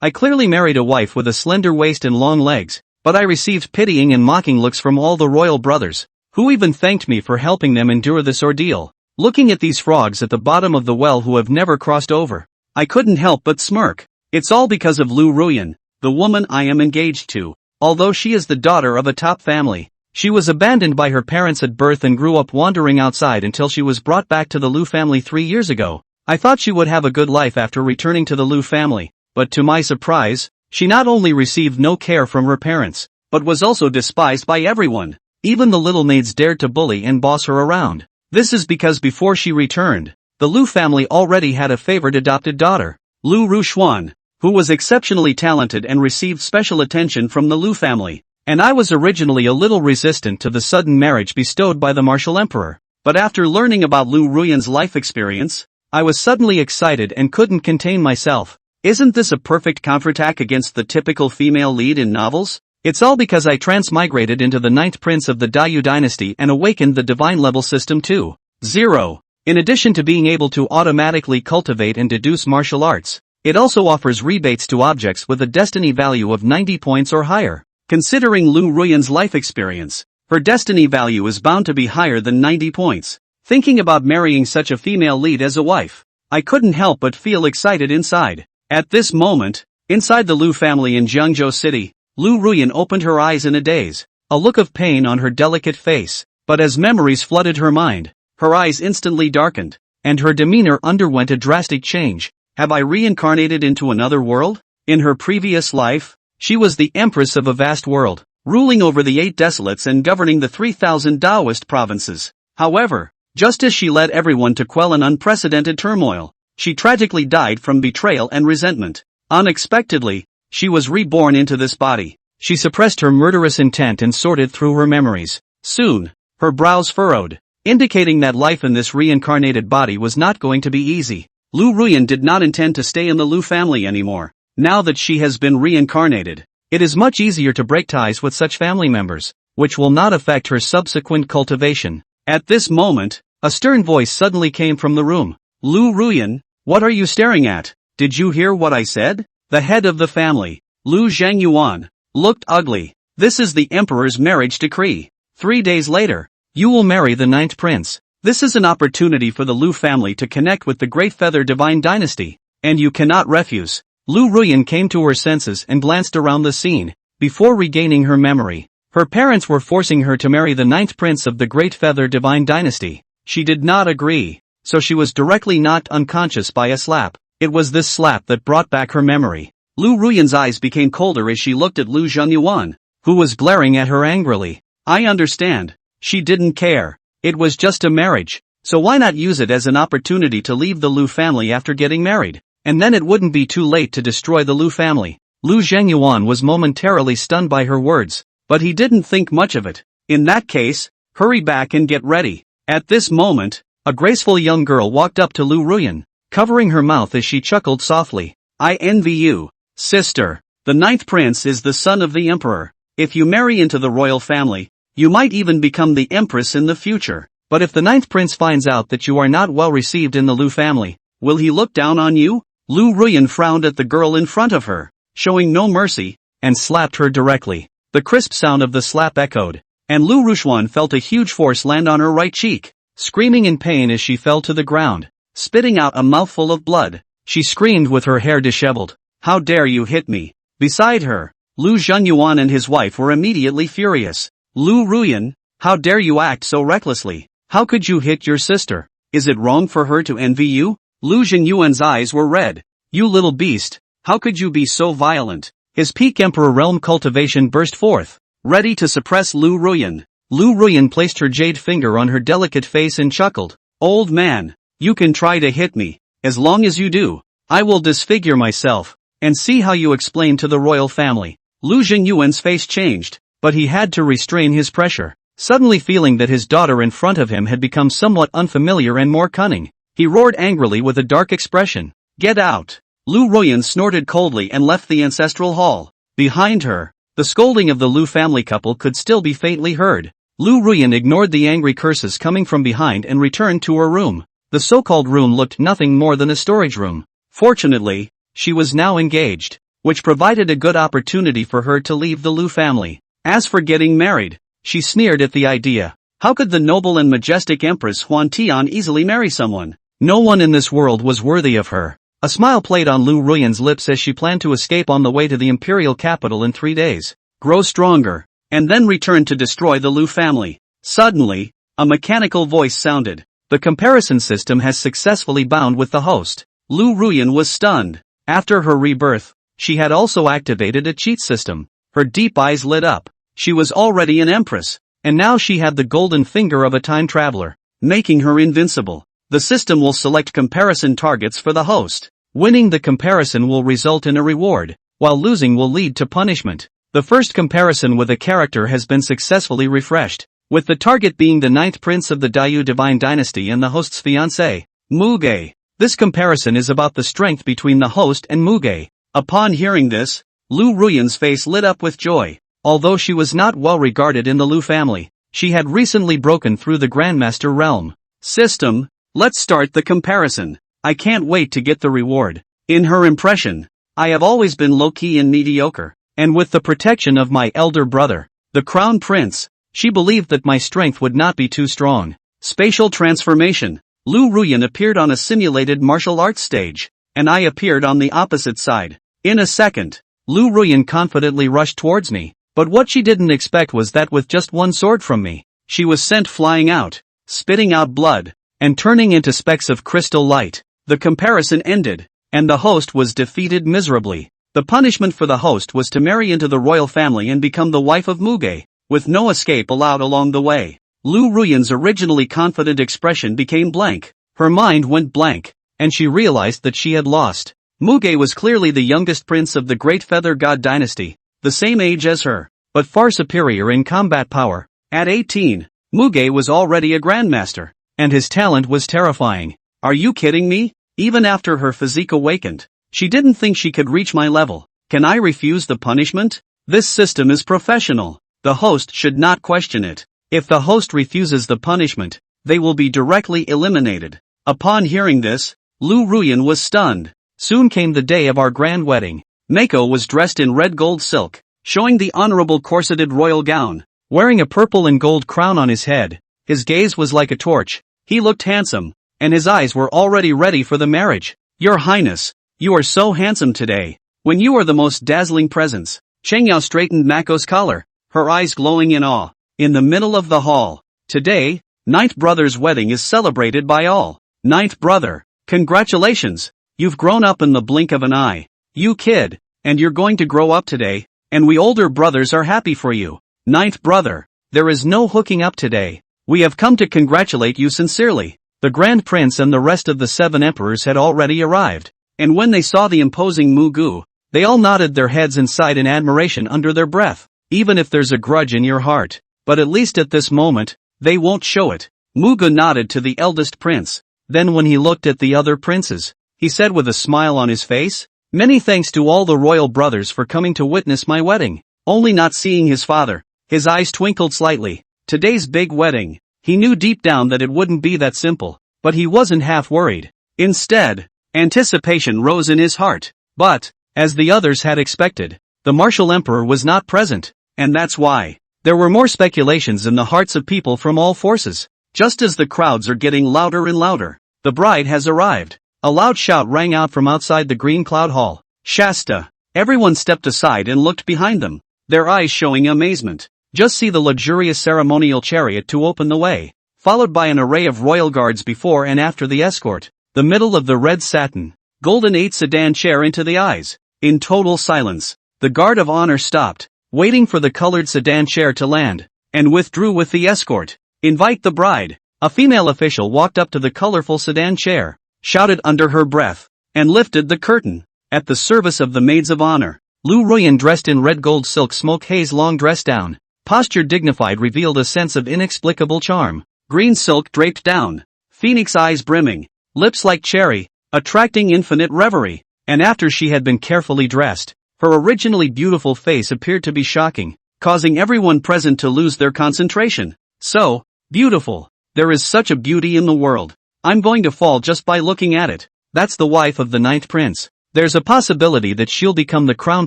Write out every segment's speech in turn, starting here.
I clearly married a wife with a slender waist and long legs, but I received pitying and mocking looks from all the royal brothers, who even thanked me for helping them endure this ordeal. Looking at these frogs at the bottom of the well who have never crossed over, I couldn't help but smirk. It's all because of Liu Ruyan, the woman I am engaged to. Although she is the daughter of a top family, she was abandoned by her parents at birth and grew up wandering outside until she was brought back to the Liu family 3 years ago. I thought she would have a good life after returning to the Liu family, but to my surprise, she not only received no care from her parents, but was also despised by everyone. Even the little maids dared to bully and boss her around. This is because before she returned, the Liu family already had a favored adopted daughter, Liu Ruyan, who was exceptionally talented and received special attention from the Liu family, and I was originally a little resistant to the sudden marriage bestowed by the martial emperor. But after learning about Liu Ruyan's life experience, I was suddenly excited and couldn't contain myself. Isn't this a perfect counterattack against the typical female lead in novels? It's all because I transmigrated into the 9th prince of the Dayu dynasty and awakened the divine level system 2.0. In addition to being able to automatically cultivate and deduce martial arts, it also offers rebates to objects with a destiny value of 90 points or higher. Considering Liu Ruyan's life experience, her destiny value is bound to be higher than 90 points. Thinking about marrying such a female lead as a wife, I couldn't help but feel excited inside. At this moment, inside the Liu family in Jiangzhou City, Liu Ruyan opened her eyes in a daze, a look of pain on her delicate face, but as memories flooded her mind, her eyes instantly darkened, and her demeanor underwent a drastic change. Have I reincarnated into another world? In her previous life, she was the empress of a vast world, ruling over the 8 desolates and governing the 3,000 Taoist provinces. However, just as she led everyone to quell an unprecedented turmoil, she tragically died from betrayal and resentment. Unexpectedly, she was reborn into this body. She suppressed her murderous intent and sorted through her memories. Soon, her brows furrowed, indicating that life in this reincarnated body was not going to be easy. Liu Ruyan did not intend to stay in the Liu family anymore. Now that she has been reincarnated, it is much easier to break ties with such family members, which will not affect her subsequent cultivation. At this moment, a stern voice suddenly came from the room. Liu Ruyan, what are you staring at? Did you hear what I said? The head of the family, Liu Zhangyuan, looked ugly. This is the emperor's marriage decree. 3 days later, you will marry the 9th prince. This is an opportunity for the Liu family to connect with the Great Feather Divine Dynasty, and you cannot refuse. Liu Ruyan came to her senses and glanced around the scene, before regaining her memory. Her parents were forcing her to marry the 9th prince of the Great Feather Divine Dynasty. She did not agree, so she was directly knocked unconscious by a slap. It was this slap that brought back her memory. Liu Ruyan's eyes became colder as she looked at Liu Zhangyuan, who was glaring at her angrily. I understand. She didn't care. It was just a marriage, so why not use it as an opportunity to leave the Liu family after getting married? And then it wouldn't be too late to destroy the Liu family. Liu Zhangyuan was momentarily stunned by her words, but he didn't think much of it. In that case, hurry back and get ready. At this moment, a graceful young girl walked up to Liu Ruyan, covering her mouth as she chuckled softly. I envy you, sister. The 9th prince is the son of the emperor. If you marry into the royal family, you might even become the empress in the future. But if the 9th prince finds out that you are not well received in the Liu family, will he look down on you? Liu Ruyan frowned at the girl in front of her, showing no mercy, and slapped her directly. The crisp sound of the slap echoed, and Liu Ruyan felt a huge force land on her right cheek. Screaming in pain as she fell to the ground, spitting out a mouthful of blood, she screamed with her hair disheveled. How dare you hit me? Beside her, Liu Zhangyuan and his wife were immediately furious. Liu Ruyan, how dare you act so recklessly? How could you hit your sister? Is it wrong for her to envy you? Liu Zhangyuan's eyes were red. You little beast, how could you be so violent? His peak emperor realm cultivation burst forth, ready to suppress Liu Ruyan. Liu Ruyan placed her jade finger on her delicate face and chuckled. Old man, you can try to hit me. As long as you do, I will disfigure myself, and see how you explain to the royal family. Liu Zhangyuan's face changed, but he had to restrain his pressure. Suddenly feeling that his daughter in front of him had become somewhat unfamiliar and more cunning, he roared angrily with a dark expression. Get out! Liu Ruyan snorted coldly and left the ancestral hall. Behind her, the scolding of the Liu family couple could still be faintly heard. Liu Ruyan ignored the angry curses coming from behind and returned to her room. The so-called room looked nothing more than a storage room. Fortunately, she was now engaged. which provided a good opportunity for her to leave the Liu family. As for getting married, she sneered at the idea. How could the noble and majestic Empress Huan Tian easily marry someone? No one in this world was worthy of her. A smile played on Liu Ruyan's lips as she planned to escape on the way to the Imperial capital in 3 days, grow stronger, and then return to destroy the Liu family. Suddenly, a mechanical voice sounded. The comparison system has successfully bound with the host. Liu Ruyan was stunned. After her rebirth, she had also activated a cheat system. Her deep eyes lit up. She was already an empress, and now she had the golden finger of a time traveler, making her invincible. The system will select comparison targets for the host. Winning the comparison will result in a reward, while losing will lead to punishment. The first comparison with a character has been successfully refreshed, with the target being the 9th prince of the Dayu divine dynasty and the host's fiancé, Muge. This comparison is about the strength between the host and Muge. Upon hearing this, Liu Ruyan's face lit up with joy. Although she was not well regarded in the Liu family, she had recently broken through the Grandmaster realm. System, let's start the comparison. I can't wait to get the reward. In her impression, I have always been low-key and mediocre, and with the protection of my elder brother, the Crown Prince, she believed that my strength would not be too strong. Spatial transformation. Liu Ruyan appeared on a simulated martial arts stage, and I appeared on the opposite side. In a second, Liu Ruyan confidently rushed towards me, but what she didn't expect was that with just one sword from me, she was sent flying out, spitting out blood, and turning into specks of crystal light. The comparison ended, and the host was defeated miserably. The punishment for the host was to marry into the royal family and become the wife of Muge, with no escape allowed along the way. Liu Ruyan's originally confident expression became blank. Her mind went blank, and she realized that she had lost. Muge was clearly the youngest prince of the Great Feather God dynasty, the same age as her, but far superior in combat power. At 18, Muge was already a grandmaster, and his talent was terrifying. Are you kidding me? Even after her physique awakened, she didn't think she could reach my level. Can I refuse the punishment? This system is professional. The host should not question it. If the host refuses the punishment, they will be directly eliminated. Upon hearing this, Liu Ruyan was stunned. Soon came the day of our grand wedding. Mako was dressed in red gold silk, showing the honorable corseted royal gown, wearing a purple and gold crown on his head. His gaze was like a torch. He looked handsome, and his eyes were already ready for the marriage. Your Highness, you are so handsome today. When you are the most dazzling presence. Chengyao straightened Mako's collar, her eyes glowing in awe. In the middle of the hall. Today, 9th brother's wedding is celebrated by all. 9th brother, congratulations. You've grown up in the blink of an eye. You kid, and you're going to grow up today, and we older brothers are happy for you. 9th brother, there is no hooking up today. We have come to congratulate you sincerely. The Grand Prince and the rest of the 7 emperors had already arrived, and when they saw the imposing Muge, they all nodded their heads and sighed in admiration under their breath. Even if there's a grudge in your heart, but at least at this moment, they won't show it. Muge nodded to the eldest prince. Then when he looked at the other princes, he said with a smile on his face, "Many thanks to all the royal brothers for coming to witness my wedding." Only not seeing his father, his eyes twinkled slightly. Today's big wedding. He knew deep down that it wouldn't be that simple, but he wasn't half worried. Instead, anticipation rose in his heart. But, as the others had expected, the martial emperor was not present, and that's why. There were more speculations in the hearts of people from all forces. Just as the crowds are getting louder and louder, the bride has arrived. A loud shout rang out from outside the Green Cloud Hall. Shasta! Everyone stepped aside and looked behind them, their eyes showing amazement. Just see the luxurious ceremonial chariot to open the way, followed by an array of royal guards before and after the escort. The middle of the red satin, golden 8 sedan chair into the eyes. In total silence, the guard of honor stopped, waiting for the colored sedan chair to land, and withdrew with the escort. Invite the bride. A female official walked up to the colorful sedan chair, shouted under her breath, and lifted the curtain. At the service of the maids of honor, Liu Ruyan dressed in red gold silk smoke haze long dress down, posture dignified revealed a sense of inexplicable charm. Green silk draped down, phoenix eyes brimming, lips like cherry, attracting infinite reverie. And after she had been carefully dressed, her originally beautiful face appeared to be shocking, causing everyone present to lose their concentration. So beautiful. There is such a beauty in the world. I'm going to fall just by looking at it. That's the wife of the 9th prince. There's a possibility that she'll become the crown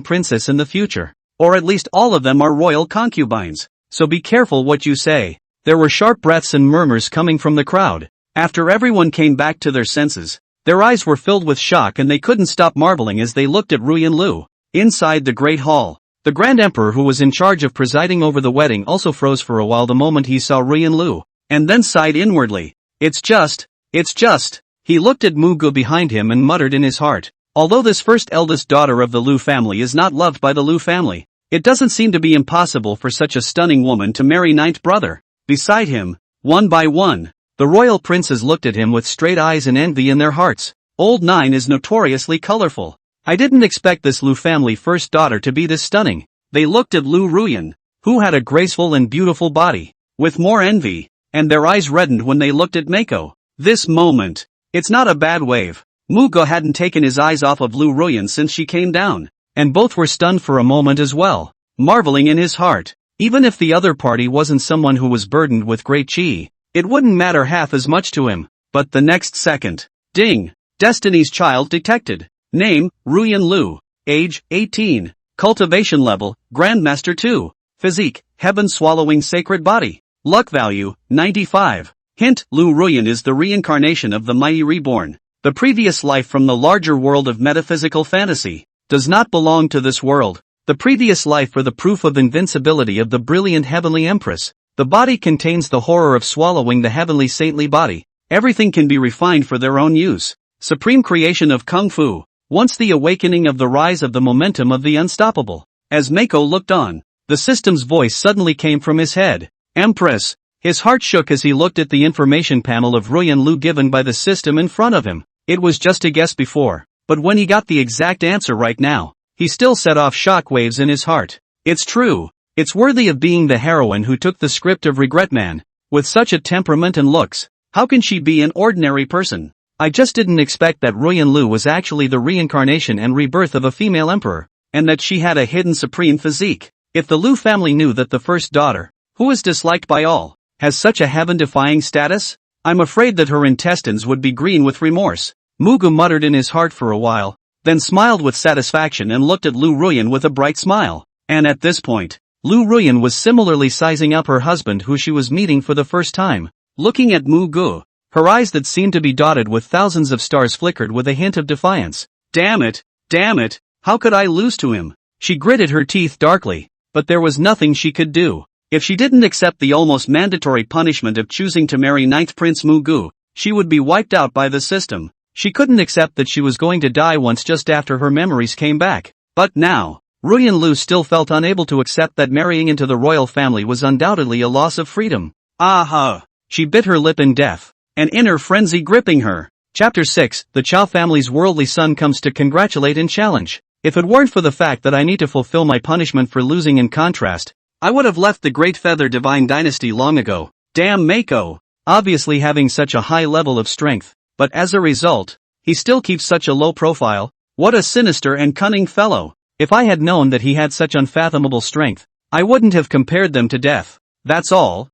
princess in the future. Or at least all of them are royal concubines. So be careful what you say. There were sharp breaths and murmurs coming from the crowd. After everyone came back to their senses, their eyes were filled with shock and they couldn't stop marveling as they looked at Ruyan Lu. Inside the Great Hall, the Grand Emperor who was in charge of presiding over the wedding also froze for a while the moment he saw Ruyan Lu, and then sighed inwardly. It's just. He looked at Muge behind him and muttered in his heart. Although this first eldest daughter of the Lu family is not loved by the Lu family, it doesn't seem to be impossible for such a stunning woman to marry ninth brother. Beside him, one by one, the royal princes looked at him with straight eyes and envy in their hearts. Old Nine is notoriously colorful. I didn't expect this Lu family first daughter to be this stunning. They looked at Liu Ruyan, who had a graceful and beautiful body, with more envy, and their eyes reddened when they looked at Mako. This moment, it's not a bad wave. Muge hadn't taken his eyes off of Liu Ruyan since she came down, and both were stunned for a moment as well, marveling in his heart. Even if the other party wasn't someone who was burdened with great chi, it wouldn't matter half as much to him. But the next second, ding! Destiny's Child detected. Name, Ruyan Lu. Age, 18. Cultivation level, Grandmaster 2. Physique, heaven-swallowing sacred body. Luck value, 95. Hint, Liu Ruyan is the reincarnation of the mighty reborn. The previous life from the larger world of metaphysical fantasy does not belong to this world. The previous life for the proof of invincibility of the brilliant heavenly empress. The body contains the horror of swallowing the heavenly saintly body. Everything can be refined for their own use. Supreme creation of Kung Fu. Once the awakening of the rise of the momentum of the unstoppable. As Mako looked on, the system's voice suddenly came from his head. Empress. His heart shook as he looked at the information panel of Ruyan Lu given by the system in front of him. It was just a guess before, but when he got the exact answer right now, he still set off shockwaves in his heart. It's true. It's worthy of being the heroine who took the script of Regretman. With such a temperament and looks, how can she be an ordinary person? I just didn't expect that Ruyan Lu was actually the reincarnation and rebirth of a female emperor, and that she had a hidden supreme physique. If the Lu family knew that the first daughter, who is disliked by all, has such a heaven-defying status, I'm afraid that her intestines would be green with remorse. Muge muttered in his heart for a while, then smiled with satisfaction and looked at Liu Ruyan with a bright smile. And at this point, Liu Ruyan was similarly sizing up her husband who she was meeting for the first time. Looking at Muge, her eyes that seemed to be dotted with thousands of stars flickered with a hint of defiance. Damn it, how could I lose to him? She gritted her teeth darkly, but there was nothing she could do. If she didn't accept the almost mandatory punishment of choosing to marry ninth Prince Muge, she would be wiped out by the system. She couldn't accept that she was going to die once just after her memories came back. But now, Ruyan Lu still felt unable to accept that marrying into the royal family was undoubtedly a loss of freedom. Aha! She bit her lip in death, an inner frenzy gripping her. Chapter 6, the Chow family's worldly son comes to congratulate and challenge. If it weren't for the fact that I need to fulfill my punishment for losing in contrast, I would have left the Great Feather Divine Dynasty long ago. Damn Mako! Obviously having such a high level of strength, but as a result, he still keeps such a low profile. What a sinister and cunning fellow! If I had known that he had such unfathomable strength, I wouldn't have compared them to death. That's all.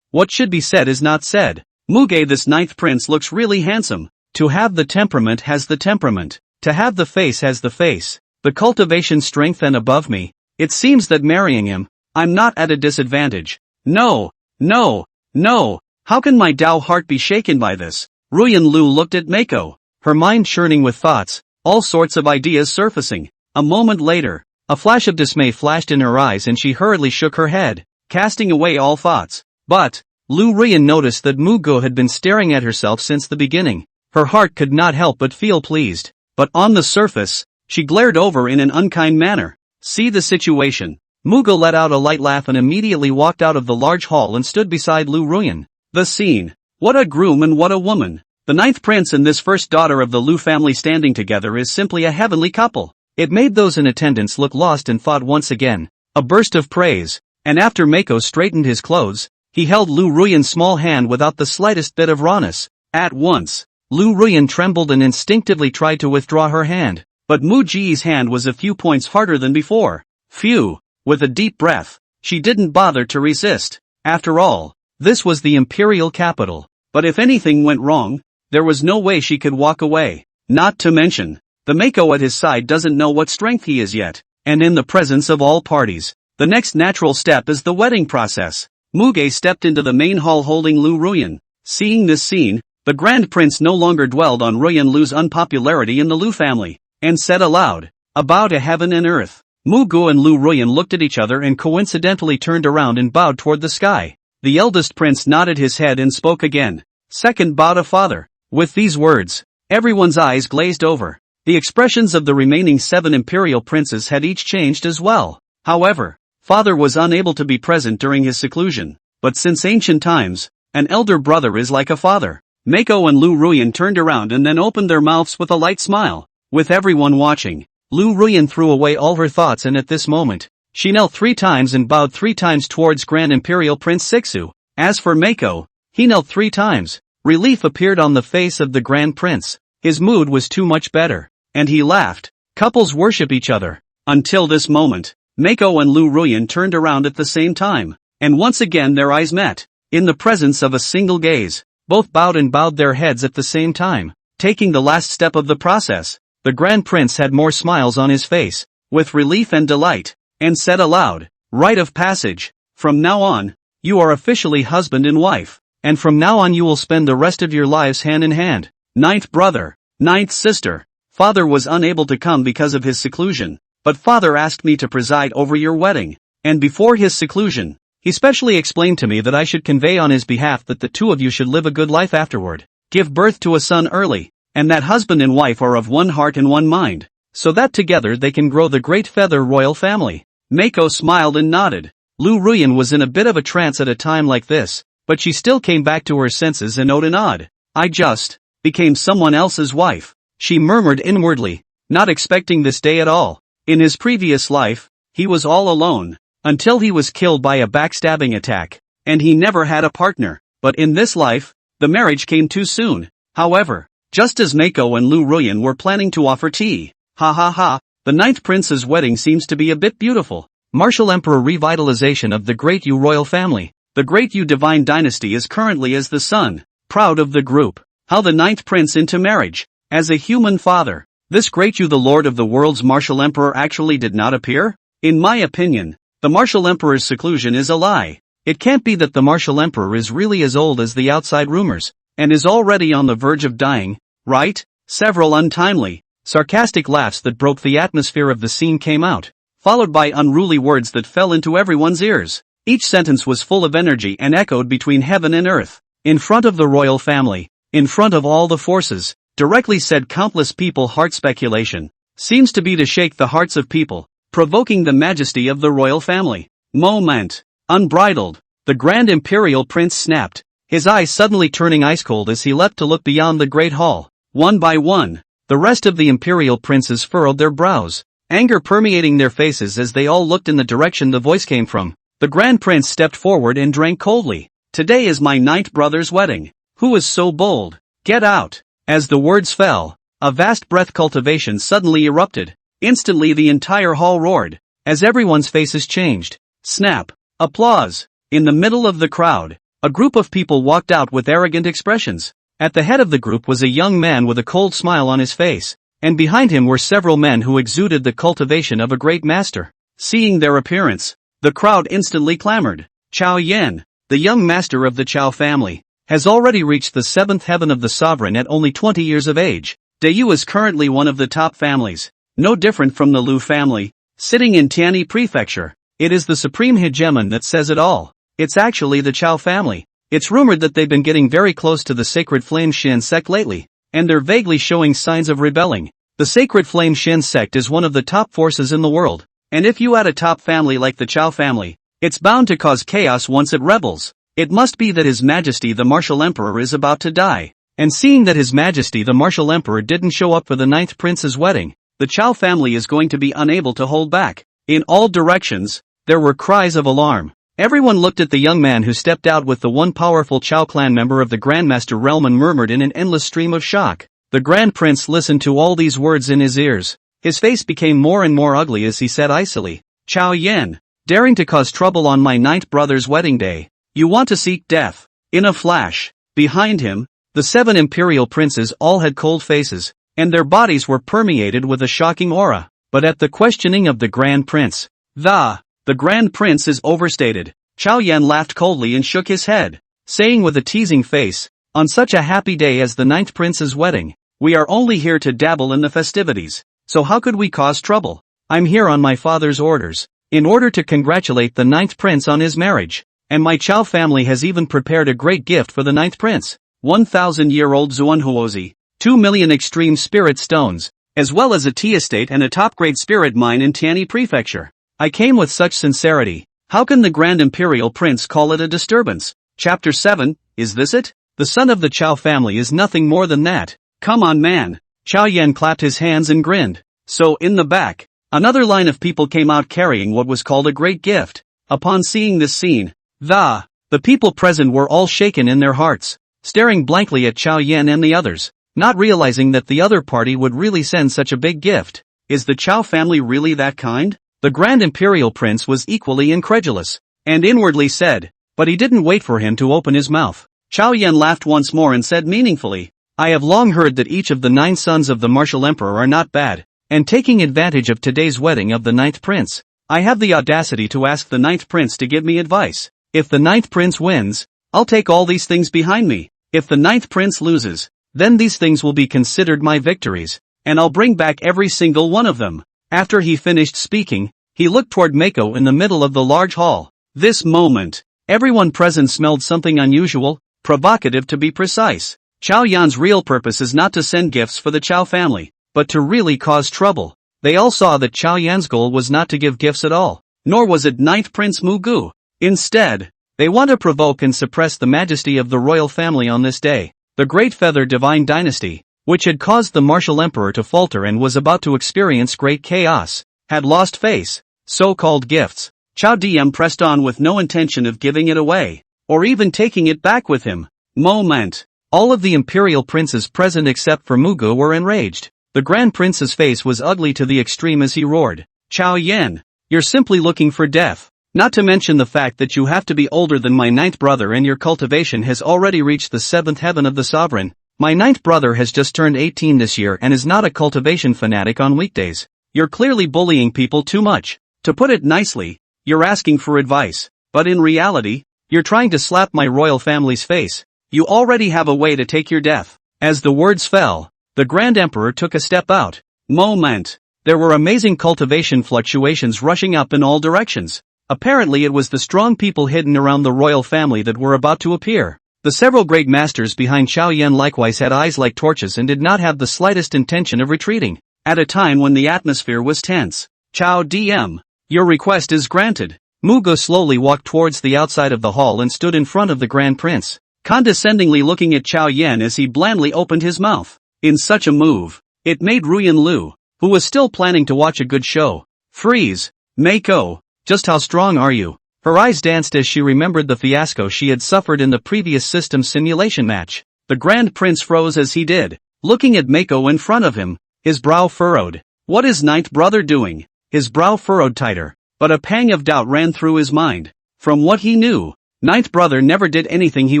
What should be said is not said. Muge, this ninth prince, looks really handsome. To have the temperament has the temperament. To have the face has the face. The cultivation strength and above me. It seems that marrying him, I'm not at a disadvantage. No. How can my Dao heart be shaken by this? Ruyan Lu looked at Mako, her mind churning with thoughts, all sorts of ideas surfacing. A moment later, a flash of dismay flashed in her eyes and she hurriedly shook her head, casting away all thoughts. But Liu Ruyan noticed that Muge had been staring at herself since the beginning. Her heart could not help but feel pleased. But on the surface, she glared over in an unkind manner. See the situation. Muge let out a light laugh and immediately walked out of the large hall and stood beside Liu Ruyan. The scene. What a groom and what a woman. The ninth prince and this first daughter of the Liu family standing together is simply a heavenly couple. It made those in attendance look lost and thought once again. A burst of praise. And after Mako straightened his clothes, he held Liu Ruyan's small hand without the slightest bit of rawness. At once, Liu Ruyan trembled and instinctively tried to withdraw her hand. But Muge's hand was a few points harder than before. Phew! With a deep breath, she didn't bother to resist. After all, this was the Imperial capital. But if anything went wrong, there was no way she could walk away. Not to mention, The Mako at his side doesn't know what strength he is yet, and in the presence of all parties, the next natural step is the wedding process. Muge stepped into the main hall holding Liu Ruyan. Seeing this scene, the Grand Prince no longer dwelled on Ruyan Lu's unpopularity in the Liu family, and said aloud, "A bow to heaven and earth." Muge and Liu Ruyan looked at each other and coincidentally turned around and bowed toward the sky. The eldest prince nodded his head and spoke again. "Second bow to father." With these words, everyone's eyes glazed over. The expressions of the remaining 7 imperial princes had each changed as well. However, father was unable to be present during his seclusion, but since ancient times, an elder brother is like a father. Mako and Liu Ruyan turned around and then opened their mouths with a light smile. With everyone watching, Liu Ruyan threw away all her thoughts, and at this moment, she knelt 3 times and bowed 3 times towards Grand Imperial Prince Sixu. As for Mako, he knelt 3 times. Relief appeared on the face of the Grand Prince. His mood was too much better, and he laughed. Couples worship each other. Until this moment, Mako and Liu Ruyan turned around at the same time, and once again their eyes met. In the presence of a single gaze, both bowed their heads at the same time. Taking the last step of the process, the Grand Prince had more smiles on his face, with relief and delight, and said aloud, "Rite of passage. From now on, you are officially husband and wife, and from now on you will spend the rest of your lives hand in hand. Ninth brother, ninth sister. Father was unable to come because of his seclusion, but father asked me to preside over your wedding, and before his seclusion, he specially explained to me that I should convey on his behalf that the 2 of you should live a good life afterward, give birth to a son early, and that husband and wife are of one heart and one mind, so that together they can grow the great feather royal family." Mako smiled and nodded. Liu Ruyan was in a bit of a trance at a time like this, but she still came back to her senses and owed an odd. "I just became someone else's wife," she murmured inwardly, not expecting this day at all. In his previous life, he was all alone, until he was killed by a backstabbing attack, and he never had a partner. But in this life, the marriage came too soon. However, just as Mako and Liu Ruyan were planning to offer tea, the 9th prince's wedding seems to be a bit beautiful. Martial Emperor revitalization of the Great Yu royal family. The Great Yu divine dynasty is currently as the son. Proud of the group. How the 9th prince into marriage. As a human father. This Great Yu, the lord of the world's martial emperor, actually did not appear? In my opinion, the martial emperor's seclusion is a lie. It can't be that the martial emperor is really as old as the outside rumors, and is already on the verge of dying, right? Several untimely, sarcastic laughs that broke the atmosphere of the scene came out, followed by unruly words that fell into everyone's ears. Each sentence was full of energy and echoed between heaven and earth. In front of the royal family, in front of all the forces, directly said countless people. Heart speculation seems to be to shake the hearts of people, provoking the majesty of the royal family. Moment. Unbridled. The Grand Imperial Prince snapped, his eyes suddenly turning ice cold as he leapt to look beyond the great hall. One by one, the rest of the Imperial princes furrowed their brows, anger permeating their faces as they all looked in the direction the voice came from. The Grand Prince stepped forward and drank coldly. "Today is my 9th brother's wedding. Who is so bold? Get out." As the words fell, a vast breath cultivation suddenly erupted. Instantly the entire hall roared, as everyone's faces changed. Snap. Applause. In the middle of the crowd, a group of people walked out with arrogant expressions. At the head of the group was a young man with a cold smile on his face, and behind him were several men who exuded the cultivation of a great master. Seeing their appearance, the crowd instantly clamored. Chao Yan, the young master of the Chao family, has already reached the 7th heaven of the sovereign at only 20 years of age. Dayu is currently one of the top families, no different from the Liu family, sitting in Tianyi Prefecture. It is the supreme hegemon that says it all. It's actually the Chao family. It's rumored that they've been getting very close to the Sacred Flame Shin sect lately, and they're vaguely showing signs of rebelling. The Sacred Flame Shin sect is one of the top forces in the world, and if you add a top family like the Chao family, it's bound to cause chaos once it rebels. It must be that His Majesty the Martial Emperor is about to die, and seeing that His Majesty the Martial Emperor didn't show up for the 9th prince's wedding, the Chao family is going to be unable to hold back. In all directions, there were cries of alarm. Everyone looked at the young man who stepped out with the one powerful Chao clan member of the Grandmaster realm and murmured in an endless stream of shock. The Grand Prince listened to all these words in his ears. His face became more and more ugly as he said icily, "Chao Yan, daring to cause trouble on my 9th brother's wedding day. You want to seek death." In a flash, behind him, the 7 imperial princes all had cold faces. and their bodies were permeated with a shocking aura. But at the questioning of the Grand Prince, the Grand Prince is overstated. Chao Yan laughed coldly and shook his head, saying with a teasing face, on such a happy day as the ninth prince's wedding, we are only here to dabble in the festivities, so how could we cause trouble? I'm here on my father's orders, in order to congratulate the ninth prince on his marriage, and my Chao family has even prepared a great gift for the ninth prince, 1,000-year-old Zuanhuozi, 2 million extreme spirit stones, as well as a tea estate and a top-grade spirit mine in Tianyi Prefecture. I came with such sincerity, how can the Grand Imperial Prince call it a disturbance? Chapter 7, is this it? The son of the Chao family is nothing more than that. Come on man. Chao Yan clapped his hands and grinned. So in the back, another line of people came out carrying what was called a great gift. Upon seeing this scene, the people present were all shaken in their hearts, staring blankly at Chao Yan and the others, not realizing that the other party would really send such a big gift. Is the Chao family really that kind? The Grand Imperial Prince was equally incredulous, and inwardly said, but he didn't wait for him to open his mouth. Chao Yan laughed once more and said meaningfully, I have long heard that each of the 9 sons of the martial emperor are not bad, and taking advantage of today's wedding of the ninth prince, I have the audacity to ask the ninth prince to give me advice. If the ninth prince wins, I'll take all these things behind me. If the ninth prince loses, then these things will be considered my victories, and I'll bring back every single one of them. After he finished speaking, he looked toward Mako in the middle of the large hall. This moment, everyone present smelled something unusual, provocative to be precise. Chao Yan's real purpose is not to send gifts for the Chao family, but to really cause trouble. They all saw that Chao Yan's goal was not to give gifts at all, nor was it ninth Prince Muge. Instead, they want to provoke and suppress the majesty of the royal family on this day, the Great Feather Divine Dynasty, which had caused the martial emperor to falter and was about to experience great chaos, had lost face. So-called gifts. Chao Diem pressed on with no intention of giving it away, or even taking it back with him. Moment. All of the imperial princes present except for Muge were enraged. The Grand Prince's face was ugly to the extreme as he roared, Chao Yan, you're simply looking for death. Not to mention the fact that you have to be older than my ninth brother and your cultivation has already reached the 7th heaven of the sovereign. My ninth brother has just turned 18 this year and is not a cultivation fanatic on weekdays. You're clearly bullying people too much. To put it nicely, you're asking for advice, but in reality, you're trying to slap my royal family's face. You already have a way to take your death. As the words fell, the Grand Emperor took a step out. Moment. There were amazing cultivation fluctuations rushing up in all directions. Apparently it was the strong people hidden around the royal family that were about to appear. The several great masters behind Chao Yan likewise had eyes like torches and did not have the slightest intention of retreating, at a time when the atmosphere was tense. Chao Diem. Your request is granted. Muge slowly walked towards the outside of the hall and stood in front of the Grand Prince, condescendingly looking at Chao Yan as he blandly opened his mouth. In such a move, it made Ruyan Lu, who was still planning to watch a good show, freeze. Mako, just how strong are you? Her eyes danced as she remembered the fiasco she had suffered in the previous system simulation match. The Grand Prince froze as he did, looking at Mako in front of him, his brow furrowed. What is ninth brother doing? His brow furrowed tighter, but a pang of doubt ran through his mind. From what he knew, ninth brother never did anything he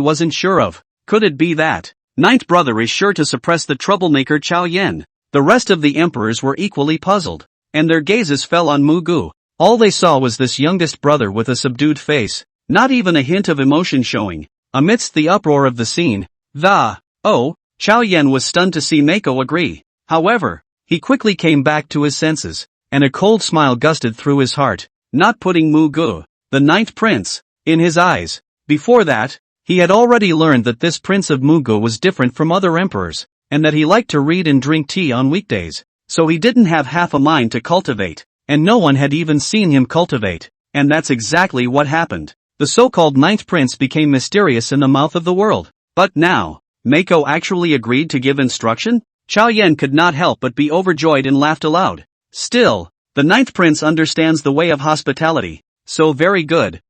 wasn't sure of. Could it be that ninth brother is sure to suppress the troublemaker Chao Yan? The rest of the emperors were equally puzzled, and their gazes fell on Muge. All they saw was this youngest brother with a subdued face, not even a hint of emotion showing. Amidst the uproar of the scene, Chao Yan was stunned to see Mako agree. However, he quickly came back to his senses, and a cold smile gusted through his heart, not putting Muge, the ninth prince, in his eyes. Before that, he had already learned that this prince of Muge was different from other emperors, and that he liked to read and drink tea on weekdays, so he didn't have half a mind to cultivate, and no one had even seen him cultivate, and that's exactly what happened. The so-called ninth prince became mysterious in the mouth of the world. But now, Mako actually agreed to give instruction? Chao Yan could not help but be overjoyed and laughed aloud. Still, the ninth prince understands the way of hospitality, so very good,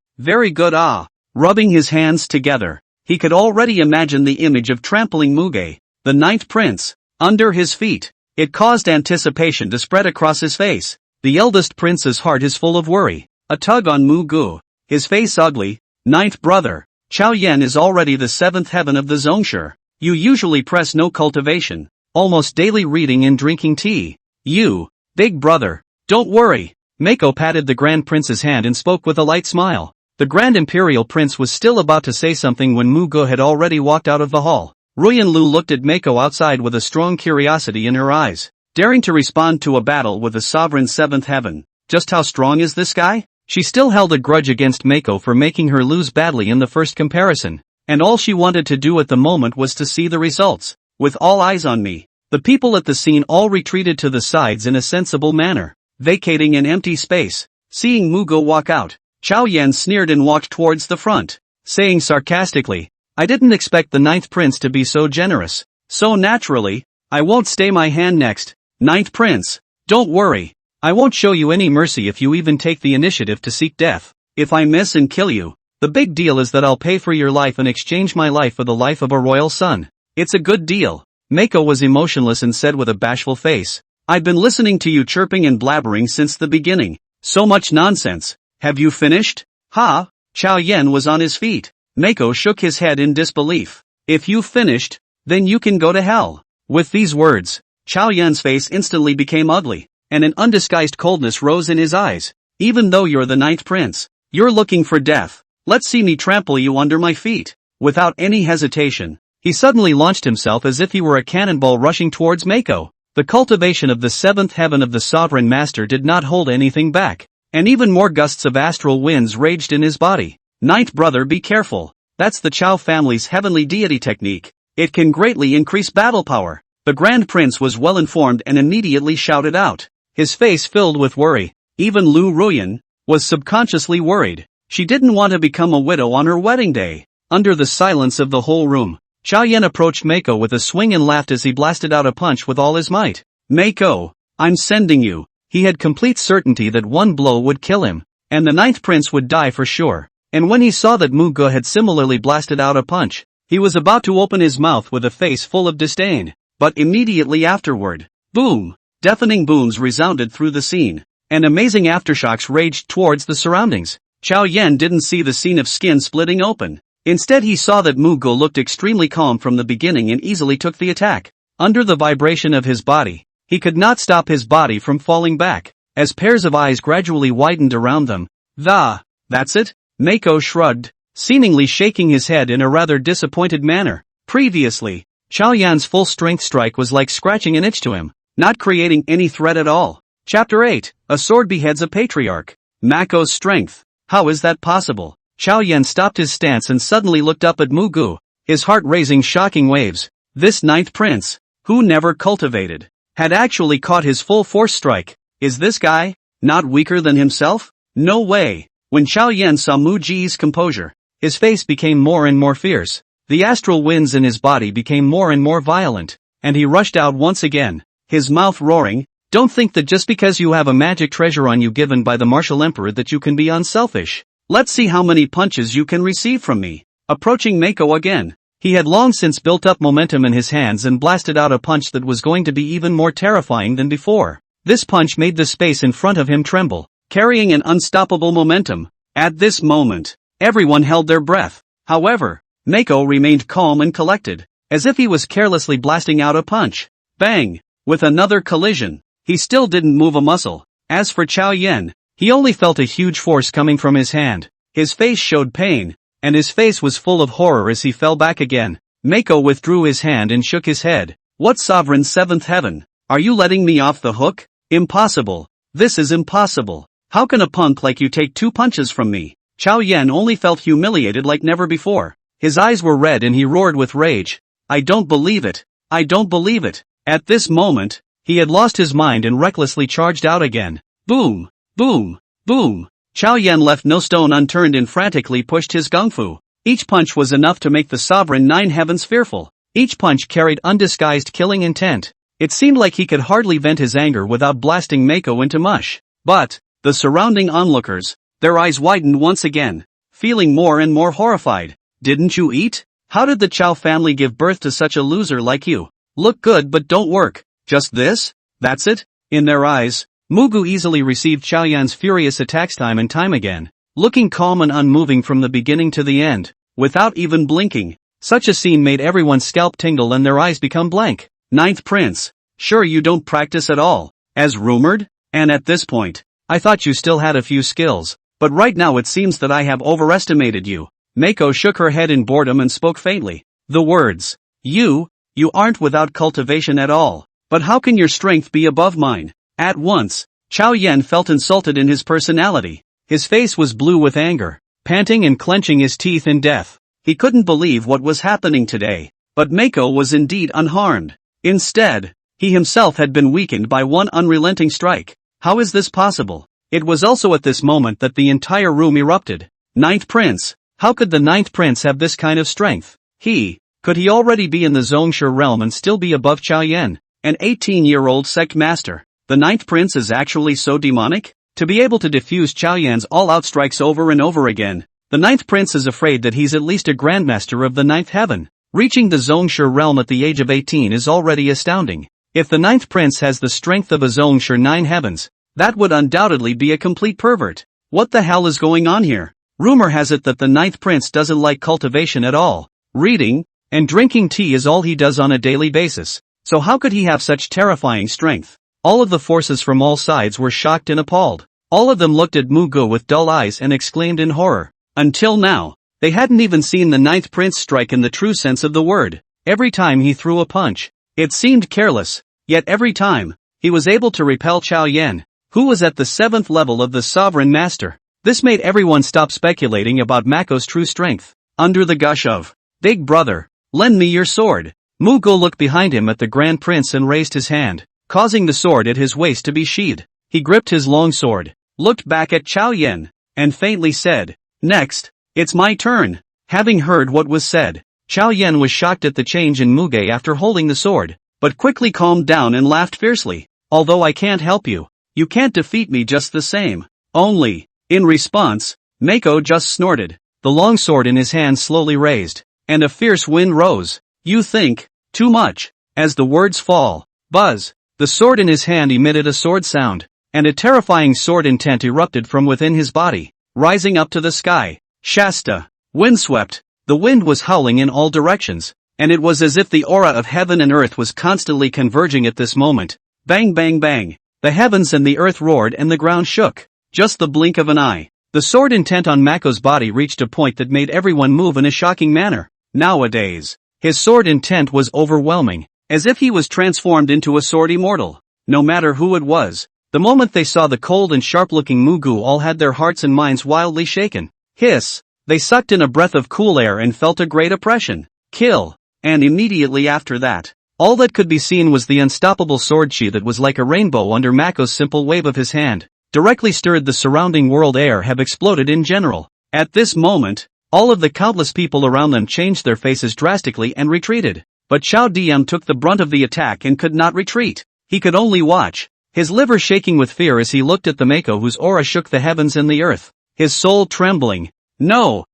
rubbing his hands together, he could already imagine the image of trampling Muge, the ninth prince, under his feet. It caused anticipation to spread across his face. The eldest prince's heart is full of worry, a tug on Muge, his face ugly. Ninth brother, Chao Yan is already the 7th heaven of the Zhongshu. You usually press no cultivation, almost daily reading and drinking tea. You, big brother, don't worry. Mako patted the Grand Prince's hand and spoke with a light smile. The Grand Imperial Prince was still about to say something when Muge had already walked out of the hall. Ruyan Lu looked at Mako outside with a strong curiosity in her eyes. Daring to respond to a battle with the sovereign seventh heaven. Just how strong is this guy? She still held a grudge against Mako for making her lose badly in the first comparison, and all she wanted to do at the moment was to see the results. With all eyes on me, the people at the scene all retreated to the sides in a sensible manner, vacating an empty space. Seeing Muge walk out, Chao Yan sneered and walked towards the front, saying sarcastically, "I didn't expect the Ninth Prince to be so generous. So naturally, I won't stay my hand next. Ninth Prince, don't worry. I won't show you any mercy if you even take the initiative to seek death. If I miss and kill you, the big deal is that I'll pay for your life and exchange my life for the life of a royal son. It's a good deal." Mako was emotionless and said with a bashful face, "I've been listening to you chirping and blabbering since the beginning. So much nonsense. Have you finished?" "Ha?" Chao Yan was on his feet. Mako shook his head in disbelief. "If you've finished, then you can go to hell." With these words, Chao Yan's face instantly became ugly, and an undisguised coldness rose in his eyes. "Even though you're the Ninth Prince, you're looking for death. Let's see me trample you under my feet." Without any hesitation, he suddenly launched himself as if he were a cannonball rushing towards Mako. The cultivation of the seventh heaven of the Sovereign Master did not hold anything back, and even more gusts of astral winds raged in his body. "Ninth brother, be careful. That's the Chao family's heavenly deity technique. It can greatly increase battle power." The Grand Prince was well informed and immediately shouted out, his face filled with worry. Even Liu Ruyan was subconsciously worried. She didn't want to become a widow on her wedding day. Under the silence of the whole room, Chao Yan approached Mako with a swing and laughed as he blasted out a punch with all his might. "Mako, I'm sending you." He had complete certainty that one blow would kill him, and the Ninth Prince would die for sure. And when he saw that Muge had similarly blasted out a punch, he was about to open his mouth with a face full of disdain. But immediately afterward, boom! Deafening booms resounded through the scene, and amazing aftershocks raged towards the surroundings. Chao Yan didn't see the scene of skin splitting open. Instead he saw that Muge looked extremely calm from the beginning and easily took the attack. Under the vibration of his body, he could not stop his body from falling back, as pairs of eyes gradually widened around them. That's it?" Mako shrugged, seemingly shaking his head in a rather disappointed manner. Previously, Chao Yan's full-strength strike was like scratching an itch to him, not creating any threat at all. Chapter 8, A Sword Beheads a Patriarch. Mako's strength. How is that possible? Chao Yan stopped his stance and suddenly looked up at Muge, his heart raising shocking waves. This Ninth Prince, who never cultivated, had actually caught his full force strike. Is this guy not weaker than himself? No way. When Chao Yan saw Muge's composure, his face became more and more fierce. The astral winds in his body became more and more violent, and he rushed out once again, his mouth roaring. "Don't think that just because you have a magic treasure on you given by the martial emperor that you can be unselfish. Let's see how many punches you can receive from me." Approaching Mako again, he had long since built up momentum in his hands and blasted out a punch that was going to be even more terrifying than before. This punch made the space in front of him tremble, carrying an unstoppable momentum. At this moment, everyone held their breath. However, Mako remained calm and collected, as if he was carelessly blasting out a punch. Bang! With another collision, he still didn't move a muscle. As for Chao Yan, he only felt a huge force coming from his hand. His face showed pain, and his face was full of horror as he fell back again. Mako withdrew his hand and shook his head. "What sovereign seventh heaven? Are you letting me off the hook? Impossible. This is impossible. How can a punk like you take 2 punches from me?" Chao Yan only felt humiliated like never before. His eyes were red and he roared with rage. "I don't believe it. I don't believe it." At this moment, he had lost his mind and recklessly charged out again. Boom! Boom! Boom! Chao Yan left no stone unturned and frantically pushed his gung fu. Each punch was enough to make the sovereign 9 heavens fearful. Each punch carried undisguised killing intent. It seemed like he could hardly vent his anger without blasting Mako into mush. But, the surrounding onlookers, their eyes widened once again, feeling more and more horrified. "Didn't you eat? How did the Chao family give birth to such a loser like you? Look good but don't work. Just this? That's it?" In their eyes, Muge easily received Chao Yan's furious attacks time and time again, looking calm and unmoving from the beginning to the end, without even blinking. Such a scene made everyone's scalp tingle and their eyes become blank. Ninth Prince. Sure you don't practice at all, as rumored? And at this point, I thought you still had a few skills, but right now it seems that I have overestimated you. Mako shook her head in boredom and spoke faintly. The words, you aren't without cultivation at all, but how can your strength be above mine? At once, Chao Yan felt insulted in his personality. His face was blue with anger, panting and clenching his teeth in death. He couldn't believe what was happening today, but Mako was indeed unharmed. Instead, he himself had been weakened by one unrelenting strike. How is this possible? It was also at this moment that the entire room erupted. Ninth Prince. How could the Ninth Prince have this kind of strength? Could he already be in the Zhongshe realm and still be above Chao Yan, an 18-year-old sect master? The Ninth Prince is actually so demonic? To be able to defuse Chao Yan's all-out strikes over and over again, the Ninth Prince is afraid that he's at least a grandmaster of the Ninth Heaven. Reaching the Zhongshe realm at the age of 18 is already astounding. If the Ninth Prince has the strength of a Zhongshe 9 heavens, that would undoubtedly be a complete pervert. What the hell is going on here? Rumor has it that the Ninth Prince doesn't like cultivation at all. Reading and drinking tea is all he does on a daily basis. So how could he have such terrifying strength? All of the forces from all sides were shocked and appalled. All of them looked at Muge with dull eyes and exclaimed in horror. Until now, they hadn't even seen the Ninth Prince strike in the true sense of the word. Every time he threw a punch, it seemed careless, yet every time, he was able to repel Chao Yan, who was at the 7th level of the Sovereign Master. This made everyone stop speculating about Mako's true strength. Under the gush of, "Big brother, lend me your sword," Muge looked behind him at the Grand Prince and raised his hand, causing the sword at his waist to be sheathed. He gripped his long sword, looked back at Chao Yan, and faintly said, "Next, it's my turn." Having heard what was said, Chao Yan was shocked at the change in Muge after holding the sword, but quickly calmed down and laughed fiercely. "Although I can't help you, you can't defeat me just the same." Only. In response, Mako just snorted, the long sword in his hand slowly raised, and a fierce wind rose. "You think too much." As the words fall, buzz, the sword in his hand emitted a sword sound, and a terrifying sword intent erupted from within his body, rising up to the sky. Shasta. Windswept. The wind was howling in all directions, and it was as if the aura of heaven and earth was constantly converging at this moment. Bang bang bang. The heavens and the earth roared and the ground shook. Just the blink of an eye. The sword intent on Mako's body reached a point that made everyone move in a shocking manner. Nowadays, his sword intent was overwhelming, as if he was transformed into a sword immortal. No matter who it was, the moment they saw the cold and sharp-looking Muge, all had their hearts and minds wildly shaken. Hiss! They sucked in a breath of cool air and felt a great oppression. Kill! And immediately after that, all that could be seen was the unstoppable sword chi that was like a rainbow under Mako's simple wave of his hand. Directly stirred the surrounding world. Air have exploded in general. At this moment, all of the countless people around them changed their faces drastically and retreated. But Chao Diem took the brunt of the attack and could not retreat. He could only watch, his liver shaking with fear as he looked at the Mako whose aura shook the heavens and the earth, his soul trembling. No!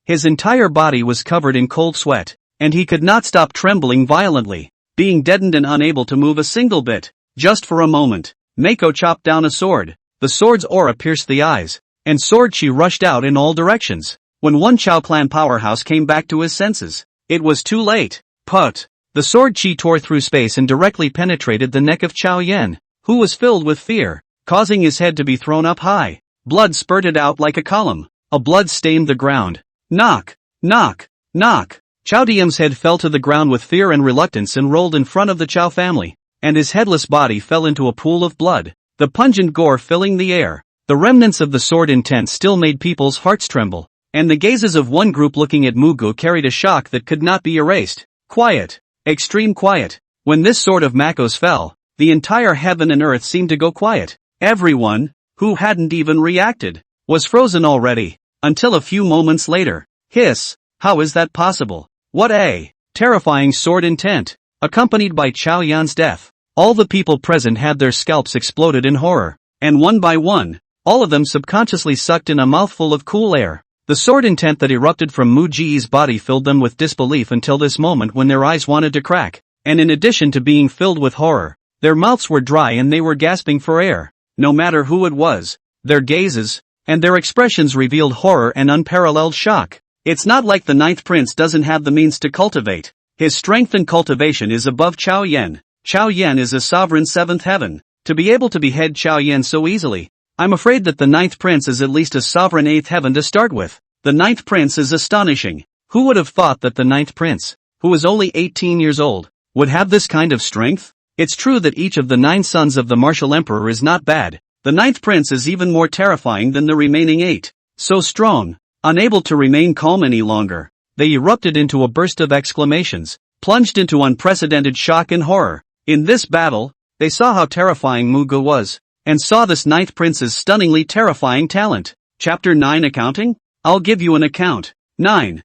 His entire body was covered in cold sweat, and he could not stop trembling violently, being deadened and unable to move a single bit. Just for a moment, Mako chopped down a sword. The sword's aura pierced the eyes, and sword chi rushed out in all directions. When one Chao clan powerhouse came back to his senses, it was too late. Put! The sword chi tore through space and directly penetrated the neck of Chao Yan, who was filled with fear, causing his head to be thrown up high. Blood spurted out like a column. A blood stained the ground. Knock! Knock! Knock! Chao Diem's head fell to the ground with fear and reluctance and rolled in front of the Chao family, and his headless body fell into a pool of blood, the pungent gore filling the air. The remnants of the sword intent still made people's hearts tremble, and the gazes of one group looking at Muge carried a shock that could not be erased. Quiet. Extreme quiet. When this sword of Mako's fell, the entire heaven and earth seemed to go quiet. Everyone, who hadn't even reacted, was frozen already, until a few moments later. Hiss! How is that possible? What a terrifying sword intent, accompanied by Chao Yan's death. All the people present had their scalps exploded in horror, and one by one, all of them subconsciously sucked in a mouthful of cool air. The sword intent that erupted from Muge's body filled them with disbelief until this moment when their eyes wanted to crack, and in addition to being filled with horror, their mouths were dry and they were gasping for air. No matter who it was, their gazes and their expressions revealed horror and unparalleled shock. It's not like the Ninth Prince doesn't have the means to cultivate. His strength and cultivation is above Chao Yan. Chao Yan is a sovereign 7th heaven. To be able to behead Chao Yan so easily, I'm afraid that the 9th prince is at least a sovereign 8th heaven to start with. The 9th prince is astonishing. Who would have thought that the 9th prince, who is only 18 years old, would have this kind of strength? It's true that each of the 9 sons of the martial emperor is not bad. The 9th prince is even more terrifying than the remaining 8. So strong. Unable to remain calm any longer, they erupted into a burst of exclamations, plunged into unprecedented shock and horror. In this battle, they saw how terrifying Muge was, and saw this 9th prince's stunningly terrifying talent. Chapter 9 Accounting? I'll give you an account. 9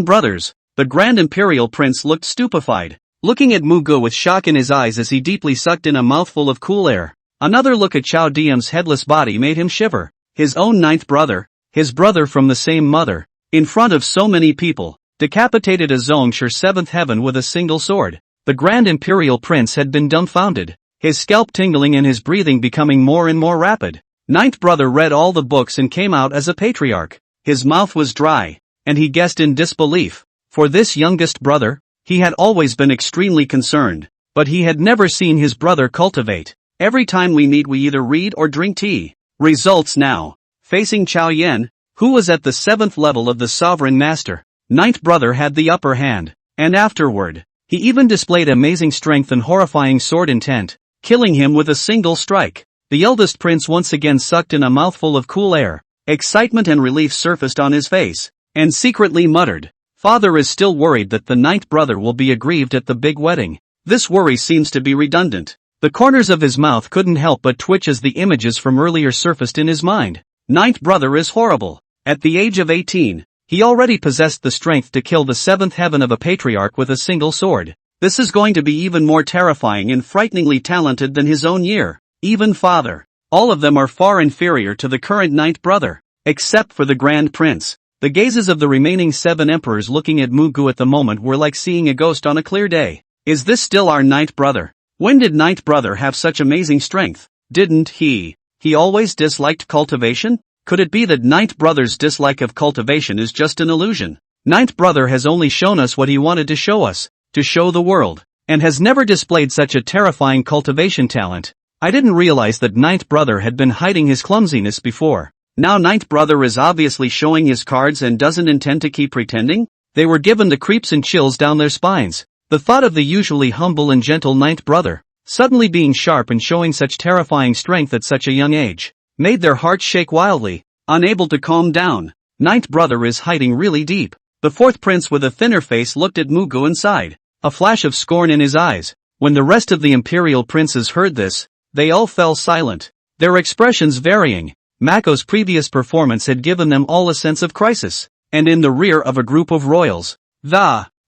brothers. The Grand Imperial Prince looked stupefied, looking at Muge with shock in his eyes as he deeply sucked in a mouthful of cool air. Another look at Chao Diem's headless body made him shiver. His own 9th brother, his brother from the same mother, in front of so many people, decapitated a Zhongshe 7th heaven with a single sword. The Grand Imperial Prince had been dumbfounded, his scalp tingling and his breathing becoming more and more rapid. 9th brother read all the books and came out as a patriarch. His mouth was dry, and he guessed in disbelief. For this youngest brother, he had always been extremely concerned, but he had never seen his brother cultivate. Every time we meet we either read or drink tea. Results now. Facing Chao Yan, who was at the 7th level of the sovereign master, 9th brother had the upper hand, and afterward, he even displayed amazing strength and horrifying sword intent, killing him with a single strike. The eldest prince once again sucked in a mouthful of cool air. Excitement and relief surfaced on his face, and secretly muttered, "Father is still worried that the 9th brother will be aggrieved at the big wedding." This worry seems to be redundant. The corners of his mouth couldn't help but twitch as the images from earlier surfaced in his mind. 9th brother is horrible. At the age of 18, he already possessed the strength to kill the 7th heaven of a patriarch with a single sword. This is going to be even more terrifying and frighteningly talented than his own year. Even father. All of them are far inferior to the current 9th brother, except for the Grand Prince. The gazes of the remaining 7 emperors looking at Muge at the moment were like seeing a ghost on a clear day. Is this still our 9th brother? When did 9th brother have such amazing strength? Didn't he always disliked cultivation? Could it be that 9th brother's dislike of cultivation is just an illusion? 9th brother has only shown us what he wanted to show us, to show the world, and has never displayed such a terrifying cultivation talent. I didn't realize that 9th brother had been hiding his clumsiness before. Now 9th brother is obviously showing his cards and doesn't intend to keep pretending? They were given the creeps and chills down their spines. The thought of the usually humble and gentle 9th brother, suddenly being sharp and showing such terrifying strength at such a young age, made their hearts shake wildly, unable to calm down. 9th brother is hiding really deep. The 4th prince with a thinner face looked at Muge and sighed, a flash of scorn in his eyes. When the rest of the imperial princes heard this, they all fell silent, their expressions varying. Mako's previous performance had given them all a sense of crisis, and in the rear of a group of royals.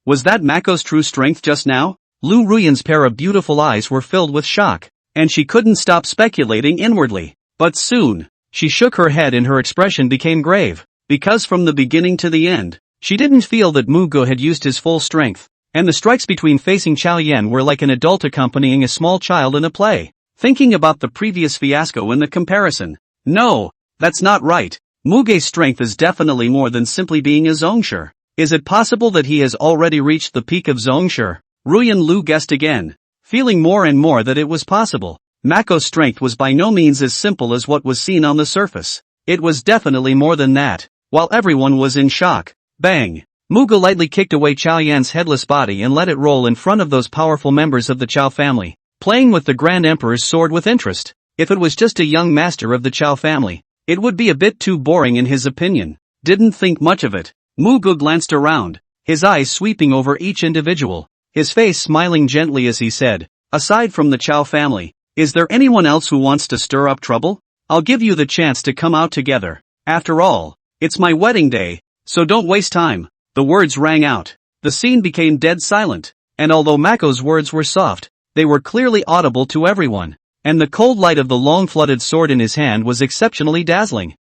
Was that Mako's true strength just now? Liu Ruyan's pair of beautiful eyes were filled with shock, and she couldn't stop speculating inwardly. But soon, she shook her head and her expression became grave, because from the beginning to the end, she didn't feel that Muge had used his full strength, and the strikes between facing Chao Yan were like an adult accompanying a small child in a play. Thinking about the previous fiasco in the comparison. No, that's not right. Muge's strength is definitely more than simply being a Zhongshe. Is it possible that he has already reached the peak of Zhongshe? Ruyan Lu guessed again, feeling more and more that it was possible. Mako's strength was by no means as simple as what was seen on the surface. It was definitely more than that. While everyone was in shock, bang! Muge lightly kicked away Chao Yan's headless body and let it roll in front of those powerful members of the Chao family, playing with the Grand Emperor's sword with interest. If it was just a young master of the Chao family, it would be a bit too boring in his opinion. Didn't think much of it. Muge glanced around, his eyes sweeping over each individual, his face smiling gently as he said, "Aside from the Chao family, is there anyone else who wants to stir up trouble? I'll give you the chance to come out together. After all, it's my wedding day, so don't waste time." The words rang out. The scene became dead silent, and although Mako's words were soft, they were clearly audible to everyone, and the cold light of the long flooded sword in his hand was exceptionally dazzling.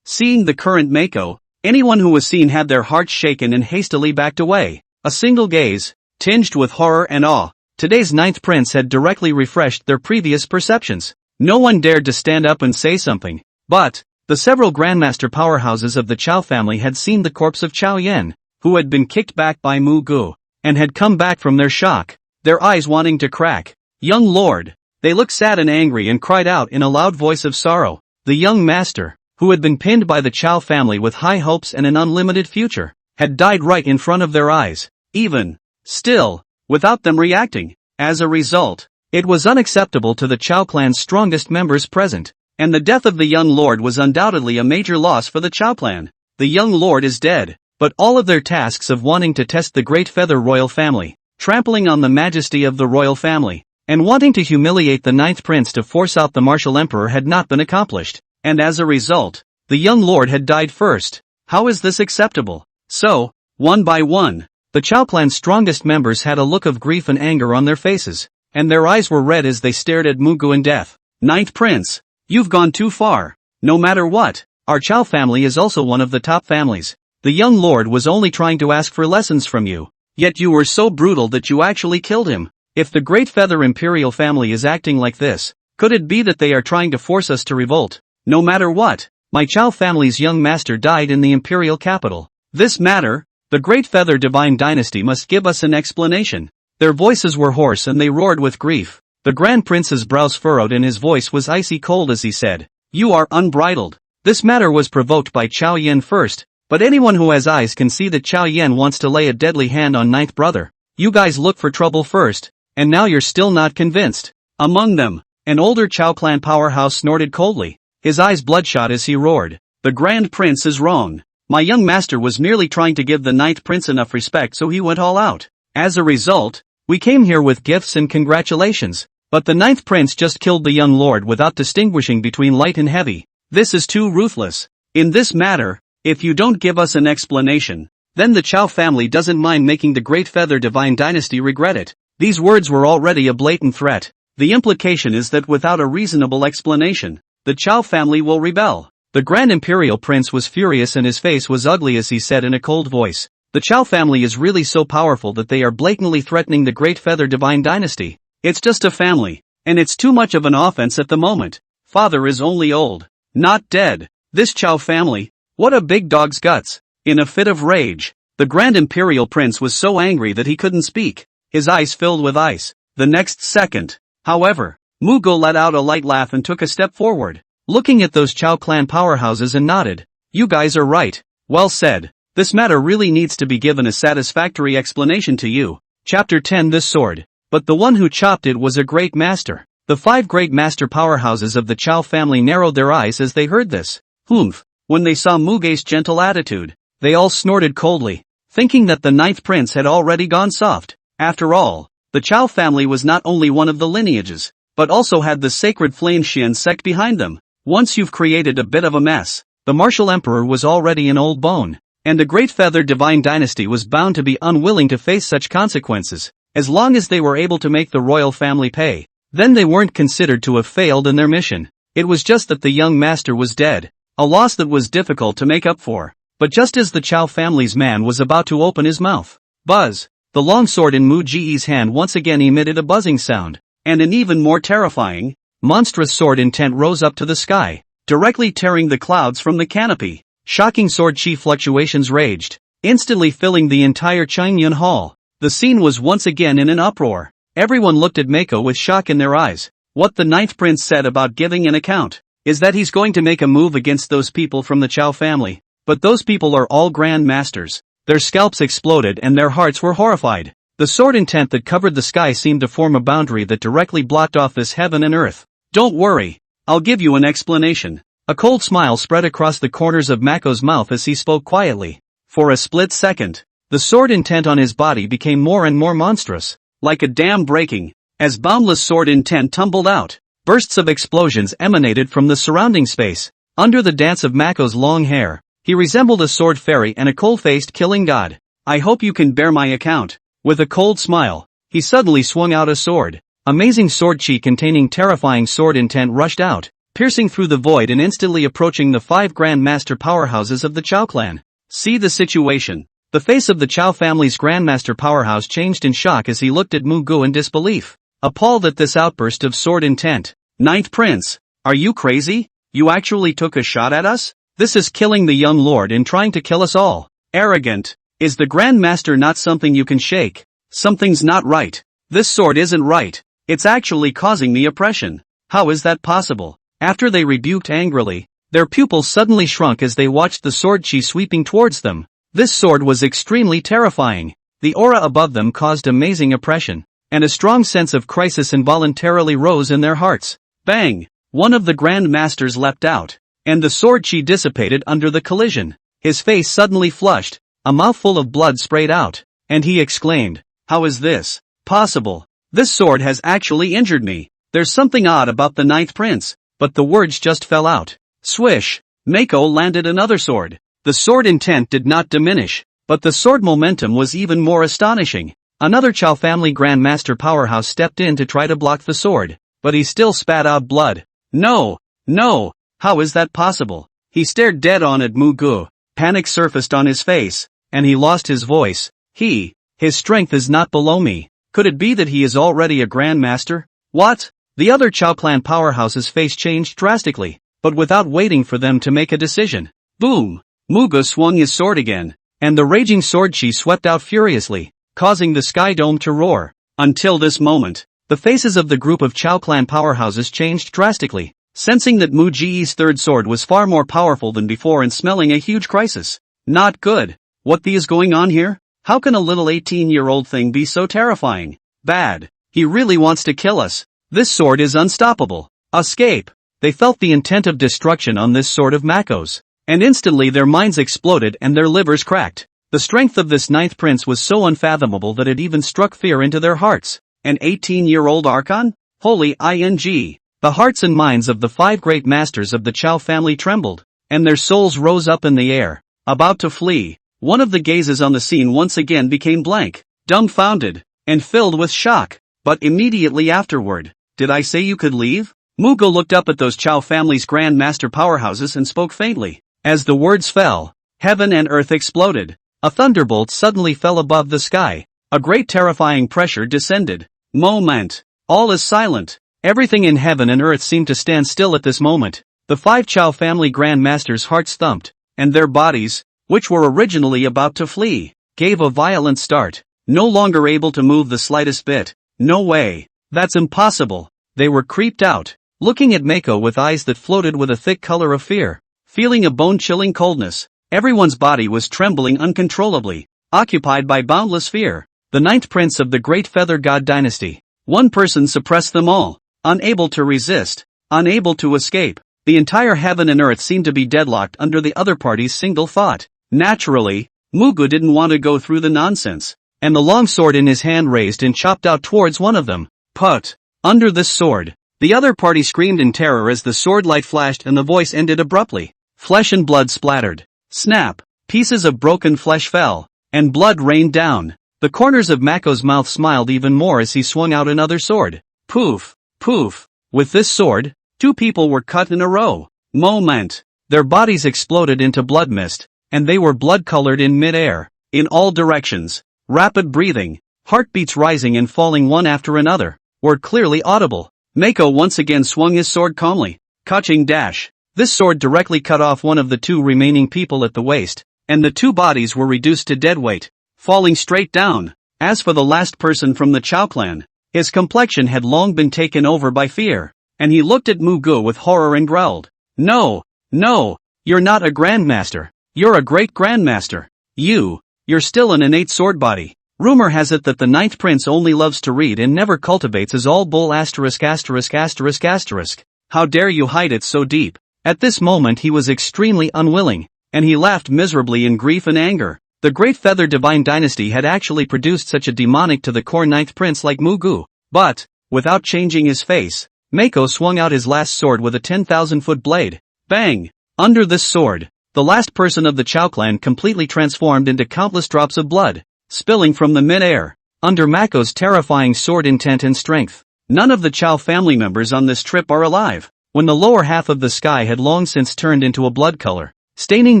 Seeing the current Mako, anyone who was seen had their hearts shaken and hastily backed away. A single gaze, tinged with horror and awe. Today's 9th prince had directly refreshed their previous perceptions. No one dared to stand up and say something, but the several grandmaster powerhouses of the Chao family had seen the corpse of Chao Yan, who had been kicked back by Muge. and had come back from their shock, their eyes wanting to crack. Young lord. They looked sad and angry and cried out in a loud voice of sorrow. The young master, who had been pinned by the Chow family with high hopes and an unlimited future, had died right in front of their eyes, even still, without them reacting. As a result, it was unacceptable to the Chow clan's strongest members present, and the death of the young lord was undoubtedly a major loss for the Chow clan. The young lord is dead, but all of their tasks of wanting to test the great feather royal family, trampling on the majesty of the royal family, and wanting to humiliate the ninth prince to force out the martial emperor had not been accomplished, and as a result, the young lord had died first. How is this acceptable? So, one by one, the Chow clan's strongest members had a look of grief and anger on their faces, and their eyes were red as they stared at Muge in death. Ninth prince, you've gone too far. No matter what, our Chow family is also one of the top families. The young lord was only trying to ask for lessons from you, yet you were so brutal that you actually killed him. If the great feather Imperial family is acting like this, could it be that they are trying to force us to revolt? No matter what, my Chow family's young master died in the Imperial capital. This matter, the great feather divine dynasty must give us an explanation. Their voices were hoarse and they roared with grief. The Grand Prince's brows furrowed and his voice was icy cold as he said, "You are unbridled." This matter was provoked by Chow Yen first, but anyone who has eyes can see that Chow Yen wants to lay a deadly hand on ninth brother. You guys look for trouble first, and now you're still not convinced. Among them, an older Chow clan powerhouse snorted coldly, his eyes bloodshot as he roared, "The Grand Prince is wrong. My young master was merely trying to give the ninth prince enough respect, so he went all out. As a result, we came here with gifts and congratulations, but the ninth prince just killed the young lord without distinguishing between light and heavy. This is too ruthless. In this matter, if you don't give us an explanation, then the Chow family doesn't mind making the great feather divine dynasty regret it." These words were already a blatant threat. The implication is that without a reasonable explanation, the Chow family will rebel. The Grand Imperial Prince was furious and his face was ugly as he said in a cold voice, "The Chow family is really so powerful that they are blatantly threatening the great feather divine dynasty. It's just a family, and it's too much of an offense at the moment. Father is only old, not dead. This Chow family, what a big dog's guts." In a fit of rage, the Grand Imperial Prince was so angry that he couldn't speak. His eyes filled with ice. The next second, however, Muge let out a light laugh and took a step forward, looking at those Chow clan powerhouses and nodded. "You guys are right. Well said. This matter really needs to be given a satisfactory explanation to you." Chapter 10 This sword. But the one who chopped it was a great master. The 5 great master powerhouses of the Chow family narrowed their eyes as they heard this. Humph. When they saw Muge's gentle attitude, they all snorted coldly, thinking that the ninth prince had already gone soft. After all, the Chow family was not only one of the lineages, but also had the sacred Flame Xian sect behind them. Once you've created a bit of a mess, the martial emperor was already an old bone, and the great feather divine dynasty was bound to be unwilling to face such consequences. As long as they were able to make the royal family pay, then they weren't considered to have failed in their mission. It was just that the young master was dead, a loss that was difficult to make up for. But just as the Chow family's man was about to open his mouth, buzz! The long sword in Muge's hand once again emitted a buzzing sound, and an even more terrifying, monstrous sword intent rose up to the sky, directly tearing the clouds from the canopy. Shocking sword chi fluctuations raged, instantly filling the entire Qingyun hall. The scene was once again in an uproar. Everyone looked at Mako with shock in their eyes. What the ninth prince said about giving an account is that he's going to make a move against those people from the Chow family. But those people are all grand masters. Their scalps exploded and their hearts were horrified. The sword intent that covered the sky seemed to form a boundary that directly blocked off this heaven and earth. "Don't worry. I'll give you an explanation." A cold smile spread across the corners of Mako's mouth as he spoke quietly. For a split second, the sword intent on his body became more and more monstrous, like a dam breaking. As boundless sword intent tumbled out, bursts of explosions emanated from the surrounding space. Under the dance of Mako's long hair, he resembled a sword fairy and a cold-faced killing god. "I hope you can bear my account." With a cold smile, he suddenly swung out a sword. Amazing sword chi containing terrifying sword intent rushed out, piercing through the void and instantly approaching the 5 grand master powerhouses of the Chow clan. See the situation. The face of the Chow family's grandmaster powerhouse changed in shock as he looked at Muge in disbelief, appalled at this outburst of sword intent. "Ninth Prince, are you crazy? You actually took a shot at us? This is killing the young lord and trying to kill us all. Arrogant. Is the Grand Master not something you can shake?" Something's not right. This sword isn't right. It's actually causing me oppression. How is that possible? After they rebuked angrily, their pupils suddenly shrunk as they watched the sword chi sweeping towards them. This sword was extremely terrifying. The aura above them caused amazing oppression, and a strong sense of crisis involuntarily rose in their hearts. Bang! One of the Grand Masters leapt out, and the sword chi dissipated under the collision. His face suddenly flushed, a mouthful of blood sprayed out, and he exclaimed, "How is this possible? This sword has actually injured me. There's something odd about the Ninth Prince." But the words just fell out. Swish! Mako landed another sword. The sword intent did not diminish, but the sword momentum was even more astonishing. Another Chow family Grandmaster powerhouse stepped in to try to block the sword, but he still spat out blood. No! No! How is that possible? He stared dead on at Muge. Panic surfaced on his face, and he lost his voice. His strength is not below me. Could it be that he is already a Grandmaster? What? The other Chow clan powerhouse's face changed drastically, but without waiting for them to make a decision. Boom! Muge swung his sword again, and the raging sword chi swept out furiously, causing the sky dome to roar. Until this moment, the faces of the group of Chow clan powerhouses changed drastically, sensing that Muge's third sword was far more powerful than before and smelling a huge crisis. Not good. What the is going on here? How can a little 18-year-old thing be so terrifying? Bad. He really wants to kill us. This sword is unstoppable. Escape. They felt the intent of destruction on this sword of Mako's, and instantly their minds exploded and their livers cracked. The strength of this ninth prince was so unfathomable that it even struck fear into their hearts. An 18-year-old Archon? Holy ing. The hearts and minds of the 5 great masters of the Chow family trembled, and their souls rose up in the air, about to flee. One of the gazes on the scene once again became blank, dumbfounded, and filled with shock. But immediately afterward, "Did I say you could leave?" Muge looked up at those Chow family's Grand Master powerhouses and spoke faintly. As the words fell, heaven and earth exploded. A thunderbolt suddenly fell above the sky. A great terrifying pressure descended. Moment. All is silent. Everything in heaven and earth seemed to stand still at this moment. The 5 Chow family Grand Masters' hearts thumped, and their bodies, which were originally about to flee, gave a violent start. No longer able to move the slightest bit. No way. That's impossible. They were creeped out, looking at Mako with eyes that floated with a thick color of fear. Feeling a bone-chilling coldness, everyone's body was trembling uncontrollably, occupied by boundless fear. The 9th prince of the great feather god dynasty. One person suppressed them all, unable to resist, unable to escape. The entire heaven and earth seemed to be deadlocked under the other party's single thought. Naturally, Muge didn't want to go through the nonsense, and the long sword in his hand raised and chopped out towards one of them. Put! Under this sword. The other party screamed in terror as the sword light flashed and the voice ended abruptly. Flesh and blood splattered. Snap! Pieces of broken flesh fell, and blood rained down. The corners of Mako's mouth smiled even more as he swung out another sword. Poof! Poof! With this sword, 2 people were cut in a row. Moment! Their bodies exploded into blood mist, and they were blood-colored in mid-air. In all directions, rapid breathing, heartbeats rising and falling one after another, were clearly audible. Mako once again swung his sword calmly, catching dash. This sword directly cut off one of the 2 remaining people at the waist, and the 2 bodies were reduced to dead weight, falling straight down. As for the last person from the Chow clan, his complexion had long been taken over by fear, and he looked at Muge with horror and growled, "No, no, you're not a Grandmaster. You're a great Grandmaster. You're still an innate sword body. Rumor has it that the 9th prince only loves to read and never cultivates his all bull *********. How dare you hide it so deep?" At this moment he was extremely unwilling, and he laughed miserably in grief and anger. The great feather divine dynasty had actually produced such a demonic to the core 9th prince like Muge. But, without changing his face, Mako swung out his last sword with a 10,000-foot blade. Bang! Under this sword, the last person of the Chow clan completely transformed into countless drops of blood, spilling from the mid-air, under Mako's terrifying sword intent and strength. None of the Chow family members on this trip are alive. When the lower half of the sky had long since turned into a blood color, staining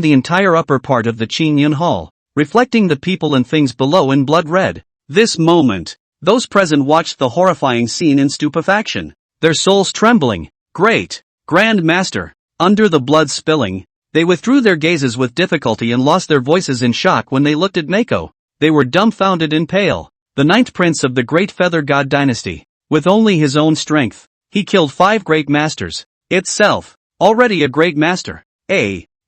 the entire upper part of the Qin Yun Hall, reflecting the people and things below in blood red. This moment, those present watched the horrifying scene in stupefaction, their souls trembling. Great Grand Master! Under the blood spilling, they withdrew their gazes with difficulty and lost their voices in shock when they looked at Mako. They were dumbfounded and pale. the ninth prince of the great feather god dynasty. With only his own strength, he killed 5 great masters. Itself, already a great master.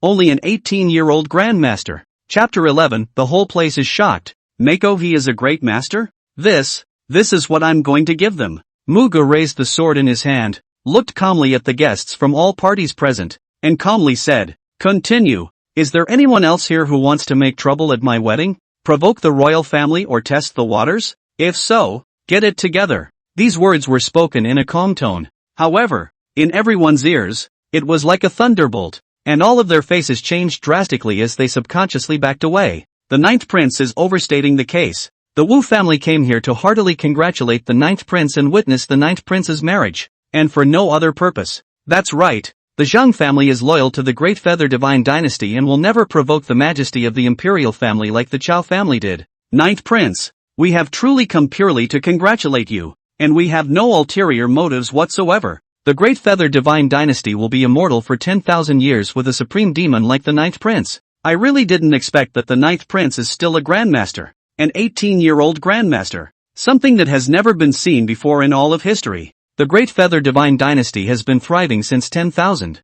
Only an 18-year-old grandmaster. Chapter 11, the whole place is shocked. Mako, he is a great master? This is what I'm going to give them. Muge raised the sword in his hand, looked calmly at the guests from all parties present, and calmly said, "Continue. Is there anyone else here who wants to make trouble at my wedding? Provoke the royal family or test the waters? If so, get it together." These words were spoken in a calm tone. However, in everyone's ears, it was like a thunderbolt, and all of their faces changed drastically as they subconsciously backed away. The ninth prince is overstating the case. The Wu family came here to heartily congratulate the ninth prince and witness the ninth prince's marriage, and for no other purpose. That's right. The Zhang family is loyal to the Great Feather Divine Dynasty and will never provoke the majesty of the Imperial family like the Chao family did. Ninth Prince, we have truly come purely to congratulate you, and we have no ulterior motives whatsoever. The Great Feather Divine Dynasty will be immortal for 10,000 years with a supreme demon like the Ninth Prince. I really didn't expect that the Ninth Prince is still a Grandmaster, an 18-year-old Grandmaster, something that has never been seen before in all of history. The Great Feather Divine Dynasty has been thriving since 10,000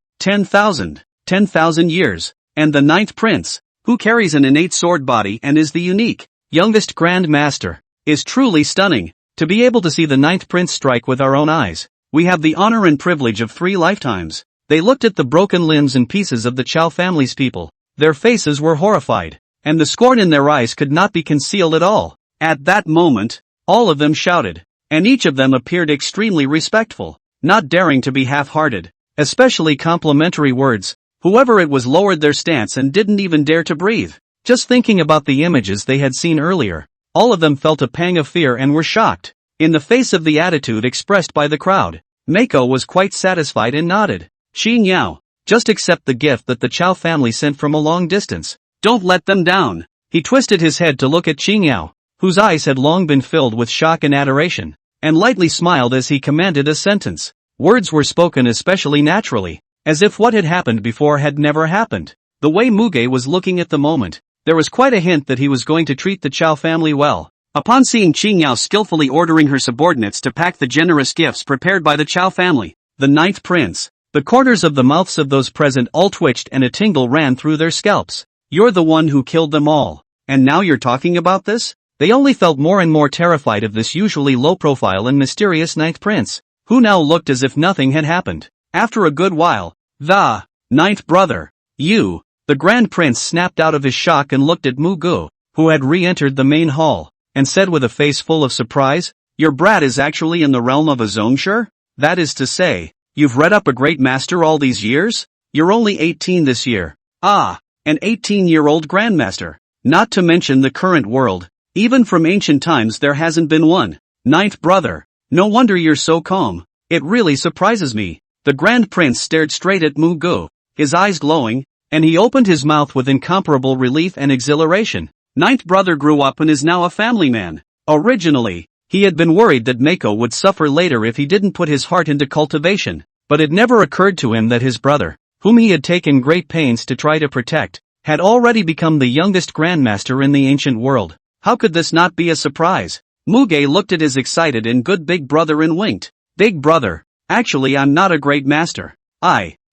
years, and the Ninth Prince, who carries an innate sword body and is the unique, youngest Grand Master, is truly stunning. To be able to see the Ninth Prince strike with our own eyes, we have the honor and privilege of 3 lifetimes. They looked at the broken limbs and pieces of the Chao family's people. Their faces were horrified, and the scorn in their eyes could not be concealed at all. At that moment, all of them shouted, and each of them appeared extremely respectful, not daring to be half-hearted, especially complimentary words. Whoever it was lowered their stance and didn't even dare to breathe. Just thinking about the images they had seen earlier, all of them felt a pang of fear and were shocked. In the face of the attitude expressed by the crowd, Mako was quite satisfied and nodded. "Qing Yao, just accept the gift that the Chao family sent from a long distance. Don't let them down." He twisted his head to look at Qing Yao, whose eyes had long been filled with shock and adoration, and lightly smiled as he commanded a sentence. Words were spoken especially naturally, as if what had happened before had never happened. The way Muge was looking at the moment, there was quite a hint that he was going to treat the Chao family well. Upon seeing Qing Yao skillfully ordering her subordinates to pack the generous gifts prepared by the Chao family, the Ninth Prince, the corners of the mouths of those present all twitched and a tingle ran through their scalps. "You're the one who killed them all, and now you're talking about this?" They only felt more and more terrified of this usually low-profile and mysterious Ninth Prince, who now looked as if nothing had happened. After a good while, "The Ninth Brother, you," the Grand Prince snapped out of his shock and looked at Muge, who had re-entered the main hall, and said with a face full of surprise, "Your brat is actually in the realm of a Zongshur? That is to say, you've read up a great master all these years? You're only 18 this year. Ah, an 18-year-old Grandmaster. Not to mention the current world. Even from ancient times there hasn't been one. Ninth Brother, no wonder you're so calm. It really surprises me." The Grand Prince stared straight at Muge, his eyes glowing, and he opened his mouth with incomparable relief and exhilaration. Ninth Brother grew up and is now a family man. Originally, he had been worried that Mako would suffer later if he didn't put his heart into cultivation, but it never occurred to him that his brother, whom he had taken great pains to try to protect, had already become the youngest Grandmaster in the ancient world. How could this not be a surprise? Muge looked at his excited and good big brother and winked. "Big brother, actually I'm not a great master."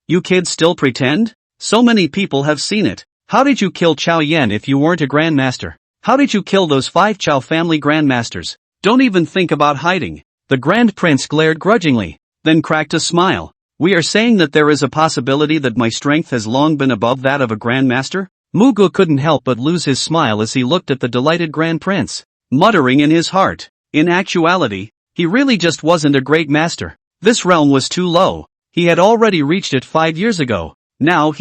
You kids still pretend? So many people have seen it. How did you kill Chao Yan if you weren't a Grandmaster? How did you kill those 5 Chao family Grandmasters? Don't even think about hiding." The Grand Prince glared grudgingly, then cracked a smile. "We are saying that there is a possibility that my strength has long been above that of a Grandmaster?" Muge couldn't help but lose his smile as he looked at the delighted Grand Prince, muttering in his heart, in actuality, he really just wasn't a great master. This realm was too low. He had already reached it 5 years ago. Now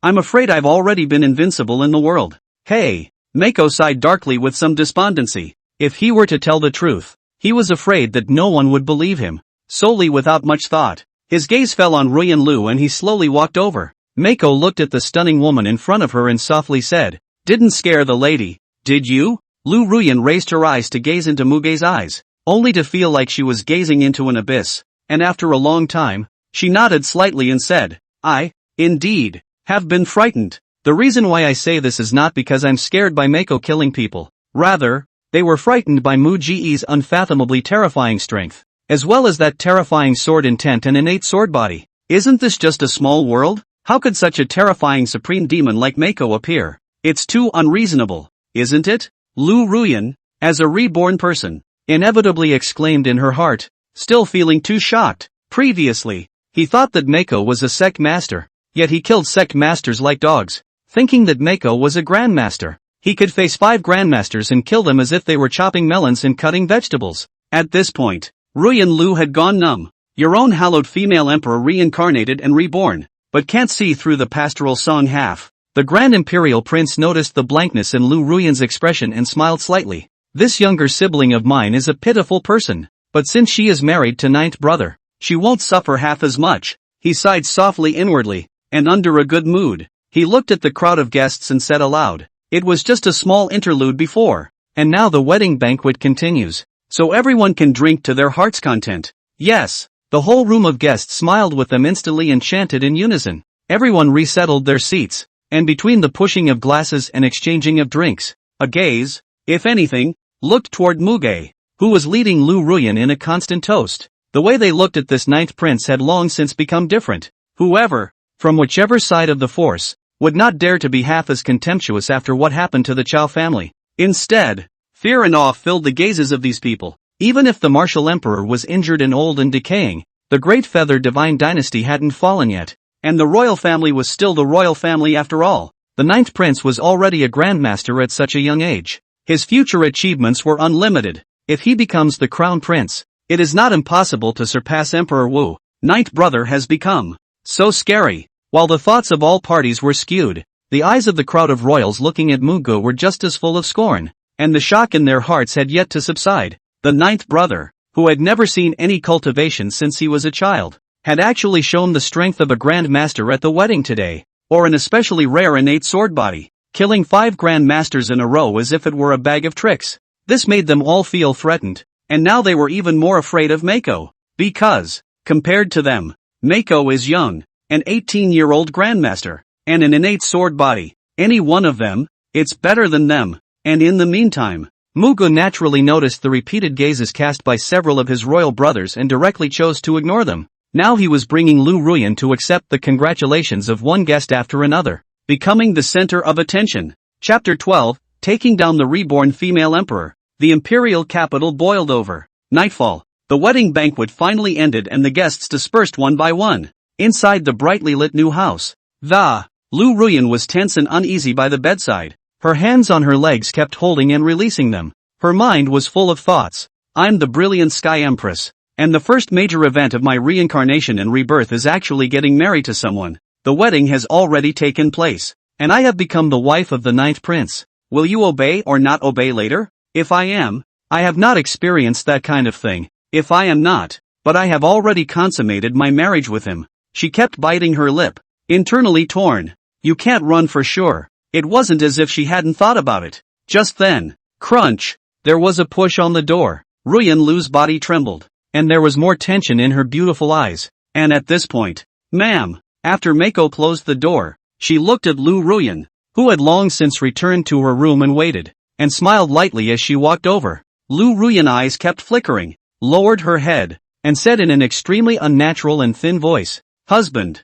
I'm afraid I've already been invincible in the world. Hey, Mako sighed darkly with some despondency. If he were to tell the truth, he was afraid that no one would believe him. Solely without much thought, his gaze fell on Ruyan Lu and he slowly walked over. Mako looked at the stunning woman in front of her and softly said, "Didn't scare the lady, did you?" Liu Ruyan raised her eyes to gaze into Muge's eyes, only to feel like she was gazing into an abyss, and after a long time, she nodded slightly and said, "I, indeed, have been frightened. The reason why I say this is not because I'm scared by Mako killing people. Rather, They were frightened by Muge's unfathomably terrifying strength, as well as that terrifying sword intent and innate sword body. Isn't this just a small world? How could such a terrifying supreme demon like Mako appear? It's too unreasonable, isn't it? Liu Ruyan, as a reborn person, inevitably exclaimed in her heart, still feeling too shocked. Previously, he thought that Mako was a sect master, yet he killed sect masters like dogs, thinking that Mako was a grandmaster. He could face 5 grandmasters and kill them as if they were chopping melons and cutting vegetables. At this point, Ruyan Lu had gone numb. Your own hallowed female emperor reincarnated and reborn, but can't see through the pastoral song half. The Grand Imperial Prince noticed the blankness in Liu Ruyan's expression and smiled slightly. This younger sibling of mine is a pitiful person, but since she is married to ninth brother, she won't suffer half as much. He sighed softly inwardly, and under a good mood, he looked at the crowd of guests and said aloud, "It was just a small interlude before, and now the wedding banquet continues, so everyone can drink to their heart's content." Yes, the whole room of guests smiled with them instantly and chanted in unison. Everyone resettled their seats, and between the pushing of glasses and exchanging of drinks, a gaze, if anything, looked toward Muge, who was leading Liu Ruyan in a constant toast. The way they looked at this ninth prince had long since become different. Whoever, from whichever side of the force, would not dare to be half as contemptuous after what happened to the Chao family. Instead, fear and awe filled the gazes of these people. Even if the martial emperor was injured and old and decaying, the great feather divine dynasty hadn't fallen yet, and the royal family was still the royal family after all. The ninth prince was already a grandmaster at such a young age. His future achievements were unlimited. If he becomes the crown prince, it is not impossible to surpass Emperor Wu. Ninth brother has become so scary. While the thoughts of all parties were skewed, the eyes of the crowd of royals looking at Muge were just as full of scorn, and the shock in their hearts had yet to subside. The ninth brother, who had never seen any cultivation since he was a child, had actually shown the strength of a grand master at the wedding today, or an especially rare innate sword body, killing 5 grand masters in a row as if it were a bag of tricks. This made them all feel threatened, and now they were even more afraid of Mako, because, compared to them, Mako is young, an 18-year-old grandmaster, and an innate sword body. Any one of them, it's better than them, and in the meantime, Muge naturally noticed the repeated gazes cast by several of his royal brothers and directly chose to ignore them. Now he was bringing Liu Ruyan to accept the congratulations of one guest after another, becoming the center of attention. Chapter 12, Taking Down the Reborn Female Emperor. The imperial capital boiled over. Nightfall. The wedding banquet finally ended and the guests dispersed one by one. Inside the brightly lit new house, Liu Ruyan was tense and uneasy by the bedside. Her hands on her legs kept holding and releasing them. Her mind was full of thoughts. I'm the brilliant Sky Empress, and the first major event of my reincarnation and rebirth is actually getting married to someone. The wedding has already taken place, and I have become the wife of the ninth prince. Will you obey or not obey later? If I am, I have not experienced that kind of thing. If I am not, but I have already consummated my marriage with him. She kept biting her lip, internally torn. You can't run for sure. It wasn't as if she hadn't thought about it. Just then, crunch, there was a push on the door. Ruyan Lu's body trembled, and there was more tension in her beautiful eyes. And at this point, ma'am, after Mako closed the door, she looked at Liu Ruyan, who had long since returned to her room and waited, and smiled lightly as she walked over. Liu Ruyan's eyes kept flickering, lowered her head, and said in an extremely unnatural and thin voice, Husband,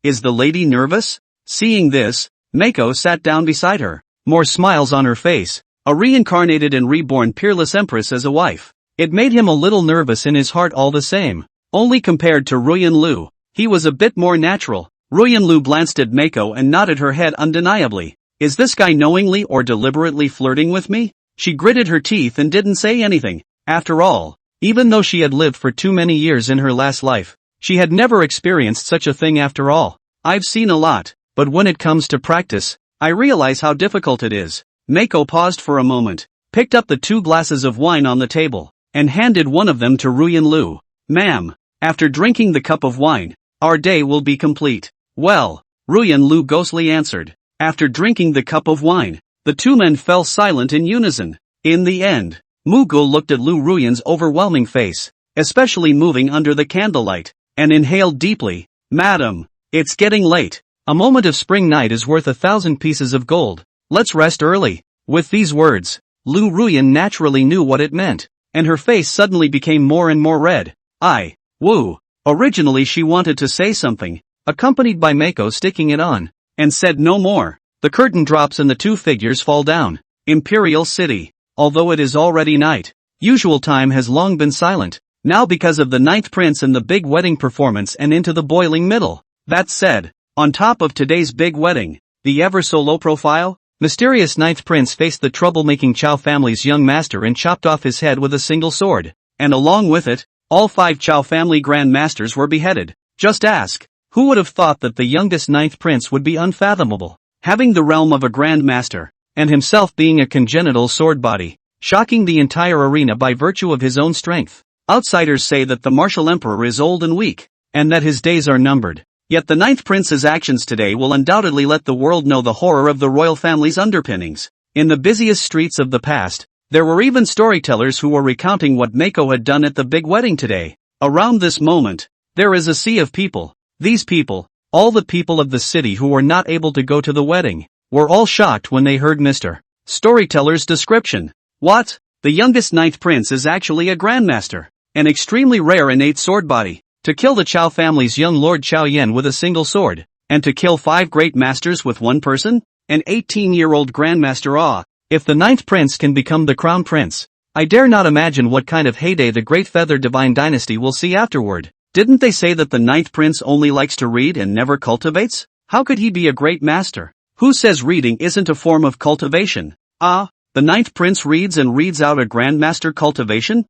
is the lady nervous? Seeing this, Mako sat down beside her, more smiles on her face, a reincarnated and reborn peerless empress as a wife. It made him a little nervous in his heart all the same. Only compared to Ruyan Lu, he was a bit more natural. Ruyan Lu glanced at Mako and nodded her head undeniably. Is this guy knowingly or deliberately flirting with me? She gritted her teeth and didn't say anything. After all, even though she had lived for too many years in her last life, she had never experienced such a thing after all. I've seen a lot, but when it comes to practice, I realize how difficult it is. Mako paused for a moment, picked up the 2 glasses of wine on the table, and handed one of them to Ruyan Lu. Ma'am, after drinking the cup of wine, our day will be complete. Well, Ruyan Lu ghostly answered. After drinking the cup of wine, the 2 men fell silent in unison. In the end, Muge looked at Liu Ruyan's overwhelming face, especially moving under the candlelight, and inhaled deeply. Madam, it's getting late. A moment of spring night is worth 1,000 pieces of gold. Let's rest early. With these words, Liu Ruyan naturally knew what it meant, and her face suddenly became more and more red. Woo. Originally she wanted to say something, accompanied by Mako sticking it on, and said no more. The curtain drops and the two figures fall down. Imperial City. Although it is already night, usual time has long been silent, now because of the ninth prince and the big wedding performance and into the boiling middle. That said, on top of today's big wedding, the ever so low profile, mysterious ninth prince faced the troublemaking Chow family's young master and chopped off his head with a single sword, and along with it, all 5 Chow family grand masters were beheaded. Just ask, who would have thought that the youngest ninth prince would be unfathomable, having the realm of a grand master, and himself being a congenital sword body, shocking the entire arena by virtue of his own strength. Outsiders say that the martial emperor is old and weak, and that his days are numbered. Yet the ninth prince's actions today will undoubtedly let the world know the horror of the royal family's underpinnings. In the busiest streets of the past, there were even storytellers who were recounting what Mako had done at the big wedding today. Around this moment, there is a sea of people. These people, all the people of the city who were not able to go to the wedding, were all shocked when they heard Mr. Storyteller's description. What? The youngest ninth prince is actually a grandmaster, an extremely rare innate sword body. To kill the Chow family's young Lord Chow Yen with a single sword, and to kill 5 great masters with one person? An 18-year-old grandmaster. If the ninth prince can become the crown prince, I dare not imagine what kind of heyday the Great Feather Divine Dynasty will see afterward. Didn't they say that the ninth prince only likes to read and never cultivates? How could he be a great master? Who says reading isn't a form of cultivation? The ninth prince reads and reads out a grandmaster cultivation?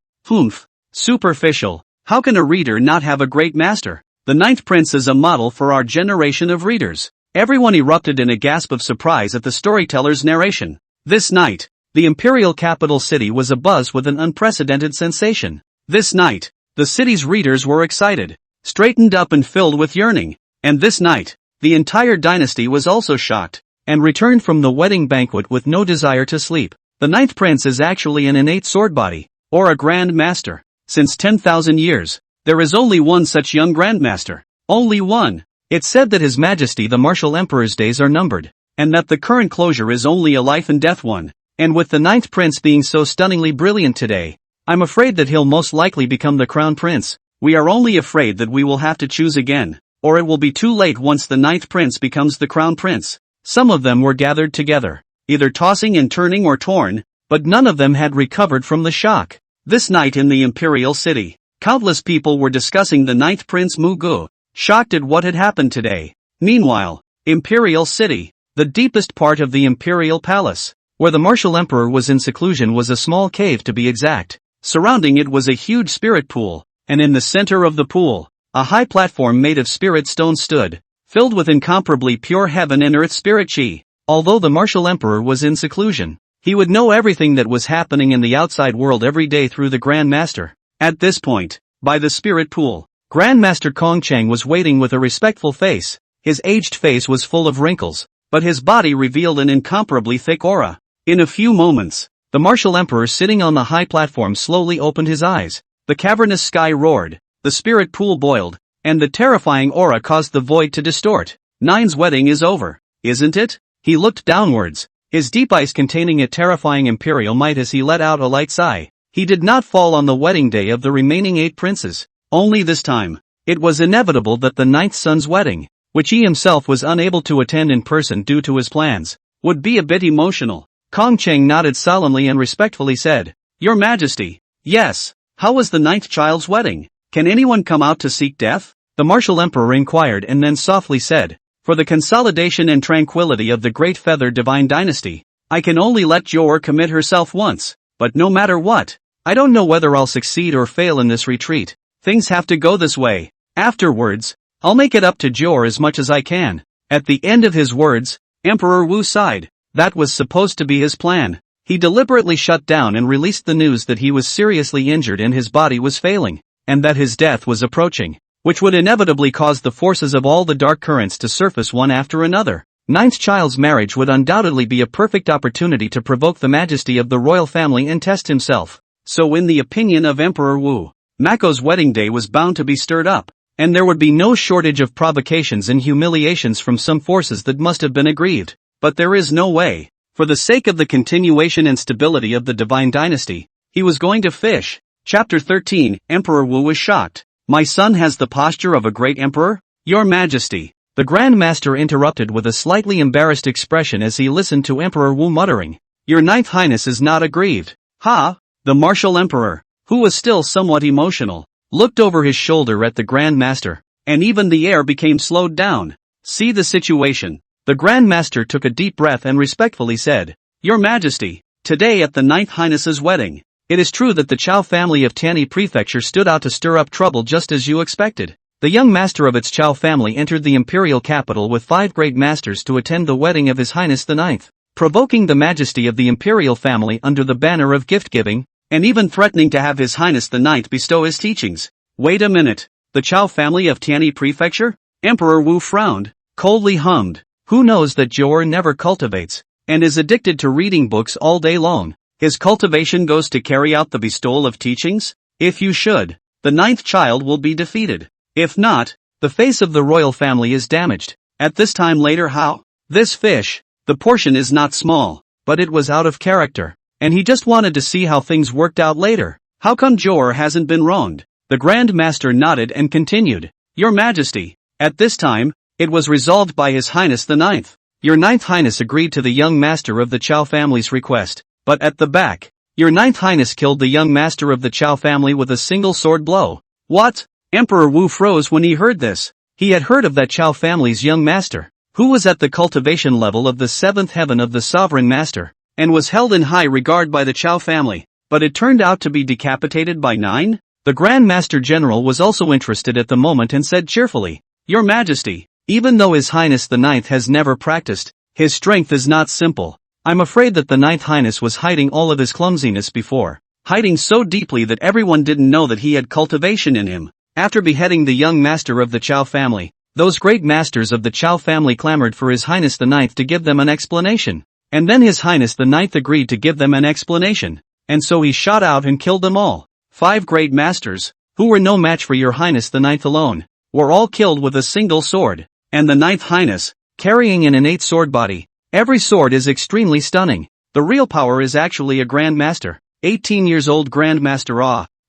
Superficial. How can a reader not have a great master? The ninth prince is a model for our generation of readers. Everyone erupted in a gasp of surprise at the storyteller's narration. This night, the imperial capital city was abuzz with an unprecedented sensation. This night, the city's readers were excited, straightened up and filled with yearning. And this night, the entire dynasty was also shocked, and returned from the wedding banquet with no desire to sleep. The ninth prince is actually an innate sword body, or a grand master. Since 10,000 years, there is only one such young grandmaster. Only one. It's said that His Majesty the Martial Emperor's days are numbered, and that the current closure is only a life and death one. And with the ninth prince being so stunningly brilliant today, I'm afraid that he'll most likely become the crown prince. We are only afraid that we will have to choose again, or it will be too late once the ninth prince becomes the crown prince. Some of them were gathered together, either tossing and turning or torn, but none of them had recovered from the shock. This night in the Imperial City, countless people were discussing the ninth prince Muge, shocked at what had happened today. Meanwhile, Imperial City, the deepest part of the Imperial Palace, where the martial emperor was in seclusion, was a small cave to be exact. Surrounding it was a huge spirit pool, and in the center of the pool, a high platform made of spirit stone stood, filled with incomparably pure heaven and earth spirit chi. Although the martial emperor was in seclusion, he would know everything that was happening in the outside world every day through the Grand Master. At this point, by the spirit pool, Grandmaster Kong Cheng was waiting with a respectful face. His aged face was full of wrinkles, but his body revealed an incomparably thick aura. In a few moments, the martial emperor sitting on the high platform slowly opened his eyes. The cavernous sky roared, the spirit pool boiled, and the terrifying aura caused the void to distort. Nine's wedding is over, isn't it? He looked downwards, his deep eyes containing a terrifying imperial might as he let out a light sigh. He did not fall on the wedding day of the remaining 8 princes. Only this time, it was inevitable that the ninth son's wedding, which he himself was unable to attend in person due to his plans, would be a bit emotional. Kong Cheng nodded solemnly and respectfully said, "Your Majesty." "Yes. How was the ninth child's wedding? Can anyone come out to seek death?" the martial emperor inquired, and then softly said, "For the consolidation and tranquility of the Great Feather Divine Dynasty, I can only let Jor commit herself once, but no matter what, I don't know whether I'll succeed or fail in this retreat. Things have to go this way. Afterwards, I'll make it up to Jor as much as I can." At the end of his words, Emperor Wu sighed. That was supposed to be his plan. He deliberately shut down and released the news that he was seriously injured and his body was failing, and that his death was approaching, which would inevitably cause the forces of all the dark currents to surface one after another. Ninth child's marriage would undoubtedly be a perfect opportunity to provoke the majesty of the royal family and test himself. So in the opinion of Emperor Wu, Mako's wedding day was bound to be stirred up, and there would be no shortage of provocations and humiliations from some forces that must have been aggrieved. But there is no way, For the sake of the continuation and stability of the divine dynasty, he was going to fish. Chapter 13, Emperor Wu was shocked. My son has the posture of a great emperor? Your Majesty. The Grand Master interrupted with a slightly embarrassed expression as he listened to Emperor Wu muttering. Your Ninth Highness is not aggrieved. Ha! The martial emperor, who was still somewhat emotional, looked over his shoulder at the Grand Master, and even the air became slowed down. See the situation. The Grand Master took a deep breath and respectfully said, Your Majesty, today at the Ninth Highness's wedding, it is true that the Chao family of Tianyi Prefecture stood out to stir up trouble just as you expected. The young master of its Chao family entered the imperial capital with 5 great masters to attend the wedding of His Highness the Ninth, provoking the majesty of the imperial family under the banner of gift-giving, and even threatening to have His Highness the Ninth bestow his teachings. Wait a minute, the Chao family of Tianyi Prefecture? Emperor Wu frowned, coldly hummed. Who knows that Zhou never cultivates, and is addicted to reading books all day long? His cultivation goes to carry out the bestowal of teachings? If you should, the 9th child will be defeated. If not, the face of the royal family is damaged. At this time later how? This fish, the portion is not small, but it was out of character, and he just wanted to see how things worked out later. How come Zhou hasn't been wronged? The Grand Master nodded and continued. Your Majesty, at this time, it was resolved by His Highness the Ninth. Your Ninth Highness agreed to the young master of the Chao family's request, but at the back, Your Ninth Highness killed the young master of the Chao family with a single sword blow. What? Emperor Wu froze when he heard this. He had heard of that Chao family's young master, who was at the cultivation level of the 7th heaven of the sovereign master, and was held in high regard by the Chao family, but it turned out to be decapitated by 9? The Grand Master General was also interested at the moment and said cheerfully, Your Majesty, even though His Highness the Ninth has never practiced, his strength is not simple. I'm afraid that the Ninth Highness was hiding all of his clumsiness before, hiding so deeply that everyone didn't know that he had cultivation in him. After beheading the young master of the Chao family, those great masters of the Chao family clamored for His Highness the Ninth to give them an explanation. And then His Highness the Ninth agreed to give them an explanation. And so he shot out and killed them all. 5 great masters, who were no match for Your Highness the Ninth alone, were all killed with a single sword. And the Ninth Highness, carrying an innate sword body. Every sword is extremely stunning. The real power is actually a Grand Master. 18 years old Grand Master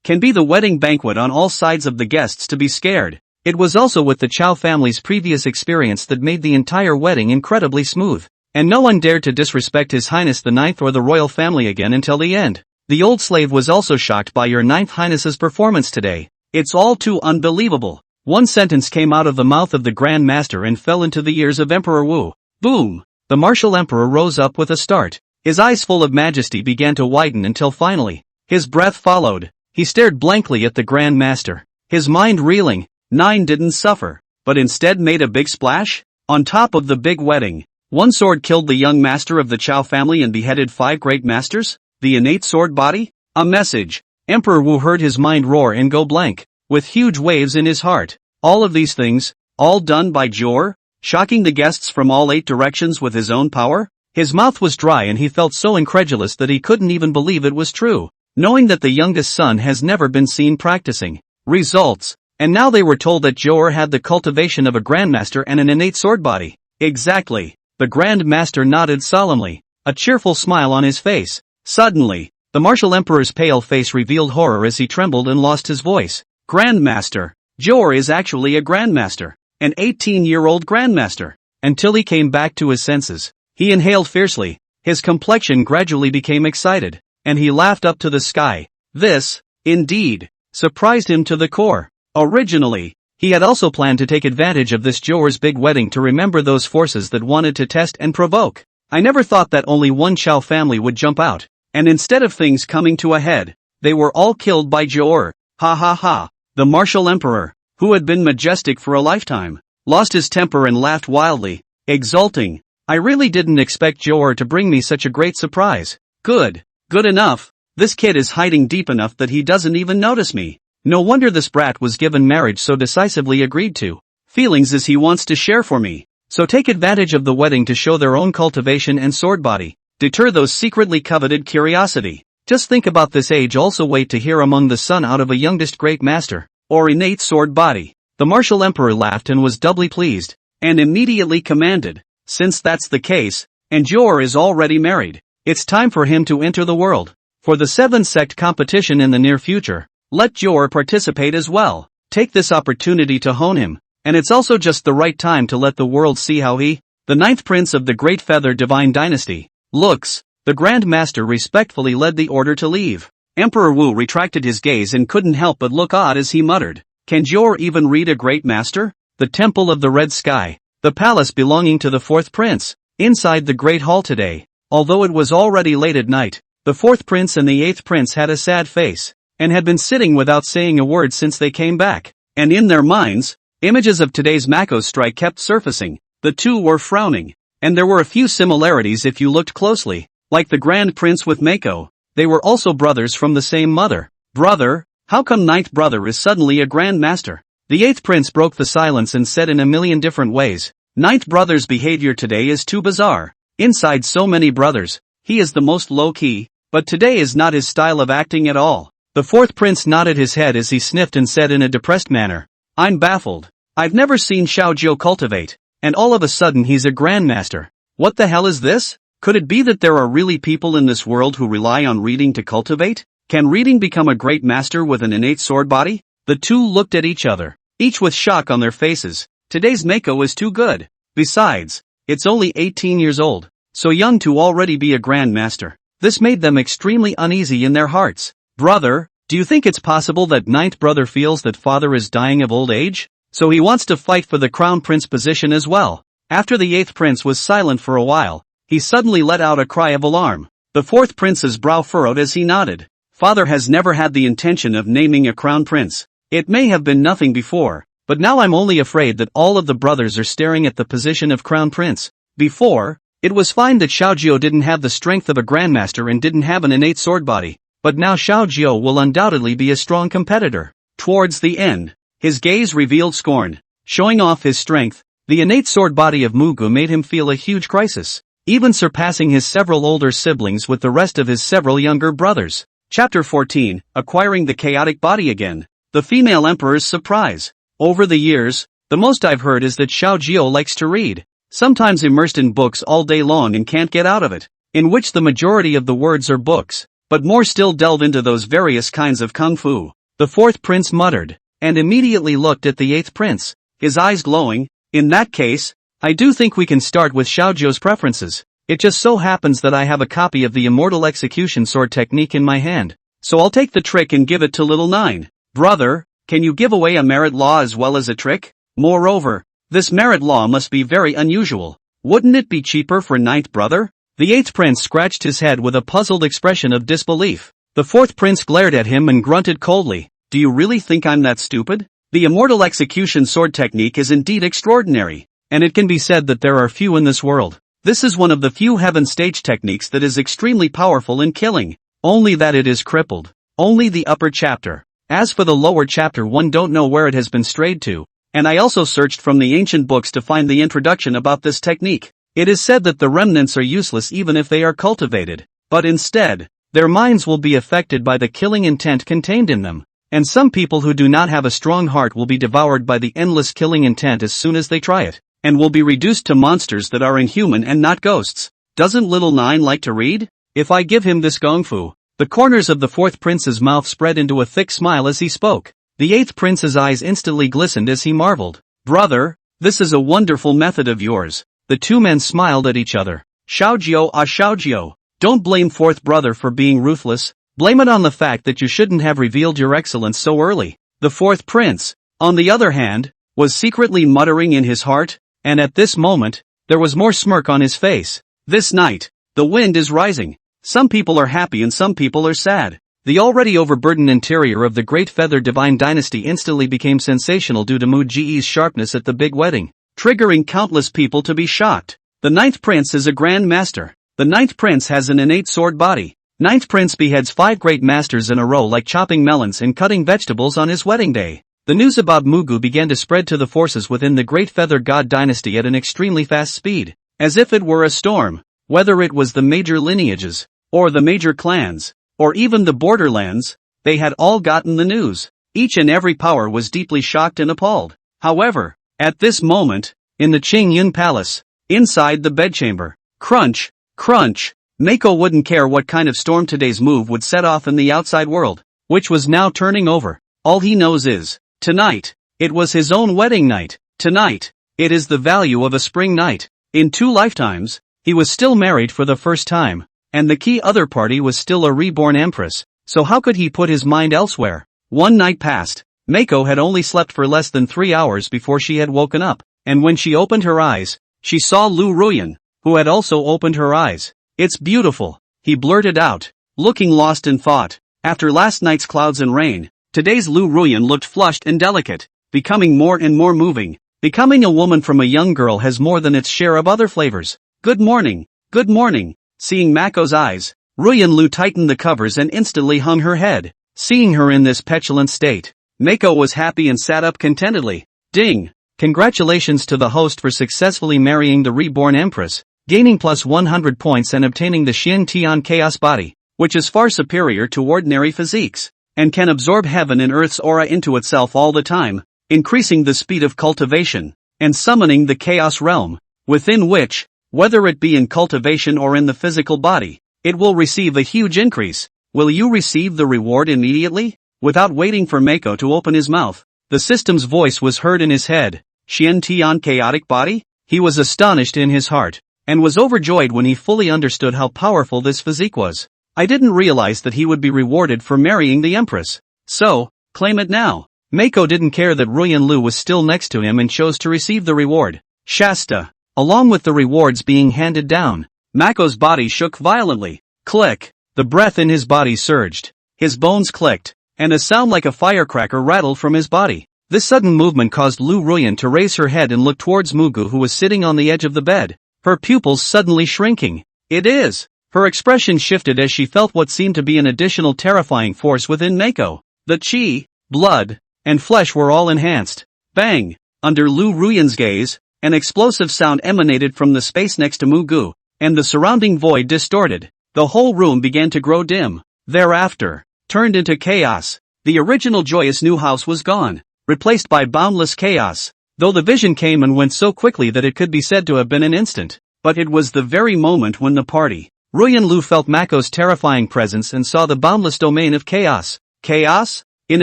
can be the wedding banquet on all sides of the guests to be scared. It was also with the Chao family's previous experience that made the entire wedding incredibly smooth, and no one dared to disrespect His Highness the Ninth or the royal family again until the end. The old slave was also shocked by Your Ninth Highness's performance today. It's all too unbelievable. One sentence came out of the mouth of the Grand Master and fell into the ears of Emperor Wu. Boom! The martial emperor rose up with a start. His eyes full of majesty began to widen until finally, his breath followed. He stared blankly at the Grand Master, his mind reeling. 9 didn't suffer, but instead made a big splash? On top of the big wedding, one sword killed the young master of the Chao family and beheaded 5 great masters? The innate sword body? A message. Emperor Wu heard his mind roar and go blank, with huge waves in his heart. All of these things, all done by Zhou, shocking the guests from all 8 directions with his own power? His mouth was dry and he felt so incredulous that he couldn't even believe it was true. Knowing that the youngest son has never been seen practicing results, and now they were told that Zhou had the cultivation of a grandmaster and an innate sword body. Exactly. The Grand Master nodded solemnly, a cheerful smile on his face. Suddenly, the martial emperor's pale face revealed horror as he trembled and lost his voice. Grandmaster. Zhou is actually a grandmaster, an 18-year-old grandmaster. Until he came back to his senses, he inhaled fiercely, his complexion gradually became excited, and he laughed up to the sky. This, indeed, surprised him to the core. Originally, he had also planned to take advantage of this Zhou's big wedding to remember those forces that wanted to test and provoke. I never thought that only one Chao family would jump out, and instead of things coming to a head, they were all killed by Zhou. Ha ha ha. The martial emperor, who had been majestic for a lifetime, lost his temper and laughed wildly, exulting. I really didn't expect Zhou to bring me such a great surprise. Good enough. This kid is hiding deep enough that he doesn't even notice me. No wonder this brat was given marriage so decisively agreed to. Feelings as he wants to share for me. So take advantage of the wedding to show their own cultivation and sword body. Deter those secretly coveted curiosity. Just think about this age also wait to hear among the son out of a youngest great master, or innate sword body. The martial emperor laughed and was doubly pleased, and immediately commanded, since that's the case, and Jor is already married. It's time for him to enter the world. For the 7th sect competition in the near future, let Jor participate as well. Take this opportunity to hone him, and it's also just the right time to let the world see how he, the 9th prince of the Great Feather Divine Dynasty, looks. The Grand Master respectfully led the order to leave. Emperor Wu retracted his gaze and couldn't help but look odd as he muttered, "Can Jor even read a Great Master?" The Temple of the Red Sky, the palace belonging to the 4th prince, inside the Great Hall today. Although it was already late at night, the 4th prince and the 8th prince had a sad face, and had been sitting without saying a word since they came back. And in their minds, images of today's Mako strike kept surfacing. The two were frowning, and there were a few similarities if you looked closely. Like the Grand Prince with Mako, they were also brothers from the same mother. Brother, how come 9th brother is suddenly a Grand Master? The 8th prince broke the silence and said in a million different ways, 9th brother's behavior today is too bizarre. Inside so many brothers, he is the most low-key, but today is not his style of acting at all. The 4th prince nodded his head as he sniffed and said in a depressed manner, "I'm baffled. I've never seen Xiaojiu cultivate, and all of a sudden he's a grandmaster. What the hell is this? Could it be that there are really people in this world who rely on reading to cultivate? Can reading become a great master with an innate sword body?" The two looked at each other, each with shock on their faces. Today's Mako is too good. Besides, it's only 18 years old, so young to already be a grand master. This made them extremely uneasy in their hearts. "Brother, do you think it's possible that 9th brother feels that father is dying of old age? So he wants to fight for the crown prince position as well?" After the 8th prince was silent for a while, he suddenly let out a cry of alarm. The 4th prince's brow furrowed as he nodded. "Father has never had the intention of naming a crown prince. It may have been nothing before, but now I'm only afraid that all of the brothers are staring at the position of crown prince. Before, it was fine that Xiaojiu didn't have the strength of a grandmaster and didn't have an innate sword body, but now Xiaojiu will undoubtedly be a strong competitor." Towards the end, his gaze revealed scorn. Showing off his strength, the innate sword body of Muge made him feel a huge crisis, even surpassing his several older siblings with the rest of his several younger brothers. Chapter 14, Acquiring the Chaotic Body Again. The Female Emperor's Surprise. Over the years, the most I've heard is that Xiaojiu likes to read, sometimes immersed in books all day long and can't get out of it, in which the majority of the words are books, but more still delve into those various kinds of kung fu. The 4th prince muttered, and immediately looked at the 8th prince, his eyes glowing. "In that case, I do think we can start with Xiaojiu's preferences. It just so happens that I have a copy of the Immortal Execution Sword technique in my hand, so I'll take the trick and give it to little 9. Brother, can you give away a merit law as well as a trick? Moreover, this merit law must be very unusual. Wouldn't it be cheaper for 9th brother?" The 8th prince scratched his head with a puzzled expression of disbelief. The 4th prince glared at him and grunted coldly, "Do you really think I'm that stupid? The Immortal Execution Sword technique is indeed extraordinary, and it can be said that there are few in this world. This is one of the few heaven stage techniques that is extremely powerful in killing, only that it is crippled. Only the upper chapter. As for the lower chapter, one don't know where it has been strayed to, and I also searched from the ancient books to find the introduction about this technique. It is said that the remnants are useless even if they are cultivated, but instead, their minds will be affected by the killing intent contained in them, and some people who do not have a strong heart will be devoured by the endless killing intent as soon as they try it, and will be reduced to monsters that are inhuman and not ghosts. Doesn't little 9 like to read? If I give him this gong fu." The corners of the 4th prince's mouth spread into a thick smile as he spoke. The 8th prince's eyes instantly glistened as he marveled. "Brother, this is a wonderful method of yours." The two men smiled at each other. "Xiaojiu, Xiaojiu, don't blame 4th brother for being ruthless. Blame it on the fact that you shouldn't have revealed your excellence so early." The 4th prince, on the other hand, was secretly muttering in his heart, and at this moment, there was more smirk on his face. This night, the wind is rising. Some people are happy and some people are sad. The already overburdened interior of the Great Feather Divine Dynasty instantly became sensational due to Muge's sharpness at the big wedding, triggering countless people to be shocked. The 9th prince is a grand master. The 9th prince has an innate sword body. 9th prince beheads 5 great masters in a row like chopping melons and cutting vegetables on his wedding day. The news about Muge began to spread to the forces within the Great Feather God Dynasty at an extremely fast speed, as if it were a storm. Whether it was the major lineages, or the major clans, or even the borderlands, they had all gotten the news. Each and every power was deeply shocked and appalled. However, at this moment, in the Qingyun Palace, inside the bedchamber, Crunch, crunch. Mako wouldn't care what kind of storm today's move would set off in the outside world, which was now turning over. All he knows is, tonight, it was his own wedding night. Tonight, it is the value of a spring night. In 2 lifetimes, he was still married for the first time, and the key other party was still a reborn empress, so how could he put his mind elsewhere? One night passed. Mako had only slept for less than 3 hours before she had woken up, and when she opened her eyes, she saw Liu Ruyan, who had also opened her eyes. It's beautiful, he blurted out, looking lost in thought. After last night's clouds and rain, today's Liu Ruyan looked flushed and delicate, becoming more and more moving. Becoming a woman from a young girl has more than its share of other flavors. Good morning, good morning. Seeing Mako's eyes, Ruyan Lu tightened the covers and instantly hung her head. Seeing her in this petulant state, Mako was happy and sat up contentedly. Ding! Congratulations to the host for successfully marrying the reborn empress, gaining plus 100 points and obtaining the Xin Tian Chaos body, which is far superior to ordinary physiques, and can absorb heaven and earth's aura into itself all the time, increasing the speed of cultivation, and summoning the chaos realm, within which, whether it be in cultivation or in the physical body, it will receive a huge increase. Will you receive the reward immediately? Without waiting for Mako to open his mouth, the system's voice was heard in his head. Xian Tian chaotic body? He was astonished in his heart, and was overjoyed when he fully understood how powerful this physique was. I didn't realize that he would be rewarded for marrying the empress. So, claim it now. Mako didn't care that Ruyan Lu was still next to him and chose to receive the reward. Shasta. Along with the rewards being handed down, Mako's body shook violently. Click. The breath in his body surged. His bones clicked, and a sound like a firecracker rattled from his body. This sudden movement caused Liu Ruyan to raise her head and look towards Muge, who was sitting on the edge of the bed, her pupils suddenly shrinking. It is. Her expression shifted as she felt what seemed to be an additional terrifying force within Mako. The chi, blood, and flesh were all enhanced. Bang! Under Liu Ruyan's gaze, an explosive sound emanated from the space next to Muge, and the surrounding void distorted. The whole room began to grow dim. Thereafter, turned into chaos. The original joyous new house was gone, replaced by boundless chaos, though the vision came and went so quickly that it could be said to have been an instant. But it was the very moment when the party. Ruyan Lu felt Mako's terrifying presence and saw the boundless domain of chaos. Chaos? In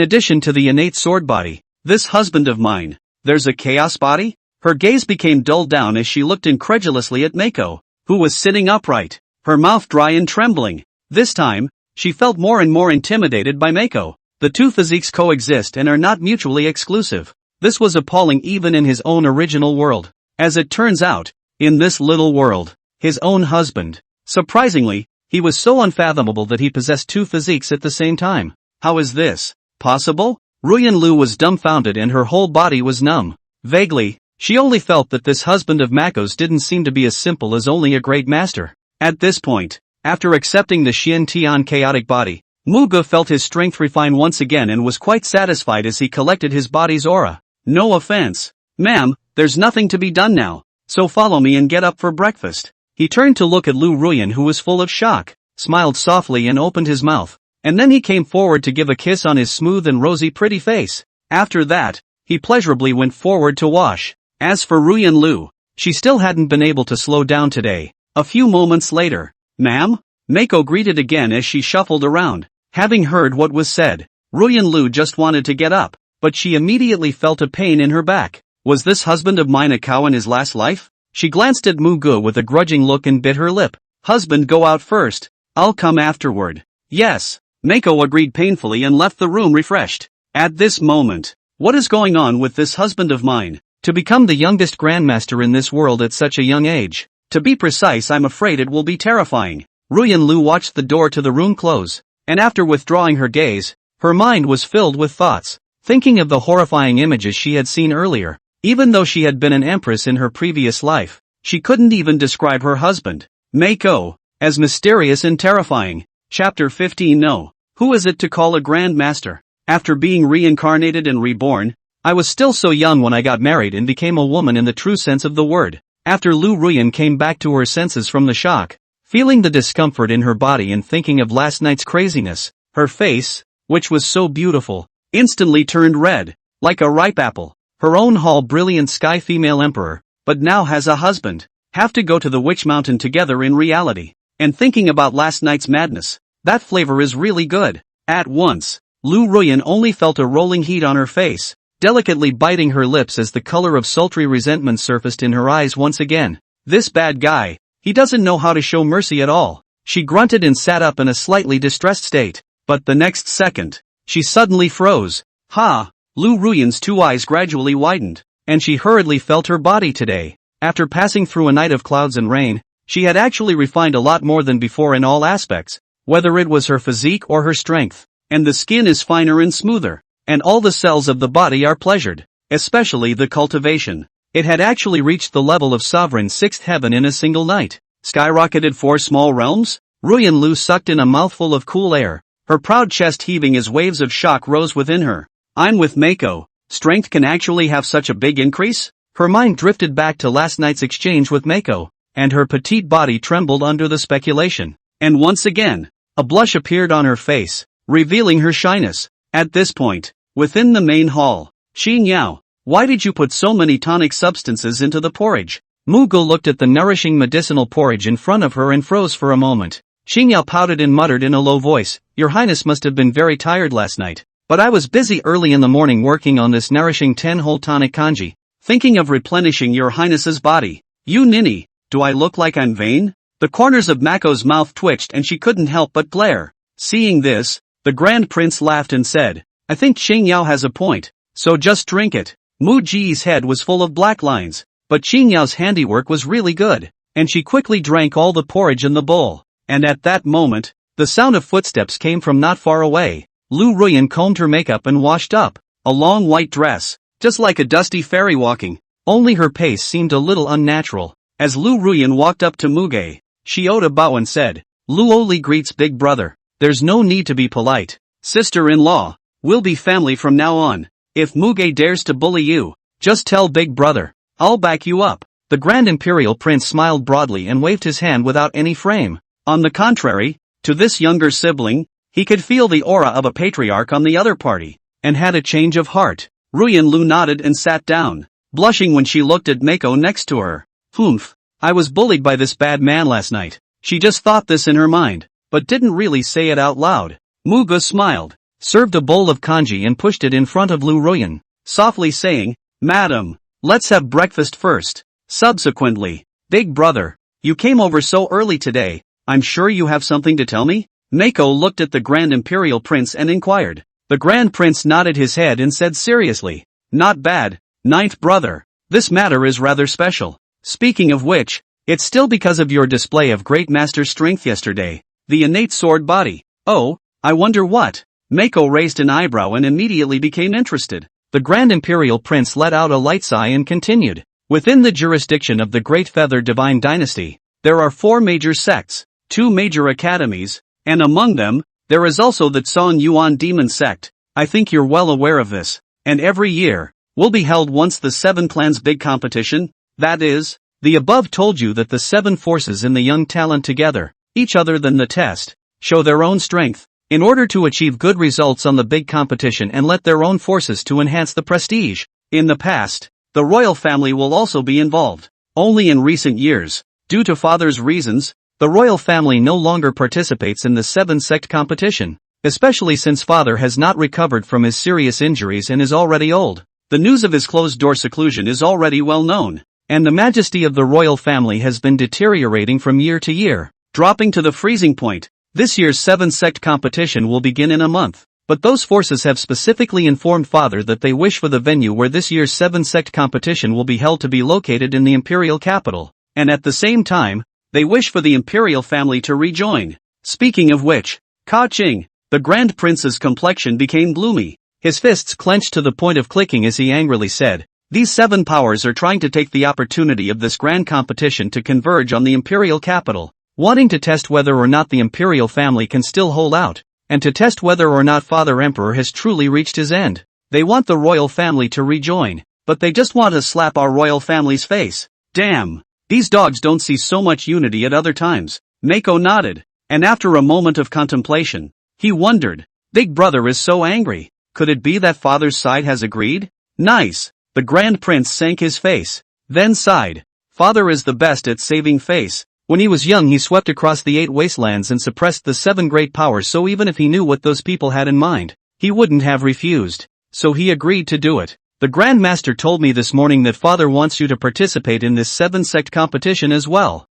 addition to the innate sword body, this husband of mine, there's a chaos body? Her gaze became dulled down as she looked incredulously at Mako, who was sitting upright, her mouth dry and trembling. This time, she felt more and more intimidated by Mako. The two physiques coexist and are not mutually exclusive. This was appalling even in his own original world. As it turns out, in this little world, his own husband. Surprisingly, he was so unfathomable that he possessed two physiques at the same time. How is this possible? Ruyan Lu was dumbfounded and her whole body was numb. Vaguely, she only felt that this husband of Mako's didn't seem to be as simple as only a great master. At this point, after accepting the Xian Tian chaotic body, Muge felt his strength refine once again and was quite satisfied as he collected his body's aura. No offense, ma'am, there's nothing to be done now, so follow me and get up for breakfast. He turned to look at Liu Ruyan, who was full of shock, smiled softly and opened his mouth, and then he came forward to give a kiss on his smooth and rosy pretty face. After that, he pleasurably went forward to wash. As for Ruyan Lu, she still hadn't been able to slow down today. A few moments later, ma'am? Mako greeted again as she shuffled around. Having heard what was said, Ruyan Lu just wanted to get up, but she immediately felt a pain in her back. Was this husband of mine a cow in his last life? She glanced at Muge with a grudging look and bit her lip. Husband, go out first. I'll come afterward. Yes. Mako agreed painfully and left the room refreshed. At this moment, what is going on with this husband of mine? To become the youngest grandmaster in this world at such a young age. To be precise, I'm afraid it will be terrifying. Ruyan Lu watched the door to the room close, and after withdrawing her gaze, her mind was filled with thoughts, thinking of the horrifying images she had seen earlier. Even though she had been an empress in her previous life, she couldn't even describe her husband, Mako, as mysterious and terrifying. Chapter 15. No. Who is it to call a grand master? After being reincarnated and reborn, I was still so young when I got married and became a woman in the true sense of the word. After Liu Ruyan came back to her senses from the shock, feeling the discomfort in her body and thinking of last night's craziness, her face, which was so beautiful, instantly turned red, like a ripe apple. Her own brilliant sky female emperor, but now has a husband. Have to go to the Witch Mountain together in reality. And thinking about last night's madness. That flavor is really good. At once, Liu Ruyan only felt a rolling heat on her face, delicately biting her lips as the color of sultry resentment surfaced in her eyes once again. This bad guy, he doesn't know how to show mercy at all. She grunted and sat up in a slightly distressed state, but the next second, she suddenly froze. Ha! Liu Ruyan's two eyes gradually widened, and she hurriedly felt her body today. After passing through a night of clouds and rain, she had actually refined a lot more than before in all aspects, whether it was her physique or her strength, and the skin is finer and smoother, and all the cells of the body are pleasured, especially the cultivation. It had actually reached the level of sovereign sixth heaven in a single night. Skyrocketed 4 small realms? Ruyan Lu sucked in a mouthful of cool air, her proud chest heaving as waves of shock rose within her. I'm with Mako. Strength can actually have such a big increase? Her mind drifted back to last night's exchange with Mako, and her petite body trembled under the speculation. And once again, a blush appeared on her face, revealing her shyness. At this point, within the main hall, Xin Yao, why did you put so many tonic substances into the porridge? Muge looked at the nourishing medicinal porridge in front of her and froze for a moment. Xin Yao pouted and muttered in a low voice, Your Highness must have been very tired last night. But I was busy early in the morning working on this nourishing 10-whole tonic kanji, thinking of replenishing Your Highness's body. You ninny, do I look like I'm vain? The corners of Mako's mouth twitched and she couldn't help but glare. Seeing this, the Grand Prince laughed and said, I think Xin Yao has a point, so just drink it. Muge's head was full of black lines, but Xin Yao's handiwork was really good, and she quickly drank all the porridge in the bowl. And at that moment, the sound of footsteps came from not far away. Liu Ruyan combed her makeup and washed up, a long white dress, just like a dusty fairy walking, only her pace seemed a little unnatural. As Liu Ruyan walked up to Muge, she owed a bow and said, Liu only greets big brother. There's no need to be polite. Sister-in-law, we'll be family from now on. If Muge dares to bully you, just tell big brother. I'll back you up. The Grand Imperial Prince smiled broadly and waved his hand without any frame. On the contrary, to this younger sibling, he could feel the aura of a patriarch on the other party, and had a change of heart. Ruyan Lu nodded and sat down, blushing when she looked at Mako next to her. Humph, I was bullied by this bad man last night. She just thought this in her mind, but didn't really say it out loud. Muge smiled, served a bowl of kanji and pushed it in front of Liu Ruyan, softly saying, Madam, let's have breakfast first. Subsequently, big brother, you came over so early today, I'm sure you have something to tell me? Mako looked at the Grand Imperial Prince and inquired. The Grand Prince nodded his head and said seriously, Not bad, ninth brother. This matter is rather special. Speaking of which, it's still because of your display of great master strength yesterday. The innate sword body. Oh, I wonder what? Mako raised an eyebrow and immediately became interested. The Grand Imperial Prince let out a light sigh and continued. Within the jurisdiction of the Great Feather Divine Dynasty, there are 4 major sects, 2 major academies, and among them, there is also the Song Yuan Demon Sect. I think you're well aware of this. And every year, will be held once the 7 clans big competition, that is, the above told you that the 7 forces in the young talent together, each other than the test, show their own strength, in order to achieve good results on the big competition and let their own forces to enhance the prestige. In the past, the royal family will also be involved. Only in recent years, due to father's reasons, the royal family no longer participates in the 7 sect competition, especially since father has not recovered from his serious injuries and is already old. The news of his closed-door seclusion is already well known, and the majesty of the royal family has been deteriorating from year to year, dropping to the freezing point. This year's 7 sect competition will begin in a month, but those forces have specifically informed father that they wish for the venue where this year's 7 sect competition will be held to be located in the imperial capital, and at the same time, they wish for the imperial family to rejoin. Speaking of which, Ka Qing, the Grand Prince's complexion became gloomy, his fists clenched to the point of clicking as he angrily said, These 7 powers are trying to take the opportunity of this grand competition to converge on the imperial capital, wanting to test whether or not the imperial family can still hold out, and to test whether or not Father Emperor has truly reached his end. They want the royal family to rejoin, but they just want to slap our royal family's face. Damn! These dogs don't see so much unity at other times. Mako nodded, and after a moment of contemplation, he wondered, Big brother is so angry, could it be that father's side has agreed? Nice! The Grand Prince sank his face, then sighed. Father is the best at saving face. When he was young he swept across the 8 wastelands and suppressed the 7 great powers, so even if he knew what those people had in mind, he wouldn't have refused. So he agreed to do it. The Grand Master told me this morning that Father wants you to participate in this 7 sect competition as well.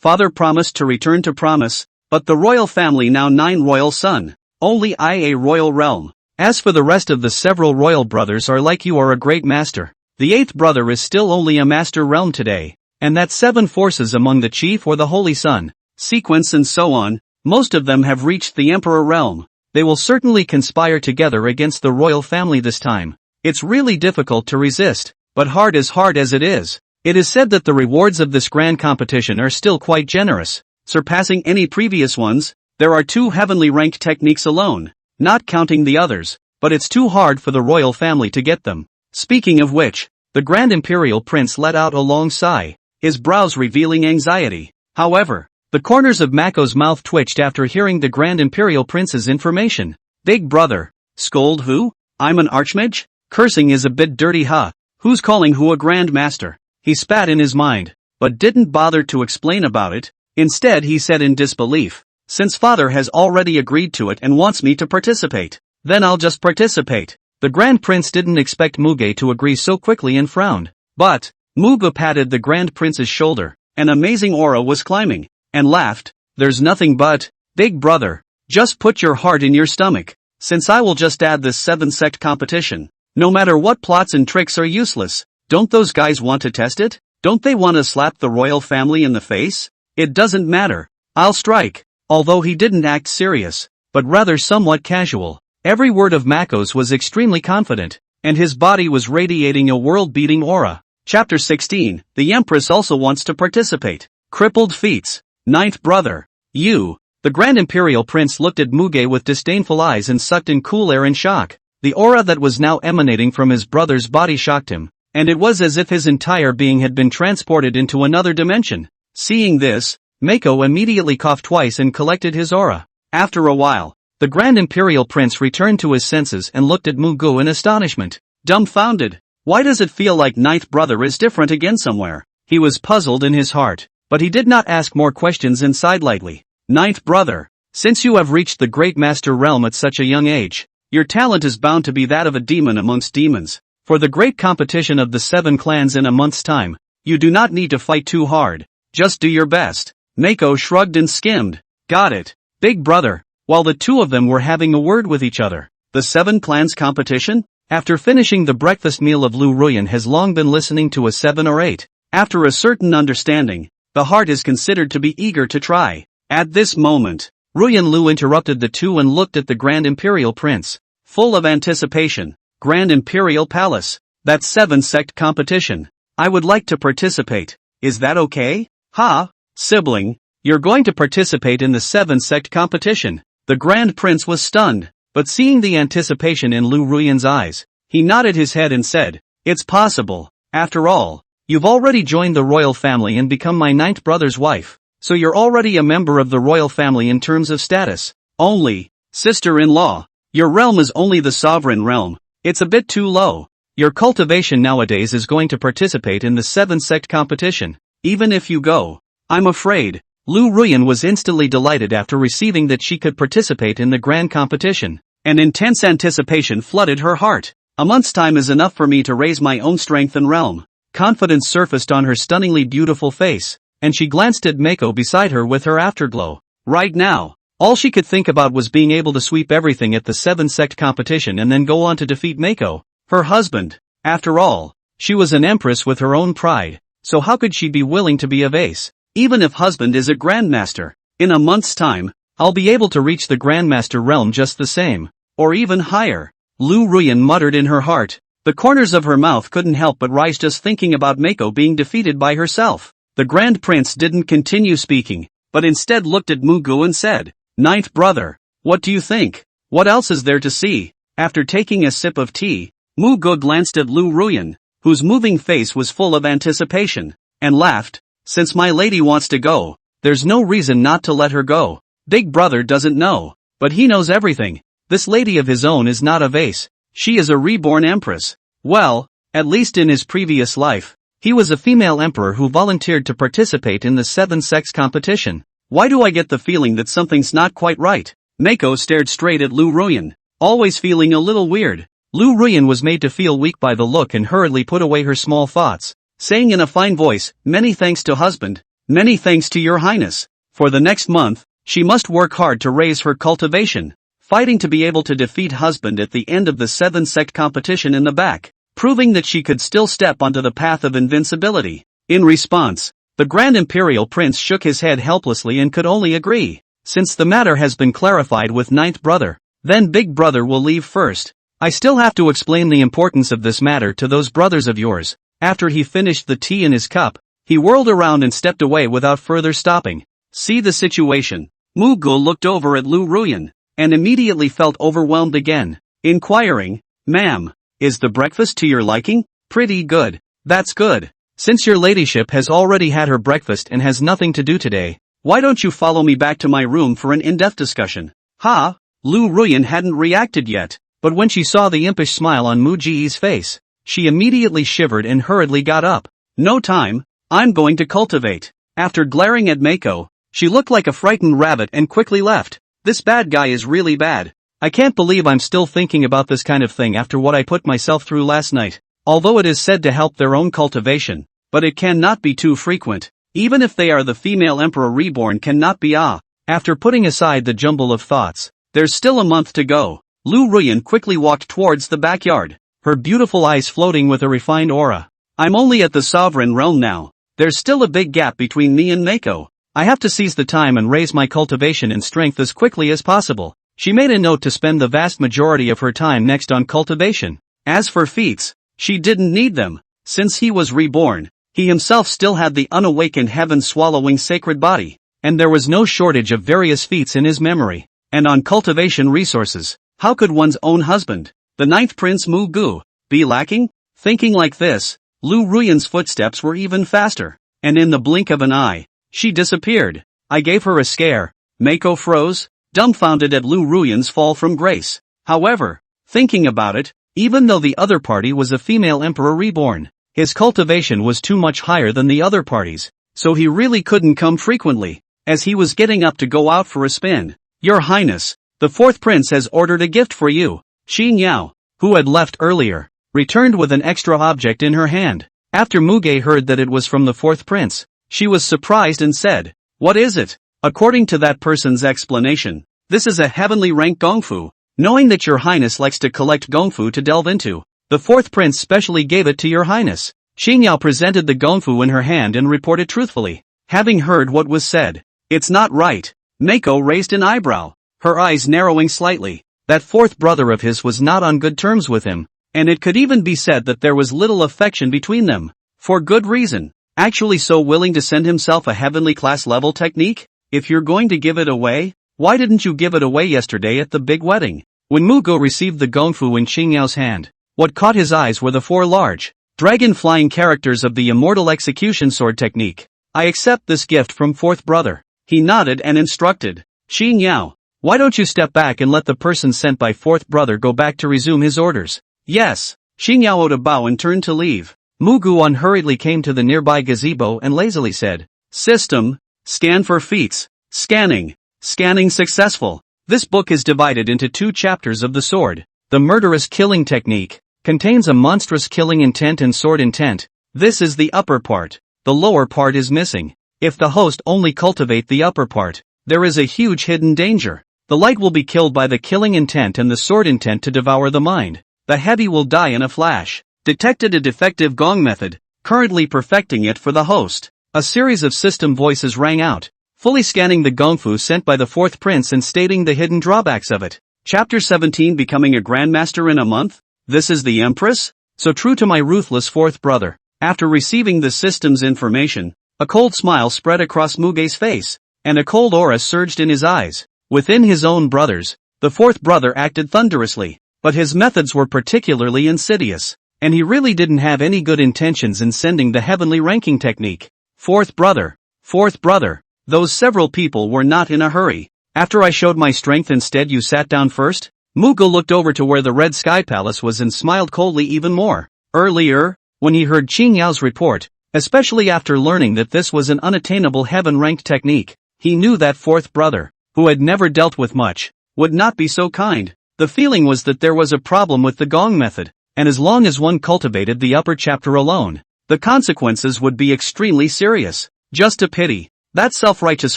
Father promised to return to promise, but the royal family now 9 royal son. Only I a royal realm. As for the rest of the several royal brothers are like you are a great master. The 8th brother is still only a master realm today. And that 7 forces among the chief or the holy son, sequence and so on, most of them have reached the emperor realm. They will certainly conspire together against the royal family this time. It's really difficult to resist, but hard as it is. It is said that the rewards of this grand competition are still quite generous, surpassing any previous ones. There are 2 heavenly ranked techniques alone, not counting the others, but it's too hard for the royal family to get them. Speaking of which, the Grand Imperial Prince let out a long sigh, his brows revealing anxiety. However, the corners of Mako's mouth twitched after hearing the Grand Imperial Prince's information. Big brother. Scold who? I'm an archmage? Cursing is a bit dirty, huh? Who's calling who a Grand Master? He spat in his mind, but didn't bother to explain about it. Instead he said in disbelief, since Father has already agreed to it and wants me to participate, then I'll just participate. The Grand Prince didn't expect Muge to agree so quickly and frowned. But Muge patted the Grand Prince's shoulder, an amazing aura was climbing, and laughed. There's nothing but, big brother, just put your heart in your stomach, since I will just add this 7 sect competition. No matter what plots and tricks are useless. Don't those guys want to test it? Don't they want to slap the royal family in the face? It doesn't matter. I'll strike. Although he didn't act serious, but rather somewhat casual. Every word of Mako's was extremely confident, and his body was radiating a world-beating aura. Chapter 16, the Empress also wants to participate. Crippled feats. 9th brother. You. The Grand Imperial Prince looked at Muge with disdainful eyes and sucked in cool air in shock. The aura that was now emanating from his brother's body shocked him, and it was as if his entire being had been transported into another dimension. Seeing this, Mako immediately coughed twice and collected his aura. After a while, the Grand Imperial Prince returned to his senses and looked at Muge in astonishment. Dumbfounded. Why does it feel like 9th brother is different again somewhere? He was puzzled in his heart, but he did not ask more questions and sighed lightly. 9th brother, since you have reached the Great Master realm at such a young age, your talent is bound to be that of a demon amongst demons. For the great competition of the 7 clans in a month's time, you do not need to fight too hard, just do your best. Mako shrugged and skimmed. Got it, big brother. While the 2 of them were having a word with each other, the 7 clans competition? After finishing the breakfast meal of Liu Ruyan has long been listening to a 7 or 8. After a certain understanding, the heart is considered to be eager to try. At this moment, Ruyan Lu interrupted the 2 and looked at the Grand Imperial Prince, full of anticipation. Grand Imperial Palace. That's 7 sect competition. I would like to participate. Is that okay? Ha, sibling, you're going to participate in the 7 sect competition. The Grand Prince was stunned, but seeing the anticipation in Liu Ruyan's eyes, he nodded his head and said, it's possible. After all, you've already joined the royal family and become my 9th brother's wife, so you're already a member of the royal family in terms of status. Only, sister-in-law, your realm is only the sovereign realm. It's a bit too low. Your cultivation nowadays is going to participate in the 7 sect competition, even if you go. I'm afraid. Liu Ruyan was instantly delighted after receiving that she could participate in the grand competition. An intense anticipation flooded her heart. A month's time is enough for me to raise my own strength and realm. Confidence surfaced on her stunningly beautiful face, and she glanced at Mako beside her with her afterglow. Right now, all she could think about was being able to sweep everything at the 7 sect competition and then go on to defeat Mako, her husband. After all, she was an empress with her own pride, so how could she be willing to be a vase? Even if husband is a grandmaster, in a month's time, I'll be able to reach the grandmaster realm just the same, or even higher. Liu Ruyan muttered in her heart. The corners of her mouth couldn't help but rise just thinking about Mako being defeated by herself. The Grand Prince didn't continue speaking, but instead looked at Muge and said, 9th brother, what do you think? What else is there to see? After taking a sip of tea, Muge glanced at Liu Ruyan, whose moving face was full of anticipation, and laughed. Since my lady wants to go, there's no reason not to let her go. Big brother doesn't know, but he knows everything. This lady of his own is not a vase. She is a reborn empress. Well, at least in his previous life, He was a female emperor who volunteered to participate in the 7 sects competition. Why do I get the feeling that something's not quite right? Mako stared straight at Liu Ruyan, always feeling a little weird. Liu Ruyan was made to feel weak by the look and hurriedly put away her small thoughts, saying in a fine voice, "Many thanks to husband, many thanks to your highness. For the next month, she must work hard to raise her cultivation, fighting to be able to defeat husband at the end of the 7 sect competition in the back, proving that she could still step onto the path of invincibility." In response, the Grand Imperial Prince shook his head helplessly and could only agree. "Since the matter has been clarified with ninth brother, then big brother will leave first. I still have to explain the importance of this matter to those brothers of yours." After he finished the tea in his cup, he whirled around and stepped away without further stopping. See the situation. Muge looked over at Liu Ruyan, and immediately felt overwhelmed again, inquiring, "Ma'am, is the breakfast to your liking?" "Pretty good. That's good. Since your ladyship has already had her breakfast and has nothing to do today, why don't you follow me back to my room for an in-depth discussion?" "Ha?" Liu Ruyan hadn't reacted yet, but when she saw the impish smile on Muge's face, she immediately shivered and hurriedly got up. "No time, I'm going to cultivate." After glaring at Mako, she looked like a frightened rabbit and quickly left. "This bad guy is really bad. I can't believe I'm still thinking about this kind of thing after what I put myself through last night." Although it is said to help their own cultivation, but it cannot be too frequent. Even if they are the female emperor reborn cannot be After putting aside the jumble of thoughts, there's still a month to go. Liu Ruyan quickly walked towards the backyard, her beautiful eyes floating with a refined aura. "I'm only at the sovereign realm now. There's still a big gap between me and Mako. I have to seize the time and raise my cultivation and strength as quickly as possible." She made a note to spend the vast majority of her time next on cultivation. As for feats, she didn't need them. Since he was reborn, he himself still had the unawakened heaven-swallowing sacred body, and there was no shortage of various feats in his memory. And on cultivation resources, how could one's own husband, the 9th Prince Muge, be lacking? Thinking like this, Liu Ruyan's footsteps were even faster, and in the blink of an eye, she disappeared. I gave her a scare. Mako froze, dumbfounded at Liu Ruyan's fall from grace. However, thinking about it, even though the other party was a female emperor reborn, his cultivation was too much higher than the other parties, so he really couldn't come frequently. As he was getting up to go out for a spin, "Your Highness, the 4th Prince has ordered a gift for you." Xin Yao, who had left earlier, returned with an extra object in her hand. After Muge heard that it was from the 4th Prince, she was surprised and said, "What is it?" According to that person's explanation, "This is a heavenly rank gongfu. Knowing that your highness likes to collect gongfu to delve into, the 4th Prince specially gave it to your highness." Xin Yao presented the gongfu in her hand and reported truthfully. Having heard what was said, "It's not right." Mako raised an eyebrow, her eyes narrowing slightly. That 4th brother of his was not on good terms with him, and it could even be said that there was little affection between them. For good reason. Actually so willing to send himself a heavenly class level technique? If you're going to give it away, why didn't you give it away yesterday at the big wedding? When Muge received the gongfu in Xin Yao's hand, what caught his eyes were the 4 large, dragon-flying characters of the immortal execution sword technique. "I accept this gift from 4th brother." He nodded and instructed, "Xin Yao, why don't you step back and let the person sent by 4th brother go back to resume his orders?" "Yes." Xin Yao owed a bow and turned to leave. Muge hurriedly came to the nearby gazebo and lazily said, "System, scan for feats. Scanning. Scanning successful." This book is divided into 2 chapters of the sword. The murderous killing technique contains a monstrous killing intent and sword intent. This is the upper part. The lower part is missing. If the host only cultivate the upper part, there is a huge hidden danger. The light will be killed by the killing intent and the sword intent to devour the mind. The heavy will die in a flash. Detected a defective gong method, currently perfecting it for the host. A series of system voices rang out, fully scanning the gongfu sent by the 4th Prince and stating the hidden drawbacks of it. Chapter 17 Becoming a Grandmaster in a month? This is the Empress? So true to my ruthless 4th brother. After receiving the system's information, a cold smile spread across Muge's face, and a cold aura surged in his eyes. Within his own brothers, the 4th brother acted thunderously, but his methods were particularly insidious, and he really didn't have any good intentions in sending the heavenly ranking technique. 4th brother. 4th brother. Those several people were not in a hurry. After I showed my strength instead you sat down first? Muge looked over to where the Red Sky Palace was and smiled coldly even more. Earlier, when he heard Qing Yao's report, especially after learning that this was an unattainable heaven-ranked technique. He knew that fourth brother, who had never dealt with much, would not be so kind. The feeling was that there was a problem with the gong method, and as long as one cultivated the upper chapter alone, the consequences would be extremely serious. Just a pity that self-righteous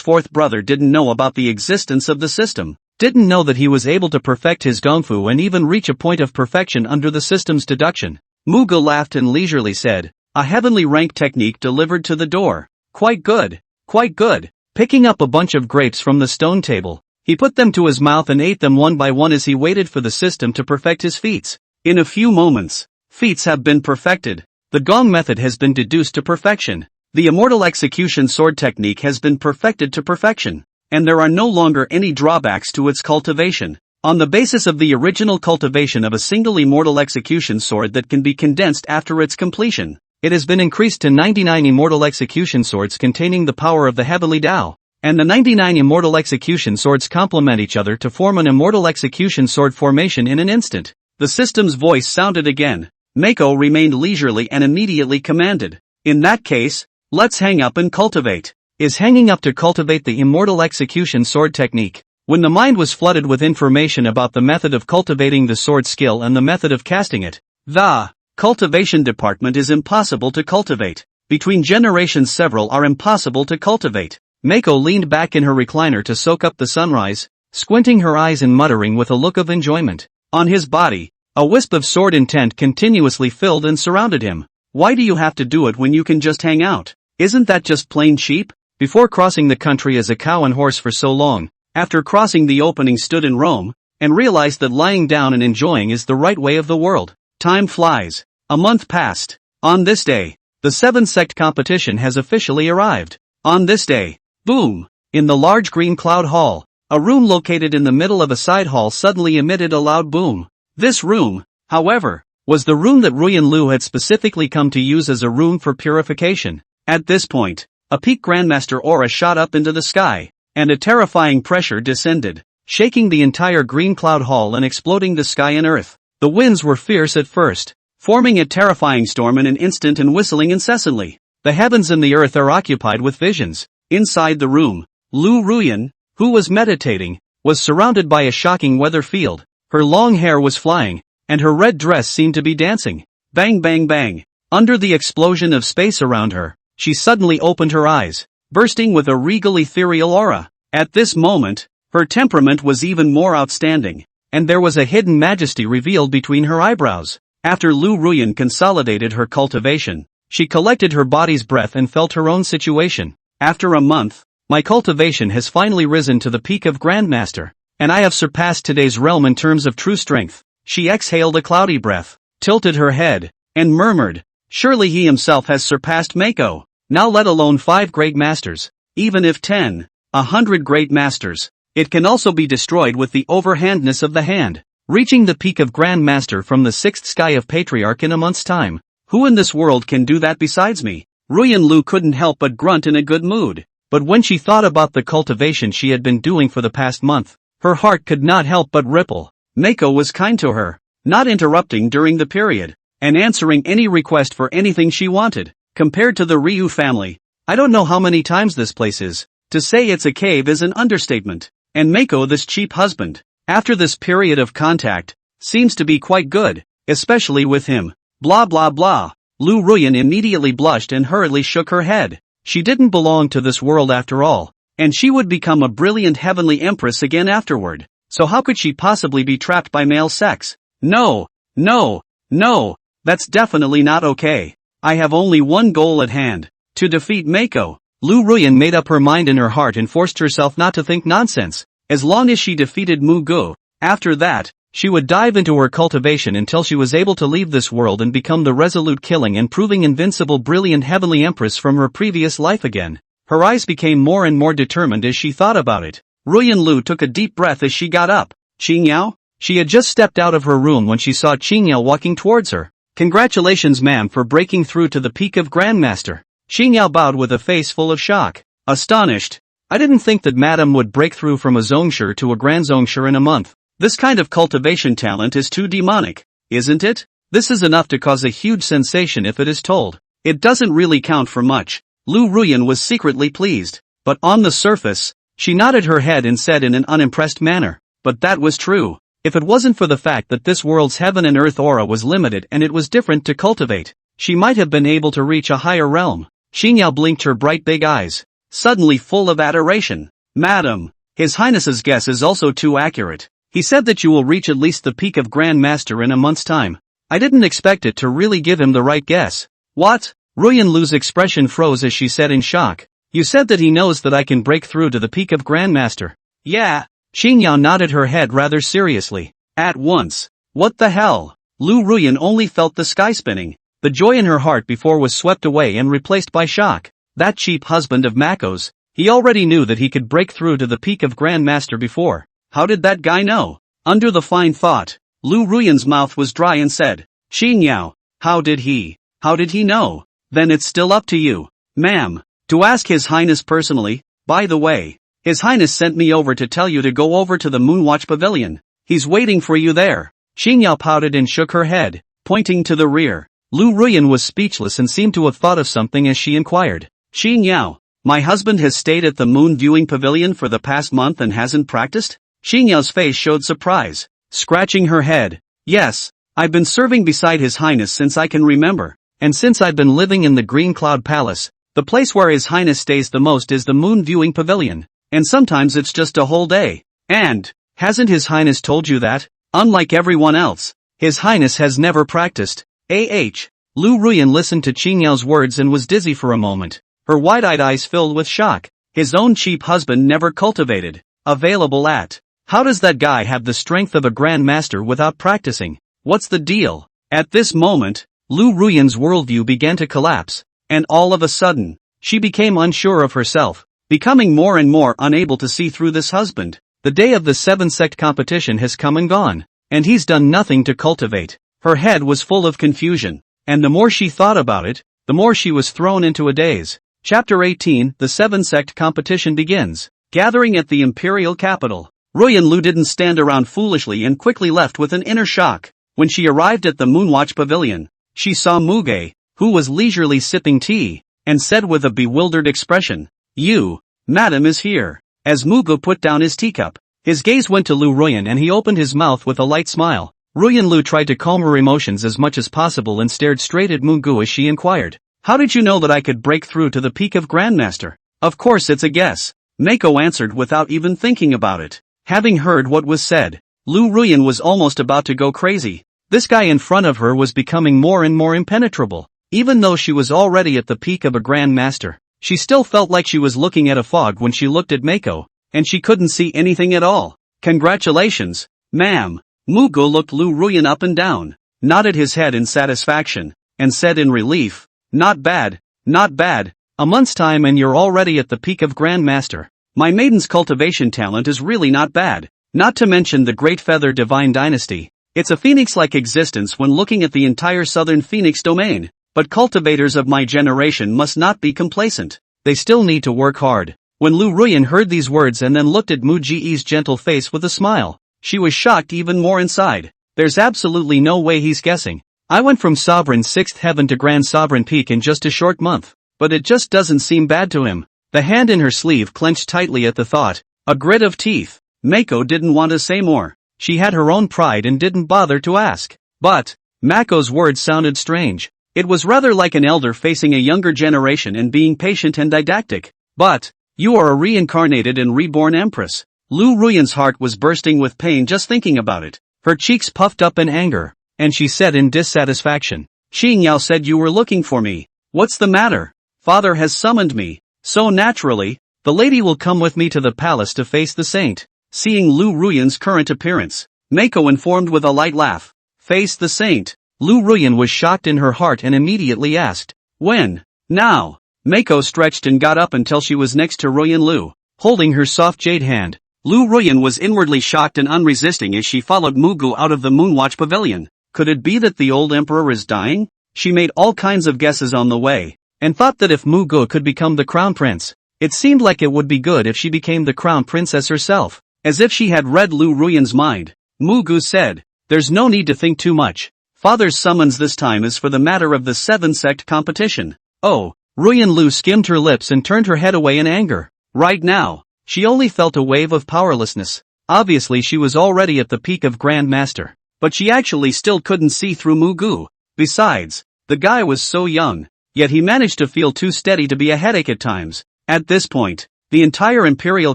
fourth brother didn't know about the existence of the system, didn't know that he was able to perfect his gongfu and even reach a point of perfection under the system's deduction. Muge laughed and leisurely said, "A heavenly rank technique delivered to the door. Quite good, quite good." Picking up a bunch of grapes from the stone table, he put them to his mouth and ate them one by one as he waited for the system to perfect his feats. In a few moments, feats have been perfected. The gong method has been deduced to perfection. The immortal execution sword technique has been perfected to perfection, and there are no longer any drawbacks to its cultivation. On the basis of the original cultivation of a single immortal execution sword that can be condensed after its completion, it has been increased to 99 immortal execution swords containing the power of the heavenly Tao, and the 99 immortal execution swords complement each other to form an immortal execution sword formation in an instant. The system's voice sounded again. Mako remained leisurely and immediately commanded, "In that case, let's hang up and cultivate." Is hanging up to cultivate the immortal execution sword technique? When the mind was flooded with information about the method of cultivating the sword skill and the method of casting it, the cultivation department is impossible to cultivate. Between generations several are impossible to cultivate. Mako leaned back in her recliner to soak up the sunrise, squinting her eyes and muttering with a look of enjoyment. On his body, a wisp of sword intent continuously filled and surrounded him. Why do you have to do it when you can just hang out? Isn't that just plain cheap? Before crossing the country as a cow and horse for so long, after crossing the opening stood in Rome, and realized that lying down and enjoying is the right way of the world. Time flies. A month passed. On this day, the 7 sect competition has officially arrived. On this day, boom! In the large green cloud hall, a room located in the middle of a side hall suddenly emitted a loud boom. This room, however, was the room that Ruyan Lu had specifically come to use as a room for purification. At this point, a peak grandmaster aura shot up into the sky, and a terrifying pressure descended, shaking the entire green cloud hall and exploding the sky and earth. The winds were fierce at first, forming a terrifying storm in an instant and whistling incessantly. The heavens and the earth are occupied with visions. Inside the room, Liu Ruyan, who was meditating, was surrounded by a shocking weather field. Her long hair was flying, and her red dress seemed to be dancing. Bang bang bang. Under the explosion of space around her, she suddenly opened her eyes, bursting with a regal ethereal aura. At this moment, her temperament was even more outstanding, and there was a hidden majesty revealed between her eyebrows. After Liu Ruyan consolidated her cultivation, she collected her body's breath and felt her own situation. After a month, my cultivation has finally risen to the peak of Grandmaster, and I have surpassed today's realm in terms of true strength. She exhaled a cloudy breath, tilted her head, and murmured, "Surely he himself has surpassed Mako. Now let alone 5 great masters, even if 10, 100 great masters, it can also be destroyed with the overhandness of the hand." Reaching the peak of Grandmaster from the 6th sky of Patriarch in a month's time. Who in this world can do that besides me? Ruyan Lu couldn't help but grunt in a good mood. But when she thought about the cultivation she had been doing for the past month, her heart could not help but ripple. Mako was kind to her, not interrupting during the period, and answering any request for anything she wanted. Compared to the Ryu family, I don't know how many times this place is. To say it's a cave is an understatement. And Mako, this cheap husband, after this period of contact, seems to be quite good, especially with him. Blah blah blah. Liu Ruyan immediately blushed and hurriedly shook her head. She didn't belong to this world after all, and she would become a brilliant heavenly empress again afterward. So how could she possibly be trapped by male sex? No, no, no, that's definitely not okay. I have only one goal at hand, to defeat Mako. Liu Ruyan made up her mind in her heart and forced herself not to think nonsense. As long as she defeated Muge, after that, she would dive into her cultivation until she was able to leave this world and become the resolute killing and proving invincible brilliant heavenly empress from her previous life again. Her eyes became more and more determined as she thought about it. Ruyan Lu took a deep breath as she got up. Qing Yao? She had just stepped out of her room when she saw Qing Yao walking towards her. Congratulations ma'am for breaking through to the peak of Grandmaster. Qing Yao bowed with a face full of shock. Astonished. I didn't think that madam would break through from a Zongshire to a Grand Zongshire in a month. This kind of cultivation talent is too demonic, isn't it? This is enough to cause a huge sensation if it is told. It doesn't really count for much. Liu Ruyan was secretly pleased. But on the surface, she nodded her head and said in an unimpressed manner, but that was true. If it wasn't for the fact that this world's heaven and earth aura was limited and it was different to cultivate, she might have been able to reach a higher realm. Xingyao blinked her bright big eyes, suddenly full of adoration. Madam, His Highness's guess is also too accurate. He said that you will reach at least the peak of Grand Master in a month's time. I didn't expect it to really give him the right guess. What? Ruyan Lu's expression froze as she said in shock. You said that he knows that I can break through to the peak of Grandmaster. Yeah. Xingyao nodded her head rather seriously. At once. What the hell? Liu Ruyan only felt the sky spinning. The joy in her heart before was swept away and replaced by shock. That cheap husband of Mako's. He already knew that he could break through to the peak of Grandmaster before. How did that guy know? Under the fine thought, Liu Ruyan's mouth was dry and said, Xingyao, how did he know? Then it's still up to you, ma'am, to ask His Highness personally. By the way, His Highness sent me over to tell you to go over to the Moonwatch Pavilion. He's waiting for you there. Xingyao pouted and shook her head, pointing to the rear. Liu Ruyan was speechless and seemed to have thought of something as she inquired. Xingyao, my husband has stayed at the Moon Viewing Pavilion for the past month and hasn't practiced? Xingyao's face showed surprise, scratching her head. Yes, I've been serving beside His Highness since I can remember. And since I've been living in the Green Cloud Palace, the place where His Highness stays the most is the Moon Viewing Pavilion. And sometimes it's just a whole day. And, hasn't His Highness told you that? Unlike everyone else, His Highness has never practiced. Liu Ruyan listened to Xingyao's words and was dizzy for a moment. Her wide-eyed eyes filled with shock. His own cheap husband never cultivated. Available at. How does that guy have the strength of a Grand Master without practicing? What's the deal? At this moment, Liu Ruyan's worldview began to collapse, and all of a sudden, she became unsure of herself, becoming more and more unable to see through this husband. The day of the 7 sect competition has come and gone, and he's done nothing to cultivate. Her head was full of confusion, and the more she thought about it, the more she was thrown into a daze. Chapter 18, The 7 sect competition begins. Gathering at the Imperial capital. Ruyan Lu didn't stand around foolishly and quickly left with an inner shock. When she arrived at the Moonwatch Pavilion, she saw Muge, who was leisurely sipping tea, and said with a bewildered expression, You, Madam is here. As Muge put down his teacup, his gaze went to Liu Ruyan and he opened his mouth with a light smile. Ruyan Lu tried to calm her emotions as much as possible and stared straight at Muge as she inquired, How did you know that I could break through to the peak of Grandmaster? Of course it's a guess. Mako answered without even thinking about it. Having heard what was said, Liu Ruyan was almost about to go crazy. This guy in front of her was becoming more and more impenetrable. Even though she was already at the peak of a Grand Master, she still felt like she was looking at a fog when she looked at Mako, and she couldn't see anything at all. Congratulations, ma'am. Muge looked Liu Ruyan up and down, nodded his head in satisfaction, and said in relief, Not bad, not bad. A month's time and you're already at the peak of Grand Master. My maiden's cultivation talent is really not bad. Not to mention the Great Feather Divine Dynasty. It's a phoenix-like existence when looking at the entire southern phoenix domain. But cultivators of my generation must not be complacent. They still need to work hard. When Liu Ruyan heard these words and then looked at Muge's gentle face with a smile, she was shocked even more inside. There's absolutely no way he's guessing. I went from Sovereign 6th Heaven to Grand Sovereign Peak in just a short month. But it just doesn't seem bad to him. The hand in her sleeve clenched tightly at the thought. A grit of teeth. Mako didn't want to say more. She had her own pride and didn't bother to ask. But Mako's words sounded strange. It was rather like an elder facing a younger generation and being patient and didactic. But you are a reincarnated and reborn empress. Liu Ruyan's heart was bursting with pain just thinking about it. Her cheeks puffed up in anger, and she said in dissatisfaction, Xingyao said you were looking for me. What's the matter? Father has summoned me. So naturally, the lady will come with me to the palace to face the saint. Seeing Liu Ruyan's current appearance, Mako informed with a light laugh. Face the saint. Liu Ruyan was shocked in her heart and immediately asked, When? Now. Mako stretched and got up until she was next to Ruyan Lu, holding her soft jade hand. Liu Ruyan was inwardly shocked and unresisting as she followed Muge out of the Moonwatch Pavilion. Could it be that the old emperor is dying? She made all kinds of guesses on the way, and thought that if Muge could become the crown prince, it seemed like it would be good if she became the crown princess herself. As if she had read Liu Ruyan's mind, Muge said, There's no need to think too much. Father's summons this time is for the matter of the 7 sect competition. Oh, Ruyan Lu skimmed her lips and turned her head away in anger. Right now, she only felt a wave of powerlessness. Obviously she was already at the peak of Grand Master. But she actually still couldn't see through Muge. Besides, the guy was so young, yet he managed to feel too steady to be a headache at times. At this point, the entire Imperial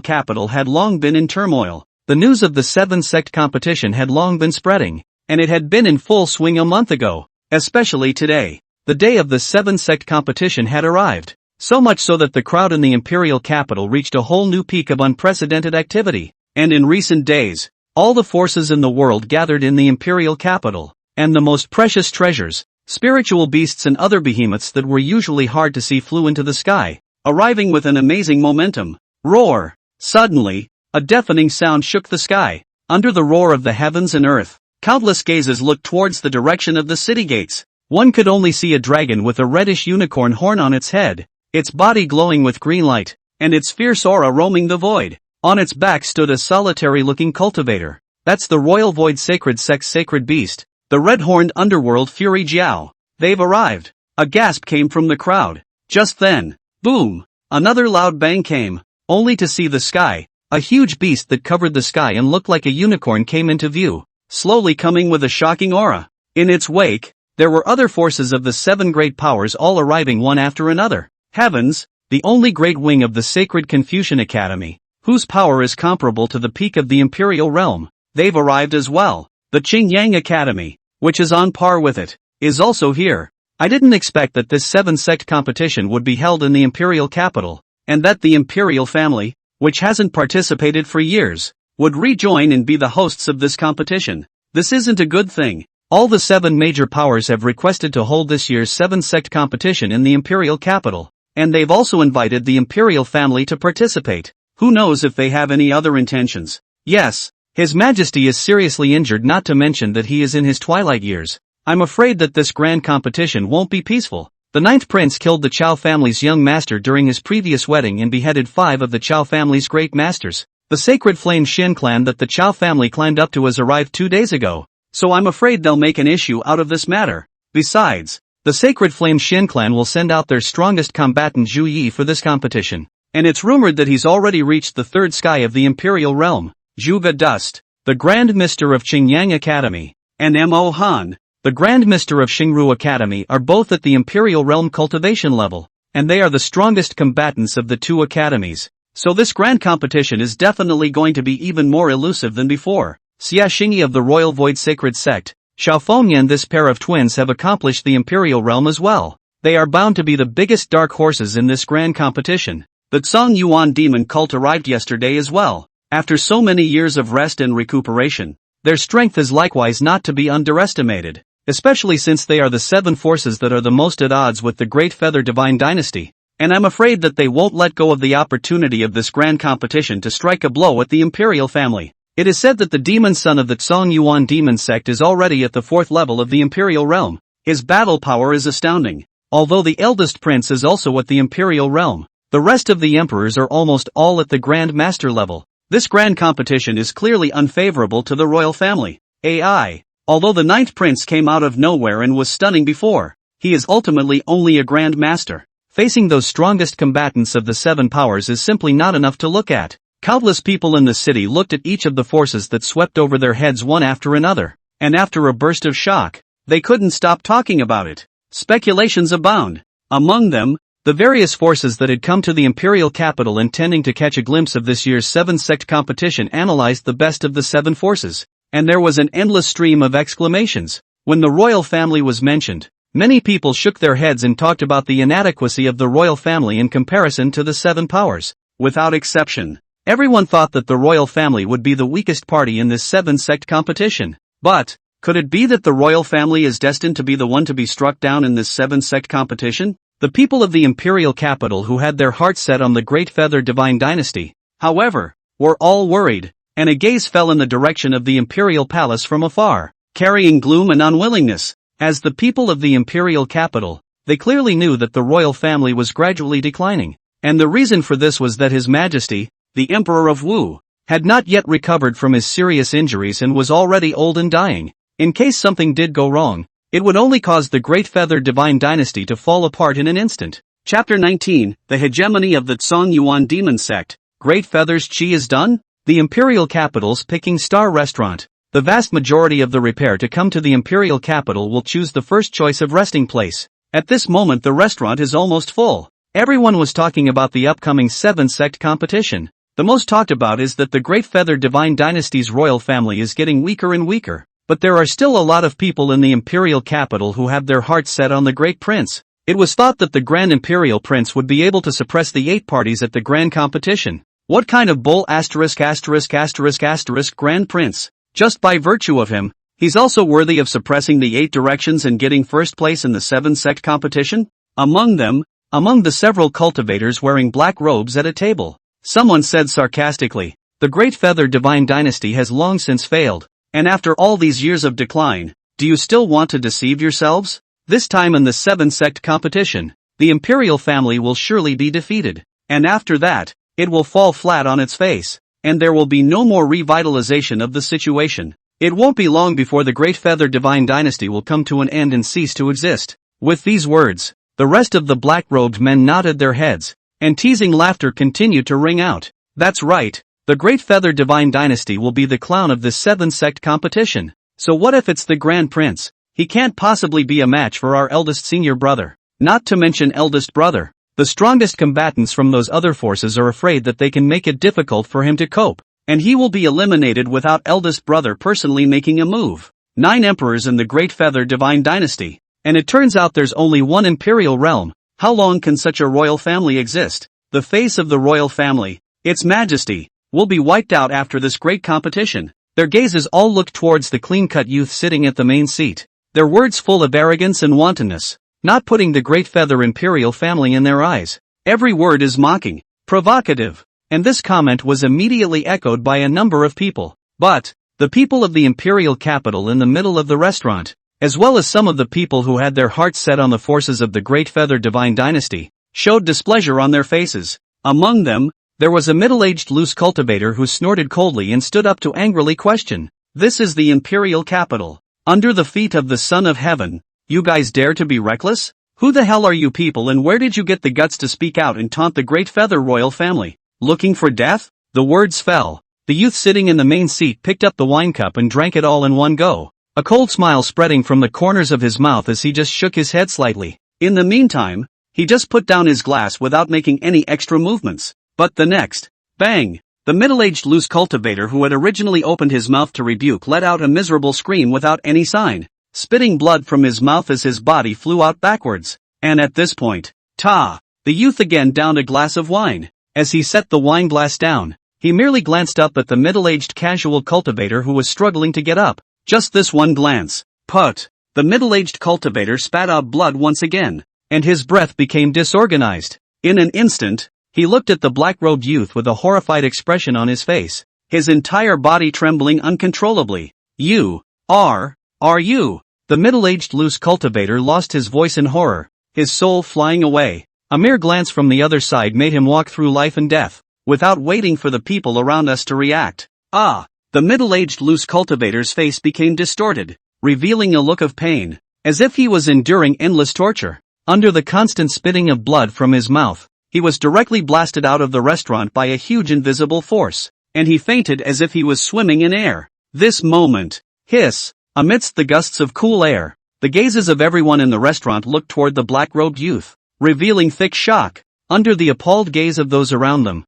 capital had long been in turmoil. The news of the 7 sect competition had long been spreading, and it had been in full swing a month ago. Especially today, the day of the 7 sect competition had arrived. So much so that the crowd in the Imperial capital reached a whole new peak of unprecedented activity. And in recent days, all the forces in the world gathered in the Imperial capital, and the most precious treasures, spiritual beasts and other behemoths that were usually hard to see flew into the sky, arriving with an amazing momentum. Roar! Suddenly, a deafening sound shook the sky. Under the roar of the heavens and earth, countless gazes looked towards the direction of the city gates. One could only see a dragon with a reddish unicorn horn on its head, its body glowing with green light, and its fierce aura roaming the void. On its back stood a solitary-looking cultivator. That's the Royal Void Sacred Sect's sacred beast, the red-horned underworld Fury Jiao. They've arrived. A gasp came from the crowd. Just then, boom! Another loud bang came, only to see the sky. A huge beast that covered the sky and looked like a unicorn came into view, slowly coming with a shocking aura. In its wake, there were other forces of the 7 great powers all arriving one after another. Heavens, the only great wing of the sacred Confucian Academy, whose power is comparable to the peak of the Imperial realm. They've arrived as well. The Qingyang Academy, which is on par with it, is also here. I didn't expect that this 7 sect competition would be held in the Imperial capital, and that the Imperial family, which hasn't participated for years, would rejoin and be the hosts of this competition. This isn't a good thing. All the 7 major powers have requested to hold this year's 7 sect competition in the Imperial capital, and they've also invited the Imperial family to participate. Who knows if they have any other intentions? Yes, His Majesty is seriously injured, not to mention that he is in his twilight years. I'm afraid that this grand competition won't be peaceful. The 9th prince killed the Chao family's young master during his previous wedding and beheaded 5 of the Chao family's great masters. The sacred flame Shin clan that the Chao family climbed up to has arrived 2 days ago, so I'm afraid they'll make an issue out of this matter. Besides, the sacred flame Shin clan will send out their strongest combatant Zhu Yi for this competition. And it's rumored that he's already reached the 3rd sky of the Imperial realm. Zhuge Dust, the Grand Mister of Qingyang Academy, and Mo Han, the Grand Mister of Xingru Academy, are both at the Imperial realm cultivation level, and they are the strongest combatants of the 2 academies. So this grand competition is definitely going to be even more elusive than before. Xia Xingyi of the Royal Void Sacred Sect, Xiao Fengyan, this pair of twins have accomplished the Imperial realm as well. They are bound to be the biggest dark horses in this grand competition. The Tsang Yuan demon cult arrived yesterday as well. After so many years of rest and recuperation, their strength is likewise not to be underestimated, especially since they are the 7 forces that are the most at odds with the Great Feather Divine Dynasty. And I'm afraid that they won't let go of the opportunity of this grand competition to strike a blow at the Imperial family. It is said that the demon son of the Tsang Yuan demon sect is already at the 4th level of the Imperial realm. His battle power is astounding. Although the eldest prince is also at the Imperial realm, the rest of the emperors are almost all at the Grand Master level. This grand competition is clearly unfavorable to the royal family. AI. Although the 9th prince came out of nowhere and was stunning before, he is ultimately only a Grand Master. Facing those strongest combatants of the 7 powers is simply not enough to look at. Countless people in the city looked at each of the forces that swept over their heads one after another, and after a burst of shock, they couldn't stop talking about it. Speculations abound. Among them, the various forces that had come to the Imperial capital intending to catch a glimpse of this year's 7 sect competition analyzed the best of the 7 forces, and there was an endless stream of exclamations. When the royal family was mentioned, many people shook their heads and talked about the inadequacy of the royal family in comparison to the 7 powers. Without exception, everyone thought that the royal family would be the weakest party in this 7 sect competition. But, could it be that the royal family is destined to be the one to be struck down in this 7 sect competition? The people of the Imperial capital who had their hearts set on the Great Feather Divine Dynasty, however, were all worried, and a gaze fell in the direction of the Imperial palace from afar, carrying gloom and unwillingness. As the people of the Imperial capital, they clearly knew that the royal family was gradually declining, and the reason for this was that His Majesty, the Emperor of Wu, had not yet recovered from his serious injuries and was already old and dying. In case something did go wrong, It would only cause the Great Feather Divine Dynasty to fall apart in an instant. Chapter 19, The Hegemony of the Songyuan Demon Sect. Great Feather's Chi is done? The Imperial Capital's Picking Star Restaurant. The vast majority of the repair to come to the Imperial Capital will choose the first choice of resting place. At this moment the restaurant is almost full. Everyone was talking about the upcoming 7 sect competition. The most talked about is that the Great Feather Divine Dynasty's royal family is getting weaker and weaker. But there are still a lot of people in the Imperial Capital who have their hearts set on the Great Prince. It was thought that the Grand Imperial Prince would be able to suppress the 8 parties at the Grand Competition. What kind of bull ***** Grand Prince? Just by virtue of him, he's also worthy of suppressing the 8 directions and getting first place in the 7 sect competition? Among the several cultivators wearing black robes at a table, someone said sarcastically, the Great Feather Divine Dynasty has long since failed, and after all these years of decline, do you still want to deceive yourselves? This time in the 7 sect competition, the Imperial family will surely be defeated, and after that, it will fall flat on its face, and there will be no more revitalization of the situation. It won't be long before the Great Feather Divine Dynasty will come to an end and cease to exist. With these words, the rest of the black-robed men nodded their heads, and teasing laughter continued to ring out. That's right, the Great Feather Divine Dynasty will be the clown of this 7 sect competition. So what if it's the Grand Prince? He can't possibly be a match for our eldest senior brother. Not to mention eldest brother. The strongest combatants from those other forces are afraid that they can make it difficult for him to cope, and he will be eliminated without eldest brother personally making a move. 9 emperors in the Great Feather Divine Dynasty, and it turns out there's only one imperial realm. How long can such a royal family exist? The face of the royal family, its majesty, will be wiped out after this great competition. Their gazes all look towards the clean-cut youth sitting at the main seat, their words full of arrogance and wantonness, not putting the Great Feather Imperial family in their eyes. Every word is mocking, provocative, and this comment was immediately echoed by a number of people. But, the people of the Imperial capital in the middle of the restaurant, as well as some of the people who had their hearts set on the forces of the Great Feather Divine Dynasty, showed displeasure on their faces. Among them, there was a middle-aged loose cultivator who snorted coldly and stood up to angrily question. This is the Imperial capital, under the feet of the Son of Heaven. You guys dare to be reckless? Who the hell are you people and where did you get the guts to speak out and taunt the Great Feather royal family? Looking for death? The words fell. The youth sitting in the main seat picked up the wine cup and drank it all in one go, a cold smile spreading from the corners of his mouth as he just shook his head slightly. In the meantime, he just put down his glass without making any extra movements. But the next, bang! The middle-aged loose cultivator who had originally opened his mouth to rebuke let out a miserable scream without any sign, spitting blood from his mouth as his body flew out backwards. And at this point, the youth again downed a glass of wine. As he set the wine glass down, he merely glanced up at the middle-aged casual cultivator who was struggling to get up. Just this one glance. Put. The middle-aged cultivator spat out blood once again, and his breath became disorganized. In an instant, he looked at the black-robed youth with a horrified expression on his face, his entire body trembling uncontrollably. You are you? The middle-aged loose cultivator lost his voice in horror, his soul flying away. A mere glance from the other side made him walk through life and death, without waiting for the people around us to react. The middle-aged loose cultivator's face became distorted, revealing a look of pain, as if he was enduring endless torture. Under the constant spitting of blood from his mouth, he was directly blasted out of the restaurant by a huge invisible force, and he fainted as if he was swimming in air. This moment, amidst the gusts of cool air, the gazes of everyone in the restaurant looked toward the black-robed youth, revealing thick shock, under the appalled gaze of those around them.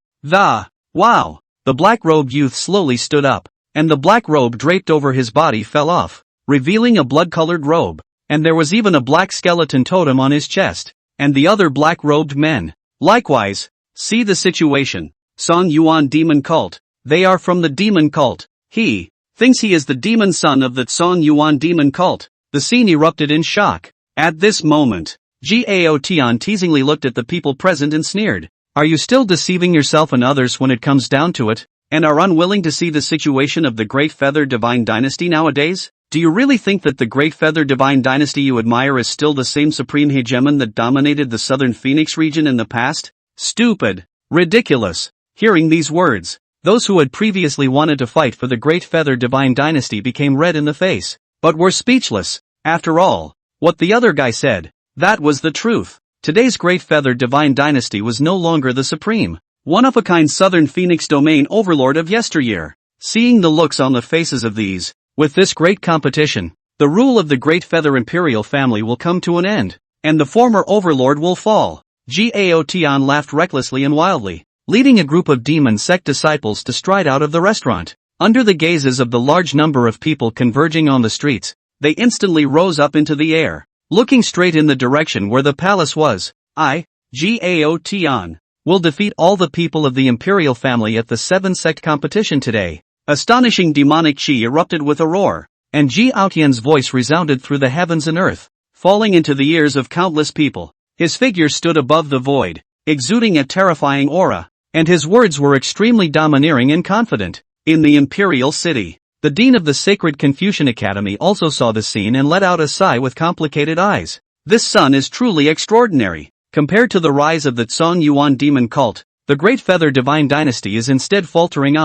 Wow! The black-robed youth slowly stood up, and the black robe draped over his body fell off, revealing a blood-colored robe, and there was even a black skeleton totem on his chest, and the other black-robed men, likewise, see the situation. Songyuan demon cult. They are from the demon cult. He thinks he is the demon son of the Songyuan demon cult. The scene erupted in shock. At this moment, Gao Tian teasingly looked at the people present and sneered. Are you still deceiving yourself and others when it comes down to it, and are unwilling to see the situation of the Great Feather Divine Dynasty nowadays? Do you really think that the Great Feather Divine Dynasty you admire is still the same supreme hegemon that dominated the southern Phoenix region in the past? Stupid. Ridiculous. Hearing these words, those who had previously wanted to fight for the Great Feather Divine Dynasty became red in the face, but were speechless. After all, what the other guy said. That was the truth. Today's Great Feather Divine Dynasty was no longer the supreme, one-of-a-kind Southern Phoenix domain overlord of yesteryear. Seeing the looks on the faces of these, with this great competition, the rule of the Great Feather Imperial family will come to an end, and the former overlord will fall. Gao Tian laughed recklessly and wildly, leading a group of demon sect disciples to stride out of the restaurant. Under the gazes of the large number of people converging on the streets, they instantly rose up into the air, looking straight in the direction where the palace was. Gao Tian will defeat all the people of the Imperial family at the 7-sect competition today. Astonishing demonic chi erupted with a roar, and Gao Tian's voice resounded through the heavens and earth, falling into the ears of countless people. His figure stood above the void, exuding a terrifying aura, and his words were extremely domineering and confident. In the Imperial city, the dean of the Sacred Confucian Academy also saw the scene and let out a sigh with complicated eyes. This son is truly extraordinary. Compared to the rise of the Tsong Yuan demon cult, the Great Feather Divine Dynasty is instead faltering.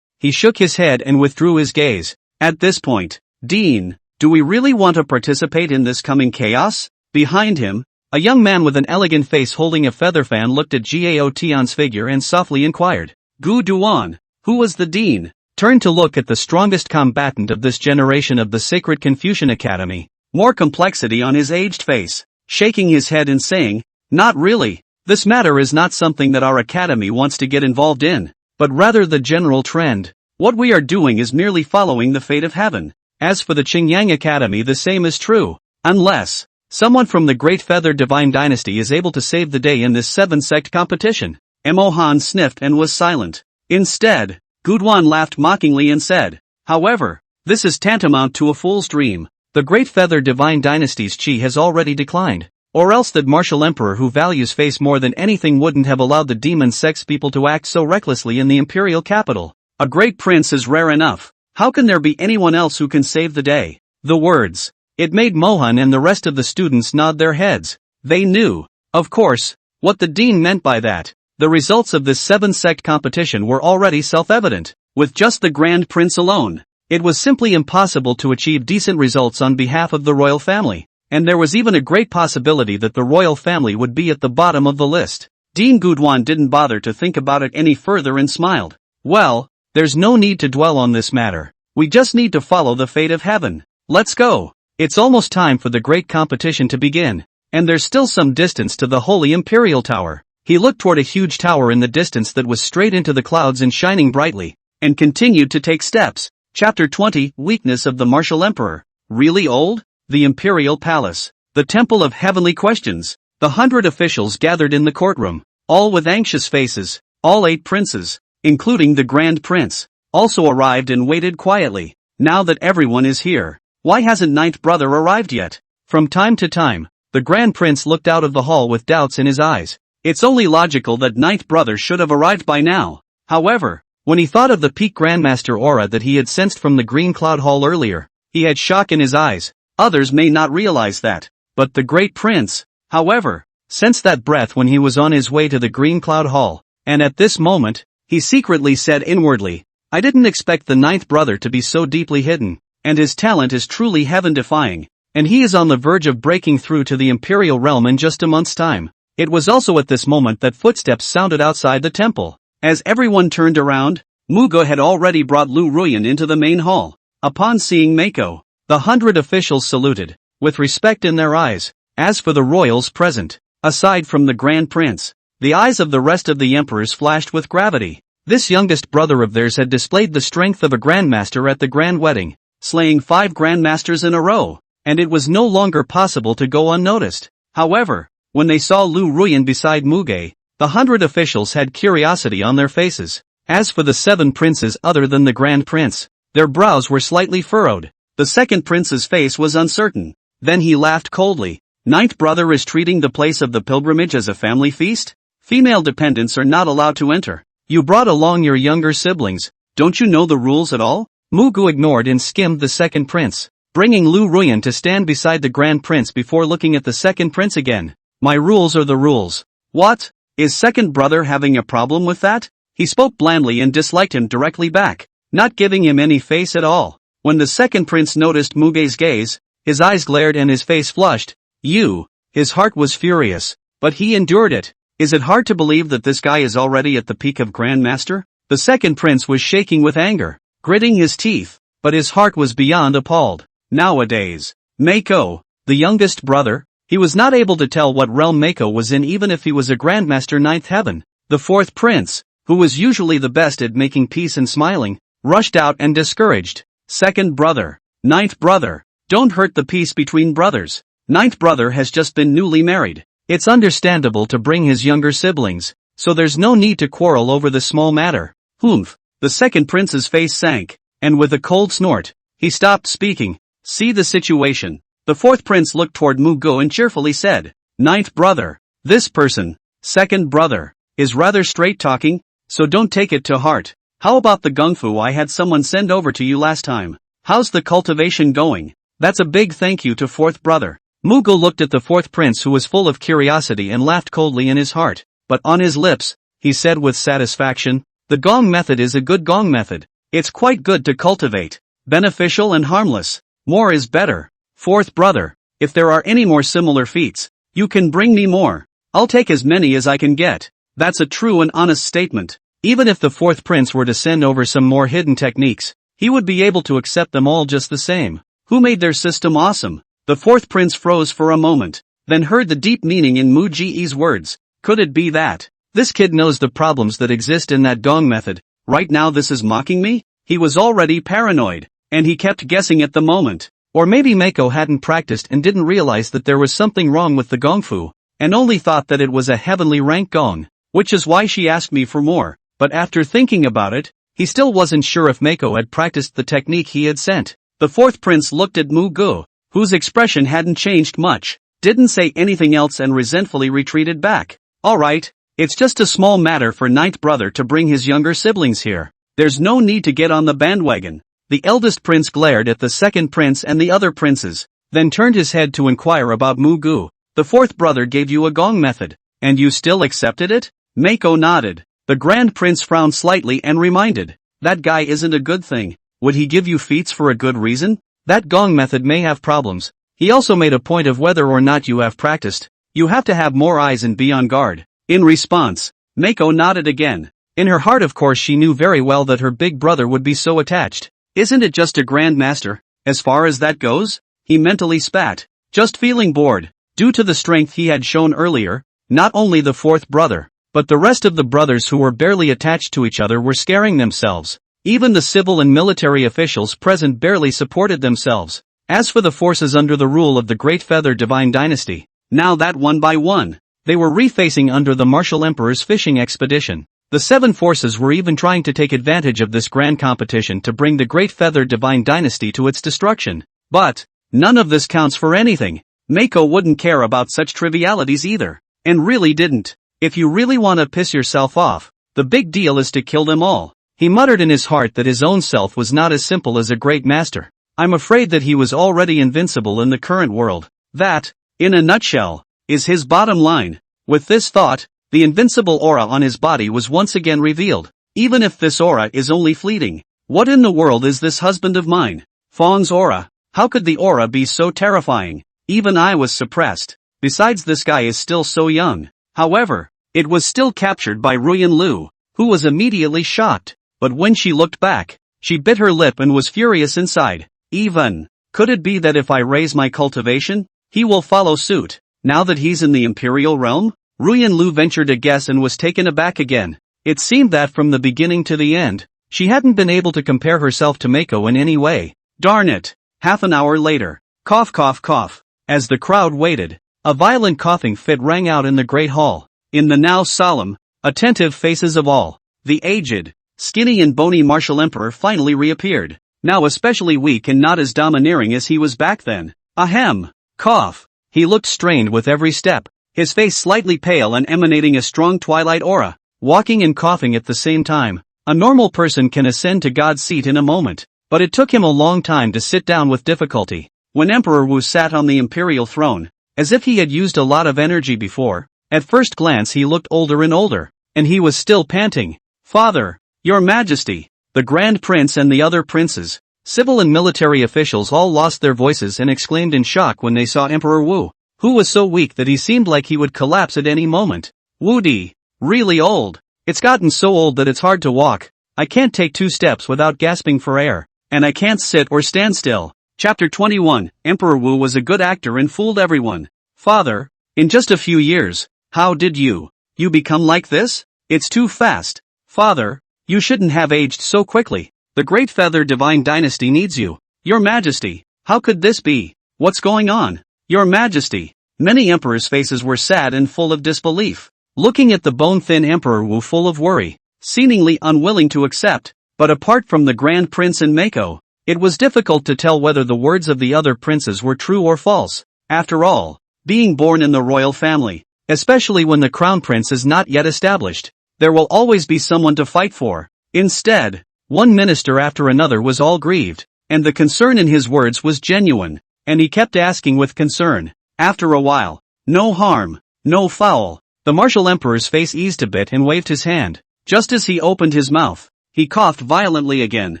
He shook his head and withdrew his gaze. At this point, Dean, do we really want to participate in this coming chaos? Behind him, a young man with an elegant face holding a feather fan looked at Gao Tian's figure and softly inquired. Gu Duan, who was the dean, turned to look at the strongest combatant of this generation of the Sacred Confucian Academy, more complexity on his aged face, shaking his head and saying, not really. This matter is not something that our academy wants to get involved in, but rather the general trend. What we are doing is merely following the fate of heaven. As for the Qingyang Academy, the same is true. Unless someone from the Great Feather Divine Dynasty is able to save the day in this 7-sect competition. Mo Han sniffed and was silent. Instead, Guduan laughed mockingly and said, however, this is tantamount to a fool's dream. The Great Feather Divine Dynasty's chi has already declined. Or else that martial emperor who values face more than anything wouldn't have allowed the demon sex people to act so recklessly in the imperial capital. A great prince is rare enough. How can there be anyone else who can save the day? The words. It made Mohan and the rest of the students nod their heads. They knew, of course, what the dean meant by that. The results of this 7-sect competition were already self-evident. With just the Grand Prince alone, it was simply impossible to achieve decent results on behalf of the royal family. And there was even a great possibility that the royal family would be at the bottom of the list. Dean Guduan didn't bother to think about it any further and smiled. Well, there's no need to dwell on this matter. We just need to follow the fate of heaven. Let's go. It's almost time for the great competition to begin, and there's still some distance to the Holy Imperial Tower. He looked toward a huge tower in the distance that was straight into the clouds and shining brightly, and continued to take steps. Chapter 20, Weakness of the Martial Emperor. Really old? The Imperial Palace. The Temple of Heavenly Questions. The 100 officials gathered in the courtroom, all with anxious faces. All 8 princes, including the Grand Prince, also arrived and waited quietly. Now that everyone is here, why hasn't Ninth Brother arrived yet? From time to time, the Grand Prince looked out of the hall with doubts in his eyes. It's only logical that Ninth Brother should have arrived by now. However, when he thought of the peak Grandmaster aura that he had sensed from the Green Cloud Hall earlier, he had shock in his eyes. Others may not realize that, but the Great Prince, however, sensed that breath when he was on his way to the Green Cloud Hall, and at this moment, he secretly said inwardly, I didn't expect the Ninth Brother to be so deeply hidden, and his talent is truly heaven-defying, and he is on the verge of breaking through to the Imperial realm in just a month's time. It was also at this moment that footsteps sounded outside the temple. As everyone turned around, Muge had already brought Liu Ruyan into the main hall. Upon seeing Mako, the 100 officials saluted, with respect in their eyes. As for the royals present, aside from the Grand Prince, the eyes of the rest of the emperors flashed with gravity. This youngest brother of theirs had displayed the strength of a grandmaster at the grand wedding, slaying 5 grandmasters in a row, and it was no longer possible to go unnoticed. However, when they saw Liu Ruyan beside Muge, the 100 officials had curiosity on their faces. As for the 7 princes other than the Grand Prince, their brows were slightly furrowed. The second prince's face was uncertain. Then he laughed coldly. Ninth Brother is treating the place of the pilgrimage as a family feast? Female dependents are not allowed to enter. You brought along your younger siblings. Don't you know the rules at all? Mugu ignored and skimmed the second prince, bringing Liu Ruyan to stand beside the Grand Prince before looking at the second prince again. My rules are the rules. What? Is second brother having a problem with that? He spoke blandly and disliked him directly back, not giving him any face at all. When the second prince noticed Muge's gaze, his eyes glared and his face flushed. You. His heart was furious, but he endured it. Is it hard to believe that this guy is already at the peak of Grandmaster? The second prince was shaking with anger, gritting his teeth, but his heart was beyond appalled. Nowadays, Mako, the youngest brother, he was not able to tell what realm Mako was in even if he was a Grandmaster Ninth Heaven. The fourth prince, who was usually the best at making peace and smiling, rushed out and discouraged. Second brother, ninth brother, don't hurt the peace between brothers. Ninth brother has just been newly married. It's understandable to bring his younger siblings, so there's no need to quarrel over the small matter. Humph. The second prince's face sank, and with a cold snort, he stopped speaking. See the situation. The fourth prince looked toward Muge and cheerfully said, Ninth brother, this person, second brother, is rather straight-talking, so don't take it to heart. How about the gung fu I had someone send over to you last time? How's the cultivation going? That's a big thank you to fourth brother. Muge looked at the fourth prince who was full of curiosity and laughed coldly in his heart, but on his lips, he said with satisfaction, the gong method is a good gong method. It's quite good to cultivate. Beneficial and harmless. More is better. Fourth brother, if there are any more similar feats, you can bring me more. I'll take as many as I can get. That's a true and honest statement. Even if the fourth prince were to send over some more hidden techniques, he would be able to accept them all just the same. Who made their system awesome? The fourth prince froze for a moment, then heard the deep meaning in Muge's words. Could it be that this kid knows the problems that exist in that gong method? Right now this is mocking me? He was already paranoid, and he kept guessing at the moment. Or maybe Mako hadn't practiced and didn't realize that there was something wrong with the gongfu, and only thought that it was a heavenly rank gong, which is why she asked me for more. But after thinking about it, he still wasn't sure if Mako had practiced the technique he had sent. The fourth prince looked at Muge, whose expression hadn't changed much, didn't say anything else and resentfully retreated back. Alright, it's just a small matter for ninth brother to bring his younger siblings here. There's no need to get on the bandwagon. The eldest prince glared at the second prince and the other princes, then turned his head to inquire about Muge. The fourth brother gave you a gong method, and you still accepted it? Mako nodded. The grand prince frowned slightly and reminded, that guy isn't a good thing. Would he give you feats for a good reason? That gong method may have problems. He also made a point of whether or not you have practiced. You have to have more eyes and be on guard. In response, Mako nodded again. In her heart of course she knew very well that her big brother would be so attached. Isn't it just a grandmaster, as far as that goes? He mentally spat, just feeling bored, due to the strength he had shown earlier. Not only the fourth brother, but the rest of the brothers who were barely attached to each other were scaring themselves. Even the civil and military officials present barely supported themselves. As for the forces under the rule of the Great Feather Divine Dynasty, now that one by one, they were refacing under the Martial Emperor's fishing expedition. The seven forces were even trying to take advantage of this grand competition to bring the Great Feather Divine Dynasty to its destruction. But none of this counts for anything. Mako wouldn't care about such trivialities either, and really didn't. If you really want to piss yourself off, the big deal is to kill them all. He muttered in his heart that his own self was not as simple as a great master. I'm afraid that he was already invincible in the current world. That, in a nutshell, is his bottom line. With this thought, the invincible aura on his body was once again revealed. Even if this aura is only fleeting, what in the world is this husband of mine? Fong's aura. How could the aura be so terrifying? Even I was suppressed. Besides, this guy is still so young. However, it was still captured by Ruyan Liu, who was immediately shocked. But when she looked back, she bit her lip and was furious inside. Even, could it be that if I raise my cultivation, he will follow suit? Now that he's in the Imperial realm? Ruyan Liu ventured a guess and was taken aback again. It seemed that from the beginning to the end, she hadn't been able to compare herself to Mako in any way. Darn it! Half an hour later, cough cough cough. As the crowd waited, a violent coughing fit rang out in the great hall. In the now solemn, attentive faces of all, the aged, skinny and bony Martial Emperor finally reappeared, now especially weak and not as domineering as he was back then. Ahem! Cough! He looked strained with every step, his face slightly pale and emanating a strong twilight aura, walking and coughing at the same time. A normal person can ascend to God's seat in a moment, but it took him a long time to sit down with difficulty. When Emperor Wu sat on the Imperial throne, as if he had used a lot of energy before, at first glance he looked older and older, and he was still panting. Father! Your Majesty! The Grand Prince and the other princes, civil and military officials all lost their voices and exclaimed in shock when they saw Emperor Wu. Wu was so weak that he seemed like he would collapse at any moment. Woody. Really old. It's gotten so old that it's hard to walk. I can't take 2 steps without gasping for air. And I can't sit or stand still. Chapter 21. Emperor Wu was a good actor and fooled everyone. Father, in just a few years, how did you become like this? It's too fast. Father, you shouldn't have aged so quickly. The Great Feather Divine Dynasty needs you. Your Majesty, how could this be? What's going on? Your Majesty. Many emperors' faces were sad and full of disbelief, looking at the bone-thin Emperor Wu full of worry, seemingly unwilling to accept. But apart from the Grand Prince and Mako, it was difficult to tell whether the words of the other princes were true or false. After all, being born in the royal family, especially when the crown prince is not yet established, there will always be someone to fight for. Instead, one minister after another was all grieved, and the concern in his words was genuine, and he kept asking with concern. After a while, no harm, no foul. The martial emperor's face eased a bit and waved his hand. Just as he opened his mouth, he coughed violently again,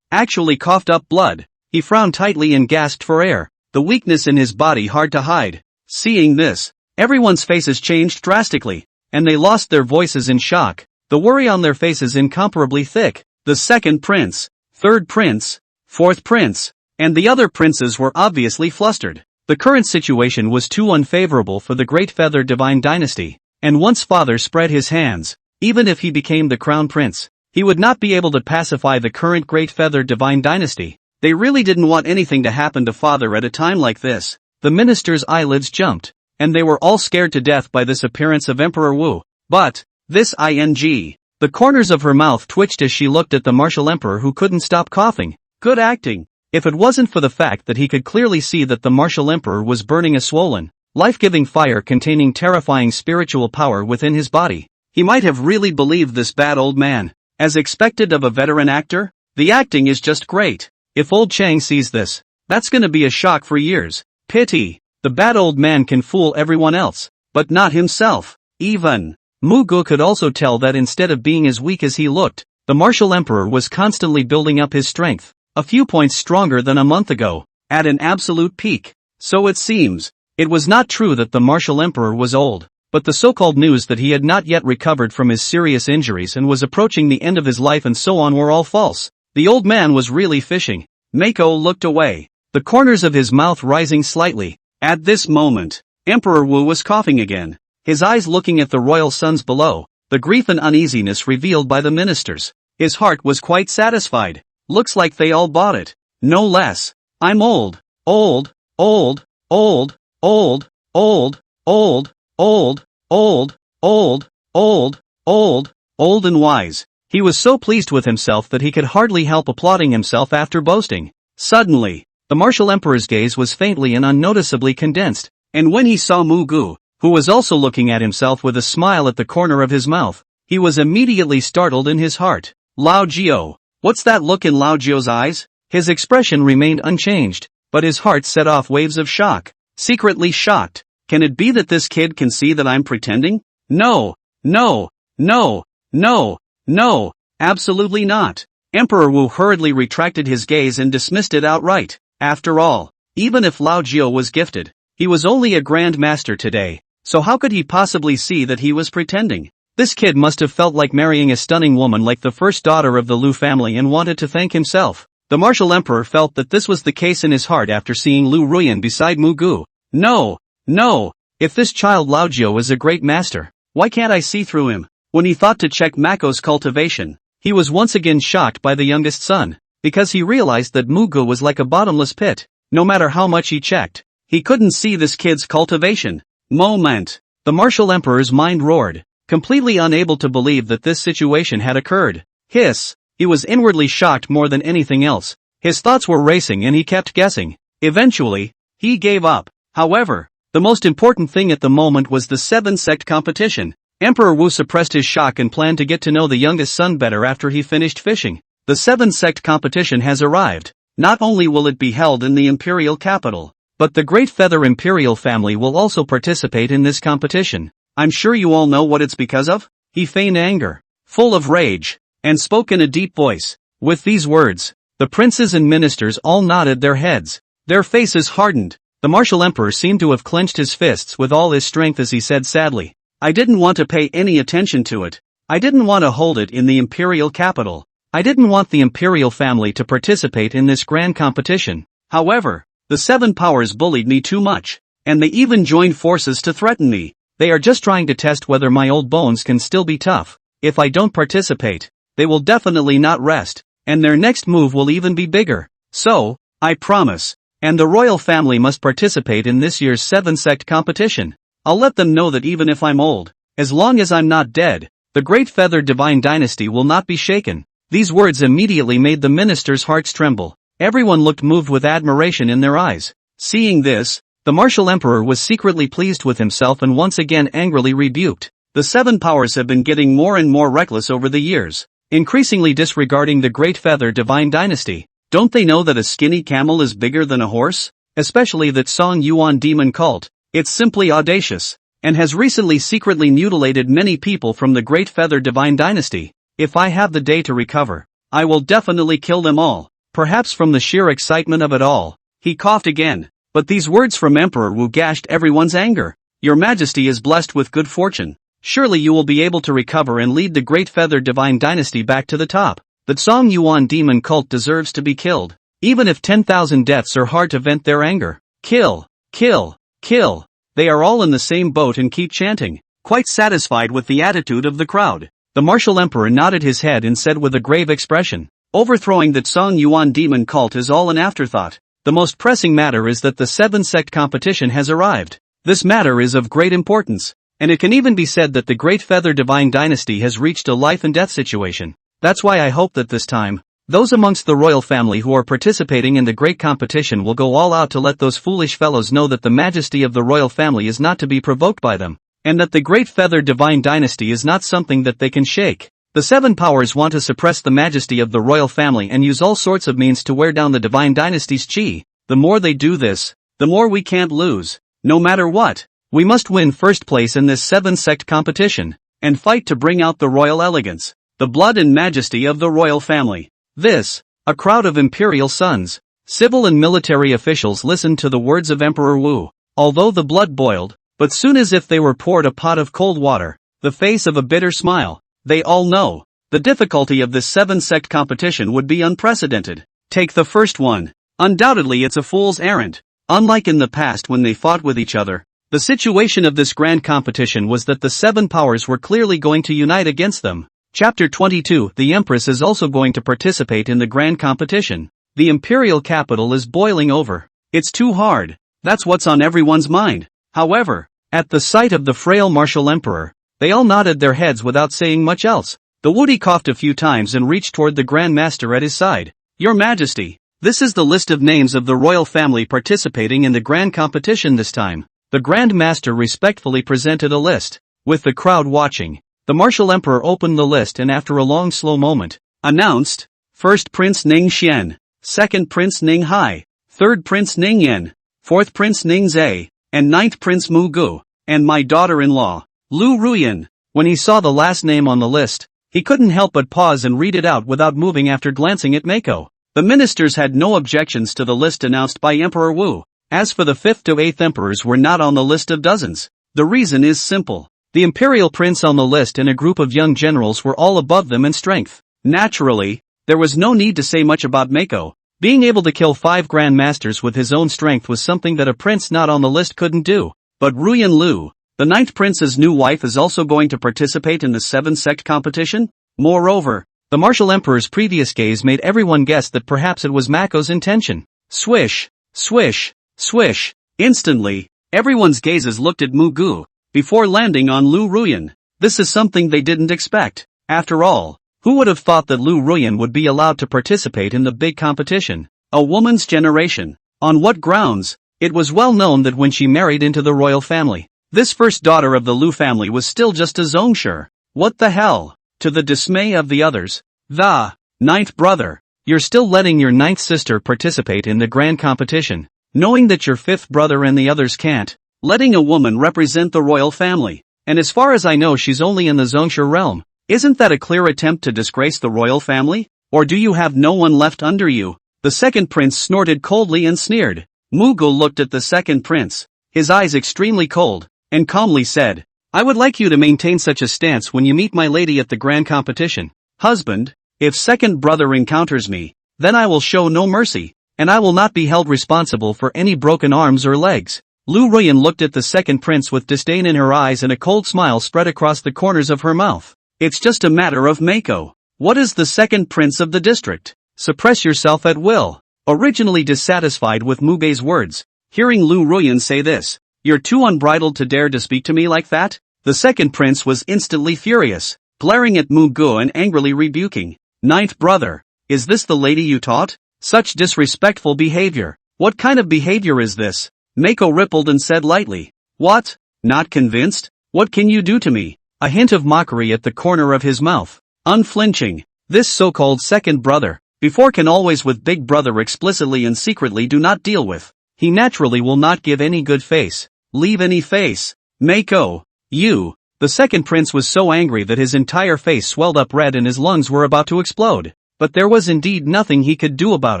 actually coughed up blood. He frowned tightly and gasped for air, the weakness in his body hard to hide. Seeing this, everyone's faces changed drastically, and they lost their voices in shock, the worry on their faces incomparably thick. The second prince, third prince, fourth prince, and the other princes were obviously flustered. The current situation was too unfavorable for the Great Feather Divine Dynasty, and once father spread his hands, even if he became the crown prince, he would not be able to pacify the current Great Feather Divine Dynasty. They really didn't want anything to happen to father at a time like this. The minister's eyelids jumped, and they were all scared to death by this appearance of Emperor Wu. But, this ing. The corners of her mouth twitched as she looked at the martial emperor who couldn't stop coughing. Good acting. If it wasn't for the fact that he could clearly see that the martial emperor was burning a swollen, life-giving fire containing terrifying spiritual power within his body, he might have really believed this bad old man. As expected of a veteran actor, the acting is just great. If old Chang sees this, that's gonna be a shock for years. Pity. The bad old man can fool everyone else, but not himself. Even Muge could also tell that instead of being as weak as he looked, the martial emperor was constantly building up his strength, a few points stronger than a month ago, at an absolute peak. So it seems, it was not true that the martial emperor was old, but the so-called news that he had not yet recovered from his serious injuries and was approaching the end of his life and so on were all false. The old man was really fishing. Mako looked away, the corners of his mouth rising slightly. At this moment, Emperor Wu was coughing again, his eyes looking at the royal sons below, the grief and uneasiness revealed by the ministers. His heart was quite satisfied. Looks like they all bought it. No less. I'm old, old, old, old, old, old, old, old, old, old, old, old, old and wise. He was so pleased with himself that he could hardly help applauding himself after boasting. Suddenly, the martial emperor's gaze was faintly and unnoticeably condensed, and when he saw Muge, who was also looking at himself with a smile at the corner of his mouth, he was immediately startled in his heart. Lao Jiao. What's that look in Lao Jiao's eyes? His expression remained unchanged, but his heart set off waves of shock. Secretly shocked. Can it be that this kid can see that I'm pretending? No, no, no, no, no, absolutely not. Emperor Wu hurriedly retracted his gaze and dismissed it outright. After all, even if Lao Jiao was gifted, he was only a grand master today, so how could he possibly see that he was pretending? This kid must have felt like marrying a stunning woman like the first daughter of the Liu family and wanted to thank himself. The martial emperor felt that this was the case in his heart after seeing Liu Ruyan beside Muge. No, no, if this child Lao Jiao is a great master, why can't I see through him? When he thought to check Mako's cultivation, he was once again shocked by the youngest son, because he realized that Muge was like a bottomless pit. No matter how much he checked, he couldn't see this kid's cultivation. Moment. The martial emperor's mind roared, completely unable to believe that this situation had occurred. Hiss. He was inwardly shocked more than anything else. His thoughts were racing and he kept guessing. Eventually, he gave up. However, the most important thing at the moment was the 7 sect competition. Emperor Wu suppressed his shock and planned to get to know the youngest son better after he finished fishing. The 7 sect competition has arrived. Not only will it be held in the Imperial capital, but the Great Feather Imperial family will also participate in this competition. I'm sure you all know what it's because of? He feigned anger, full of rage, and spoke in a deep voice. With these words, the princes and ministers all nodded their heads. Their faces hardened. The martial emperor seemed to have clenched his fists with all his strength as he said sadly, "I didn't want to pay any attention to it. I didn't want to hold it in the imperial capital. I didn't want the imperial family to participate in this grand competition. However, the seven powers bullied me too much, and they even joined forces to threaten me. They are just trying to test whether my old bones can still be tough. If I don't participate, they will definitely not rest, and their next move will even be bigger. So, I promise. And the royal family must participate in this year's 7-sect competition. I'll let them know that even if I'm old, as long as I'm not dead, the great feathered divine dynasty will not be shaken." These words immediately made the ministers' hearts tremble. Everyone looked moved with admiration in their eyes. Seeing this, the martial emperor was secretly pleased with himself and once again angrily rebuked. The seven powers have been getting more and more reckless over the years, increasingly disregarding the great feathered divine dynasty. Don't they know that a skinny camel is bigger than a horse? Especially that Song Yuan demon cult. It's simply audacious, and has recently secretly mutilated many people from the great feathered divine dynasty. If I have the day to recover, I will definitely kill them all. Perhaps from the sheer excitement of it all, he coughed again. But these words from Emperor Wu gashed everyone's anger. "Your Majesty is blessed with good fortune. Surely you will be able to recover and lead the great feathered divine dynasty back to the top. That Song Yuan demon cult deserves to be killed. Even if 10,000 deaths are hard to vent their anger. Kill, kill, kill." They are all in the same boat and keep chanting, quite satisfied with the attitude of the crowd. The martial emperor nodded his head and said with a grave expression, "Overthrowing that Song Yuan demon cult is all an afterthought. The most pressing matter is that the 7-sect competition has arrived. This matter is of great importance, and it can even be said that the great feather divine dynasty has reached a life and death situation. That's why I hope that this time, those amongst the royal family who are participating in the great competition will go all out to let those foolish fellows know that the majesty of the royal family is not to be provoked by them, and that the great feathered divine dynasty is not something that they can shake. The seven powers want to suppress the majesty of the royal family and use all sorts of means to wear down the divine dynasty's chi. The more they do this, the more we can't lose. No matter what, we must win first place in this 7-sect competition, and fight to bring out the royal elegance, the blood and majesty of the royal family." This, a crowd of imperial sons, civil and military officials listened to the words of Emperor Wu, although the blood boiled, but soon as if they were poured a pot of cold water, the face of a bitter smile. They all know, the difficulty of this 7-sect competition would be unprecedented. Take the first one. Undoubtedly it's a fool's errand. Unlike in the past when they fought with each other, the situation of this grand competition was that the seven powers were clearly going to unite against them. Chapter 22. The Empress is also going to participate in the grand competition. The imperial capital is boiling over. It's too hard. That's what's on everyone's mind. However, at the sight of the frail martial emperor, they all nodded their heads without saying much else. The Woody coughed a few times and reached toward the Grand Master at his side. "Your Majesty, this is the list of names of the royal family participating in the grand competition this time." The Grand Master respectfully presented a list. With the crowd watching, the martial emperor opened the list and after a long slow moment, announced, "First Prince Ning Xian, Second Prince Ning Hai, Third Prince Ning Yin, Fourth Prince Ning Zhe, and Ninth Prince Muge, and my daughter-in-law, Liu Ruyan." When he saw the last name on the list, he couldn't help but pause and read it out without moving after glancing at Mako. The ministers had no objections to the list announced by Emperor Wu. As for the 5th to 8th emperors were not on the list of dozens. The reason is simple. The imperial prince on the list and a group of young generals were all above them in strength. Naturally, there was no need to say much about Mako. Being able to kill 5 grand masters with his own strength was something that a prince not on the list couldn't do. But Ruyan Lu, the 9th prince's new wife, is also going to participate in the 7-sect competition? Moreover, the martial emperor's previous gaze made everyone guess that perhaps it was Mako's intention. Swish, swish, swish. Instantly, everyone's gazes looked at Muge, before landing on Liu Ruyan. This is something they didn't expect. After all, who would have thought that Liu Ruyan would be allowed to participate in the big competition? A woman's generation. On what grounds? It was well known that when she married into the royal family, this first daughter of the Liu family was still just a Zongshi. What the hell? To the dismay of the others, the 9th brother, you're still letting your 9th sister participate in the grand competition, knowing that your 5th brother and the others can't, letting a woman represent the royal family, and as far as I know she's only in the Zongshi realm. Isn't that a clear attempt to disgrace the royal family? Or do you have no one left under you? The second prince snorted coldly and sneered. Muge looked at the second prince, his eyes extremely cold, and calmly said, I would like you to maintain such a stance when you meet my lady at the grand competition. Husband, if second brother encounters me, then I will show no mercy, and I will not be held responsible for any broken arms or legs. Liu Ruyan looked at the second prince with disdain in her eyes and a cold smile spread across the corners of her mouth. It's just a matter of Mako. What is the second prince of the district? Suppress yourself at will. Originally dissatisfied with Muge's words, hearing Liu Ruyan say this, you're too unbridled to dare to speak to me like that? The second prince was instantly furious, glaring at Muge and angrily rebuking. Ninth brother, is this the lady you taught? Such disrespectful behavior. What kind of behavior is this? Mako rippled and said lightly, what? Not convinced? What can you do to me? A hint of mockery at the corner of his mouth. Unflinching, this so-called second brother, before can always with big brother explicitly and secretly do not deal with. He naturally will not give any good face. Leave any face. Mako, you. The second prince was so angry that his entire face swelled up red and his lungs were about to explode. But there was indeed nothing he could do about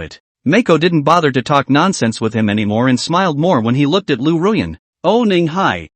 it. Mako didn't bother to talk nonsense with him anymore and smiled more when he looked at Liu Ruyan. Oh Ning Hai.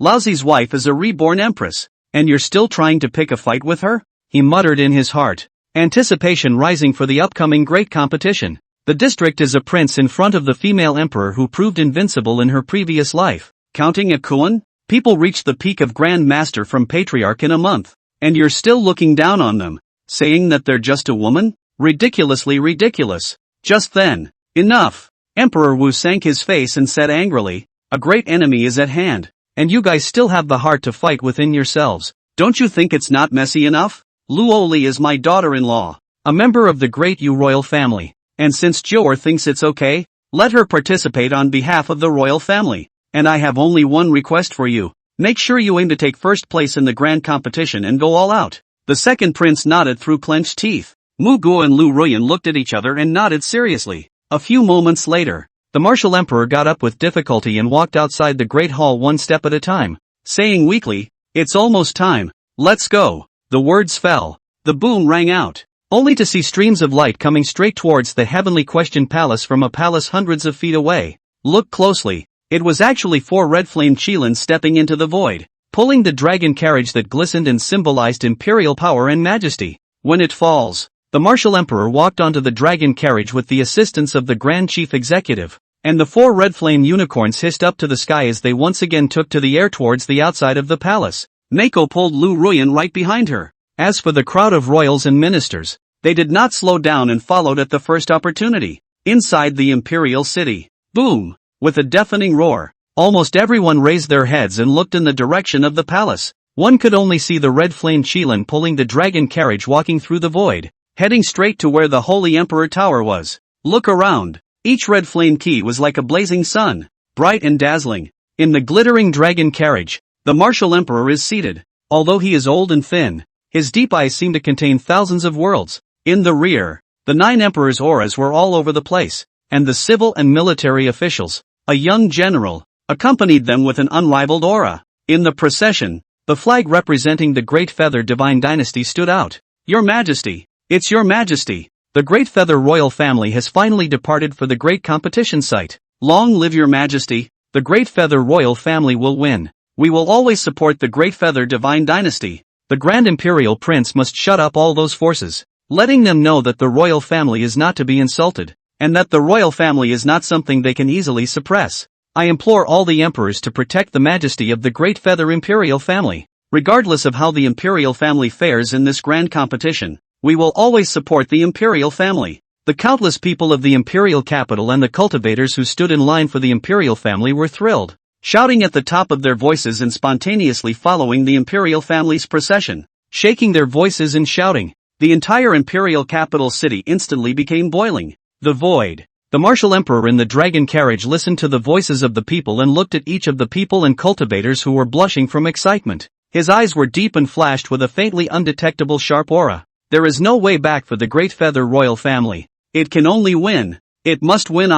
Laozi's wife is a reborn empress, and you're still trying to pick a fight with her? He muttered in his heart, anticipation rising for the upcoming great competition. The district is a prince in front of the female emperor who proved invincible in her previous life. Counting a Kuan? People reach the peak of Grand Master from Patriarch in a month, and you're still looking down on them, saying that they're just a woman? Ridiculously ridiculous. Just then, enough. Emperor Wu sank his face and said angrily, a great enemy is at hand, and you guys still have the heart to fight within yourselves. Don't you think it's not messy enough? Luo Li is my daughter-in-law, a member of the great Yu royal family, and since Joer thinks it's okay, let her participate on behalf of the royal family. And I have only one request for you. Make sure you aim to take first place in the grand competition and go all out. The second prince nodded through clenched teeth. Muge and Liu Ruyan looked at each other and nodded seriously. A few moments later, the martial emperor got up with difficulty and walked outside the great hall one step at a time, saying weakly, it's almost time. Let's go. The words fell. The boom rang out, only to see streams of light coming straight towards the heavenly question palace from a palace hundreds of feet away. Look closely. It was actually 4 red-flamed Qilins stepping into the void, pulling the dragon carriage that glistened and symbolized imperial power and majesty. When it falls, the martial emperor walked onto the dragon carriage with the assistance of the grand chief executive, and the 4 red-flame unicorns hissed up to the sky as they once again took to the air towards the outside of the palace. Mako pulled Liu Ruyan right behind her. As for the crowd of royals and ministers, they did not slow down and followed at the first opportunity. Inside the imperial city, boom! With a deafening roar, almost everyone raised their heads and looked in the direction of the palace. One could only see the red-flamed Qilin pulling the dragon carriage walking through the void, heading straight to where the Holy Emperor Tower was. Look around. Each red flame key was like a blazing sun, bright and dazzling. In the glittering dragon carriage, the martial emperor is seated. Although he is old and thin, his deep eyes seem to contain thousands of worlds. In the rear, the 9 emperors' auras were all over the place, and the civil and military officials, a young general, accompanied them with an unrivaled aura. In the procession, the flag representing the Great Feather Divine Dynasty stood out. Your Majesty, it's your Majesty. The Great Feather royal family has finally departed for the great competition site. Long live your Majesty. The Great Feather royal family will win. We will always support the Great Feather Divine Dynasty. The Grand Imperial Prince must shut up all those forces, letting them know that the royal family is not to be insulted, and that the royal family is not something they can easily suppress. I implore all the emperors to protect the majesty of the Great Feather Imperial family. Regardless of how the Imperial family fares in this grand competition, we will always support the Imperial family. The countless people of the Imperial capital and the cultivators who stood in line for the Imperial family were thrilled, shouting at the top of their voices and spontaneously following the Imperial family's procession, shaking their voices and shouting. The entire Imperial capital city instantly became boiling. The void. The martial emperor in the dragon carriage listened to the voices of the people and looked at each of the people and cultivators who were blushing from excitement. His eyes were deep and flashed with a faintly undetectable sharp aura. There is no way back for the Great Feather royal family. It can only win. It must win.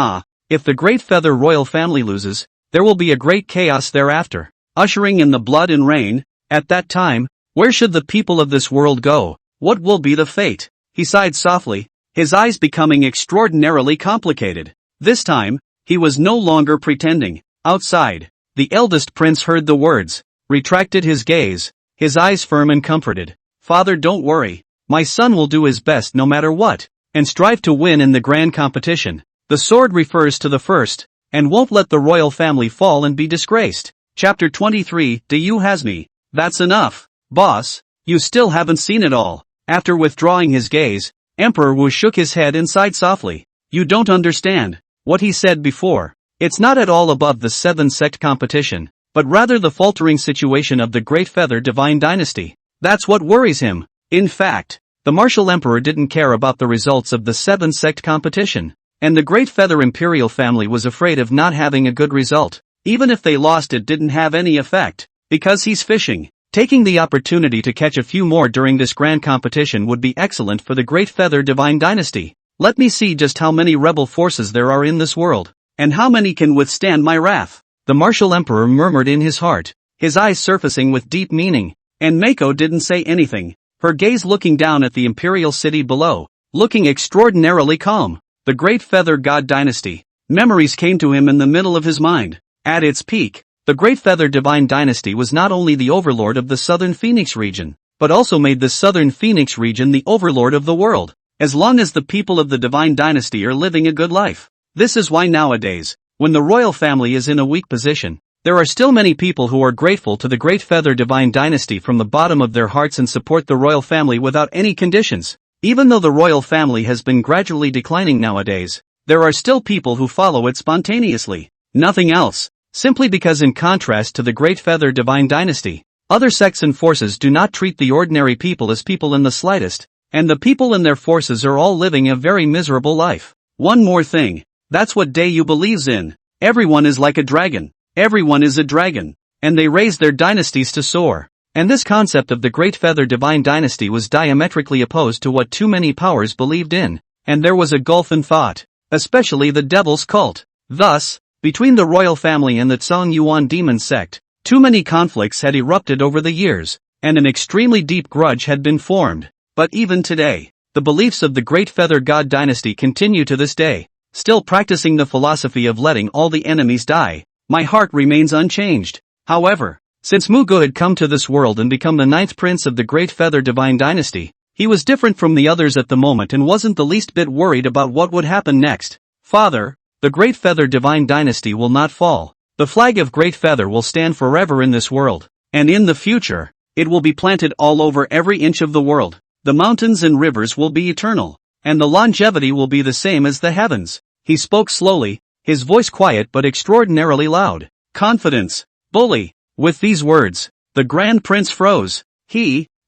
If the Great Feather royal family loses, there will be a great chaos thereafter, ushering in the blood and rain. At that time, where should the people of this world go? What will be the fate? He sighed softly, his eyes becoming extraordinarily complicated. This time, He was no longer pretending. Outside, the eldest prince heard the words, retracted his gaze, his eyes firm and comforted. Father, don't worry. My son will do his best no matter what, and strive to win in the grand competition. The sword refers to the first, and won't let the royal family fall and be disgraced. Chapter 23, Liu has me. That's enough, boss. You still haven't seen it all. After withdrawing his gaze, Emperor Wu shook his head and sighed softly. You don't understand what he said before. It's not at all above the 7th sect competition, but rather the faltering situation of the Great Feather Divine Dynasty. That's what worries him. In fact, the martial emperor didn't care about the results of the 7th sect competition, and the Great Feather Imperial family was afraid of not having a good result. Even if they lost, it didn't have any effect, because he's fishing. Taking the opportunity to catch a few more during this grand competition would be excellent for the Great Feather Divine Dynasty. Let me see just how many rebel forces there are in this world, and how many can withstand my wrath. The martial emperor murmured in his heart, his eyes surfacing with deep meaning, and Mako didn't say anything, her gaze looking down at the imperial city below, looking extraordinarily calm. The Great Feather God Dynasty. Memories came to him in the middle of his mind. At its peak, the Great Feather Divine Dynasty was not only the overlord of the Southern Phoenix region, but also made the Southern Phoenix region the overlord of the world, as long as the people of the Divine Dynasty are living a good life. This is why nowadays, when the royal family is in a weak position, there are still many people who are grateful to the Great Feather Divine Dynasty from the bottom of their hearts and support the royal family without any conditions. Even though the royal family has been gradually declining nowadays, there are still people who follow it spontaneously. Nothing else. Simply because, in contrast to the Great Feather Divine Dynasty, other sects and forces do not treat the ordinary people as people in the slightest, and the people in their forces are all living a very miserable life. One more thing. That's what Liu believes in. Everyone is like a dragon. Everyone is a dragon. And they raise their dynasties to soar. And this concept of the Great Feather Divine Dynasty was diametrically opposed to what too many powers believed in, and there was a gulf in thought, especially the Devil's Cult. Thus, between the royal family and the Tsang Yuan demon sect, too many conflicts had erupted over the years, and an extremely deep grudge had been formed. But even today, the beliefs of the Great Feather God Dynasty continue to this day, still practicing the philosophy of letting all the enemies die. My heart remains unchanged. However, since Muge had come to this world and become the 9th prince of the Great Feather Divine Dynasty, he was different from the others at the moment and wasn't the least bit worried about what would happen next. Father, the Great Feather Divine Dynasty will not fall. The flag of Great Feather will stand forever in this world, and in the future, it will be planted all over every inch of the world. The mountains and rivers will be eternal, and the longevity will be the same as the heavens. He spoke slowly, his voice quiet but extraordinarily loud. Confidence. Bully. With these words, the Grand Prince froze.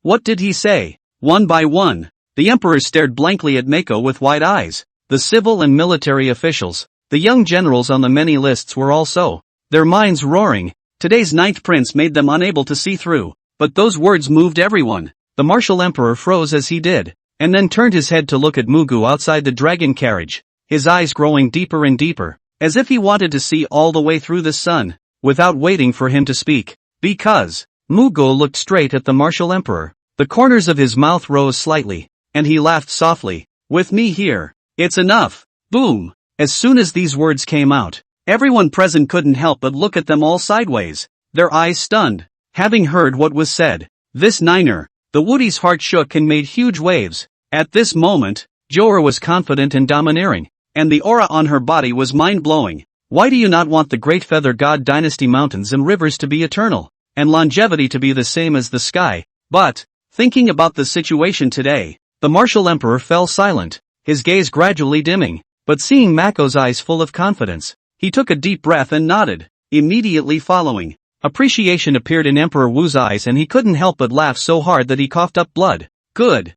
What did he say? One by one, the emperor stared blankly at Mako with wide eyes. The civil and military officials, the young generals on the many lists were also, their minds roaring. Today's 9th prince made them unable to see through, but those words moved everyone. The martial emperor froze as he did, and then turned his head to look at Muge outside the dragon carriage, his eyes growing deeper and deeper, as if he wanted to see all the way through the sun. Without waiting for him to speak, because Muge looked straight at the martial emperor. The corners of his mouth rose slightly, and he laughed softly. With me here, it's enough. Boom! As soon as these words came out, everyone present couldn't help but look at them all sideways, their eyes stunned. Having heard what was said, this niner, the Woody's heart shook and made huge waves. At this moment, Jora was confident and domineering, and the aura on her body was mind-blowing. Why do you not want the Great Feather God Dynasty mountains and rivers to be eternal, and longevity to be the same as the sky? But, thinking about the situation today, the martial emperor fell silent, his gaze gradually dimming, but seeing Mako's eyes full of confidence, he took a deep breath and nodded. Immediately following, appreciation appeared in Emperor Wu's eyes and he couldn't help but laugh so hard that he coughed up blood. Good.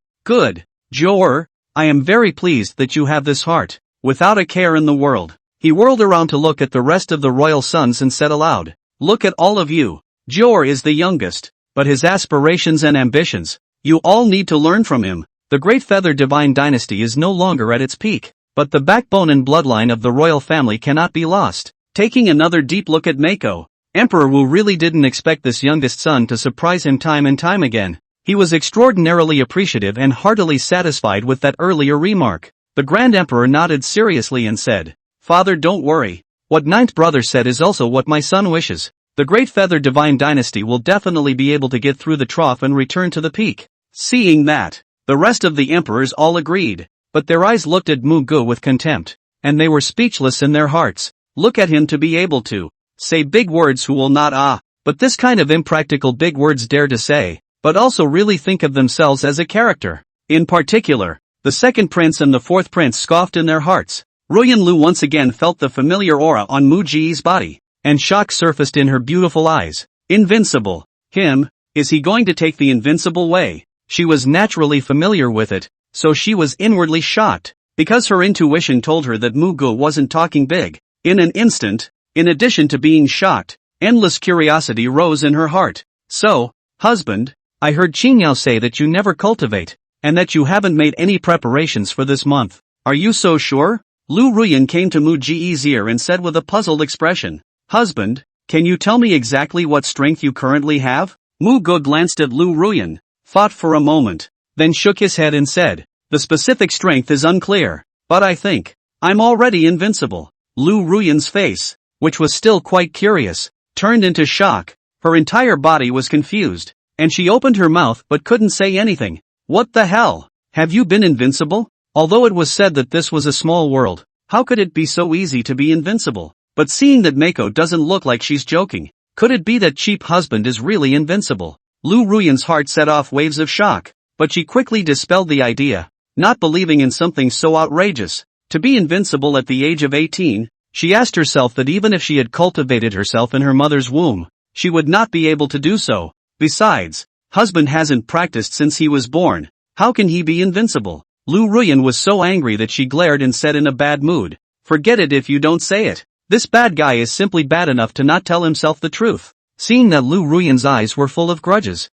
Jor, I am very pleased that you have this heart, without a care in the world. He whirled around to look at the rest of the royal sons and said aloud, look at all of you. Jor is the youngest, but his aspirations and ambitions, you all need to learn from him. The Great Feather Divine Dynasty is no longer at its peak, but the backbone and bloodline of the royal family cannot be lost. Taking another deep look at Mako, Emperor Wu really didn't expect this youngest son to surprise him time and time again. He was extraordinarily appreciative and heartily satisfied with that earlier remark. The Grand Emperor nodded seriously and said, Father, don't worry. What ninth brother said is also what my son wishes. The Great Feather Divine Dynasty will definitely be able to get through the trough and return to the peak. Seeing that, the rest of the emperors all agreed, but their eyes looked at Muge with contempt, and they were speechless in their hearts. Look at him to be able to say big words who will not but this kind of impractical big words dare to say, but also really think of themselves as a character. In particular, the second prince and the fourth prince scoffed in their hearts. Ruyan Lu once again felt the familiar aura on Muge's body, and shock surfaced in her beautiful eyes. Invincible. Him, is he going to take the invincible way? She was naturally familiar with it, so she was inwardly shocked, because her intuition told her that Muge wasn't talking big. In an instant, in addition to being shocked, endless curiosity rose in her heart. So, husband, I heard Qingyao say that you never cultivate, and that you haven't made any preparations for this month. Are you so sure? Liu Ruyan came to Muge's ear and said with a puzzled expression, Husband, can you tell me exactly what strength you currently have? Muge glanced at Liu Ruyan, thought for a moment, then shook his head and said, The specific strength is unclear, but I think I'm already invincible. Liu Ruyan's face, which was still quite curious, turned into shock. Her entire body was confused, and she opened her mouth but couldn't say anything. What the hell? Have you been invincible? Although it was said that this was a small world, how could it be so easy to be invincible? But seeing that Mako doesn't look like she's joking, could it be that cheap husband is really invincible? Liu Ruyan's heart set off waves of shock, but she quickly dispelled the idea, not believing in something so outrageous. To be invincible at the age of 18, she asked herself that even if she had cultivated herself in her mother's womb, she would not be able to do so. Besides, husband hasn't practiced since he was born. How can he be invincible? Liu Ruyan was so angry that she glared and said in a bad mood, Forget it if you don't say it. This bad guy is simply bad enough to not tell himself the truth. Seeing that Liu Ruyan's eyes were full of grudges,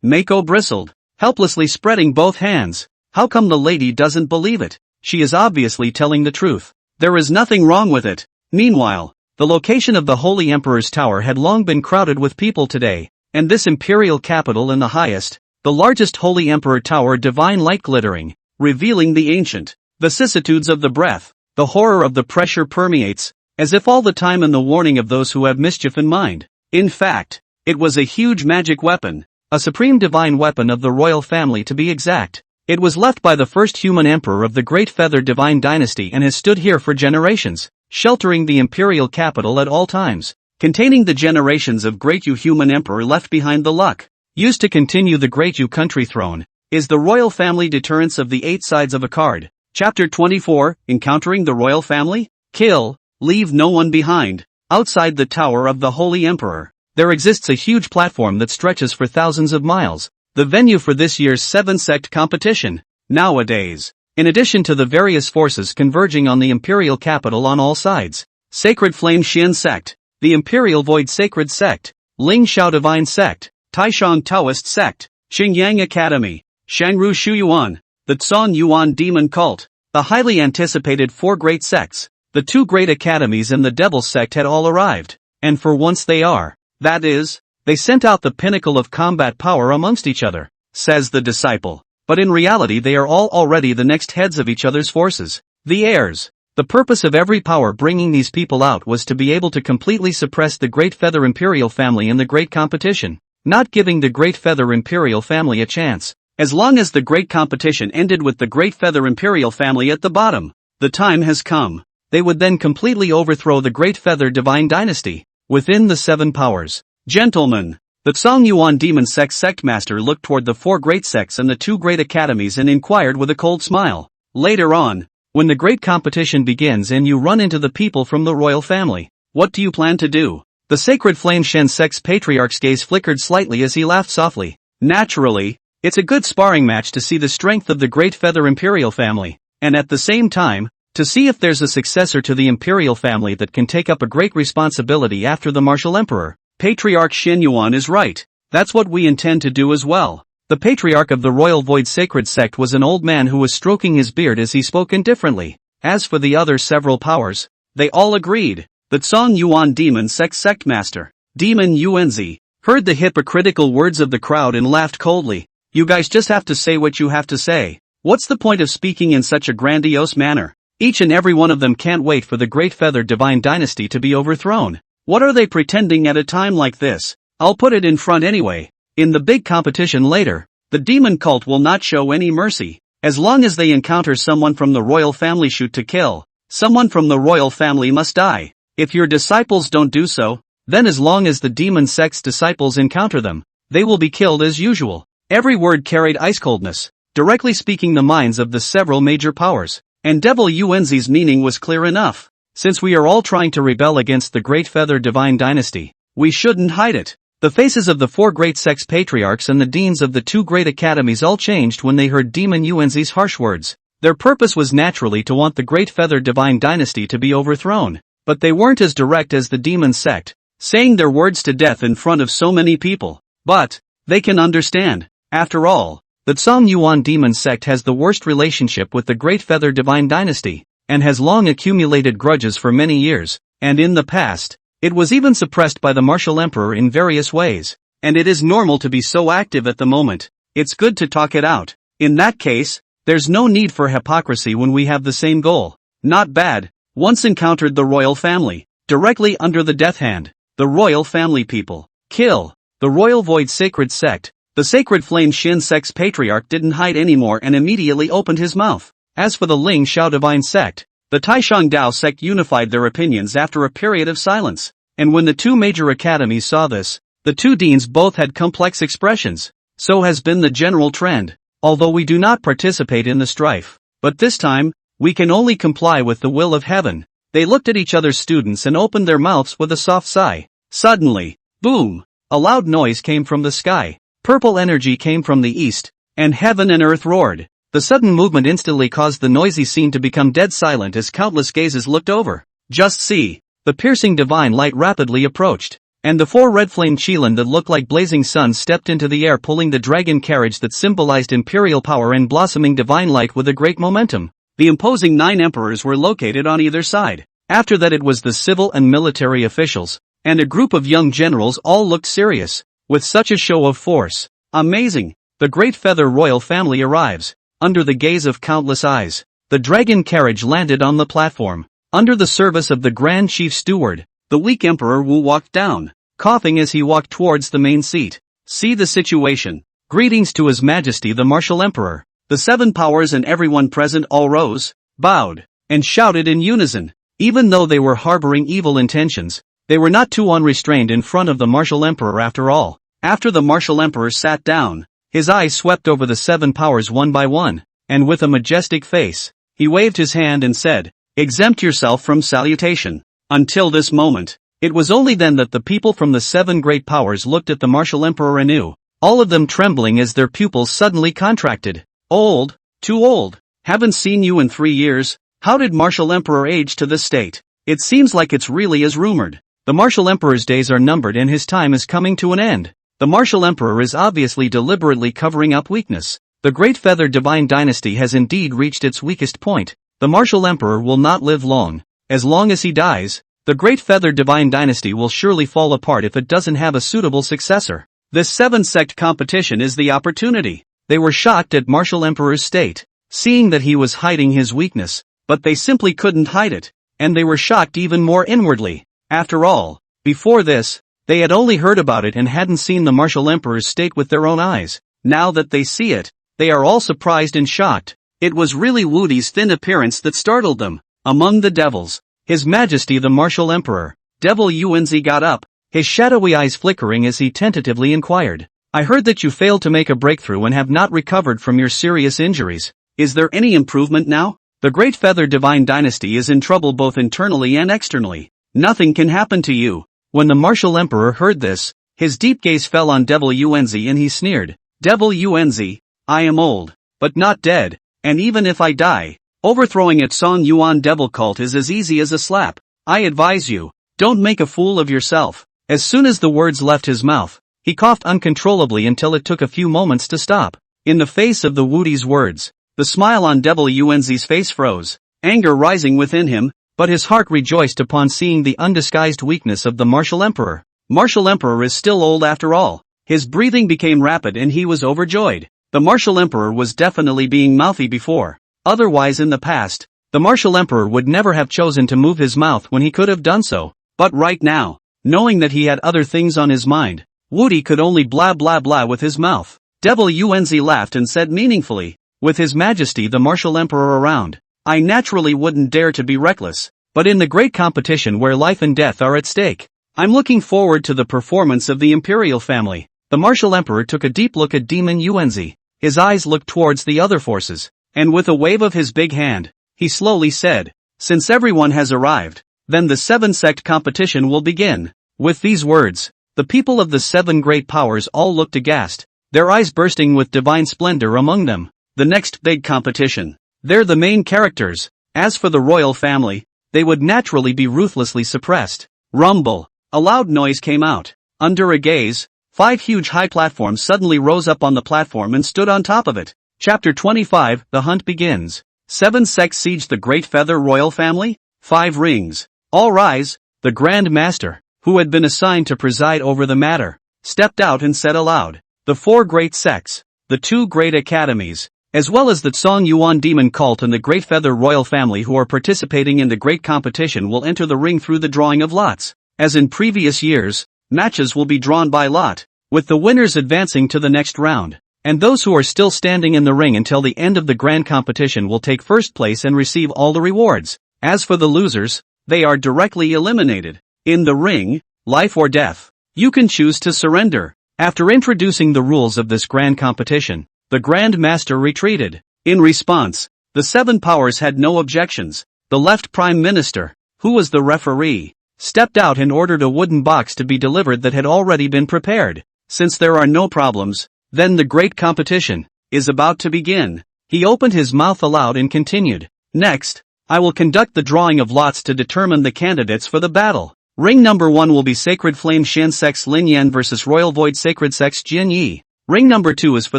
Mako bristled, helplessly spreading both hands. How come the lady doesn't believe it? She is obviously telling the truth. There is nothing wrong with it. Meanwhile, the location of the Holy Emperor's Tower had long been crowded with people today, and this imperial capital in the highest, the largest Holy Emperor Tower, divine light glittering, revealing the ancient vicissitudes of the breath. The horror of the pressure permeates, as if all the time in the warning of those who have mischief in mind. In fact, it was a huge magic weapon, a supreme divine weapon of the royal family to be exact. It was left by the first human emperor of the Great Feather Divine Dynasty and has stood here for generations, sheltering the imperial capital at all times, containing the generations of Great Yu human emperor left behind. The luck used to continue the Great Yu country throne is the royal family deterrence of the 8 sides of a card. Chapter 24, Encountering the Royal Family? Kill, leave no one behind. Outside the Tower of the Holy Emperor, there exists a huge platform that stretches for thousands of miles, the venue for this year's 7 sect competition. Nowadays, in addition to the various forces converging on the imperial capital on all sides, Sacred Flame Xian Sect, the Imperial Void Sacred Sect, Ling Xiao Divine Sect, Taishang Taoist Sect, Xingyang Academy, Shangru Shuyuan, the Tsong Yuan Demon Cult, the highly anticipated 4 great sects, the 2 great academies and the Devil Sect had all arrived, and for once they are. That is, they sent out the pinnacle of combat power amongst each other, says the disciple, but in reality they are all already the next heads of each other's forces, the heirs. The purpose of every power bringing these people out was to be able to completely suppress the Great Feather Imperial family in the great competition, not giving the Great Feather Imperial family a chance. As long as the great competition ended with the Great Feather Imperial family at the bottom, the time has come. They would then completely overthrow the Great Feather Divine Dynasty, within the 7 powers. Gentlemen, the Tsong Yuan Demon Sect Master looked toward the 4 great sects and the 2 great academies and inquired with a cold smile. Later on, when the great competition begins and you run into the people from the royal family, what do you plan to do? The Sacred Flame Shen Sect's patriarch's gaze flickered slightly as he laughed softly. Naturally, it's a good sparring match to see the strength of the Great Feather Imperial family, and at the same time, to see if there's a successor to the Imperial family that can take up a great responsibility after the Martial Emperor. Patriarch Shen Yuan is right. That's what we intend to do as well. The patriarch of the Royal Void Sacred Sect was an old man who was stroking his beard as he spoke indifferently. As for the other several powers, they all agreed. The Tsong Yuan Demon Sect Master, Demon Yuanzi, heard the hypocritical words of the crowd and laughed coldly. You guys just have to say what you have to say. What's the point of speaking in such a grandiose manner? Each and every one of them can't wait for the Great Feather Divine Dynasty to be overthrown. What are they pretending at a time like this? I'll put it in front anyway. In the big competition later, the demon cult will not show any mercy. As long as they encounter someone from the royal family shoot to kill, someone from the royal family must die. If your disciples don't do so, then as long as the demon sect's disciples encounter them, they will be killed as usual. Every word carried ice coldness, directly speaking the minds of the several major powers. And Devil Yuanzi's meaning was clear enough. Since we are all trying to rebel against the Great Feather Divine Dynasty, we shouldn't hide it. The faces of the 4 great sects patriarchs and the deans of the 2 great academies all changed when they heard Demon Yuanzi's harsh words. Their purpose was naturally to want the Great Feather Divine Dynasty to be overthrown, but they weren't as direct as the demon sect, saying their words to death in front of so many people. But they can understand, after all, that Song Yuan demon sect has the worst relationship with the Great Feather Divine Dynasty, and has long accumulated grudges for many years, and in the past, it was even suppressed by the martial emperor in various ways. And it is normal to be so active at the moment. It's good to talk it out. In that case, there's no need for hypocrisy when we have the same goal. Not bad. Once encountered the royal family, directly under the death hand. The royal family people. Kill. The royal void sacred sect. The sacred flame Shin sect's patriarch didn't hide anymore and immediately opened his mouth. As for the Ling Shao divine sect, the Taishang Dao sect unified their opinions after a period of silence. And when the 2 major academies saw this, the 2 deans both had complex expressions. So has been the general trend. Although we do not participate in the strife. But this time, we can only comply with the will of heaven. They looked at each other's students and opened their mouths with a soft sigh. Suddenly, boom! A loud noise came from the sky. Purple energy came from the east, and heaven and earth roared. The sudden movement instantly caused the noisy scene to become dead silent as countless gazes looked over. Just see! The piercing divine light rapidly approached, and the 4 red flame Qilin that looked like blazing suns stepped into the air pulling the dragon carriage that symbolized imperial power and blossoming divine light with a great momentum. The imposing 9 emperors were located on either side. After that it was the civil and military officials, and a group of young generals all looked serious, with such a show of force. Amazing! The Great Feather royal family arrives. Under the gaze of countless eyes, the dragon carriage landed on the platform. Under the service of the Grand Chief Steward, the weak Emperor Wu walked down, coughing as he walked towards the main seat. See the situation. Greetings to His Majesty the Martial Emperor. The 7 powers and everyone present all rose, bowed, and shouted in unison. Even though they were harboring evil intentions, they were not too unrestrained in front of the Martial Emperor after all. After the Martial Emperor sat down, his eyes swept over the 7 powers one by one, and with a majestic face, he waved his hand and said, "Exempt yourself from salutation." Until this moment, it was only then that the people from the 7 great powers looked at the Martial Emperor anew, all of them trembling as their pupils suddenly contracted. Old? Too old? Haven't seen you in 3 years? How did Martial Emperor age to this state? It seems like it's really as rumored. The Martial Emperor's days are numbered and his time is coming to an end. The Martial Emperor is obviously deliberately covering up weakness. The Great Feather Divine Dynasty has indeed reached its weakest point. The Martial Emperor will not live long. As long as he dies, the Great Feather Divine Dynasty will surely fall apart if it doesn't have a suitable successor. This 7-sect competition is the opportunity. They were shocked at Martial Emperor's state, seeing that he was hiding his weakness, but they simply couldn't hide it, and they were shocked even more inwardly. After all, before this, they had only heard about it and hadn't seen the Martial Emperor's state with their own eyes. Now that they see it, they are all surprised and shocked. It was really Wudi's thin appearance that startled them. Among the devils, His Majesty the Martial Emperor, Devil Yuanzi got up, his shadowy eyes flickering as he tentatively inquired. "I heard that you failed to make a breakthrough and have not recovered from your serious injuries. Is there any improvement now? The Great Feather Divine Dynasty is in trouble both internally and externally. Nothing can happen to you." When the Martial Emperor heard this, his deep gaze fell on Devil Yuanzi and he sneered. "Devil Yuanzi, I am old, but not dead, and even if I die, overthrowing at Song Yuan Devil Cult is as easy as a slap. I advise you, don't make a fool of yourself." As soon as the words left his mouth, he coughed uncontrollably until it took a few moments to stop. In the face of the Wudi's words, the smile on Devil Yuanzi's face froze, anger rising within him, but his heart rejoiced upon seeing the undisguised weakness of the Martial Emperor. Martial Emperor is still old after all. His breathing became rapid and he was overjoyed. The Martial Emperor was definitely being mouthy before. Otherwise in the past, The martial emperor would never have chosen to move his mouth when he could have done so. But right now, knowing that he had other things on his mind, Woody could only blah blah blah with his mouth. Devil Unz laughed and said meaningfully, with His Majesty the martial emperor around, I naturally wouldn't dare to be reckless, but in the great competition where life and death are at stake, I'm looking forward to the performance of the Imperial family. The martial emperor took a deep look at Demon Unz. His eyes looked towards the other forces, and with a wave of his big hand, he slowly said, since everyone has arrived, then the 7 sect competition will begin. With these words, the people of the 7 great powers all looked aghast, their eyes bursting with divine splendor among them. The next big competition. They're the main characters. As for the royal family, they would naturally be ruthlessly suppressed. Rumble. A loud noise came out. Under a gaze, 5 huge high platforms suddenly rose up on the platform and stood on top of it. Chapter 25, The Hunt begins. 7 sects siege the Great Feather Royal Family? 5 rings. All rise. The Grand Master, who had been assigned to preside over the matter, stepped out and said aloud, the 4 great sects, the 2 great academies, as well as the Song Yuan Demon Cult and the Great Feather Royal Family who are participating in the great competition will enter the ring through the drawing of lots. As in previous years, matches will be drawn by lot, with the winners advancing to the next round, and those who are still standing in the ring until the end of the grand competition will take first place and receive all the rewards. As for the losers, they are directly eliminated. In the ring, life or death. You can choose to surrender. After introducing the rules of this grand competition, the Grand Master retreated. In response, the 7 powers had no objections. The left Prime Minister, who was the referee, stepped out and ordered a wooden box to be delivered that had already been prepared. Since there are no problems, then the great competition is about to begin. He opened his mouth aloud and continued, next, I will conduct the drawing of lots to determine the candidates for the battle. Ring number 1 will be Sacred Flame Shen Sex Lin Yan vs Royal Void Sacred Sex Jin Yi. Ring number 2 is for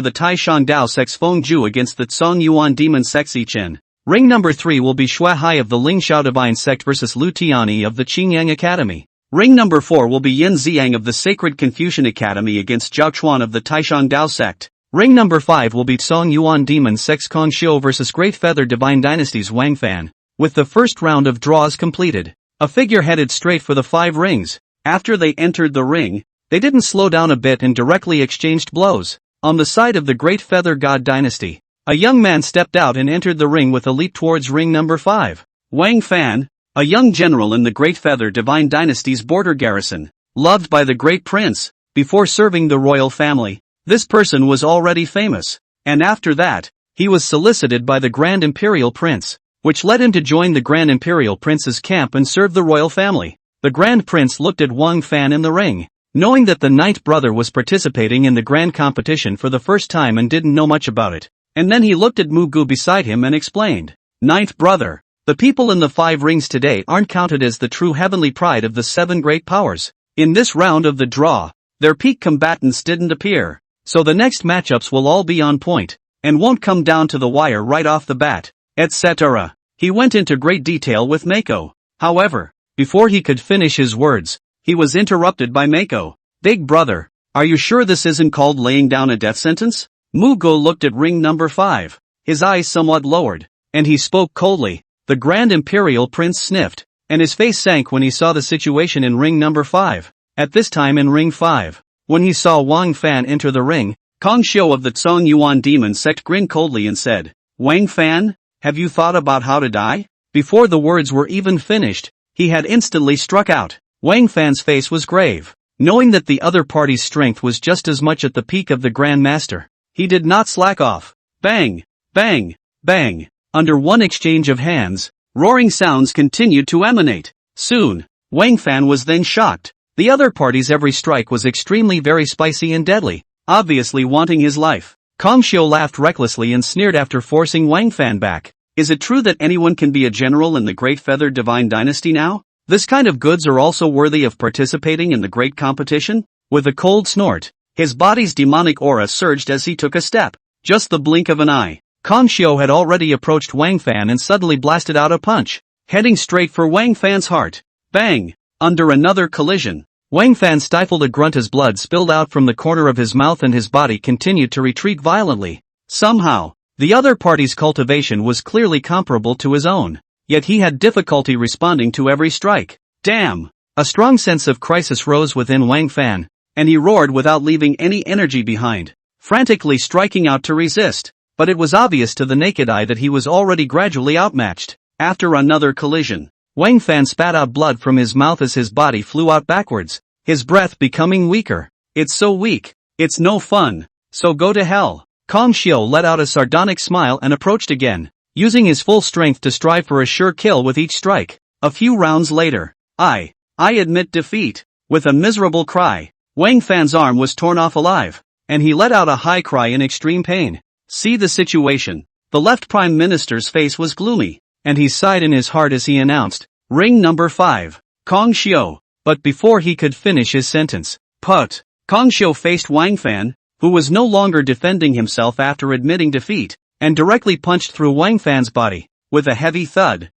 the Tai Shang Dao Sex Feng Ju against the Song Yuan Demon Sex Yi Chen. Ring number 3 will be Xue Hai of the Ling Xiao Divine Sect vs Lu Tiani of the Qingyang Academy. Ring number 4 will be Yin Ziyang of the Sacred Confucian Academy against Zhao Chuan of the Taishang Dao Sect. Ring number 5 will be Song Yuan Demon Sex Kong Xiu vs Great Feather Divine Dynasty's Wang Fan. With the first round of draws completed, a figure headed straight for the 5 rings. After they entered the ring, they didn't slow down a bit and directly exchanged blows. On the side of the Great Feather God Dynasty, a young man stepped out and entered the ring with a leap towards ring number 5. Wang Fan, a young general in the Great Feather Divine Dynasty's border garrison, loved by the Great Prince, before serving the royal family. This person was already famous, and after that, he was solicited by the Grand Imperial Prince, which led him to join the Grand Imperial Prince's camp and serve the royal family. The Grand Prince looked at Wang Fan in the ring, knowing that the ninth brother was participating in the grand competition for the first time and didn't know much about it. And then he looked at Muge beside him and explained, ninth brother, the people in the 5 rings today aren't counted as the true heavenly pride of the 7 great powers. In this round of the draw, their peak combatants didn't appear, so the next matchups will all be on point, and won't come down to the wire right off the bat, etc. He went into great detail with Mako. However, before he could finish his words, he was interrupted by Mako. Big brother, are you sure this isn't called laying down a death sentence? Muge looked at ring number 5, his eyes somewhat lowered, and he spoke coldly. The Grand Imperial Prince sniffed, and his face sank when he saw the situation in ring number 5. At this time in ring 5, when he saw Wang Fan enter the ring, Kong Xiu of the Song Yuan Demon Sect grinned coldly and said, Wang Fan, have you thought about how to die? Before the words were even finished, he had instantly struck out. Wang Fan's face was grave, knowing that the other party's strength was just as much at the peak of the Grand Master. He did not slack off. Bang! Bang! Bang! Under one exchange of hands, roaring sounds continued to emanate. Soon, Wang Fan was then shocked. The other party's every strike was extremely very spicy and deadly, obviously wanting his life. Kong Xiu laughed recklessly and sneered after forcing Wang Fan back. Is it true that anyone can be a general in the Great Feather Divine Dynasty now? This kind of goods are also worthy of participating in the great competition? With a cold snort, his body's demonic aura surged as he took a step. Just the blink of an eye, Kong Xiu had already approached Wang Fan and suddenly blasted out a punch, heading straight for Wang Fan's heart. Bang! Under another collision, Wang Fan stifled a grunt as blood spilled out from the corner of his mouth and his body continued to retreat violently. Somehow, The other party's cultivation was clearly comparable to his own, yet he had difficulty responding to every strike. Damn! A strong sense of crisis rose within Wang Fan, and he roared without leaving any energy behind, frantically striking out to resist. But it was obvious to the naked eye that he was already gradually outmatched. After another collision, Wang Fan spat out blood from his mouth as his body flew out backwards, his breath becoming weaker. It's so weak. It's no fun. So go to hell. Kong Xiu let out a sardonic smile and approached again, using his full strength to strive for a sure kill with each strike. A few rounds later, I admit defeat. With a miserable cry, Wang Fan's arm was torn off alive, and he let out a high cry in extreme pain. See the situation. The left Prime Minister's face was gloomy, and he sighed in his heart as he announced, ring number 5, Kong Xiu. But before he could finish his sentence, put, Kong Xiu faced Wang Fan, who was no longer defending himself after admitting defeat, and directly punched through Wang Fan's body, with a heavy thud.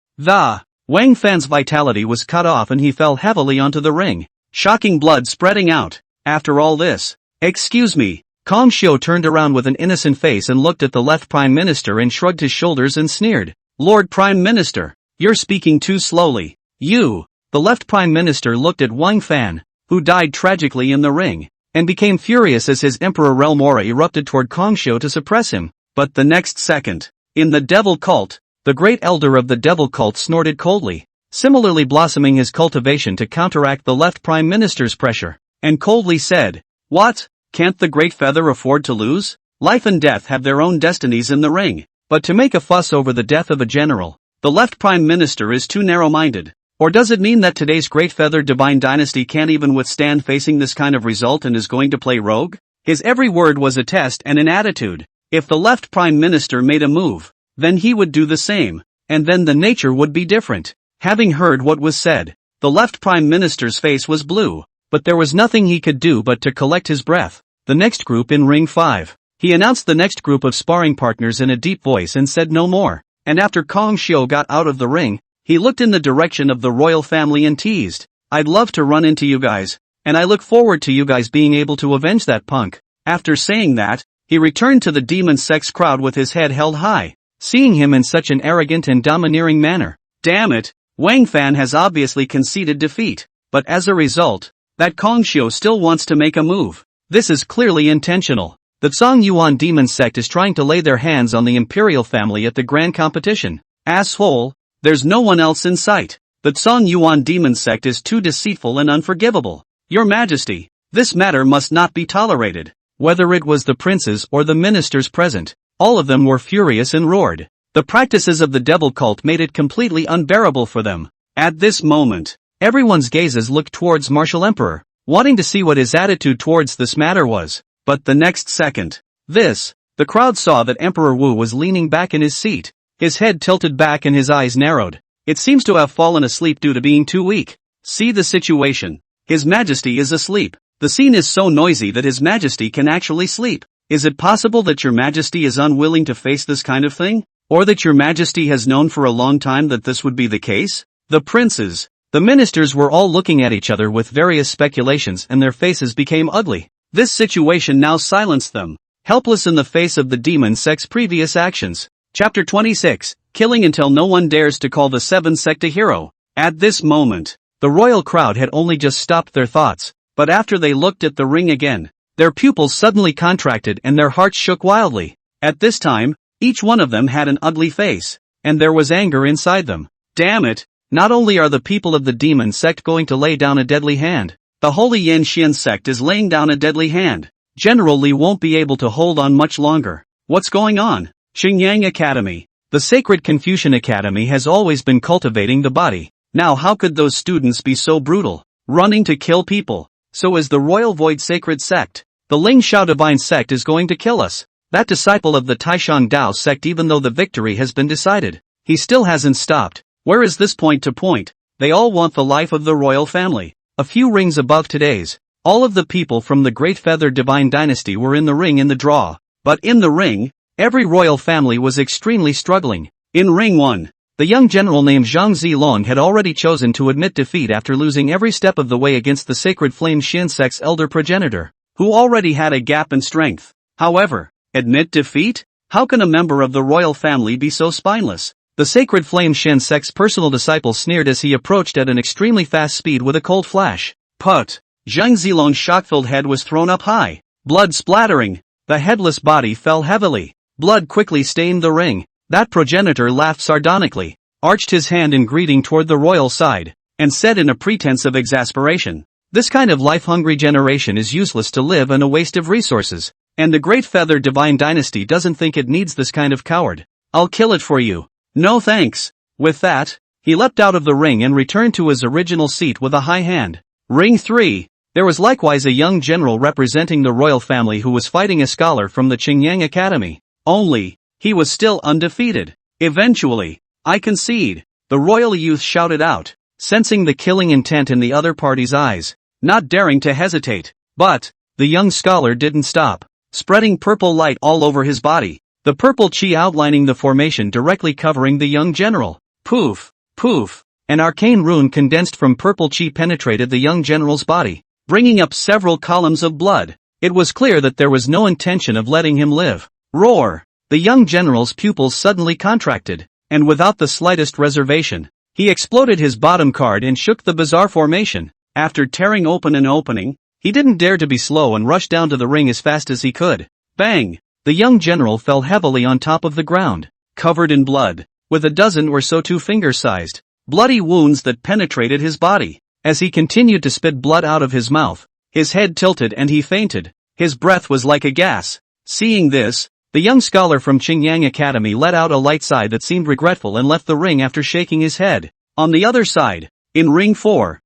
Wang Fan's vitality was cut off and he fell heavily onto the ring, shocking blood spreading out. After all this, excuse me. Kong Xiu turned around with an innocent face and looked at the left Prime Minister and shrugged his shoulders and sneered. Lord Prime Minister, you're speaking too slowly. You. The left Prime Minister looked at Wang Fan, who died tragically in the ring, and became furious as his Emperor realm aura erupted toward Kong Xiu to suppress him. But the next second, in the Devil Cult, the great elder of the Devil Cult snorted coldly, similarly blossoming his cultivation to counteract the left Prime Minister's pressure, and coldly said, what? Can't the Great Feather afford to lose? Life and death have their own destinies in the ring, but to make a fuss over the death of a general, the left Prime Minister is too narrow-minded. Or does it mean that today's Great Feather Divine Dynasty can't even withstand facing this kind of result and is going to play rogue? His every word was a test and an attitude. If the left Prime Minister made a move, then he would do the same, and then the nature would be different. Having heard what was said, the left Prime Minister's face was blue, but there was nothing he could do but to collect his breath. The next group in Ring 5. He announced the next group of sparring partners in a deep voice and said no more, and after Kong Xiu got out of the ring, he looked in the direction of the royal family and teased, I'd love to run into you guys, and I look forward to you guys being able to avenge that punk. After saying that, he returned to the demon sect's crowd with his head held high, seeing him in such an arrogant and domineering manner. Damn it, Wang Fan has obviously conceded defeat, but as a result, that Kong Xiu still wants to make a move. This is clearly intentional. The Zhang Yuan demon sect is trying to lay their hands on the Imperial family at the grand competition. Asshole, there's no one else in sight. The Zhang Yuan demon sect is too deceitful and unforgivable. Your Majesty, this matter must not be tolerated. Whether it was the princes or the ministers present, all of them were furious and roared. The practices of the devil cult made it completely unbearable for them. At this moment, everyone's gazes looked towards Martial Emperor, wanting to see what his attitude towards this matter was. But the next second, the crowd saw that Emperor Wu was leaning back in his seat, his head tilted back and his eyes narrowed. It seems to have fallen asleep due to being too weak. See the situation. His Majesty is asleep. The scene is so noisy that His Majesty can actually sleep. Is it possible that Your Majesty is unwilling to face this kind of thing? Or that Your Majesty has known for a long time that this would be the case? The princes, the ministers were all looking at each other with various speculations and their faces became ugly. This situation now silenced them, helpless in the face of the demon sect's previous actions. Chapter 26, Killing until no one dares to call the seven sect a hero. At this moment, the royal crowd had only just stopped their thoughts, but after they looked at the ring again, their pupils suddenly contracted and their hearts shook wildly. At this time, each one of them had an ugly face, and there was anger inside them. Damn it, not only are the people of the demon sect going to lay down a deadly hand, the Holy Yan Xian sect is laying down a deadly hand. General Li won't be able to hold on much longer. What's going on? Xingyang Academy. The Sacred Confucian Academy has always been cultivating the body. Now how could those students be so brutal, running to kill people? So is the Royal Void Sacred Sect. The Ling Shao Divine Sect is going to kill us. That disciple of the Taishang Dao sect, even though the victory has been decided, he still hasn't stopped. Where is this point to point? They all want the life of the royal family. A few rings above today's, all of the people from the Great Feather Divine Dynasty were in the ring in the draw. But in the ring, every royal family was extremely struggling. In Ring 1, the young general named Zhang Zilong had already chosen to admit defeat after losing every step of the way against the Sacred Flame Xian sect's elder progenitor, who already had a gap in strength. However, admit defeat? How can a member of the royal family be so spineless? The sacred flame Shen sect's personal disciple sneered as he approached at an extremely fast speed with a cold flash. Put! Zhang Zilong's shock-filled head was thrown up high. Blood splattering. The headless body fell heavily. Blood quickly stained the ring. That progenitor laughed sardonically, arched his hand in greeting toward the royal side, and said in a pretense of exasperation, "This kind of life-hungry generation is useless to live and a waste of resources, and the Great Feather Divine Dynasty doesn't think it needs this kind of coward. I'll kill it for you." "No thanks." With that, he leapt out of the ring and returned to his original seat with a high hand. Ring 3. There was likewise a young general representing the royal family who was fighting a scholar from the Qingyang Academy. Only, he was still undefeated. "Eventually, I concede," the royal youth shouted out, sensing the killing intent in the other party's eyes, not daring to hesitate. But the young scholar didn't stop, spreading purple light all over his body, the purple chi outlining the formation directly covering the young general. Poof, poof, an arcane rune condensed from purple chi penetrated the young general's body, bringing up several columns of blood. It was clear that there was no intention of letting him live. Roar! The young general's pupils suddenly contracted, and without the slightest reservation, he exploded his bottom card and shook the bizarre formation. After tearing open an opening, he didn't dare to be slow and rushed down to the ring as fast as he could. Bang! The young general fell heavily on top of the ground, covered in blood, with a dozen or so two-finger-sized, bloody wounds that penetrated his body. As he continued to spit blood out of his mouth, his head tilted and he fainted. His breath was like a gas. Seeing this, the young scholar from Qingyang Academy let out a light sigh that seemed regretful and left the ring after shaking his head. On the other side, in Ring 4,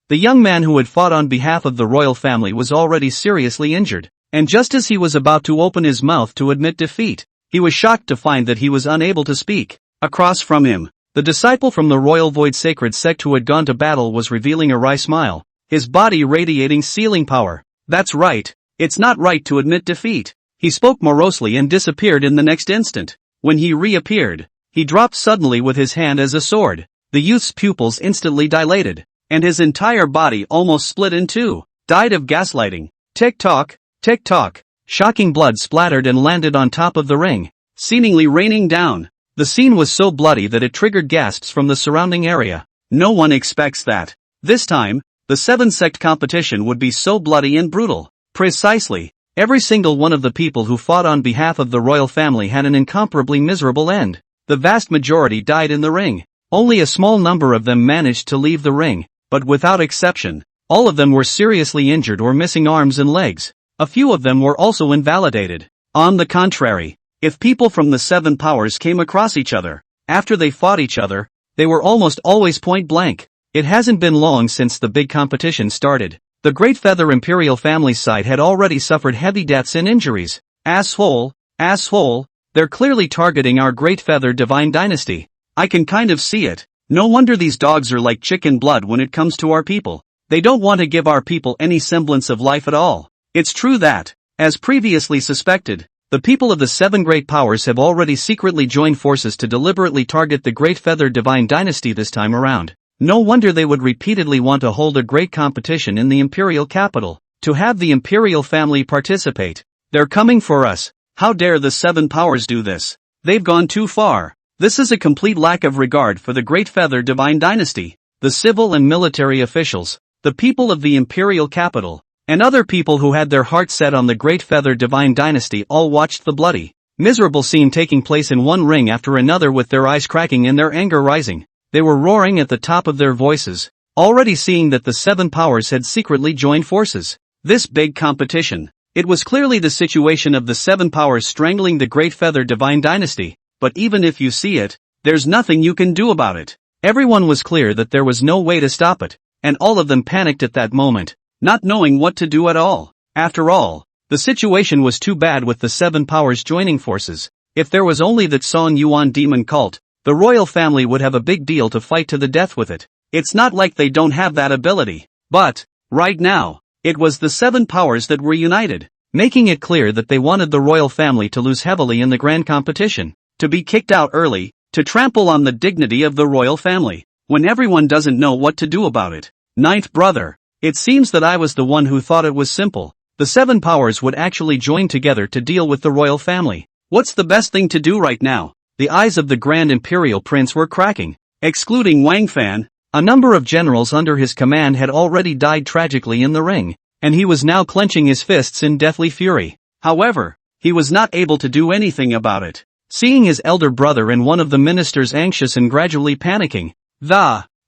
the young man who had fought on behalf of the royal family was already seriously injured, and just as he was about to open his mouth to admit defeat, he was shocked to find that he was unable to speak. Across from him, the disciple from the royal void sacred sect who had gone to battle was revealing a wry smile, his body radiating sealing power. "That's right, it's not right to admit defeat." He spoke morosely and disappeared in the next instant. When he reappeared, he dropped suddenly with his hand as a sword. The youth's pupils instantly dilated, and his entire body almost split in two. Died of gaslighting. Tick-tock, tick-tock. Shocking blood splattered and landed on top of the ring, seemingly raining down. The scene was so bloody that it triggered gasps from the surrounding area. No one expects that. This time, the 7 sect competition would be so bloody and brutal. Precisely. Every single one of the people who fought on behalf of the royal family had an incomparably miserable end. The vast majority died in the ring. Only a small number of them managed to leave the ring, but without exception, all of them were seriously injured or missing arms and legs. A few of them were also invalidated. On the contrary, if people from the 7 powers came across each other, after they fought each other, they were almost always point blank. It hasn't been long since the big competition started. The Great Feather Imperial family's side had already suffered heavy deaths and injuries. Asshole, asshole, they're clearly targeting our Great Feather Divine Dynasty. I can kind of see it. No wonder these dogs are like chicken blood when it comes to our people. They don't want to give our people any semblance of life at all. It's true that, as previously suspected, the people of the 7 great powers have already secretly joined forces to deliberately target the Great Feather Divine Dynasty this time around. No wonder they would repeatedly want to hold a great competition in the Imperial capital, to have the Imperial family participate. They're coming for us. How dare the 7 powers do this? They've gone too far. This is a complete lack of regard for the Great Feather Divine Dynasty. The civil and military officials, the people of the Imperial capital, and other people who had their hearts set on the Great Feather Divine Dynasty all watched the bloody, miserable scene taking place in one ring after another with their eyes cracking and their anger rising. They were roaring at the top of their voices, already seeing that the 7 powers had secretly joined forces. This big competition. It was clearly the situation of the 7 powers strangling the Great Feather Divine Dynasty, but even if you see it, there's nothing you can do about it. Everyone was clear that there was no way to stop it, and all of them panicked at that moment, not knowing what to do at all. After all, the situation was too bad with the 7 powers joining forces. If there was only that Song Yuan demon cult, the royal family would have a big deal to fight to the death with it. It's not like they don't have that ability. But, right now, it was the 7 powers that were united, making it clear that they wanted the royal family to lose heavily in the grand competition, to be kicked out early, to trample on the dignity of the royal family, when everyone doesn't know what to do about it. Ninth brother, it seems that I was the one who thought it was simple. The 7 powers would actually join together to deal with the royal family. What's the best thing to do right now? The eyes of the Grand Imperial Prince were cracking. Excluding Wang Fan, a number of generals under his command had already died tragically in the ring, and he was now clenching his fists in deathly fury. However, he was not able to do anything about it. Seeing his elder brother and one of the ministers anxious and gradually panicking,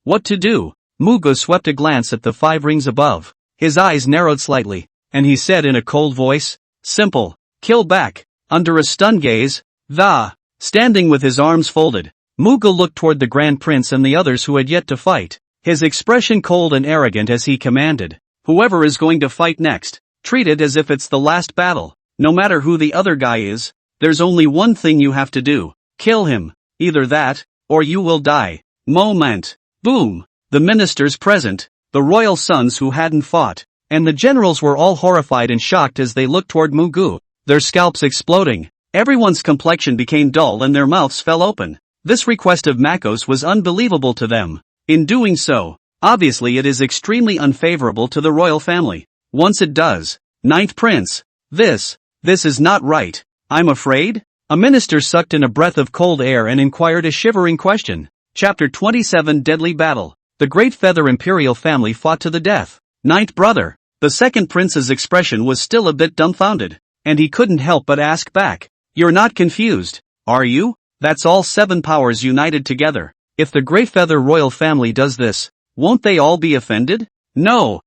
what to do? Muge swept a glance at the 5 rings above. His eyes narrowed slightly, and he said in a cold voice, "Simple. Kill back." Under a stunned gaze, standing with his arms folded, Muge looked toward the Grand Prince and the others who had yet to fight, his expression cold and arrogant as he commanded, "Whoever is going to fight next, treat it as if it's the last battle. No matter who the other guy is, there's only one thing you have to do. Kill him. Either that, or you will die." Moment. Boom. The ministers present, the royal sons who hadn't fought, and the generals were all horrified and shocked as they looked toward Muge, their scalps exploding. Everyone's complexion became dull and their mouths fell open. This request of Mako's was unbelievable to them. In doing so, obviously it is extremely unfavorable to the royal family. Once it does, 9th Prince, this is not right. I'm afraid? A minister sucked in a breath of cold air and inquired a shivering question. Chapter 27 Deadly Battle. The Great Feather Imperial family fought to the death. 9th brother. The 2nd prince's expression was still a bit dumbfounded, and he couldn't help but ask back, "You're not confused, are you? That's all 7 powers united together. If the Great Feather royal family does this, won't they all be offended? No,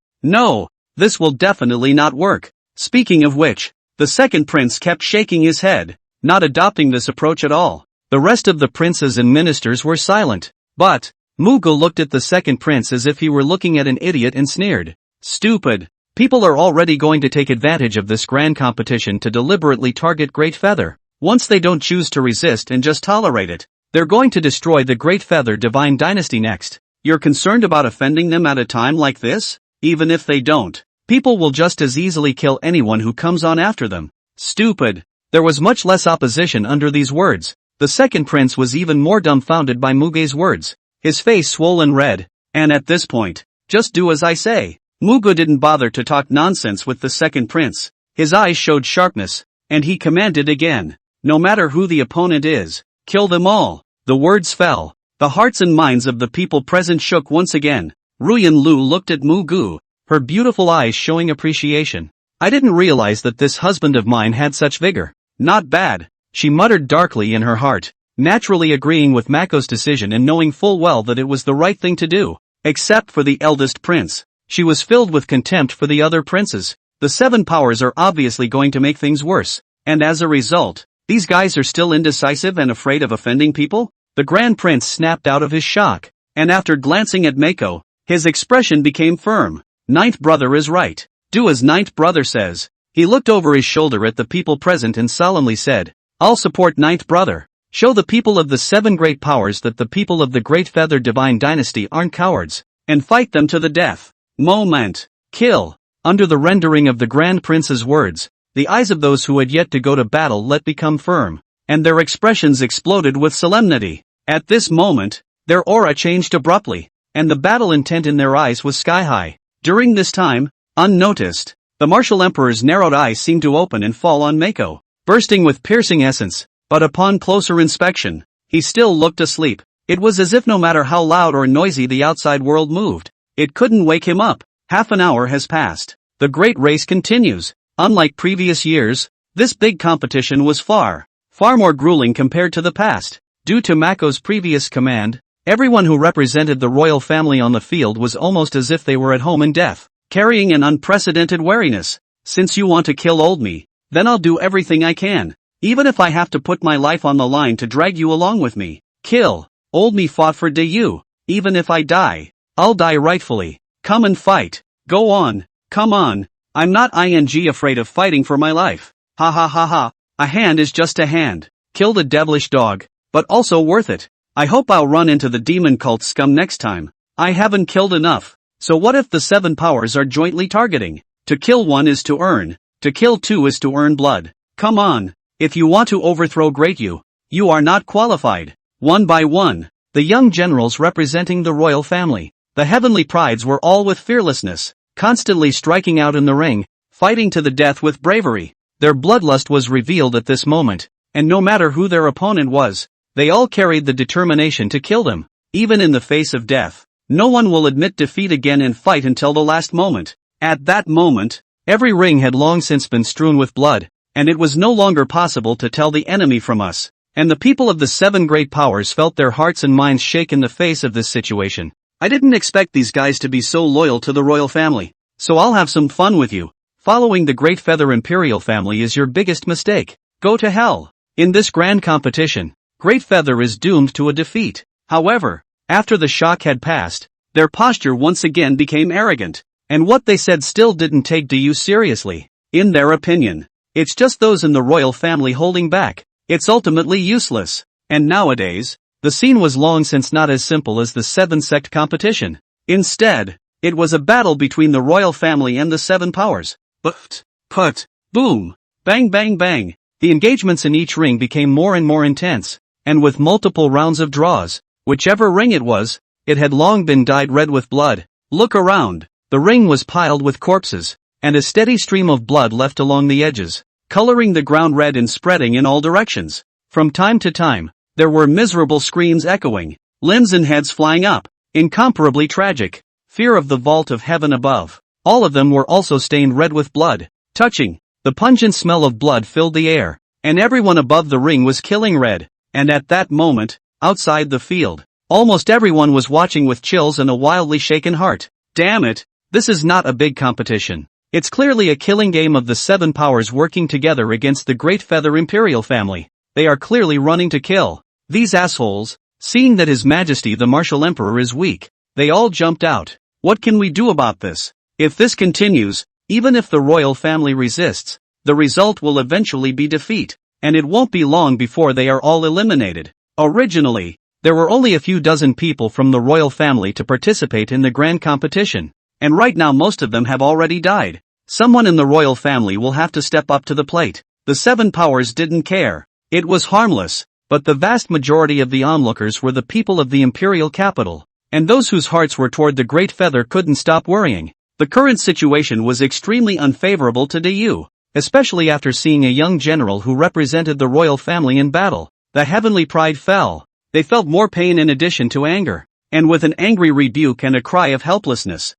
this will definitely not work." Speaking of which, the 2nd prince kept shaking his head, not adopting this approach at all. The rest of the princes and ministers were silent, but Muge looked at the 2nd prince as if he were looking at an idiot and sneered. "Stupid. People are already going to take advantage of this grand competition to deliberately target Great Feather. Once they don't choose to resist and just tolerate it, they're going to destroy the Great Feather Divine Dynasty next. You're concerned about offending them at a time like this? Even if they don't, people will just as easily kill anyone who comes on after them. Stupid." There was much less opposition under these words. The 2nd prince was even more dumbfounded by Muge's words, his face swollen red, and at this point, "Just do as I say." Muge didn't bother to talk nonsense with the 2nd prince. His eyes showed sharpness, and he commanded again, "No matter who the opponent is, kill them all." The words fell. The hearts and minds of the people present shook once again. Ruyan Lu looked at Muge, her beautiful eyes showing appreciation. "I didn't realize that this husband of mine had such vigor. Not bad," she muttered darkly in her heart, naturally agreeing with Mako's decision and knowing full well that it was the right thing to do. Except for the eldest prince, she was filled with contempt for the other princes. The 7 powers are obviously going to make things worse, and as a result, these guys are still indecisive and afraid of offending people? The Grand Prince snapped out of his shock, and after glancing at Mako, his expression became firm. 9th brother is right. Do as 9th brother says. He looked over his shoulder at the people present and solemnly said, "I'll support 9th brother. Show the people of the 7 great powers that the people of the Great Feather Divine Dynasty aren't cowards, and fight them to the death." Moment. Kill. Under the rendering of the Grand Prince's words, the eyes of those who had yet to go to battle let become firm, and their expressions exploded with solemnity. At this moment, their aura changed abruptly, and the battle intent in their eyes was sky-high. During this time, unnoticed, the martial emperor's narrowed eyes seemed to open and fall on Mako, bursting with piercing essence, but upon closer inspection, he still looked asleep. It was as if no matter how loud or noisy the outside world moved, it couldn't wake him up. Half an hour has passed. The great race continues. Unlike previous years, this big competition was far more grueling compared to the past. Due to Mako's previous command, everyone who represented the royal family on the field was almost as if they were at home in death, carrying an unprecedented wariness. "Since you want to kill old me, then I'll do everything I can, even if I have to put my life on the line to drag you along with me. Kill. Old me fought for you. Even if I die, I'll die rightfully. Come and fight. Go on. Come on. I'm not afraid of fighting for my life. Ha ha ha ha. A hand is just a hand. Kill the devilish dog, but also worth it. I hope I'll run into the demon cult scum next time. I haven't killed enough. So what if the 7 powers are jointly targeting? To kill 1 is to earn. To kill 2 is to earn blood. Come on. If you want to overthrow you are not qualified." One by one, the young generals representing the royal family, the heavenly prides were all with fearlessness, constantly striking out in the ring, fighting to the death with bravery. Their bloodlust was revealed at this moment. and no matter who their opponent was, they all carried the determination to kill them, even in the face of death. No one will admit defeat again and fight until the last moment. At that moment, every ring had long since been strewn with blood, and it was no longer possible to tell the enemy from us. And the people of the 7 great powers felt their hearts and minds shake in the face of this situation. I didn't expect these guys to be so loyal to the royal family, so I'll have some fun with you. Following the Great Feather Imperial family is your biggest mistake. Go to hell. In this grand competition, Great Feather is doomed to a defeat. However, after the shock had passed, their posture once again became arrogant, and what they said still didn't take you seriously. In their opinion, it's just those in the royal family holding back. It's ultimately useless. And nowadays, the scene was long since not as simple as the 7 sect competition. Instead, it was a battle between the royal family and the 7 powers. Put, boom, bang bang bang. The engagements in each ring became more and more intense, and with multiple rounds of draws, whichever ring it was, it had long been dyed red with blood. Look around. The ring was piled with corpses, and a steady stream of blood left along the edges, coloring the ground red and spreading in all directions. From time to time, there were miserable screams echoing, limbs and heads flying up, incomparably tragic, fear of the vault of heaven above. All of them were also stained red with blood, touching. The pungent smell of blood filled the air, and everyone above the ring was killing red. And at that moment, outside the field, almost everyone was watching with chills and a wildly shaken heart. Damn it, this is not a big competition. It's clearly a killing game of the 7 powers working together against the Great Feather Imperial family. They are clearly running to kill these assholes. Seeing that His Majesty the Martial Emperor is weak, they all jumped out. What can we do about this? If this continues, even if the royal family resists, the result will eventually be defeat, and it won't be long before they are all eliminated. Originally, there were only a few dozen people from the royal family to participate in the grand competition, and right now most of them have already died. Someone in the royal family will have to step up to the plate. The 7 powers didn't care. It was harmless, but the vast majority of the onlookers were the people of the imperial capital, and those whose hearts were toward the Great Feather couldn't stop worrying. The current situation was extremely unfavorable to Liu, especially after seeing a young general who represented the royal family in battle. The heavenly pride fell. They felt more pain in addition to anger, and with an angry rebuke and a cry of helplessness.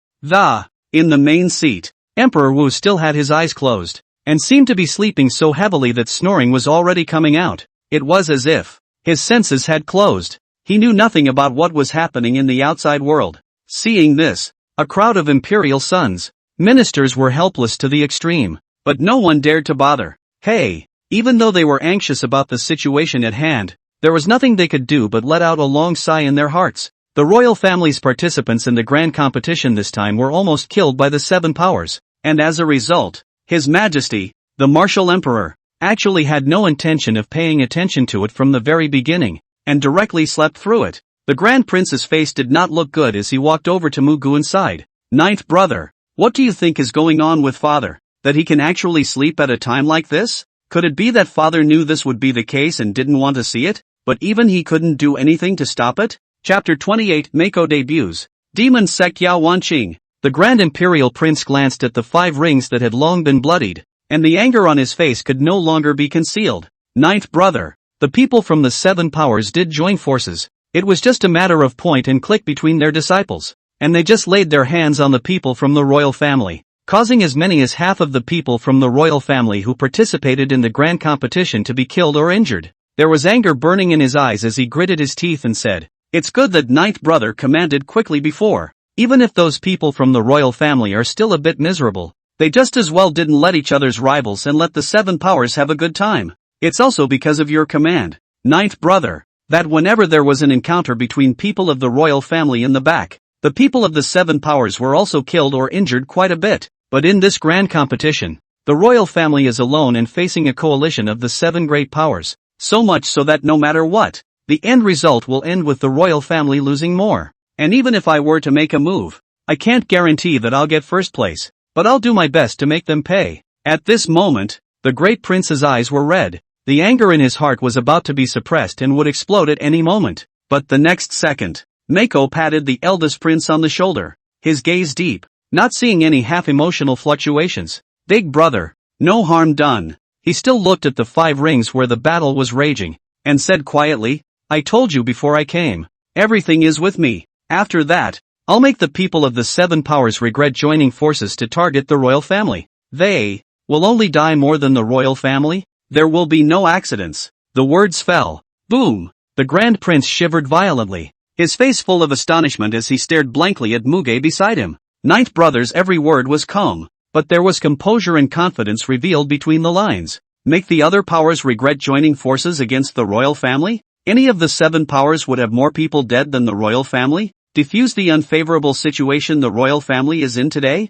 In the main seat, Emperor Wu still had his eyes closed, and seemed to be sleeping so heavily that snoring was already coming out. It was as if his senses had closed. He knew nothing about what was happening in the outside world. Seeing this, a crowd of imperial sons, ministers were helpless to the extreme, but no one dared to bother. Hey, even though they were anxious about the situation at hand, there was nothing they could do but let out a long sigh in their hearts. The royal family's participants in the grand competition this time were almost killed by the 7 powers, and as a result, His Majesty, the Martial Emperor, actually had no intention of paying attention to it from the very beginning, and directly slept through it. The Grand Prince's face did not look good as he walked over to Muge and sighed. "Ninth brother, what do you think is going on with father, that he can actually sleep at a time like this? Could it be that father knew this would be the case and didn't want to see it, but even he couldn't do anything to stop it?" Chapter 28 Mako debuts. Demon Sect Yao Wanqing. The Grand Imperial Prince glanced at the 5 rings that had long been bloodied, and the anger on his face could no longer be concealed. "Ninth brother, the people from the 7 powers did join forces. It was just a matter of point and click between their disciples, and they just laid their hands on the people from the royal family, causing as many as half of the people from the royal family who participated in the grand competition to be killed or injured." There was anger burning in his eyes as he gritted his teeth and said, "It's good that Ninth brother commanded quickly before. Even if those people from the royal family are still a bit miserable, they just as well didn't let each other's rivals and let the 7 powers have a good time. It's also because of your command, Ninth brother, that whenever there was an encounter between people of the royal family in the back, the people of the 7 powers were also killed or injured quite a bit. But in this grand competition, the royal family is alone and facing a coalition of the 7 great powers, so much so that no matter what, the end result will end with the royal family losing more. And even if I were to make a move, I can't guarantee that I'll get first place, but I'll do my best to make them pay." At this moment, the great prince's eyes were red. The anger in his heart was about to be suppressed and would explode at any moment. But the next second, Mako patted the eldest prince on the shoulder, his gaze deep, not seeing any half-emotional fluctuations. "Big brother, no harm done. he still looked at the 5 rings where the battle was raging, and said quietly, "I told you before I came. Everything is with me. After that, I'll make the people of the 7 powers regret joining forces to target the royal family. They will only die more than the royal family. There will be no accidents." The words fell. Boom! The Grand Prince shivered violently, his face full of astonishment as he stared blankly at Muge beside him. Ninth Brother's every word was calm, but there was composure and confidence revealed between the lines. Make the other powers regret joining forces against the royal family? Any of the 7 powers would have more people dead than the royal family? Diffuse the unfavorable situation the royal family is in today?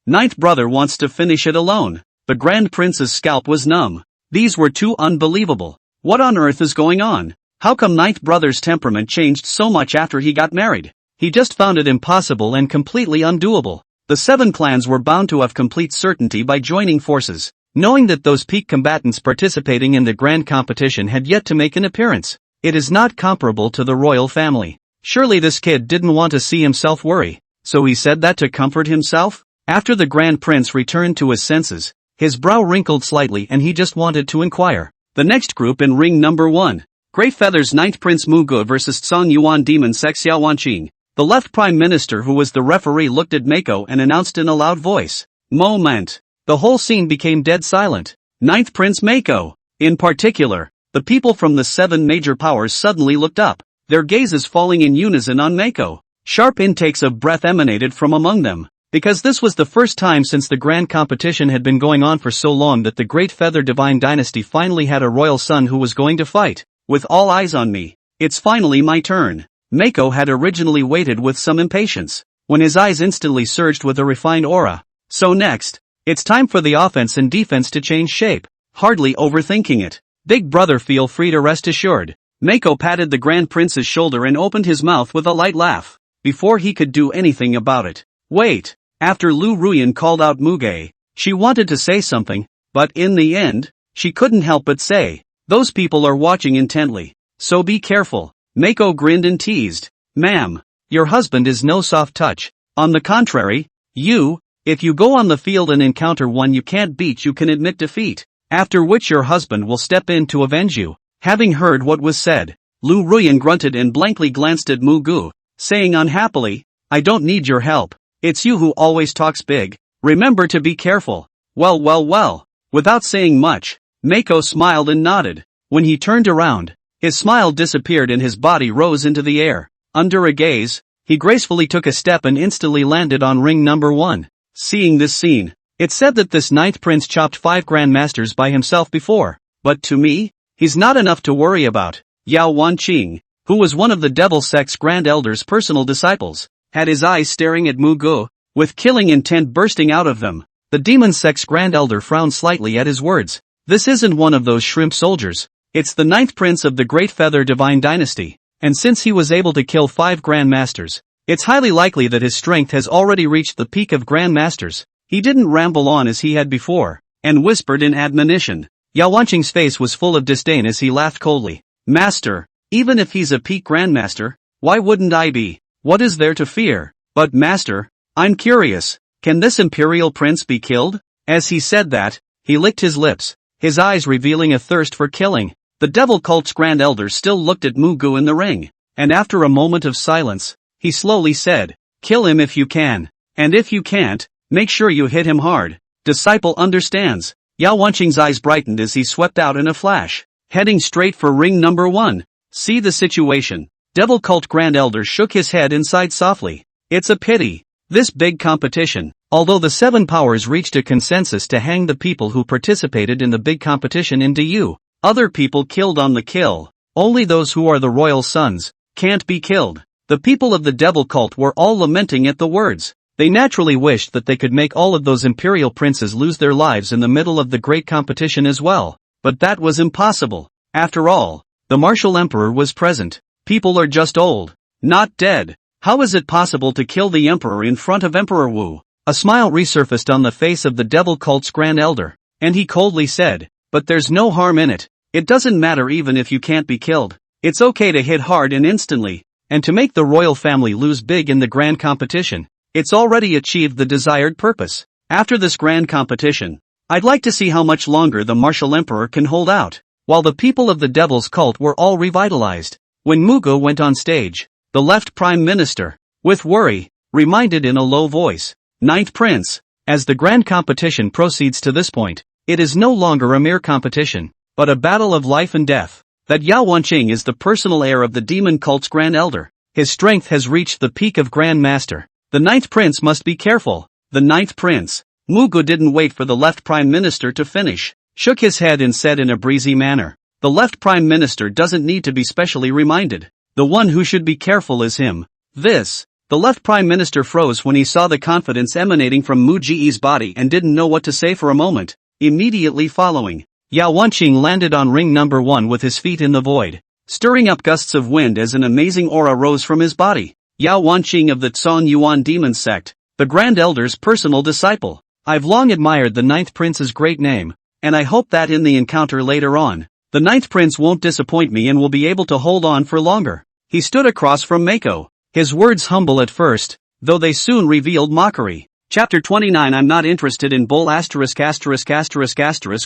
Ninth Brother wants to finish it alone. The Grand Prince's scalp was numb. These were too unbelievable. What on earth is going on? How come Ninth Brother's temperament changed so much after he got married? He just found it impossible and completely undoable. The 7 clans were bound to have complete certainty by joining forces, knowing that those peak combatants participating in the grand competition had yet to make an appearance. It is not comparable to the royal family. Surely this kid didn't want to see himself worry, so he said that to comfort himself? After the Grand Prince returned to his senses, his brow wrinkled slightly and he just wanted to inquire. The next group in ring number 1. Great Feathers 9th Prince Muge vs Song Yuan Demon Sect Xiao Wanqing. The left Prime Minister who was the referee looked at Mako and announced in a loud voice. Moment. The whole scene became dead silent. 9th Prince Mako. In particular, the people from the 7 major powers suddenly looked up, their gazes falling in unison on Mako. Sharp intakes of breath emanated from among them, because this was the first time since the grand competition had been going on for so long that the Great Feather Divine Dynasty finally had a royal son who was going to fight. With all eyes on me, it's finally my turn. Mako had originally waited with some impatience, when his eyes instantly surged with a refined aura. So next, it's time for the offense and defense to change shape. Hardly overthinking it. Big brother, feel free to rest assured. Mako patted the Grand Prince's shoulder and opened his mouth with a light laugh, before he could do anything about it. Wait. After Liu Ruyan called out Muge, she wanted to say something, but in the end, she couldn't help but say, "Those people are watching intently, so be careful." Mako grinned and teased, "Ma'am, your husband is no soft touch. On the contrary, if you go on the field and encounter one you can't beat, you can admit defeat, after which your husband will step in to avenge you." Having heard what was said, Liu Ruyan grunted and blankly glanced at Muge, saying unhappily, "I don't need your help. It's you who always talks big. Remember to be careful." Well. Without saying much, Mako smiled and nodded. When he turned around, his smile disappeared and his body rose into the air. Under a gaze, he gracefully took a step and instantly landed on ring number 1. Seeing this scene, it's said that this 9th Prince chopped 5 grandmasters by himself before, but to me, he's not enough to worry about. Yao Wanqing, who was one of the Devil Sect's Grand Elder's personal disciples, had his eyes staring at Muge, with killing intent bursting out of them. The Demon Sect's Grand Elder frowned slightly at his words. This isn't one of those shrimp soldiers. It's the 9th Prince of the Great Feather Divine Dynasty, and since he was able to kill 5 grandmasters, it's highly likely that his strength has already reached the peak of grandmasters. He didn't ramble on as he had before, and whispered in admonition. Yao Wanqing's face was full of disdain as he laughed coldly. "Master, even if he's a peak grandmaster, why wouldn't I be? What is there to fear? But master, I'm curious, can this Imperial Prince be killed?" As he said that, he licked his lips, his eyes revealing a thirst for killing. The Devil Cult's Grand Elder still looked at Muge in the ring, and after a moment of silence, he slowly said, "Kill him if you can, and if you can't, make sure you hit him hard. Disciple understands." Yao Wanqing's eyes brightened as he swept out in a flash, heading straight for ring number 1. See the situation. Devil Cult Grand Elder shook his head and sighed softly. It's a pity. This big competition, although the 7 powers reached a consensus to hang the people who participated in the big competition into you, other people killed on the kill. Only those who are the royal sons can't be killed. The people of the Devil Cult were all lamenting at the words. They naturally wished that they could make all of those Imperial princes lose their lives in the middle of the great competition as well, but that was impossible. After all, the martial emperor was present. People are just old, not dead. How is it possible to kill the emperor in front of Emperor Wu? A smile resurfaced on the face of the Devil Cult's Grand Elder, and he coldly said, "But there's no harm in it. It doesn't matter even if you can't be killed. It's okay to hit hard and instantly, and to make the royal family lose big in the grand competition. It's already achieved the desired purpose." After this grand competition, I'd like to see how much longer the martial emperor can hold out. While the people of the devil's cult were all revitalized. When Muge went on stage, the left prime minister, with worry, reminded in a low voice, Ninth Prince, as the grand competition proceeds to this point, it is no longer a mere competition, but a battle of life and death. That Yao Wanqing is the personal heir of the demon cult's grand elder. His strength has reached the peak of Grand Master. The Ninth Prince must be careful. The Ninth Prince. Muge didn't wait for the left prime minister to finish, shook his head and said in a breezy manner, the left prime minister doesn't need to be specially reminded. The one who should be careful is him. The left prime minister froze when he saw the confidence emanating from Muge's body and didn't know what to say for a moment. Immediately following, Yao Wanqing landed on ring number 1 with his feet in the void, stirring up gusts of wind as an amazing aura rose from his body. Yao Wanqing of the Tsong Yuan demon sect, the Grand Elder's personal disciple. I've long admired the Ninth Prince's great name, and I hope that in the encounter later on, the Ninth Prince won't disappoint me and will be able to hold on for longer. He stood across from Mako, his words humble at first, though they soon revealed mockery. Chapter 29 I'm not interested in bull *****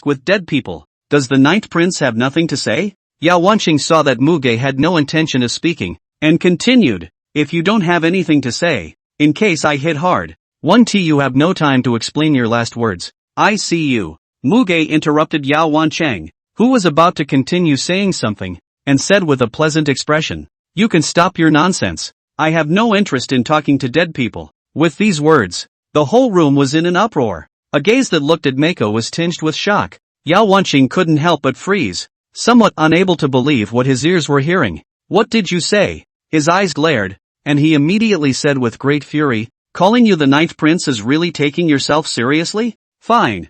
with dead people. Does the Ninth Prince have nothing to say? Yao Wanqing saw that Muge had no intention of speaking, and continued, if you don't have anything to say, in case I hit hard, you have no time to explain your last words. I see you. Muge interrupted Yao Wanqing, who was about to continue saying something, and said with a pleasant expression, you can stop your nonsense. I have no interest in talking to dead people. With these words, the whole room was in an uproar. A gaze that looked at Mako was tinged with shock. Yao Wanqing couldn't help but freeze, somewhat unable to believe what his ears were hearing. What did you say? His eyes glared, and he immediately said with great fury, calling you the Ninth Prince is really taking yourself seriously? Fine.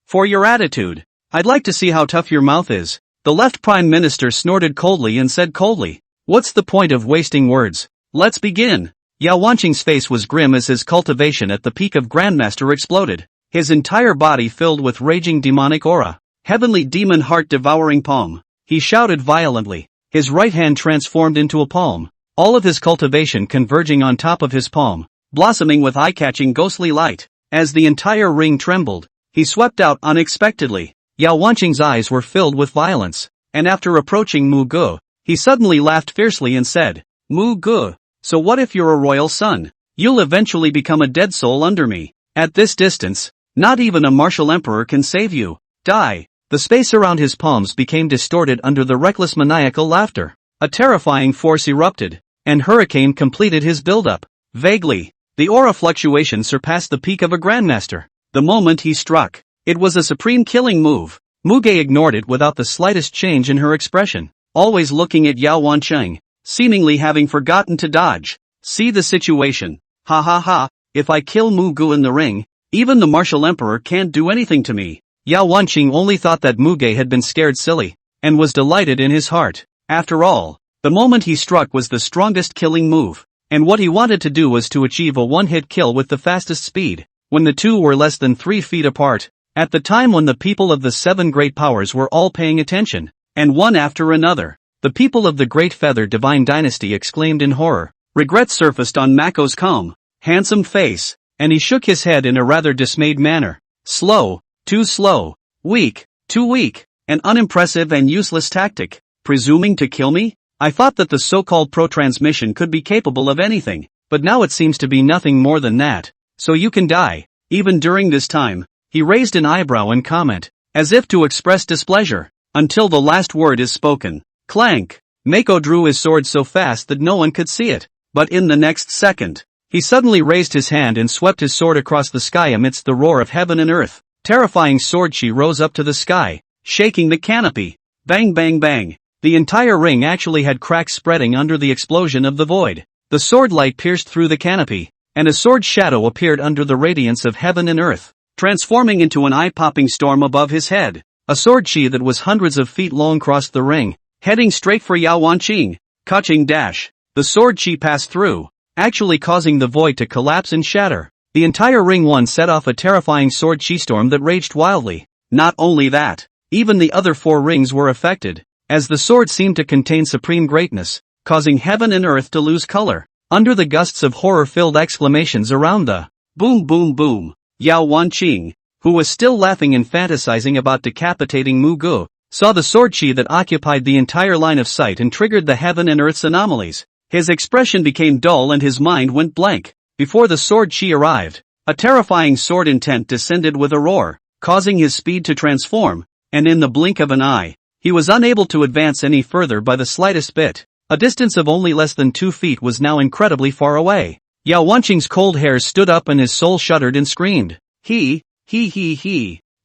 For your attitude. I'd like to see how tough your mouth is. The left prime minister snorted coldly and said coldly, what's the point of wasting words? Let's begin. Yao Wanqing's face was grim as his cultivation at the peak of Grandmaster exploded, his entire body filled with raging demonic aura. Heavenly demon heart devouring palm. He shouted violently, his right hand transformed into a palm, all of his cultivation converging on top of his palm, blossoming with eye-catching ghostly light. As the entire ring trembled, he swept out unexpectedly. Yao Wanqing's eyes were filled with violence, and after approaching Muge, he suddenly laughed fiercely and said, Muge, so what if you're a royal son? You'll eventually become a dead soul under me. At this distance, not even a martial emperor can save you. Die. The space around his palms became distorted under the reckless maniacal laughter. A terrifying force erupted, and Hurricane completed his buildup. Vaguely, the aura fluctuation surpassed the peak of a grandmaster. The moment he struck, it was a supreme killing move. Muge ignored it without the slightest change in her expression, always looking at Yao Wanqing, seemingly having forgotten to dodge. See the situation. Ha ha ha, if I kill Muge in the ring, even the martial emperor can't do anything to me. Yao Wanqing only thought that Muge had been scared silly, and was delighted in his heart. After all, the moment he struck was the strongest killing move, and what he wanted to do was to achieve a one-hit kill with the fastest speed, when the two were less than 3 feet apart, at the time when the people of the 7 great powers were all paying attention, and one after another, the people of the Great Feather Divine Dynasty exclaimed in horror. Regret surfaced on Mako's calm, handsome face, and he shook his head in a rather dismayed manner. Slow, too slow, weak, too weak, an unimpressive and useless tactic. Presuming to kill me? I thought that the so-called pro-transmission could be capable of anything, but now it seems to be nothing more than that. So you can die. Even during this time, he raised an eyebrow in comment, as if to express displeasure, until the last word is spoken. Clank! Mako drew his sword so fast that no one could see it, but in the next second, he suddenly raised his hand and swept his sword across the sky amidst the roar of heaven and earth. Terrifying sword chi rose up to the sky, shaking the canopy. Bang bang bang! The entire ring actually had cracks spreading under the explosion of the void. The sword light pierced through the canopy, and a sword shadow appeared under the radiance of heaven and earth, transforming into an eye-popping storm above his head. A sword chi that was hundreds of feet long crossed the ring, heading straight for Yao Wanqing. Catching dash. The sword chi passed through, actually causing the void to collapse and shatter. The entire ring one set off a terrifying sword chi storm that raged wildly. Not only that, even the other 4 rings were affected, as the sword seemed to contain supreme greatness, causing heaven and earth to lose color. Under the gusts of horror-filled exclamations around the boom boom boom, Yao Wanqing, who was still laughing and fantasizing about decapitating Muge, saw the sword chi that occupied the entire line of sight and triggered the heaven and earth's anomalies. His expression became dull and his mind went blank. Before the sword chi arrived, a terrifying sword intent descended with a roar, causing his speed to transform, and in the blink of an eye, he was unable to advance any further by the slightest bit. A distance of only less than 2 feet was now incredibly far away. Yao Wanqing's cold hairs stood up and his soul shuddered and screamed. He.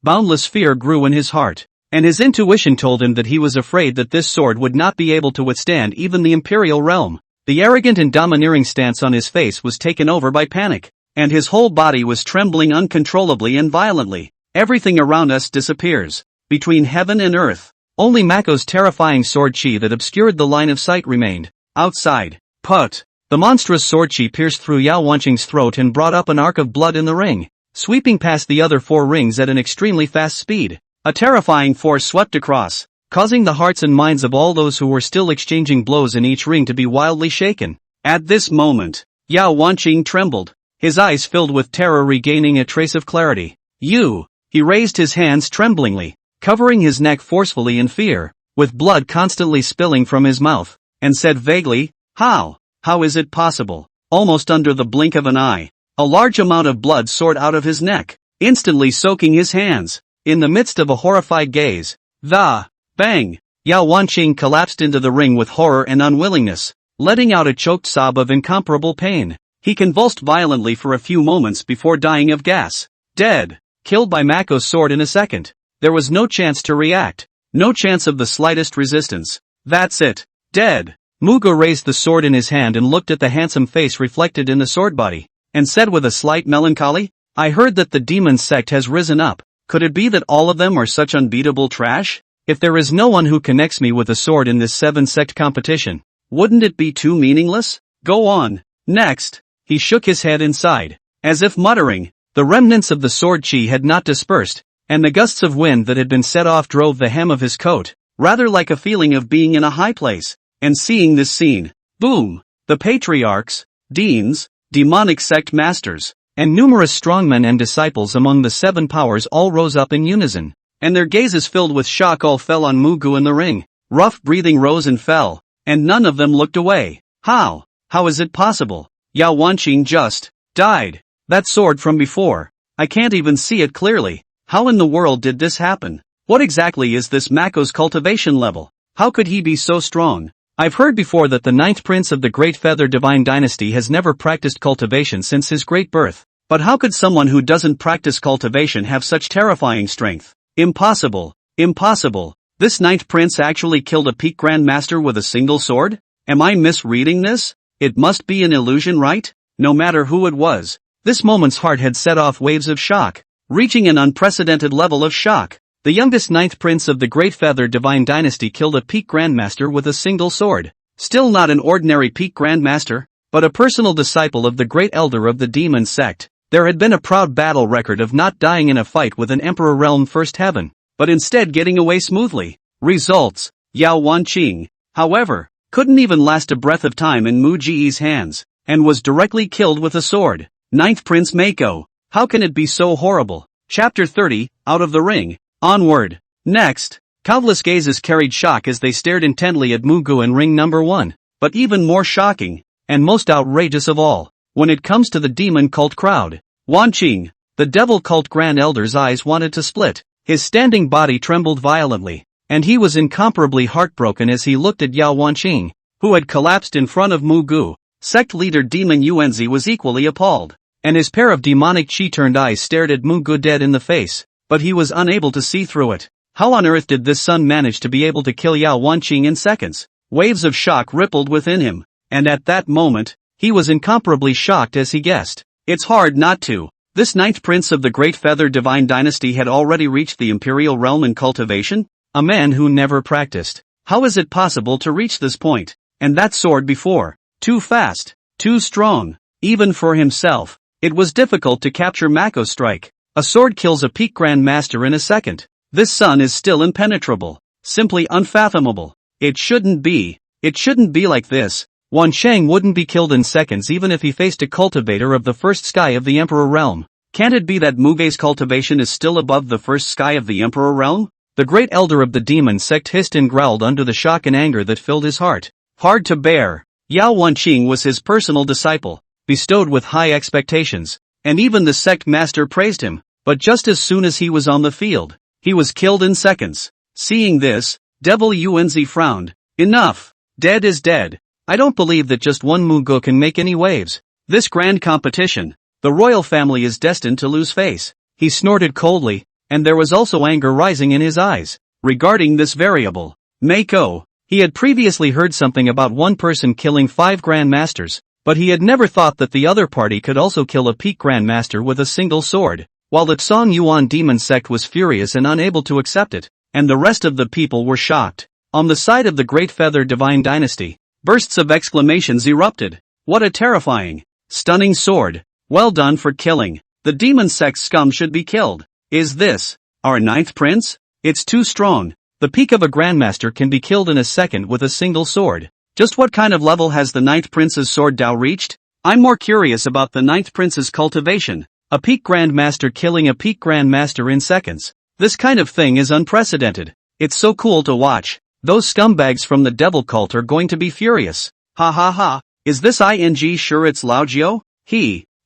Boundless fear grew in his heart, and his intuition told him that he was afraid that this sword would not be able to withstand even the Imperial realm. The arrogant and domineering stance on his face was taken over by panic, and his whole body was trembling uncontrollably and violently. Everything around us disappears. Between heaven and earth, only Mako's terrifying sword chi that obscured the line of sight remained. Outside, Put. The monstrous sword chi pierced through Yao Wanqing's throat and brought up an arc of blood in the ring, sweeping past the other 4 rings at an extremely fast speed. A terrifying force swept across, causing the hearts and minds of all those who were still exchanging blows in each ring to be wildly shaken. At this moment, Yao Wanqing trembled, his eyes filled with terror regaining a trace of clarity. You! He raised his hands tremblingly, covering his neck forcefully in fear, with blood constantly spilling from his mouth, and said vaguely, How? How is it possible? Almost under the blink of an eye, a large amount of blood soared out of his neck, instantly soaking his hands. In the midst of a horrified gaze, bang! Yao Wanqing collapsed into the ring with horror and unwillingness, letting out a choked sob of incomparable pain. He convulsed violently for a few moments before dying of gas. Dead. Killed by Mako's sword in a second. There was no chance to react. No chance of the slightest resistance. That's it. Dead. Muge raised the sword in his hand and looked at the handsome face reflected in the sword body, and said with a slight melancholy, I heard that the demon sect has risen up. Could it be that all of them are such unbeatable trash? If there is no one who connects me with a sword in this 7-sect competition, wouldn't it be too meaningless? Go on. Next. He shook his head inside, as if muttering. The remnants of the sword chi had not dispersed, and the gusts of wind that had been set off drove the hem of his coat, rather like a feeling of being in a high place. And seeing this scene, boom! The patriarchs, deans, demonic sect masters, and numerous strongmen and disciples among the 7 powers all rose up in unison, and their gazes filled with shock all fell on Muge in the ring. Rough breathing rose and fell, and none of them looked away. How? How is it possible? Yao Wanqing just died. That sword from before. I can't even see it clearly. How in the world did this happen? What exactly is this Mako's cultivation level? How could he be so strong? I've heard before that the 9th prince of the Great Feather Divine Dynasty has never practiced cultivation since his great birth. But how could someone who doesn't practice cultivation have such terrifying strength? Impossible. Impossible. This 9th prince actually killed a peak grandmaster with a single sword? Am I misreading this? It must be an illusion, right? No matter who it was. This moment's heart had set off waves of shock, reaching an unprecedented level of shock. The youngest 9th prince of the Great Feather Divine Dynasty killed a peak grandmaster with a single sword. Still not an ordinary peak grandmaster, but a personal disciple of the great elder of the demon sect. There had been a proud battle record of not dying in a fight with an emperor realm first heaven, but instead getting away smoothly. Results. Yao Wanqing, however, couldn't even last a breath of time in Muge's hands, and was directly killed with a sword. 9th Prince Mako. How can it be so horrible? Chapter 30, Out of the Ring. Onward. Next. Countless gazes carried shock as they stared intently at Muge in ring number 1. But even more shocking, and most outrageous of all, when it comes to the demon cult crowd. Wanqing. The devil cult grand elder's eyes wanted to split. His standing body trembled violently, and he was incomparably heartbroken as he looked at Yao Wanqing, who had collapsed in front of Muge. Sect leader Demon Yuanzi was equally appalled, and his pair of demonic chi-turned eyes stared at Muge dead in the face, but he was unable to see through it. How on earth did this son manage to be able to kill Yao Wanqing in seconds? Waves of shock rippled within him, and at that moment, he was incomparably shocked as he guessed. It's hard not to. This 9th prince of the Great Feather Divine Dynasty had already reached the Imperial realm in cultivation? A man who never practiced. How is it possible to reach this point? And that sword before. Too fast. Too strong. Even for himself. It was difficult to capture Mako's strike. A sword kills a peak grand master in a second. This son is still impenetrable. Simply unfathomable. It shouldn't be. It shouldn't be like this. Wanqing wouldn't be killed in seconds even if he faced a cultivator of the first sky of the Emperor realm. Can't it be that Muge's cultivation is still above the first sky of the Emperor realm? The great elder of the demon sect hissed and growled under the shock and anger that filled his heart. Hard to bear. Yao Wanqing was his personal disciple, bestowed with high expectations, and even the sect master praised him, but just as soon as he was on the field, he was killed in seconds. Seeing this, Devil Yuanzi frowned. Enough. Dead is dead. I don't believe that just one Muge can make any waves. This grand competition, the royal family is destined to lose face. He snorted coldly, and there was also anger rising in his eyes. Regarding this variable, Mako, he had previously heard something about one person killing 5 grandmasters, but he had never thought that the other party could also kill a peak grandmaster with a single sword. While the Song Yuan demon sect was furious and unable to accept it, and the rest of the people were shocked. On the side of the Great Feather Divine Dynasty, bursts of exclamations erupted. What a terrifying, stunning sword. Well done for killing. The demon sect scum should be killed. Is this our 9th prince? It's too strong. The peak of a grandmaster can be killed in a second with a single sword. Just what kind of level has the 9th prince's sword Dao reached? I'm more curious about the 9th prince's cultivation. A peak grandmaster killing a peak grandmaster in seconds. This kind of thing is unprecedented. It's so cool to watch. Those scumbags from the devil cult are going to be furious. Ha ha ha. Is this ing sure it's Laojiao?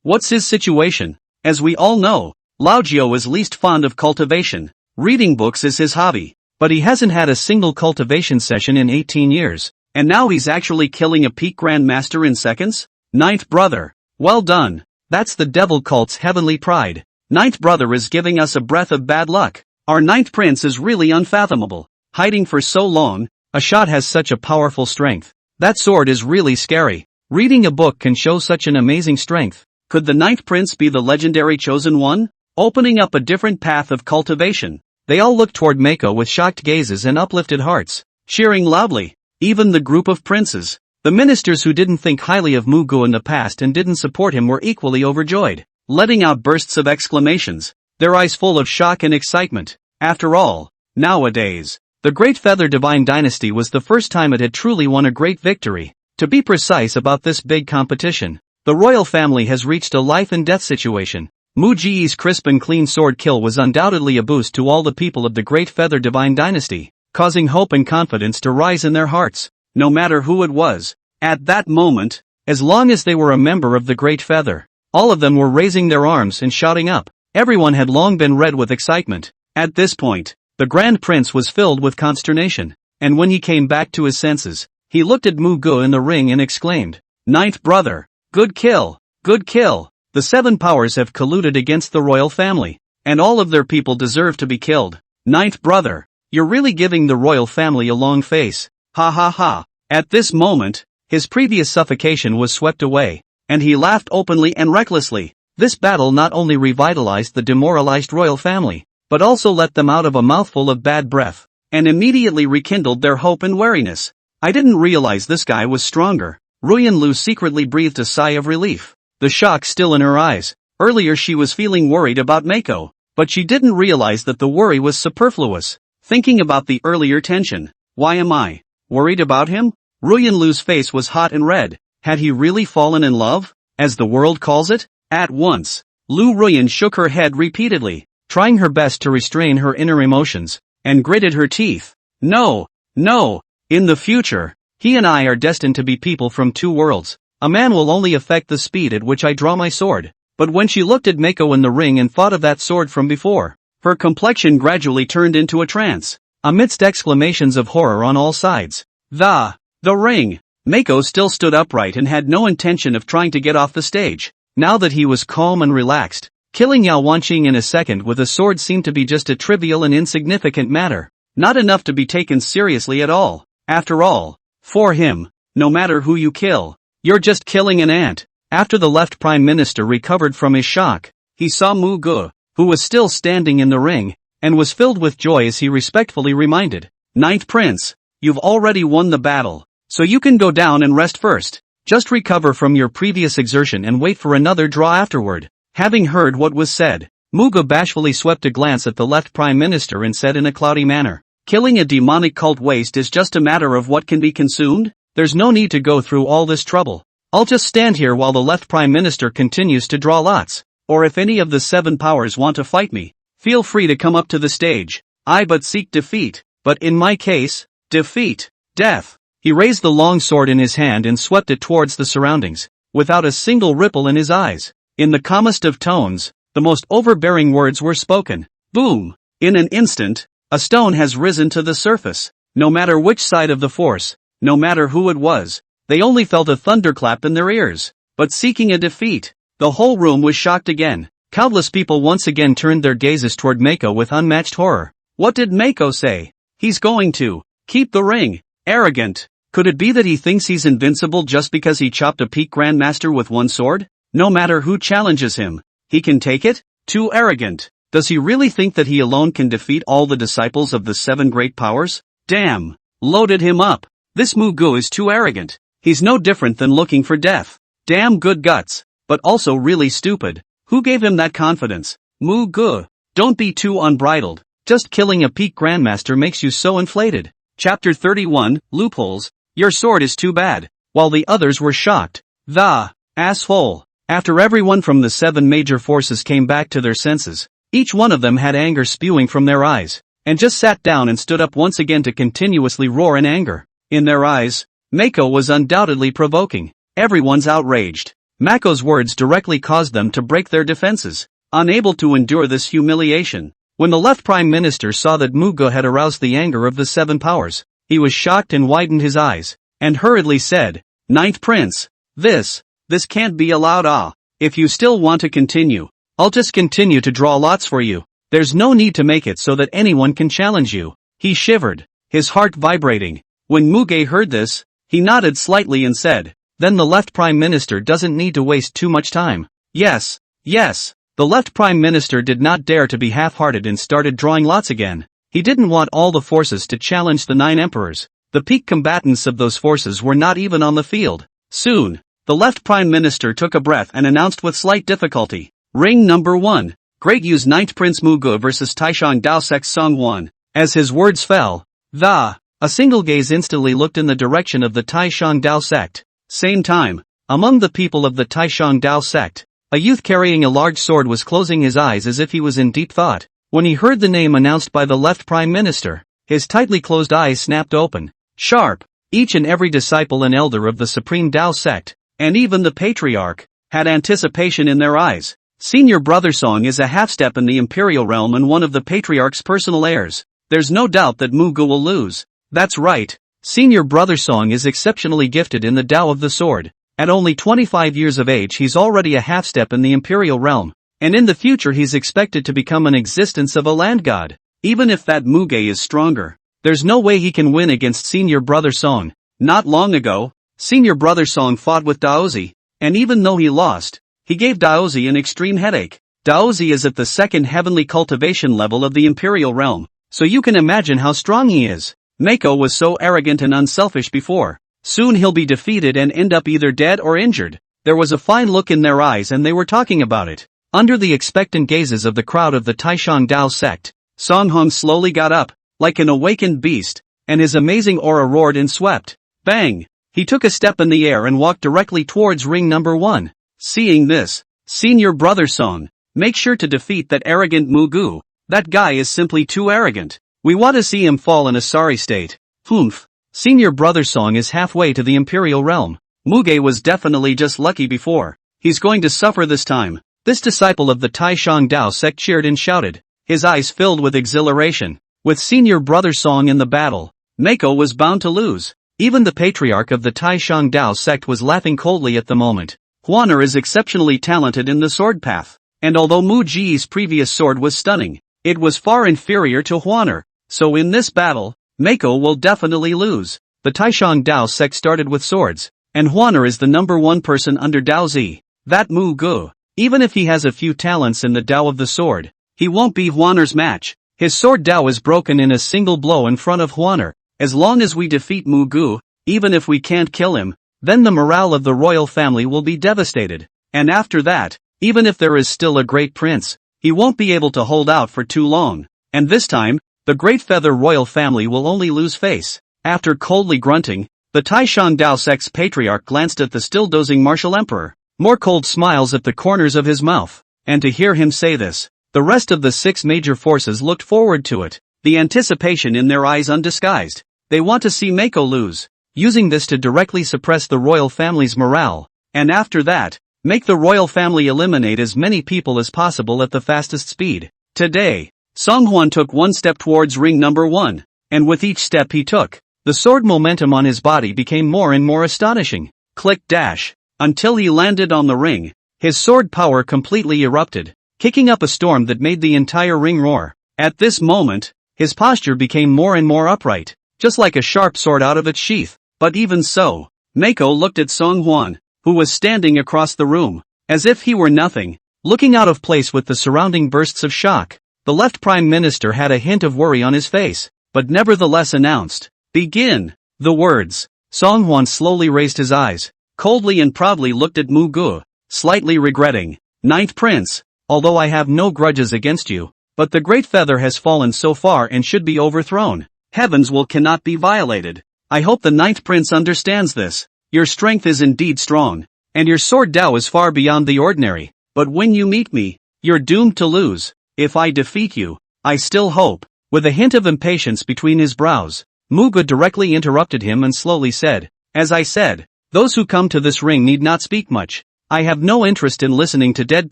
What's his situation? As we all know, Laojiao is least fond of cultivation. Reading books is his hobby. But he hasn't had a single cultivation session in 18 years. And now he's actually killing a peak grandmaster in seconds? 9th brother. Well done. That's the devil cult's heavenly pride. 9th brother is giving us a breath of bad luck. Our 9th prince is really unfathomable. Hiding for so long, a shot has such a powerful strength. That sword is really scary. Reading a book can show such an amazing strength. Could the 9th prince be the legendary chosen one? Opening up a different path of cultivation. They all looked toward Mako with shocked gazes and uplifted hearts, cheering loudly. Even the group of princes, the ministers who didn't think highly of Muge in the past and didn't support him, were equally overjoyed, letting out bursts of exclamations, their eyes full of shock and excitement. After all, nowadays, the Great Feather Divine Dynasty was the first time it had truly won a great victory. To be precise about this big competition, the royal family has reached a life and death situation. Muge's crisp and clean sword kill was undoubtedly a boost to all the people of the Great Feather Divine Dynasty, causing hope and confidence to rise in their hearts, no matter who it was. At that moment, as long as they were a member of the Great Feather, all of them were raising their arms and shouting up. Everyone had long been red with excitement. At this point, the Grand Prince was filled with consternation, and when he came back to his senses, he looked at Muge in the ring and exclaimed, 9th brother, good kill, good kill. The 7 powers have colluded against the royal family, and all of their people deserve to be killed. 9th brother, you're really giving the royal family a long face. Ha ha ha. At this moment, his previous suffocation was swept away, and he laughed openly and recklessly. This battle not only revitalized the demoralized royal family, but also let them out of a mouthful of bad breath, and immediately rekindled their hope and wariness. I didn't realize this guy was stronger. Ruyan Lu secretly breathed a sigh of relief, the shock still in her eyes. Earlier she was feeling worried about Mako, but she didn't realize that the worry was superfluous. Thinking about the earlier tension, why am I worried about him? Ruyan Lu's face was hot and red. Had he really fallen in love, as the world calls it? At once, Liu Ruyan shook her head repeatedly, trying her best to restrain her inner emotions, and gritted her teeth. No, no, in the future, he and I are destined to be people from 2 worlds. A man will only affect the speed at which I draw my sword. But when she looked at Mako in the ring and thought of that sword from before, her complexion gradually turned into a trance. Amidst exclamations of horror on all sides, the ring. Mako still stood upright and had no intention of trying to get off the stage. Now that he was calm and relaxed, killing Yao Wanqing in a second with a sword seemed to be just a trivial and insignificant matter, not enough to be taken seriously at all. After all, for him, no matter who you kill, you're just killing an ant. After the left prime minister recovered from his shock, he saw Muge, who was still standing in the ring, and was filled with joy as he respectfully reminded, 9th prince, you've already won the battle, so you can go down and rest first. Just recover from your previous exertion and wait for another draw afterward. Having heard what was said, Muge bashfully swept a glance at the left prime minister and said in a cloudy manner, killing a demonic cult waste is just a matter of what can be consumed? There's no need to go through all this trouble. I'll just stand here while the left prime minister continues to draw lots. or if any of the 7 powers want to fight me, feel free to come up to the stage. I but seek defeat, but in my case, defeat, death. He raised the long sword in his hand and swept it towards the surroundings, without a single ripple in his eyes. In the calmest of tones, the most overbearing words were spoken. Boom! In an instant, a stone has risen to the surface. No matter which side of the force, no matter who it was, they only felt a thunderclap in their ears. But seeking a defeat, the whole room was shocked again. Countless people once again turned their gazes toward Mako with unmatched horror. What did Mako say? He's going to keep the ring. Arrogant. Could it be that he thinks he's invincible just because he chopped a peak grandmaster with one sword? No matter who challenges him, he can take it? Too arrogant. Does he really think that he alone can defeat all the disciples of the 7 great powers? Damn. Loaded him up. This Muge is too arrogant. He's no different than looking for death. Damn good guts, but also really stupid. Who gave him that confidence? Muge. Don't be too unbridled. Just killing a peak grandmaster makes you so inflated. Chapter 31, Loopholes. Your sword is too bad. While the others were shocked. The asshole. After everyone from the 7 major forces came back to their senses, each one of them had anger spewing from their eyes, and just sat down and stood up once again to continuously roar in anger. In their eyes, Mako was undoubtedly provoking. Everyone's outraged. Mako's words directly caused them to break their defenses, unable to endure this humiliation. When the left prime minister saw that Muge had aroused the anger of the 7 powers, he was shocked and widened his eyes, and hurriedly said, Ninth Prince, this can't be allowed. If you still want to continue, I'll just continue to draw lots for you. There's no need to make it so that anyone can challenge you. He shivered, his heart vibrating. When Muge heard this, he nodded slightly and said, then the left prime minister doesn't need to waste too much time. Yes. The left prime minister did not dare to be half-hearted and started drawing lots again. He didn't want all the forces to challenge the 9 emperors. The peak combatants of those forces were not even on the field. Soon, the left prime minister took a breath and announced with slight difficulty, Ring number 1. Great Use 9th Prince Muge vs Taishang Dao Sect Song 1. As his words fell, a single gaze instantly looked in the direction of the Taishang Dao sect. Same time, among the people of the Taishang Dao sect, a youth carrying a large sword was closing his eyes as if he was in deep thought. When he heard the name announced by the left prime minister, his tightly closed eyes snapped open. Sharp. Each and every disciple and elder of the supreme Dao sect, and even the patriarch, had anticipation in their eyes. Senior Brother Song is a half-step in the Imperial realm and one of the patriarch's personal heirs. There's no doubt that Muge will lose. That's right. Senior Brother Song is exceptionally gifted in the Tao of the Sword. At only 25 years of age he's already a half-step in the Imperial realm, and in the future he's expected to become an existence of a land god. Even if that Muge is stronger, there's no way he can win against Senior Brother Song. Not long ago, Senior Brother Song fought with Daozi, and even though he lost, he gave Daozi an extreme headache. Daozi is at the 2nd heavenly cultivation level of the Imperial realm, so you can imagine how strong he is. Mako was so arrogant and unselfish before. Soon he'll be defeated and end up either dead or injured. There was a fine look in their eyes and they were talking about it. Under the expectant gazes of the crowd of the Taishang Dao sect, Song Hong slowly got up, like an awakened beast, and his amazing aura roared and swept. Bang! He took a step in the air and walked directly towards ring number 1. Seeing this, Senior Brother Song, make sure to defeat that arrogant Muge. That guy is simply too arrogant. We want to see him fall in a sorry state. Humph. Senior Brother Song is halfway to the Imperial realm. Muge was definitely just lucky before. He's going to suffer this time. This disciple of the Taishang Dao sect cheered and shouted, his eyes filled with exhilaration. With Senior Brother Song in the battle, Mako was bound to lose. Even the patriarch of the Taishang Dao sect was laughing coldly at the moment. Huaner is exceptionally talented in the sword path, and although Muge's previous sword was stunning, it was far inferior to Huaner. So in this battle, Mako will definitely lose. The Taishang Dao sect started with swords, and Huaner is the number 1 person under Daozi. That Muge, even if he has a few talents in the Tao of the sword, he won't be Huaner's match. His sword Tao is broken in a single blow in front of Huaner. As long as we defeat Muge, even if we can't kill him, then the morale of the royal family will be devastated. And after that, even if there is still a great prince, he won't be able to hold out for too long. And this time, the Great Feather royal family will only lose face. After coldly grunting, the Taishang Dao sect's patriarch glanced at the still dozing martial emperor. More cold smiles at the corners of his mouth. and to hear him say this, the rest of the 6 major forces looked forward to it, the anticipation in their eyes undisguised. They want to see Mako lose, using this to directly suppress the royal family's morale, and after that, make the royal family eliminate as many people as possible at the fastest speed. Today, Songhwan took one step towards ring number 1, and with each step he took, the sword momentum on his body became more and more astonishing. Click dash. Until he landed on the ring, his sword power completely erupted, kicking up a storm that made the entire ring roar. At this moment, his posture became more and more upright, just like a sharp sword out of its sheath. But even so, Mako looked at Songhwan, who was standing across the room, as if he were nothing, looking out of place with the surrounding bursts of shock. The left prime minister had a hint of worry on his face, but nevertheless announced, "Begin." The words. Songhwan slowly raised his eyes, coldly and proudly looked at Muge, slightly regretting, "Ninth Prince, although I have no grudges against you, but the great feather has fallen so far and should be overthrown. Heaven's will cannot be violated. I hope the Ninth Prince understands this. Your strength is indeed strong, and your sword Dao is far beyond the ordinary, but when you meet me, you're doomed to lose. If I defeat you, I still hope." With a hint of impatience between his brows, Muge directly interrupted him and slowly said, "As I said, those who come to this ring need not speak much. I have no interest in listening to dead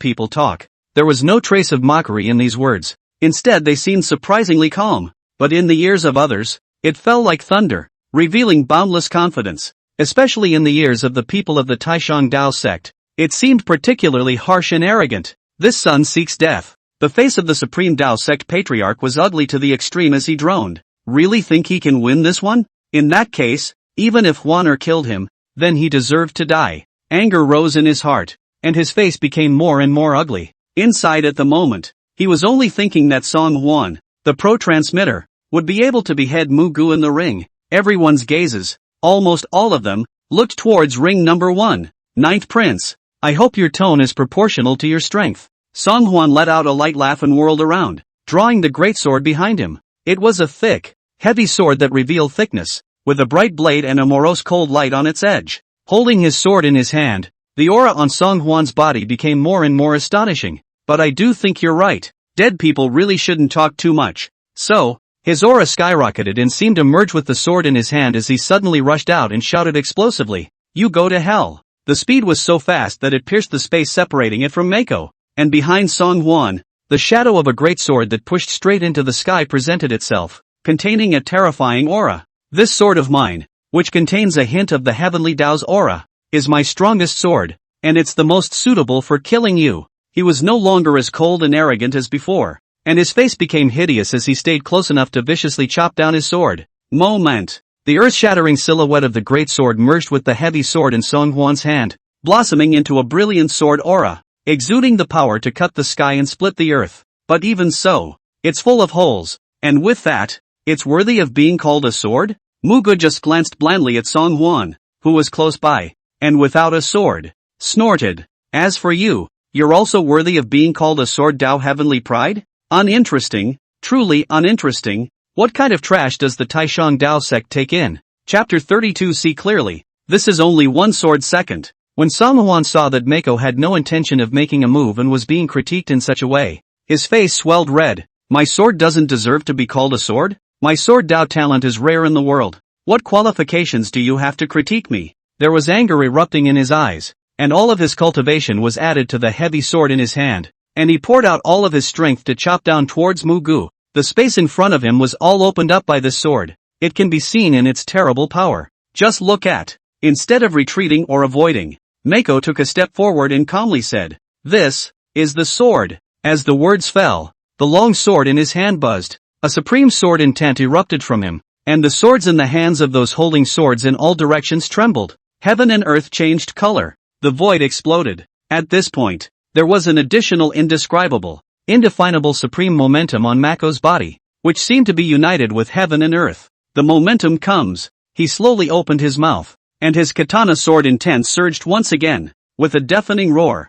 people talk." There was no trace of mockery in these words. Instead they seemed surprisingly calm, but in the ears of others, it fell like thunder, revealing boundless confidence. Especially in the ears of the people of the Taishang Dao sect, it seemed particularly harsh and arrogant. This son seeks death. The face of the Supreme Dao sect patriarch was ugly to the extreme as he droned. Really think he can win this one? In that case, even if Wanner killed him, then he deserved to die. Anger rose in his heart, and his face became more and more ugly. Inside at the moment, he was only thinking that Songhwan, the pro-transmitter, would be able to behead Muge in the ring. Everyone's gazes, almost all of them, looked towards ring number 1. "Ninth Prince, I hope your tone is proportional to your strength." Songhwan let out a light laugh and whirled around, drawing the greatsword behind him. It was a thick, heavy sword that revealed thickness, with a bright blade and a morose cold light on its edge. Holding his sword in his hand, the aura on Songhwan's body became more and more astonishing. "But I do think you're right. Dead people really shouldn't talk too much." So, his aura skyrocketed and seemed to merge with the sword in his hand as he suddenly rushed out and shouted explosively, "You go to hell." The speed was so fast that it pierced the space separating it from Mako. And behind Songhwan, the shadow of a great sword that pushed straight into the sky presented itself, containing a terrifying aura. "This sword of mine, which contains a hint of the heavenly Dao's aura, is my strongest sword, and it's the most suitable for killing you." He was no longer as cold and arrogant as before, and his face became hideous as he stayed close enough to viciously chop down his sword. Moment. The earth-shattering silhouette of the great sword merged with the heavy sword in Songhwan's hand, blossoming into a brilliant sword aura, exuding the power to cut the sky and split the earth. But even so, it's full of holes, and with that, it's worthy of being called a sword? Muge just glanced blandly at Songhwan, who was close by, and without a sword, snorted, "As for you, you're also worthy of being called a sword Dao heavenly pride? Uninteresting, truly uninteresting. What kind of trash does the Taishang Dao sect take in?" Chapter 32. See clearly, this is only one sword second. When Songhwan saw that Mako had no intention of making a move and was being critiqued in such a way, his face swelled red. "My sword doesn't deserve to be called a sword? My sword Dao talent is rare in the world. What qualifications do you have to critique me?" There was anger erupting in his eyes, and all of his cultivation was added to the heavy sword in his hand, and he poured out all of his strength to chop down towards Muge. The space in front of him was all opened up by this sword. It can be seen in its terrible power. Just look at. Instead of retreating or avoiding, Mako took a step forward and calmly said, "This is the sword." As the words fell, the long sword in his hand buzzed. A supreme sword intent erupted from him, and the swords in the hands of those holding swords in all directions trembled. Heaven and earth changed color. The void exploded. At this point, there was an additional indescribable, indefinable supreme momentum on Mako's body, which seemed to be united with heaven and earth. The momentum comes. He slowly opened his mouth, and his katana sword intent surged once again, with a deafening roar.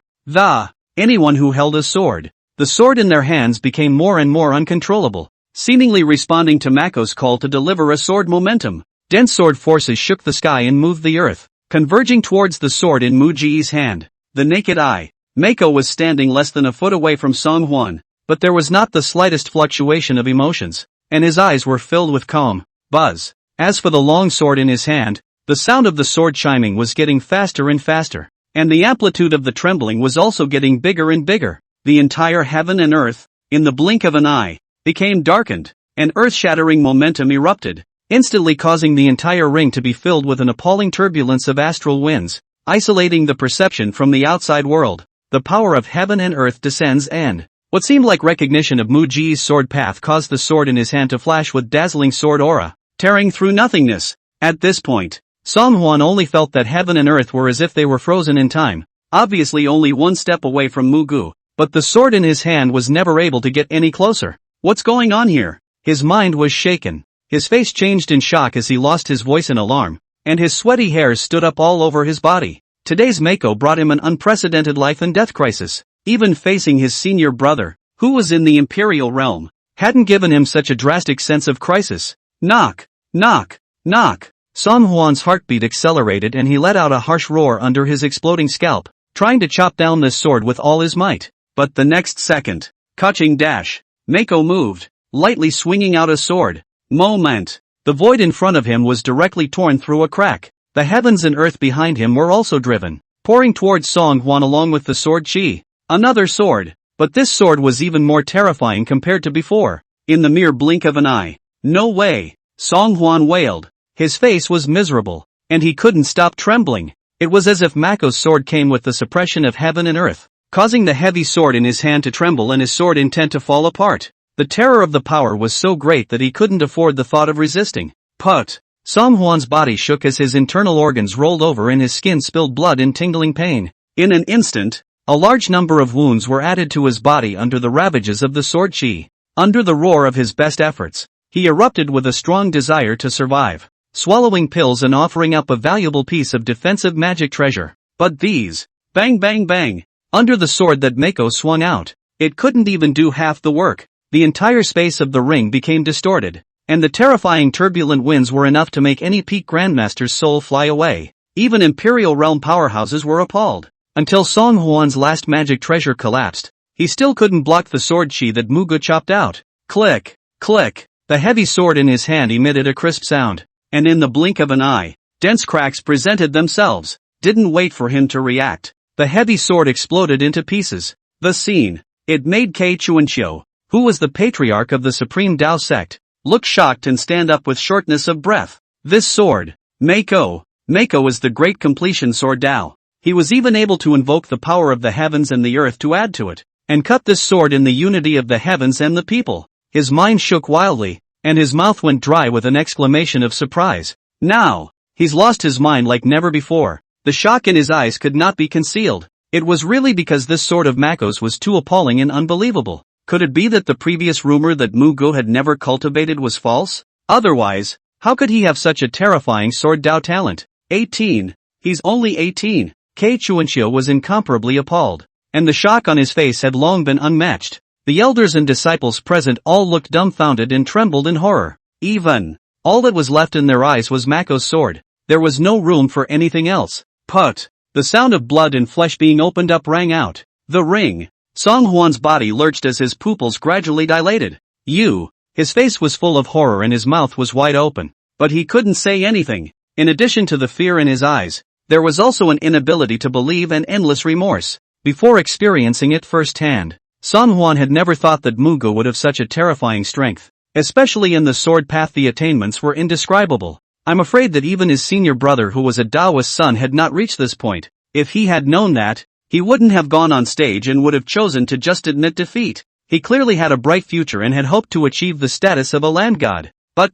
Anyone who held a sword, the sword in their hands became more and more uncontrollable, seemingly responding to Mako's call to deliver a sword momentum. Dense sword forces shook the sky and moved the earth, converging towards the sword in Muge's hand. The naked eye, Mako was standing less than a foot away from Song Hwan, but there was not the slightest fluctuation of emotions, and his eyes were filled with calm buzz. As for the long sword in his hand, the sound of the sword chiming was getting faster and faster, and the amplitude of the trembling was also getting bigger and bigger. The entire heaven and earth, in the blink of an eye, became darkened, and earth-shattering momentum erupted, instantly causing the entire ring to be filled with an appalling turbulence of astral winds, isolating the perception from the outside world. The power of heaven and earth descends, and what seemed like recognition of Muge's sword path caused the sword in his hand to flash with dazzling sword aura, tearing through nothingness. At this point, Song Hwan only felt that heaven and earth were as if they were frozen in time, obviously only one step away from Muge, but the sword in his hand was never able to get any closer. What's going on here? His mind was shaken. His face changed in shock as he lost his voice in alarm, and his sweaty hairs stood up all over his body. Today's Mako brought him an unprecedented life and death crisis. Even facing his senior brother, who was in the Imperial realm, hadn't given him such a drastic sense of crisis. Knock, knock, knock. Song Hwan's heartbeat accelerated and he let out a harsh roar under his exploding scalp, trying to chop down this sword with all his might. But the next second, catching dash, Mako moved, lightly swinging out a sword. Moment. The void in front of him was directly torn through a crack. The heavens and earth behind him were also driven, pouring towards Song Hwan along with the sword chi. Another sword. But this sword was even more terrifying compared to before. In the mere blink of an eye. No way. Song Hwan wailed. His face was miserable, and he couldn't stop trembling. It was as if Mako's sword came with the suppression of heaven and earth, causing the heavy sword in his hand to tremble and his sword intent to fall apart. The terror of the power was so great that he couldn't afford the thought of resisting. Put. Song Hwan's body shook as his internal organs rolled over and his skin spilled blood in tingling pain. In an instant, a large number of wounds were added to his body under the ravages of the sword chi. Under the roar of his best efforts, he erupted with a strong desire to survive, swallowing pills and offering up a valuable piece of defensive magic treasure. But these, bang bang bang, under the sword that Mako swung out, it couldn't even do half the work. The entire space of the ring became distorted, and the terrifying turbulent winds were enough to make any peak grandmaster's soul fly away. Even Imperial realm powerhouses were appalled. Until Song Hwan's last magic treasure collapsed, he still couldn't block the sword chi that Muge chopped out. Click, click. The heavy sword in his hand emitted a crisp sound, and in the blink of an eye, dense cracks presented themselves. Didn't wait for him to react. The heavy sword exploded into pieces. The scene. It made Kei Chuanqiu, who was the patriarch of the Supreme Dao sect, look shocked and stand up with shortness of breath. This sword, Mako is the great completion sword Dao. He was even able to invoke the power of the heavens and the earth to add to it, and cut this sword in the unity of the heavens and the people. His mind shook wildly, and his mouth went dry with an exclamation of surprise. Now, he's lost his mind like never before. The shock in his eyes could not be concealed. It was really because this sword of Mako's was too appalling and unbelievable. Could it be that the previous rumor that Muge had never cultivated was false? Otherwise, how could he have such a terrifying sword Dao talent? 18. He's only 18. Kei Chuanqiu was incomparably appalled, and the shock on his face had long been unmatched. The elders and disciples present all looked dumbfounded and trembled in horror. Even, all that was left in their eyes was Mako's sword. There was no room for anything else. Put. The sound of blood and flesh being opened up rang out. The ring. Song Hwan's body lurched as his pupils gradually dilated. His face was full of horror and his mouth was wide open, but he couldn't say anything. In addition to the fear in his eyes, there was also an inability to believe and endless remorse. Before experiencing it firsthand, Song Hwan had never thought that Muge would have such a terrifying strength. Especially in the sword path, the attainments were indescribable. I'm afraid that even his senior brother, who was a Taoist son, had not reached this point. If he had known that, he wouldn't have gone on stage and would have chosen to just admit defeat. He clearly had a bright future and had hoped to achieve the status of a land god. But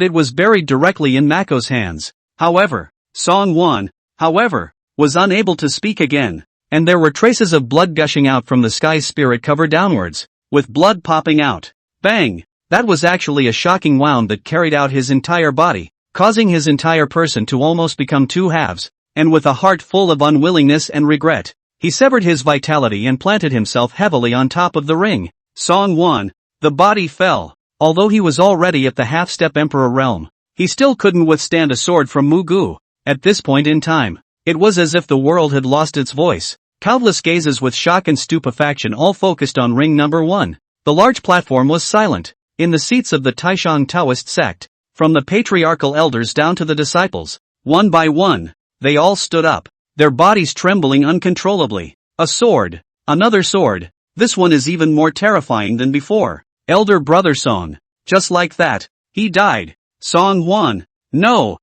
it was buried directly in Mako's hands. However, Song Hwan, was unable to speak again, and there were traces of blood gushing out from the sky's spirit cover downwards, with blood popping out. Bang! That was actually a shocking wound that carried out his entire body, causing his entire person to almost become two halves. And with a heart full of unwillingness and regret, he severed his vitality and planted himself heavily on top of the ring. Song Hwan, the body fell. Although he was already at the half-step emperor realm, he still couldn't withstand a sword from Muge. At this point in time, it was as if the world had lost its voice. Countless gazes with shock and stupefaction all focused on ring number 1. The large platform was silent. In the seats of the Taishang Taoist sect, from the patriarchal elders down to the disciples, one by one, they all stood up, their bodies trembling uncontrollably. A sword. Another sword. This one is even more terrifying than before. Elder brother Song. Just like that, he died. Song Huan. No,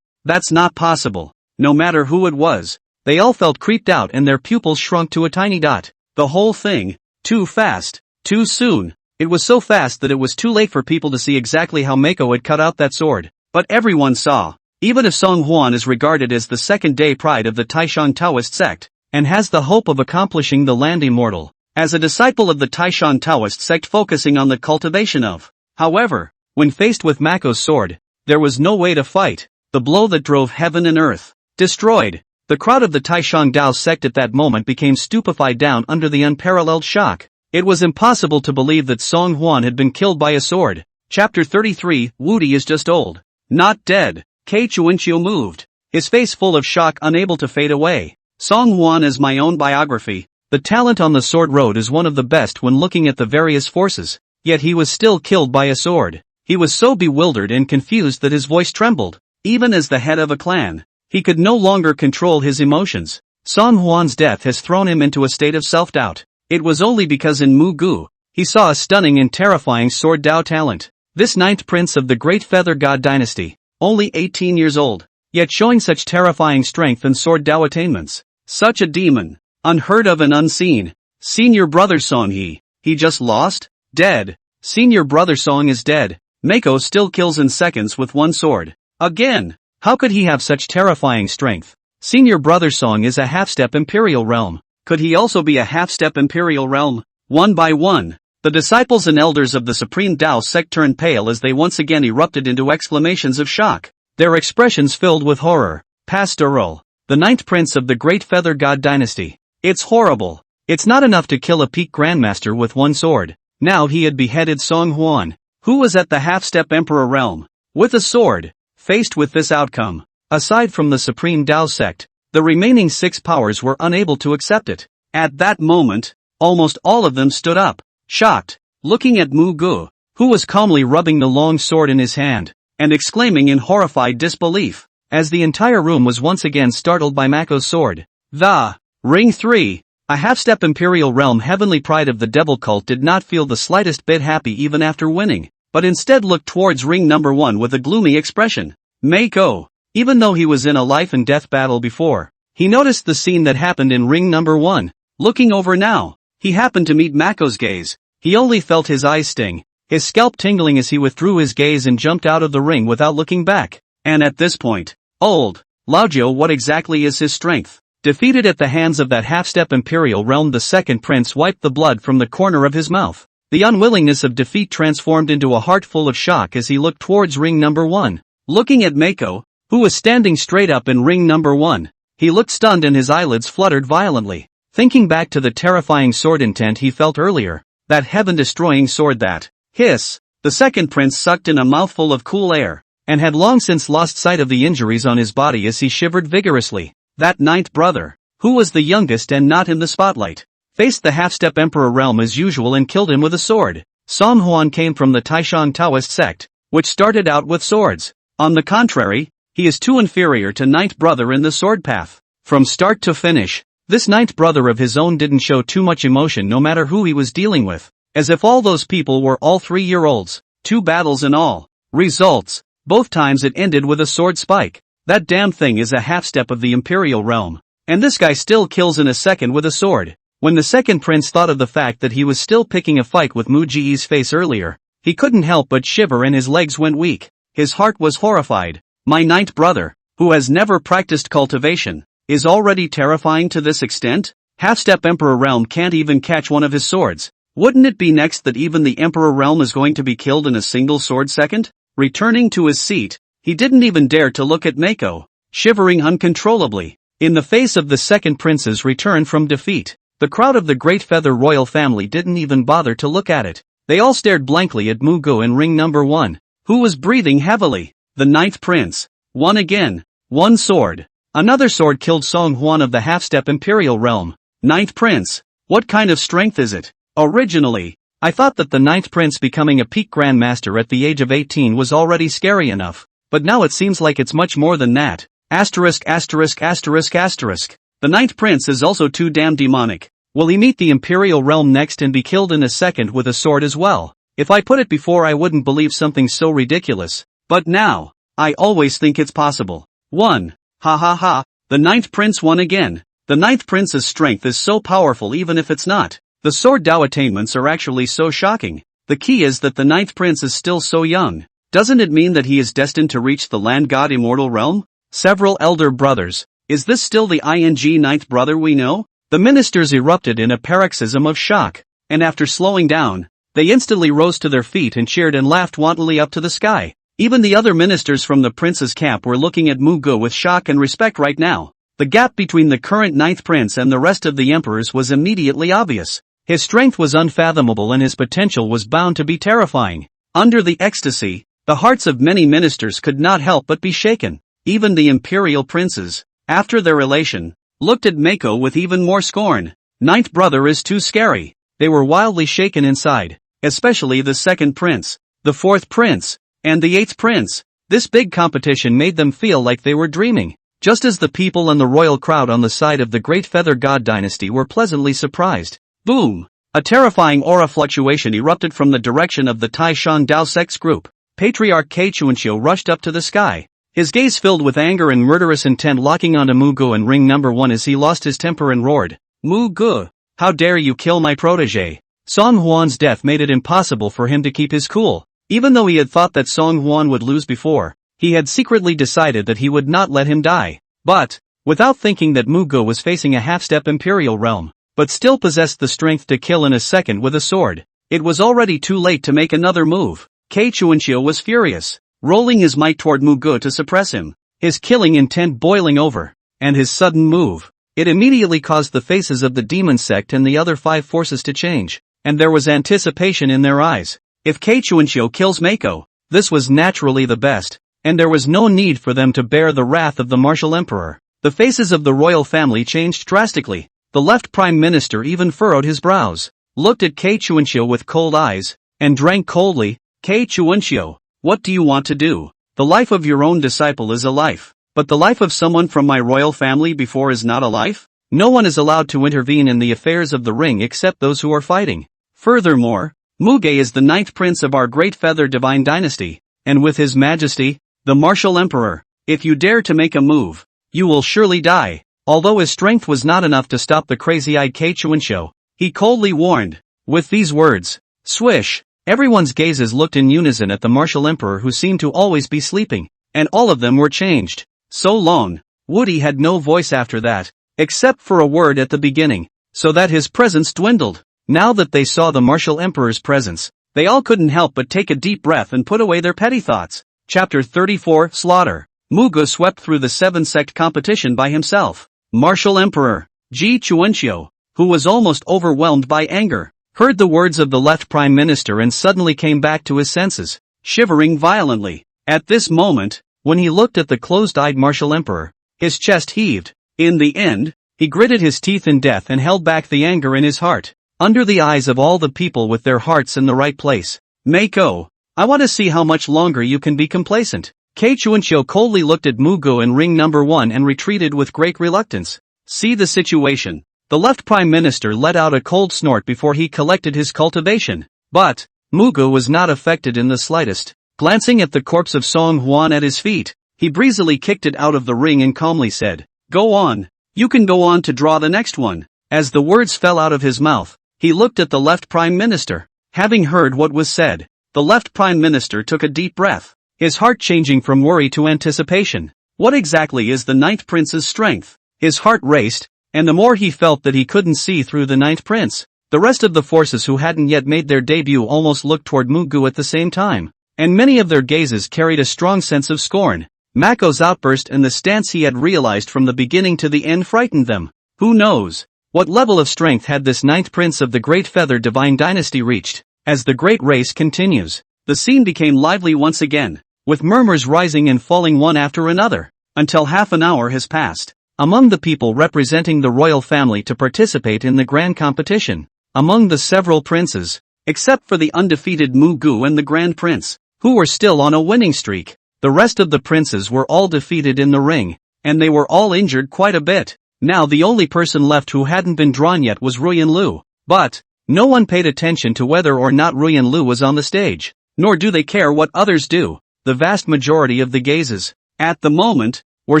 that's not possible. No matter who it was, they all felt creeped out and their pupils shrunk to a tiny dot. The whole thing, too fast, too soon. It was so fast that it was too late for people to see exactly how Mako had cut out that sword. But everyone saw. Even if Song Huan is regarded as the second-day pride of the Taishang Taoist sect, and has the hope of accomplishing the land immortal, as a disciple of the Taishang Taoist sect focusing on the cultivation of. However, when faced with Mako's sword, there was no way to fight. The blow that drove heaven and earth. Destroyed. The crowd of the Taishang Dao sect at that moment became stupefied down under the unparalleled shock. It was impossible to believe that Song Huan had been killed by a sword. Chapter 33, Wudi is just old. Not dead. Kei Chuanqiu moved, his face full of shock unable to fade away. Song Huan is my own biography. The talent on the sword road is one of the best when looking at the various forces, yet he was still killed by a sword. He was so bewildered and confused that his voice trembled. Even as the head of a clan, he could no longer control his emotions. Song Huan's death has thrown him into a state of self-doubt. It was only because in Muge, he saw a stunning and terrifying sword Dao talent. This 9th prince of the great feather god dynasty, only 18 years old, yet showing such terrifying strength and sword Dao attainments. Such a demon, unheard of and unseen. Senior brother Song he just lost? Dead. Senior brother Song is dead. Mako still kills in seconds with one sword. Again, how could he have such terrifying strength? Senior brother Song is a half-step Imperial realm. Could he also be a half-step Imperial realm? One by one, the disciples and elders of the Supreme Dao sect turned pale as they once again erupted into exclamations of shock. Their expressions filled with horror. Pastoral, the 9th prince of the great feather god dynasty. It's horrible. It's not enough to kill a peak grandmaster with one sword. Now he had beheaded Song Huan, who was at the half-step emperor realm, with a sword. Faced with this outcome, aside from the Supreme Dao sect, the remaining 6 powers were unable to accept it. At that moment, almost all of them stood up, shocked, looking at Muge, who was calmly rubbing the long sword in his hand, and exclaiming in horrified disbelief, as the entire room was once again startled by Mako's sword. The Ring 3, a half-step Imperial realm heavenly pride of the devil cult did not feel the slightest bit happy even after winning, but instead looked towards ring number 1 with a gloomy expression. Mako. Even though he was in a life and death battle before, he noticed the scene that happened in ring number 1. Looking over now, he happened to meet Mako's gaze. He only felt his eyes sting, his scalp tingling as he withdrew his gaze and jumped out of the ring without looking back. And at this point, old Laojiu, what exactly is his strength? Defeated at the hands of that half-step Imperial realm, the 2nd prince wiped the blood from the corner of his mouth. The unwillingness of defeat transformed into a heart full of shock as he looked towards ring number 1. Looking at Mako, who was standing straight up in ring number 1, he looked stunned and his eyelids fluttered violently. Thinking back to the terrifying sword intent he felt earlier, that heaven-destroying sword that, hiss, the 2nd prince sucked in a mouthful of cool air, and had long since lost sight of the injuries on his body as he shivered vigorously. That 9th brother, who was the youngest and not in the spotlight, faced the half-step emperor realm as usual and killed him with a sword. Song Huan came from the Taishang Taoist sect, which started out with swords. On the contrary, he is too inferior to 9th brother in the sword path. From start to finish, this 9th brother of his own didn't show too much emotion no matter who he was dealing with, as if all those people were all 3-year-olds, 2 battles in all. Results, both times it ended with a sword spike. That damn thing is a half-step of the Imperial realm, and this guy still kills in a second with a sword. When the 2nd prince thought of the fact that he was still picking a fight with Muge's face earlier, he couldn't help but shiver and his legs went weak. His heart was horrified. My 9th brother, who has never practiced cultivation, is already terrifying to this extent? Half-step Emperor Realm can't even catch one of his swords. Wouldn't it be next that even the Emperor Realm is going to be killed in a single sword second? Returning to his seat, he didn't even dare to look at Mako, shivering uncontrollably, in the face of the 2nd prince's return from defeat. The crowd of the Great Feather royal family didn't even bother to look at it. They all stared blankly at Muge in ring number 1, who was breathing heavily. The 9th prince won again. One sword. Another sword killed Song Huan of the half-step Imperial realm. Ninth Prince. What kind of strength is it? Originally, I thought that the Ninth Prince becoming a peak Grandmaster at the age of 18 was already scary enough, but now it seems like it's much more than that. Asterisk asterisk asterisk asterisk. The Ninth Prince is also too damn demonic. Will he meet the Imperial realm next and be killed in a second with a sword as well? If I put it before, I wouldn't believe something so ridiculous. But now, I always think it's possible. 1. Ha ha ha, the Ninth Prince won again. The Ninth Prince's strength is so powerful even if it's not. The sword Dao attainments are actually so shocking. The key is that the Ninth Prince is still so young. Doesn't it mean that he is destined to reach the land god immortal realm? Several elder brothers. Is this still the ninth brother we know? The ministers erupted in a paroxysm of shock, and after slowing down, they instantly rose to their feet and cheered and laughed wantonly up to the sky. Even the other ministers from the prince's camp were looking at Muge with shock and respect right now. The gap between the current Ninth Prince and the rest of the emperors was immediately obvious. His strength was unfathomable and his potential was bound to be terrifying. Under the ecstasy, the hearts of many ministers could not help but be shaken. Even the imperial princes, after their elation, looked at Mako with even more scorn. Ninth brother is too scary. They were wildly shaken inside, especially the second prince, the fourth prince, and the eighth prince. This big competition made them feel like they were dreaming, just as the people and the royal crowd on the side of the Great Feather God dynasty were pleasantly surprised. Boom! A terrifying aura fluctuation erupted from the direction of the Tai Shan Dao sect's group. Patriarch Ke Chuanxiu rushed up to the sky, his gaze filled with anger and murderous intent, locking onto Muge and ring number 1 as he lost his temper and roared, "Muge! How dare you kill my protege?" Song Huan's death made it impossible for him to keep his cool. Even though he had thought that Song Huan would lose before, he had secretly decided that he would not let him die. But, without thinking that Muge was facing a half-step Imperial realm, but still possessed the strength to kill in a second with a sword, it was already too late to make another move. Ke Chuanxiu was furious, rolling his might toward Muge to suppress him, his killing intent boiling over, and his sudden move. It immediately caused the faces of the demon sect and the other 5 forces to change, and there was anticipation in their eyes. If Ke Chuanxiu kills Mako, this was naturally the best, and there was no need for them to bear the wrath of the martial emperor. The faces of the royal family changed drastically. The left prime minister even furrowed his brows, looked at Ke Chuanxiu with cold eyes, and drank coldly. Ke Chuanxiu, what do you want to do? The life of your own disciple is a life, but the life of someone from my royal family before is not a life? No one is allowed to intervene in the affairs of the ring except those who are fighting. Furthermore, Muge is the 9th prince of our Great Feather Divine Dynasty, and with His Majesty, the Martial Emperor, if you dare to make a move, you will surely die. Although his strength was not enough to stop the crazy-eyed Ke Chuanxiu, he coldly warned. With these words, swish, everyone's gazes looked in unison at the Martial Emperor, who seemed to always be sleeping, and all of them were changed. So long, Woody had no voice after that, except for a word at the beginning, so that his presence dwindled. Now that they saw the Martial Emperor's presence, they all couldn't help but take a deep breath and put away their petty thoughts. Chapter 34, Slaughter. Muge swept through the 7-sect competition by himself. Martial Emperor, Ke Chuanxiu, who was almost overwhelmed by anger, heard the words of the left prime minister and suddenly came back to his senses, shivering violently. At this moment, when he looked at the closed-eyed Martial Emperor, his chest heaved. In the end, he gritted his teeth in death and held back the anger in his heart. Under the eyes of all the people with their hearts in the right place, Mako, I want to see how much longer you can be complacent. Ke Chuanxiu coldly looked at Muge and ring number 1 and retreated with great reluctance. See the situation. The left prime minister let out a cold snort before he collected his cultivation. But, Muge was not affected in the slightest. Glancing at the corpse of Song Huan at his feet, he breezily kicked it out of the ring and calmly said, "Go on. You can go on to draw the next one." As the words fell out of his mouth, he looked at the left prime minister. Having heard what was said, the left prime minister took a deep breath, his heart changing from worry to anticipation. What exactly is the 9th prince's strength? His heart raced, and the more he felt that he couldn't see through the 9th prince. The rest of the forces who hadn't yet made their debut almost looked toward Muge at the same time, and many of their gazes carried a strong sense of scorn. Mako's outburst and the stance he had realized from the beginning to the end frightened them. Who knows what level of strength had this 9th prince of the Great Feather Divine Dynasty reached? As the great race continues, the scene became lively once again, with murmurs rising and falling one after another, until half an hour has passed. among the people representing the royal family to participate in the grand competition. Among the several princes, except for the undefeated Muge and the Grand Prince, who were still on a winning streak, the rest of the princes were all defeated in the ring, and they were all injured quite a bit. Now the only person left who hadn't been drawn yet was Ruyan Lu. But no one paid attention to whether or not Ruyan Lu was on the stage, nor do they care what others do. The vast majority of the gazes, at the moment, were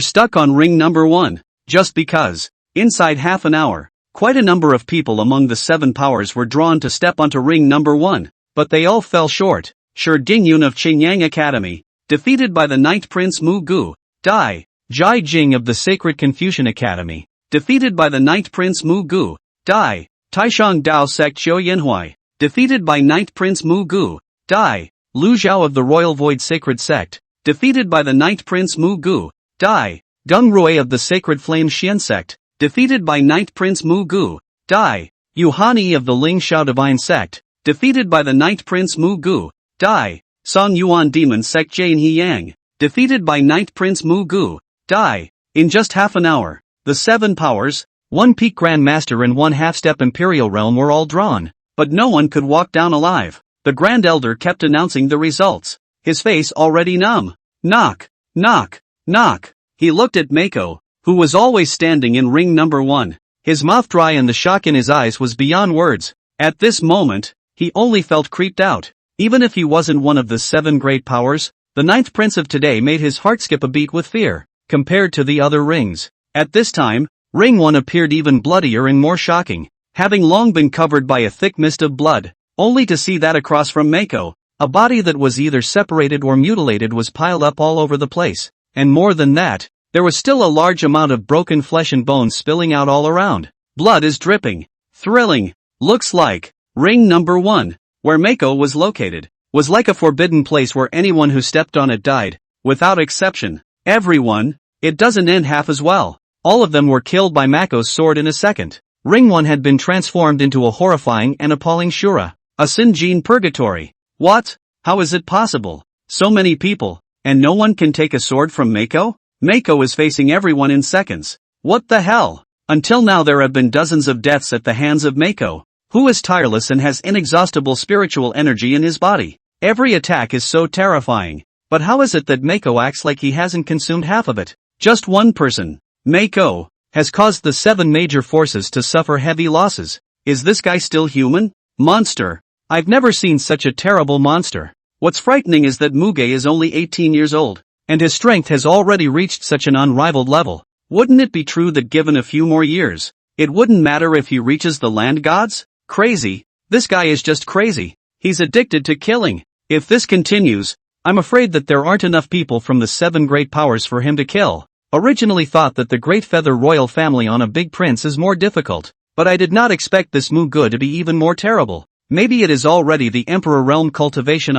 stuck on ring number 1, just because, inside half an hour, quite a number of people among the 7 powers were drawn to step onto ring number 1, but they all fell short. Shi Dingyun of Qingyang Academy, defeated by the Ninth Prince Muge. Dai Jai Jing of the Sacred Confucian Academy, defeated by the Ninth Prince Muge. Dai Taishang Dao Sect Xiao Yanhui, defeated by Ninth Prince Muge. Dai Lu Zhao of the Royal Void Sacred Sect, defeated by the Ninth Prince Muge. Dai Deng Rui of the Sacred Flame Xian Sect, defeated by Ninth Prince Muge. Dai Yu Hanyi of the Ling Xiao Divine Sect, defeated by the Ninth Prince Muge. Dai Song Yuan Demon Sect Jane Yang, defeated by Ninth Prince Muge. Dai. In just half an hour, the 7 powers, 1 peak Grand Master and 1 half-step Imperial realm were all drawn, but no one could walk down alive. The Grand Elder kept announcing the results, his face already numb. Knock, knock, knock. He looked at Mako, who was always standing in ring number 1, his mouth dry and the shock in his eyes was beyond words. At this moment, he only felt creeped out. Even if he wasn't one of the 7 great powers, the 9th Prince of today made his heart skip a beat with fear, compared to the other rings. At this time, ring 1 appeared even bloodier and more shocking, having long been covered by a thick mist of blood, only to see that across from Mako, a body that was either separated or mutilated was piled up all over the place, and more than that, there was still a large amount of broken flesh and bones spilling out all around. Blood is dripping. Thrilling. Looks like ring number 1, where Mako was located, was like a forbidden place where anyone who stepped on it died, without exception. Everyone. It doesn't end half as well. All of them were killed by Mako's sword in a second. Ring 1 had been transformed into a horrifying and appalling Shura, a Sinjin purgatory. What? How is it possible? So many people, and no one can take a sword from Mako? Mako is facing everyone in seconds. What the hell? Until now there have been dozens of deaths at the hands of Mako, who is tireless and has inexhaustible spiritual energy in his body. Every attack is so terrifying. But how is it that Mako acts like he hasn't consumed half of it? Just one person, Mako, has caused the 7 major forces to suffer heavy losses. Is this guy still human? Monster. I've never seen such a terrible monster. What's frightening is that Muge is only 18 years old, and his strength has already reached such an unrivaled level. Wouldn't it be true that given a few more years, it wouldn't matter if he reaches the land gods? Crazy. This guy is just crazy. He's addicted to killing. If this continues, I'm afraid that there aren't enough people from the 7 great powers for him to kill. Originally thought that the Great Feather royal family on a big prince is more difficult, but I did not expect this Muge to be even more terrible. Maybe it is already the Emperor realm cultivation.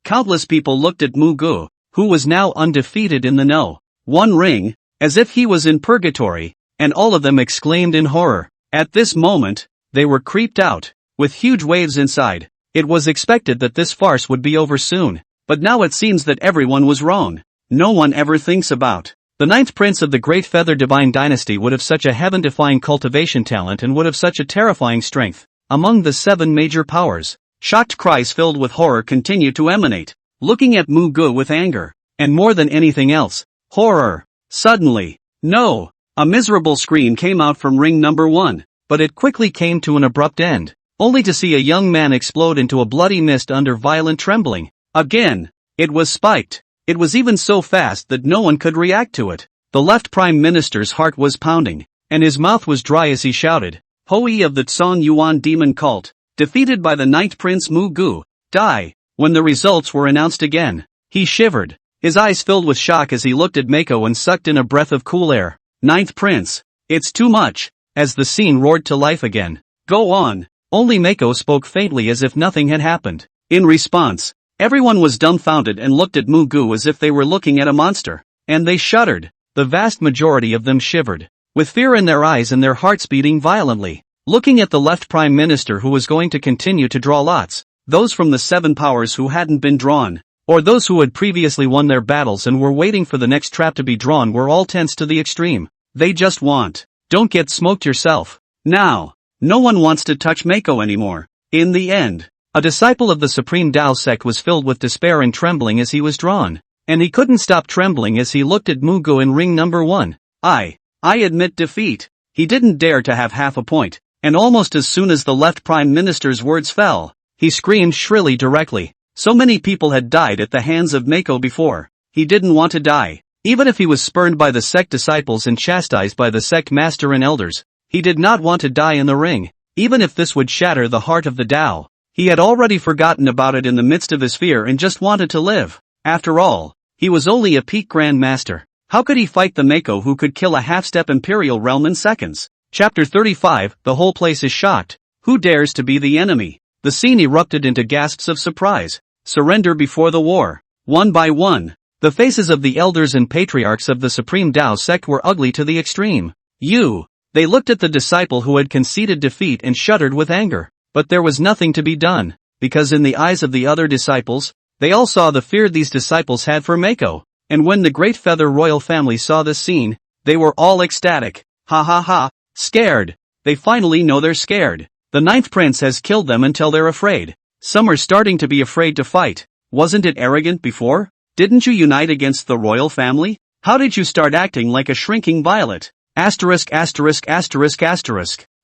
Countless people looked at Muge, who was now undefeated in the no. 1 ring, as if he was in purgatory, and all of them exclaimed in horror. At this moment, they were creeped out, with huge waves inside. It was expected that this farce would be over soon, but now it seems that everyone was wrong. No one ever thinks about. The 9th Prince of the Great Feather Divine Dynasty would have such a heaven-defying cultivation talent and would have such a terrifying strength. Among the 7 major powers, shocked cries filled with horror continue to emanate, looking at Muge with anger, and more than anything else, horror. Suddenly, no! A miserable scream came out from ring number 1, but it quickly came to an abrupt end, only to see a young man explode into a bloody mist under violent trembling. Again, it was spiked. It was even so fast that no one could react to it. The left Prime Minister's heart was pounding, and his mouth was dry as he shouted, Hoi of the Song Yuan demon cult, defeated by the 9th Prince Muge. Dai. When the results were announced again, he shivered, his eyes filled with shock as he looked at Mako and sucked in a breath of cool air. 9th Prince. It's too much. As the scene roared to life again. Go on. Only Mako spoke faintly as if nothing had happened. In response, everyone was dumbfounded and looked at Muge as if they were looking at a monster. And they shuddered. The vast majority of them shivered, with fear in their eyes and their hearts beating violently, looking at the left Prime Minister who was going to continue to draw lots, those from the 7 powers who hadn't been drawn, or those who had previously won their battles and were waiting for the next trap to be drawn were all tense to the extreme. They just want. Don't get smoked yourself. Now, no one wants to touch Mako anymore. In the end, a disciple of the Supreme Tao sect was filled with despair and trembling as he was drawn. And he couldn't stop trembling as he looked at Muge in ring number 1. I admit defeat. He didn't dare to have half a point, and almost as soon as the left prime minister's words fell, he screamed shrilly directly. So many people had died at the hands of Mako before. He didn't want to die. Even if he was spurned by the sect disciples and chastised by the sect master and elders, he did not want to die in the ring, even if this would shatter the heart of the Tao. He had already forgotten about it in the midst of his fear and just wanted to live. After all, he was only a peak Grand Master. How could he fight the Mako who could kill a half-step Imperial realm in seconds? Chapter 35, the whole place is shocked. Who dares to be the enemy? The scene erupted into gasps of surprise. Surrender before the war. One by one, the faces of the elders and patriarchs of the Supreme Tao sect were ugly to the extreme. They looked at the disciple who had conceded defeat and shuddered with anger. But there was nothing to be done, because in the eyes of the other disciples, they all saw the fear these disciples had for Mako. And when the Great Feather royal family saw this scene, they were all ecstatic. Ha ha ha, scared. They finally know they're scared. The ninth prince has killed them until they're afraid. Some are starting to be afraid to fight. Wasn't it arrogant before? Didn't you unite against the royal family? How did you start acting like a shrinking violet?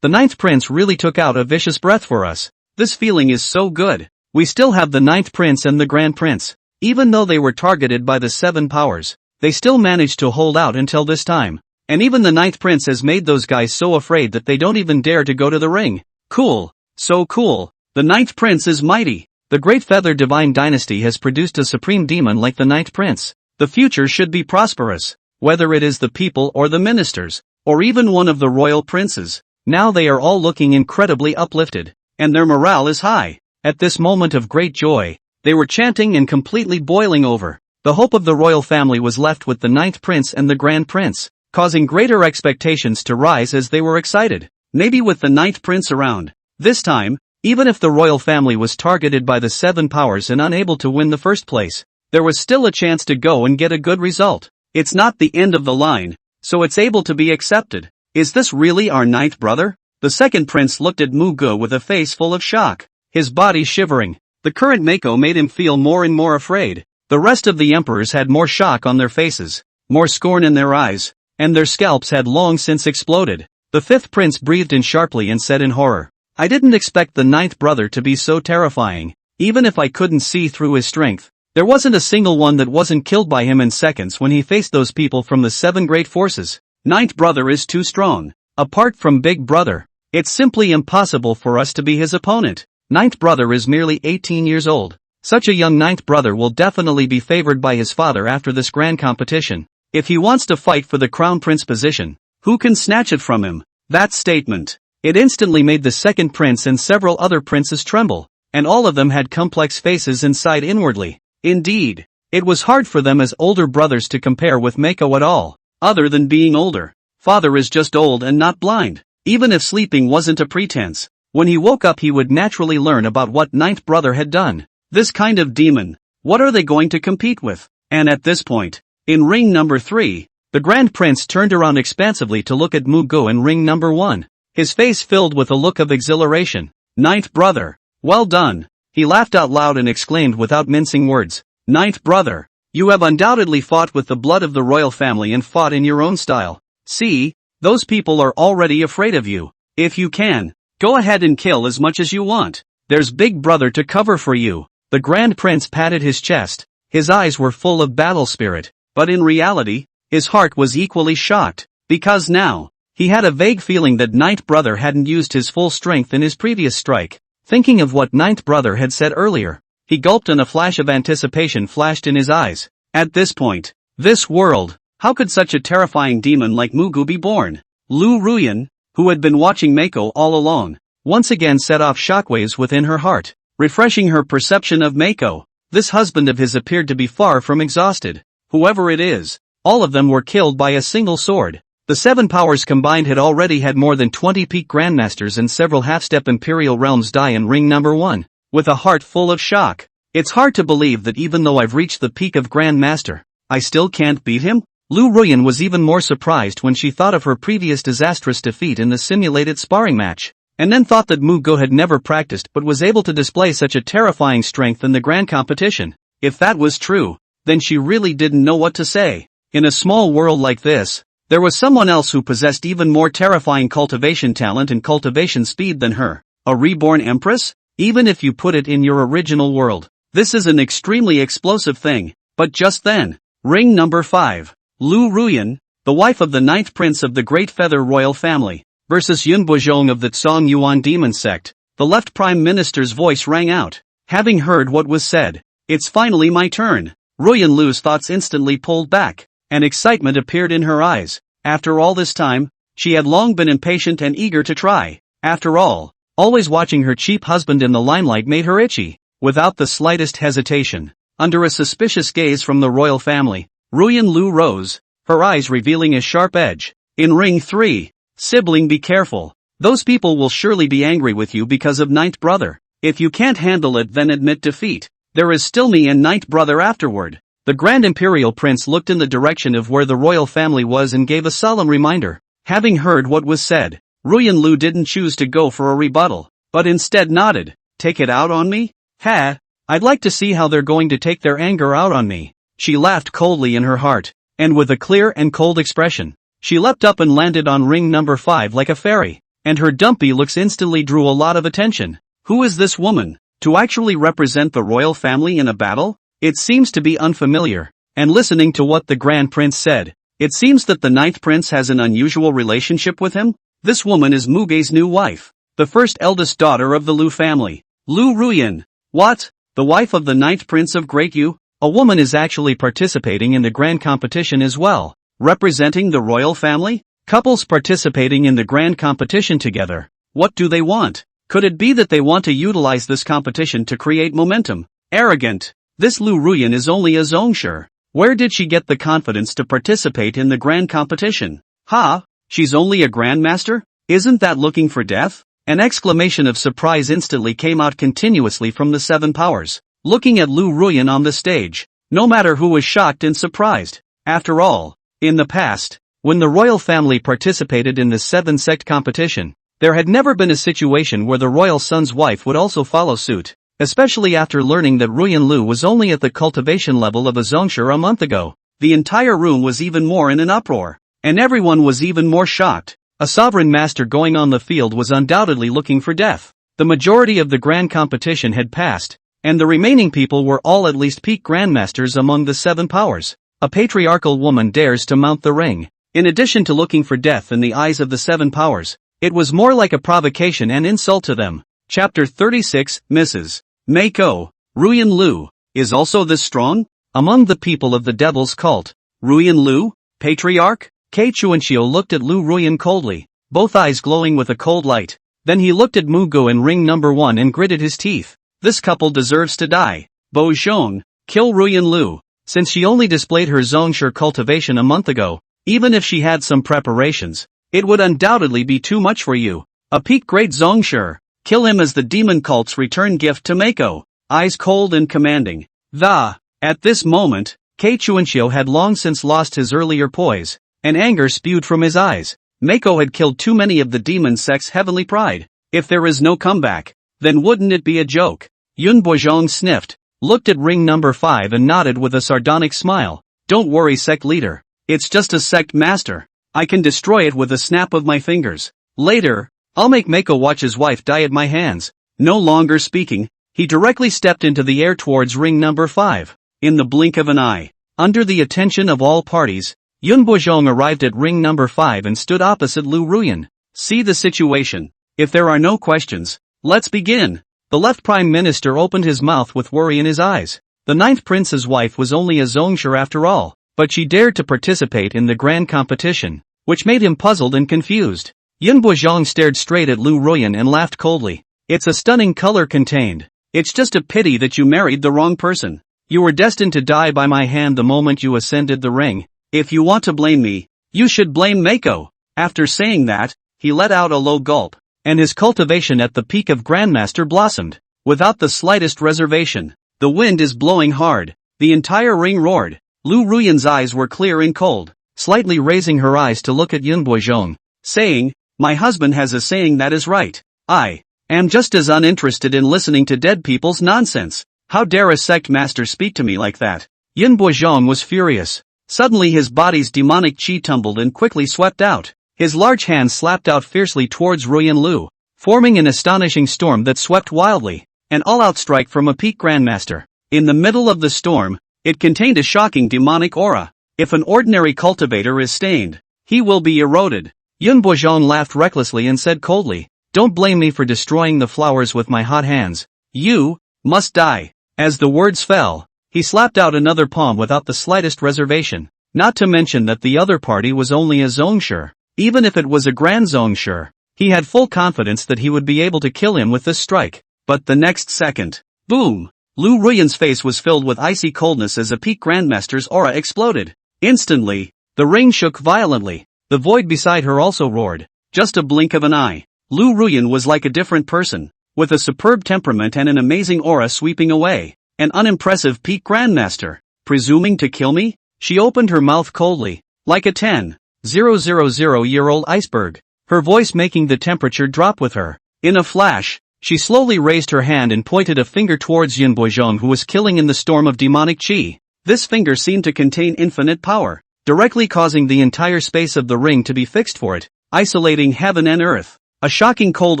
The ninth prince really took out a vicious breath for us. This feeling is so good. We still have the ninth prince and the grand prince. Even though they were targeted by the seven powers, they still managed to hold out until this time. And even the ninth prince has made those guys so afraid that they don't even dare to go to the ring. Cool. So cool. The ninth prince is mighty. The Great Feather Divine Dynasty has produced a supreme demon like the ninth prince. The future should be prosperous. Whether it is the people or the ministers, or even one of the royal princes. Now they are all looking incredibly uplifted. And their morale is high. At this moment of great joy, they were chanting and completely boiling over. The hope of the royal family was left with the ninth prince and the grand prince, causing greater expectations to rise as they were excited. Maybe with the ninth prince around. This time, even if the royal family was targeted by the seven powers and unable to win the first place, there was still a chance to go and get a good result. It's not the end of the line, so it's able to be accepted. Is this really our ninth brother? The second prince looked at Muge with a face full of shock, his body shivering. The current Mako made him feel more and more afraid. The rest of the emperors had more shock on their faces, more scorn in their eyes, and their scalps had long since exploded. The fifth prince breathed in sharply and said in horror, I didn't expect the ninth brother to be so terrifying. Even if I couldn't see through his strength, there wasn't a single one that wasn't killed by him in seconds when he faced those people from the seven great forces. Ninth brother is too strong. Apart from big brother, it's simply impossible for us to be his opponent. Ninth brother is merely 18 years old. Such a young ninth brother will definitely be favored by his father after this grand competition. If he wants to fight for the crown prince position, who can snatch it from him? That statement. It instantly made the second prince and several other princes tremble, and all of them had complex faces and sighed inwardly. Indeed, it was hard for them as older brothers to compare with Mako at all, other than being older. Father is just old and not blind. Even if sleeping wasn't a pretense, when he woke up he would naturally learn about what ninth brother had done. This kind of demon, what are they going to compete with? And at this point, in ring number 3, the Grand Prince turned around expansively to look at Muge in ring number 1. His face filled with a look of exhilaration. Ninth brother, well done. He laughed out loud and exclaimed without mincing words, Ninth brother, you have undoubtedly fought with the blood of the royal family and fought in your own style. See, those people are already afraid of you. If you can, go ahead and kill as much as you want. There's big brother to cover for you. The Grand Prince patted his chest. His eyes were full of battle spirit, but in reality, his heart was equally shocked, because now, he had a vague feeling that Ninth Brother hadn't used his full strength in his previous strike. Thinking of what Ninth Brother had said earlier, he gulped and a flash of anticipation flashed in his eyes. At this point, this world, how could such a terrifying demon like Muge be born? Liu Ruyan, who had been watching Mako all along, once again set off shockwaves within her heart, refreshing her perception of Mako. This husband of his appeared to be far from exhausted. Whoever it is, all of them were killed by a single sword. The seven powers combined had already had more than 20 peak grandmasters and several half-step Imperial realms die in ring number 1. With a heart full of shock, it's hard to believe that even though I've reached the peak of grandmaster, I still can't beat him? Liu Ruyan was even more surprised when she thought of her previous disastrous defeat in the simulated sparring match, and then thought that Muge had never practiced but was able to display such a terrifying strength in the grand competition. If that was true, then she really didn't know what to say. In a small world like this, there was someone else who possessed even more terrifying cultivation talent and cultivation speed than her. A reborn empress? Even if you put it in your original world, this is an extremely explosive thing. But just then, ring number 5. Liu Ruyan, the wife of the 9th prince of the Great Feather royal family, versus Yun Bozhong of the Tsong Yuan demon sect. The left prime minister's voice rang out. Having heard what was said, "It's finally my turn." Ruyan Lu's thoughts instantly pulled back, and excitement appeared in her eyes. After all this time, she had long been impatient and eager to try. After all, always watching her cheap husband in the limelight made her itchy. Without the slightest hesitation, under a suspicious gaze from the royal family, Ruyan Lu rose, her eyes revealing a sharp edge. In ring 3, sibling, be careful. Those people will surely be angry with you because of 9th brother. If you can't handle it, then admit defeat. There is still me and 9th brother afterward. The Grand Imperial Prince looked in the direction of where the royal family was and gave a solemn reminder. Having heard what was said, Ruyan Lu didn't choose to go for a rebuttal, but instead nodded. Take it out on me? Ha! I'd like to see how they're going to take their anger out on me. She laughed coldly in her heart, and with a clear and cold expression, she leapt up and landed on ring number 5 like a fairy, and her dumpy looks instantly drew a lot of attention. Who is this woman? To actually represent the royal family in a battle? It seems to be unfamiliar. And listening to what the Grand Prince said, it seems that the 9th prince has an unusual relationship with him. This woman is Muge's new wife, the first eldest daughter of the Liu family. Liu Ruyan. What? The wife of the 9th prince of Great Yu? A woman is actually participating in the grand competition as well, representing the royal family? Couples participating in the grand competition together. What do they want? Could it be that they want to utilize this competition to create momentum? Arrogant. This Liu Ruyan is only a zongsher. Where did she get the confidence to participate in the grand competition? Ha! She's only a grandmaster? Isn't that looking for death? An exclamation of surprise instantly came out continuously from the 7 powers, looking at Liu Ruyan on the stage, no matter who was shocked and surprised. After all, in the past, when the royal family participated in the 7 sect competition, there had never been a situation where the royal son's wife would also follow suit, especially after learning that Ruyan Lu was only at the cultivation level of a zongsher a month ago. The entire room was even more in an uproar, and everyone was even more shocked. A sovereign master going on the field was undoubtedly looking for death. The majority of the grand competition had passed, and the remaining people were all at least peak grandmasters among the 7 powers. A patriarchal woman dares to mount the ring. In addition to looking for death in the eyes of the 7 powers, it was more like a provocation and insult to them. Chapter 36, Mrs. Mako. Ruyan Lu is also this strong? Among the people of the devil's cult, Ruyan Lu, patriarch? Kei Chuanxiu looked at Liu Ruyan coldly, both eyes glowing with a cold light. Then he looked at Muge in ring number 1 and gritted his teeth. This couple deserves to die. Bozhong, kill Ruyan Lu. Since she only displayed her zongsher cultivation a month ago, even if she had some preparations, it would undoubtedly be too much for you. A peak grade zongsher. Kill him as the demon cult's return gift to Mako. Eyes cold and commanding. At this moment, Kei Chuanxiu had long since lost his earlier poise, and anger spewed from his eyes. Mako had killed too many of the demon sect's heavenly pride. If there is no comeback, then wouldn't it be a joke? Yun Bozhong sniffed, looked at ring number 5 and nodded with a sardonic smile. Don't worry, sect leader. It's just a sect master. I can destroy it with a snap of my fingers. Later, I'll make Mako watch his wife die at my hands. No longer speaking, he directly stepped into the air towards ring number 5. In the blink of an eye, under the attention of all parties, Yun Bozhong arrived at ring number 5 and stood opposite Liu Ruyan. See the situation. If there are no questions, let's begin. The left prime minister opened his mouth with worry in his eyes. The 9th prince's wife was only a zongsher after all, but she dared to participate in the grand competition, which made him puzzled and confused. Yun Bozhong stared straight at Liu Ruyan and laughed coldly. It's a stunning color contained. It's just a pity that you married the wrong person. You were destined to die by my hand the moment you ascended the ring. If you want to blame me, you should blame Mako. After saying that, he let out a low gulp, and his cultivation at the peak of Grandmaster blossomed, without the slightest reservation. The wind is blowing hard. The entire ring roared. Liu Ruyan's eyes were clear and cold. slightly raising her eyes to look at Yun Boizhong, saying, "My husband has a saying that is right. I am just as uninterested in listening to dead people's nonsense. How dare a sect master speak to me like that?" Yun Boizhong was furious. Suddenly his body's demonic chi tumbled and quickly swept out. His large hands slapped out fiercely towards Ruyan Lu, forming an astonishing storm that swept wildly, an all-out strike from a peak grandmaster. In the middle of the storm, it contained a shocking demonic aura. If an ordinary cultivator is stained, he will be eroded. Yun Boizhong laughed recklessly and said coldly, "Don't blame me for destroying the flowers with my hot hands. You must die." As the words fell, he slapped out another palm without the slightest reservation, not to mention that the other party was only a Zongshi. Even if it was a Grand Zongshi, he had full confidence that he would be able to kill him with this strike. But the next second, boom! Liu Ruyan's face was filled with icy coldness as a peak grandmaster's aura exploded. Instantly, the ring shook violently. The void beside her also roared. Just a blink of an eye, Liu Ruyan was like a different person, with a superb temperament and an amazing aura sweeping away. An unimpressive peak grandmaster, presuming to kill me? She opened her mouth coldly, like a 10,000-year-old iceberg, her voice making the temperature drop with her. In a flash, she slowly raised her hand and pointed a finger towards Yun Boizhong, who was killing in the storm of demonic chi. This finger seemed to contain infinite power, directly causing the entire space of the ring to be fixed for it, isolating heaven and earth. A shocking cold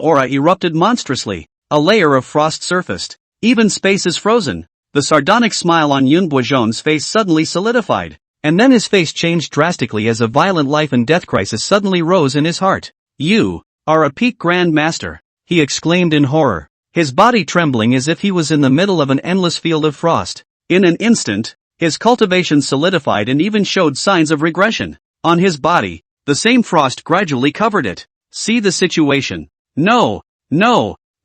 aura erupted monstrously, a layer of frost surfaced. Even space is frozen. The sardonic smile on Yun Boizhong's face suddenly solidified, and then his face changed drastically as a violent life and death crisis suddenly rose in his heart. "You are a peak grand master," he exclaimed in horror, his body trembling as if he was in the middle of an endless field of frost. In an instant, his cultivation solidified and even showed signs of regression. On his body, the same frost gradually covered it. "See the situation. No,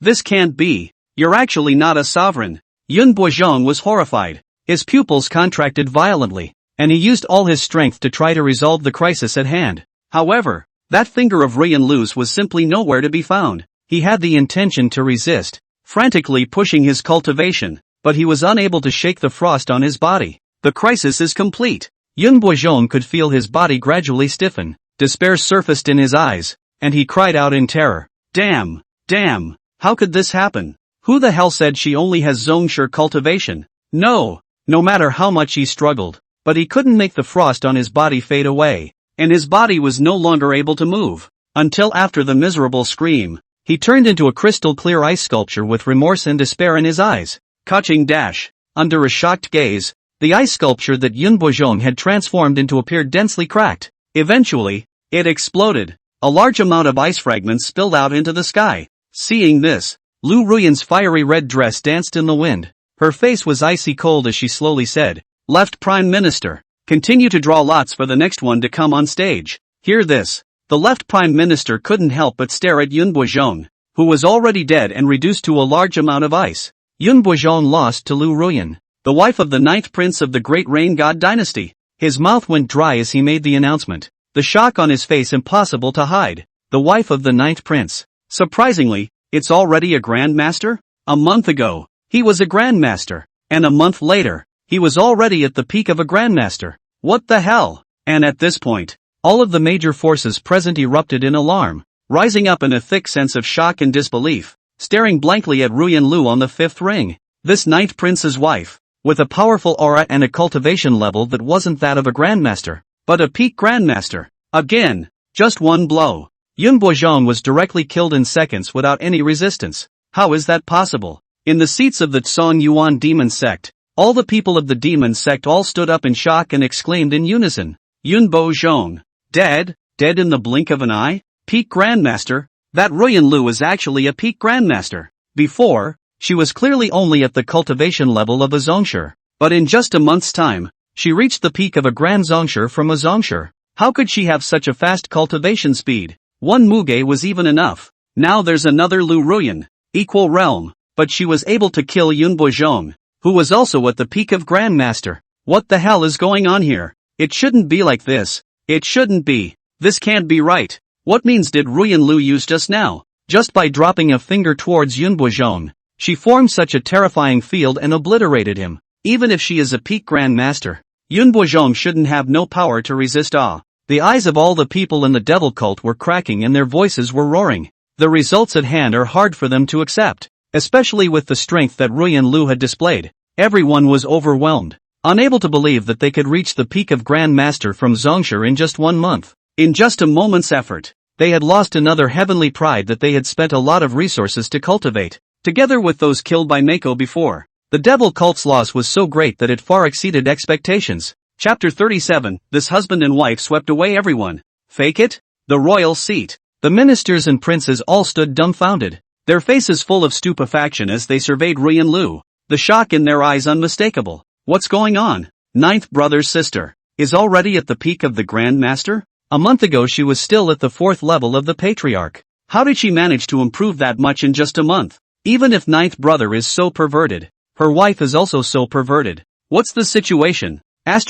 this can't be. You're actually not a sovereign." Yun Boizhong was horrified. His pupils contracted violently, and he used all his strength to try to resolve the crisis at hand. However, that finger of Ruyan Lu's was simply nowhere to be found. He had the intention to resist, frantically pushing his cultivation, but he was unable to shake the frost on his body. The crisis is complete. Yun Boizhong could feel his body gradually stiffen, despair surfaced in his eyes, and he cried out in terror. Damn, how could this happen? Who the hell said she only has Zongshi cultivation? No matter how much he struggled, but he couldn't make the frost on his body fade away, and his body was no longer able to move. Until after the miserable scream, he turned into a crystal clear ice sculpture with remorse and despair in his eyes. Under a shocked gaze, the ice sculpture that Yun Boizhong had transformed into appeared densely cracked. Eventually, it exploded. A large amount of ice fragments spilled out into the sky. Seeing this, Liu Ruyan's fiery red dress danced in the wind. Her face was icy cold as she slowly said, "Left Prime Minister, continue to draw lots for the next one to come on stage." Hear this. The left Prime Minister couldn't help but stare at Yun Boizhong, who was already dead and reduced to a large amount of ice. Yun Boizhong lost to Liu Ruyan, the wife of the 9th prince of the great rain god dynasty. His mouth went dry as he made the announcement, the shock on his face impossible to hide. The wife of the 9th prince. Surprisingly, it's already a grandmaster? A month ago, he was a grandmaster, and a month later, he was already at the peak of a grandmaster. What the hell? And at this point, all of the major forces present erupted in alarm, rising up in a thick sense of shock and disbelief, staring blankly at Ruyan Lu on the 5th ring. This 9th prince's wife, with a powerful aura and a cultivation level that wasn't that of a grandmaster, but a peak grandmaster. Again, just one blow. Yun Boizhong was directly killed in seconds without any resistance. How is that possible? In the seats of the Tsong Yuan demon sect, all the people of the demon sect all stood up in shock and exclaimed in unison. Yun Boizhong, dead in the blink of an eye? Peak grandmaster? That Ruyan Lu is actually a peak grandmaster. Before, she was clearly only at the cultivation level of a Zongshi, but in just a month's time, she reached the peak of a Grand Zongshi from a Zongshi. How could she have such a fast cultivation speed? One Muge was even enough. Now there's another Liu Ruyan, equal realm, but she was able to kill Yun Boizhong, who was also at the peak of Grandmaster. What the hell is going on here? It shouldn't be like this. It shouldn't be. This can't be right. What means did Ruyan Lu use just now? Just by dropping a finger towards Yun Boizhong, she formed such a terrifying field and obliterated him. Even if she is a peak Grandmaster, Yun Bozhong shouldn't have no power to resist awe. The eyes of all the people in the devil cult were cracking and their voices were roaring. The results at hand are hard for them to accept, especially with the strength that Ruyan Lu had displayed. Everyone was overwhelmed, unable to believe that they could reach the peak of Grand Master from Zhongsha in just 1 month. In just a moment's effort, they had lost another heavenly pride that they had spent a lot of resources to cultivate, together with those killed by Mako before. The devil cult's loss was so great that it far exceeded expectations. Chapter 37, This husband and wife swept away everyone. Fake it? The royal seat. The ministers and princes all stood dumbfounded, their faces full of stupefaction as they surveyed Ruyan Lu, the shock in their eyes unmistakable. What's going on? Ninth brother's sister is already at the peak of the Grand Master? A month ago she was still at the 4th level of the Patriarch. How did she manage to improve that much in just a month? Even if ninth brother is so perverted, her wife is also so perverted. What's the situation? This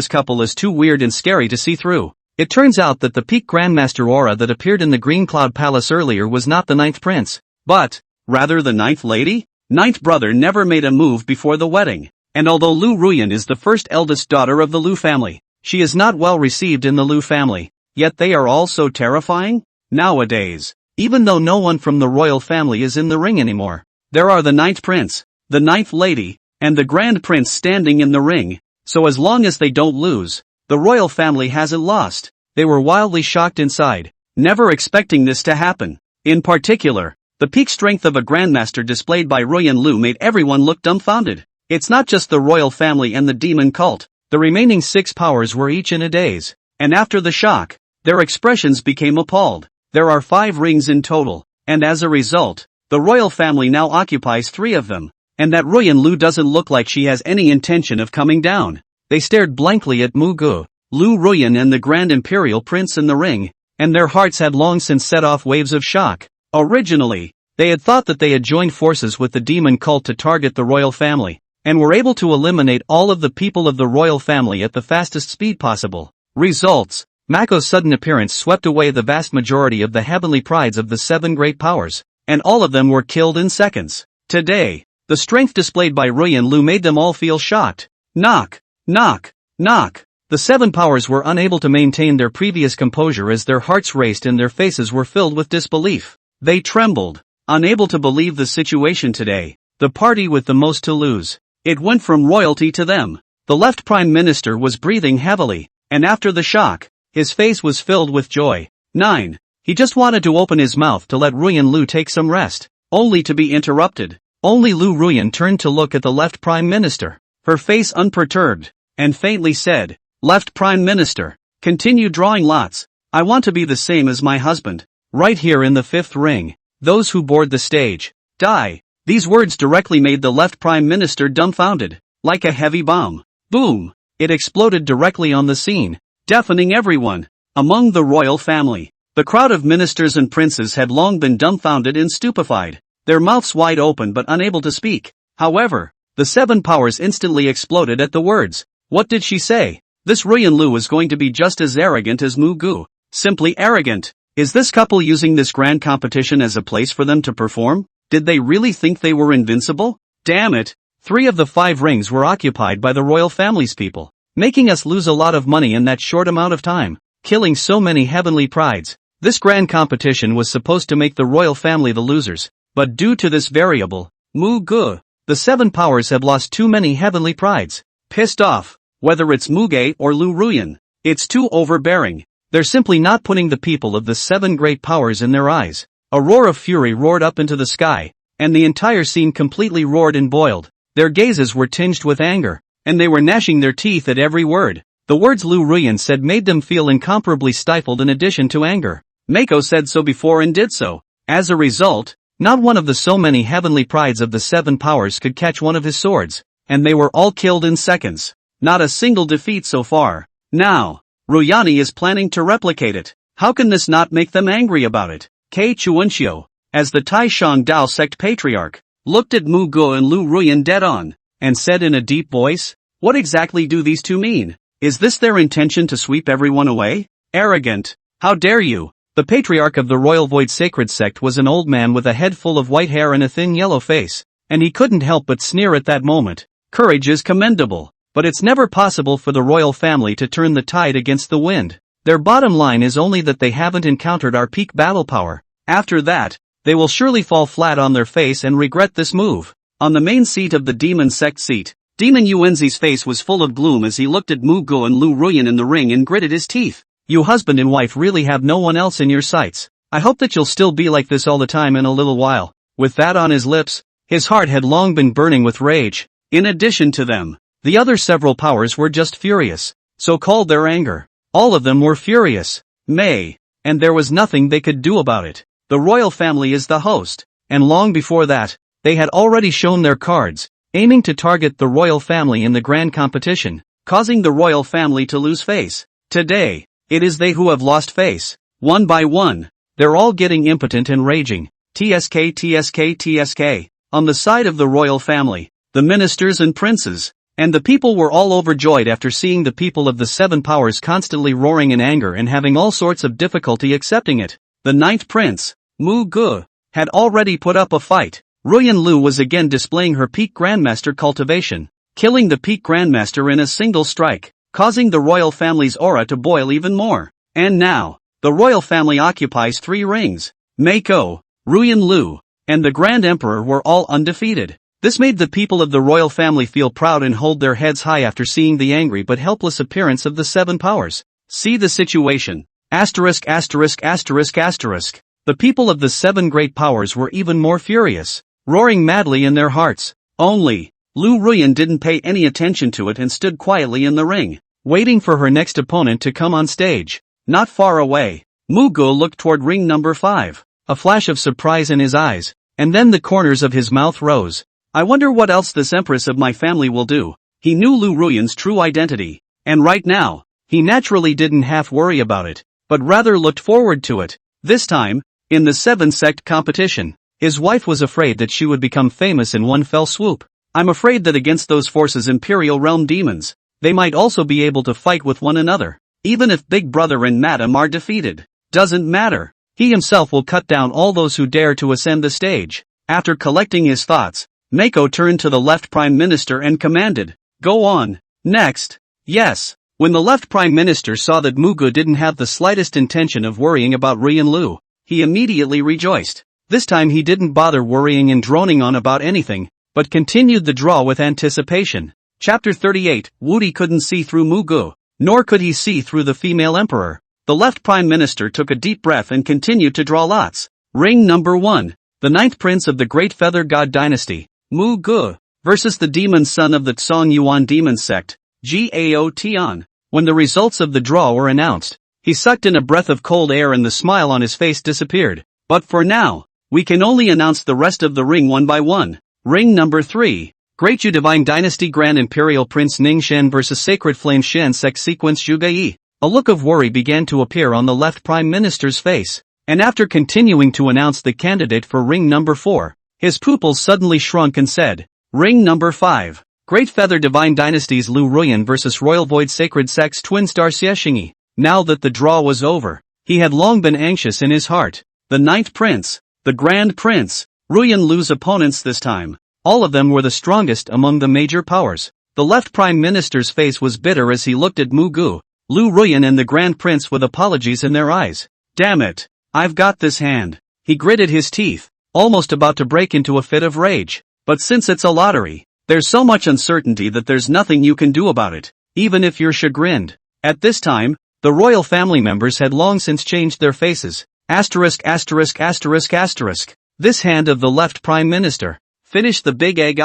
couple is too weird and scary to see through. It turns out that the peak Grandmaster aura that appeared in the Green Cloud Palace earlier was not the ninth prince, but, rather the ninth lady? Ninth brother never made a move before the wedding, and although Liu Ruyan is the first eldest daughter of the Liu family, she is not well received in the Liu family, yet they are all so terrifying? Nowadays, even though no one from the royal family is in the ring anymore, there are the ninth prince, the ninth lady, and the grand prince standing in the ring, so as long as they don't lose, the royal family hasn't lost. They were wildly shocked inside, never expecting this to happen. In particular, the peak strength of a grandmaster displayed by Ruyan Lu made everyone look dumbfounded. It's not just the royal family and the demon cult, the remaining 6 powers were each in a daze, and after the shock, their expressions became appalled. There are 5 rings in total, and as a result, the royal family now occupies 3 of them, and that Ruyan Lu doesn't look like she has any intention of coming down. They stared blankly at Muge, Liu Ruyan and the Grand Imperial Prince in the ring, and their hearts had long since set off waves of shock. Originally, they had thought that they had joined forces with the demon cult to target the royal family, and were able to eliminate all of the people of the royal family at the fastest speed possible. Results: Mako's sudden appearance swept away the vast majority of the heavenly prides of the 7 great powers, and all of them were killed in seconds. Today, the strength displayed by Ruyan Lu made them all feel shocked. Knock, knock, knock. The 7 powers were unable to maintain their previous composure as their hearts raced and their faces were filled with disbelief. They trembled, unable to believe the situation today. The party with the most to lose. It went from royalty to them. The left prime minister was breathing heavily, and after the shock, his face was filled with joy. 9. He just wanted to open his mouth to let Ruyan Lu take some rest, only to be interrupted. Only Liu Ruyan turned to look at the left prime minister, her face unperturbed, and faintly said, "Left prime minister, continue drawing lots. I want to be the same as my husband, right here in the 5th ring. Those who board the stage, die." These words directly made the left prime minister dumbfounded, like a heavy bomb. Boom! It exploded directly on the scene, deafening everyone. Among the royal family, the crowd of ministers and princes had long been dumbfounded and stupefied, their mouths wide open but unable to speak. However, the 7 powers instantly exploded at the words. What did she say? This Ruyan Lu is going to be just as arrogant as Muge. Simply arrogant. Is this couple using this grand competition as a place for them to perform? Did they really think they were invincible? Damn it! 3 of the 5 rings were occupied by the royal family's people, making us lose a lot of money in that short amount of time, killing so many heavenly prides. This grand competition was supposed to make the royal family the losers, but due to this variable, Muge, the 7 powers have lost too many heavenly prides. Pissed off. Whether it's Muge or Liu Ruyan, it's too overbearing. They're simply not putting the people of the 7 great powers in their eyes. A roar of fury roared up into the sky, and the entire scene completely roared and boiled. Their gazes were tinged with anger, and they were gnashing their teeth at every word. The words Liu Ruyan said made them feel incomparably stifled in addition to anger. Mako said so before and did so. As a result, not one of the so many heavenly prides of the 7 powers could catch one of his swords, and they were all killed in seconds. Not a single defeat so far. Now, Ruyani is planning to replicate it. How can this not make them angry about it? Kei Chuanxiu, as the Tai Shang Dao sect patriarch, looked at Muge and Liu Ruyan dead on, and said in a deep voice, "What exactly do these 2 mean? Is this their intention to sweep everyone away? Arrogant! How dare you!" The patriarch of the Royal Void Sacred sect was an old man with a head full of white hair and a thin yellow face, and he couldn't help but sneer at that moment. Courage is commendable. but it's never possible for the royal family to turn the tide against the wind. Their bottom line is only that they haven't encountered our peak battle power. After that, they will surely fall flat on their face and regret this move. On the main seat of the demon sect seat, Demon Yuanzi's face was full of gloom as he looked at Muge and Liu Ruyan in the ring and gritted his teeth. You husband and wife really have no one else in your sights. I hope that you'll still be like this all the time in a little while. With that on his lips, his heart had long been burning with rage. In addition to them, the other several powers were just furious. So called their anger. All of them were furious. And there was nothing they could do about it. The royal family is the host, and long before that, they had already shown their cards, aiming to target the royal family in the grand competition, causing the royal family to lose face. Today, it is they who have lost face. One by one, they're all getting impotent and raging. TSK TSK TSK. On the side of the royal family, the ministers and princes, and the people were all overjoyed after seeing the people of the seven powers constantly roaring in anger and having all sorts of difficulty accepting it. The ninth prince, Muge, had already put up a fight. Ruyan Lu was again displaying her peak grandmaster cultivation, killing the peak grandmaster in a single strike, causing the royal family's aura to boil even more. And now, the royal family occupies 3 rings. Mako, Ruyan Lu, and the Grand Emperor were all undefeated. This made the people of the royal family feel proud and hold their heads high after seeing the angry but helpless appearance of the seven powers. See the situation. Asterisk asterisk asterisk asterisk. The people of the seven great powers were even more furious, roaring madly in their hearts. Only, Liu Ruyan didn't pay any attention to it and stood quietly in the ring, waiting for her next opponent to come on stage. Not far away, Muge looked toward ring number 5, a flash of surprise in his eyes, and then the corners of his mouth rose. I wonder what else this empress of my family will do. He knew Liu Ruyan's true identity, and right now, he naturally didn't half worry about it, but rather looked forward to it. This time, in the 7 sect competition, his wife was afraid that she would become famous in one fell swoop. I'm afraid that against those forces Imperial realm demons, they might also be able to fight with one another. Even if Big Brother and Madam are defeated, doesn't matter. He himself will cut down all those who dare to ascend the stage. After collecting his thoughts, Mako turned to the left prime minister and commanded, "Go on, next." Yes. When the left prime minister saw that Muge didn't have the slightest intention of worrying about Ruyan Lu, he immediately rejoiced. This time he didn't bother worrying and droning on about anything, but continued the draw with anticipation. Chapter 38. Woody couldn't see through Muge, nor could he see through the female emperor. The left prime minister took a deep breath and continued to draw lots. Ring number 1. The 9th prince of the great feather god dynasty, Muge, versus the demon son of the Tsong Yuan demon sect, Gao Tian. When the results of the draw were announced, he sucked in a breath of cold air and the smile on his face disappeared. But for now, we can only announce the rest of the ring one by one. Ring number 3. Great Yu Divine Dynasty Grand Imperial Prince Ning Shen vs Sacred Flame Shen Sect Sequence Zhuge. A look of worry began to appear on the left prime minister's face, and after continuing to announce the candidate for ring number 4, his pupils suddenly shrunk and said, Ring number 5. Great Feather Divine Dynasty's Liu Ruyan vs Royal Void Sacred Sect's Twin Star Xiexingyi. Now that the draw was over, he had long been anxious in his heart. The 9th prince, the Grand Prince, Ruyan Lu's opponents this time, all of them were the strongest among the major powers. The left prime minister's face was bitter as he looked at Muge, Liu Ruyan and the Grand Prince with apologies in their eyes. Damn it, I've got this hand. He gritted his teeth, almost about to break into a fit of rage. But since it's a lottery, there's so much uncertainty that there's nothing you can do about it, even if you're chagrined. At this time, the royal family members had long since changed their faces. Asterisk asterisk asterisk asterisk. This hand of the left prime minister. Finish the big egg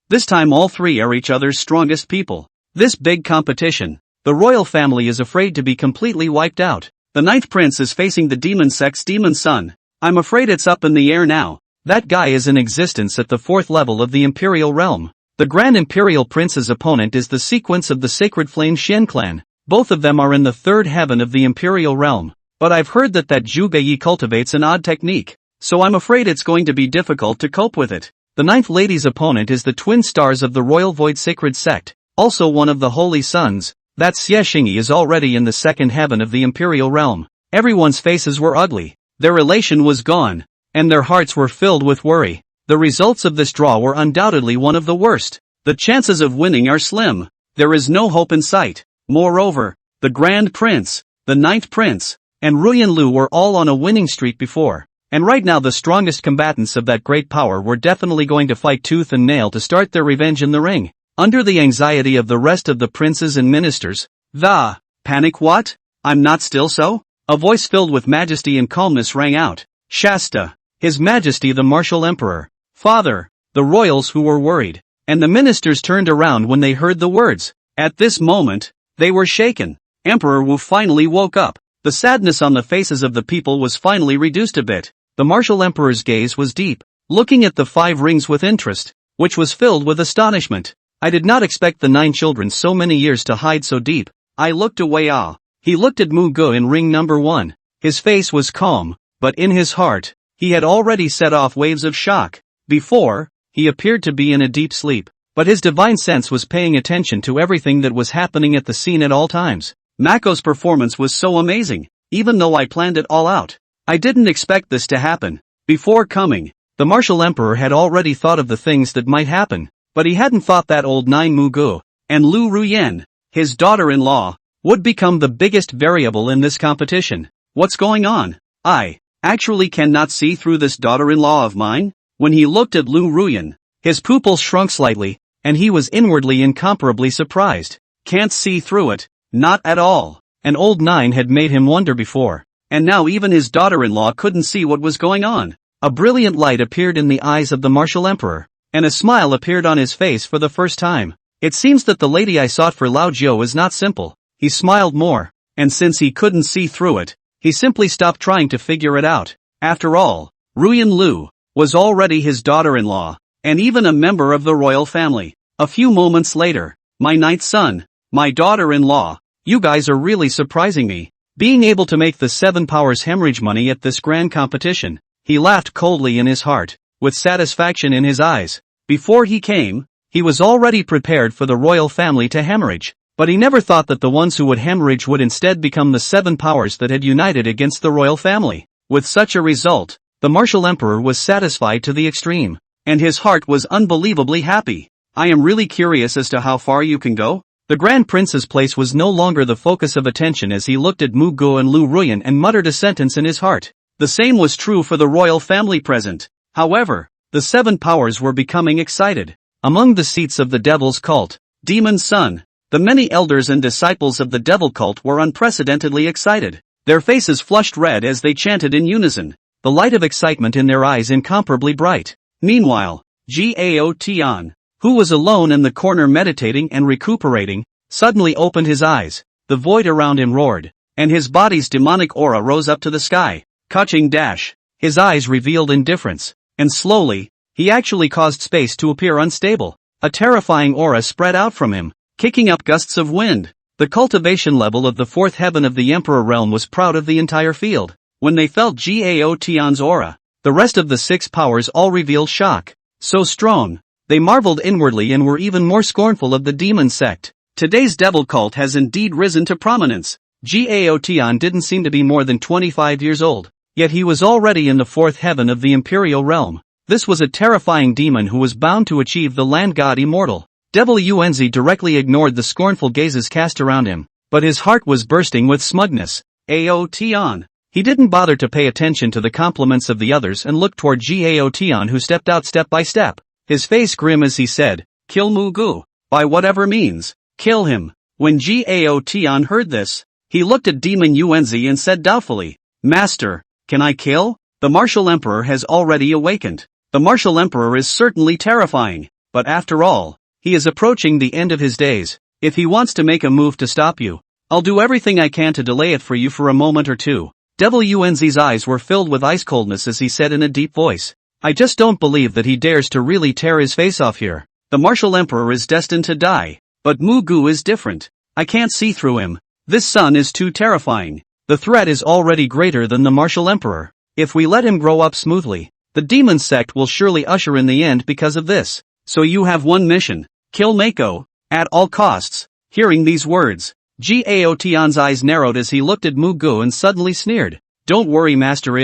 This time all 3 are each other's strongest people. This big competition. The royal family is afraid to be completely wiped out. The 9th prince is facing the demon sect's demon son. I'm afraid it's up in the air now. That guy is in existence at the 4th level of the Imperial realm. The Grand Imperial Prince's opponent is the sequence of the Sacred Flame Shen clan. Both of them are in the 3rd heaven of the Imperial realm. But I've heard that Zhuge cultivates an odd technique, so I'm afraid it's going to be difficult to cope with it. The 9th lady's opponent is the twin stars of the Royal Void Sacred Sect, also one of the Holy Sons. That Xiexingyi is already in the 2nd heaven of the Imperial realm. Everyone's faces were ugly, their elation was gone, and their hearts were filled with worry. The results of this draw were undoubtedly one of the worst. The chances of winning are slim. there is no hope in sight. Moreover, the Grand Prince, the Ninth Prince, and Ruyan Lu were all on a winning streak before. And right now the strongest combatants of that great power were definitely going to fight tooth and nail to start their revenge in the ring. Under the anxiety of the rest of the princes and ministers, the panic what? I'm not still so? A voice filled with majesty and calmness rang out. Shasta, His Majesty the Martial Emperor. Father, the royals who were worried. And the ministers turned around when they heard the words. At this moment, they were shaken. Emperor Wu finally woke up. The sadness on the faces of the people was finally reduced a bit. The martial emperor's gaze was deep, looking at the 5 rings with interest, which was filled with astonishment. I did not expect the 9 children so many years to hide so deep. I looked away. He looked at Muge in ring number 1. His face was calm, but in his heart, he had already set off waves of shock. Before, he appeared to be in a deep sleep, but his divine sense was paying attention to everything that was happening at the scene at all times. Mako's performance was so amazing, even though I planned it all out. I didn't expect this to happen. Before coming, the martial emperor had already thought of the things that might happen, but he hadn't thought that old 9 Muge, and Liu Ruyan, his daughter-in-law, would become the biggest variable in this competition. What's going on? I actually cannot see through this daughter-in-law of mine? When he looked at Liu Ruyan, his pupils shrunk slightly, and he was inwardly incomparably surprised. Can't see through it, not at all. An old 9 had made him wonder before. And now even his daughter-in-law couldn't see what was going on. A brilliant light appeared in the eyes of the martial emperor, and a smile appeared on his face for the first time. It seems that the lady I sought for Lao Jiu is not simple. He smiled more, and since he couldn't see through it, he simply stopped trying to figure it out. After all, Ruyan Lu was already his daughter-in-law, and even a member of the royal family. A few moments later, my 9th son, my daughter-in-law, you guys are really surprising me. Being able to make the 7 powers hemorrhage money at this grand competition, he laughed coldly in his heart, with satisfaction in his eyes. Before he came, he was already prepared for the royal family to hemorrhage, but he never thought that the ones who would hemorrhage would instead become the 7 powers that had united against the royal family. With such a result, the martial emperor was satisfied to the extreme, and his heart was unbelievably happy. I am really curious as to how far you can go. The Grand Prince's place was no longer the focus of attention as he looked at Muge and Liu Ruyan and muttered a sentence in his heart. The same was true for the royal family present. However, the 7 powers were becoming excited. Among the seats of the devil's cult, Demon Son, the many elders and disciples of the devil cult were unprecedentedly excited. Their faces flushed red as they chanted in unison, the light of excitement in their eyes incomparably bright. Meanwhile, Gao Tian, who was alone in the corner meditating and recuperating, suddenly opened his eyes. The void around him roared, and his body's demonic aura rose up to the sky. Catching dash. His eyes revealed indifference, and slowly, he actually caused space to appear unstable. A terrifying aura spread out from him, kicking up gusts of wind. The cultivation level of the 4th heaven of the Emperor realm was proud of the entire field. When they felt Gao Tian's aura, the rest of the 6 powers all revealed shock. So strong. They marveled inwardly and were even more scornful of the demon sect. Today's devil cult has indeed risen to prominence. Gao Tian didn't seem to be more than 25 years old, yet he was already in the 4th heaven of the Imperial realm. This was a terrifying demon who was bound to achieve the land god immortal. Devil Yuanzi directly ignored the scornful gazes cast around him, but his heart was bursting with smugness. Ao Tian. He didn't bother to pay attention to the compliments of the others and looked toward Gao Tian, who stepped out step by step. His face grim as he said, "Kill Muge. By whatever means, kill him." When Gao Tian heard this, he looked at Demon Yuanzi and said doubtfully, "Master, can I kill?" The martial emperor has already awakened. The martial emperor is certainly terrifying, but after all, he is approaching the end of his days. If he wants to make a move to stop you, I'll do everything I can to delay it for you for a moment or two. Devil Yuanzi's eyes were filled with ice coldness as he said in a deep voice, "I just don't believe that he dares to really tear his face off here. The martial emperor is destined to die, but Muge is different. I can't see through him. This son is too terrifying. The threat is already greater than the martial emperor. If we let him grow up smoothly, the demon sect will surely usher in the end because of this. So you have one mission, kill Mako, at all costs." Hearing these words, Gao Tian's eyes narrowed as he looked at Muge and suddenly sneered. "Don't worry, master,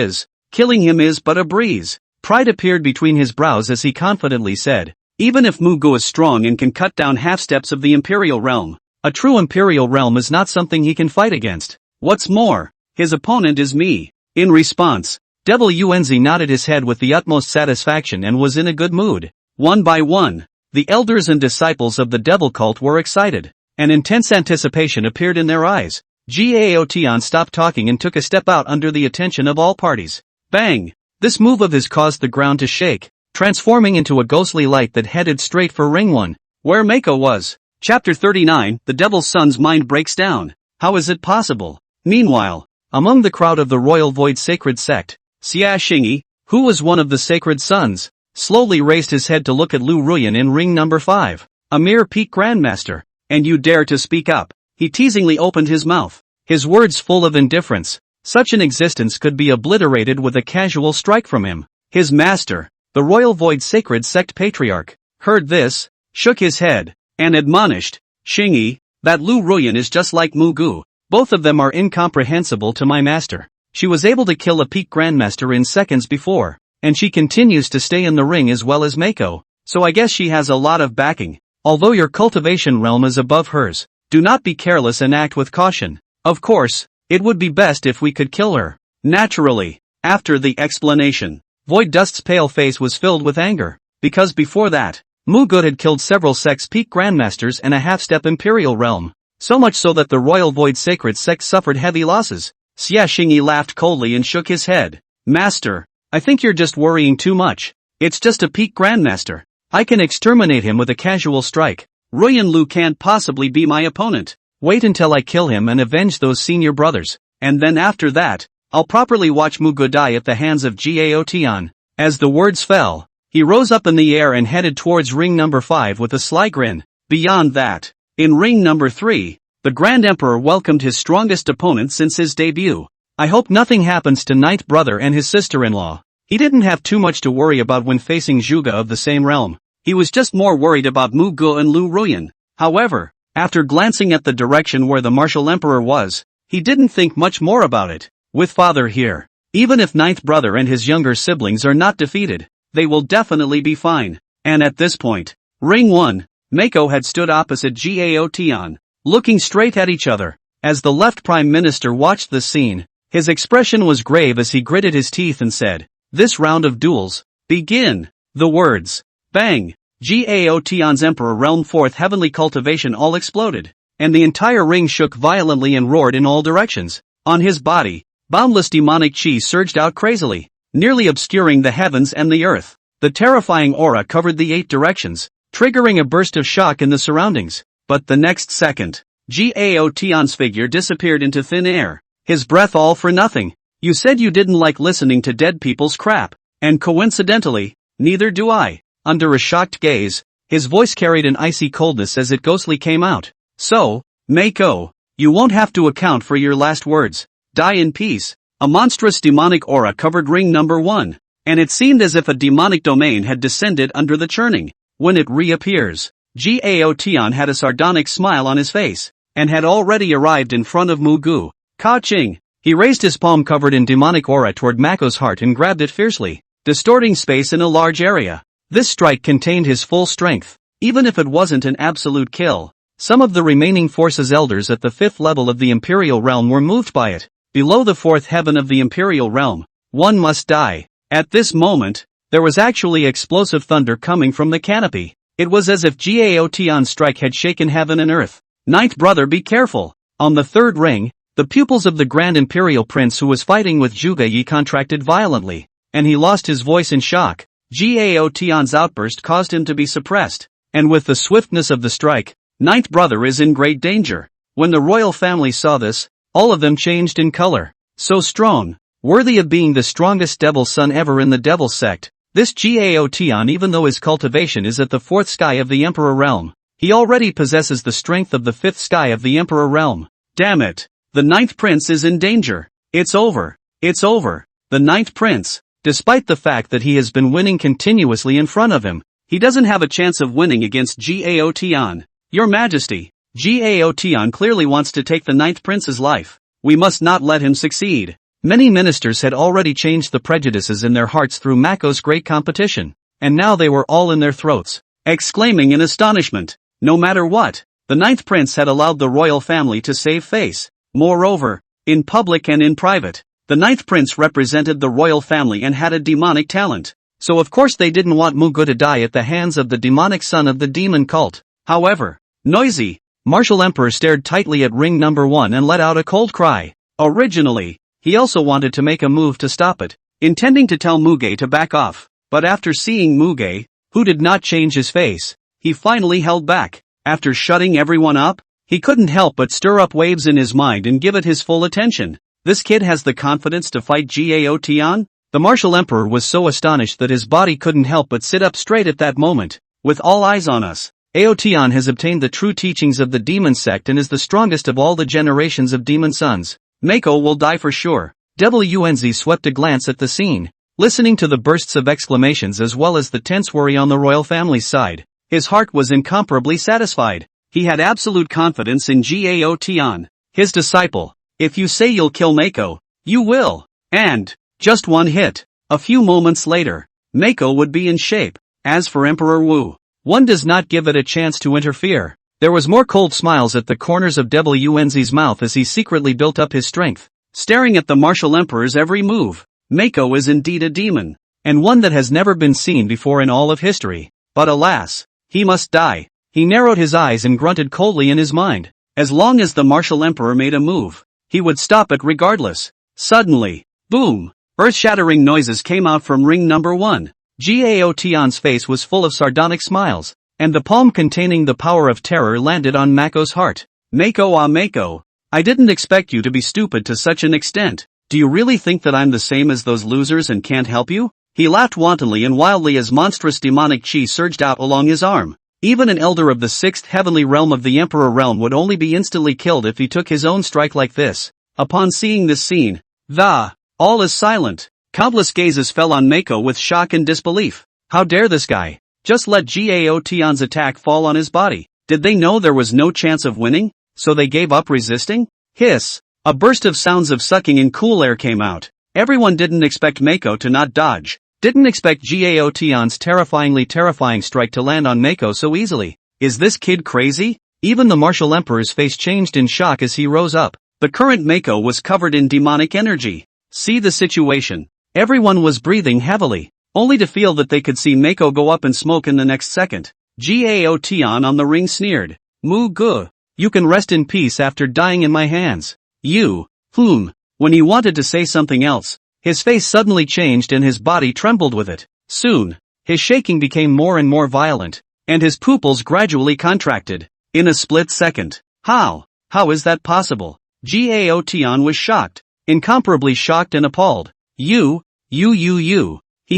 killing him is but a breeze." Pride appeared between his brows as he confidently said, Even if Muge is strong and can cut down half-steps of the Imperial realm, a true Imperial realm is not something he can fight against. What's more, his opponent is me. In response, Devil Yuanzi nodded his head with the utmost satisfaction and was in a good mood. One by one, the elders and disciples of the devil cult were excited. An intense anticipation appeared in their eyes. Gao Tian stopped talking and took a step out under the attention of all parties. Bang! This move of his caused the ground to shake, transforming into a ghostly light that headed straight for Ring 1, where Mako was. Chapter 39, The Devil's Son's Mind Breaks Down. How is it possible? Meanwhile, among the crowd of the Royal Void Sacred Sect, Xia Xingyi, who was one of the Sacred Sons, slowly raised his head to look at Liu Ruyan in ring number 5. A mere peak grandmaster. And you dare to speak up? He teasingly opened his mouth, his words full of indifference. Such an existence could be obliterated with a casual strike from him. His master, the Royal Void Sacred Sect Patriarch, heard this, shook his head, and admonished, Xingyi, that Liu Ruyan is just like Muge. Both of them are incomprehensible to my master. She was able to kill a peak grandmaster in seconds before, and she continues to stay in the ring as well as Mako, so I guess she has a lot of backing. Although your cultivation realm is above hers, do not be careless and act with caution. Of course, it would be best if we could kill her. Naturally, after the explanation, Void Dust's pale face was filled with anger, because before that, Muge had killed several sects' peak grandmasters and a half-step Imperial realm, so much so that the Royal Void Sacred Sect suffered heavy losses. Xia Xingyi laughed coldly and shook his head. Master, I think you're just worrying too much. It's just a peak grandmaster. I can exterminate him with a casual strike. Ruyan Lu can't possibly be my opponent. Wait until I kill him and avenge those senior brothers, and then after that, I'll properly watch Muge die at the hands of Gao Tian. As the words fell, he rose up in the air and headed towards ring number 5 with a sly grin. Beyond that, in ring number 3, the Grand Emperor welcomed his strongest opponent since his debut. I hope nothing happens to Ninth Brother and his sister-in-law. He didn't have too much to worry about when facing Zhuge of the same realm. He was just more worried about Muge and Liu Ruyan. However, after glancing at the direction where the Martial Emperor was, he didn't think much more about it. With father here, even if Ninth Brother and his younger siblings are not defeated, they will definitely be fine. And at this point, ring 1, Mako had stood opposite Gao Tian, looking straight at each other. As the left Prime Minister watched the scene, his expression was grave as he gritted his teeth and said, "This round of duels, begin." The words, bang, Gao Tian's Emperor Realm 4th Heavenly Cultivation all exploded, and the entire ring shook violently and roared in all directions. On his body, boundless demonic chi surged out crazily, nearly obscuring the heavens and the earth. The terrifying aura covered the 8 directions, triggering a burst of shock in the surroundings. But the next second, Gao Tian's figure disappeared into thin air, his breath all for nothing. You said you didn't like listening to dead people's crap, and coincidentally, neither do I. Under a shocked gaze, his voice carried an icy coldness as it ghostly came out. So, Mako, you won't have to account for your last words. Die in peace. A monstrous demonic aura covered ring number 1, and it seemed as if a demonic domain had descended under the churning. When it reappears, Gao Tian had a sardonic smile on his face, and had already arrived in front of Muge. Ka-ching! He raised his palm covered in demonic aura toward Mako's heart and grabbed it fiercely, distorting space in a large area. This strike contained his full strength. Even if it wasn't an absolute kill, some of the remaining forces elders at the 5th level of the Imperial realm were moved by it. Below the 4th heaven of the Imperial realm, one must die. At this moment, there was actually explosive thunder coming from the canopy. It was as if Gao Tian's strike had shaken heaven and earth. Ninth Brother, be careful. On the 3rd ring, the pupils of the Grand Imperial Prince who was fighting with Zhuge Yi contracted violently, and he lost his voice in shock. Gao Tian's outburst caused him to be suppressed, and with the swiftness of the strike, Ninth Brother is in great danger. When the royal family saw this, all of them changed in color. So strong, worthy of being the strongest devil's son ever in the devil sect, this Gao Tian, even though his cultivation is at the 4th sky of the Emperor realm, he already possesses the strength of the 5th sky of the Emperor realm. Damn it! The 9th Prince is in danger. It's over. It's over. The 9th Prince, despite the fact that he has been winning continuously in front of him, he doesn't have a chance of winning against Gao Tian. Your Majesty, Gao Tian clearly wants to take the 9th Prince's life. We must not let him succeed. Many ministers had already changed the prejudices in their hearts through Mako's great competition, and now they were all in their throats. exclaiming in astonishment. No matter what, the ninth prince had allowed the royal family to save face. Moreover, in public and in private, the ninth prince represented the royal family and had a demonic talent. So of course they didn't want Muge to die at the hands of the demonic son of the demon cult. However, noisy, Martial Emperor stared tightly at ring number 1 and let out a cold cry. Originally, he also wanted to make a move to stop it, intending to tell Muge to back off, but after seeing Muge, who did not change his face, he finally held back. After shutting everyone up, he couldn't help but stir up waves in his mind and give it his full attention. This kid has the confidence to fight Gao Tian? The Martial Emperor was so astonished that his body couldn't help but sit up straight at that moment. With all eyes on us, Aotian has obtained the true teachings of the demon sect and is the strongest of all the generations of demon sons. Mako will die for sure. Wenzi swept a glance at the scene, listening to the bursts of exclamations as well as the tense worry on the royal family's side. His heart was incomparably satisfied. He had absolute confidence in Gao Tian, his disciple. If you say you'll kill Mako, you will. And, just one hit. A few moments later, Mako would be in shape. As for Emperor Wu, one does not give it a chance to interfere. There was more cold smiles at the corners of Wenzi's mouth as he secretly built up his strength, staring at the martial emperor's every move. Mako is indeed a demon, and one that has never been seen before in all of history. But alas, he must die. He narrowed his eyes and grunted coldly in his mind. As long as the martial emperor made a move, he would stop it regardless. Suddenly, boom! Earth-shattering noises came out from ring number 1. Gao Tian's face was full of sardonic smiles, and the palm containing the power of terror landed on Mako's heart. Mako, ah Mako, I didn't expect you to be stupid to such an extent. Do you really think that I'm the same as those losers and can't help you? He laughed wantonly and wildly as monstrous demonic chi surged out along his arm. Even an elder of the 6th heavenly realm of the Emperor realm would only be instantly killed if he took his own strike like this. Upon seeing this scene, all is silent. Countless gazes fell on Mako with shock and disbelief. How dare this guy just let Gao Tian's attack fall on his body? Did they know there was no chance of winning, so they gave up resisting? Hiss! A burst of sounds of sucking and cool air came out. Everyone didn't expect Mako to not dodge. Didn't expect Gao Tian's terrifying strike to land on Mako so easily. Is this kid crazy? Even the martial emperor's face changed in shock as he rose up. The current Mako was covered in demonic energy. See the situation. Everyone was breathing heavily, only to feel that they could see Mako go up in smoke in the next second. Gao Tian on the ring sneered. Muge, you can rest in peace after dying in my hands. When he wanted to say something else, his face suddenly changed and his body trembled with it. Soon, his shaking became more and more violent, and his pupils gradually contracted. In a split second. How is that possible? Gao Tian was shocked, incomparably shocked and appalled. He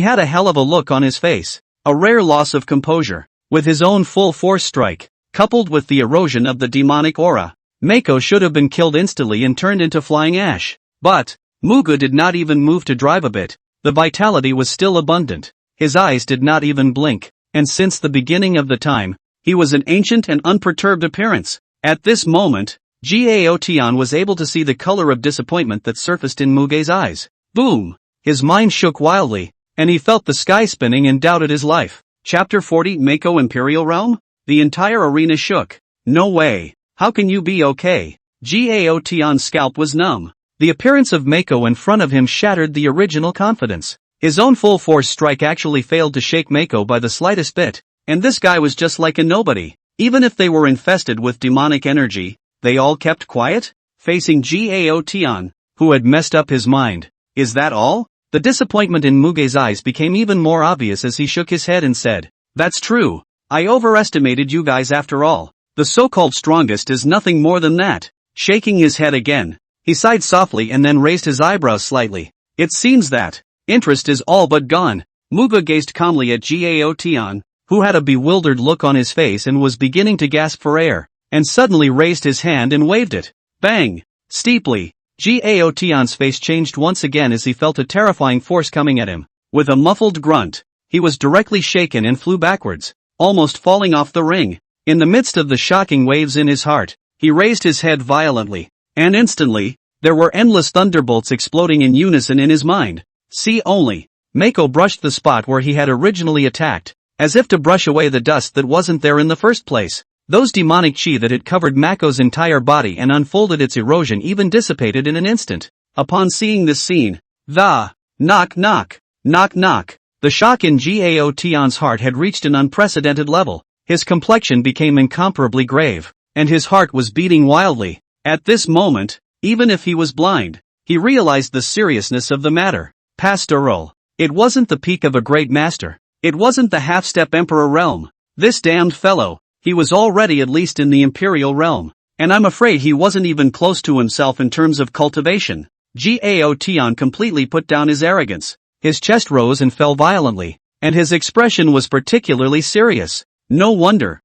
had a hell of a look on his face, a rare loss of composure. With his own full force strike, coupled with the erosion of the demonic aura, Mako should have been killed instantly and turned into flying ash. But, Muge did not even move to drive a bit. The vitality was still abundant. His eyes did not even blink, and since the beginning of the time, he was an ancient and unperturbed appearance. At this moment, Gao Tian was able to see the color of disappointment that surfaced in Muge's eyes. Boom! His mind shook wildly, and he felt the sky spinning and doubted his life. Chapter 40 Mako Imperial Realm? The entire arena shook. No way. How can you be okay? Gao Tian's scalp was numb. The appearance of Mako in front of him shattered the original confidence. His own full force strike actually failed to shake Mako by the slightest bit, and this guy was just like a nobody. Even if they were infested with demonic energy, they all kept quiet? Facing Gao Tian, who had messed up his mind. Is that all? The disappointment in Muge's eyes became even more obvious as he shook his head and said, "That's true. I overestimated you guys after all. The so-called strongest is nothing more than that." Shaking his head again, he sighed softly and then raised his eyebrows slightly. It seems that interest is all but gone. Muge gazed calmly at Gao Tian, who had a bewildered look on his face and was beginning to gasp for air, and suddenly raised his hand and waved it. Bang! Steeply, Gao Tian's face changed once again as he felt a terrifying force coming at him. With a muffled grunt, he was directly shaken and flew backwards, almost falling off the ring. In the midst of the shocking waves in his heart, he raised his head violently, and instantly, there were endless thunderbolts exploding in unison in his mind. See only, Mako brushed the spot where he had originally attacked, as if to brush away the dust that wasn't there in the first place. Those demonic chi that had covered Mako's entire body and unfolded its erosion even dissipated in an instant. Upon seeing this scene, the knock knock, knock knock, the shock in Gao Tian's heart had reached an unprecedented level. His complexion became incomparably grave, and his heart was beating wildly. At this moment, even if he was blind, he realized the seriousness of the matter. Pastoral. It wasn't the peak of a great master. It wasn't the half-step emperor realm. This damned fellow, he was already at least in the Imperial realm, and I'm afraid he wasn't even close to himself in terms of cultivation. Gao Tian completely put down his arrogance. His chest rose and fell violently, and his expression was particularly serious. No wonder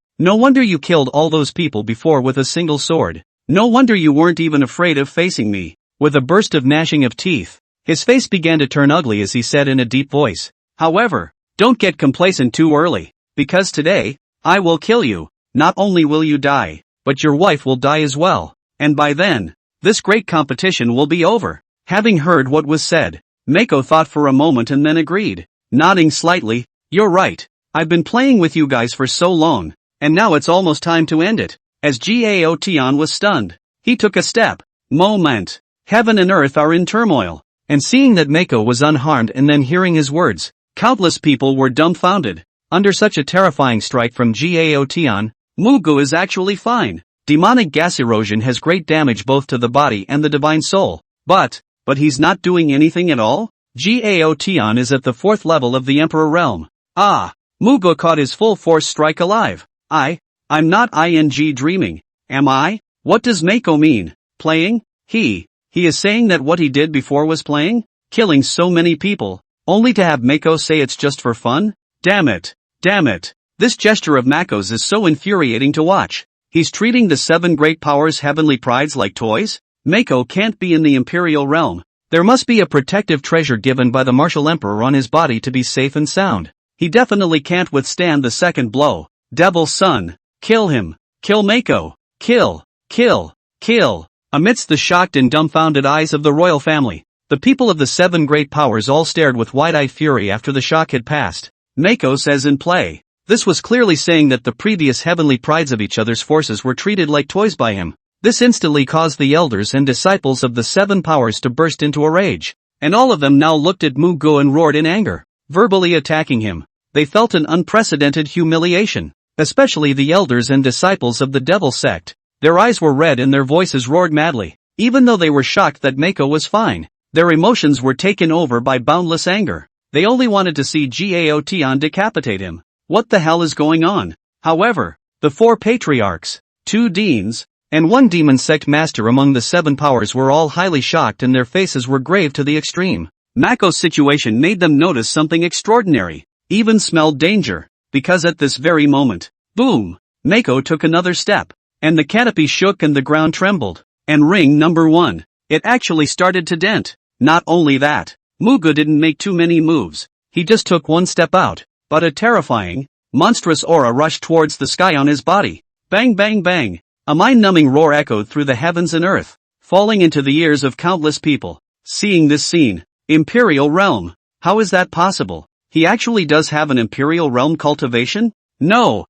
you killed all those people before with a single sword. No wonder you weren't even afraid of facing me. With a burst of gnashing of teeth, his face began to turn ugly as he said in a deep voice, "However, don't get complacent too early, because today, I will kill you. Not only will you die, but your wife will die as well, and by then, this great competition will be over." Having heard what was said, Mako thought for a moment and then agreed, nodding slightly, "You're right. I've been playing with you guys for so long, and now it's almost time to end it." As Gao Tian was stunned, he took a step. Moment. Heaven and earth are in turmoil. And seeing that Mako was unharmed and then hearing his words, countless people were dumbfounded. Under such a terrifying strike from Gao Tian, Muge is actually fine. Demonic gas erosion has great damage both to the body and the divine soul. But he's not doing anything at all? Gao Tian is at the 4th level of the Emperor realm. Ah! Muge caught his full force strike alive. I'm not dreaming, am I? What does Mako mean? Playing? He is saying that what he did before was playing? Killing so many people, only to have Mako say it's just for fun? Damn it. This gesture of Mako's is so infuriating to watch. He's treating the 7 great powers' heavenly prides like toys? Mako can't be in the Imperial realm. There must be a protective treasure given by the martial emperor on his body to be safe and sound. He definitely can't withstand the second blow. Devil's son. Kill him. Kill Mako. Kill. Amidst the shocked and dumbfounded eyes of the royal family, the people of the 7 great powers all stared with wide-eyed fury after the shock had passed. Mako says in play. This was clearly saying that the previous heavenly prides of each other's forces were treated like toys by him. This instantly caused the elders and disciples of the 7 powers to burst into a rage. And all of them now looked at Muge and roared in anger, verbally attacking him. They felt an unprecedented humiliation, especially the elders and disciples of the devil sect. Their eyes were red and their voices roared madly. Even though they were shocked that Mako was fine, their emotions were taken over by boundless anger. They only wanted to see Gao Tian decapitate him. What the hell is going on? However, the 4 patriarchs, 2 deans, and 1 demon sect master among the 7 powers were all highly shocked and their faces were grave to the extreme. Mako's situation made them notice something extraordinary, even smelled danger, because at this very moment, boom, Mako took another step, and the canopy shook and the ground trembled. And ring number 1, it actually started to dent. Not only that, Muge didn't make too many moves, he just took 1 step out, but a terrifying, monstrous aura rushed towards the sky on his body. Bang bang bang! A mind-numbing roar echoed through the heavens and earth, falling into the ears of countless people. Seeing this scene, Imperial realm. How is that possible? He actually does have an Imperial realm cultivation? No.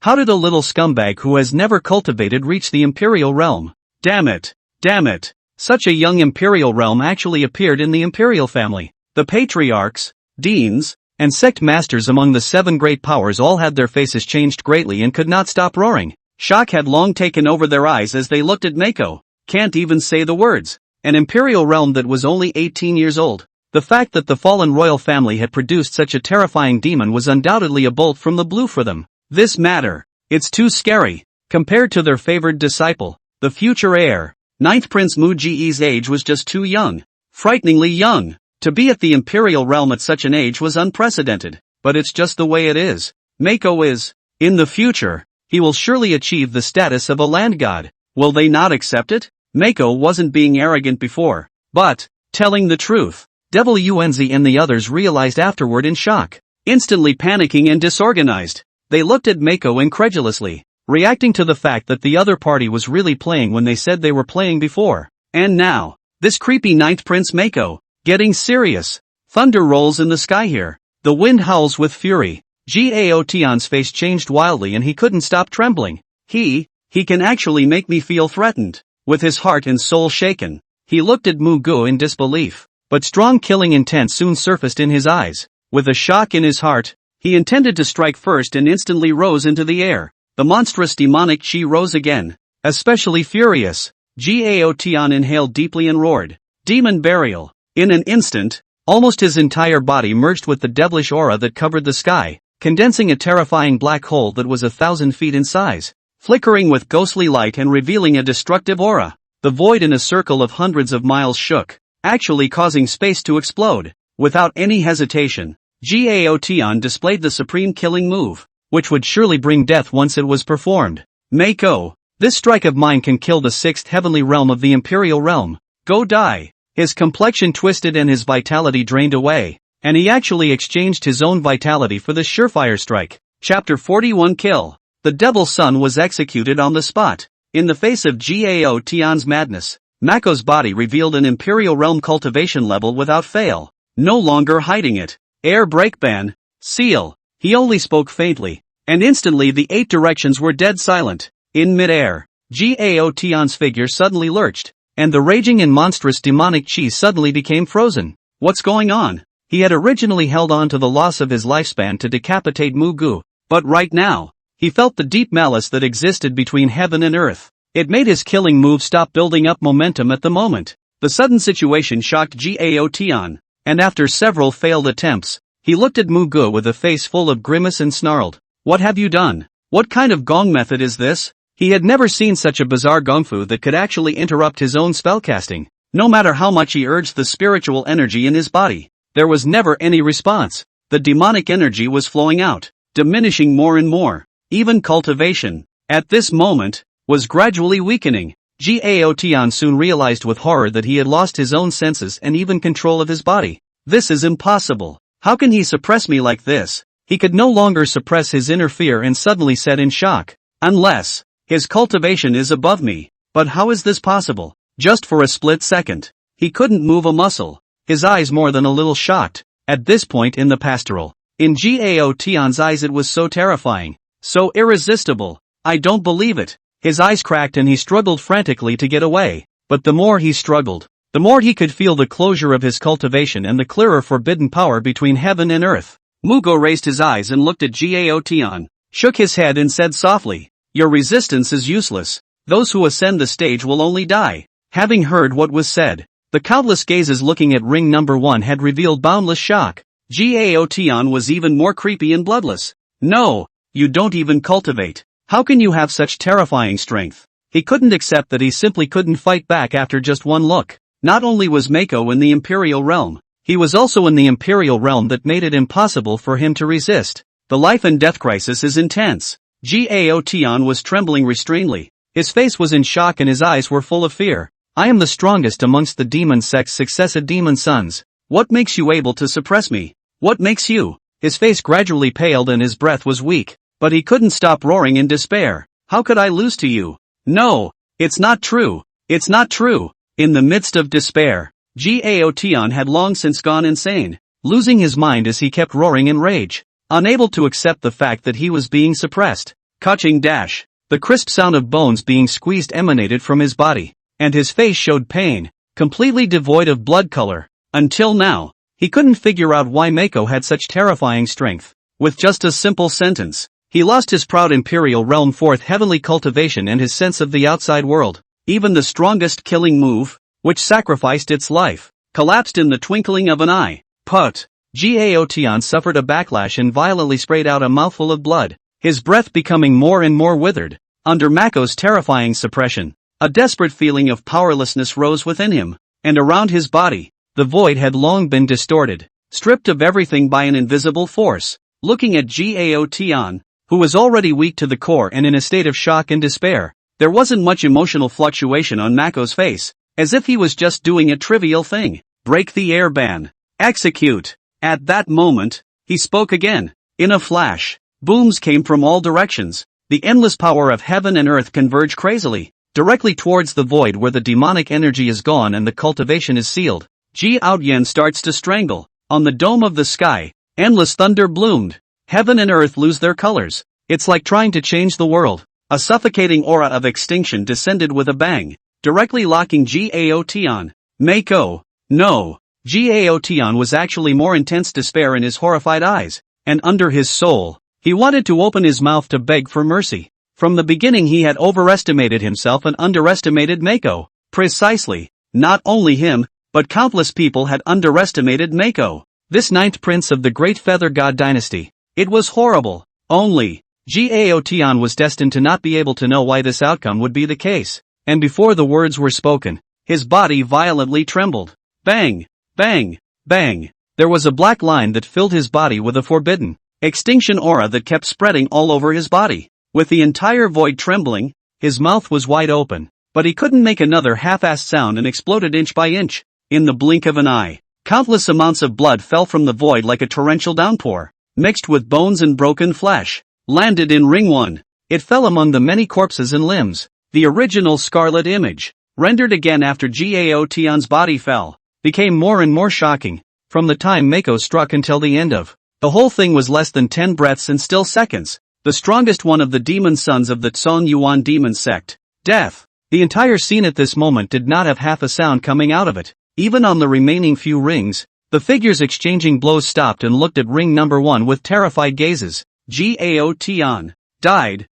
How did a little scumbag who has never cultivated reach the Imperial realm? Damn it. Such a young Imperial realm actually appeared in the Imperial family. The patriarchs, deans, and sect masters among the 7 great powers all had their faces changed greatly and could not stop roaring. Shock had long taken over their eyes as they looked at Mako. Can't even say the words. An Imperial realm that was only 18 years old. The fact that the fallen royal family had produced such a terrifying demon was undoubtedly a bolt from the blue for them. This matter, it's too scary. Compared to their favored disciple, the future heir, 9th Prince Muge's age was just too young. Frighteningly young. To be at the Imperial realm at such an age was unprecedented. But it's just the way it is. Mako is, in the future, he will surely achieve the status of a land god. Will they not accept it? Mako wasn't being arrogant before, but, telling the truth, Devil Yuanzi and the others realized afterward in shock, instantly panicking and disorganized. They looked at Mako incredulously, reacting to the fact that the other party was really playing when they said they were playing before. And now, this creepy 9th Prince Mako, getting serious. Thunder rolls in the sky here. The wind howls with fury. Gao Tian's face changed wildly and he couldn't stop trembling. He can actually make me feel threatened. With his heart and soul shaken, he looked at Muge in disbelief. But strong killing intent soon surfaced in his eyes. With a shock in his heart, he intended to strike first and instantly rose into the air. The monstrous demonic chi rose again. Especially furious, Gao Tian inhaled deeply and roared. Demon burial. In an instant, almost his entire body merged with the devilish aura that covered the sky, condensing a terrifying black hole that was 1,000 feet in size, flickering with ghostly light and revealing a destructive aura. The void in a circle of hundreds of miles shook, actually causing space to explode. Without any hesitation, Gao Tian displayed the supreme killing move, which would surely bring death once it was performed. Mako, this strike of mine can kill the 6th heavenly realm of the Imperial realm. Go die. His complexion twisted and his vitality drained away, and he actually exchanged his own vitality for the surefire strike. Chapter 41 Kill. The Devil's Son was executed on the spot. In the face of Gao Tian's madness, Mako's body revealed an Imperial realm cultivation level without fail. No longer hiding it. Air break ban. Seal. He only spoke faintly, and instantly the 8 directions were dead silent. In mid-air, Gao Tian's figure suddenly lurched, and the raging and monstrous demonic chi suddenly became frozen. What's going on? He had originally held on to the loss of his lifespan to decapitate Muge, but right now, he felt the deep malice that existed between heaven and earth. It made his killing move stop building up momentum at the moment. The sudden situation shocked Gao Tian, and after several failed attempts, he looked at Muge with a face full of grimace and snarled. What have you done? What kind of gong method is this? He had never seen such a bizarre gongfu that could actually interrupt his own spellcasting. No matter how much he urged the spiritual energy in his body, there was never any response. The demonic energy was flowing out, diminishing more and more. Even cultivation, at this moment, was gradually weakening. Gao Tian soon realized with horror that he had lost his own senses and even control of his body. This is impossible. How can he suppress me like this? He could no longer suppress his inner fear and suddenly said in shock. Unless his cultivation is above me. But how is this possible? Just for a split second, he couldn't move a muscle, his eyes more than a little shocked. At this point in the pastoral, in Gao Tian's eyes it was so terrifying, so irresistible. I don't believe it. His eyes cracked and he struggled frantically to get away. But the more he struggled, the more he could feel the closure of his cultivation and the clearer forbidden power between heaven and earth. Muge raised his eyes and looked at Gao Tian, shook his head and said softly, your resistance is useless. Those who ascend the stage will only die. Having heard what was said, the countless gazes looking at ring number 1 had revealed boundless shock. Gao Tian was even more creepy and bloodless. No, you don't even cultivate. How can you have such terrifying strength? He couldn't accept that he simply couldn't fight back after just one look. Not only was Mako in the Imperial realm, he was also in the Imperial realm that made it impossible for him to resist. The life and death crisis is intense. Gao Tian was trembling restrainedly. His face was in shock and his eyes were full of fear. I am the strongest amongst the demon sect's successive demon sons. What makes you able to suppress me? What makes you? His face gradually paled and his breath was weak, but he couldn't stop roaring in despair. How could I lose to you? No, it's not true. It's not true. In the midst of despair, Gao Tian had long since gone insane, losing his mind as he kept roaring in rage, unable to accept the fact that he was being suppressed. Catching dash. The crisp sound of bones being squeezed emanated from his body, and his face showed pain, completely devoid of blood color. Until now, he couldn't figure out why Mako had such terrifying strength. With just a simple sentence, he lost his proud Imperial realm 4th heavenly cultivation and his sense of the outside world. Even the strongest killing move, which sacrificed its life, collapsed in the twinkling of an eye. Put. Gao Tian suffered a backlash and violently sprayed out a mouthful of blood, his breath becoming more and more withered. Under Mako's terrifying suppression, a desperate feeling of powerlessness rose within him, and around his body, the void had long been distorted, stripped of everything by an invisible force. Looking at Gao Tian, who was already weak to the core and in a state of shock and despair, there wasn't much emotional fluctuation on Mako's face, as if he was just doing a trivial thing. Break the air ban. Execute. At that moment, he spoke again. In a flash, booms came from all directions. The endless power of heaven and earth converged crazily, directly towards the void where the demonic energy is gone and the cultivation is sealed. Ji Outyen starts to strangle. On the dome of the sky, endless thunder bloomed. Heaven and earth lose their colors. It's like trying to change the world. A suffocating aura of extinction descended with a bang, directly locking Gao Tian. Mako. No. Gao Tian was actually more intense despair in his horrified eyes, and under his soul, he wanted to open his mouth to beg for mercy. From the beginning he had overestimated himself and underestimated Mako. Precisely. Not only him, but countless people had underestimated Mako. This ninth prince of the Great Feather God dynasty. It was horrible. Only, Gao Tian was destined to not be able to know why this outcome would be the case. And before the words were spoken, his body violently trembled. Bang! Bang! Bang! There was a black line that filled his body with a forbidden extinction aura that kept spreading all over his body. With the entire void trembling, his mouth was wide open, but he couldn't make another half-assed sound and exploded inch by inch. In the blink of an eye, countless amounts of blood fell from the void like a torrential downpour, mixed with bones and broken flesh, landed in Ring 1. It fell among the many corpses and limbs. The original scarlet image, rendered again after Gao Tian's body fell, became more and more shocking. From the time Mako struck until the end of the whole thing was less than 10 breaths and still seconds. The strongest one of the demon sons of the Zhong Yuan demon sect. Death. The entire scene at this moment did not have half a sound coming out of it. Even on the remaining few rings, the figures exchanging blows stopped and looked at ring number 1 with terrified gazes. Gao Tian. Died.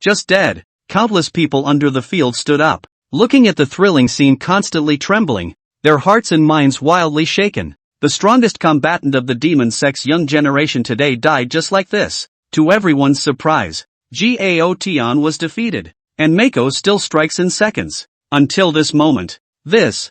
Just dead. Countless people under the field stood up, looking at the thrilling scene, constantly trembling, their hearts and minds wildly shaken. The strongest combatant of the demon sect's young generation today died just like this. To everyone's surprise, Gao Tian was defeated, and Mako still strikes in seconds. Until this moment. This,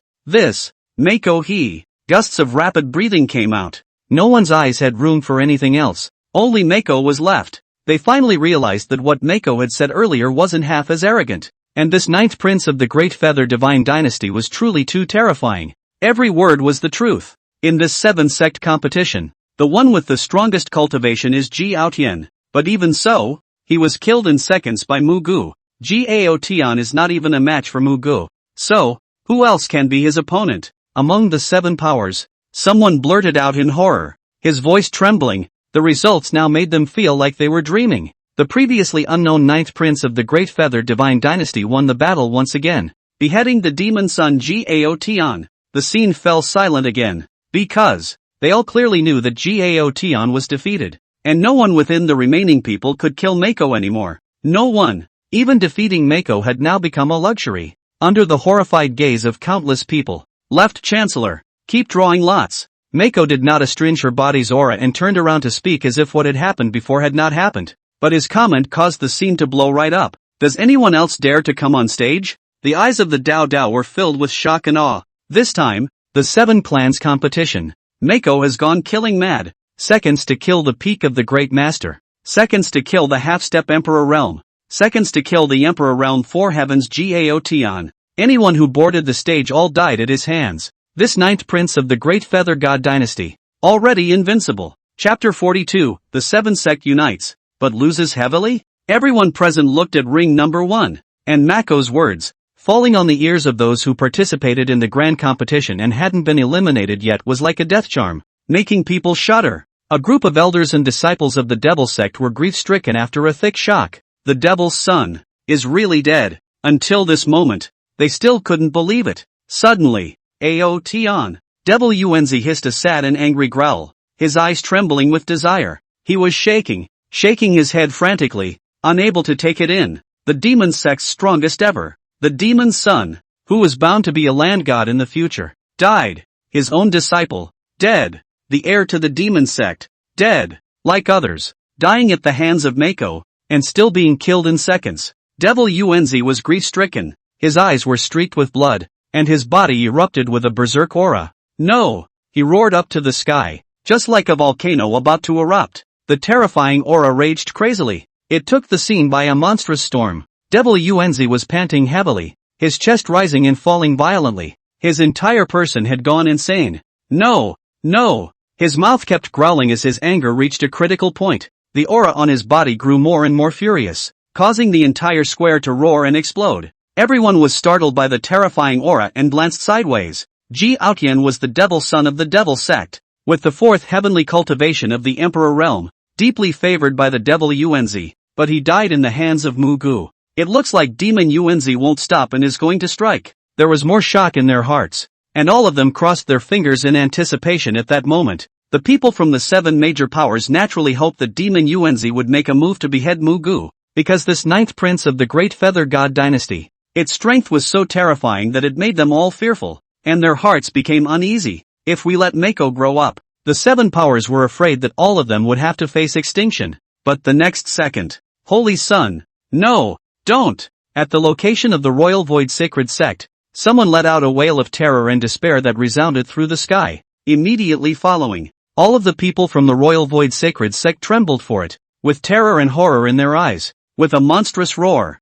Mako he. Gusts of rapid breathing came out. No one's eyes had room for anything else. Only Mako was left. They finally realized that what Mako had said earlier wasn't half as arrogant, and this ninth prince of the Great Feather Divine Dynasty was truly too terrifying. Every word was the truth. In this 7-sect competition, the one with the strongest cultivation is Gao Tian, but even so, he was killed in seconds by Muge. Gao Tian is not even a match for Muge. So, who else can be his opponent? Among the 7 powers, someone blurted out in horror, his voice trembling. The results now made them feel like they were dreaming. The previously unknown ninth prince of the Great Feather Divine Dynasty won the battle once again, beheading the demon son Gao Tian. The scene fell silent again, because they all clearly knew that Gao Tian was defeated, and no one within the remaining people could kill Mako anymore. No one. Even defeating Mako had now become a luxury. Under the horrified gaze of countless people, Left Chancellor, keep drawing lots. Mako did not astringe her body's aura and turned around to speak as if what had happened before had not happened. But his comment caused the scene to blow right up. Does anyone else dare to come on stage? The eyes of the Dao Dao were filled with shock and awe. This time, the 7 clans competition. Mako has gone killing mad. Seconds to kill the peak of the Great Master. Seconds to kill the half-step Emperor Realm. Seconds to kill the Emperor Realm 4 Heavens Gao Tian. Anyone who boarded the stage all died at his hands. This ninth prince of the Great Feather God Dynasty. Already invincible. Chapter 42, the 7 sect unites, but loses heavily? Everyone present looked at ring number 1, and Mako's words, falling on the ears of those who participated in the grand competition and hadn't been eliminated yet, was like a death charm, making people shudder. A group of elders and disciples of the Devil sect were grief-stricken after a thick shock. The Devil's son is really dead. Until this moment, they still couldn't believe it. Suddenly, Ao Tian, Devil Yuanzi hissed a sad and angry growl, his eyes trembling with desire. He was shaking his head frantically, unable to take it in. The demon sect's strongest ever, the demon's son, who was bound to be a land god in the future, died. His own disciple, dead. The heir to the demon sect, dead. Like others, dying at the hands of Mako, and still being killed in seconds. Devil Yuanzi was grief-stricken, his eyes were streaked with blood, and his body erupted with a berserk aura. No! He roared up to the sky, just like a volcano about to erupt. The terrifying aura raged crazily. It took the scene by a monstrous storm. Devil Yuanzi was panting heavily, his chest rising and falling violently. His entire person had gone insane. No! No! His mouth kept growling as his anger reached a critical point. The aura on his body grew more and more furious, causing the entire square to roar and explode. Everyone was startled by the terrifying aura and glanced sideways. Gao Tian was the devil son of the Devil sect, with the 4th heavenly cultivation of the Emperor Realm. deeply favored by the devil Yuanzi, but he died in the hands of Muge. It looks like demon Yuanzi won't stop and is going to strike. There was more shock in their hearts, and all of them crossed their fingers in anticipation at that moment. The people from the 7 major powers naturally hoped that demon Yuanzi would make a move to behead Muge, because this 9th prince of the great feather god dynasty, its strength was so terrifying that it made them all fearful, and their hearts became uneasy. If we let Mako grow up, the 7 powers were afraid that all of them would have to face extinction. But the next second, Holy Sun, no, don't! At the location of the Royal Void Sacred Sect, someone let out a wail of terror and despair that resounded through the sky. Immediately following, all of the people from the Royal Void Sacred Sect trembled for it, with terror and horror in their eyes. With a monstrous roar,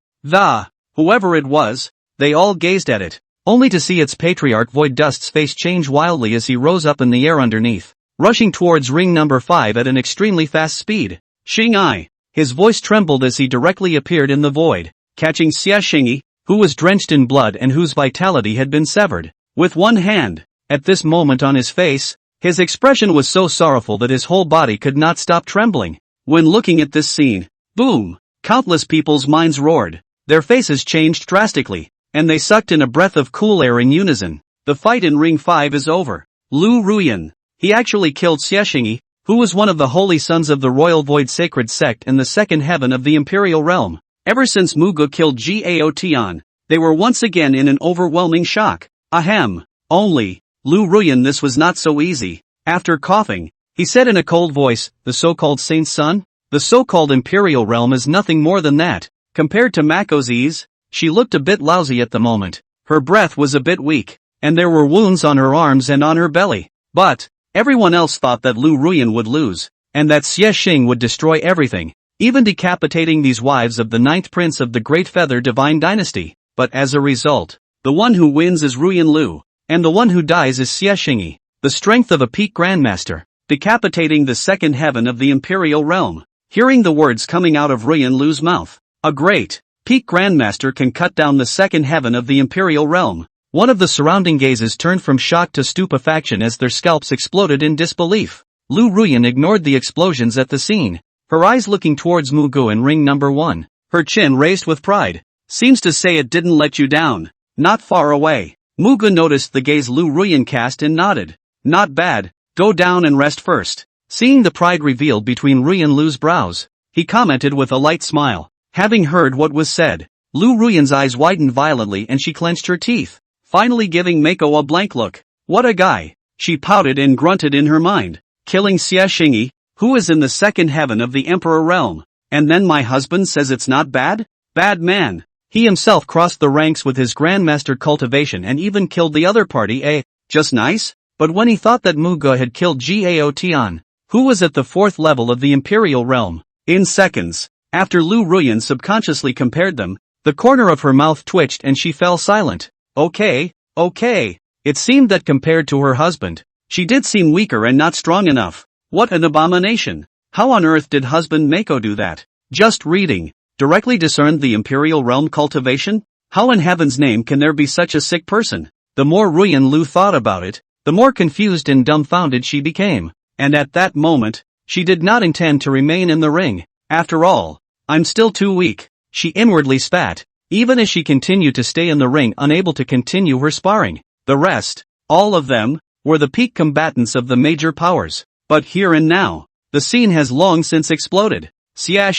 whoever it was, they all gazed at it, only to see its patriarch Void Dust's face change wildly as he rose up in the air underneath, rushing towards ring number 5 at an extremely fast speed. Xing-ai! His voice trembled as he directly appeared in the void, catching Xia Xingyi, who was drenched in blood and whose vitality had been severed, with one hand. At this moment on his face, his expression was so sorrowful that his whole body could not stop trembling. When looking at this scene, boom! Countless people's minds roared, their faces changed drastically, and they sucked in a breath of cool air in unison. The fight in Ring 5 is over. Liu Ruyan. He actually killed Xia Xingyi, who was one of the holy sons of the Royal Void Sacred Sect in the second heaven of the Imperial realm. Ever since Muge killed Gao Tian, they were once again in an overwhelming shock. Ahem. Only, Liu Ruyan, this was not so easy. After coughing, he said in a cold voice, the so-called Saint's son? The so-called Imperial realm is nothing more than that. Compared to Mako's ease, she looked a bit lousy at the moment. Her breath was a bit weak, and there were wounds on her arms and on her belly. But everyone else thought that Liu Ruyan would lose, and that Xie Xing would destroy everything, even decapitating these wives of the 9th prince of the Great Feather Divine Dynasty. But as a result, the one who wins is Ruyan Liu, and the one who dies is Xie Xingyi, the strength of a peak grandmaster, decapitating the second heaven of the Imperial realm. Hearing the words coming out of Ruyan Liu's mouth, a great peak grandmaster can cut down the second heaven of the Imperial realm. One of the surrounding gazes turned from shock to stupefaction as their scalps exploded in disbelief. Liu Ruyan ignored the explosions at the scene, her eyes looking towards Muge in ring number 1, her chin raised with pride. Seems to say it didn't let you down. Not far away, Muge noticed the gaze Liu Ruyan cast and nodded. Not bad, go down and rest first. Seeing the pride revealed between Ruyan Liu's brows, he commented with a light smile. Having heard what was said, Liu Ruyan's eyes widened violently and she clenched her teeth, finally giving Mako a blank look. What a guy! She pouted and grunted in her mind. Killing Xia Xingyi, who is in the second heaven of the Emperor realm, and then my husband says it's not bad? Bad man. He himself crossed the ranks with his grandmaster cultivation and even killed the other party, just nice? But when he thought that Muge had killed Gao Tian, who was at the 4th level of the Imperial realm, in seconds, after Liu Ruyan subconsciously compared them, the corner of her mouth twitched and she fell silent. Okay. It seemed that compared to her husband, she did seem weaker and not strong enough. What an abomination! How on earth did husband Mako do that? Just reading, directly discerned the Imperial realm cultivation? How in heaven's name can there be such a sick person? The more Ruyan Liu thought about it, the more confused and dumbfounded she became. And at that moment, she did not intend to remain in the ring. After all, I'm still too weak, she inwardly spat, even as she continued to stay in the ring, unable to continue her sparring. The rest, all of them, were the peak combatants of the major powers. But here and now, the scene has long since exploded. Xia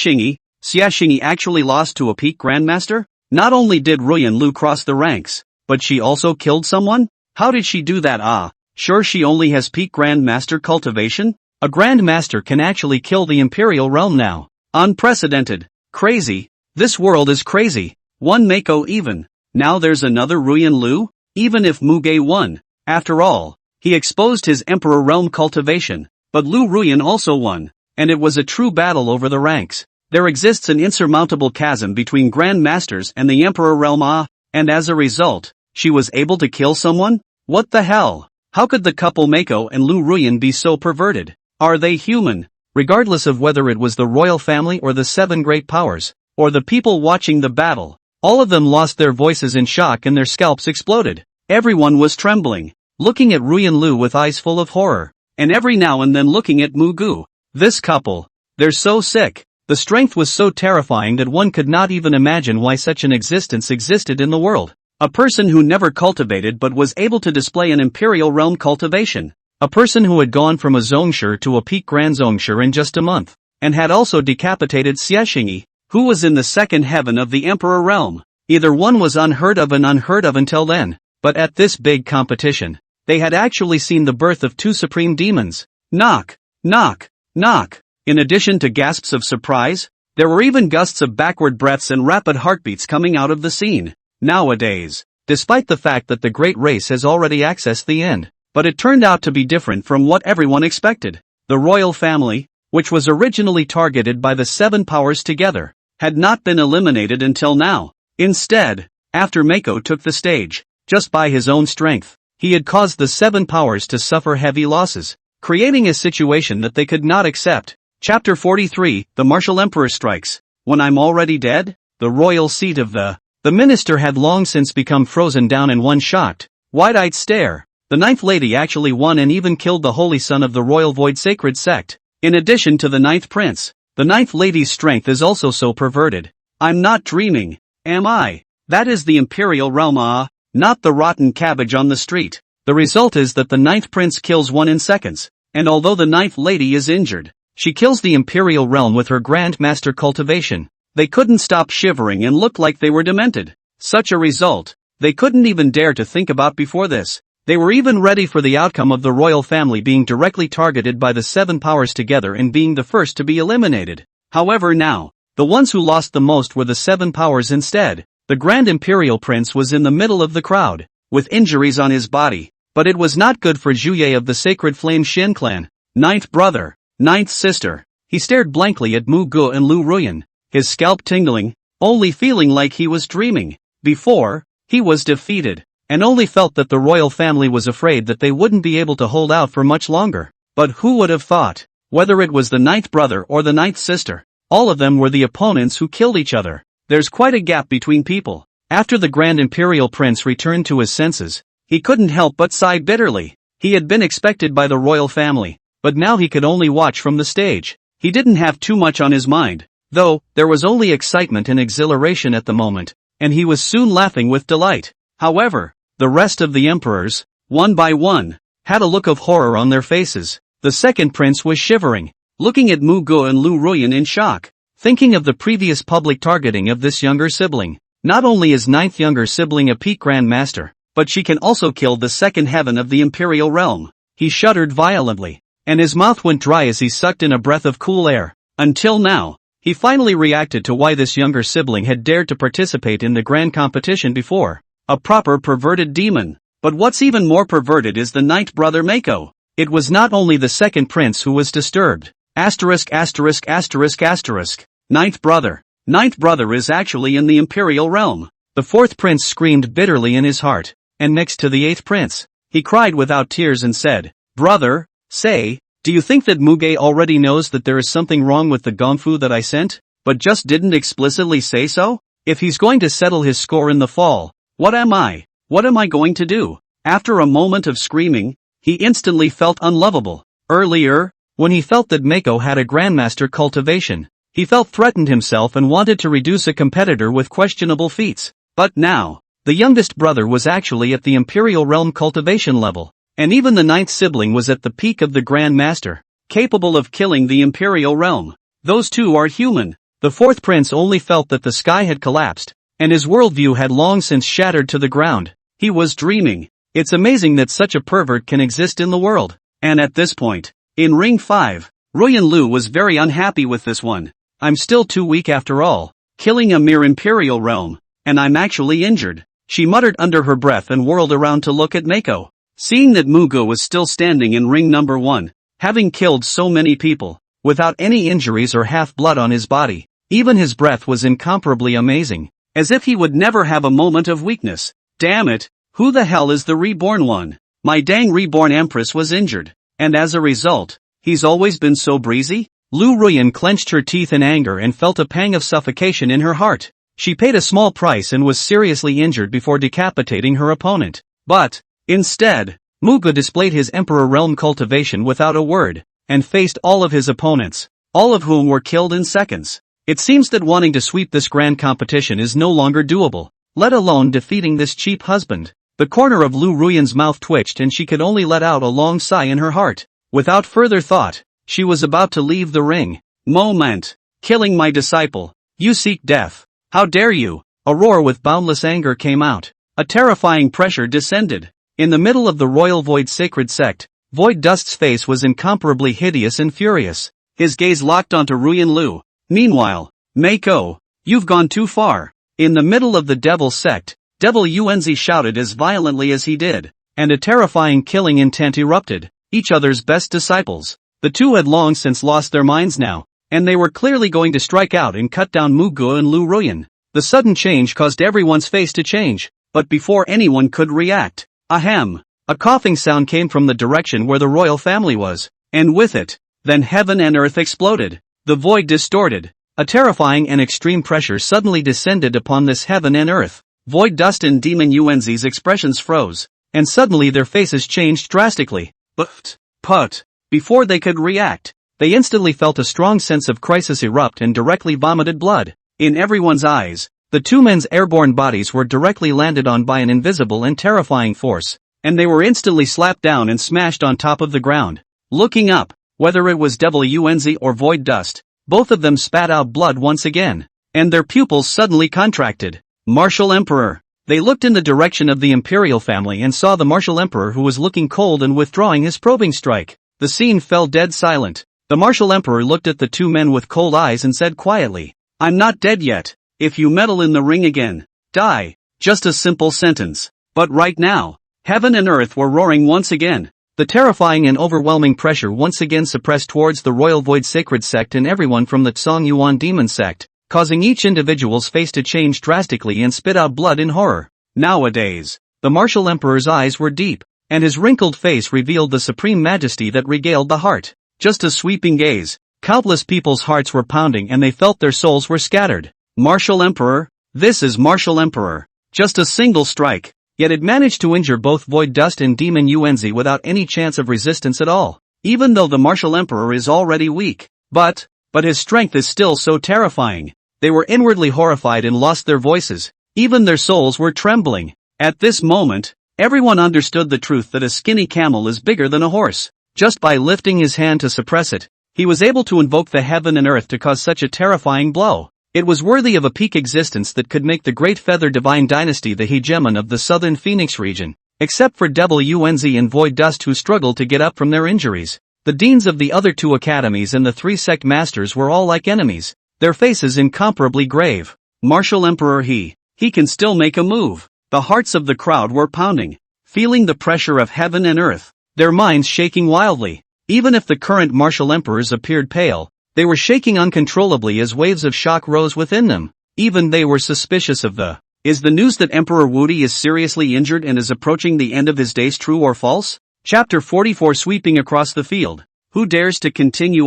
Xingyi actually lost to a peak grandmaster? Not only did Ruyan Liu cross the ranks, but she also killed someone? How did she do that? Sure, she only has peak grandmaster cultivation? A grandmaster can actually kill the Imperial realm now. Unprecedented. Crazy. This world is crazy. One Mako even. Now there's another Ruyan Liu? Even if Muge won, after all, he exposed his Emperor realm cultivation, but Liu Ruyan also won, and it was a true battle over the ranks. There exists an insurmountable chasm between grandmasters and the Emperor realm, and as a result, she was able to kill someone? What the hell? How could the couple Mako and Liu Ruyan be so perverted? Are they human? Regardless of whether it was the royal family or the 7 great powers, or the people watching the battle, all of them lost their voices in shock and their scalps exploded. Everyone was trembling, looking at Ruyan Liu with eyes full of horror, and every now and then looking at Muge. This couple, They're so sick. The strength was so terrifying that one could not even imagine why such an existence existed in the world. A person who never cultivated but was able to display an imperial realm cultivation. A person who had gone from a Zongshi to a peak Grand Zongshi in just a month, and had also decapitated Xiexinyi, who was in the second heaven of the emperor realm. Either one was unheard of until then, but at this big competition, they had actually seen the birth of two supreme demons. Knock, knock, knock. In addition to gasps of surprise, there were even gusts of backward breaths and rapid heartbeats coming out of the scene. Nowadays, despite the fact that the great race has already accessed the end, but it turned out to be different from what everyone expected. The royal family, which was originally targeted by the seven powers together, had not been eliminated until now. Instead, after Mako took the stage, just by his own strength, he had caused the seven powers to suffer heavy losses, creating a situation that they could not accept. Chapter 43, The Martial Emperor Strikes. When I'm already dead? The royal seat of the minister had long since become frozen down in one shocked, wide-eyed stare. The ninth lady actually won and even killed the holy son of the royal void sacred sect. In addition to the ninth prince, the ninth lady's strength is also so perverted. I'm not dreaming, am I? That is the imperial realm, not the rotten cabbage on the street. The result is that the ninth prince kills one in seconds, and although the ninth lady is injured, she kills the imperial realm with her grand master cultivation. They couldn't stop shivering and looked like they were demented. Such a result, they couldn't even dare to think about before this. They were even ready for the outcome of the royal family being directly targeted by the seven powers together and being the first to be eliminated. However now, the ones who lost the most were the seven powers instead. The grand imperial prince was in the middle of the crowd, with injuries on his body, but it was not good for Zhuye of the sacred flame Shin clan. Ninth brother, ninth sister. He stared blankly at Muge and Liu Ruyan, his scalp tingling, only feeling like he was dreaming. Before, he was defeated, and only felt that the royal family was afraid that they wouldn't be able to hold out for much longer. But who would have thought? Whether it was the ninth brother or the ninth sister, all of them were the opponents who killed each other. There's quite a gap between people. After the grand imperial prince returned to his senses, he couldn't help but sigh bitterly. He had been expected by the royal family, but now he could only watch from the stage. He didn't have too much on his mind, though there was only excitement and exhilaration at the moment, and he was soon laughing with delight. However, the rest of the emperors, one by one, had a look of horror on their faces. The second prince was shivering, looking at Muge and Liu Ruyan in shock, thinking of the previous public targeting of this younger sibling. Not only is ninth younger sibling a peak grand master, but she can also kill the second heaven of the imperial realm. He shuddered violently, and his mouth went dry as he sucked in a breath of cool air. Until now, he finally reacted to why this younger sibling had dared to participate in the grand competition before. A proper perverted demon. But what's even more perverted is the ninth brother Mako. It was not only the second prince who was disturbed. Asterisk. Ninth brother. Ninth brother is actually in the imperial realm. The fourth prince screamed bitterly in his heart, and next to the eighth prince, he cried without tears and said, "Brother, say, do you think that Muge already knows that there is something wrong with the gongfu that I sent, but just didn't explicitly say so? If he's going to settle his score in the fall, what am I? What am I going to do?" After a moment of screaming, he instantly felt unlovable. Earlier, when he felt that Mako had a grandmaster cultivation, he felt threatened himself and wanted to reduce a competitor with questionable feats. But now, the youngest brother was actually at the imperial realm cultivation level, and even the ninth sibling was at the peak of the grand master, capable of killing the imperial realm. Those two are human. The fourth prince only felt that the sky had collapsed, and his worldview had long since shattered to the ground. He was dreaming. It's amazing that such a pervert can exist in the world. And at this point, in Ring 5, Ruyan Lu was very unhappy with this one. I'm still too weak after all, killing a mere imperial realm, and I'm actually injured, she muttered under her breath and whirled around to look at Mako. Seeing that Muge was still standing in ring number 1, having killed so many people, without any injuries or half-blood on his body, even his breath was incomparably amazing, as if he would never have a moment of weakness. Damn it, who the hell is the reborn one? My dang reborn empress was injured, and as a result, he's always been so breezy? Liu Ruyan clenched her teeth in anger and felt a pang of suffocation in her heart. She paid a small price and was seriously injured before decapitating her opponent. But, instead, Muge displayed his Emperor Realm cultivation without a word, and faced all of his opponents. all of whom were killed in seconds. It seems that wanting to sweep this grand competition is no longer doable, let alone defeating this cheap husband. The corner of Liu Ruyan's mouth twitched and she could only let out a long sigh in her heart. Without further thought, she was about to leave the ring. Moment. Killing my disciple. You seek death. How dare you? A roar with boundless anger came out. A terrifying pressure descended. In the middle of the royal void sacred sect, Void Dust's face was incomparably hideous and furious. His gaze locked onto Ruyan Liu. Meanwhile, Mako, you've gone too far. In the middle of the devil sect, Devil Yuanzi shouted as violently as he did, and a terrifying killing intent erupted. Each other's best disciples. The two had long since lost their minds now, and they were clearly going to strike out and cut down Muge and Liu Ruyan. The sudden change caused everyone's face to change, but before anyone could react, ahem, a coughing sound came from the direction where the royal family was, and with it, then heaven and earth exploded. The void distorted. A terrifying and extreme pressure suddenly descended upon this heaven and earth. Void Dust and Demon Yuanzi's expressions froze, and suddenly their faces changed drastically. But, before they could react, they instantly felt a strong sense of crisis erupt and directly vomited blood. In everyone's eyes, the two men's airborne bodies were directly landed on by an invisible and terrifying force, and they were instantly slapped down and smashed on top of the ground. Looking up, whether it was Devil Yuanzi or Void Dust, both of them spat out blood once again, and their pupils suddenly contracted. Martial Emperor. They looked in the direction of the Imperial family and saw the Martial Emperor who was looking cold and withdrawing his probing strike. The scene fell dead silent. The Martial Emperor looked at the two men with cold eyes and said quietly, "I'm not dead yet. If you meddle in the ring again, die." Just a simple sentence. But right now, heaven and earth were roaring once again. The terrifying and overwhelming pressure once again suppressed towards the Royal Void Sacred Sect and everyone from the Tsong Yuan Demon Sect, causing each individual's face to change drastically and spit out blood in horror. Nowadays, the Martial Emperor's eyes were deep, and his wrinkled face revealed the supreme majesty that regaled the heart. Just a sweeping gaze, countless people's hearts were pounding and they felt their souls were scattered. Martial Emperor? This is Martial Emperor. Just a single strike. Yet it managed to injure both Void Dust and Demon Yuanzi without any chance of resistance at all. Even though the Martial Emperor is already weak. But his strength is still so terrifying. They were inwardly horrified and lost their voices. Even their souls were trembling. At this moment, everyone understood the truth that a skinny camel is bigger than a horse. Just by lifting his hand to suppress it, he was able to invoke the heaven and earth to cause such a terrifying blow. It was worthy of a peak existence that could make the Great Feather Divine Dynasty the hegemon of the southern Phoenix region, except for Devil Yuanzi and Void Dust who struggled to get up from their injuries. The deans of the other two academies and the three sect masters were all like enemies, their faces incomparably grave. Martial Emperor he can still make a move. The hearts of the crowd were pounding, feeling the pressure of heaven and earth, their minds shaking wildly. Even if the current Martial Emperors appeared pale, they were shaking uncontrollably as waves of shock rose within them. Even they were suspicious of the Is the news that Emperor Wudi is seriously injured and is approaching the end of his days true or false? Chapter 44 Sweeping across the field. Who dares to continue?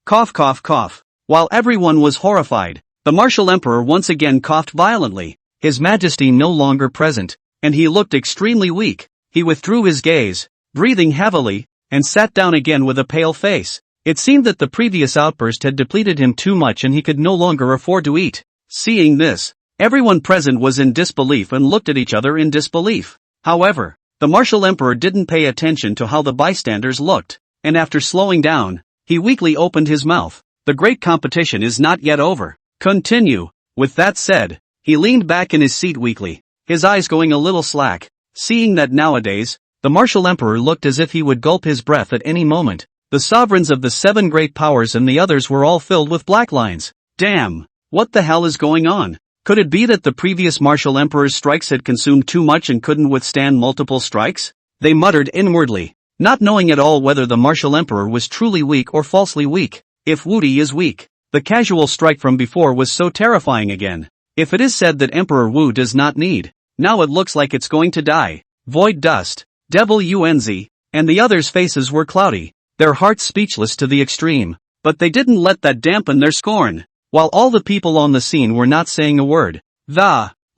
Cough cough cough. While everyone was horrified, the Martial Emperor once again coughed violently, his majesty no longer present, and he looked extremely weak. He withdrew his gaze, breathing heavily, and sat down again with a pale face. It seemed that the previous outburst had depleted him too much and he could no longer afford to eat. Seeing this, everyone present was in disbelief and looked at each other in disbelief. However, the Martial Emperor didn't pay attention to how the bystanders looked, and after slowing down, he weakly opened his mouth. The great competition is not yet over. Continue. With that said, he leaned back in his seat weakly, his eyes going a little slack. Seeing that nowadays, the Martial Emperor looked as if he would gulp his breath at any moment. The sovereigns of the 7 great powers and the others were all filled with black lines. Damn! What the hell is going on? Could it be that the previous Martial Emperor's strikes had consumed too much and couldn't withstand multiple strikes? They muttered inwardly, not knowing at all whether the Martial Emperor was truly weak or falsely weak. If Wudi is weak, the casual strike from before was so terrifying again. If it is said that Emperor Wu does not need, now it looks like it's going to die. Void Dust, Devil Yuanzi, and the others' faces were cloudy, their hearts speechless to the extreme, but they didn't let that dampen their scorn. While all the people on the scene were not saying a word.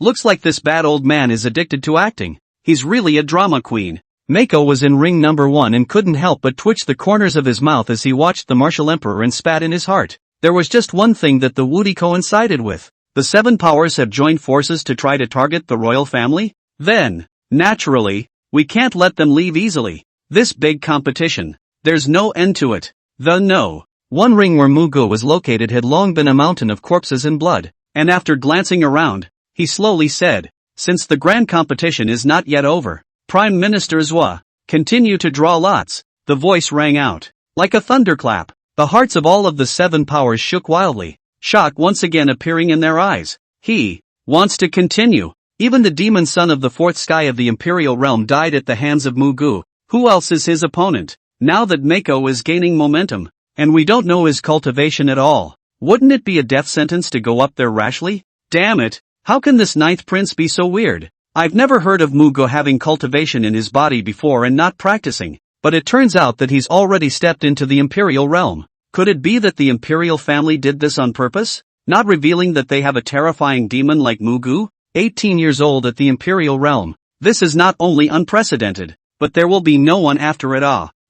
Looks like this bad old man is addicted to acting. He's really a drama queen. Mako was in ring number 1 and couldn't help but twitch the corners of his mouth as he watched the martial emperor and spat in his heart. There was just one thing that the woody coincided with. The 7 powers have joined forces to try to target the royal family? Then, naturally, we can't let them leave easily. This big competition. There's no end to it. One ring where Muge was located had long been a mountain of corpses and blood, and after glancing around, he slowly said, "Since the grand competition is not yet over, Prime Minister Zhua, continue to draw lots." The voice rang out. Like a thunderclap, the hearts of all of the 7 powers shook wildly, shock once again appearing in their eyes. He wants to continue. Even the demon son of the 4th sky of the Imperial realm died at the hands of Muge. Who else is his opponent? Now that Mako is gaining momentum, and we don't know his cultivation at all, wouldn't it be a death sentence to go up there rashly? Damn it, how can this 9th prince be so weird? I've never heard of Muge having cultivation in his body before and not practicing, but it turns out that he's already stepped into the Imperial realm. Could it be that the Imperial family did this on purpose, not revealing that they have a terrifying demon like Muge? 18 years old at the Imperial realm. This is not only unprecedented, but there will be no one after it.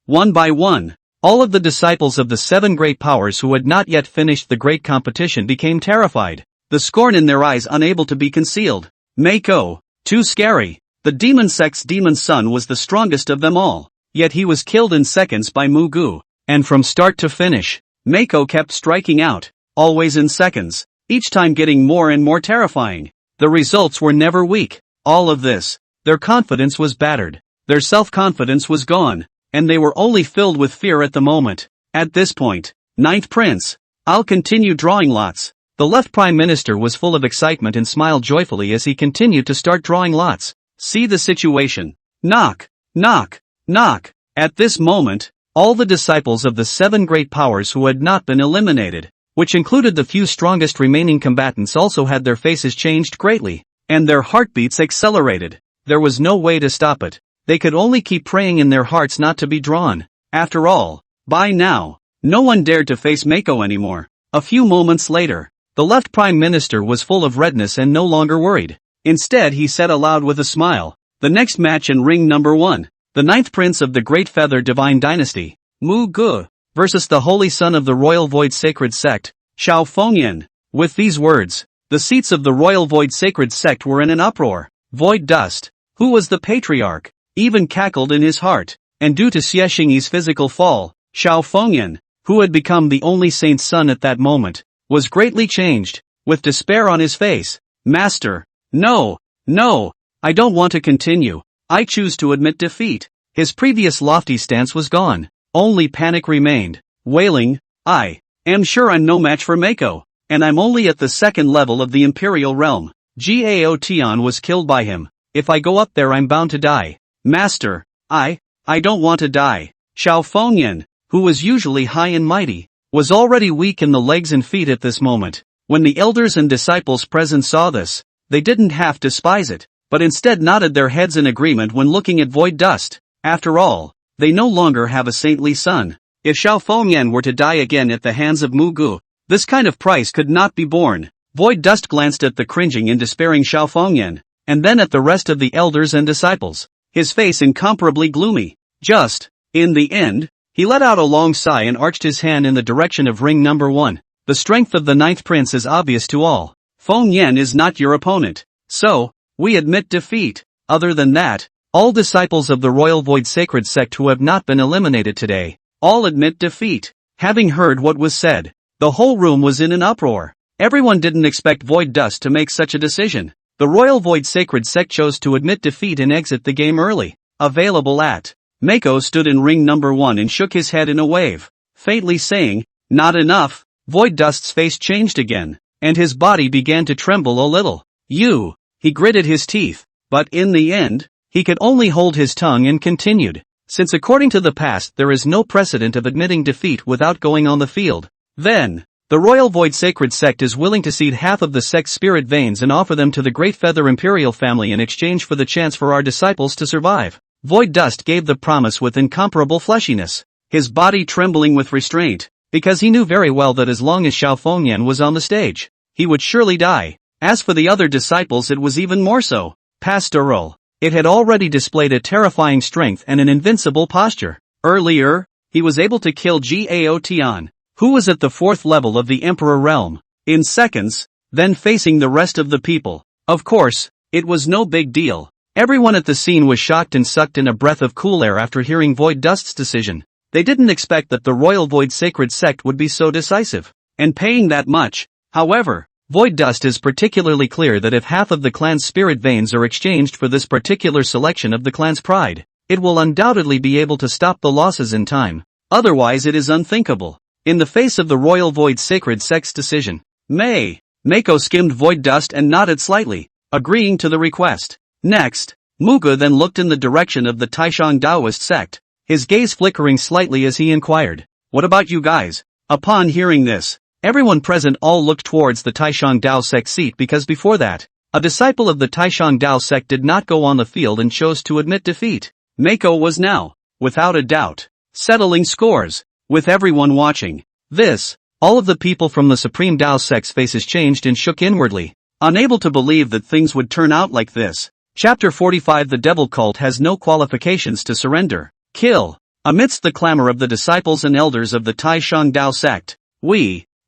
One by one, all of the disciples of the 7 great powers who had not yet finished the great competition became terrified, the scorn in their eyes unable to be concealed. Mako, too scary. The demon sect's demon son was the strongest of them all, yet he was killed in seconds by Muge, and from start to finish, Mako kept striking out, always in seconds, each time getting more and more terrifying. The results were never weak. All of this, their confidence was battered, their self-confidence was gone, and they were only filled with fear at the moment. At this point, 9th prince, I'll continue drawing lots. The left prime minister was full of excitement and smiled joyfully as he continued to start drawing lots. See the situation. Knock, knock, knock. At this moment, all the disciples of the 7 great powers who had not been eliminated, which included the few strongest remaining combatants, also had their faces changed greatly, and their heartbeats accelerated. There was no way to stop it. They could only keep praying in their hearts not to be drawn. After all, by now, no one dared to face Mako anymore. A few moments later, the left prime minister was full of redness and no longer worried. Instead, he said aloud with a smile, "The next match in ring number 1, the 9th prince of the Great Feather Divine Dynasty, Muge, versus the Holy Son of the Royal Void Sacred Sect, Xiao Fengyan." With these words, the seats of the Royal Void Sacred Sect were in an uproar. Void Dust, who was the patriarch, even cackled in his heart, and due to Xie Xingyi's physical fall, Xiao Fengyan, who had become the only saint's son at that moment, was greatly changed, with despair on his face. "Master, no, I don't want to continue. I choose to admit defeat." His previous lofty stance was gone, only panic remained, wailing, "I am sure I'm no match for Mako, and I'm only at the 2nd level of the Imperial realm. Gao Tian was killed by him. If I go up there I'm bound to die. Master, I don't want to die." Xiao Fengyan, who was usually high and mighty, was already weak in the legs and feet at this moment. When the elders and disciples present saw this, they didn't half despise it, but instead nodded their heads in agreement when looking at Void Dust. After all, they no longer have a saintly son. If Xiao Fengyan were to die again at the hands of Muge, this kind of price could not be borne. Void Dust glanced at the cringing and despairing Xiao Fengyan, and then at the rest of the elders and disciples, his face incomparably gloomy. In the end, he let out a long sigh and arched his hand in the direction of ring number 1. The strength of the 9th prince is obvious to all. Fengyan is not your opponent. So, we admit defeat. Other than that, all disciples of the Royal Void Sacred Sect who have not been eliminated today, all admit defeat. Having heard what was said, the whole room was in an uproar. Everyone didn't expect Void Dust to make such a decision. The Royal Void Sacred Sect chose to admit defeat and exit the game early. Available at. Mako stood in ring number 1 and shook his head in a wave, faintly saying, "Not enough." Void Dust's face changed again, and his body began to tremble a little. He gritted his teeth, but in the end, he could only hold his tongue and continued. Since according to the past there is no precedent of admitting defeat without going on the field, then, the Royal Void Sacred Sect is willing to cede half of the sect's spirit veins and offer them to the Great Feather Imperial family in exchange for the chance for our disciples to survive. Void Dust gave the promise with incomparable fleshiness, his body trembling with restraint, because he knew very well that as long as Xiao Fengyan was on the stage, he would surely die. As for the other disciples, it was even more so. Pastoral. It had already displayed a terrifying strength and an invincible posture. Earlier, he was able to kill Gao Tian, who was at the 4th level of the Emperor realm, in seconds, then facing the rest of the people. Of course, it was no big deal. Everyone at the scene was shocked and sucked in a breath of cool air after hearing Void Dust's decision. They didn't expect that the Royal Void Sacred Sect would be so decisive. And paying that much. However, Void Dust is particularly clear that if half of the clan's spirit veins are exchanged for this particular selection of the clan's pride, it will undoubtedly be able to stop the losses in time. Otherwise it is unthinkable. In the face of the Royal Void Sacred Sect's decision, Mako skimmed Void Dust and nodded slightly, agreeing to the request. Next, Muge then looked in the direction of the Taishang Daoist sect, his gaze flickering slightly as he inquired, "What about you guys?" Upon hearing this, everyone present all looked towards the Taishang Dao sect seat because before that, a disciple of the Taishang Dao sect did not go on the field and chose to admit defeat. Mako was now, without a doubt, settling scores. With everyone watching this, all of the people from the Supreme Dao sect's faces changed and shook inwardly, unable to believe that things would turn out like this. Chapter 45 The Devil Cult has no qualifications to surrender. Kill. Amidst the clamor of the disciples and elders of the Taishang Dao sect,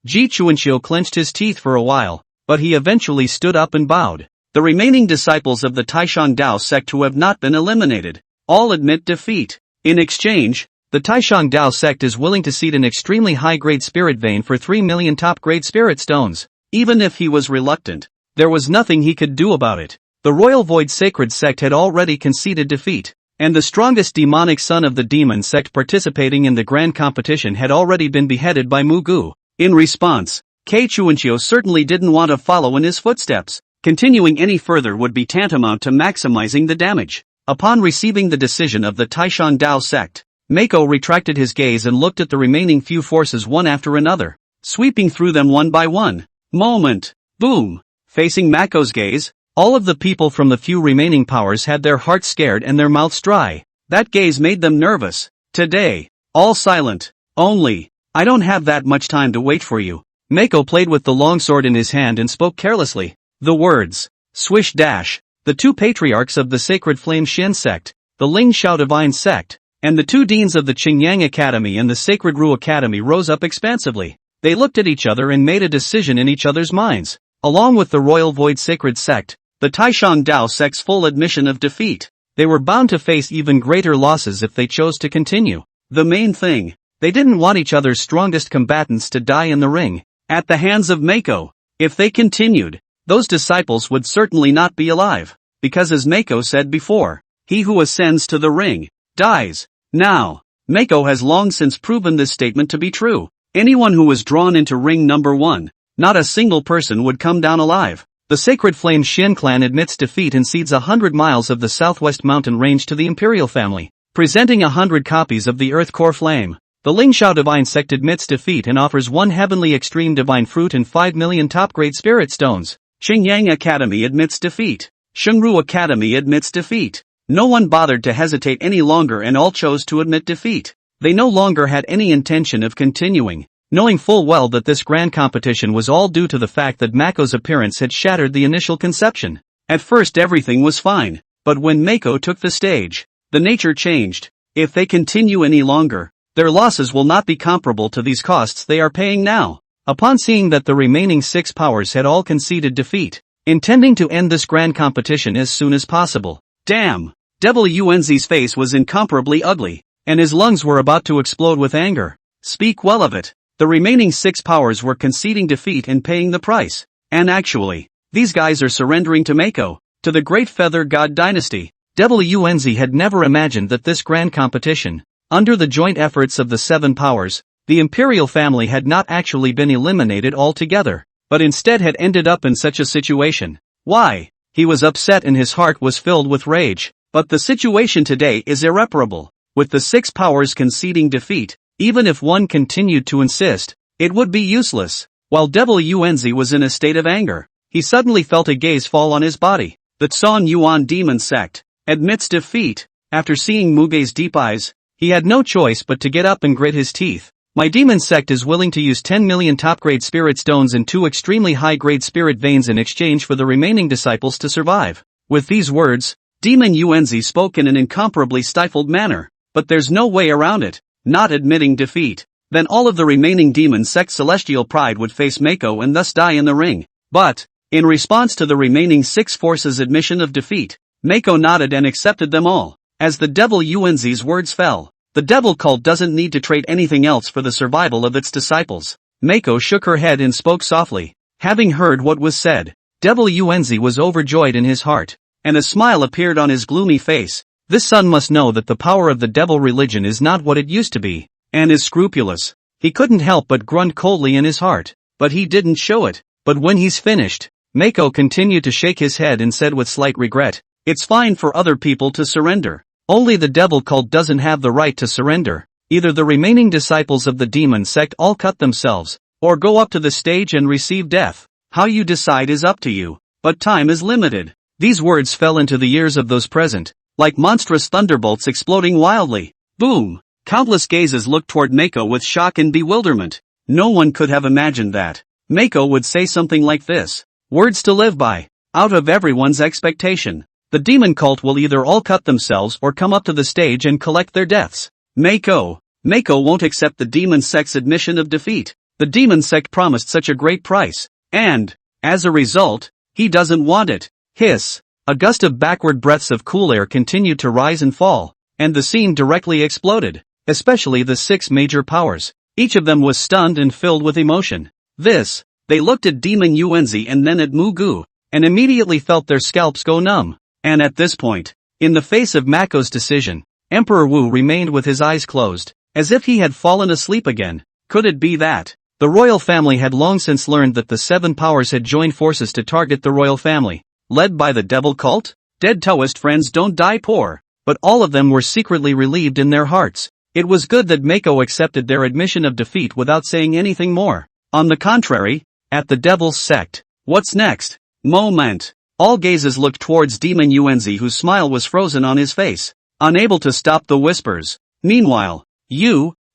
Ji Chuanxiu clenched his teeth for a while, but he eventually stood up and bowed. The remaining disciples of the Taishang Dao sect who have not been eliminated, all admit defeat. In exchange, the Taishang Dao sect is willing to cede an extremely high-grade spirit vein for 3 million top-grade spirit stones. Even if he was reluctant, there was nothing he could do about it. The Royal Void Sacred Sect had already conceded defeat, and the strongest demonic son of the demon sect participating in the grand competition had already been beheaded by Muge. In response, Chuanxiu certainly didn't want to follow in his footsteps. Continuing any further would be tantamount to maximizing the damage. Upon receiving the decision of the Taishang Dao sect, Mako retracted his gaze and looked at the remaining few forces one after another, sweeping through them one by one. Moment. Boom. Facing Mako's gaze, all of the people from the few remaining powers had their hearts scared and their mouths dry. That gaze made them nervous. Today, all silent. Only, I don't have that much time to wait for you. Mako played with the longsword in his hand and spoke carelessly. The words, swish dash, the two patriarchs of the Sacred Flame Shen sect, the Ling Xiao Divine sect, and the two deans of the Qingyang Academy and the Sacred Ru Academy rose up expansively. They looked at each other and made a decision in each other's minds. Along with the Royal Void Sacred Sect, the Taishang Dao sect's full admission of defeat, they were bound to face even greater losses if they chose to continue. The main thing, they didn't want each other's strongest combatants to die in the ring, at the hands of Mako. If they continued, those disciples would certainly not be alive, because as Mako said before, he who ascends to the ring, dies. Now, Mako has long since proven this statement to be true. Anyone who was drawn into ring number 1, not a single person would come down alive. The Sacred Flame Shen clan admits defeat and cedes 100 miles of the southwest mountain range to the Imperial family, presenting 100 copies of the Earth Core Flame. The Ling Xiao Divine Sect admits defeat and offers 1 heavenly extreme divine fruit and 5 million top-grade spirit stones. Qingyang Academy admits defeat. Shengru Academy admits defeat. No one bothered to hesitate any longer and all chose to admit defeat. They no longer had any intention of continuing, knowing full well that this grand competition was all due to the fact that Mako's appearance had shattered the initial conception. At first everything was fine, but when Mako took the stage, the nature changed. If they continue any longer, their losses will not be comparable to these costs they are paying now. Upon seeing that the remaining 6 powers had all conceded defeat, intending to end this grand competition as soon as possible, damn! Wenzi's face was incomparably ugly, and his lungs were about to explode with anger. Speak well of it. The remaining 6 powers were conceding defeat and paying the price. And actually, these guys are surrendering to Mako, to the Great Feather God Dynasty. Wenzi had never imagined that this grand competition, under the joint efforts of the 7 powers, the Imperial family had not actually been eliminated altogether, but instead had ended up in such a situation. Why? He was upset and his heart was filled with rage. But the situation today is irreparable. With the 6 powers conceding defeat, even if one continued to insist, it would be useless. While Wenzi was in a state of anger, he suddenly felt a gaze fall on his body. The Tsan Yuan demon sect admits defeat. After seeing Muge's deep eyes, he had no choice but to get up and grit his teeth. My demon sect is willing to use 10 million top-grade spirit stones and 2 extremely high-grade spirit veins in exchange for the remaining disciples to survive. With these words, Demon Yuanzi spoke in an incomparably stifled manner. But there's no way around it. Not admitting defeat. Then all of the remaining demon sect celestial pride would face Mako and thus die in the ring. But, in response to the remaining 6 forces' admission of defeat, Mako nodded and accepted them all. As the devil Yuanzi's words fell, the devil cult doesn't need to trade anything else for the survival of its disciples. Mako shook her head and spoke softly. Having heard what was said, devil Yuanzi was overjoyed in his heart, and a smile appeared on his gloomy face. This son must know that the power of the devil religion is not what it used to be, and is scrupulous. He couldn't help but grunt coldly in his heart, but he didn't show it. But when he's finished, Mako continued to shake his head and said with slight regret, it's fine for other people to surrender. Only the devil cult doesn't have the right to surrender. Either the remaining disciples of the demon sect all cut themselves, or go up to the stage and receive death. How you decide is up to you, but time is limited. These words fell into the ears of those present, like monstrous thunderbolts exploding wildly. Boom! Countless gazes looked toward Mako with shock and bewilderment. No one could have imagined that Mako would say something like this. Words to live by. Out of everyone's expectation. The demon cult will either all cut themselves or come up to the stage and collect their deaths. Mako won't accept the demon sect's admission of defeat. The demon sect promised such a great price, and, as a result, he doesn't want it. Hiss. A gust of backward breaths of cool air continued to rise and fall, and the scene directly exploded, especially the 6 major powers. Each of them was stunned and filled with emotion. They looked at Demon Yuanzi and then at Muge, and immediately felt their scalps go numb. And at this point, in the face of Mako's decision, Emperor Wu remained with his eyes closed, as if he had fallen asleep again. Could it be that the royal family had long since learned that the 7 powers had joined forces to target the royal family, led by the devil cult? Dead Taoist friends don't die poor, but all of them were secretly relieved in their hearts. It was good that Mako accepted their admission of defeat without saying anything more. On the contrary, at the devil's sect, what's next? Moment. All gazes looked towards Demon Yuanzi, whose smile was frozen on his face, unable to stop the whispers. Meanwhile,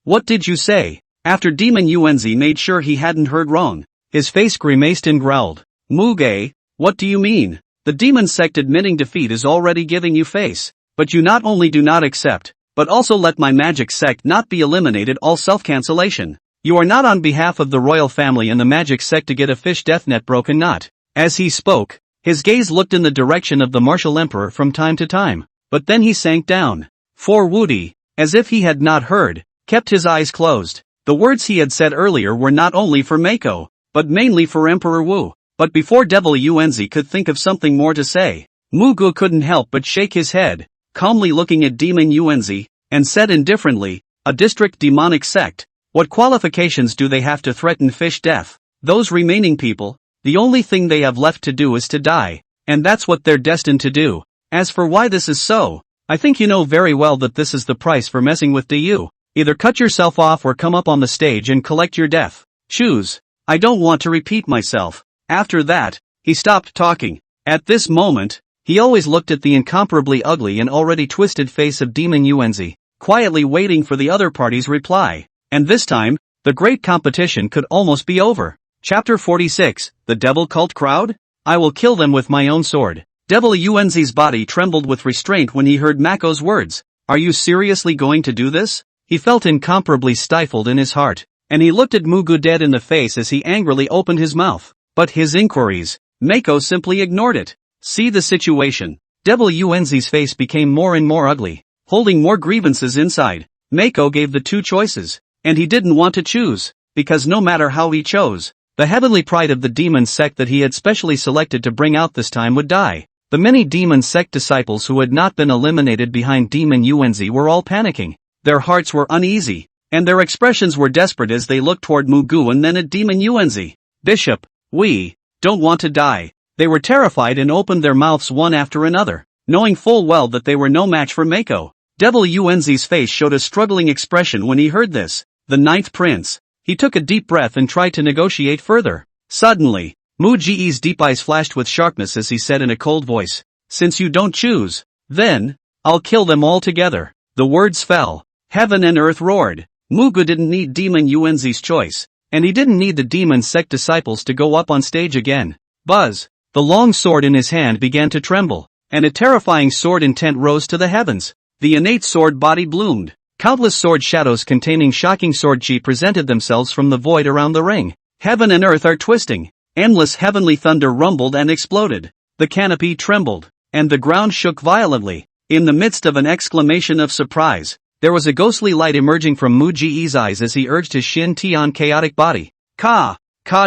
what did you say? After Demon Yuanzi made sure he hadn't heard wrong, his face grimaced and growled. Muge, what do you mean? The demon sect admitting defeat is already giving you face, but you not only do not accept, but also let my magic sect not be eliminated, all self-cancellation. You are not on behalf of the royal family and the magic sect to get a fish death net broken knot. As he spoke, his gaze looked in the direction of the martial emperor from time to time, but then he sank down. For Wudi, as if he had not heard, kept his eyes closed. The words he had said earlier were not only for Mako, but mainly for Emperor Wu. But before Devil Yuanzi could think of something more to say, Muge couldn't help but shake his head, calmly looking at Demon Yuanzi, and said indifferently, a district demonic sect. What qualifications do they have to threaten fish death? Those remaining people, the only thing they have left to do is to die, and that's what they're destined to do. As for why this is so, I think you know very well that this is the price for messing with DU. Either cut yourself off or come up on the stage and collect your death. Choose. I don't want to repeat myself. After that, he stopped talking. At this moment, he always looked at the incomparably ugly and already twisted face of Demon Yuanzi, quietly waiting for the other party's reply. And this time, the great competition could almost be over. Chapter 46, The Devil Cult Crowd? I will kill them with my own sword. Devil Yuanzi's body trembled with restraint when he heard Mako's words. Are you seriously going to do this? He felt incomparably stifled in his heart, and he looked at Muge dead in the face as he angrily opened his mouth. But his inquiries, Mako simply ignored it. See the situation. Devil Yuanzi's face became more and more ugly, holding more grievances inside. Mako gave the 2 choices, and he didn't want to choose, because no matter how he chose, the heavenly pride of the demon sect that he had specially selected to bring out this time would die. The many demon sect disciples who had not been eliminated behind Demon Yuanzi were all panicking. Their hearts were uneasy, and their expressions were desperate as they looked toward Muge and then at Demon Yuanzi. Bishop, we don't want to die. They were terrified and opened their mouths one after another, knowing full well that they were no match for Mako. Devil Yuanzi's face showed a struggling expression when he heard this. The 9th prince. He took a deep breath and tried to negotiate further. Suddenly, Muge's deep eyes flashed with sharpness as he said in a cold voice, since you don't choose, then, I'll kill them all together. The words fell. Heaven and earth roared. Muge didn't need Demon Yuanzi's choice, and he didn't need the demon sect disciples to go up on stage again. Buzz. The long sword in his hand began to tremble. and a terrifying sword intent rose to the heavens. The innate sword body bloomed. Countless sword shadows containing shocking sword chi presented themselves from the void around the ring. Heaven and earth are twisting. Endless heavenly thunder rumbled and exploded. The canopy trembled, and the ground shook violently. In the midst of an exclamation of surprise, there was a ghostly light emerging from Muge's eyes as he urged his Shin Tian chaotic body. Ka!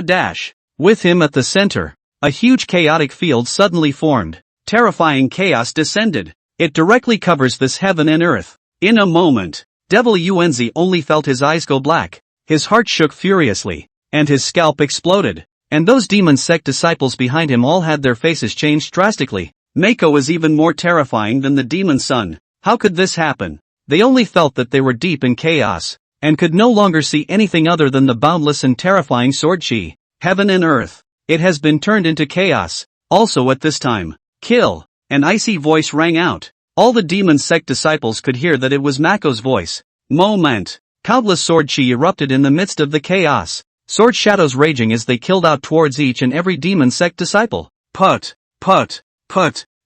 Dash! With him at the center, a huge chaotic field suddenly formed. Terrifying chaos descended. It directly covers this heaven and earth. In a moment, Devil Yuanzi only felt his eyes go black. His heart shook furiously, and his scalp exploded. And those demon sect disciples behind him all had their faces changed drastically. Mako was even more terrifying than the demon son. How could this happen? They only felt that they were deep in chaos, and could no longer see anything other than the boundless and terrifying sword chi. Heaven and earth. It has been turned into chaos. Also at this time, kill. An icy voice rang out. All the demon sect disciples could hear that it was Mako's voice. Moment. Countless sword chi erupted in the midst of the chaos. Sword shadows raging as they killed out towards each and every demon sect disciple. Put.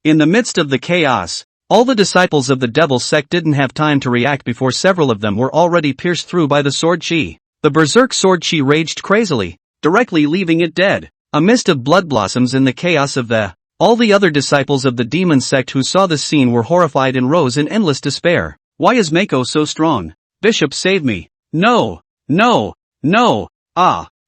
In the midst of the chaos, all the disciples of the devil sect didn't have time to react before several of them were already pierced through by the sword chi. The berserk sword chi raged crazily, directly leaving it dead. A mist of blood blossoms in the chaos of the. All the other disciples of the demon sect who saw this scene were horrified and rose in endless despair. Why is Mako so strong? Bishop, save me. No.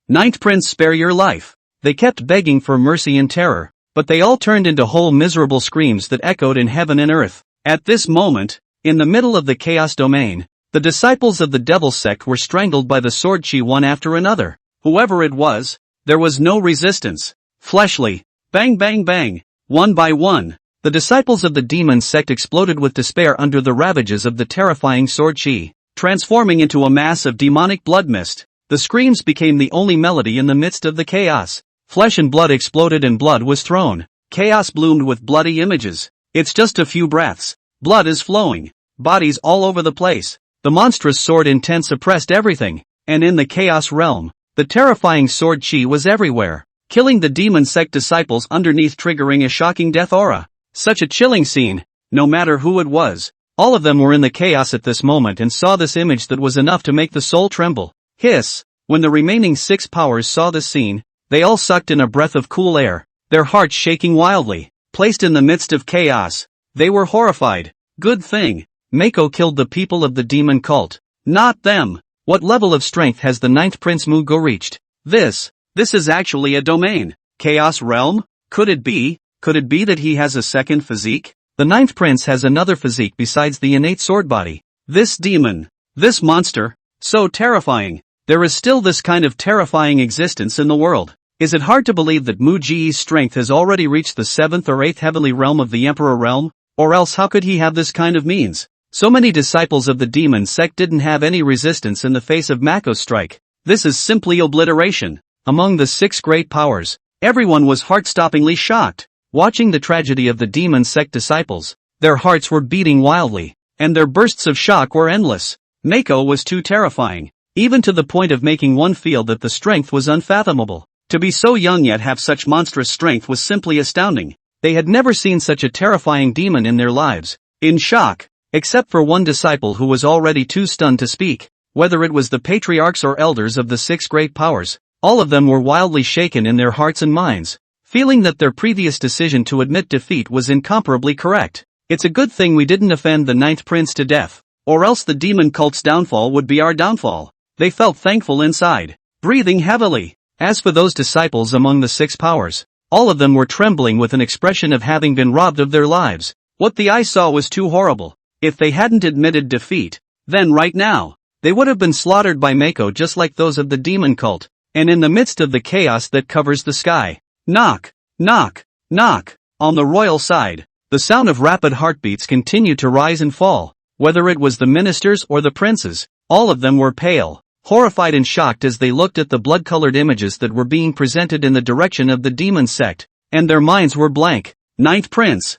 Ninth Prince, spare your life. They kept begging for mercy in terror, but they all turned into whole miserable screams that echoed in heaven and earth. At this moment, in the middle of the chaos domain, the disciples of the devil sect were strangled by the sword chi one after another. Whoever it was, there was no resistance. Fleshly. Bang bang bang. One by one, the disciples of the demon sect exploded with despair under the ravages of the terrifying sword chi, transforming into a mass of demonic blood mist. The screams became the only melody in the midst of the chaos. Flesh and blood exploded and blood was thrown. Chaos bloomed with bloody images. It's just a few breaths. Blood is flowing. Bodies all over the place. The monstrous sword intent suppressed everything. And in the chaos realm, the terrifying sword chi was everywhere, killing the demon sect disciples underneath, triggering a shocking death aura. Such a chilling scene. No matter who it was, all of them were in the chaos at this moment and saw this image that was enough to make the soul tremble. Hiss. When the remaining 6 powers saw this scene, they all sucked in a breath of cool air, their hearts shaking wildly. Placed in the midst of chaos, they were horrified. Good thing Mako killed the people of the demon cult, not them. What level of strength has the ninth Prince Muge reached? This is actually a domain. Chaos realm? Could it be that he has a second physique? The ninth prince has another physique besides the innate sword body. This demon, this monster, so terrifying. There is still this kind of terrifying existence in the world. Is it hard to believe that Muge's strength has already reached the 7th or 8th heavenly realm of the Emperor realm? Or else how could he have this kind of means? So many disciples of the demon sect didn't have any resistance in the face of Mako's strike. This is simply obliteration. Among the 6 great powers, everyone was heart-stoppingly shocked. Watching the tragedy of the demon sect disciples, their hearts were beating wildly, and their bursts of shock were endless. Mako was too terrifying, even to the point of making one feel that the strength was unfathomable. To be so young yet have such monstrous strength was simply astounding. They had never seen such a terrifying demon in their lives. In shock, except for one disciple who was already too stunned to speak. Whether it was the patriarchs or elders of the 6 great powers, all of them were wildly shaken in their hearts and minds, feeling that their previous decision to admit defeat was incomparably correct. It's a good thing we didn't offend the ninth prince to death, or else the demon cult's downfall would be our downfall. They felt thankful inside, breathing heavily. As for those disciples among the 6 powers, all of them were trembling with an expression of having been robbed of their lives. What the eye saw was too horrible. If they hadn't admitted defeat, then right now, they would have been slaughtered by Mako just like those of the demon cult, and in the midst of the chaos that covers the sky. Knock, knock, knock. On the royal side, the sound of rapid heartbeats continued to rise and fall. Whether it was the ministers or the princes, all of them were pale, horrified and shocked as they looked at the blood-colored images that were being presented in the direction of the demon sect, and their minds were blank. Ninth prince,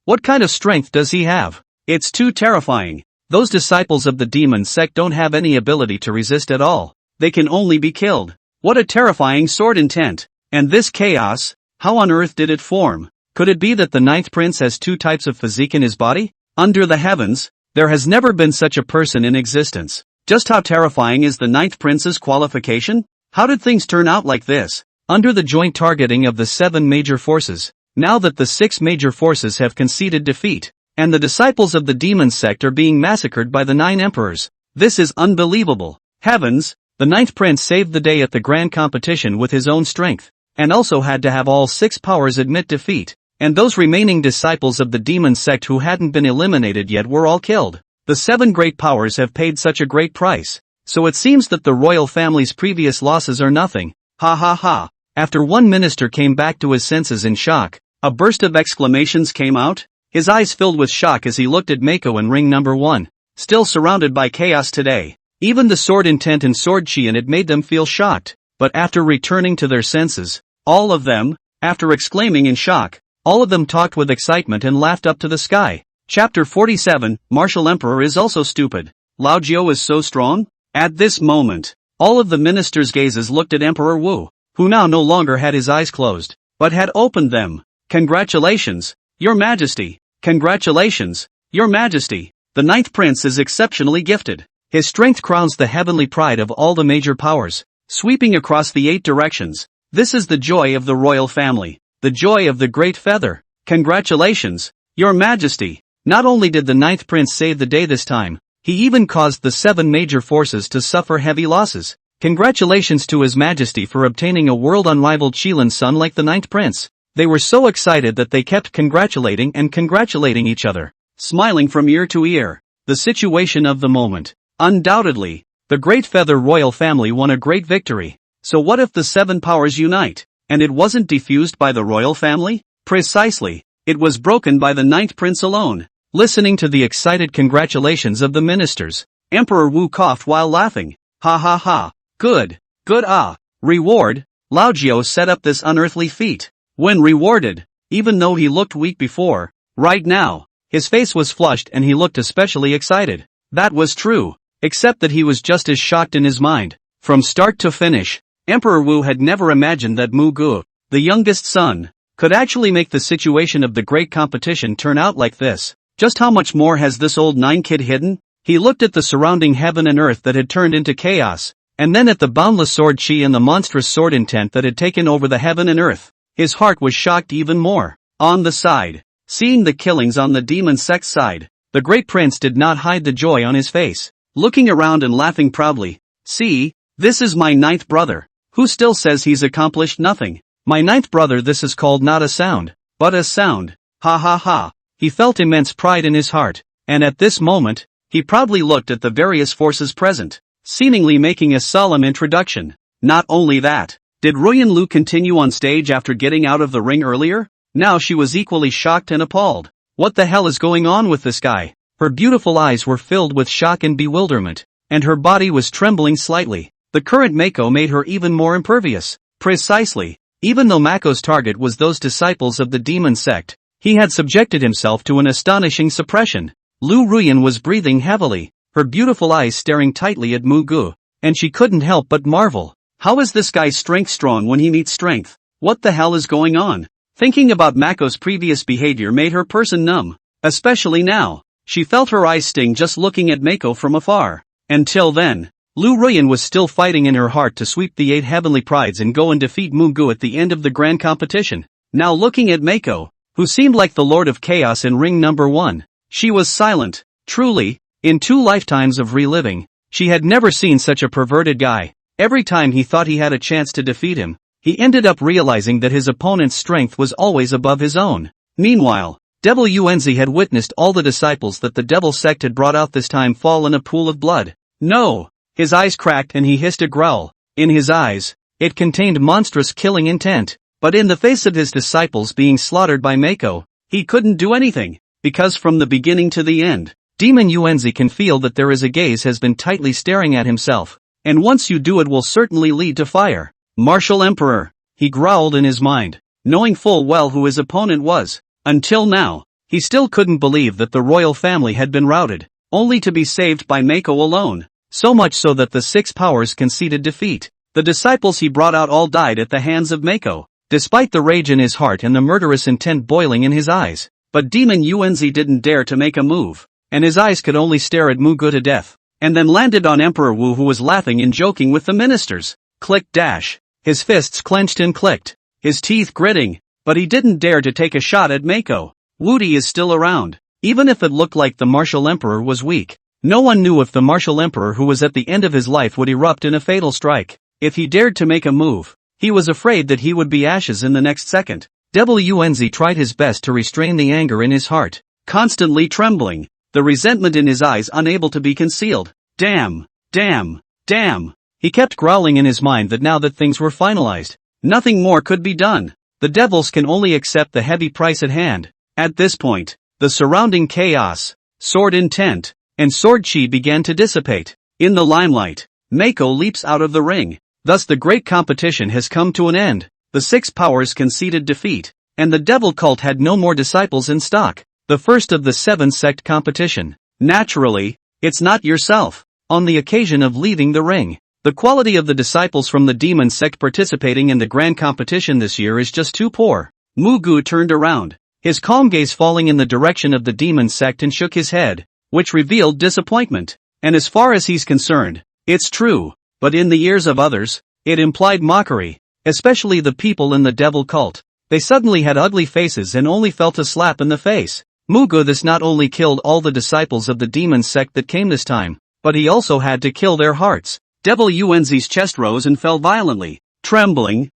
what kind of strength does he have? It's too terrifying. Those disciples of the demon sect don't have any ability to resist at all. They can only be killed. What a terrifying sword intent. And this chaos, how on earth did it form? Could it be that the ninth prince has two types of physique in his body? Under the heavens, there has never been such a person in existence. Just how terrifying is the ninth prince's qualification? How did things turn out like this? Under the joint targeting of the 7 major forces, now that the 6 major forces have conceded defeat, and the disciples of the demon sect are being massacred by the 9 emperors. This is unbelievable. Heavens, the ninth prince saved the day at the grand competition with his own strength, and also had to have all 6 powers admit defeat, and those remaining disciples of the demon sect who hadn't been eliminated yet were all killed. The 7 great powers have paid such a great price, so it seems that the royal family's previous losses are nothing. Ha ha ha. After one minister came back to his senses in shock, a burst of exclamations came out. His eyes filled with shock as he looked at Mako in ring number 1. Still surrounded by chaos today. Even the sword intent and sword chi in it made them feel shocked, but after returning to their senses, all of them, after exclaiming in shock, all of them talked with excitement and laughed up to the sky. Chapter 47, Martial Emperor is also stupid. Lao Jiao is so strong? At this moment, all of the ministers' gazes looked at Emperor Wu, who now no longer had his eyes closed, but had opened them. Congratulations, Your Majesty. Congratulations, Your Majesty. The ninth prince is exceptionally gifted. His strength crowns the heavenly pride of all the major powers, sweeping across the 8 directions. This is the joy of the royal family, the joy of the great feather. Congratulations, Your Majesty. Not only did the ninth prince save the day this time, he even caused the 7 major forces to suffer heavy losses. Congratulations to His Majesty for obtaining a world-unrivaled Qilin son like the ninth prince. They were so excited that they kept congratulating and congratulating each other, smiling from ear to ear. The situation of the moment. Undoubtedly, the Great Feather royal family won a great victory. So what if the 7 powers unite, and it wasn't diffused by the royal family? Precisely, it was broken by the ninth prince alone. Listening to the excited congratulations of the ministers, Emperor Wu coughed while laughing. Ha ha ha. Good. Good ah. Reward. Lao Jiao set up this unearthly feat. When rewarded, even though he looked weak before, right now, his face was flushed and he looked especially excited. That was true, except that he was just as shocked in his mind. From start to finish, Emperor Wu had never imagined that Muge, the youngest son, could actually make the situation of the great competition turn out like this. Just how much more has this old 9 kid hidden? He looked at the surrounding heaven and earth that had turned into chaos, and then at the boundless sword chi and the monstrous sword intent that had taken over the heaven and earth. His heart was shocked even more. On the side, seeing the killings on the demon sect side, the great prince did not hide the joy on his face, looking around and laughing proudly. See, this is my ninth brother, who still says he's accomplished nothing. My ninth brother, this is called not a sound, but a sound. Ha ha ha. He felt immense pride in his heart, and at this moment, he proudly looked at the various forces present, seemingly making a solemn introduction. Not only that, did Ruyan Lu continue on stage after getting out of the ring earlier? Now she was equally shocked and appalled. What the hell is going on with this guy? Her beautiful eyes were filled with shock and bewilderment, and her body was trembling slightly. The current Mako made her even more impervious. Precisely, even though Mako's target was those disciples of the demon sect, he had subjected himself to an astonishing suppression. Liu Ruyan was breathing heavily, her beautiful eyes staring tightly at Muge, and she couldn't help but marvel. How is this guy's strength strong when he meets strength? What the hell is going on? Thinking about Mako's previous behavior made her person numb, especially now. She felt her eyes sting just looking at Mako from afar. Until then, Liu Ruyan was still fighting in her heart to sweep the 8 heavenly prides and go and defeat Muge at the end of the grand competition. Now looking at Mako, who seemed like the Lord of Chaos in ring number 1, she was silent. Truly, in 2 lifetimes of reliving, she had never seen such a perverted guy. Every time he thought he had a chance to defeat him, he ended up realizing that his opponent's strength was always above his own. Meanwhile, Devil Yuanzi had witnessed all the disciples that the devil sect had brought out this time fall in a pool of blood. No! His eyes cracked and he hissed a growl. In his eyes, it contained monstrous killing intent. But in the face of his disciples being slaughtered by Mako, he couldn't do anything, because from the beginning to the end, Demon Yuanzi can feel that there is a gaze has been tightly staring at himself, and once you do it will certainly lead to fire. Martial Emperor, he growled in his mind, knowing full well who his opponent was. Until now, he still couldn't believe that the royal family had been routed, only to be saved by Mako alone, so much so that the 6 powers conceded defeat. The disciples he brought out all died at the hands of Mako. despite the rage in his heart and the murderous intent boiling in his eyes. But Demon Yuanzi didn't dare to make a move, and his eyes could only stare at Muge to death, and then landed on Emperor Wu, who was laughing and joking with the ministers. Click dash. His fists clenched and clicked, his teeth gritting, but he didn't dare to take a shot at Mako. Wudi is still around, even if it looked like the martial emperor was weak. No one knew if the martial emperor who was at the end of his life would erupt in a fatal strike. If he dared to make a move, he was afraid that he would be ashes in the next second. Devil Yuanzi tried his best to restrain the anger in his heart, constantly trembling, the resentment in his eyes unable to be concealed. Damn, damn, damn. He kept growling in his mind that now that things were finalized, nothing more could be done. The devils can only accept the heavy price at hand. At this point, the surrounding chaos, sword intent, and sword chi began to dissipate. In the limelight, Mako leaps out of the ring. Thus the great competition has come to an end. The 6 powers conceded defeat, and the devil cult had no more disciples in stock. The first of the 7 sect competition. Naturally, it's not yourself. On the occasion of leaving the ring, the quality of the disciples from the demon sect participating in the grand competition this year is just too poor. Muge turned around, his calm gaze falling in the direction of the demon sect, and shook his head, which revealed disappointment. And as far as he's concerned, it's true, but in the ears of others, it implied mockery. Especially the people in the devil cult. They suddenly had ugly faces and only felt a slap in the face. Muge this not only killed all the disciples of the demon sect that came this time, but he also had to kill their hearts. Devil Yuanzi's chest rose and fell violently, trembling.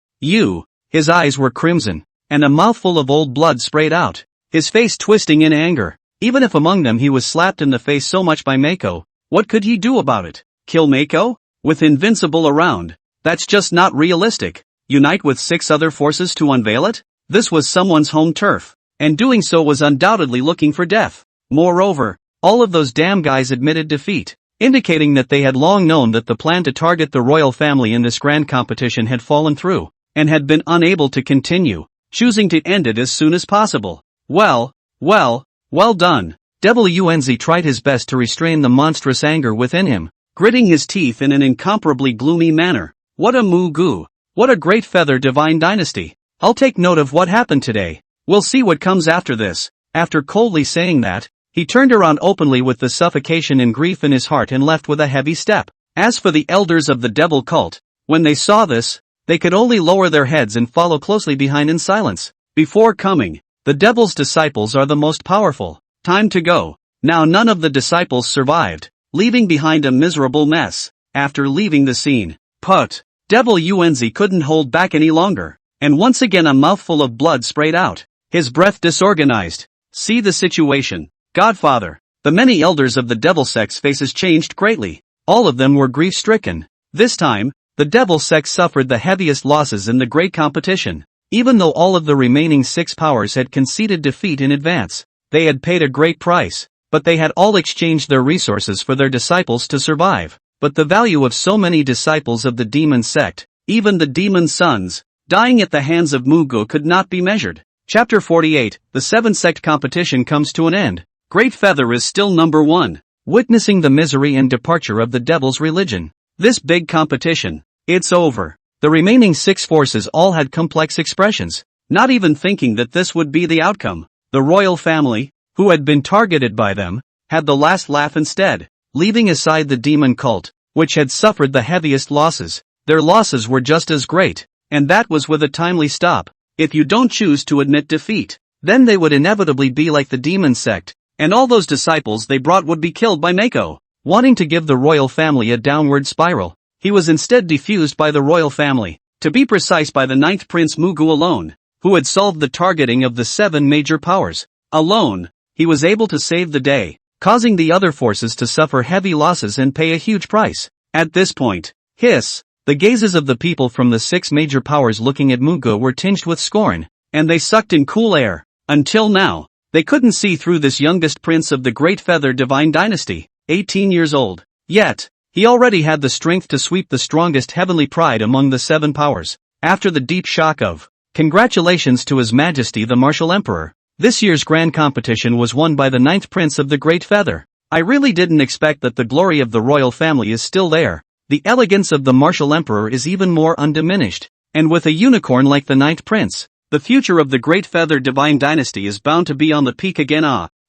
His eyes were crimson, and a mouthful of old blood sprayed out, his face twisting in anger. Even if among them he was slapped in the face so much by Mako, what could he do about it? Kill Mako? With Invincible around? That's just not realistic. Unite with 6 other forces to unveil it? This was someone's home turf, and doing so was undoubtedly looking for death. Moreover, all of those damn guys admitted defeat, indicating that they had long known that the plan to target the royal family in this grand competition had fallen through, and had been unable to continue, choosing to end it as soon as possible. Well done. Devil Yuanzi tried his best to restrain the monstrous anger within him, gritting his teeth in an incomparably gloomy manner. What a Muge! What a great feather divine dynasty! I'll take note of what happened today. We'll see what comes after this. After coldly saying that, he turned around openly with the suffocation and grief in his heart and left with a heavy step. As for the elders of the devil cult, when they saw this, they could only lower their heads and follow closely behind in silence. Before coming, the devil's disciples are the most powerful. Time to go. Now none of the disciples survived, leaving behind a miserable mess. After leaving the scene, Devil Yuanzi couldn't hold back any longer, and once again a mouthful of blood sprayed out, his breath disorganized. See the situation, Godfather. The many elders of the devil sect's faces changed greatly. All of them were grief-stricken. This time, the devil sect suffered the heaviest losses in the great competition. Even though all of the remaining 6 powers had conceded defeat in advance, they had paid a great price, but they had all exchanged their resources for their disciples to survive. But the value of so many disciples of the demon sect, even the demon sons, dying at the hands of Muge could not be measured. Chapter 48, the 7 sect competition comes to an end. Great Feather is still number 1, witnessing the misery and departure of the devil's religion. This big competition, it's over. The remaining 6 forces all had complex expressions, not even thinking that this would be the outcome. The royal family, who had been targeted by them, had the last laugh instead. Leaving aside the demon cult, which had suffered the heaviest losses, their losses were just as great, and that was with a timely stop. If you don't choose to admit defeat, then they would inevitably be like the demon sect, and all those disciples they brought would be killed by Mako. Wanting to give the royal family a downward spiral, he was instead defused by the royal family, to be precise by the 9th Prince Muge alone, who had solved the targeting of the 7 major powers. Alone, he was able to save the day, causing the other forces to suffer heavy losses and pay a huge price. At this point, the gazes of the people from the 6 major powers looking at Muge were tinged with scorn, and they sucked in cool air. Until now, they couldn't see through this youngest prince of the Great Feather Divine Dynasty, 18 years old. Yet, he already had the strength to sweep the strongest heavenly pride among the 7 powers. After the deep shock of, "Congratulations to His Majesty the Martial Emperor. This year's grand competition was won by the 9th Prince of the Great Feather. I really didn't expect that the glory of the royal family is still there. The elegance of the martial emperor is even more undiminished. And with a unicorn like the ninth prince, the future of the Great Feather Divine Dynasty is bound to be on the peak again.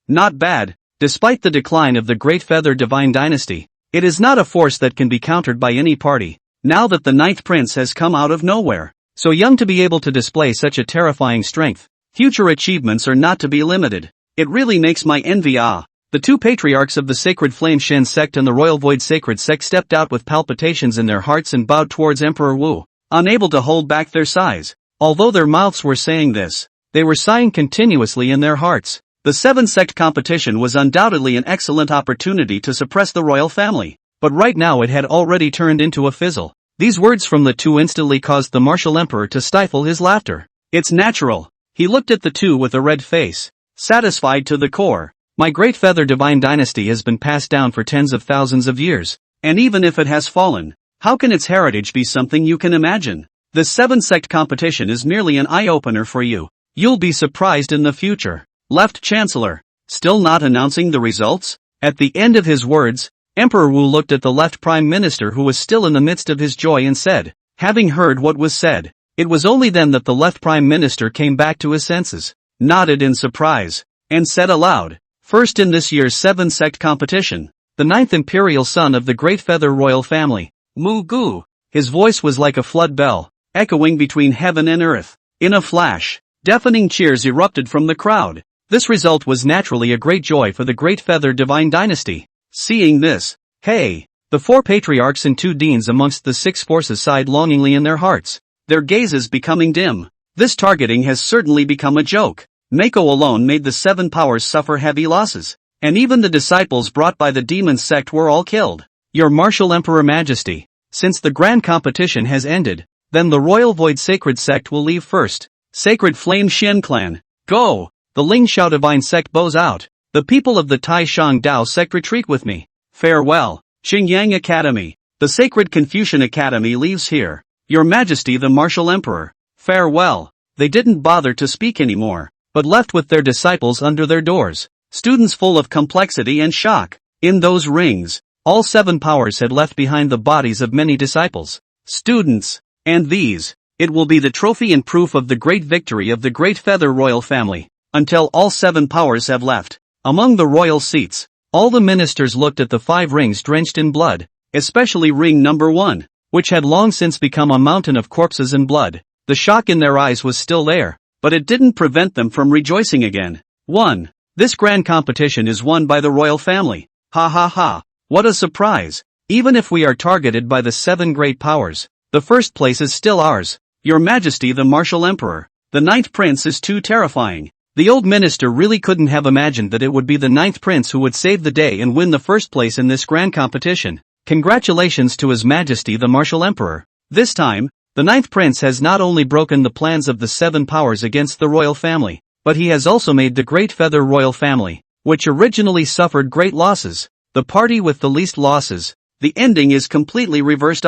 Not bad. Despite the decline of the Great Feather Divine Dynasty, it is not a force that can be countered by any party, now that the ninth prince has come out of nowhere. So young to be able to display such a terrifying strength, future achievements are not to be limited. It really makes my envy. The two patriarchs of the Sacred Flame Shen sect and the Royal Void Sacred sect stepped out with palpitations in their hearts and bowed towards Emperor Wu, unable to hold back their sighs. Although their mouths were saying this, they were sighing continuously in their hearts. The 7-sect competition was undoubtedly an excellent opportunity to suppress the royal family, but right now it had already turned into a fizzle. These words from the two instantly caused the martial emperor to stifle his laughter. It's natural. He looked at the two with a red face, satisfied to the core. My Great Feather Divine Dynasty has been passed down for tens of thousands of years, and even if it has fallen, how can its heritage be something you can imagine? This 7-sect competition is merely an eye-opener for you. You'll be surprised in the future. Left Chancellor, still not announcing the results? At the end of his words, Emperor Wu looked at the Left Prime Minister who was still in the midst of his joy and said, having heard what was said, it was only then that the Left Prime Minister came back to his senses, nodded in surprise, and said aloud, first in this year's 7-sect competition, the 9th Imperial son of the Great Feather Royal Family, Muge. His voice was like a flood bell, echoing between heaven and earth. In a flash, deafening cheers erupted from the crowd. This result was naturally a great joy for the Great Feather Divine Dynasty. Seeing this, hey! The 4 patriarchs and 2 deans amongst the 6 forces sighed longingly in their hearts, their gazes becoming dim. This targeting has certainly become a joke. Mako alone made the 7 powers suffer heavy losses, and even the disciples brought by the demon sect were all killed. Your martial Emperor Majesty, since the grand competition has ended, then the Royal Void Sacred sect will leave first. Sacred Flame Shen clan, go! The Ling Xiao Divine sect bows out. The people of the Tai Shang Dao sect retreat with me. Farewell. Xingyang Academy. The Sacred Confucian Academy leaves here. Your Majesty the Martial Emperor. Farewell. They didn't bother to speak anymore, but left with their disciples under their doors. Students full of complexity and shock. In those rings, all 7 powers had left behind the bodies of many disciples. Students. And these. It will be the trophy and proof of the great victory of the Great Feather Royal Family, until all 7 powers have left. Among the royal seats, all the ministers looked at the 5 rings drenched in blood, especially ring number 1, which had long since become a mountain of corpses and blood. The shock in their eyes was still there, but it didn't prevent them from rejoicing again. 1. This grand competition is won by the royal family. Ha ha ha. What a surprise. Even if we are targeted by the 7 great powers, the first place is still ours. Your Majesty the Martial Emperor. The 9th prince is too terrifying. The old minister really couldn't have imagined that it would be the 9th prince who would save the day and win the first place in this grand competition. Congratulations to His Majesty the Martial Emperor. This time, the 9th prince has not only broken the plans of the 7 powers against the royal family, but he has also made the Great Feather Royal Family, which originally suffered great losses, the party with the least losses. The ending is completely reversed.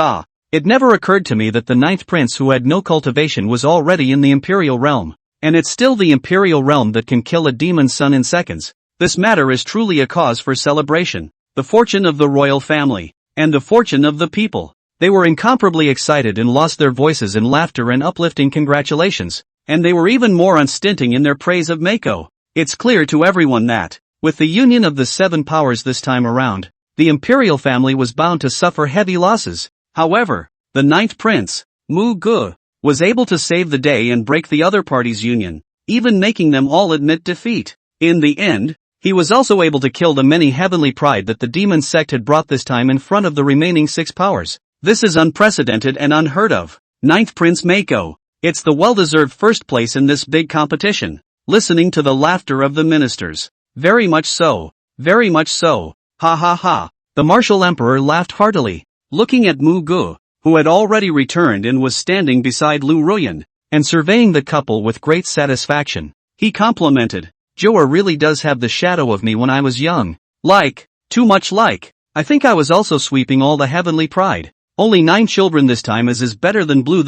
It never occurred to me that the 9th prince who had no cultivation was already in the Imperial realm. And it's still the Imperial realm that can kill a demon son in seconds. This matter is truly a cause for celebration. The fortune of the royal family, and the fortune of the people. They were incomparably excited and lost their voices in laughter and uplifting congratulations, and they were even more unstinting in their praise of Mako. It's clear to everyone that, with the union of the 7 powers this time around, the Imperial family was bound to suffer heavy losses. However, the 9th prince, Muge, was able to save the day and break the other party's union, even making them all admit defeat. In the end, he was also able to kill the many heavenly pride that the demon sect had brought this time in front of the remaining 6 powers. This is unprecedented and unheard of. 9th Prince Mako. It's the well-deserved first place in this big competition. Listening to the laughter of the ministers. Very much so. Very much so. Ha ha ha. The martial emperor laughed heartily, looking at Muge, who had already returned and was standing beside Liu Ruyan, and surveying the couple with great satisfaction. He complimented, Joa really does have the shadow of me when I was young. Like, too much like. I think I was also sweeping all the heavenly pride. Only 9 children this time is better than blue.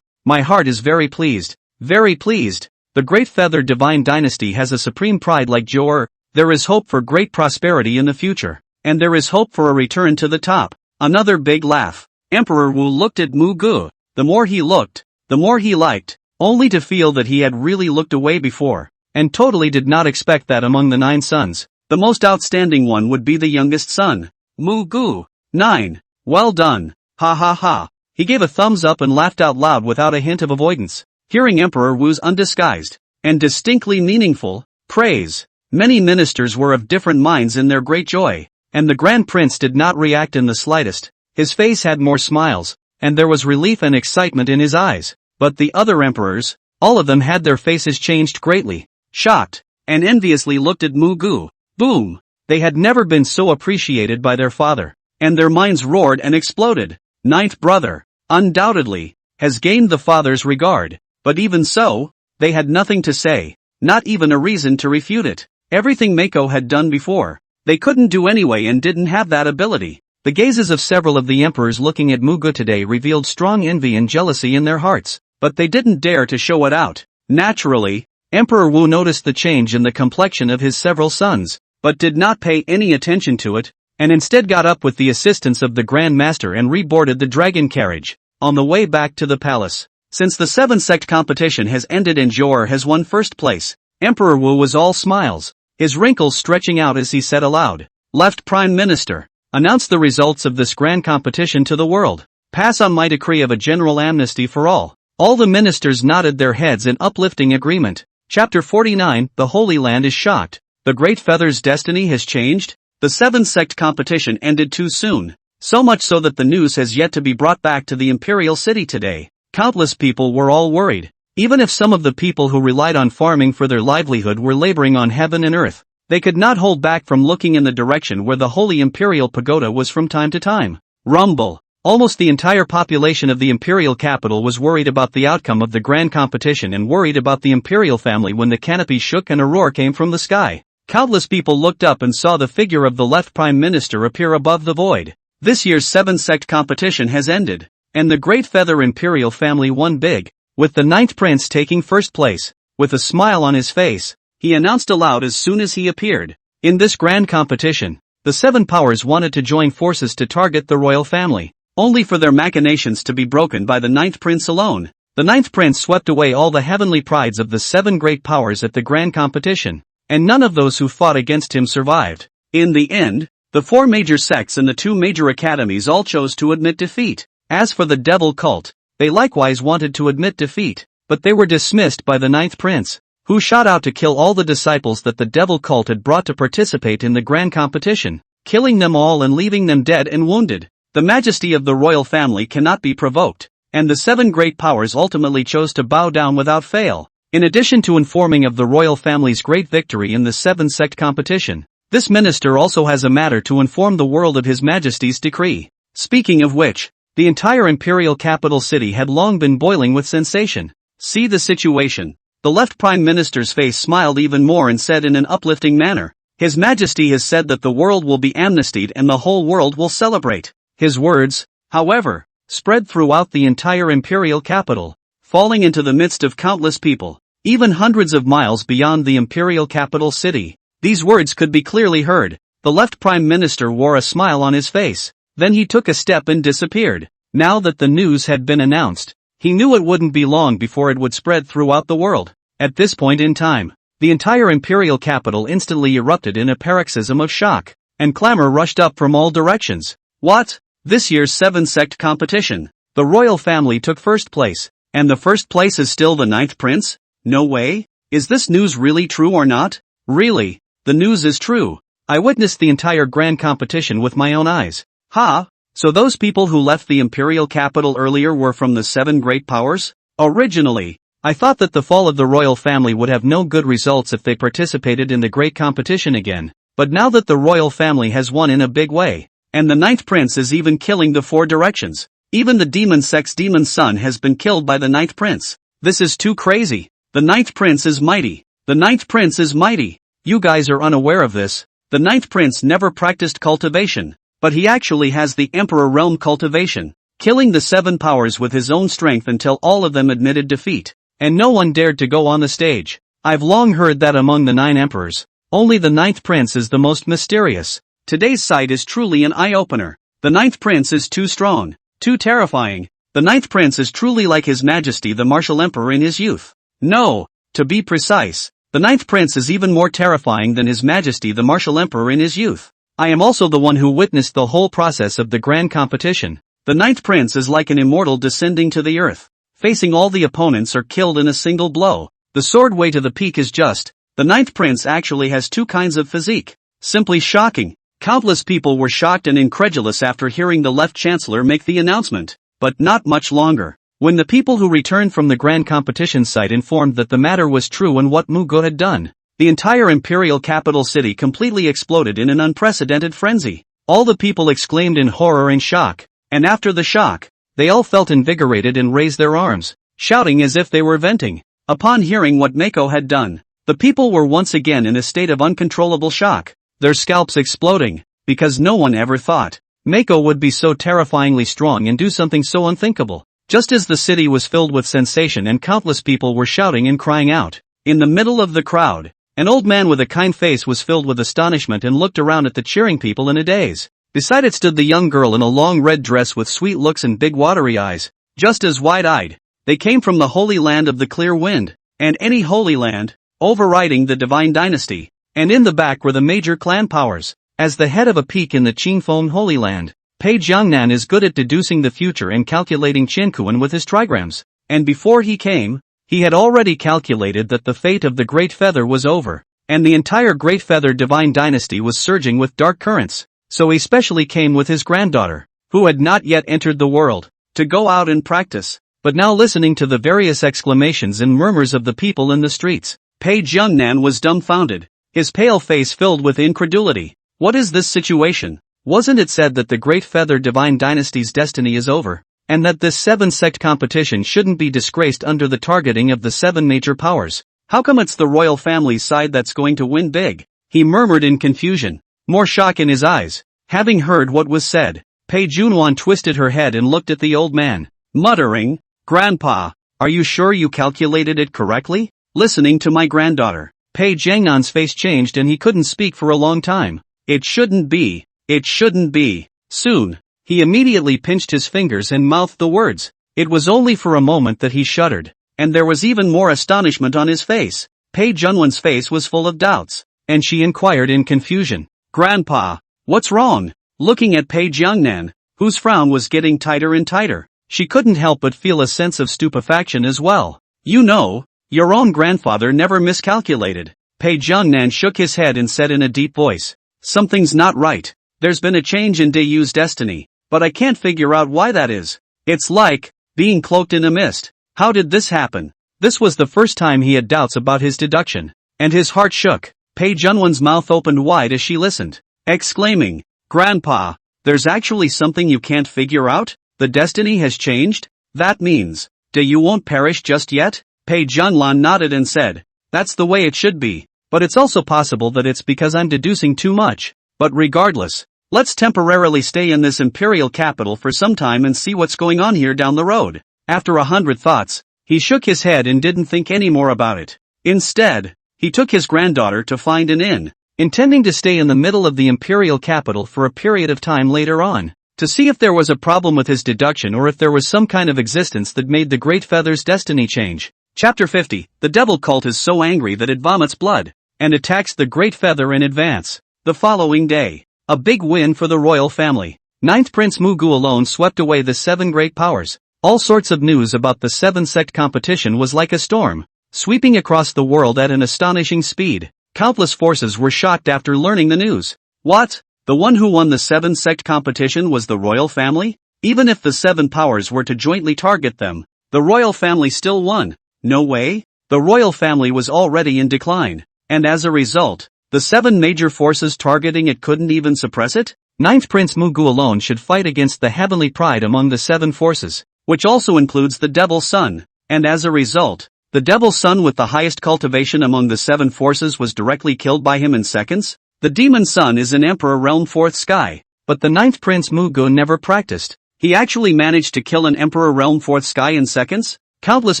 My heart is very pleased. Very pleased. The Great Feather Divine Dynasty has a supreme pride like Joa. There is hope for great prosperity in the future. And there is hope for a return to the top. Another big laugh. Emperor Wu looked at Muge. The more he looked, the more he liked, only to feel that he had really looked away before, and totally did not expect that among the 9 sons, the most outstanding one would be the youngest son. Muge. 9. Well done. Ha ha ha. He gave a thumbs up and laughed out loud without a hint of avoidance, hearing Emperor Wu's undisguised and distinctly meaningful praise. Many ministers were of different minds in their great joy, and the Grand Prince did not react in the slightest. His face had more smiles, and there was relief and excitement in his eyes, but the other emperors, all of them had their faces changed greatly, shocked, and enviously looked at Muge. Boom! They had never been so appreciated by their father, and their minds roared and exploded. 9th brother, undoubtedly, has gained the father's regard, but even so, they had nothing to say, not even a reason to refute it. Everything Mako had done before, they couldn't do anyway and didn't have that ability. The gazes of several of the emperors looking at Muge today revealed strong envy and jealousy in their hearts, but they didn't dare to show it out. Naturally, Emperor Wu noticed the change in the complexion of his several sons, but did not pay any attention to it, and instead got up with the assistance of the Grand Master and reboarded the dragon carriage, on the way back to the palace. Since the 7 sect competition has ended and Jor has won first place, Emperor Wu was all smiles, his wrinkles stretching out as he said aloud, "Left Prime Minister, announce the results of this grand competition to the world. Pass on my decree of a general amnesty for all." All the ministers nodded their heads in uplifting agreement. Chapter 49, The Holy Land is shocked. The Great Feather's destiny has changed? The 7 sect competition ended too soon, so much so that the news has yet to be brought back to the Imperial city today. Countless people were all worried. Even if some of the people who relied on farming for their livelihood were laboring on heaven and earth, they could not hold back from looking in the direction where the Holy Imperial Pagoda was from time to time. Rumble. Almost the entire population of the Imperial capital was worried about the outcome of the grand competition and worried about the Imperial family when the canopy shook and a roar came from the sky. Countless people looked up and saw the figure of the left Prime Minister appear above the void. This year's 7 sect competition has ended, and the Great Feather Imperial family won big, with the 9th Prince taking first place. With a smile on his face, he announced aloud as soon as he appeared. In this grand competition, the 7 powers wanted to join forces to target the royal family, only for their machinations to be broken by the 9th Prince alone. The 9th Prince swept away all the heavenly prides of the 7 great powers at the grand competition, and none of those who fought against him survived. In the end, the 4 major sects and the 2 major academies all chose to admit defeat. As for the devil cult, they likewise wanted to admit defeat, but they were dismissed by the 9th Prince, who shot out to kill all the disciples that the devil cult had brought to participate in the grand competition, killing them all and leaving them dead and wounded. The majesty of the royal family cannot be provoked, and the 7 great powers ultimately chose to bow down without fail. In addition to informing of the royal family's great victory in the 7 sect competition, this minister also has a matter to inform the world of His Majesty's decree. Speaking of which, the entire imperial capital city had long been boiling with sensation. See the situation. The left Prime Minister's face smiled even more and said in an uplifting manner, "His Majesty has said that the world will be amnestied and the whole world will celebrate." His words, however, spread throughout the entire imperial capital, falling into the midst of countless people, even hundreds of miles beyond the imperial capital city. These words could be clearly heard. The left Prime Minister wore a smile on his face. Then he took a step and disappeared. Now that the news had been announced, he knew it wouldn't be long before it would spread throughout the world. At this point in time, the entire imperial capital instantly erupted in a paroxysm of shock, and clamor rushed up from all directions. What? This year's 7 sect competition. The royal family took first place, and the first place is still the 9th Prince? No way? Is this news really true or not? Really, the news is true. I witnessed the entire grand competition with my own eyes. Ha! So those people who left the imperial capital earlier were from the 7 great powers? Originally, I thought that the fall of the royal family would have no good results if they participated in the great competition again, but now that the royal family has won in a big way, and the 9th Prince is even killing the 4 directions. Even the demon sect's demon son has been killed by the 9th Prince. This is too crazy. The 9th Prince is mighty. The 9th Prince is mighty. You guys are unaware of this. The 9th Prince never practiced cultivation, but he actually has the Emperor realm cultivation, killing the 7 powers with his own strength until all of them admitted defeat, and no one dared to go on the stage. I've long heard that among the 9 emperors, only the 9th Prince is the most mysterious. Today's sight is truly an eye-opener. The 9th Prince is too strong, too terrifying. The ninth prince is truly like His Majesty the Martial Emperor in his youth. No, to be precise, the ninth prince is even more terrifying than His Majesty the Martial Emperor in his youth. I am also the one who witnessed the whole process of the grand competition. The ninth prince is like an immortal descending to the earth, facing all the opponents or killed in a single blow. The sword way to the peak is just. The ninth prince actually has two kinds of physique. Simply shocking. Countless people were shocked and incredulous after hearing the left chancellor make the announcement. But not much longer. When the people who returned from the grand competition site informed that the matter was true and what Muge had done, the entire imperial capital city completely exploded in an unprecedented frenzy. All the people exclaimed in horror and shock, and after the shock, they all felt invigorated and raised their arms, shouting as if they were venting. Upon hearing what Mako had done, the people were once again in a state of uncontrollable shock, their scalps exploding, because no one ever thought Mako would be so terrifyingly strong and do something so unthinkable. Just as the city was filled with sensation and countless people were shouting and crying out, in the middle of the crowd, an old man with a kind face was filled with astonishment and looked around at the cheering people in a daze. Beside it stood the young girl in a long red dress with sweet looks and big watery eyes, just as wide-eyed. They came from the holy land of the clear wind, and any holy land, overriding the divine dynasty, and in the back were the major clan powers. As the head of a peak in the Qingfeng Holy Land, Pei Jiangnan is good at deducing the future and calculating Qinkuan with his trigrams, and before he came, he had already calculated that the fate of the Great Feather was over, and the entire Great Feather divine dynasty was surging with dark currents, so he specially came with his granddaughter, who had not yet entered the world, to go out and practice. But now listening to the various exclamations and murmurs of the people in the streets, Pei Jiangnan was dumbfounded, his pale face filled with incredulity. What is this situation? Wasn't it said that the Great Feather Divine Dynasty's destiny is over, and that this 7-sect competition shouldn't be disgraced under the targeting of the 7 major powers? How come it's the royal family's side that's going to win big? He murmured in confusion, more shock in his eyes. Having heard what was said, Pei Junwan twisted her head and looked at the old man, muttering, "Grandpa, are you sure you calculated it correctly?" Listening to my granddaughter, Pei Jiangnan's face changed and he couldn't speak for a long time. It shouldn't be. It shouldn't be. Soon, he immediately pinched his fingers and mouthed the words. It was only for a moment that he shuddered, and there was even more astonishment on his face. Pei Junwan's face was full of doubts, and she inquired in confusion, "Grandpa, what's wrong?" Looking at Pei Jiangnan, whose frown was getting tighter and tighter, she couldn't help but feel a sense of stupefaction as well. "You know, your own grandfather never miscalculated." Pei Jiangnan shook his head and said in a deep voice, "Something's not right. There's been a change in Daiyu's destiny, but I can't figure out why that is. It's like being cloaked in a mist. How did this happen?" This was the first time he had doubts about his deduction, and his heart shook. Pei Junwan's mouth opened wide as she listened, exclaiming, "Grandpa, there's actually something you can't figure out? The destiny has changed? That means Daiyu won't perish just yet?" Pei Junwan nodded and said, "That's the way it should be. But it's also possible that it's because I'm deducing too much. But regardless, let's temporarily stay in this imperial capital for some time and see what's going on here down the road." After 100 thoughts, he shook his head and didn't think any more about it. Instead, he took his granddaughter to find an inn, intending to stay in the middle of the imperial capital for a period of time later on, to see if there was a problem with his deduction or if there was some kind of existence that made the Great Feather's destiny change. Chapter 50. The Devil Cult is so angry that it vomits blood, and attacks the Great Feather in advance. The following day, a big win for the royal family. Ninth Prince Muge alone swept away the 7 great powers. All sorts of news about the 7-sect competition was like a storm, sweeping across the world at an astonishing speed. Countless forces were shocked after learning the news. What? The one who won the 7-sect competition was the royal family? Even if the 7 powers were to jointly target them, the royal family still won. No way? The royal family was already in decline, and as a result, the 7 major forces targeting it couldn't even suppress it? Ninth Prince Muge alone should fight against the heavenly pride among the 7 forces, which also includes the Devil's Son, and as a result, the Devil's Son with the highest cultivation among the 7 forces was directly killed by him in seconds? The Demon Son is in Emperor Realm 4th Sky, but the Ninth Prince Muge never practiced. He actually managed to kill an Emperor Realm 4th Sky in seconds? Countless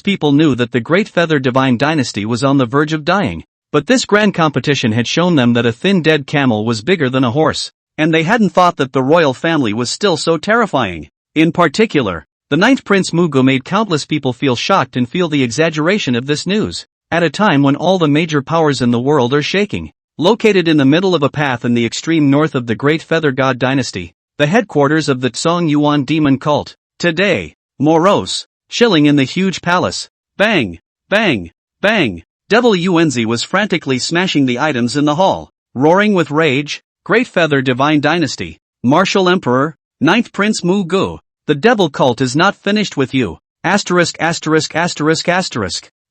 people knew that the Great Feather Divine Dynasty was on the verge of dying, but this grand competition had shown them that a thin dead camel was bigger than a horse, and they hadn't thought that the royal family was still so terrifying. In particular, The ninth Prince Muge made countless people feel shocked and feel the exaggeration of this news. At a time when all the major powers in the world are shaking. Located in the middle of a path in the extreme north of the Great Feather God Dynasty, the headquarters of the Tsong Yuan demon cult. Today, morose, chilling in the huge palace. Bang, bang, bang. Devil Yuanzi was frantically smashing the items in the hall, roaring with rage. Great Feather Divine Dynasty, Martial Emperor, Ninth Prince Muge. The devil cult is not finished with you.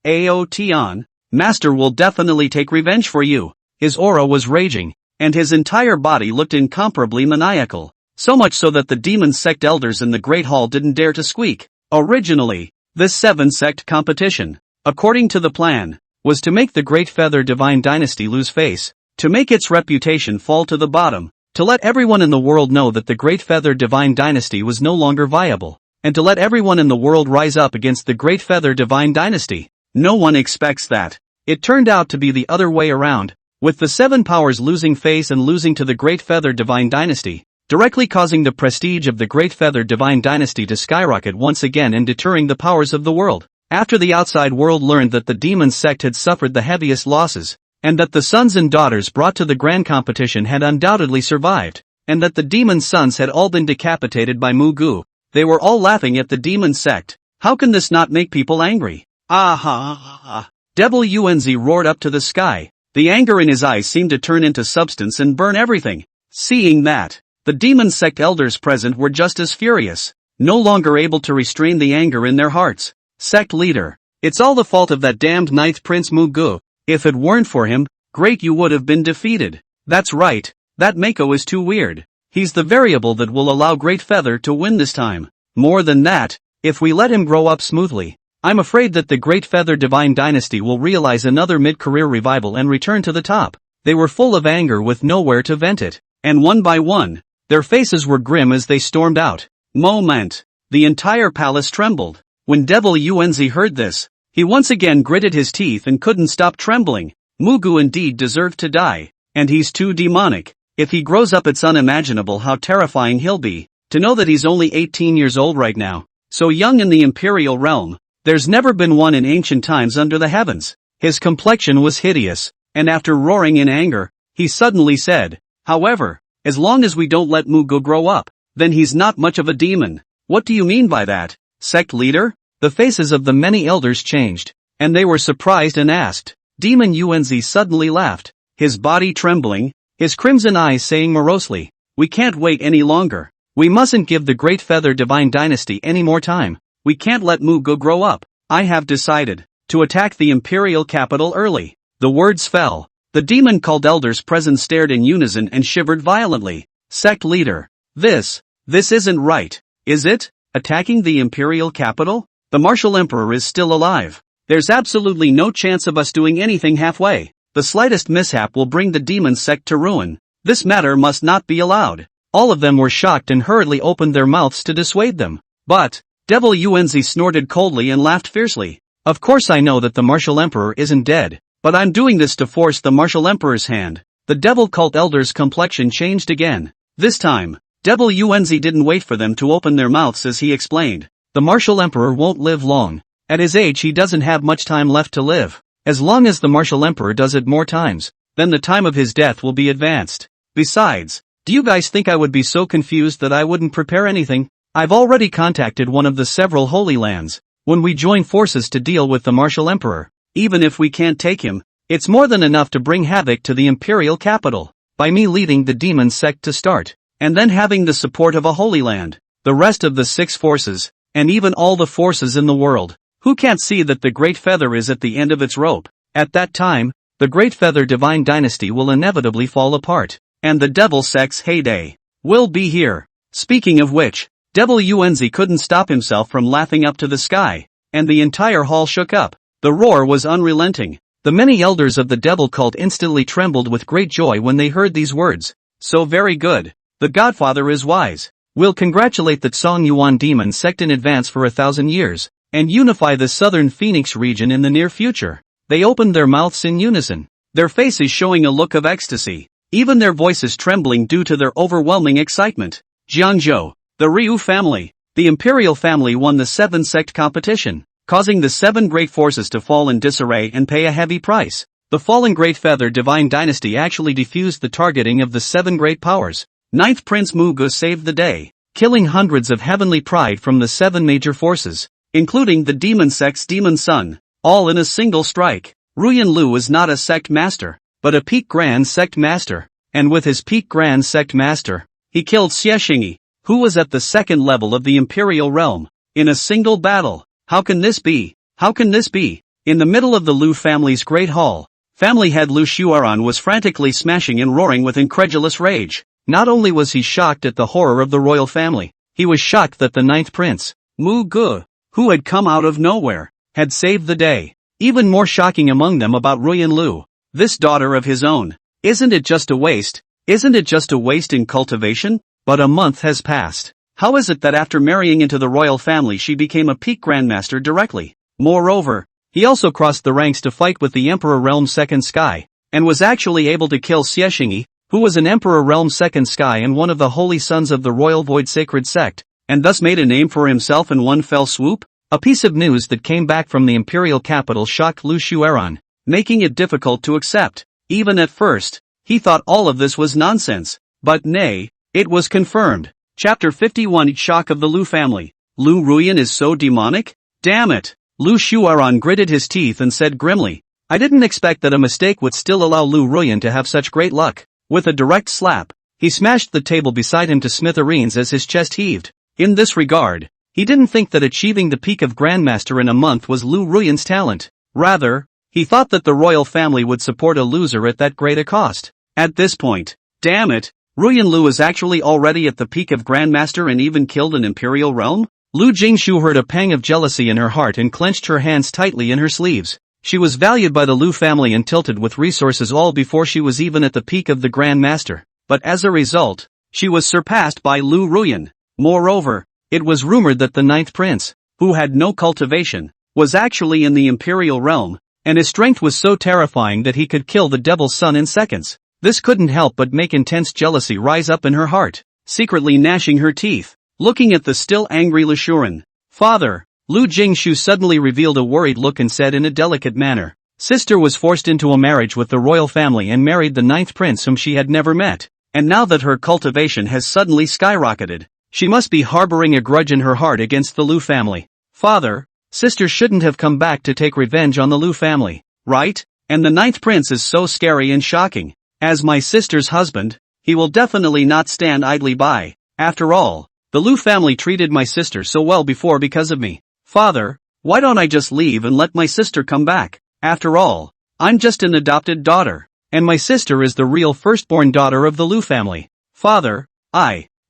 Aotion, Master will definitely take revenge for you. His aura was raging, and his entire body looked incomparably maniacal, so much so that the demon sect elders in the Great Hall didn't dare to squeak. Originally, this 7-sect competition, according to the plan, was to make the Great Feather Divine Dynasty lose face, to make its reputation fall to the bottom, to let everyone in the world know that the Great Feather Divine Dynasty was no longer viable, and to let everyone in the world rise up against the Great Feather Divine Dynasty. No one expects that. It turned out to be the other way around, with the 7 powers losing face and losing to the Great Feather Divine Dynasty, directly causing the prestige of the Great Feather Divine Dynasty to skyrocket once again and deterring the powers of the world. After the outside world learned that the demon sect had suffered the heaviest losses, and that the sons and daughters brought to the grand competition had undoubtedly survived, and that the demon sons had all been decapitated by Muge, they were all laughing at the demon sect. How can this not make people angry? Ah! Devil Yuanzi roared up to the sky. The anger in his eyes seemed to turn into substance and burn everything. Seeing that, the demon sect elders present were just as furious, no longer able to restrain the anger in their hearts. Sect leader, it's all the fault of that damned ninth Prince Muge. If it weren't for him, great, you would have been defeated. That's right, that Mako is too weird. He's the variable that will allow Great Feather to win this time. More than that, if we let him grow up smoothly, I'm afraid that the Great Feather Divine Dynasty will realize another mid-career revival and return to the top. They were full of anger with nowhere to vent it, and one by one, their faces were grim as they stormed out. Moment. The entire palace trembled. When Devil Yuanzi heard this, he once again gritted his teeth and couldn't stop trembling. Muge indeed deserved to die, and he's too demonic. If he grows up, it's unimaginable how terrifying he'll be. To know that he's only 18 years old right now, so young in the Imperial realm. There's never been one in ancient times under the heavens. His complexion was hideous, and after roaring in anger, he suddenly said, however, as long as we don't let Muge grow up, then he's not much of a demon. What do you mean by that, sect leader? The faces of the many elders changed, and they were surprised and asked. Demon Yuanzi suddenly laughed, his body trembling, his crimson eyes saying morosely, we can't wait any longer. We mustn't give the Great Feather Divine Dynasty any more time. We can't let Muge grow up. I have decided to attack the Imperial capital early. The words fell. The demon cult elders present stared in unison and shivered violently. Sect leader, this isn't right, is it? Attacking the Imperial capital? The Martial Emperor is still alive. There's absolutely no chance of us doing anything halfway. The slightest mishap will bring the demon sect to ruin. This matter must not be allowed. All of them were shocked and hurriedly opened their mouths to dissuade them. But Devil Yuanzi snorted coldly and laughed fiercely. Of course I know that the Martial Emperor isn't dead, but I'm doing this to force the Martial Emperor's hand. The devil cult elders' complexion changed again. This time, Devil Yuanzi didn't wait for them to open their mouths as he explained. The Martial Emperor won't live long. At his age he doesn't have much time left to live. As long as the Martial Emperor does it more times, then the time of his death will be advanced. Besides, do you guys think I would be so confused that I wouldn't prepare anything? I've already contacted one of the several Holy Lands. When we join forces to deal with the Martial Emperor, even if we can't take him, it's more than enough to bring havoc to the Imperial capital. By me leading the demon sect to start, and then having the support of a Holy Land, the rest of the 6 forces, and even all the forces in the world, who can't see that the Great Feather is at the end of its rope? At that time, the Great Feather Divine Dynasty will inevitably fall apart, and the Devil Sect's heyday will be here. Speaking of which, Devil Yuanzi couldn't stop himself from laughing up to the sky, and the entire hall shook up. The roar was unrelenting. The many elders of the devil cult instantly trembled with great joy when they heard these words. So very good. The Godfather is wise. We'll congratulate the Tsong Yuan demon sect in advance for 1,000 years, and unify the southern Phoenix region in the near future. They opened their mouths in unison, their faces showing a look of ecstasy, even their voices trembling due to their overwhelming excitement. Jiangzhou. The Ryu family, the Imperial family won the 7 sect competition, causing the 7 great forces to fall in disarray and pay a heavy price. The fallen Great Feather Divine Dynasty actually defused the targeting of the 7 great powers. Ninth Prince Muge saved the day, killing hundreds of heavenly pride from the 7 major forces, including the demon sect's demon son, all in a single strike. Ruyan Lu is not a sect master, but a peak grand sect master, and with his peak grand sect master, he killed Xiexinyi, who was at the 2nd level of the Imperial realm, in a single battle. How can this be? How can this be? In the middle of the Lu family's great hall, family head Liu Ruyan was frantically smashing and roaring with incredulous rage. Not only was he shocked at the horror of the royal family, he was shocked that the 9th prince, Muge, who had come out of nowhere, had saved the day. Even more shocking among them about Ruyan Lu, this daughter of his own. Isn't it just a waste? Isn't it just a waste in cultivation? But a month has passed. How is it that after marrying into the royal family she became a peak grandmaster directly? Moreover, he also crossed the ranks to fight with the Emperor Realm Second Sky, and was actually able to kill Xiexinyi, who was an Emperor Realm Second Sky and one of the holy sons of the Royal Void Sacred Sect, and thus made a name for himself in one fell swoop? A piece of news that came back from the imperial capital shocked Liu Ruyan, making it difficult to accept. Even at first, he thought all of this was nonsense. But nay, it was confirmed. Chapter 51 Shock of the Liu family. Liu Ruyan is so demonic? Damn it! Liu Ruyan gritted his teeth and said grimly, I didn't expect that a mistake would still allow Liu Ruyan to have such great luck. With a direct slap, he smashed the table beside him to smithereens as his chest heaved. In this regard, he didn't think that achieving the peak of Grandmaster in a month was Liu Ruyan's talent. Rather, he thought that the royal family would support a loser at that great a cost. At this point, damn it, Ruyan Lu is actually already at the peak of Grandmaster and even killed an Imperial realm? Lu Jingshu heard a pang of jealousy in her heart and clenched her hands tightly in her sleeves. She was valued by the Liu family and tilted with resources all before she was even at the peak of the Grandmaster. But as a result, she was surpassed by Liu Ruyan. Moreover, it was rumored that the 9th prince, who had no cultivation, was actually in the Imperial realm, and his strength was so terrifying that he could kill the devil's son in seconds. This couldn't help but make intense jealousy rise up in her heart, secretly gnashing her teeth, looking at the still angry Liu Ruyan. Father, Lu Jingshu suddenly revealed a worried look and said in a delicate manner, Sister was forced into a marriage with the royal family and married the 9th prince whom she had never met, and now that her cultivation has suddenly skyrocketed, she must be harboring a grudge in her heart against the Liu family. Father, Sister shouldn't have come back to take revenge on the Liu family, right? And the 9th prince is so scary and shocking. As my sister's husband, he will definitely not stand idly by. After all, the Liu family treated my sister so well before because of me. Father, why don't I just leave and let my sister come back? After all, I'm just an adopted daughter, and my sister is the real firstborn daughter of the Liu family. Father,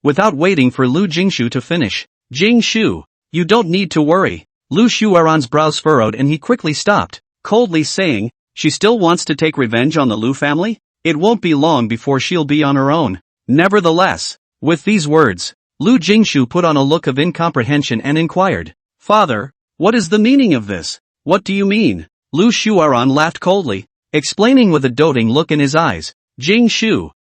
without waiting for Lu Jingshu to finish, Jingshu, you don't need to worry. Liu Ruyan's brows furrowed and he quickly stopped, coldly saying, she still wants to take revenge on the Liu family? It won't be long before she'll be on her own. Nevertheless, with these words, Lu Jingshu put on a look of incomprehension and inquired, Father, what is the meaning of this? What do you mean? Liu Ruyan laughed coldly, explaining with a doting look in his eyes, Jingshu,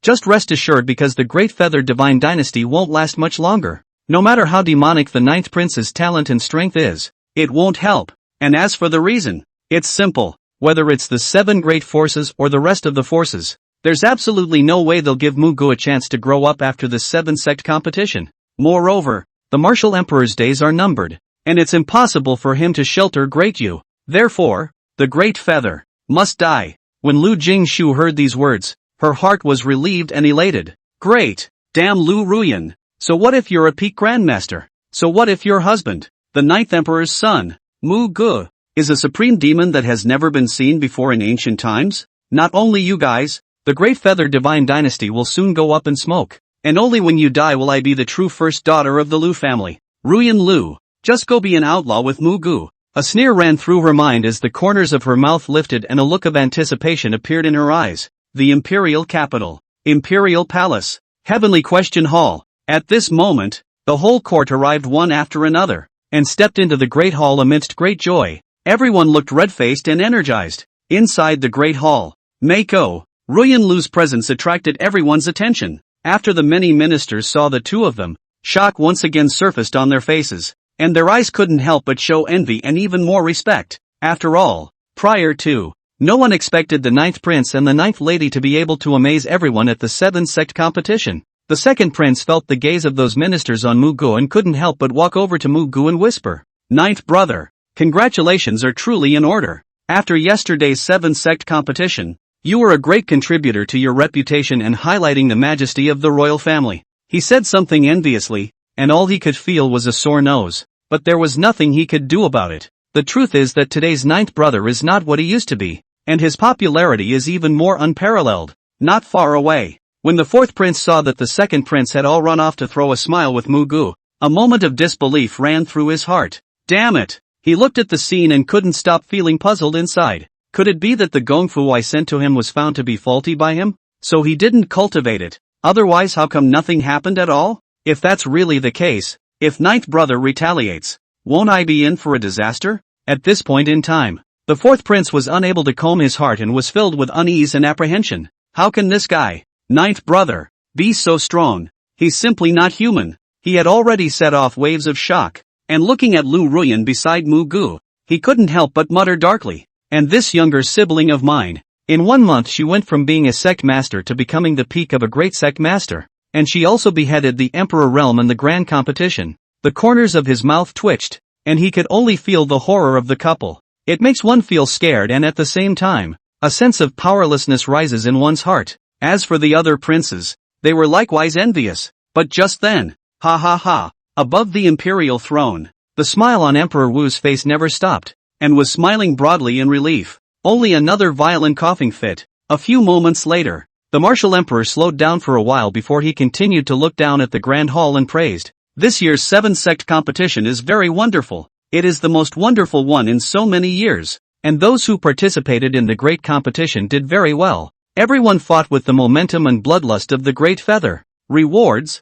just rest assured because the Great Feather Divine Dynasty won't last much longer. No matter how demonic the 9th prince's talent and strength is, it won't help. And as for the reason, it's simple. Whether it's the 7 great forces or the rest of the forces, there's absolutely no way they'll give Muge a chance to grow up after the 7 sect competition. Moreover, the martial emperor's days are numbered, and it's impossible for him to shelter Great Yu. Therefore, the Great Feather must die. When Lu Jingshu heard these words, her heart was relieved and elated. Great! Damn Liu Ruyan! So what if you're a peak grandmaster? So what if your husband, the 9th emperor's son, Muge, is a supreme demon that has never been seen before in ancient times? Not only you guys, the Great Feather Divine Dynasty will soon go up in smoke, and only when you die will I be the true first daughter of the Liu family. Ruyan Lu, just go be an outlaw with Muge. A sneer ran through her mind as the corners of her mouth lifted and a look of anticipation appeared in her eyes. The Imperial capital, Imperial palace, Heavenly Question Hall. At this moment, the whole court arrived one after another, and stepped into the great hall amidst great joy. Everyone looked red-faced and energized. Inside the great hall, Mako, Ruyan Lu's presence attracted everyone's attention. After the many ministers saw the two of them, Shock once again surfaced on their faces, and their eyes couldn't help but show envy and even more respect. After all, prior to, no one expected the ninth prince and the ninth lady to be able to amaze everyone at the seventh sect competition. The second prince felt the gaze of those ministers on Muge and couldn't help but walk over to Muge and whisper, "Ninth brother, congratulations are truly in order. After yesterday's seventh sect competition, you were a great contributor to your reputation and highlighting the majesty of the royal family." He said something enviously, and all he could feel was a sore nose, but there was nothing he could do about it. The truth is that today's ninth brother is not what he used to be, and his popularity is even more unparalleled. Not far away, when the fourth prince saw that the second prince had all run off to throw a smile with Muge, a moment of disbelief ran through his heart. Damn it! He looked at the scene and couldn't stop feeling puzzled inside. Could it be that the gongfu I sent to him was found to be faulty by him? So he didn't cultivate it. Otherwise, how come nothing happened at all? If that's really the case, if ninth brother retaliates, won't I be in for a disaster? At this point in time, the fourth prince was unable to calm his heart and was filled with unease and apprehension. How can this guy, ninth brother, be so strong? He's simply not human. He had already set off waves of shock, and looking at Liu Ruyan beside Muge, he couldn't help but mutter darkly, "And this younger sibling of mine. In 1 month she went from being a sect master to becoming the peak of a great sect master, and she also beheaded the emperor realm in the grand competition." The corners of his mouth twitched, and he could only feel the horror of the couple. It makes one feel scared and at the same time, a sense of powerlessness rises in one's heart. As for the other princes, they were likewise envious. But just then, ha ha ha, above the imperial throne, the smile on Emperor Wu's face never stopped, and was smiling broadly in relief. Only another violent coughing fit. A few moments later, the martial emperor slowed down for a while before he continued to look down at the grand hall and praised, "This year's seventh sect competition is very wonderful. It is the most wonderful one in so many years, and those who participated in the great competition did very well. Everyone fought with the momentum and bloodlust of the great feather. Rewards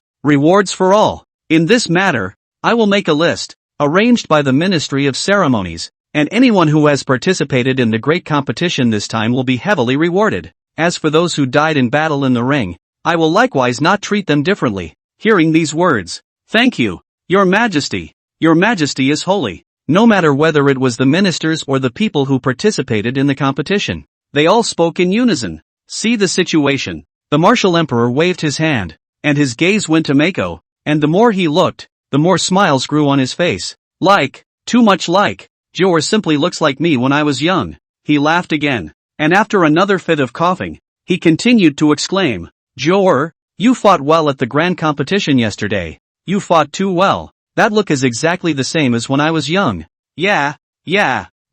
for all. In this matter, I will make a list, arranged by the Ministry of Ceremonies, and anyone who has participated in the great competition this time will be heavily rewarded. As for those who died in battle in the ring, I will likewise not treat them differently." Hearing these words, "Thank you, Your Majesty. Your Majesty is holy." No matter whether it was the ministers or the people who participated in the competition, they all spoke in unison. "See the situation." The martial emperor waved his hand, and his gaze went to Mako, and the more he looked, the more smiles grew on his face. Too much like, Jor simply looks like me when I was young." He laughed again, and after another fit of coughing, he continued to exclaim, "Jor, you fought well at the grand competition yesterday. You fought too well. That look is exactly the same as when I was young." Yeah.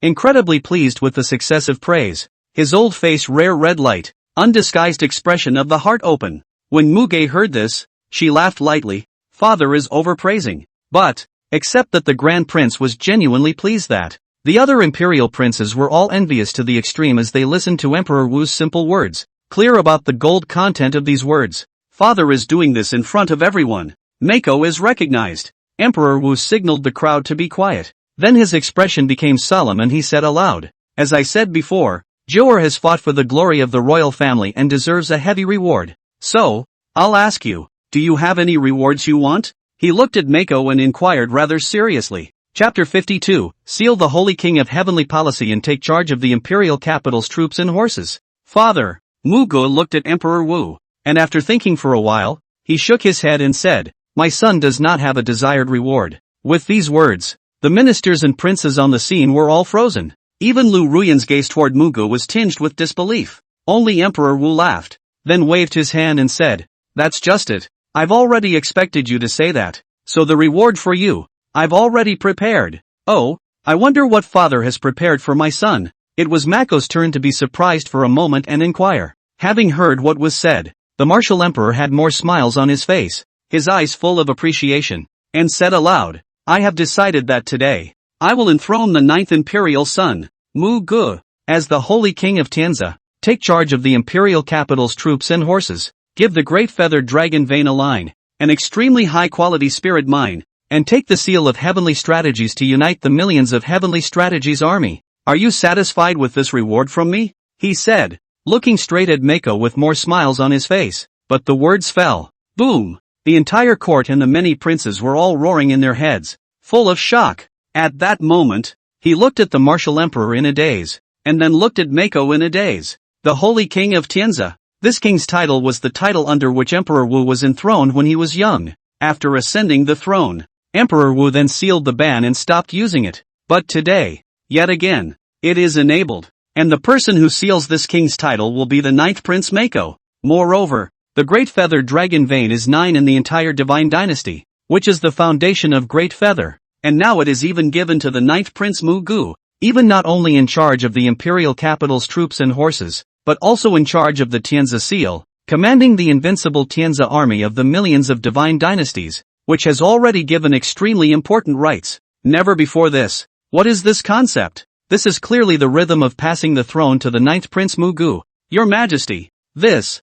Incredibly pleased with the successive praise, his old face rare red light, undisguised expression of the heart open. When Muge heard this, she laughed lightly. Father is overpraising. But, except that the Grand Prince was genuinely pleased that the other imperial princes were all envious to the extreme as they listened to Emperor Wu's simple words, clear about the gold content of these words. Father is doing this in front of everyone. Mako is recognized. Emperor Wu signaled the crowd to be quiet. Then his expression became solemn and he said aloud, "As I said before, Jor has fought for the glory of the royal family and deserves a heavy reward. So, I'll ask you, do you have any rewards you want?" He looked at Mako and inquired rather seriously. Chapter 52, Seal the Holy King of Heavenly Policy and take charge of the Imperial capital's troops and horses. Father, Muge looked at Emperor Wu, and after thinking for a while, he shook his head and said, "My son does not have a desired reward." With these words, the ministers and princes on the scene were all frozen. Even Liu Ruyan's gaze toward Muge was tinged with disbelief. Only Emperor Wu laughed, then waved his hand and said, "That's just it. I've already expected you to say that. So the reward for you, I've already prepared." "Oh, I wonder what father has prepared for my son." It was Mako's turn to be surprised for a moment and inquire. Having heard what was said, the martial emperor had more smiles on his face, his eyes full of appreciation, and said aloud, "I have decided that today, I will enthrone the ninth imperial son, Muge, as the Holy King of Tianza. Take charge of the imperial capital's troops and horses. Give the great feathered dragon vein a line, an extremely high-quality spirit mine, and take the seal of heavenly strategies to unite the millions of heavenly strategies army. Are you satisfied with this reward from me?" he said, looking straight at Mako with more smiles on his face. But the words fell. Boom! The entire court and the many princes were all roaring in their heads, full of shock. At that moment, he looked at the martial emperor in a daze, and then looked at Mako in a daze. The Holy King of Tianzi. This king's title was the title under which Emperor Wu was enthroned when he was young. After ascending the throne, Emperor Wu then sealed the ban and stopped using it. But today, yet again, it is enabled, and the person who seals this king's title will be the 9th Prince Mako. Moreover, the Great Feathered Dragon vein is 9 in the entire Divine Dynasty, which is the foundation of Great Feather, and now it is even given to the 9th Prince Muge, even not only in charge of the Imperial capital's troops and horses, but also in charge of the Tianzi seal, commanding the invincible Tianzi army of the millions of Divine Dynasties, which has already given extremely important rights. Never before this. What is this concept? This is clearly the rhythm of passing the throne to the 9th Prince Muge. Your Majesty, this,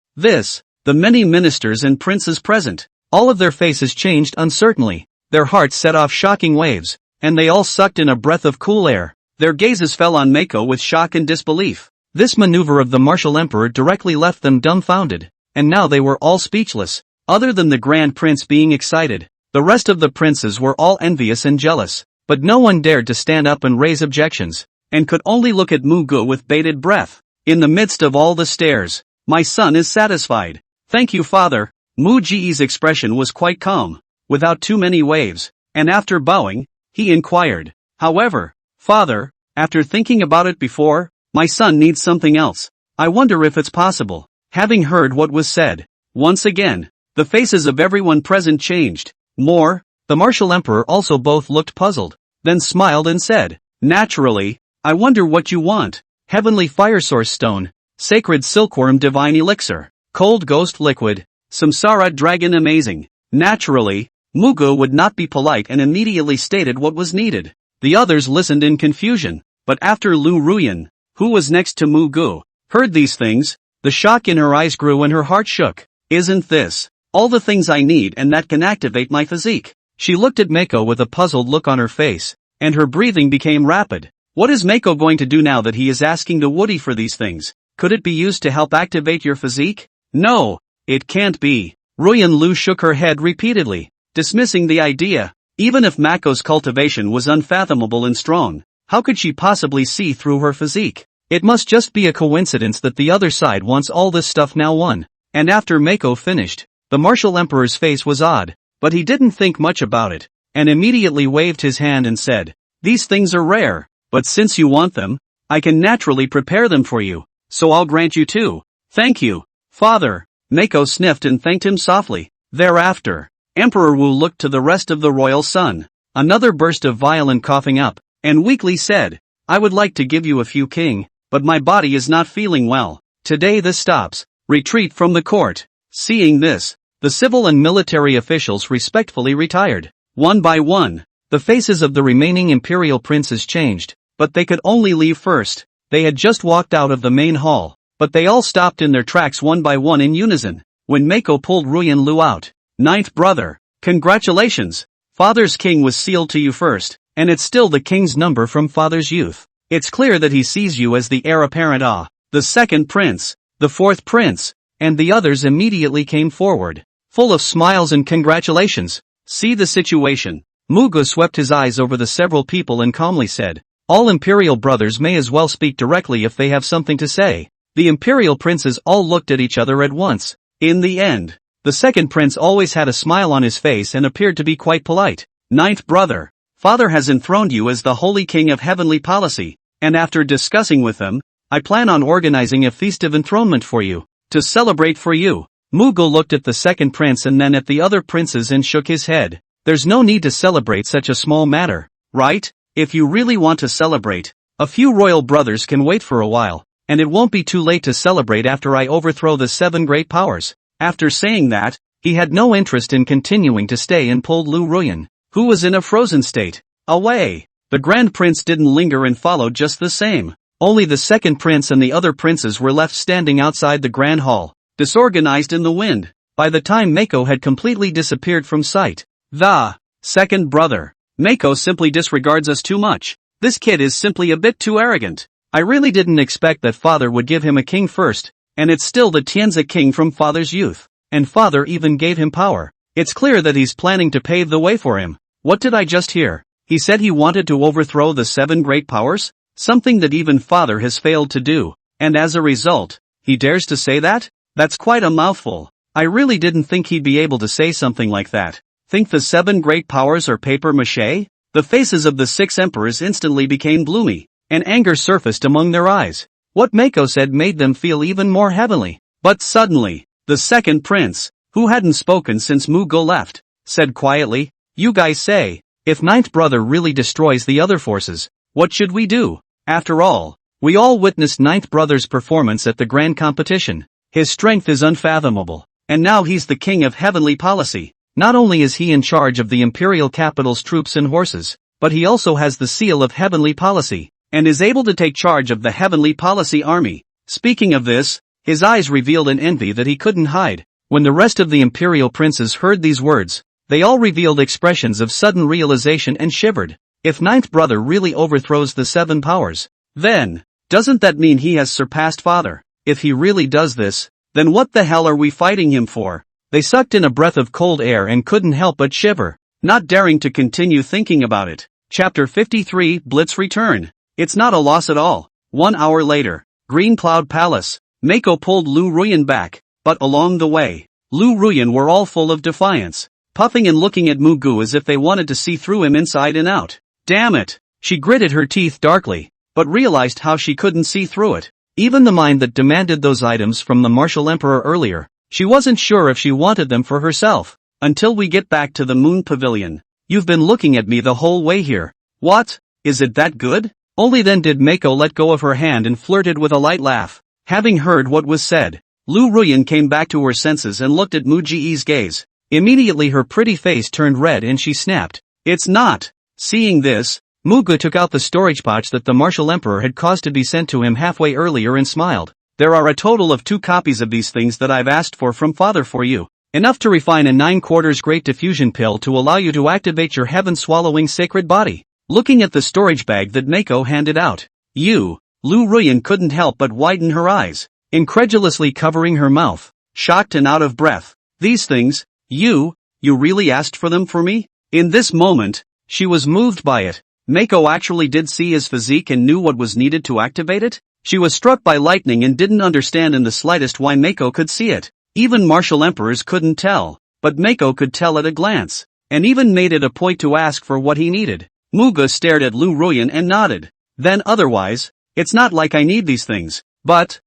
the many ministers and princes present, all of their faces changed uncertainly, their hearts set off shocking waves, and they all sucked in a breath of cool air. Their gazes fell on Mako with shock and disbelief. This maneuver of the martial emperor directly left them dumbfounded, and now they were all speechless. Other than the Grand Prince being excited, the rest of the princes were all envious and jealous, but no one dared to stand up and raise objections, and could only look at Muge with bated breath. In the midst of all the stares, my son is satisfied. Thank you, father. Muge's expression was quite calm, without too many waves, and after bowing, he inquired, however, father, after thinking about it before, my son needs something else. I wonder if it's possible. Having heard what was said, once again, the faces of everyone present changed. The martial emperor also both looked puzzled, then smiled and said, naturally, I wonder what you want. Heavenly fire source stone, sacred silkworm divine elixir, cold ghost liquid, samsara dragon amazing. Naturally, Muge would not be polite and immediately stated what was needed. The others listened in confusion, but after Liu Ruyan, who was next to Muge, heard these things, the shock in her eyes grew and her heart shook. Isn't this all the things I need and that can activate my physique? She looked at Mako with a puzzled look on her face, and her breathing became rapid. What is Mako going to do now that he is asking the Woody for these things? Could it be used to help activate your physique? No, it can't be. Ruyan Lu shook her head repeatedly, dismissing the idea. Even if Mako's cultivation was unfathomable and strong, how could she possibly see through her physique? It must just be a coincidence that the other side wants all this stuff now won. And after Mako finished, the martial emperor's face was odd, but he didn't think much about it, and immediately waved his hand and said, these things are rare, but since you want them, I can naturally prepare them for you, so I'll grant you two. Thank you, father. Mako sniffed and thanked him softly. Thereafter, Emperor Wu looked to the rest of the royal son. Another burst of violent coughing up, and weakly said, I would like to give you a few king, but my body is not feeling well. Today this stops. Retreat from the court. Seeing this, the civil and military officials respectfully retired. One by one, the faces of the remaining imperial princes changed, but they could only leave first. They had just walked out of the main hall, but they all stopped in their tracks one by one in unison, when Mako pulled Ruyan Lu out. 9th brother, congratulations! Father's king was sealed to you first, and it's still the king's number from father's youth. It's clear that he sees you as the heir apparent. The 2nd prince, the 4th prince, and the others immediately came forward, full of smiles and congratulations. See the situation. Muge swept his eyes over the several people and calmly said, all imperial brothers may as well speak directly if they have something to say. The imperial princes all looked at each other at once. In the end, the 2nd prince always had a smile on his face and appeared to be quite polite. 9th brother, father has enthroned you as the holy king of heavenly policy, and after discussing with them, I plan on organizing a feast of enthronement for you, to celebrate for you. Muge looked at the 2nd prince and then at the other princes and shook his head. There's no need to celebrate such a small matter, right? If you really want to celebrate, a few royal brothers can wait for a while, and it won't be too late to celebrate after I overthrow the 7 great powers. After saying that, he had no interest in continuing to stay and pulled Liu Ruyan, who was in a frozen state, away. The Grand Prince didn't linger and followed just the same. Only the 2nd prince and the other princes were left standing outside the grand hall, disorganized in the wind. By the time Mako had completely disappeared from sight, the 2nd brother, Mako simply disregards us too much. This kid is simply a bit too arrogant. I really didn't expect that father would give him a king first, and it's still the Tianzi king from father's youth, and father even gave him power. It's clear that he's planning to pave the way for him. What did I just hear? He said he wanted to overthrow the 7 great powers? Something that even father has failed to do, and as a result, he dares to say that? That's quite a mouthful. I really didn't think he'd be able to say something like that. Think the 7 great powers are paper mache? The faces of the 6 emperors instantly became gloomy, and anger surfaced among their eyes. What Mako said made them feel even more heavenly. But suddenly, the second prince, who hadn't spoken since Muge left, said quietly, "You guys say, if ninth brother really destroys the other forces, what should we do? After all, we all witnessed ninth brother's performance at the grand competition. His strength is unfathomable, and now he's the king of heavenly policy. Not only is he in charge of the Imperial capital's troops and horses, but he also has the seal of heavenly policy, and is able to take charge of the heavenly policy army." Speaking of this, his eyes revealed an envy that he couldn't hide. When the rest of the Imperial princes heard these words, they all revealed expressions of sudden realization and shivered. If ninth brother really overthrows the 7 powers, then, doesn't that mean he has surpassed father? If he really does this, then what the hell are we fighting him for? They sucked in a breath of cold air and couldn't help but shiver, not daring to continue thinking about it. Chapter 53, Blitz Return. It's not a loss at all. 1 hour later, Green Cloud Palace. Mako pulled Liu Ruyan back, but along the way, Liu Ruyan were all full of defiance, puffing and looking at Muge as if they wanted to see through him inside and out. Damn it! She gritted her teeth darkly, but realized how she couldn't see through it. Even the mind that demanded those items from the martial emperor earlier, she wasn't sure if she wanted them for herself. Until we get back to the moon pavilion. You've been looking at me the whole way here. What? Is it that good? Only then did Mako let go of her hand and flirted with a light laugh. Having heard what was said, Liu Ruyan came back to her senses and looked at Muge's gaze. Immediately her pretty face turned red and she snapped, "It's not." Seeing this, Muge took out the storage pouch that the martial emperor had caused to be sent to him halfway earlier and smiled. "There are a total of 2 copies of these things that I've asked for from father for you. Enough to refine a 9/4 great diffusion pill to allow you to activate your heaven-swallowing sacred body." Looking at the storage bag that Mako handed out, Liu Ruyan couldn't help but widen her eyes, incredulously covering her mouth, shocked and out of breath. "These things, you really asked for them for me?" In this moment, she was moved by it. Mako actually did see his physique and knew what was needed to activate it? She was struck by lightning and didn't understand in the slightest why Mako could see it. Even martial emperors couldn't tell, but Mako could tell at a glance, and even made it a point to ask for what he needed. Muge stared at Liu Ruyan and nodded. "Then otherwise, it's not like I need these things. But,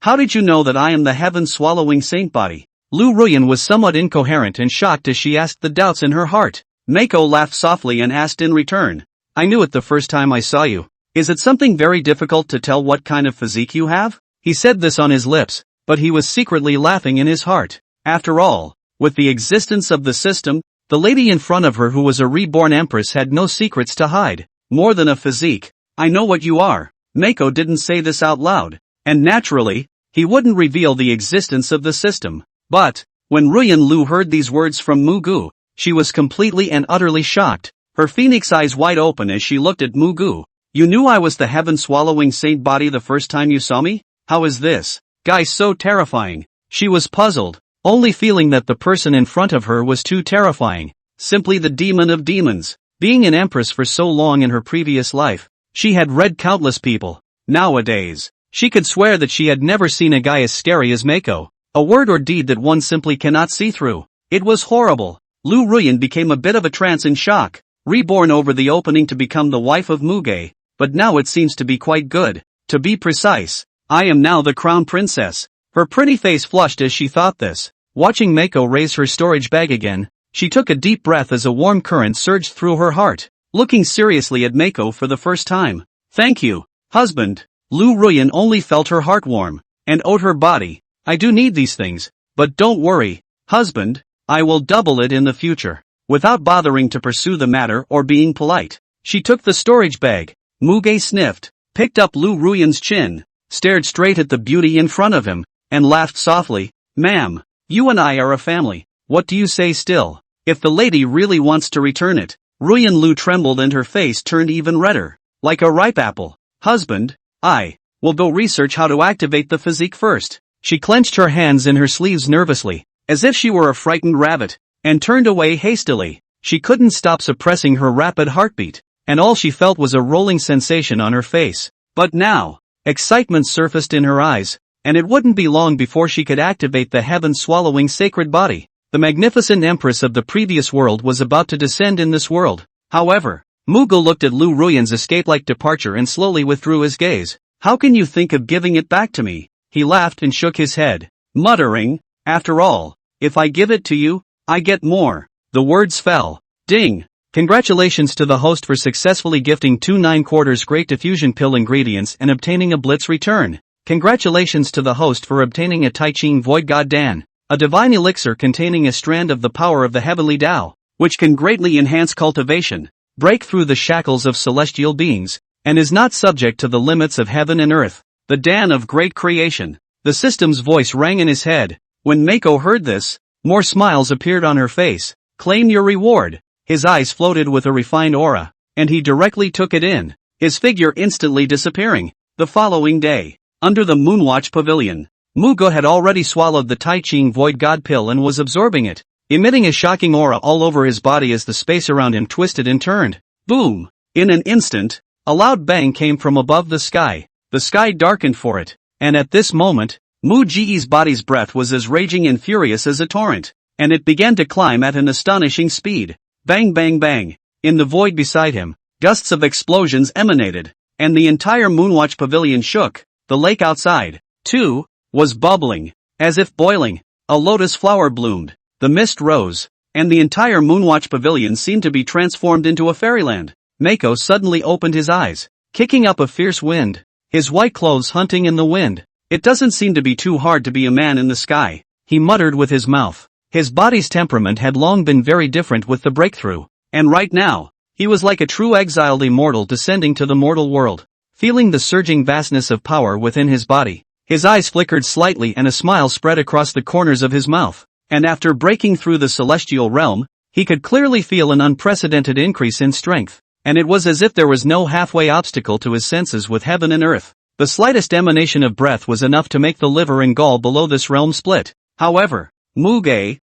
how did you know that I am the heaven-swallowing saint body?" Liu Ruyan was somewhat incoherent and shocked as she asked the doubts in her heart. Mako laughed softly and asked in return, "I knew it the first time I saw you. Is it something very difficult to tell what kind of physique you have?" He said this on his lips, but he was secretly laughing in his heart. After all, with the existence of the system, the lady in front of her who was a reborn empress had no secrets to hide. More than a physique, "I know what you are." Mako didn't say this out loud, and naturally, he wouldn't reveal the existence of the system. But, when Ruyan Liu heard these words from Muge, she was completely and utterly shocked, her phoenix eyes wide open as she looked at Muge. "You knew I was the heaven-swallowing saint body the first time you saw me? How is this guy so terrifying?" She was puzzled, only feeling that the person in front of her was too terrifying, simply the demon of demons. Being an empress for so long in her previous life, she had read countless people. Nowadays, she could swear that she had never seen a guy as scary as Mako, a word or deed that one simply cannot see through. It was horrible. Liu Ruyan became a bit of a trance in shock, reborn over the opening to become the wife of Muge, but now it seems to be quite good. To be precise, I am now the crown princess. Her pretty face flushed as she thought this. Watching Mako raise her storage bag again, she took a deep breath as a warm current surged through her heart, looking seriously at Mako for the first time. "Thank you, husband." Liu Ruyan only felt her heart warm, and owed her body. "I do need these things, but don't worry, husband, I will double it in the future." Without bothering to pursue the matter or being polite, she took the storage bag. Muge sniffed, picked up Liu Ruyan's chin, stared straight at the beauty in front of him, and laughed softly. "Ma'am, you and I are a family. What do you say still? If the lady really wants to return it." Ruyan Liu trembled and her face turned even redder, like a ripe apple. "Husband, I will go research how to activate the physique first." She clenched her hands in her sleeves nervously, as if she were a frightened rabbit. and turned away hastily. She couldn't stop suppressing her rapid heartbeat, and all she felt was a rolling sensation on her face. But now, excitement surfaced in her eyes, and it wouldn't be long before she could activate the heaven-swallowing sacred body. The magnificent empress of the previous world was about to descend in this world. However, Muge looked at Liu Ruyan's escape-like departure and slowly withdrew his gaze. "How can you think of giving it back to me?" He laughed and shook his head, muttering, "After all, if I give it to you, I get more." The words fell. Ding! Congratulations to the host for successfully gifting 2 9/4 Great Diffusion Pill ingredients and obtaining a Blitz return. Congratulations to the host for obtaining a Tai Ching Void God Dan, a divine elixir containing a strand of the power of the heavenly Tao, which can greatly enhance cultivation, break through the shackles of celestial beings, and is not subject to the limits of heaven and earth. The Dan of great creation. The system's voice rang in his head. When Mako heard this, more smiles appeared on her face. "Claim your reward." His eyes floated with a refined aura, and he directly took it in, his figure instantly disappearing. The following day, under the Moonwatch Pavilion, Muge had already swallowed the Tai Ching Void God Pill and was absorbing it, emitting a shocking aura all over his body as the space around him twisted and turned. Boom! In an instant, a loud bang came from above the sky. The sky darkened for it, and at this moment, Muge's body's breath was as raging and furious as a torrent, and it began to climb at an astonishing speed. Bang bang bang! In the void beside him, gusts of explosions emanated, and the entire Moonwatch Pavilion shook. The lake outside, too, was bubbling, as if boiling. A lotus flower bloomed, the mist rose, and the entire Moonwatch Pavilion seemed to be transformed into a fairyland. Mako suddenly opened his eyes, kicking up a fierce wind, his white clothes hunting in the wind. "It doesn't seem to be too hard to be a man in the sky," he muttered with his mouth. His body's temperament had long been very different with the breakthrough, and right now, he was like a true exiled immortal descending to the mortal world. Feeling the surging vastness of power within his body, his eyes flickered slightly and a smile spread across the corners of his mouth, and after breaking through the celestial realm, he could clearly feel an unprecedented increase in strength, and it was as if there was no halfway obstacle to his senses with heaven and earth. The slightest emanation of breath was enough to make the liver and gall below this realm split. However, Muge,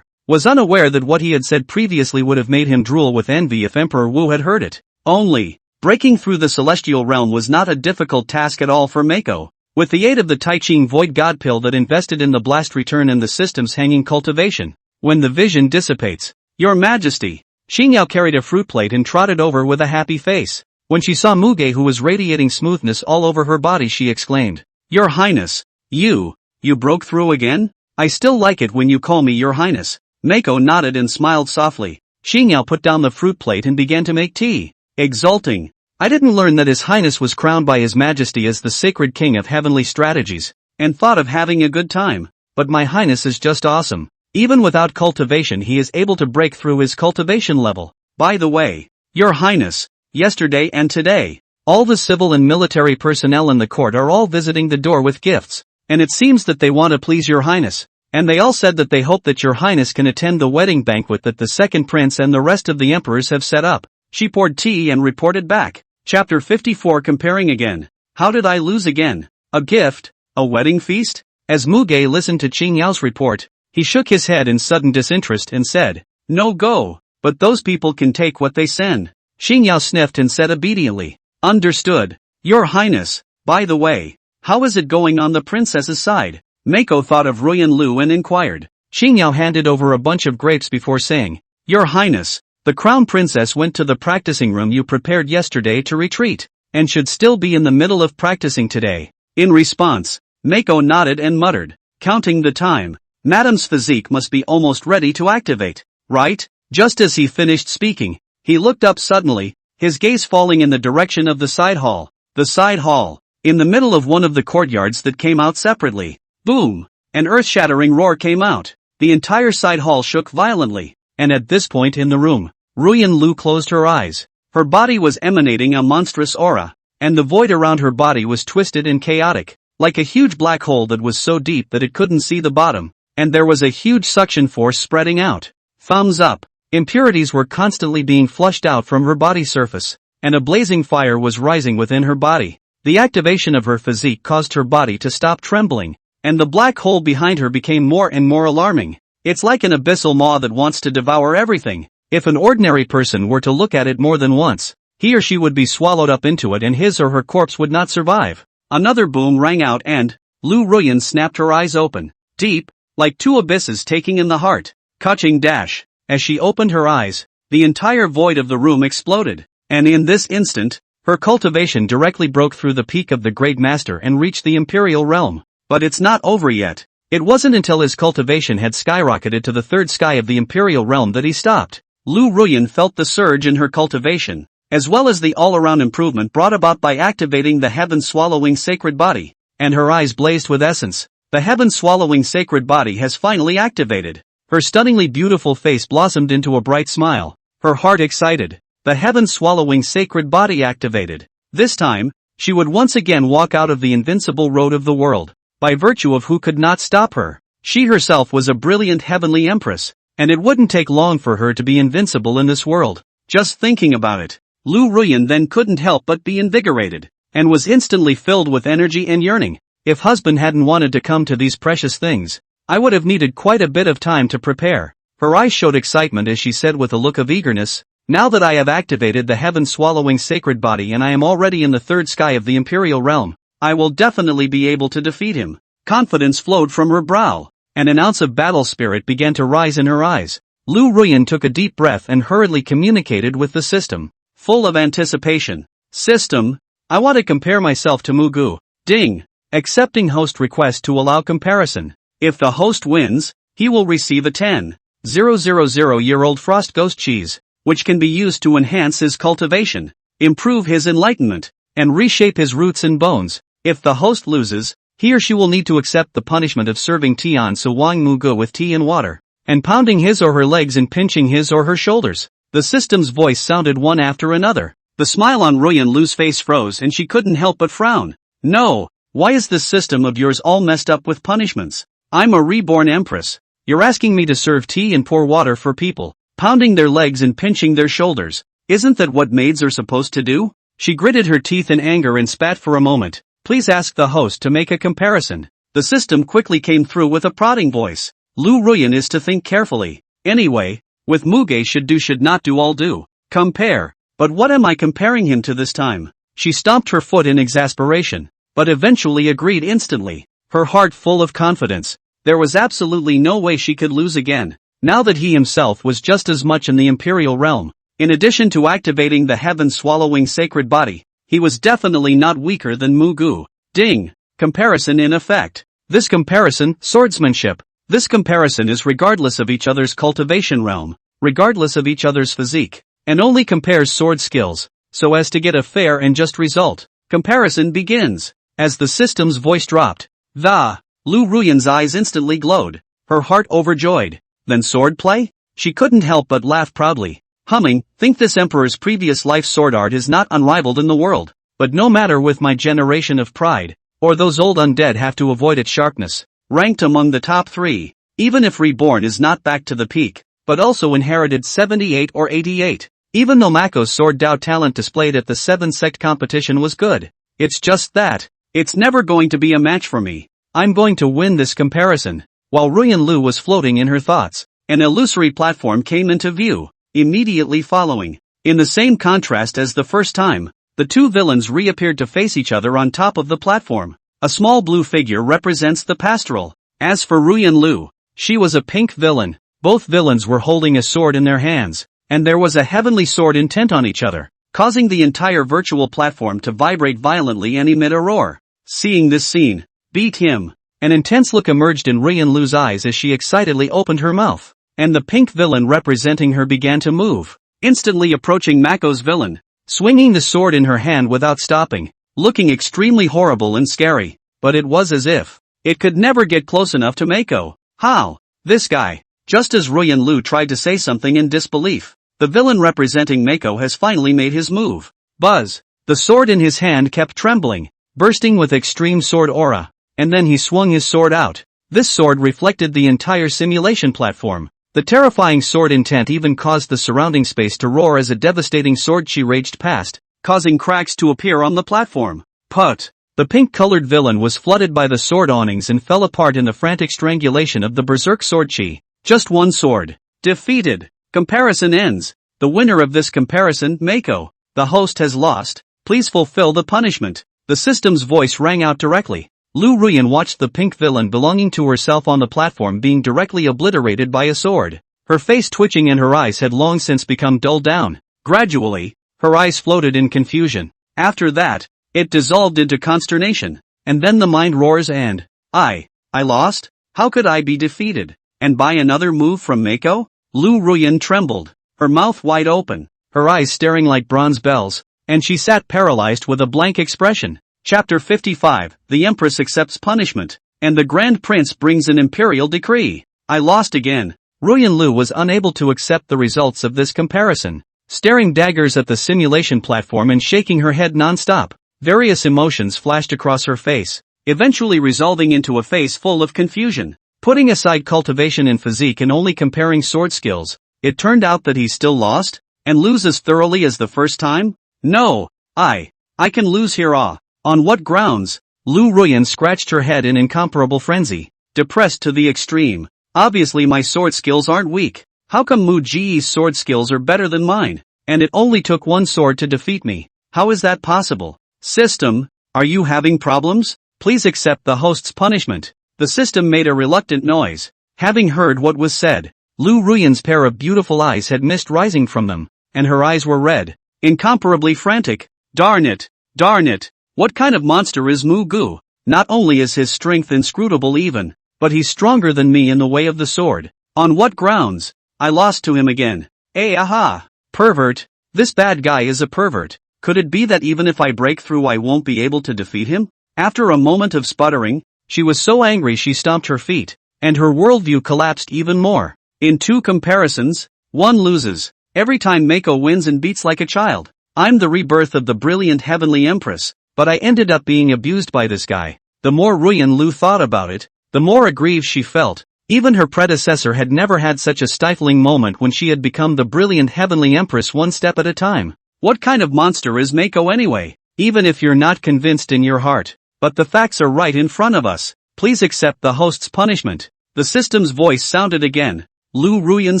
was unaware that what he had said previously would have made him drool with envy if Emperor Wu had heard it. Only, breaking through the celestial realm was not a difficult task at all for Mako. With the aid of the Tai Ching Void God Pill that invested in the blast return and the system's hanging cultivation, when the vision dissipates, "Your Majesty," Xingyao carried a fruit plate and trotted over with a happy face. When she saw Muge, who was radiating smoothness all over her body, she exclaimed, "Your Highness, you broke through again? I still like it when you call me Your Highness." Mako nodded and smiled softly. Xingyao put down the fruit plate and began to make tea, exulting. "I didn't learn that His Highness was crowned by His Majesty as the sacred king of heavenly strategies, and thought of having a good time, but my Highness is just awesome. Even without cultivation he is able to break through his cultivation level. By the way, Your Highness, yesterday and today, all the civil and military personnel in the court are all visiting the door with gifts, and it seems that they want to please Your Highness, and they all said that they hope that Your Highness can attend the wedding banquet that the second prince and the rest of the emperors have set up." She poured tea and reported back. Chapter 54. Comparing again. How did I lose again? A gift? A wedding feast? As Muge listened to Qingyao's report, he shook his head in sudden disinterest and said, "No go, but those people can take what they send." Xingyao sniffed and said obediently, "Understood, Your Highness. By the way, how is it going on the princess's side?" Mako thought of Ruyan Lu and inquired. Xingyao handed over a bunch of grapes before saying, "Your Highness, the crown princess went to the practicing room you prepared yesterday to retreat, and should still be in the middle of practicing today." In response, Mako nodded and muttered, "Counting the time, Madame's physique must be almost ready to activate, right?" Just as he finished speaking, he looked up suddenly, his gaze falling in the direction of the side hall. The side hall, in the middle of one of the courtyards that came out separately. Boom! An earth-shattering roar came out. The entire side hall shook violently, and at this point in the room, Ruyan Lu closed her eyes. Her body was emanating a monstrous aura, and the void around her body was twisted and chaotic, like a huge black hole that was so deep that it couldn't see the bottom, and there was a huge suction force spreading out. Thumbs up. Impurities were constantly being flushed out from her body surface, and a blazing fire was rising within her body. The activation of her physique caused her body to stop trembling, and the black hole behind her became more and more alarming. It's like an abyssal maw that wants to devour everything. If an ordinary person were to look at it more than once, he or she would be swallowed up into it and his or her corpse would not survive. Another boom rang out and Liu Ruyan snapped her eyes open, deep, like two abysses taking in the heart. Kaching dash. As she opened her eyes, the entire void of the room exploded, and in this instant, her cultivation directly broke through the peak of the Great Master and reached the Imperial realm. But it's not over yet. It wasn't until his cultivation had skyrocketed to the third sky of the Imperial realm that he stopped. Liu Ruyan felt the surge in her cultivation, as well as the all-around improvement brought about by activating the heaven-swallowing sacred body, and her eyes blazed with essence. The heaven-swallowing sacred body has finally activated. Her stunningly beautiful face blossomed into a bright smile, her heart excited. The heaven-swallowing sacred body activated. This time, she would once again walk out of the invincible road of the world, by virtue of who could not stop her. She herself was a brilliant heavenly empress, and it wouldn't take long for her to be invincible in this world. Just thinking about it, Liu Ruyan then couldn't help but be invigorated, and was instantly filled with energy and yearning. If husband hadn't wanted to come to these precious things, I would have needed quite a bit of time to prepare. Her eyes showed excitement as she said with a look of eagerness, now that I have activated the heaven-swallowing sacred body and I am already in the third sky of the Imperial realm, I will definitely be able to defeat him. Confidence flowed from her brow, and an ounce of battle spirit began to rise in her eyes. Liu Ruyan took a deep breath and hurriedly communicated with the system, full of anticipation. System, I want to compare myself to Muge. Ding. Accepting host request to allow comparison. If the host wins, he will receive a 10,000-year-old frost ghost cheese, which can be used to enhance his cultivation, improve his enlightenment, and reshape his roots and bones. If the host loses, he or she will need to accept the punishment of serving Tian Suwang Muge with tea and water, and pounding his or her legs and pinching his or her shoulders. The system's voice sounded one after another. The smile on Ruyan Lu's face froze and she couldn't help but frown. No, why is this system of yours all messed up with punishments? I'm a reborn empress. You're asking me to serve tea and pour water for people, pounding their legs and pinching their shoulders. Isn't that what maids are supposed to do? She gritted her teeth in anger and spat for a moment. Please ask the host to make a comparison. The system quickly came through with a prodding voice. Liu Ruyan is to think carefully. Anyway, with Muge should not do all do. Compare. But what am I comparing him to this time? She stomped her foot in exasperation, but eventually agreed instantly, her heart full of confidence. There was absolutely no way she could lose again, now that he himself was just as much in the Imperial realm. In addition to activating the heaven-swallowing sacred body, he was definitely not weaker than Muge. Ding. Comparison in effect. This comparison, swordsmanship. This comparison is regardless of each other's cultivation realm, regardless of each other's physique, and only compares sword skills, so as to get a fair and just result. Comparison begins. As the system's voice dropped, Liu Ruyan's eyes instantly glowed, her heart overjoyed. Then sword play? She couldn't help but laugh proudly, humming, think this emperor's previous life sword art is not unrivaled in the world, but no matter with my generation of pride, or those old undead have to avoid its sharpness. Ranked among the top 3, even if reborn is not back to the peak, but also inherited 78 or 88. Even though Mako's sword Dao talent displayed at the 7 sect competition was good, it's just that, it's never going to be a match for me. I'm going to win this comparison. While Ruyan Lu was floating in her thoughts, an illusory platform came into view, immediately following. In the same contrast as the first time, the two villains reappeared to face each other on top of the platform. A small blue figure represents the pastoral. As for Ruyan Lu, she was a pink villain. Both villains were holding a sword in their hands, and there was a heavenly sword intent on each other, causing the entire virtual platform to vibrate violently and emit a roar. Seeing this scene, beat him. An intense look emerged in Ruyan Lu's eyes as she excitedly opened her mouth, and the pink villain representing her began to move, instantly approaching Mako's villain, swinging the sword in her hand without stopping, looking extremely horrible and scary, but it was as if it could never get close enough to Mako. How? This guy. Just as Ruyan Lu tried to say something in disbelief, the villain representing Mako has finally made his move. Buzz. The sword in his hand kept trembling, bursting with extreme sword aura, and then he swung his sword out. This sword reflected the entire simulation platform. The terrifying sword intent even caused the surrounding space to roar as a devastating sword chi raged past, causing cracks to appear on the platform. Put. The pink-colored villain was flooded by the sword awnings and fell apart in the frantic strangulation of the berserk sword chi. Just one sword. Defeated. Comparison ends. The winner of this comparison, Mako. The host has lost. Please fulfill the punishment. The system's voice rang out directly. Liu Ruyan watched the pink villain belonging to herself on the platform being directly obliterated by a sword. Her face twitching and her eyes had long since become dulled down. Gradually, her eyes floated in confusion. After that, it dissolved into consternation. And then the mind roars and, I lost? How could I be defeated? And by another move from Mako? Liu Ruyan trembled, her mouth wide open, her eyes staring like bronze bells, and she sat paralyzed with a blank expression. Chapter 55, The Empress accepts punishment, and the Grand Prince brings an imperial decree. I lost again. Ruyan Lu was unable to accept the results of this comparison, staring daggers at the simulation platform and shaking her head non-stop. Various emotions flashed across her face, eventually resolving into a face full of confusion. Putting aside cultivation in physique and only comparing sword skills, it turned out that he still lost, and lose as thoroughly as the first time? No, I can lose here. On what grounds? Liu Ruyan scratched her head in incomparable frenzy, depressed to the extreme. Obviously my sword skills aren't weak. How come Muge's sword skills are better than mine? And it only took one sword to defeat me. How is that possible? System, are you having problems? Please accept the host's punishment. The system made a reluctant noise. Having heard what was said, Liu Ruyan's pair of beautiful eyes had mist rising from them, and her eyes were red, incomparably frantic. Darn it! Darn it! What kind of monster is Muge? Not only is his strength inscrutable even, but he's stronger than me in the way of the sword. On what grounds? I lost to him again. Aha! Pervert! This bad guy is a pervert. Could it be that even if I break through I won't be able to defeat him? After a moment of sputtering, she was so angry she stomped her feet, and her worldview collapsed even more. In two comparisons, one loses. Every time Mako wins and beats like a child. I'm the rebirth of the brilliant heavenly empress, but I ended up being abused by this guy. The more Ruyan Lu thought about it, the more aggrieved she felt. Even her predecessor had never had such a stifling moment when she had become the brilliant heavenly empress one step at a time. What kind of monster is Mako anyway? Even if you're not convinced in your heart. But the facts are right in front of us. Please accept the host's punishment. The system's voice sounded again. Liu Ruyan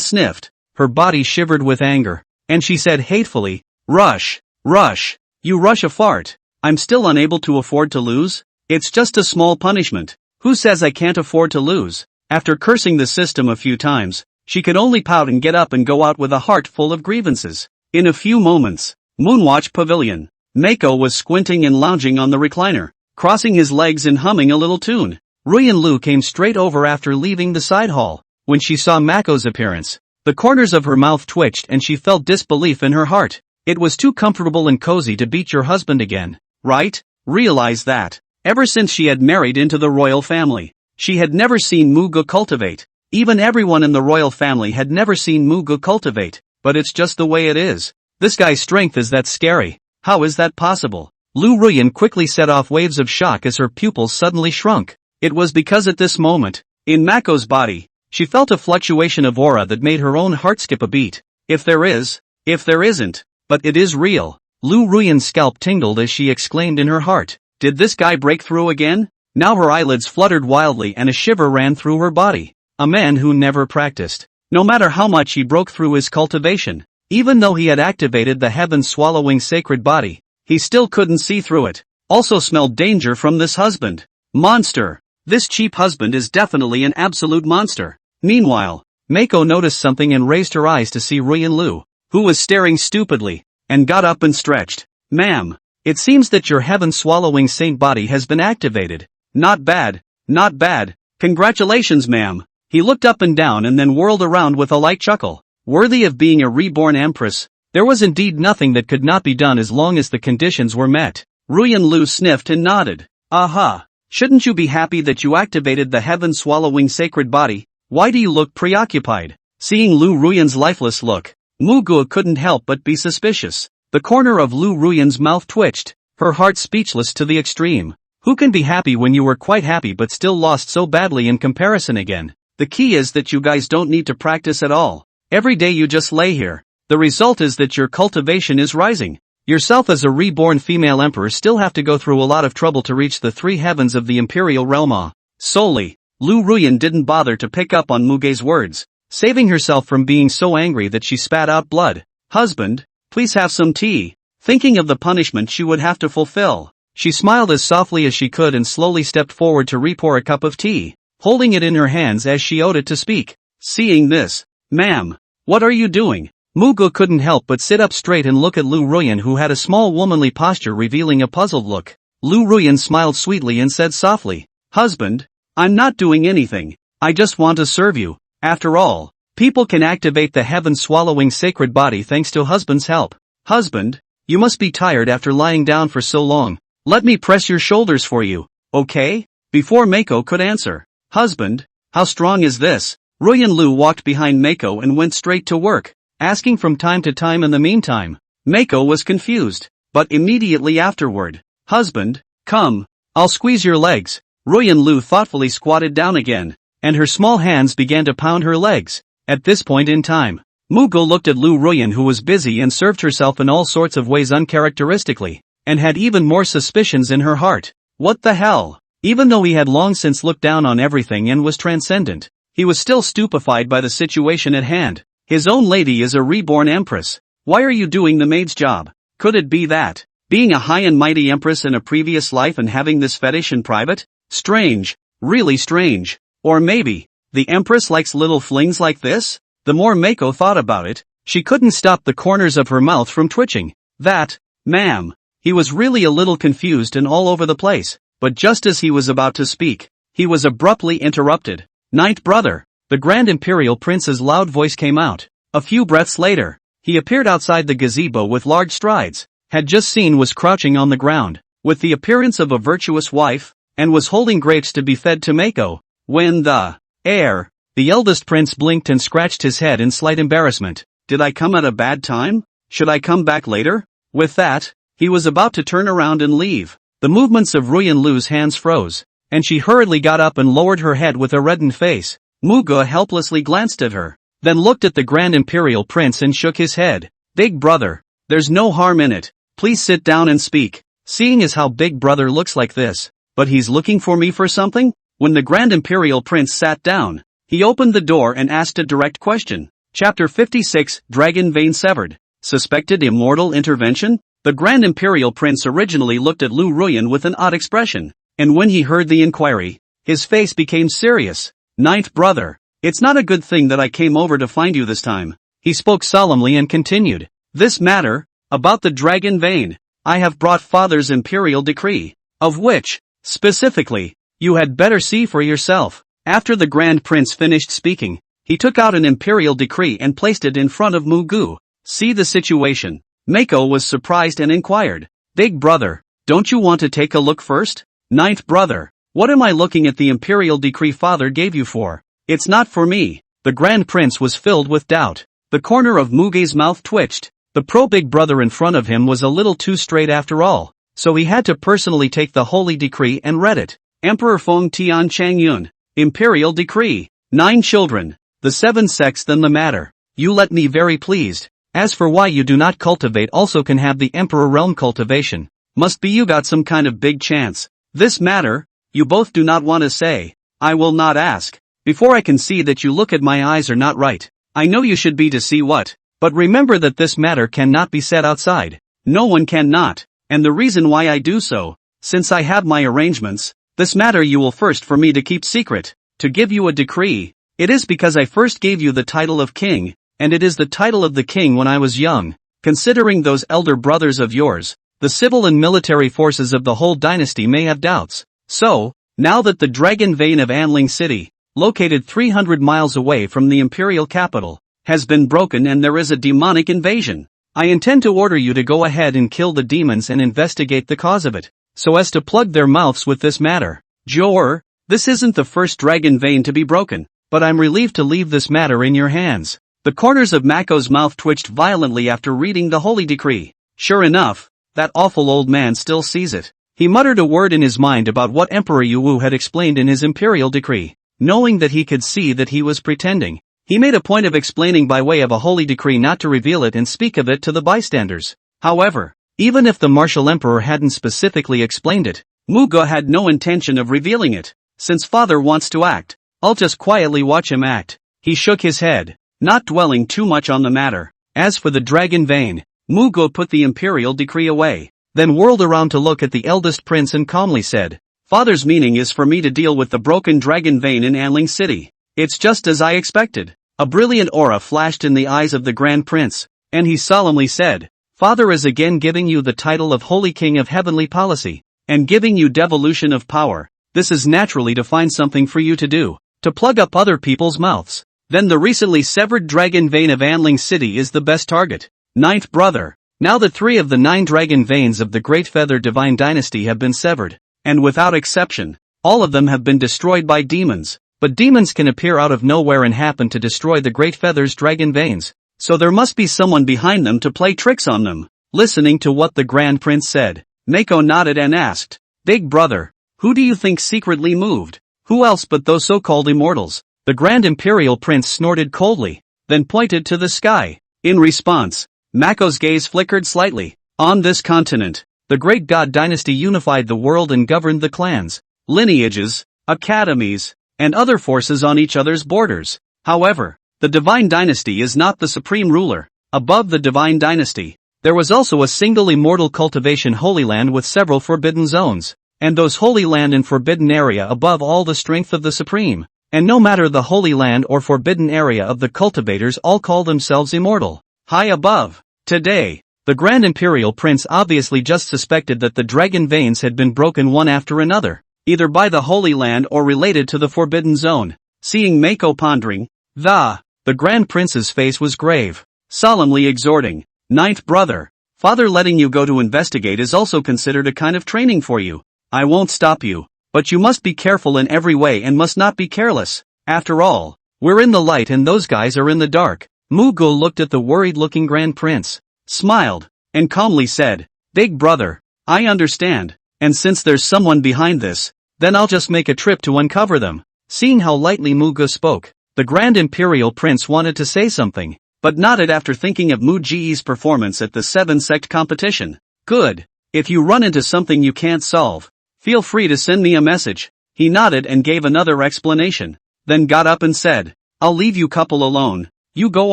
sniffed. Her body shivered with anger. And she said hatefully, Rush! Rush! You rush a fart. I'm still unable to afford to lose? It's just a small punishment. Who says I can't afford to lose? After cursing the system a few times, she could only pout and get up and go out with a heart full of grievances. In a few moments, Moonwatch Pavilion. Mako was squinting and lounging on the recliner, crossing his legs and humming a little tune. Ruyan Lu came straight over after leaving the side hall. When she saw Mako's appearance, the corners of her mouth twitched and she felt disbelief in her heart. It was too comfortable and cozy to beat your husband again, right? Realize that. Ever since she had married into the royal family, she had never seen Muge cultivate. Even everyone in the royal family had never seen Muge cultivate. But it's just the way it is. This guy's strength is that scary. How is that possible? Liu Ruyan quickly set off waves of shock as her pupils suddenly shrunk. It was because at this moment, in Mako's body, she felt a fluctuation of aura that made her own heart skip a beat. If there isn't, but it is real. Liu Ruyan's scalp tingled as she exclaimed in her heart, did this guy break through again? Now her eyelids fluttered wildly and a shiver ran through her body. A man who never practiced. No matter how much he broke through his cultivation, even though he had activated the heaven-swallowing sacred body, he still couldn't see through it. Also smelled danger from this husband. Monster! This cheap husband is definitely an absolute monster. Meanwhile, Mako noticed something and raised her eyes to see Ruyan Lu, who was staring stupidly, and got up and stretched. Ma'am, it seems that your heaven-swallowing saint body has been activated. Not bad, not bad. Congratulations, ma'am. He looked up and down and then whirled around with a light chuckle. Worthy of being a reborn empress, there was indeed nothing that could not be done as long as the conditions were met. Ruyan Lu sniffed and nodded. Aha! Shouldn't you be happy that you activated the heaven-swallowing sacred body? Why do you look preoccupied? Seeing Liu Ruyan's lifeless look, Muge couldn't help but be suspicious. The corner of Liu Ruyan's mouth twitched, her heart speechless to the extreme. Who can be happy when you were quite happy but still lost so badly in comparison again? The key is that you guys don't need to practice at all. Every day you just lay here. The result is that your cultivation is rising. Yourself as a reborn female emperor still have to go through a lot of trouble to reach the three heavens of the Imperial realm. Solely, Liu Ruyan didn't bother to pick up on Muge's words. saving herself from being so angry that she spat out blood. "Husband, please have some tea." Thinking of the punishment she would have to fulfill, she smiled as softly as she could and slowly stepped forward to repour a cup of tea, holding it in her hands as she owed it to speak. Seeing this, "Ma'am, what are you doing?" Muge couldn't help but sit up straight and look at Liu Ruyan, who had a small womanly posture revealing a puzzled look. Liu Ruyan smiled sweetly and said softly, "Husband, I'm not doing anything, I just want to serve you. After all, people can activate the heaven-swallowing sacred body thanks to husband's help. Husband, you must be tired after lying down for so long. Let me press your shoulders for you, okay?" Before Mako could answer, "Husband, how strong is this?" Ruyan Lu walked behind Mako and went straight to work, asking from time to time. In the meantime, Mako was confused, but immediately afterward, "Husband, come, I'll squeeze your legs." Ruyan Lu thoughtfully squatted down again, and her small hands began to pound her legs. At this point in time, Muge looked at Liu Ruyan, who was busy and served herself in all sorts of ways uncharacteristically, and had even more suspicions in her heart. What the hell? Even though he had long since looked down on everything and was transcendent, he was still stupefied by the situation at hand. His own lady is a reborn empress. Why are you doing the maid's job? Could it be that, being a high and mighty empress in a previous life and having this fetish in private? Strange, really strange. Or maybe, the empress likes little flings like this? The more Mako thought about it, she couldn't stop the corners of her mouth from twitching. "That, ma'am." He was really a little confused and all over the place, but just as he was about to speak, he was abruptly interrupted. "Ninth brother." The Grand Imperial Prince's loud voice came out. A few breaths later, he appeared outside the gazebo with large strides, had just seen was crouching on the ground, with the appearance of a virtuous wife, and was holding grapes to be fed to Mako. When the heir, the eldest prince blinked and scratched his head in slight embarrassment. "Did I come at a bad time? Should I come back later?" With that, he was about to turn around and leave. The movements of Ruyan Lu's hands froze, and she hurriedly got up and lowered her head with a reddened face. Muge helplessly glanced at her, then looked at the Grand Imperial Prince and shook his head. "Big brother, there's no harm in it. Please sit down and speak." Seeing as how Big Brother looks like this, but he's looking for me for something? When the Grand Imperial Prince sat down, he opened the door and asked a direct question. Chapter 56, Dragon Vein Severed. Suspected immortal intervention? The Grand Imperial Prince originally looked at Liu Ruyan with an odd expression, and when he heard the inquiry, his face became serious. "Ninth brother, it's not a good thing that I came over to find you this time." He spoke solemnly and continued. "This matter, about the Dragon Vein, I have brought Father's Imperial decree, of which, specifically, you had better see for yourself." After the Grand Prince finished speaking, he took out an Imperial decree and placed it in front of Muge. "See the situation." Mako was surprised and inquired. "Big brother, don't you want to take a look first?" "Ninth brother, what am I looking at the Imperial decree Father gave you for? It's not for me." The Grand Prince was filled with doubt. The corner of Muge's mouth twitched. The pro-big brother in front of him was a little too straight after all, so he had to personally take the holy decree and read it. Emperor Feng Tian Changyun. Imperial decree. 9 children. The 7 sects. Then the matter. You let me very pleased. As for why you do not cultivate also can have the Emperor realm cultivation. Must be you got some kind of big chance. This matter, you both do not want to say. I will not ask. Before I can see that you look at my eyes are not right. I know you should be to see what. But remember that this matter cannot be said outside. No one cannot. And the reason why I do so, since I have my arrangements, this matter you will first for me to keep secret, to give you a decree. It is because I first gave you the title of king, and it is the title of the king when I was young. Considering those elder brothers of yours, the civil and military forces of the whole dynasty may have doubts. So, now that the Dragon Vein of Anling City, located 300 miles away from the imperial capital, has been broken and there is a demonic invasion, I intend to order you to go ahead and kill the demons and investigate the cause of it, so as to plug their mouths with this matter. Jor, this isn't the first dragon vein to be broken, but I'm relieved to leave this matter in your hands. The corners of Mako's mouth twitched violently after reading the holy decree. Sure enough, that awful old man still sees it. He muttered a word in his mind about what Emperor Yu had explained in his imperial decree. Knowing that he could see that he was pretending, he made a point of explaining by way of a holy decree not to reveal it and speak of it to the bystanders. However, even if the martial emperor hadn't specifically explained it, Muge had no intention of revealing it. Since father wants to act, I'll just quietly watch him act. He shook his head, not dwelling too much on the matter. As for the dragon vein, Muge put the imperial decree away, then whirled around to look at the eldest prince and calmly said, "Father's meaning is for me to deal with the broken dragon vein in Anling City. It's just as I expected." A brilliant aura flashed in the eyes of the Grand Prince, and he solemnly said, "Father is again giving you the title of Holy King of Heavenly Policy, and giving you devolution of power. This is naturally to find something for you to do, to plug up other people's mouths. Then the recently severed dragon vein of Anling City is the best target. Ninth brother. Now the 3 of the 9 dragon veins of the Great Feather Divine Dynasty have been severed, and without exception, all of them have been destroyed by demons. But demons can appear out of nowhere and happen to destroy the Great Feather's dragon veins, so there must be someone behind them to play tricks on them." Listening to what the Grand Prince said, Mako nodded and asked, "Big brother, who do you think secretly moved? Who else but those so-called immortals?" The Grand Imperial Prince snorted coldly, then pointed to the sky. In response, Mako's gaze flickered slightly. On this continent, the Great God Dynasty unified the world and governed the clans, lineages, academies, and other forces on each other's borders. However, the Divine Dynasty is not the supreme ruler. Above the Divine Dynasty, there was also a single immortal cultivation Holy Land with several forbidden zones, and those Holy Land and forbidden area above all the strength of the Supreme. And no matter the Holy Land or forbidden area of the cultivators all call themselves immortal. High above. Today, the Grand Imperial Prince obviously just suspected that the dragon veins had been broken one after another, either by the Holy Land or related to the Forbidden Zone. Seeing Mako pondering, the Grand Prince's face was grave, solemnly exhorting, "Ninth brother, Father letting you go to investigate is also considered a kind of training for you. I won't stop you, but you must be careful in every way and must not be careless. After all, we're in the light and those guys are in the dark." Muge looked at the worried-looking Grand Prince, smiled, and calmly said, "Big brother, I understand, and since there's someone behind this, then I'll just make a trip to uncover them." Seeing how lightly Muge spoke, the Grand Imperial Prince wanted to say something, but nodded after thinking of Muge's performance at the 7-sect competition. "Good. If you run into something you can't solve, feel free to send me a message." He nodded and gave another explanation, then got up and said, "I'll leave you couple alone. You go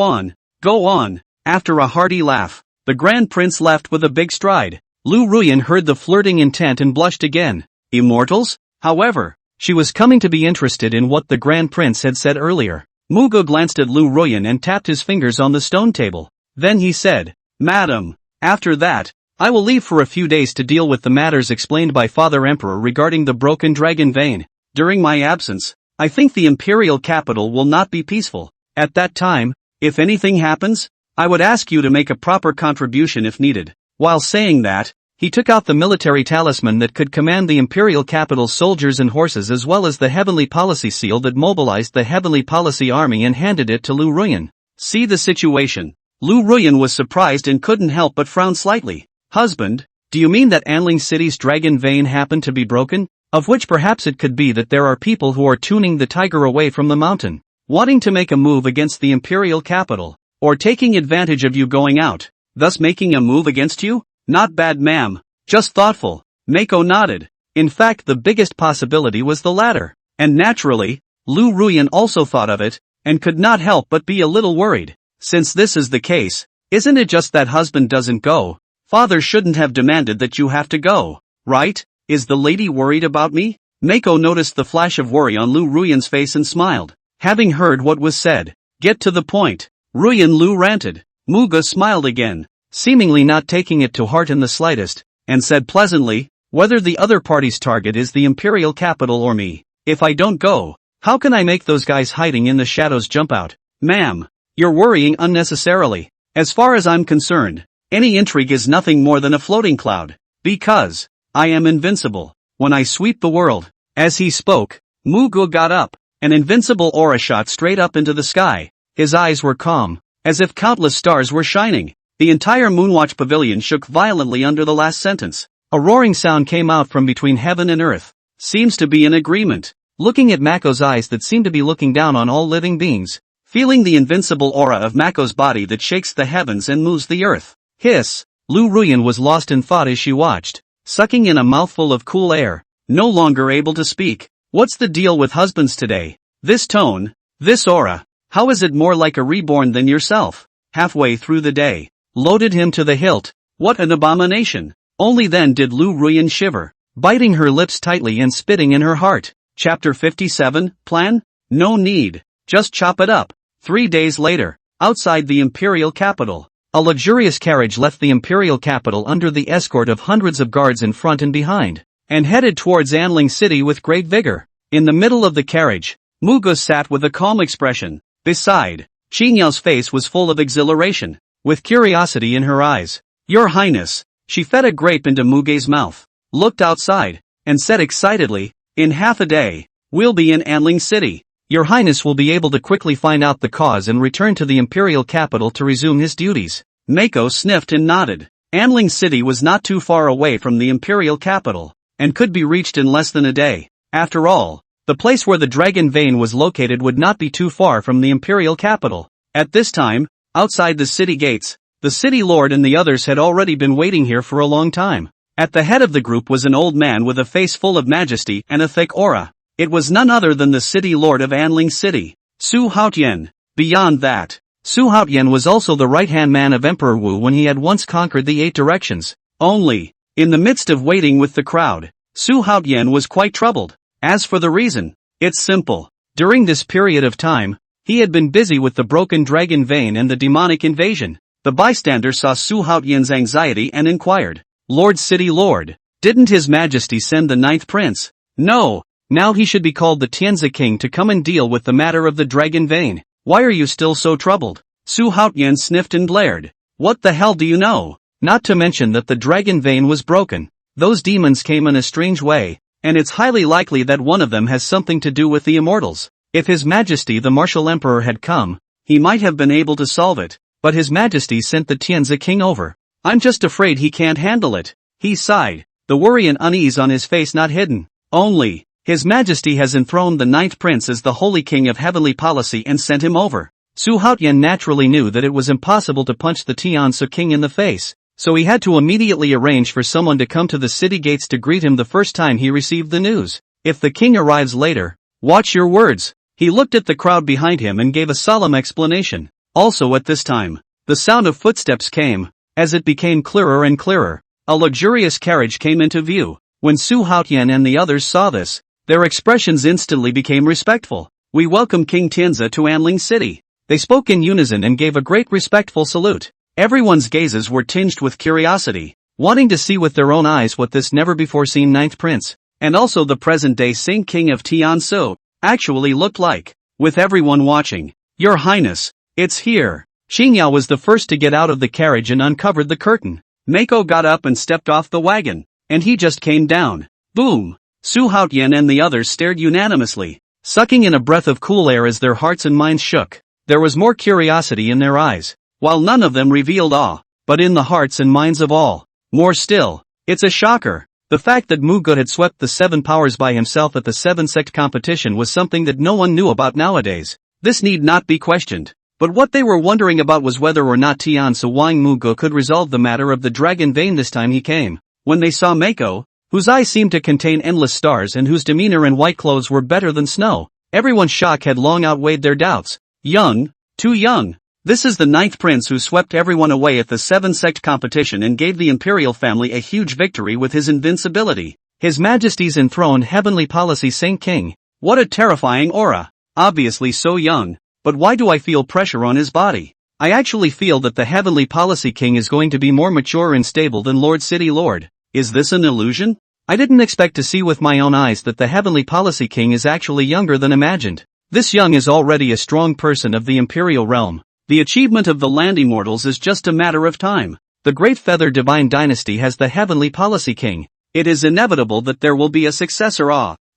on, go on." After a hearty laugh, the Grand Prince left with a big stride. Liu Ruyan heard the flirting intent and blushed again. Immortals? However, she was coming to be interested in what the Grand Prince had said earlier. Muge glanced at Liu Ruyan and tapped his fingers on the stone table. Then he said, "Madam, after that, I will leave for a few days to deal with the matters explained by Father Emperor regarding the broken dragon vein. During my absence, I think the Imperial capital will not be peaceful. At that time, if anything happens, I would ask you to make a proper contribution if needed." While saying that, he took out the military talisman that could command the Imperial capital's soldiers and horses as well as the Heavenly Policy seal that mobilized the Heavenly Policy army and handed it to Liu Ruyan. See the situation. Liu Ruyan was surprised and couldn't help but frown slightly. "Husband, do you mean that Anling City's dragon vein happened to be broken? Of which perhaps it could be that there are people who are tuning the tiger away from the mountain, wanting to make a move against the Imperial capital, or taking advantage of you going out, thus making a move against you?" "Not bad, ma'am. Just thoughtful." Mako nodded. In fact, the biggest possibility was the latter. And naturally, Liu Ruyan also thought of it, and could not help but be a little worried. Since this is the case, isn't it just that husband doesn't go? Father shouldn't have demanded that you have to go, right? Is the lady worried about me? Mako noticed the flash of worry on Liu Ruyan's face and smiled. Having heard what was said, "Get to the point, Ruyan," Liu ranted. Muge smiled again, seemingly not taking it to heart in the slightest, and said pleasantly, "Whether the other party's target is the Imperial capital or me, if I don't go, how can I make those guys hiding in the shadows jump out?" "Ma'am, you're worrying unnecessarily. As far as I'm concerned, any intrigue is nothing more than a floating cloud, because I am invincible when I sweep the world." As he spoke, Muge got up. An invincible aura shot straight up into the sky. His eyes were calm, as if countless stars were shining. The entire Moonwatch pavilion shook violently under the last sentence. A roaring sound came out from between heaven and earth. Seems to be an agreement. Looking at Mako's eyes that seem to be looking down on all living beings. Feeling the invincible aura of Mako's body that shakes the heavens and moves the earth. Hiss! Liu Ruyan was lost in thought as she watched, sucking in a mouthful of cool air, no longer able to speak. What's the deal with husbands today? This tone, this aura. How is it more like a reborn than yourself? Halfway through the day. Loaded him to the hilt. What an abomination. Only then did Liu Ruyan shiver, biting her lips tightly and spitting in her heart. Chapter 57, Plan? No need. Just chop it up. 3 days later, outside the Imperial capital. A luxurious carriage left the Imperial capital under the escort of hundreds of guards in front and behind, and headed towards Anling City with great vigor. In the middle of the carriage, Muge sat with a calm expression. Beside, Qinyao's face was full of exhilaration, with curiosity in her eyes. Your Highness. She fed a grape into Muge's mouth, looked outside, and said excitedly, in half a day, we'll be in Anling City. Your Highness will be able to quickly find out the cause and return to the Imperial capital to resume his duties. Mako sniffed and nodded. Anling City was not too far away from the Imperial capital, and could be reached in less than a day. After all, the place where the dragon vein was located would not be too far from the Imperial capital. At this time, outside the city gates, the city lord and the others had already been waiting here for a long time. At the head of the group was an old man with a face full of majesty and a thick aura. It was none other than the city lord of Anling City, Su Haotian. Beyond that, Su Haotian was also the right-hand man of Emperor Wu when he had once conquered the 8 directions. Only, in the midst of waiting with the crowd, Su Haotian was quite troubled. As for the reason, it's simple. During this period of time, he had been busy with the broken dragon vein and the demonic invasion. The bystander saw Su Haotian's anxiety and inquired, Lord City Lord, didn't His Majesty send the 9th Prince? No. Now he should be called the Tianzi King to come and deal with the matter of the dragon vein. Why are you still so troubled? Su Haotian sniffed and glared. What the hell do you know? Not to mention that the dragon vein was broken. Those demons came in a strange way, and it's highly likely that one of them has something to do with the immortals. If His Majesty the Martial Emperor had come, he might have been able to solve it, but His Majesty sent the Tianzi King over. I'm just afraid he can't handle it. He sighed, the worry and unease on his face not hidden. Only, His Majesty has enthroned the 9th Prince as the Holy King of Heavenly Policy and sent him over. Su Haotian naturally knew that it was impossible to punch the Tianzi King in the face, so he had to immediately arrange for someone to come to the city gates to greet him the first time he received the news. If the king arrives later, watch your words. He looked at the crowd behind him and gave a solemn explanation. Also at this time, the sound of footsteps came. As it became clearer and clearer, a luxurious carriage came into view. When Su Haotian and the others saw this, their expressions instantly became respectful. We welcome King Tianzi to Anling City. They spoke in unison and gave a great respectful salute. Everyone's gazes were tinged with curiosity, wanting to see with their own eyes what this never-before-seen 9th Prince, and also the present-day Saint King of Tianzi, actually looked like. With everyone watching, Your Highness, it's here. Xinyao was the first to get out of the carriage and uncovered the curtain. Mako got up and stepped off the wagon, and he just came down. Boom! Su Haotian and the others stared unanimously, sucking in a breath of cool air as their hearts and minds shook. There was more curiosity in their eyes, while none of them revealed awe, but in the hearts and minds of all. More still, it's a shocker. The fact that Muge had swept the 7 powers by himself at the 7 sect competition was something that no one knew about nowadays. This need not be questioned. But what they were wondering about was whether or not Tianzi Wang Muge could resolve the matter of the dragon vein this time he came. When they saw Mako, whose eyes seemed to contain endless stars and whose demeanor and white clothes were better than snow, everyone's shock had long outweighed their doubts. Young, too young. This is the 9th Prince who swept everyone away at the 7 sect competition and gave the Imperial family a huge victory with his invincibility. His Majesty's enthroned Heavenly Policy Saint King. What a terrifying aura. Obviously so young. But why do I feel pressure on his body? I actually feel that the Heavenly Policy King is going to be more mature and stable than Lord City Lord. Is this an illusion? I didn't expect to see with my own eyes that the Heavenly Policy King is actually younger than imagined. This young is already a strong person of the Imperial realm. The achievement of the land immortals is just a matter of time. The Great Feather Divine Dynasty has the Heavenly Policy King. It is inevitable that there will be a successor.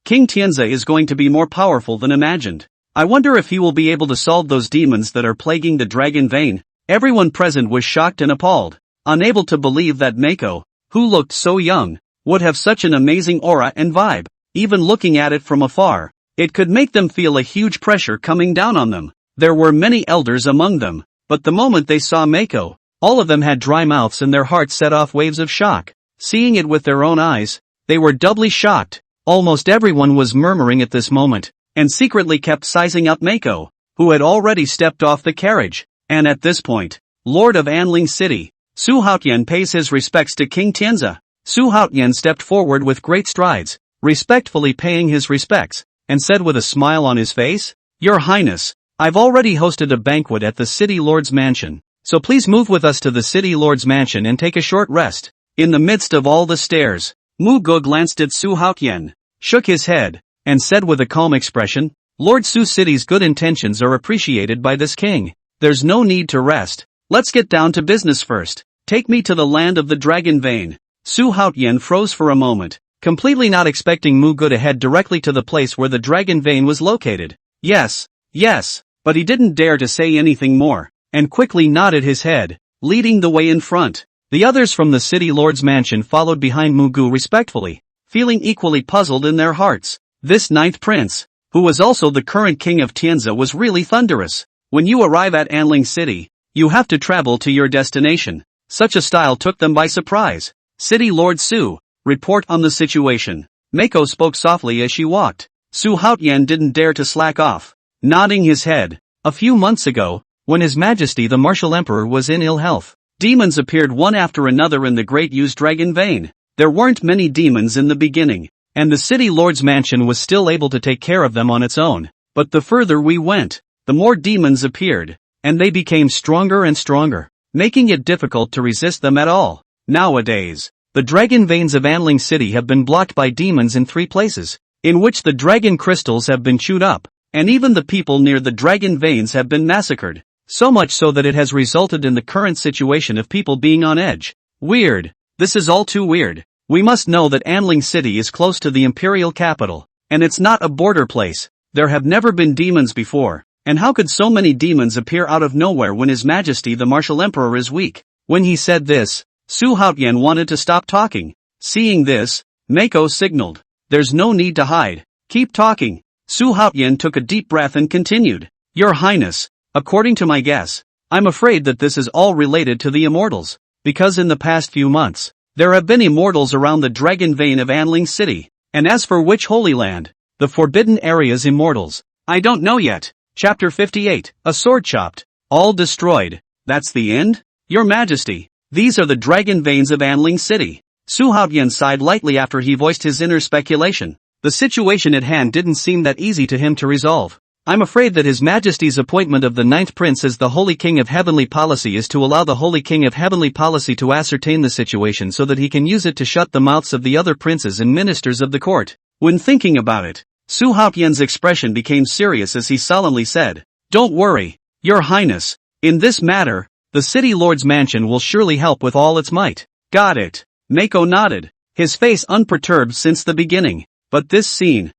King Tianzi is going to be more powerful than imagined. I wonder if he will be able to solve those demons that are plaguing the dragon vein. Everyone present was shocked and appalled, unable to believe that Mako, who looked so young, would have such an amazing aura and vibe. Even looking at it from afar, it could make them feel a huge pressure coming down on them. There were many elders among them, but the moment they saw Mako, all of them had dry mouths and their hearts set off waves of shock. Seeing it with their own eyes, they were doubly shocked. Almost everyone was murmuring at this moment, and secretly kept sizing up Mako. who had already stepped off the carriage, and at this point, Lord of Anling City, Su Haotian pays his respects to King Tianzi. Su Haotian stepped forward with great strides, respectfully paying his respects, and said with a smile on his face, "Your Highness, I've already hosted a banquet at the City Lord's mansion, so please move with us to the City Lord's mansion and take a short rest." In the midst of all the stares, Muge glanced at Su Haotian, shook his head, and said with a calm expression, "Lord Su City's good intentions are appreciated by this king. There's no need to rest. Let's get down to business first. Take me to the land of the dragon vein." Su Haotian froze for a moment, completely not expecting Muge to head directly to the place where the dragon vein was located. Yes, but he didn't dare to say anything more, and quickly nodded his head, leading the way in front. The others from the City Lord's mansion followed behind Muge respectfully, feeling equally puzzled in their hearts. This ninth prince, who was also the current king of Tianzi, was really thunderous. When you arrive at Anling City, you have to travel to your destination. Such a style took them by surprise. "City Lord Su, report on the situation." Mako spoke softly as she walked. Su Haotian didn't dare to slack off, nodding his head. A few months ago, when His Majesty the Martial Emperor was in ill health, demons appeared one after another in the Great U's Dragon Vein. There weren't many demons in the beginning, and the City Lord's mansion was still able to take care of them on its own. But the further we went, the more demons appeared, and they became stronger and stronger, making it difficult to resist them at all. Nowadays, the dragon veins of Anling City have been blocked by demons in 3 places, in which the dragon crystals have been chewed up, and even the people near the dragon veins have been massacred, so much so that it has resulted in the current situation of people being on edge. Weird. This is all too weird. We must know that Anling City is close to the Imperial capital, and it's not a border place. There have never been demons before, and how could so many demons appear out of nowhere when His Majesty the Martial Emperor is weak? When he said this, Su Haotian wanted to stop talking. Seeing this, Mako signaled, "There's no need to hide. Keep talking." Su Haotian took a deep breath and continued, "Your Highness, according to my guess, I'm afraid that this is all related to the immortals, because in the past few months, there have been immortals around the dragon vein of Anling City, and as for which Holy Land, the Forbidden Area's immortals, I don't know yet." Chapter 58, A Sword Chopped. All destroyed. That's the end? Your Majesty, these are the dragon veins of Anling City. Su Haotian sighed lightly after he voiced his inner speculation. The situation at hand didn't seem that easy to him to resolve. "I'm afraid that His Majesty's appointment of the ninth prince as the Holy King of Heavenly Policy is to allow the Holy King of Heavenly Policy to ascertain the situation so that he can use it to shut the mouths of the other princes and ministers of the court." When thinking about it, Su Haotian's expression became serious as he solemnly said, "Don't worry, Your Highness. In this matter, the City Lord's mansion will surely help with all its might." "Got it." Mako nodded, his face unperturbed since the beginning. But this scene,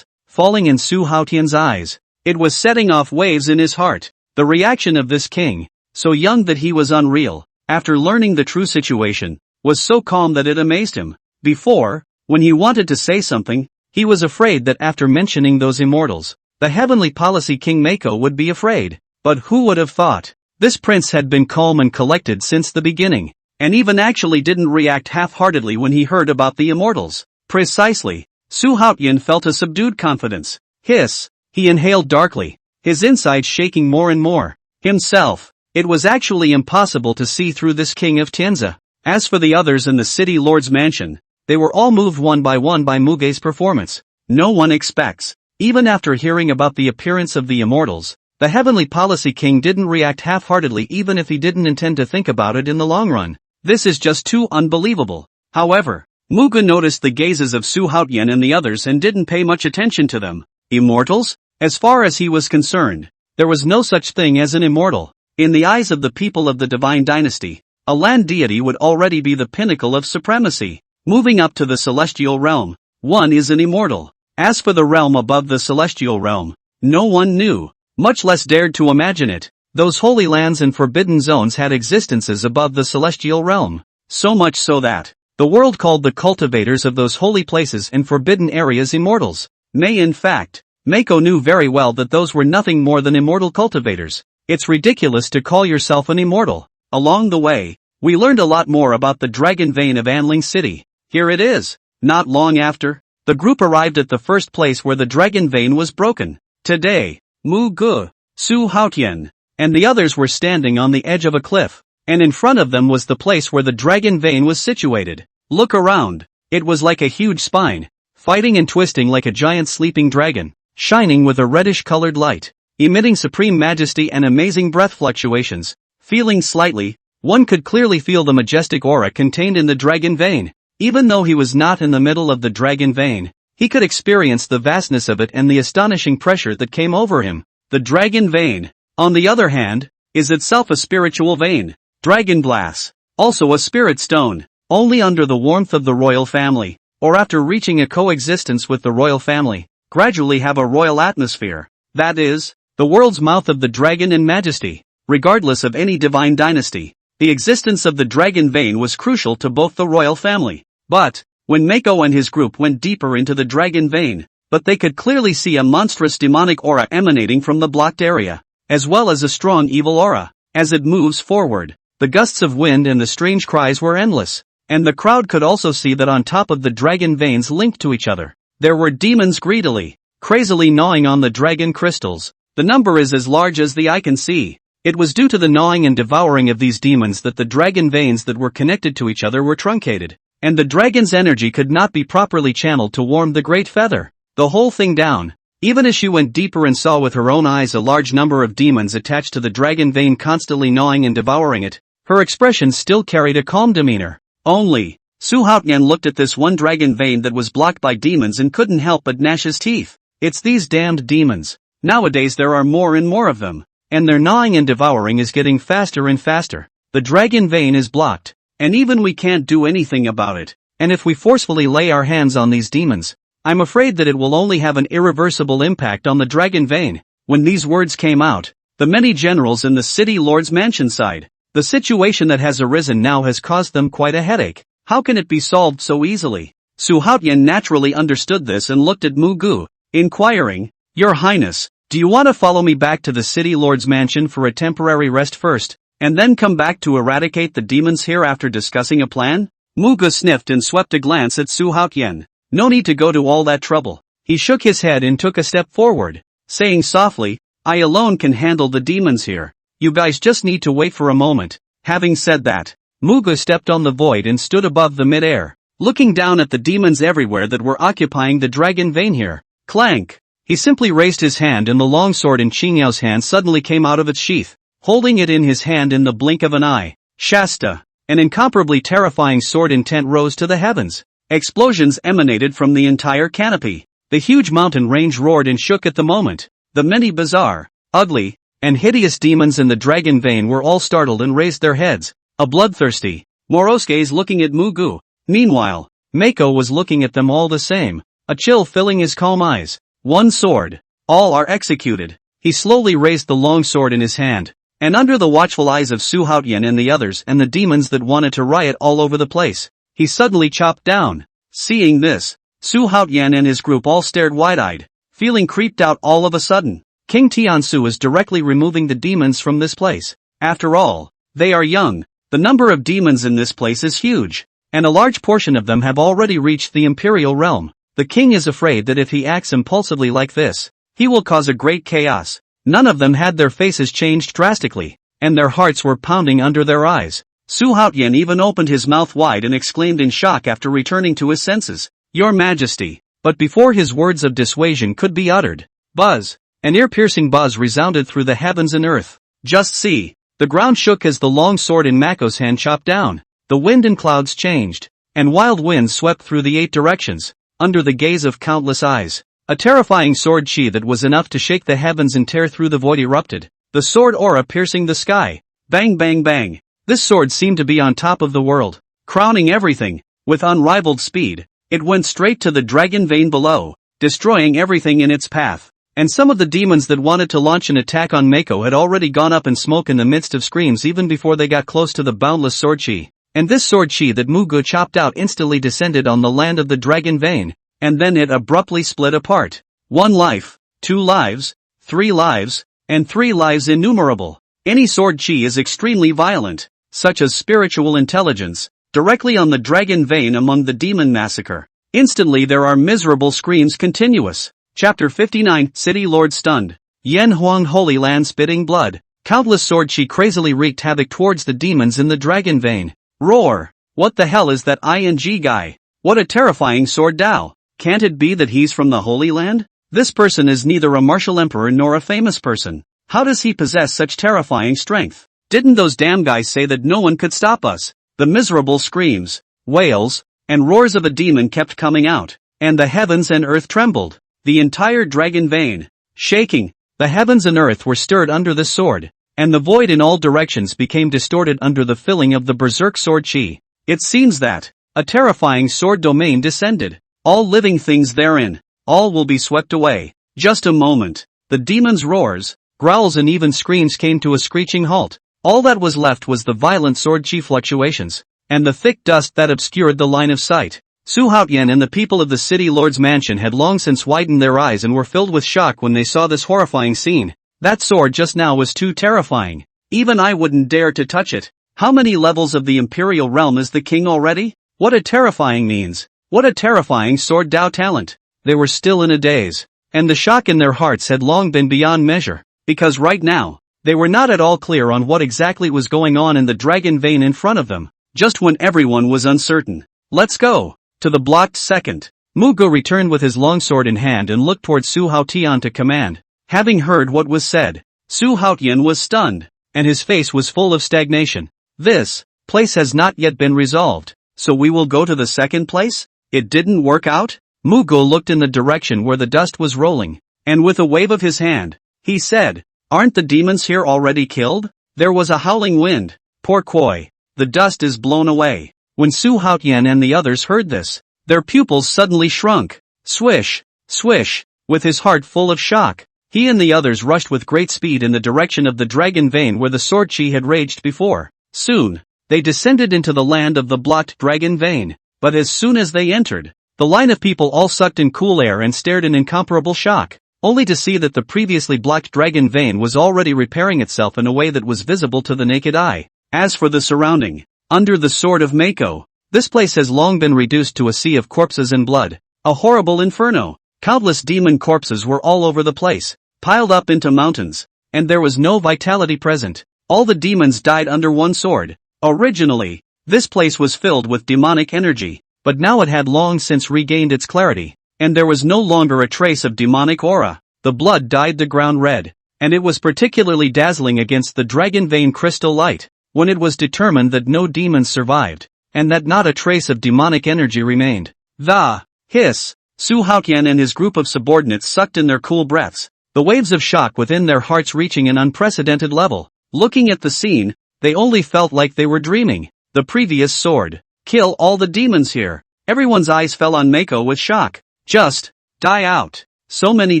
falling in Su Haotian's eyes, it was setting off waves in his heart. The reaction of this king, so young that he was unreal, after learning the true situation, was so calm that it amazed him. Before, when he wanted to say something, he was afraid that after mentioning those immortals, the Heavenly Policy King Mako would be afraid. But who would have thought? This prince had been calm and collected since the beginning, and even actually didn't react half-heartedly when he heard about the immortals. Precisely. Su Haotian felt a subdued confidence. Hiss. He inhaled darkly, his insides shaking more and more. Himself. It was actually impossible to see through this king of Tianzi. As for the others in the City Lord's mansion, they were all moved one by Muge's performance. No one expects. Even after hearing about the appearance of the immortals, the Heavenly Policy King didn't react half-heartedly even if he didn't intend to think about it in the long run. This is just too unbelievable. However, Muge noticed the gazes of Su Haotian and the others and didn't pay much attention to them. Immortals? As far as he was concerned, there was no such thing as an immortal. In the eyes of the people of the Divine Dynasty, a land deity would already be the pinnacle of supremacy. Moving up to the celestial realm, one is an immortal. As for the realm above the celestial realm, no one knew, much less dared to imagine it. Those holy lands and forbidden zones had existences above the celestial realm. So much so that the world called the cultivators of those holy places and forbidden areas immortals. In fact, Mako knew very well that those were nothing more than immortal cultivators. It's ridiculous to call yourself an immortal. Along the way, we learned a lot more about the dragon vein of Anling City. Here it is. Not long after, the group arrived at the first place where the dragon vein was broken. Today, Muge, Su Haotian, and the others were standing on the edge of a cliff, and in front of them was the place where the dragon vein was situated. Look around. It was like a huge spine, fighting and twisting like a giant sleeping dragon, shining with a reddish-colored light, emitting supreme majesty and amazing breath fluctuations. Feeling slightly, one could clearly feel the majestic aura contained in the dragon vein. Even though he was not in the middle of the dragon vein, he could experience the vastness of it and the astonishing pressure that came over him. The dragon vein, on the other hand, is itself a spiritual vein. Dragon glass, also a spirit stone, only under the warmth of the royal family, or after reaching a coexistence with the royal family, gradually have a royal atmosphere. That is, the world's mouth of the dragon in majesty, regardless of any divine dynasty. The existence of the dragon vein was crucial to both the royal family. But, when Mako and his group went deeper into the dragon vein, but they could clearly see a monstrous demonic aura emanating from the blocked area, as well as a strong evil aura. As it moves forward, the gusts of wind and the strange cries were endless, and the crowd could also see that on top of the dragon veins linked to each other, there were demons greedily, crazily gnawing on the dragon crystals. The number is as large as the eye can see. It was due to the gnawing and devouring of these demons that the dragon veins that were connected to each other were truncated, and the dragon's energy could not be properly channeled to warm the great feather. The whole thing down. Even as she went deeper and saw with her own eyes a large number of demons attached to the dragon vein constantly gnawing and devouring it, her expression still carried a calm demeanor. Only, Su Haotian looked at this one dragon vein that was blocked by demons and couldn't help but gnash his teeth. It's these damned demons. Nowadays there are more and more of them, and their gnawing and devouring is getting faster and faster. The dragon vein is blocked, and even we can't do anything about it. And if we forcefully lay our hands on these demons, I'm afraid that it will only have an irreversible impact on the dragon vein. When these words came out, the many generals in the city lord's mansion sighed. The situation that has arisen now has caused them quite a headache. How can it be solved so easily? Su Haotian naturally understood this and looked at Muge, inquiring, Your Highness, do you want to follow me back to the city lord's mansion for a temporary rest first, and then come back to eradicate the demons here after discussing a plan? Muge sniffed and swept a glance at Su Haotian. No need to go to all that trouble. He shook his head and took a step forward, saying softly, I alone can handle the demons here. You guys just need to wait for a moment. Having said that, Muge stepped on the void and stood above the mid-air, looking down at the demons everywhere that were occupying the dragon vein here. Clank! He simply raised his hand and the long sword in Qingyao's hand suddenly came out of its sheath, holding it in his hand in the blink of an eye. Shasta! An incomparably terrifying sword intent rose to the heavens. Explosions emanated from the entire canopy. The huge mountain range roared and shook at the moment. The many bizarre, ugly, and hideous demons in the dragon vein were all startled and raised their heads. A bloodthirsty, morose gaze looking at Muge. Meanwhile, Mako was looking at them all the same, a chill filling his calm eyes. One sword. All are executed. He slowly raised the long sword in his hand, and under the watchful eyes of Su Haotian and the others and the demons that wanted to riot all over the place, he suddenly chopped down. Seeing this, Su Haotian and his group all stared wide-eyed, feeling creeped out all of a sudden. King Tiansu is directly removing the demons from this place. After all, they are young. The number of demons in this place is huge, and a large portion of them have already reached the Imperial realm. The king is afraid that if he acts impulsively like this, he will cause a great chaos. None of them had their faces changed drastically, and their hearts were pounding under their eyes. Su Haotian even opened his mouth wide and exclaimed in shock after returning to his senses, Your Majesty! But before his words of dissuasion could be uttered, buzz! An ear-piercing buzz resounded through the heavens and earth. Just see! The ground shook as the long sword in Mako's hand chopped down. The wind and clouds changed, and wild winds swept through the 8 directions. Under the gaze of countless eyes, a terrifying sword chi that was enough to shake the heavens and tear through the void erupted, the sword aura piercing the sky. Bang bang bang! This sword seemed to be on top of the world, crowning everything. With unrivaled speed, it went straight to the dragon vein below, destroying everything in its path. And some of the demons that wanted to launch an attack on Mako had already gone up in smoke in the midst of screams even before they got close to the boundless sword chi. And this sword chi that Muge chopped out instantly descended on the land of the dragon vein, and then it abruptly split apart. 1 life, 2 lives, 3 lives, and 3 lives innumerable. Any sword chi is extremely violent, such as spiritual intelligence, directly on the dragon vein among the demon massacre. Instantly there are miserable screams continuous. Chapter 59, City Lord stunned. Yen Huang Holy Land spitting blood. Countless sword chi crazily wreaked havoc towards the demons in the dragon vein. Roar! What the hell is that ING guy? What a terrifying sword Dao! Can't it be that he's from the Holy Land? This person is neither a martial emperor nor a famous person. How does he possess such terrifying strength? Didn't those damn guys say that no one could stop us? The miserable screams, wails, and roars of a demon kept coming out, and the heavens and earth trembled. The entire dragon vein, shaking, the heavens and earth were stirred under the sword, and the void in all directions became distorted under the filling of the berserk sword chi. It seems that a terrifying sword domain descended. All living things therein, all will be swept away. Just a moment. The demon's roars, growls and even screams came to a screeching halt. All that was left was the violent sword chi fluctuations, and the thick dust that obscured the line of sight. Su Haotian and the people of the city lord's mansion had long since widened their eyes and were filled with shock when they saw this horrifying scene. That sword just now was too terrifying. Even I wouldn't dare to touch it. How many levels of the Imperial realm is the king already? What a terrifying means. What a terrifying sword Dao talent. They were still in a daze, and the shock in their hearts had long been beyond measure, because right now, they were not at all clear on what exactly was going on in the dragon vein in front of them, just when everyone was uncertain. Let's go to the blocked second. Muge returned with his longsword in hand and looked toward Su Haotian to command. Having heard what was said, Su Haotian was stunned, and his face was full of stagnation. This place has not yet been resolved, so we will go to the second place? It didn't work out? Muge looked in the direction where the dust was rolling, and with a wave of his hand, he said, "Aren't the demons here already killed?" There was a howling wind. Poor Koi. The dust is blown away. When Su Haotian and the others heard this, their pupils suddenly shrunk. Swish, swish, with his heart full of shock, he and the others rushed with great speed in the direction of the dragon vein where the sword chi had raged before. Soon, they descended into the land of the blocked dragon vein. But as soon as they entered, the line of people all sucked in cool air and stared in incomparable shock, only to see that the previously blocked dragon vein was already repairing itself in a way that was visible to the naked eye. As for the surrounding, under the sword of Mako, this place has long been reduced to a sea of corpses and blood, a horrible inferno. Countless demon corpses were all over the place, piled up into mountains, and there was no vitality present. All the demons died under one sword. Originally, this place was filled with demonic energy, but now it had long since regained its clarity, and there was no longer a trace of demonic aura. The blood dyed the ground red, and it was particularly dazzling against the dragon vein crystal light, when it was determined that no demons survived, and that not a trace of demonic energy remained. The hiss! Su Haotian and his group of subordinates sucked in their cool breaths, the waves of shock within their hearts reaching an unprecedented level. Looking at the scene, they only felt like they were dreaming. The previous sword. Kill all the demons here. Everyone's eyes fell on Mako with shock. Just die out. So many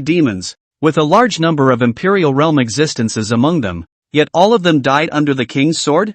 demons, with a large number of Imperial realm existences among them, yet all of them died under the king's sword?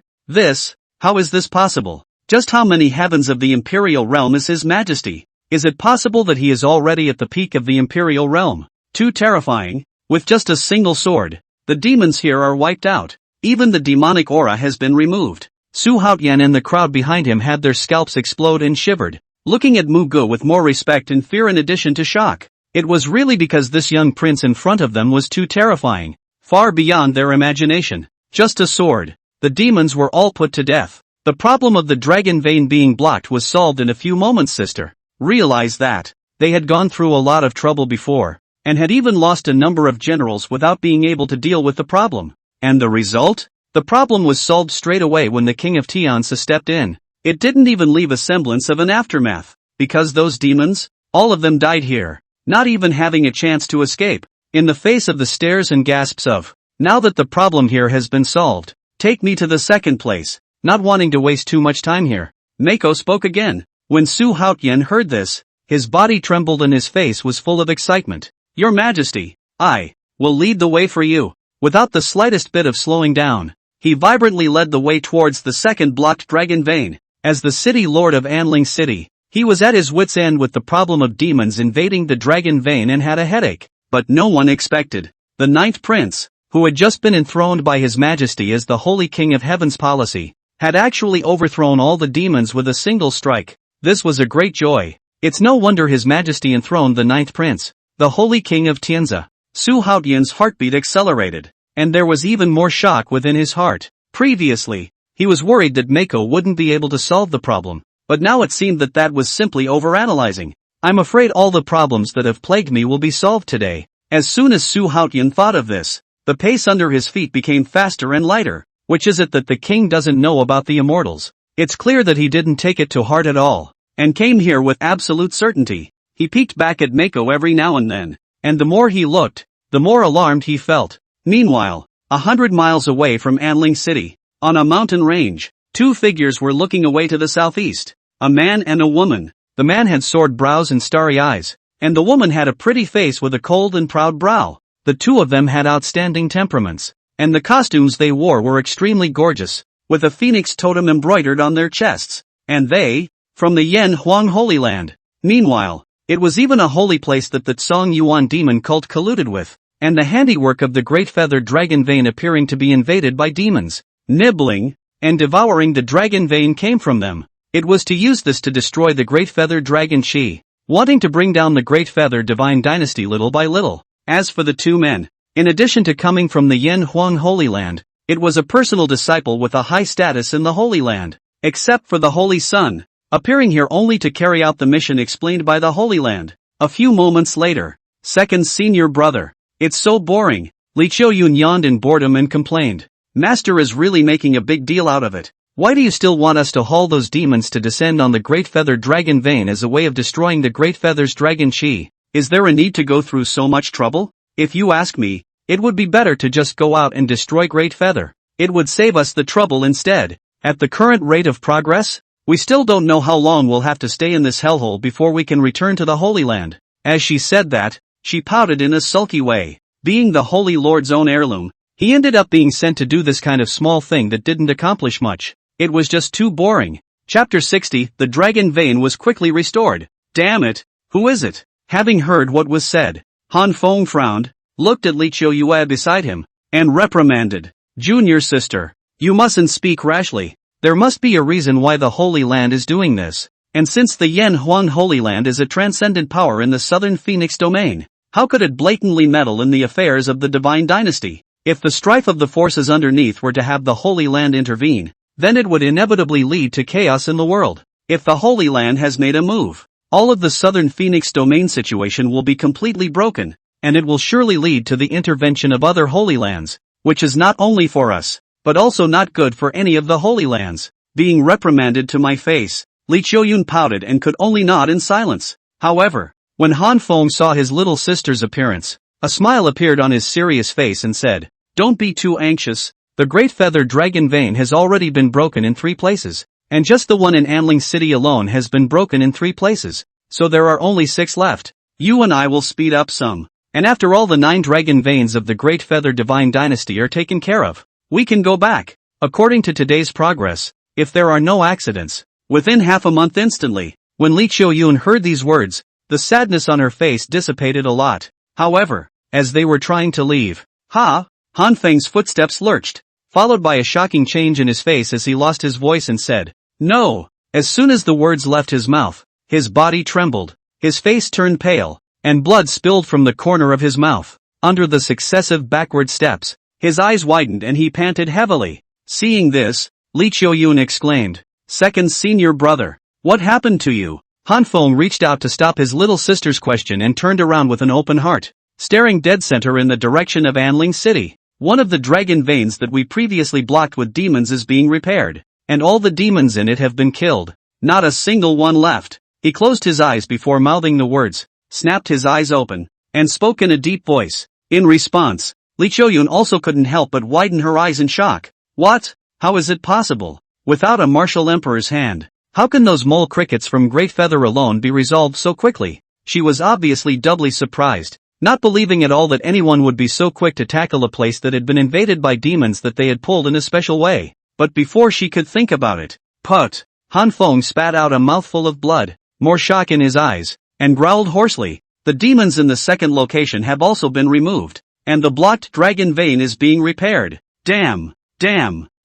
How is this possible? Just how many heavens of the Imperial realm is His Majesty? Is it possible that he is already at the peak of the Imperial realm? Too terrifying. With just a single sword, the demons here are wiped out. Even the demonic aura has been removed. Su Haotian and the crowd behind him had their scalps explode and shivered, looking at Muge with more respect and fear in addition to shock. It was really because this young prince in front of them was too terrifying, far beyond their imagination. Just a sword. The demons were all put to death. The problem of the dragon vein being blocked was solved in a few moments, sister. Realize that. They had gone through a lot of trouble before, and had even lost a number of generals without being able to deal with the problem. And the result? The problem was solved straight away when the king of Tianzi stepped in. It didn't even leave a semblance of an aftermath, because those demons, all of them died here, not even having a chance to escape. In the face of the stares and gasps of, now that the problem here has been solved, take me to the second place. Not wanting to waste too much time here, Mako spoke again. When Su Haotian heard this, his body trembled and his face was full of excitement. Your Majesty, I will lead the way for you. Without the slightest bit of slowing down, he vibrantly led the way towards the second blocked dragon vein. As the city lord of Anling City, he was at his wit's end with the problem of demons invading the dragon vein and had a headache. But no one expected the ninth prince, who had just been enthroned by His Majesty as the Holy King of Heaven's policy, had actually overthrown all the demons with a single strike. This was a great joy. It's no wonder His Majesty enthroned the ninth prince, the Holy King of Tianzi. Su Haotian's heartbeat accelerated, and there was even more shock within his heart. Previously, he was worried that Mako wouldn't be able to solve the problem, but now it seemed that that was simply overanalyzing. I'm afraid all the problems that have plagued me will be solved today. As soon as Su Haotian thought of this, the pace under his feet became faster and lighter. Which is it that the king doesn't know about the immortals? It's clear that he didn't take it to heart at all, and came here with absolute certainty. He peeked back at Mako every now and then, and the more he looked, the more alarmed he felt. Meanwhile, 100 miles away from Anling City, on a mountain range, two figures were looking away to the southeast. A man and a woman. The man had sword brows and starry eyes, and the woman had a pretty face with a cold and proud brow. The two of them had outstanding temperaments, and the costumes they wore were extremely gorgeous, with a phoenix totem embroidered on their chests. And they, from the Yen Huang Holy Land. Meanwhile, it was even a holy place that the Tsong Yuan demon cult colluded with, and the handiwork of the great feathered dragon vein appearing to be invaded by demons. Nibbling and devouring the dragon vein came from them. It was to use this to destroy the great feathered dragon Shi, wanting to bring down the great feather divine dynasty little by little. As for the two men, in addition to coming from the Yen Huang Holy Land, it was a personal disciple with a high status in the Holy Land, except for the Holy Son, appearing here only to carry out the mission explained by the Holy Land. A few moments later, second senior brother. It's so boring. Li Qiuyun yawned in boredom and complained. Master is really making a big deal out of it. Why do you still want us to haul those demons to descend on the great feathered dragon vein as a way of destroying the great feather's dragon Shi? Is there a need to go through so much trouble? If you ask me, it would be better to just go out and destroy great feather. It would save us the trouble instead. At the current rate of progress, we still don't know how long we'll have to stay in this hellhole before we can return to the Holy Land. As she said that, she pouted in a sulky way. Being the Holy Lord's own heirloom, he ended up being sent to do this kind of small thing that didn't accomplish much. It was just too boring. Chapter 60, the dragon vein was quickly restored. Damn it, who is it? Having heard what was said, Han Feng frowned, looked at Li Qiuyue beside him, and reprimanded. Junior sister, you mustn't speak rashly. There must be a reason why the Holy Land is doing this. And since the Yen Huang Holy Land is a transcendent power in the southern Phoenix domain, how could it blatantly meddle in the affairs of the divine dynasty? If the strife of the forces underneath were to have the Holy Land intervene, then it would inevitably lead to chaos in the world. If the Holy Land has made a move, all of the southern Phoenix domain situation will be completely broken, and it will surely lead to the intervention of other Holy Lands, which is not only for us, but also not good for any of the Holy Lands. Being reprimanded to my face, Li Qiuyun pouted and could only nod in silence. However, when Han Feng saw his little sister's appearance, a smile appeared on his serious face and said, "Don't be too anxious. The great feathered dragon vein has already been broken in 3 places, and just the one in Anling City alone has been broken in 3 places, so there are only 6 left. You and I will speed up some, and after all the 9 dragon veins of the great feather divine dynasty are taken care of, we can go back, according to today's progress, if there are no accidents, within half a month instantly." When Li Qiuyun heard these words, the sadness on her face dissipated a lot. However, as they were trying to leave, Han Feng's footsteps lurched, followed by a shocking change in his face as he lost his voice and said, "No." As soon as the words left his mouth, his body trembled, his face turned pale, and blood spilled from the corner of his mouth. Under the successive backward steps, his eyes widened and he panted heavily. Seeing this, Li Qiuyun exclaimed, "Second senior brother, what happened to you?" Han Feng reached out to stop his little sister's question and turned around with an open heart, staring dead center in the direction of Anling City. One of the dragon veins that we previously blocked with demons is being repaired, and all the demons in it have been killed. Not a single one left. He closed his eyes before mouthing the words, snapped his eyes open, and spoke in a deep voice. In response, Li Qiuyun also couldn't help but widen her eyes in shock. What? How is it possible? Without a martial emperor's hand, how can those mole crickets from Great Feather alone be resolved so quickly? She was obviously doubly surprised, not believing at all that anyone would be so quick to tackle a place that had been invaded by demons that they had pulled in a special way. But before she could think about it, "Put!" Han Feng spat out a mouthful of blood, more shock in his eyes, and growled hoarsely, "The demons in the second location have also been removed, and the blocked dragon vein is being repaired. Damn!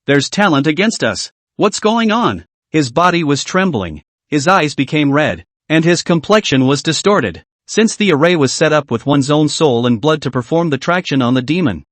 There's talent against us. What's going on?" His body was trembling, his eyes became red, and his complexion was distorted. since the array was set up with one's own soul and blood to perform the traction on the demon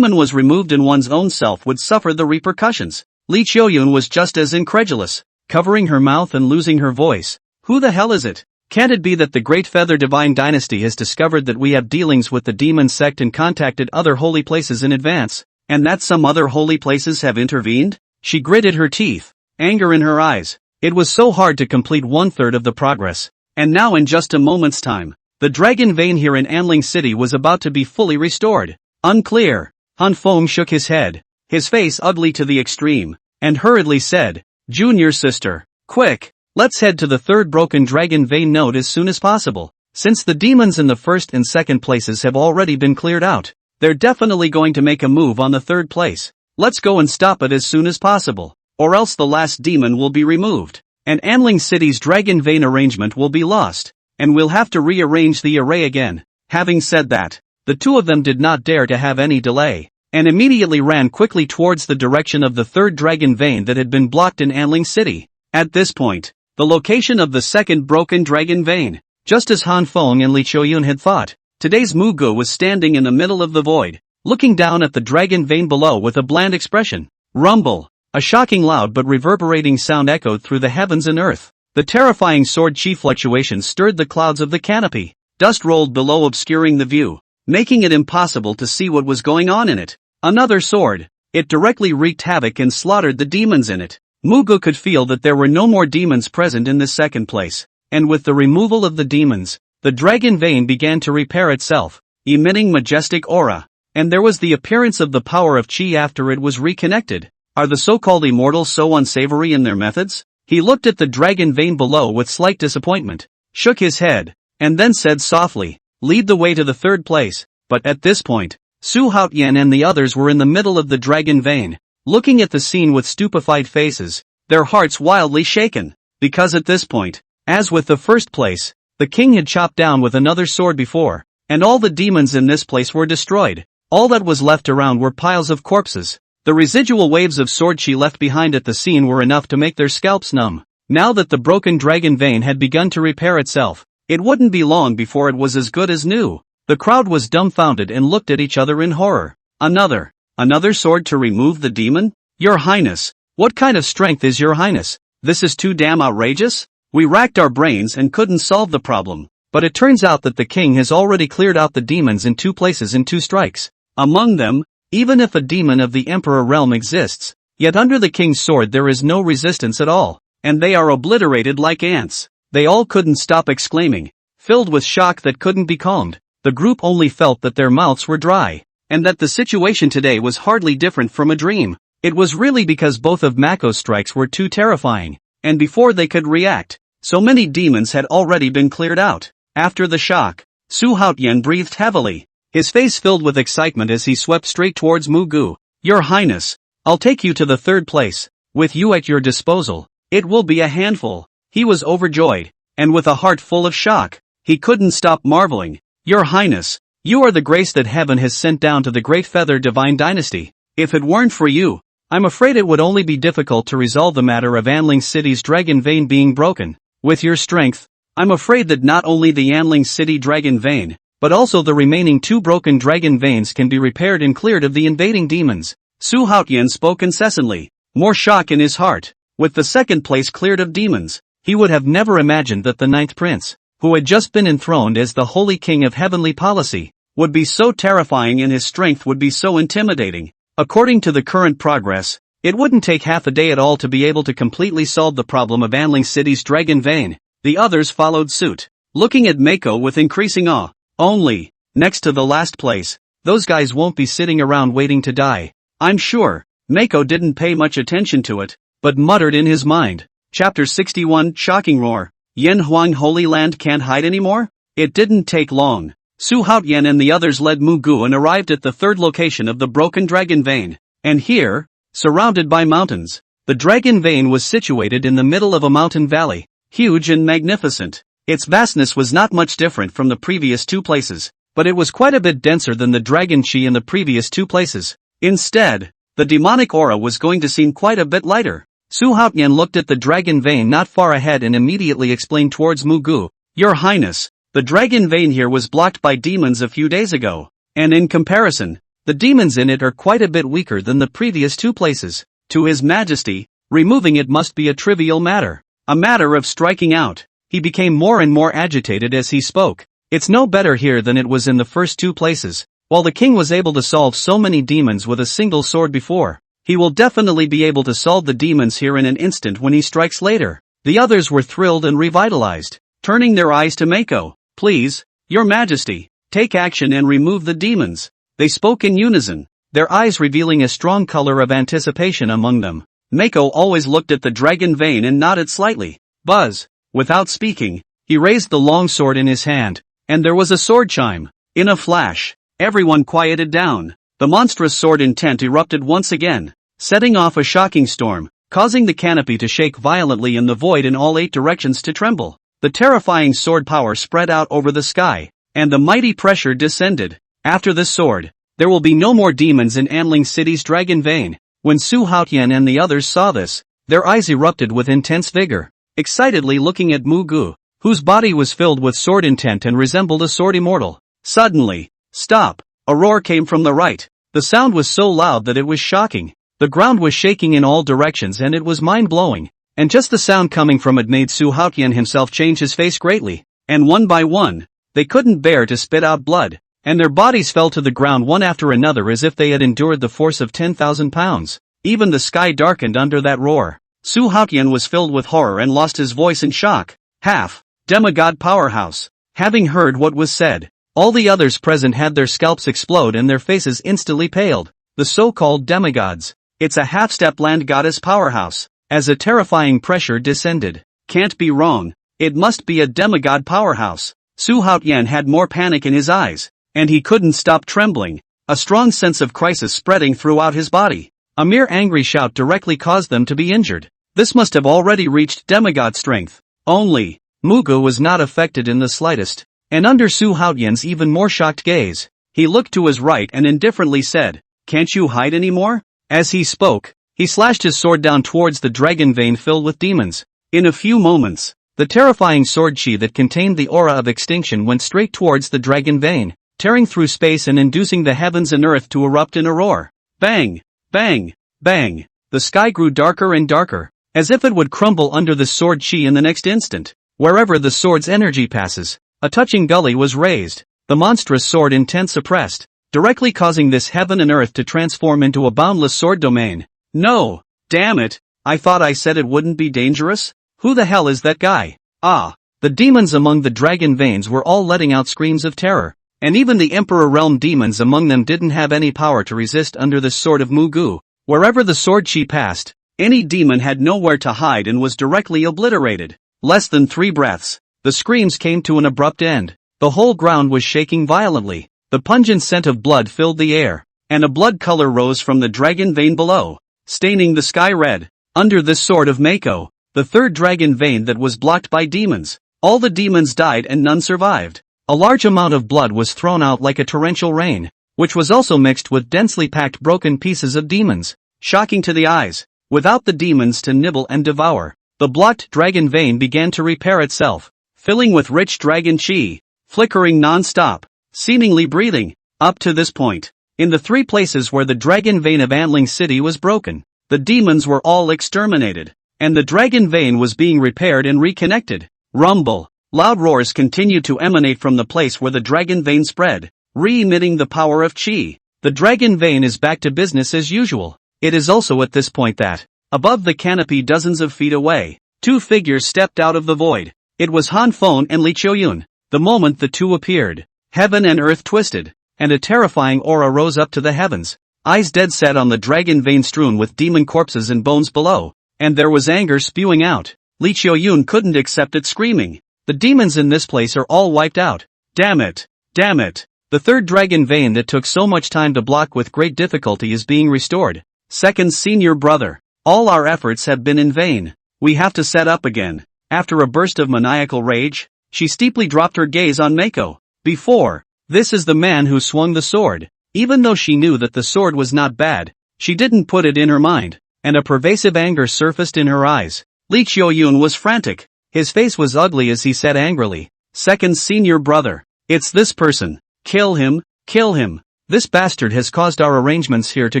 was removed and one's own self would suffer the repercussions. Li Qiuyun was just as incredulous, covering her mouth and losing her voice. Who the hell is it? Can't it be that the Great Feather Divine Dynasty has discovered that we have dealings with the demon sect and contacted other holy places in advance, and that some other holy places have intervened? She gritted her teeth, anger in her eyes. It was so hard to complete 1/3 of the progress, and now in just a moment's time, the dragon vein here in Anling City was about to be fully restored. Unclear. Han Feng shook his head, his face ugly to the extreme, and hurriedly said, Junior sister, quick, let's head to the third broken dragon vein node as soon as possible. Since the demons in the first and second places have already been cleared out, they're definitely going to make a move on the third place. Let's go and stop it as soon as possible, or else the last demon will be removed, and Anling City's dragon vein arrangement will be lost, and we'll have to rearrange the array again. Having said that, the two of them did not dare to have any delay, and immediately ran quickly towards the direction of the third dragon vein that had been blocked in Anling City. At this point, the location of the second broken dragon vein, just as Han Feng and Li Qiuyun had thought, today's Muge was standing in the middle of the void, looking down at the dragon vein below with a bland expression. Rumble! A shocking loud but reverberating sound echoed through the heavens and earth. The terrifying sword chi fluctuation stirred the clouds of the canopy. Dust rolled below, obscuring the view, making it impossible to see what was going on in it. Another sword. It directly wreaked havoc and slaughtered the demons in it. Muge could feel that there were no more demons present in the second place, and with the removal of the demons, the dragon vein began to repair itself, emitting majestic aura, and there was the appearance of the power of chi after it was reconnected. Are the so-called immortals so unsavory in their methods? He looked at the dragon vein below with slight disappointment, shook his head, and then said softly, lead the way to the third place. But at this point, Su Haotian and the others were in the middle of the dragon vein, looking at the scene with stupefied faces, their hearts wildly shaken, because at this point, as with the first place, the king had chopped down with another sword before, and all the demons in this place were destroyed. All that was left around were piles of corpses. The residual waves of sword chi left behind at the scene were enough to make their scalps numb. Now that the broken dragon vein had begun to repair itself, it wouldn't be long before it was as good as new. The crowd was dumbfounded and looked at each other in horror. Another sword to remove the demon? Your Highness, what kind of strength is your Highness? This is too damn outrageous. We racked our brains and couldn't solve the problem, but it turns out that the king has already cleared out the demons in 2 places in 2 strikes. Among them, even if a demon of the Emperor realm exists, yet under the king's sword there is no resistance at all, and they are obliterated like ants. They all couldn't stop exclaiming, filled with shock that couldn't be calmed. The group only felt that their mouths were dry, and that the situation today was hardly different from a dream. It was really because both of Mako's strikes were too terrifying, and before they could react, so many demons had already been cleared out. After the shock, Su Haotian breathed heavily, his face filled with excitement as he swept straight towards Muge. Your Highness, I'll take you to the third place. With you at your disposal, it will be a handful. He was overjoyed, and with a heart full of shock, he couldn't stop marveling. Your Highness, you are the grace that heaven has sent down to the Great Feather Divine Dynasty. If it weren't for you, I'm afraid it would only be difficult to resolve the matter of Anling City's dragon vein being broken. With your strength, I'm afraid that not only the Anling City dragon vein, but also the remaining 2 broken dragon veins can be repaired and cleared of the invading demons. Su Haotian spoke incessantly, more shock in his heart. With the second place cleared of demons, he would have never imagined that the 9th prince, who had just been enthroned as the holy king of heavenly policy, would be so terrifying and his strength would be so intimidating. According to the current progress, it wouldn't take half a day at all to be able to completely solve the problem of Anling City's dragon vein. The others followed suit, looking at Mako with increasing awe. Only, next to the last place, those guys won't be sitting around waiting to die, I'm sure. Mako didn't pay much attention to it, but muttered in his mind. Chapter 61 Shocking Roar. Yen Huang Holy Land can't hide anymore? It didn't take long. Su Haotian and the others led Muge and arrived at the third location of the broken dragon vein. And here, surrounded by mountains, the dragon vein was situated in the middle of a mountain valley, huge and magnificent. Its vastness was not much different from the previous 2 places, but it was quite a bit denser than the dragon chi in the previous 2 places. Instead, the demonic aura was going to seem quite a bit lighter. Su Haotian looked at the dragon vein not far ahead and immediately explained towards Muge. Your Highness, The dragon vein here was blocked by demons a few days ago, and in comparison, the demons in it are quite a bit weaker than the previous two places. To His Majesty, removing it must be a trivial matter. A matter of striking out. He became more and more agitated as he spoke. It's no better here than it was in the first two places. While the king was able to solve so many demons with a single sword before, he will definitely be able to solve the demons here in an instant when he strikes later. The others were thrilled and revitalized, turning their eyes to Mako. Please, Your Majesty, take action and remove the demons. They spoke in unison, their eyes revealing a strong color of anticipation among them. Mako always looked at the dragon vein and nodded slightly. Buzz. Without speaking, he raised the long sword in his hand, and there was a sword chime. In a flash, everyone quieted down. The monstrous sword intent erupted once again, setting off a shocking storm, causing the canopy to shake violently and the void in all 8 directions to tremble. The terrifying sword power spread out over the sky, and the mighty pressure descended. After this sword, there will be no more demons in Anling City's dragon vein. When Su Haotian and the others saw this, their eyes erupted with intense vigor, excitedly looking at Muge, whose body was filled with sword intent and resembled a sword immortal. Suddenly, stop! A roar came from the right. The sound was so loud that it was shocking. The ground was shaking in all directions and it was mind-blowing. And just the sound coming from it made Su Haotian himself change his face greatly. And one by one, they couldn't bear to spit out blood, and their bodies fell to the ground one after another as if they had endured the force of 10,000 pounds. Even the sky darkened under that roar. Su Haotian was filled with horror and lost his voice in shock. Half demigod powerhouse. Having heard what was said, all the others present had their scalps explode and their faces instantly paled. The so-called demigods. It's a half-step land goddess powerhouse. As a terrifying pressure descended. Can't be wrong. It must be a demigod powerhouse. Su Haotian had more panic in his eyes, and he couldn't stop trembling, a strong sense of crisis spreading throughout his body. A mere angry shout directly caused them to be injured. This must have already reached demigod strength. Only, Muge was not affected in the slightest, and under Su Haotian's even more shocked gaze, he looked to his right and indifferently said, "Can't you hide anymore?" As he spoke, he slashed his sword down towards the dragon vein filled with demons. In a few moments, the terrifying sword chi that contained the aura of extinction went straight towards the dragon vein, tearing through space and inducing the heavens and earth to erupt in a roar. Bang! Bang! Bang! The sky grew darker and darker, as if it would crumble under the sword chi in the next instant. Wherever the sword's energy passes, a touching gully was raised, the monstrous sword intent suppressed, directly causing this heaven and earth to transform into a boundless sword domain. No! Damn it! I thought I said it wouldn't be dangerous? Who the hell is that guy? Ah! The demons among the dragon veins were all letting out screams of terror, and even the Emperor realm demons among them didn't have any power to resist under the sword of Muge. Wherever the sword chi passed, any demon had nowhere to hide and was directly obliterated. Less than 3 breaths, the screams came to an abrupt end. The whole ground was shaking violently. The pungent scent of blood filled the air, and a blood color rose from the dragon vein below, staining the sky red. Under this sword of Mako, the third dragon vein that was blocked by demons, all the demons died and none survived. A large amount of blood was thrown out like a torrential rain, which was also mixed with densely packed broken pieces of demons, shocking to the eyes. Without the demons to nibble and devour, the blocked dragon vein began to repair itself, filling with rich dragon chi, flickering non-stop, seemingly breathing. Up to this point, in the 3 places where the dragon vein of Anling City was broken, the demons were all exterminated, and the dragon vein was being repaired and reconnected. Rumble. Loud roars continued to emanate from the place where the dragon vein spread, re-emitting the power of chi. The dragon vein is back to business as usual. It is also at this point that, above the canopy dozens of feet away, 2 figures stepped out of the void. It was Han Feng and Li Qiuyun. The moment the two appeared, heaven and earth twisted, and a terrifying aura rose up to the heavens, eyes dead set on the dragon vein strewn with demon corpses and bones below, and there was anger spewing out. Li Qiuyun couldn't accept it, screaming, "The demons in this place are all wiped out. Damn it! Damn it! The third dragon vein that took so much time to block with great difficulty is being restored. Second senior brother, all our efforts have been in vain. We have to set up again." After a burst of maniacal rage, she steeply dropped her gaze on Mako. Before, this is the man who swung the sword. Even though she knew that the sword was not bad, she didn't put it in her mind, and a pervasive anger surfaced in her eyes. Li Qiuyun was frantic. His face was ugly as he said angrily, second senior brother. It's this person. Kill him, kill him. This bastard has caused our arrangements here to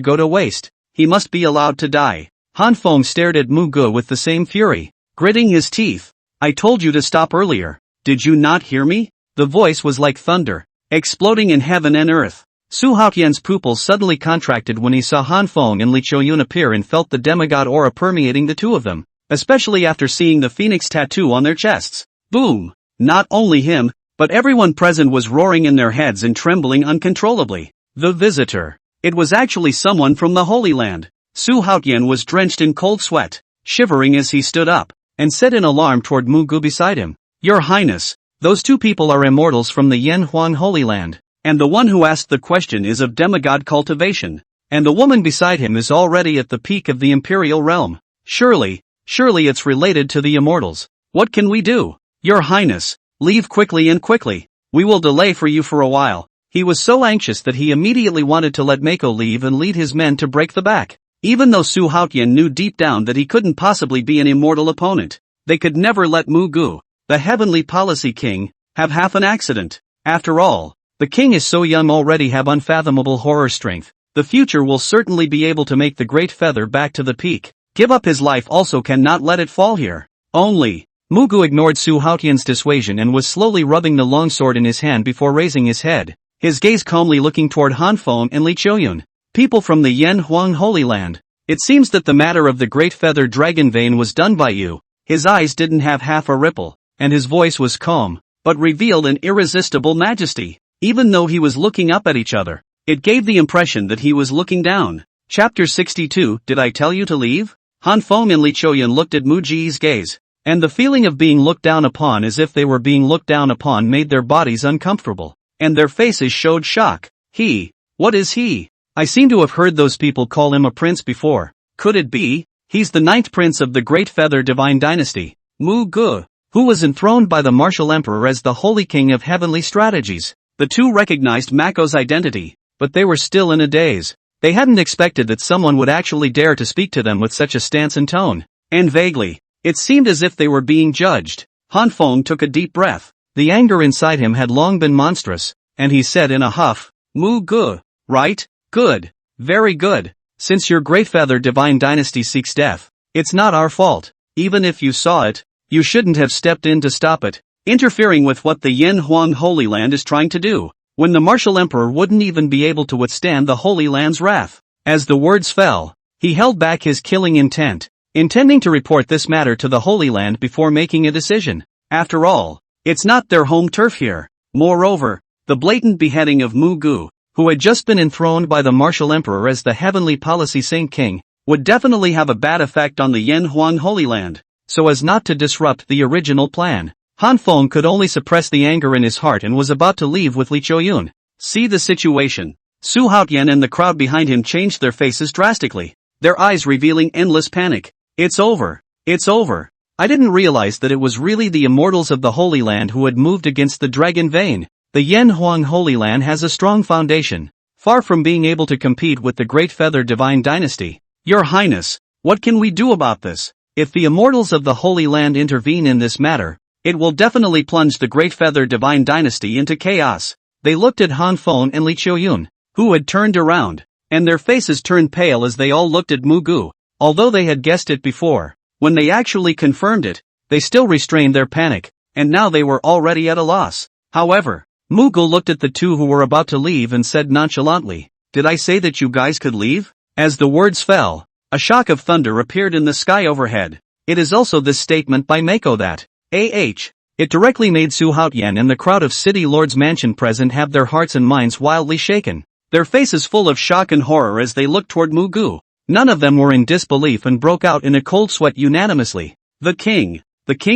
go to waste. He must be allowed to die. Han Feng stared at Muge with the same fury, gritting his teeth. I told you to stop earlier. Did you not hear me? The voice was like thunder, exploding in heaven and earth. Su Haotian's pupils suddenly contracted when he saw Han Feng and Li Qiuyun appear and felt the demigod aura permeating the two of them, especially after seeing the phoenix tattoo on their chests. Boom! Not only him, but everyone present was roaring in their heads and trembling uncontrollably. The visitor. It was actually someone from the Holy Land. Su Haotian was drenched in cold sweat, shivering as he stood up, and said in alarm toward Muge beside him, Your Highness, those two people are immortals from the Yanhuang Holy Land, and the one who asked the question is of demigod cultivation, and the woman beside him is already at the peak of the Imperial realm. Surely it's related to the immortals. What can we do? Your Highness, leave quickly and quickly. We will delay for you for a while. He was so anxious that he immediately wanted to let Mako leave and lead his men to break the back. Even though Su Haotian knew deep down that he couldn't possibly be an immortal opponent, they could never let Muge, the heavenly policy king, have half an accident. After all, the king is so young already have unfathomable horror strength. The future will certainly be able to make the great feather back to the peak. Give up his life also cannot let it fall here. Only, Muge ignored Su Haotian's dissuasion and was slowly rubbing the longsword in his hand before raising his head, his gaze calmly looking toward Han Feng and Li Qiuyun, people from the Yanhuang Holy Land. It seems that the matter of the great feather dragon vein was done by you. His eyes didn't have half a ripple, and his voice was calm, but revealed an irresistible majesty. Even though he was looking up at each other, it gave the impression that he was looking down. Chapter 62. Did I tell you to leave? Han Feng and Li Qiuyun looked at Muge's gaze, and the feeling of being looked down upon as if they were being looked down upon made their bodies uncomfortable, and their faces showed shock. What is he? I seem to have heard those people call him a prince before. Could it be? He's the 9th prince of the Great Feather Divine Dynasty, Muge, who was enthroned by the martial emperor as the holy king of heavenly strategies. The two recognized Mako's identity, but they were still in a daze. They hadn't expected that someone would actually dare to speak to them with such a stance and tone. And vaguely, it seemed as if they were being judged. Han Feng took a deep breath. The anger inside him had long been monstrous, and he said in a huff, Muge, right? Good. Very good. Since your Great Feather Divine Dynasty seeks death, it's not our fault. Even if you saw it, you shouldn't have stepped in to stop it, interfering with what the Yanhuang Holy Land is trying to do, when the martial emperor wouldn't even be able to withstand the Holy Land's wrath. As the words fell, he held back his killing intent, intending to report this matter to the Holy Land before making a decision. After all, it's not their home turf here. Moreover, the blatant beheading of Muge, who had just been enthroned by the martial emperor as the heavenly policy saint king, would definitely have a bad effect on the Yanhuang Holy Land, so as not to disrupt the original plan. Han Feng could only suppress the anger in his heart and was about to leave with Li Qiuyun. See the situation. Su Haotian and the crowd behind him changed their faces drastically, their eyes revealing endless panic. It's over. It's over. I didn't realize that it was really the immortals of the Holy Land who had moved against the dragon vein. The Yanhuang Holy Land has a strong foundation, far from being able to compete with the Great Feather Divine Dynasty. Your Highness, what can we do about this? If the immortals of the Holy Land intervene in this matter, it will definitely plunge the Great Feather Divine Dynasty into chaos. They looked at Han Feng and Li Qiuyun, who had turned around, and their faces turned pale as they all looked at Muge. Although they had guessed it before, when they actually confirmed it, they still restrained their panic, and now they were already at a loss. However, Muge looked at the two who were about to leave and said nonchalantly, Did I say that you guys could leave? As the words fell, a shock of thunder appeared in the sky overhead. It is also this statement by Mako that, it directly made Su Haotian and the crowd of City Lord's mansion present have their hearts and minds wildly shaken, their faces full of shock and horror as they looked toward Muge. None of them were in disbelief and broke out in a cold sweat unanimously. The king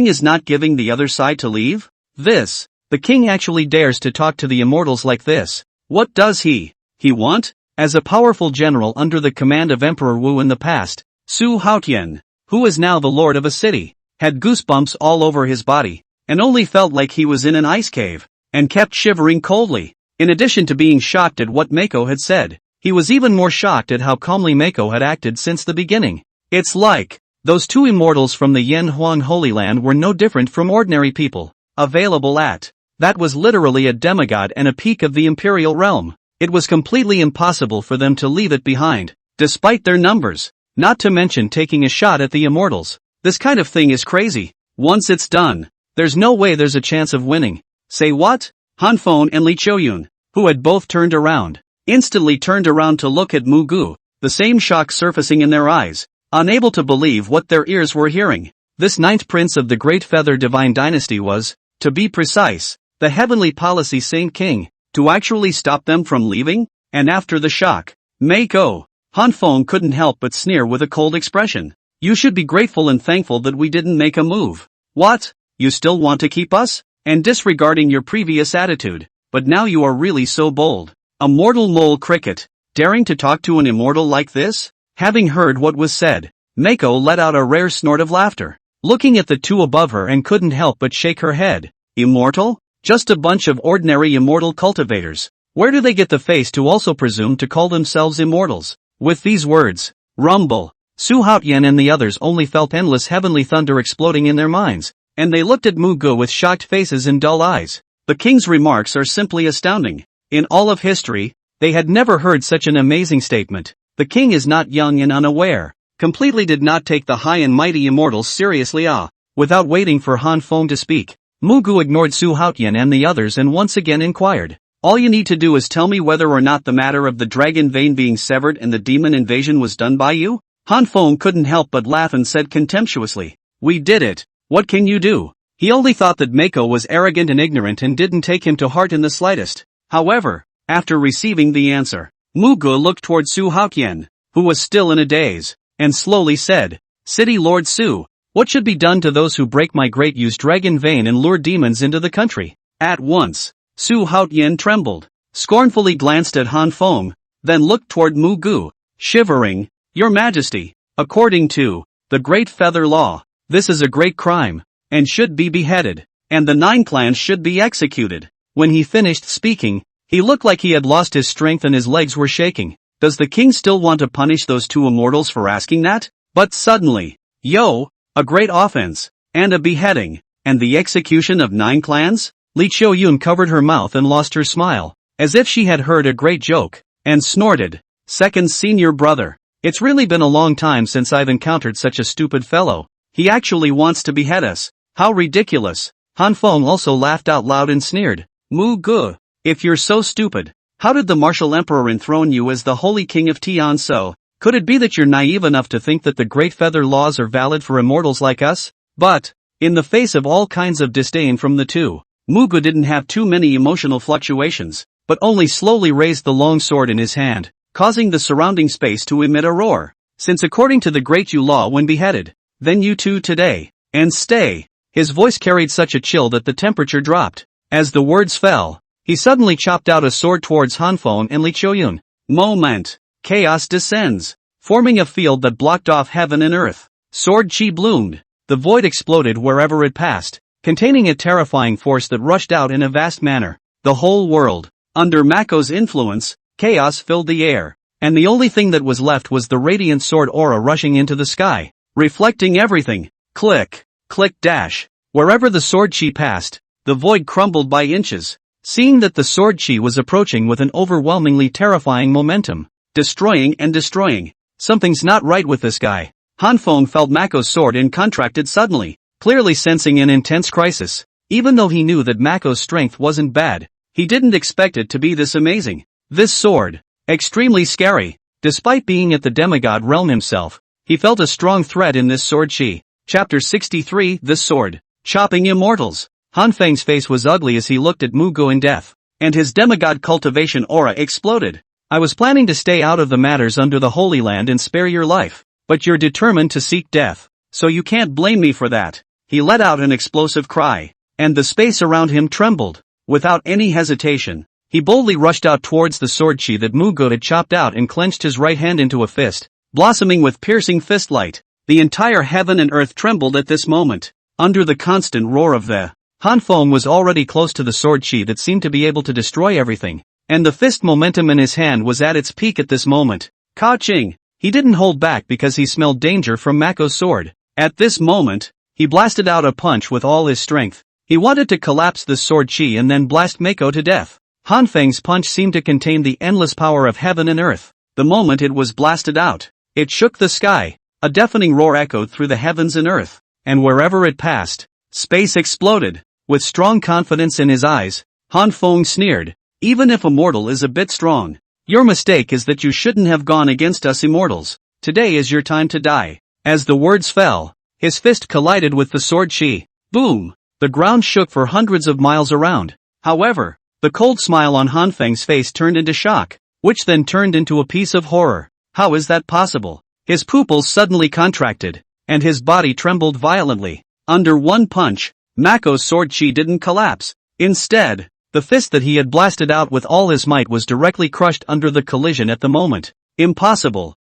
is not giving the other side to leave? The king actually dares to talk to the immortals like this. What does he want? As a powerful general under the command of Emperor Wu in the past, Su Haotian, who is now the lord of a city, had goosebumps all over his body, and only felt like he was in an ice cave, and kept shivering coldly. In addition to being shocked at what Mako had said, he was even more shocked at how calmly Mako had acted since the beginning. It's like, those two immortals from the Yanhuang Holy Land were no different from ordinary people. available at. That was literally a demigod and a peak of the Imperial realm. It was completely impossible for them to leave it behind, despite their numbers. Not to mention taking a shot at the immortals. This kind of thing is crazy. Once it's done, there's no way there's a chance of winning. Say what? Hanfeng and Li Choyun, who had both turned around, instantly turned around to look at Muge, the same shock surfacing in their eyes, unable to believe what their ears were hearing. This ninth prince of the Great Feather Divine Dynasty was, to be precise, the Heavenly Policy Saint King, to actually stop them from leaving? And after the shock, Mako, Hanfeng couldn't help but sneer with a cold expression. You should be grateful and thankful that we didn't make a move. What? You still want to keep us? And disregarding your previous attitude, but now you are really so bold. A mortal mole cricket, daring to talk to an immortal like this? Having heard what was said, Mako let out a rare snort of laughter, looking at the two above her and couldn't help but shake her head. Immortal? Just a bunch of ordinary immortal cultivators. Where do they get the face to also presume to call themselves immortals? With these words, rumble, Su Haotian and the others only felt endless heavenly thunder exploding in their minds, and they looked at Muge with shocked faces and dull eyes. The king's remarks are simply astounding. In all of history, they had never heard such an amazing statement. The king is not young and unaware, completely did not take the high and mighty immortals seriously. Without waiting for Hanfeng to speak, Muge ignored Su Haotian and the others and once again inquired. All you need to do is tell me whether or not the matter of the dragon vein being severed and the demon invasion was done by you? Hanfeng couldn't help but laugh and said contemptuously, we did it. What can you do? He only thought that Mako was arrogant and ignorant and didn't take him to heart in the slightest. However, after receiving the answer, Muge looked toward Su Haotian, who was still in a daze, and slowly said, City Lord Su, what should be done to those who break my great use dragon vein and lure demons into the country? At once, Su Haotian trembled, scornfully glanced at Hanfeng, then looked toward Muge, shivering, Your Majesty, according to the Great Feather Law, this is a great crime, and should be beheaded, and the 9 clans should be executed. When he finished speaking, he looked like he had lost his strength and his legs were shaking. Does the king still want to punish those 2 immortals for asking that? But suddenly, a great offense, and a beheading, and the execution of 9 clans? Li Choyun covered her mouth and lost her smile, as if she had heard a great joke, and snorted, Second senior brother, it's really been a long time since I've encountered such a stupid fellow. He actually wants to behead us. How ridiculous. Hanfeng also laughed out loud and sneered, Muge, if you're so stupid, how did the martial emperor enthrone you as the holy king of Tianzhou? Could it be that you're naive enough to think that the Great Feather laws are valid for immortals like us? But, in the face of all kinds of disdain from the two, Muge didn't have too many emotional fluctuations, but only slowly raised the long sword in his hand, causing the surrounding space to emit a roar. Since according to the Great Yu Law when beheaded, then you two today, and stay. His voice carried such a chill that the temperature dropped. As the words fell, he suddenly chopped out a sword towards Hanfeng and Li Choyun. Moment. Chaos descends, forming a field that blocked off heaven and earth. Sword chi bloomed. The void exploded wherever it passed, containing a terrifying force that rushed out in a vast manner. The whole world, under Mako's influence, chaos filled the air, and the only thing that was left was the radiant sword aura rushing into the sky, reflecting everything. Click, click dash. Wherever the sword chi passed, the void crumbled by inches. Seeing that the sword chi was approaching with an overwhelmingly terrifying momentum, destroying and destroying. Something's not right with this guy. Hanfeng felt Mako's sword and contracted suddenly, clearly sensing an intense crisis. Even though he knew that Mako's strength wasn't bad, he didn't expect it to be this amazing. This sword, extremely scary. Despite being at the demigod realm himself, he felt a strong threat in this sword chi. Chapter 63, The Sword, Chopping Immortals. Hanfeng's face was ugly as he looked at Muge in death, and his demigod cultivation aura exploded. I was planning to stay out of the matters under the Holy Land and spare your life, but you're determined to seek death, so you can't blame me for that. He let out an explosive cry, and the space around him trembled. Without any hesitation, he boldly rushed out towards the sword chi that Muge had chopped out and clenched his right hand into a fist, blossoming with piercing fist light. The entire heaven and earth trembled at this moment. Under the constant roar of the Hanfeng was already close to the sword chi that seemed to be able to destroy everything, and the fist momentum in his hand was at its peak at this moment. Ka-ching! He didn't hold back because he smelled danger from Mako's sword. At this moment, he blasted out a punch with all his strength. He wanted to collapse this sword chi and then blast Mako to death. Han Feng's punch seemed to contain the endless power of heaven and earth. The moment it was blasted out, it shook the sky. A deafening roar echoed through the heavens and earth, and wherever it passed, space exploded. With strong confidence in his eyes, Han Feng sneered, "Even if a mortal is a bit strong, your mistake is that you shouldn't have gone against us immortals. Today is your time to die." As the words fell, his fist collided with the sword chi. Boom! The ground shook for hundreds of miles around. However, the cold smile on Han Feng's face turned into shock, which then turned into a piece of horror. How is that possible? His pupils suddenly contracted, and his body trembled violently. Under one punch, Mako's sword chi didn't collapse. Instead, the fist that he had blasted out with all his might was directly crushed under the collision at the moment. Impossible.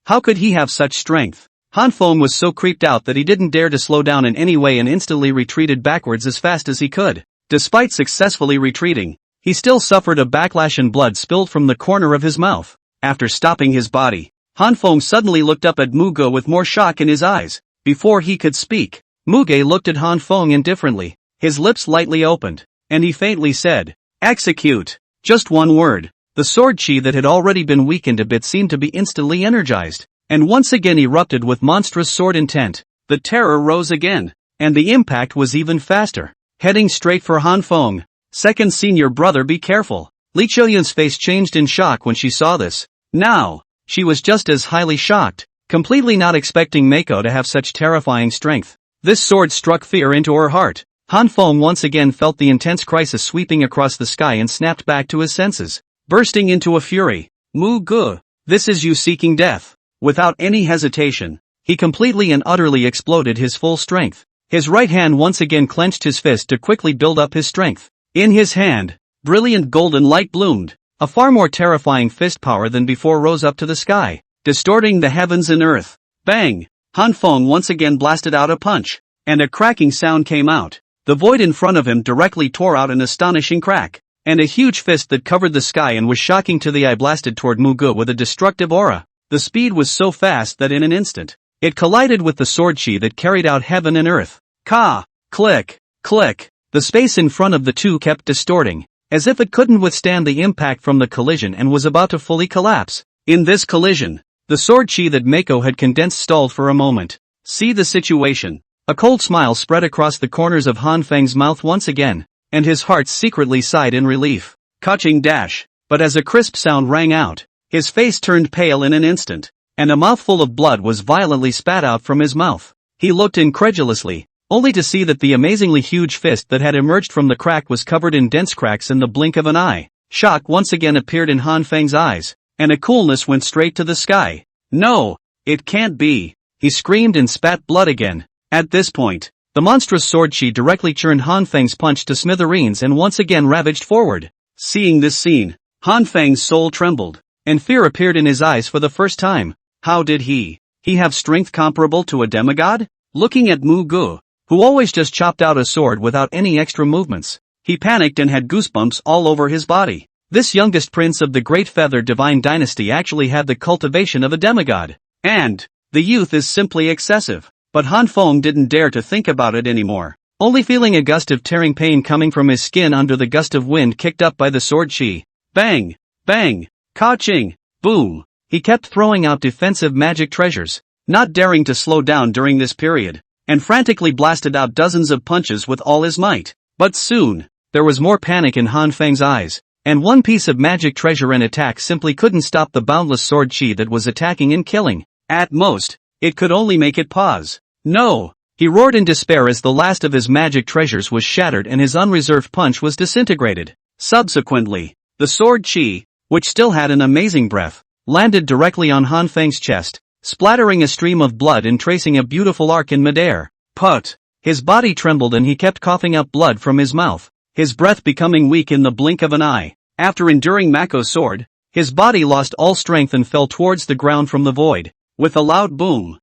How could he have such strength? Han Feng was so creeped out that he didn't dare to slow down in any way and instantly retreated backwards as fast as he could. Despite successfully retreating, he still suffered a backlash and blood spilled from the corner of his mouth. After stopping his body, Han Feng suddenly looked up at Muge with more shock in his eyes. Before he could speak, Muge looked at Han Feng indifferently. His lips lightly opened, and he faintly said, "Execute." Just one word. The sword chi that had already been weakened a bit seemed to be instantly energized, and once again erupted with monstrous sword intent. The terror rose again, and the impact was even faster. Heading straight for Han Feng. "Second senior brother, be careful." Li Qiuyan's face changed in shock when she saw this. Now, she was just as highly shocked, completely not expecting Mako to have such terrifying strength. This sword struck fear into her heart. Han Feng once again felt the intense crisis sweeping across the sky and snapped back to his senses, bursting into a fury. "Muge, this is you seeking death." Without any hesitation, he completely and utterly exploded his full strength. His right hand once again clenched his fist to quickly build up his strength. In his hand, brilliant golden light bloomed. A far more terrifying fist power than before rose up to the sky, distorting the heavens and earth. Bang! Han Feng once again blasted out a punch, and a cracking sound came out. The void in front of him directly tore out an astonishing crack, and a huge fist that covered the sky and was shocking to the eye blasted toward Muge with a destructive aura. The speed was so fast that in an instant, it collided with the sword chi that carried out heaven and earth. Ka! Click! Click! The space in front of the two kept distorting, as if it couldn't withstand the impact from the collision and was about to fully collapse. In this collision, the sword chi that Mako had condensed stalled for a moment. See the situation. A cold smile spread across the corners of Han Feng's mouth once again, and his heart secretly sighed in relief. Kaching dash! But as a crisp sound rang out, his face turned pale in an instant, and a mouthful of blood was violently spat out from his mouth. He looked incredulously, only to see that the amazingly huge fist that had emerged from the crack was covered in dense cracks in the blink of an eye. Shock once again appeared in Han Feng's eyes, and a coolness went straight to the sky. "No, it can't be!" He screamed and spat blood again. At this point, the monstrous sword chi directly churned Han Feng's punch to smithereens and once again ravaged forward. Seeing this scene, Han Feng's soul trembled, and fear appeared in his eyes for the first time. How did he have strength comparable to a demigod? Looking at Muge, who always just chopped out a sword without any extra movements, he panicked and had goosebumps all over his body. This youngest prince of the Great Feather Divine Dynasty actually had the cultivation of a demigod. And the youth is simply excessive. But Han Feng didn't dare to think about it anymore. Only feeling a gust of tearing pain coming from his skin under the gust of wind kicked up by the sword chi. Bang! Bang! Ka-ching! Boom! He kept throwing out defensive magic treasures, not daring to slow down during this period, and frantically blasted out dozens of punches with all his might. But soon, there was more panic in Han Feng's eyes, and one piece of magic treasure and attack simply couldn't stop the boundless sword chi that was attacking and killing. At most, it could only make it pause. No! He roared in despair as the last of his magic treasures was shattered and his unreserved punch was disintegrated. Subsequently, the sword chi, which still had an amazing breath, landed directly on Han Feng's chest, splattering a stream of blood and tracing a beautiful arc in midair. Put! His body trembled and he kept coughing up blood from his mouth, his breath becoming weak in the blink of an eye. After enduring Mako's sword, his body lost all strength and fell towards the ground from the void. With a loud boom,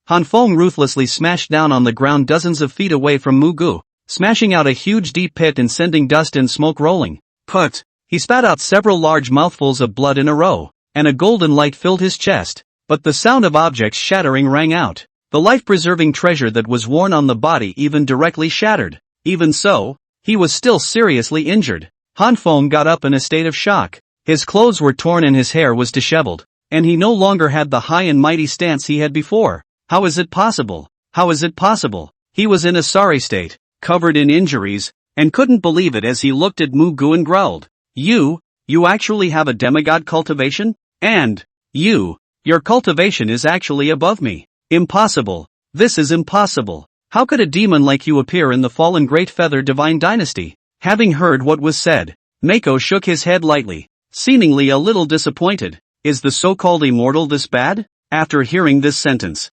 Han Feng ruthlessly smashed down on the ground dozens of feet away from Muge, smashing out a huge deep pit and sending dust and smoke rolling. Put! He spat out several large mouthfuls of blood in a row, and a golden light filled his chest. But the sound of objects shattering rang out. The life-preserving treasure that was worn on the body even directly shattered. Even so, he was still seriously injured. Han Feng got up in a state of shock. His clothes were torn and his hair was disheveled, and he no longer had the high and mighty stance he had before. How is it possible? How is it possible? He was in a sorry state, covered in injuries, and couldn't believe it as he looked at Muge and growled. You actually have a demigod cultivation? And, your cultivation is actually above me. Impossible. This is impossible. How could a demon like you appear in the fallen Great Feather Divine Dynasty? Having heard what was said, Mako shook his head lightly, seemingly a little disappointed. Is the so-called immortal this bad? After hearing this sentence,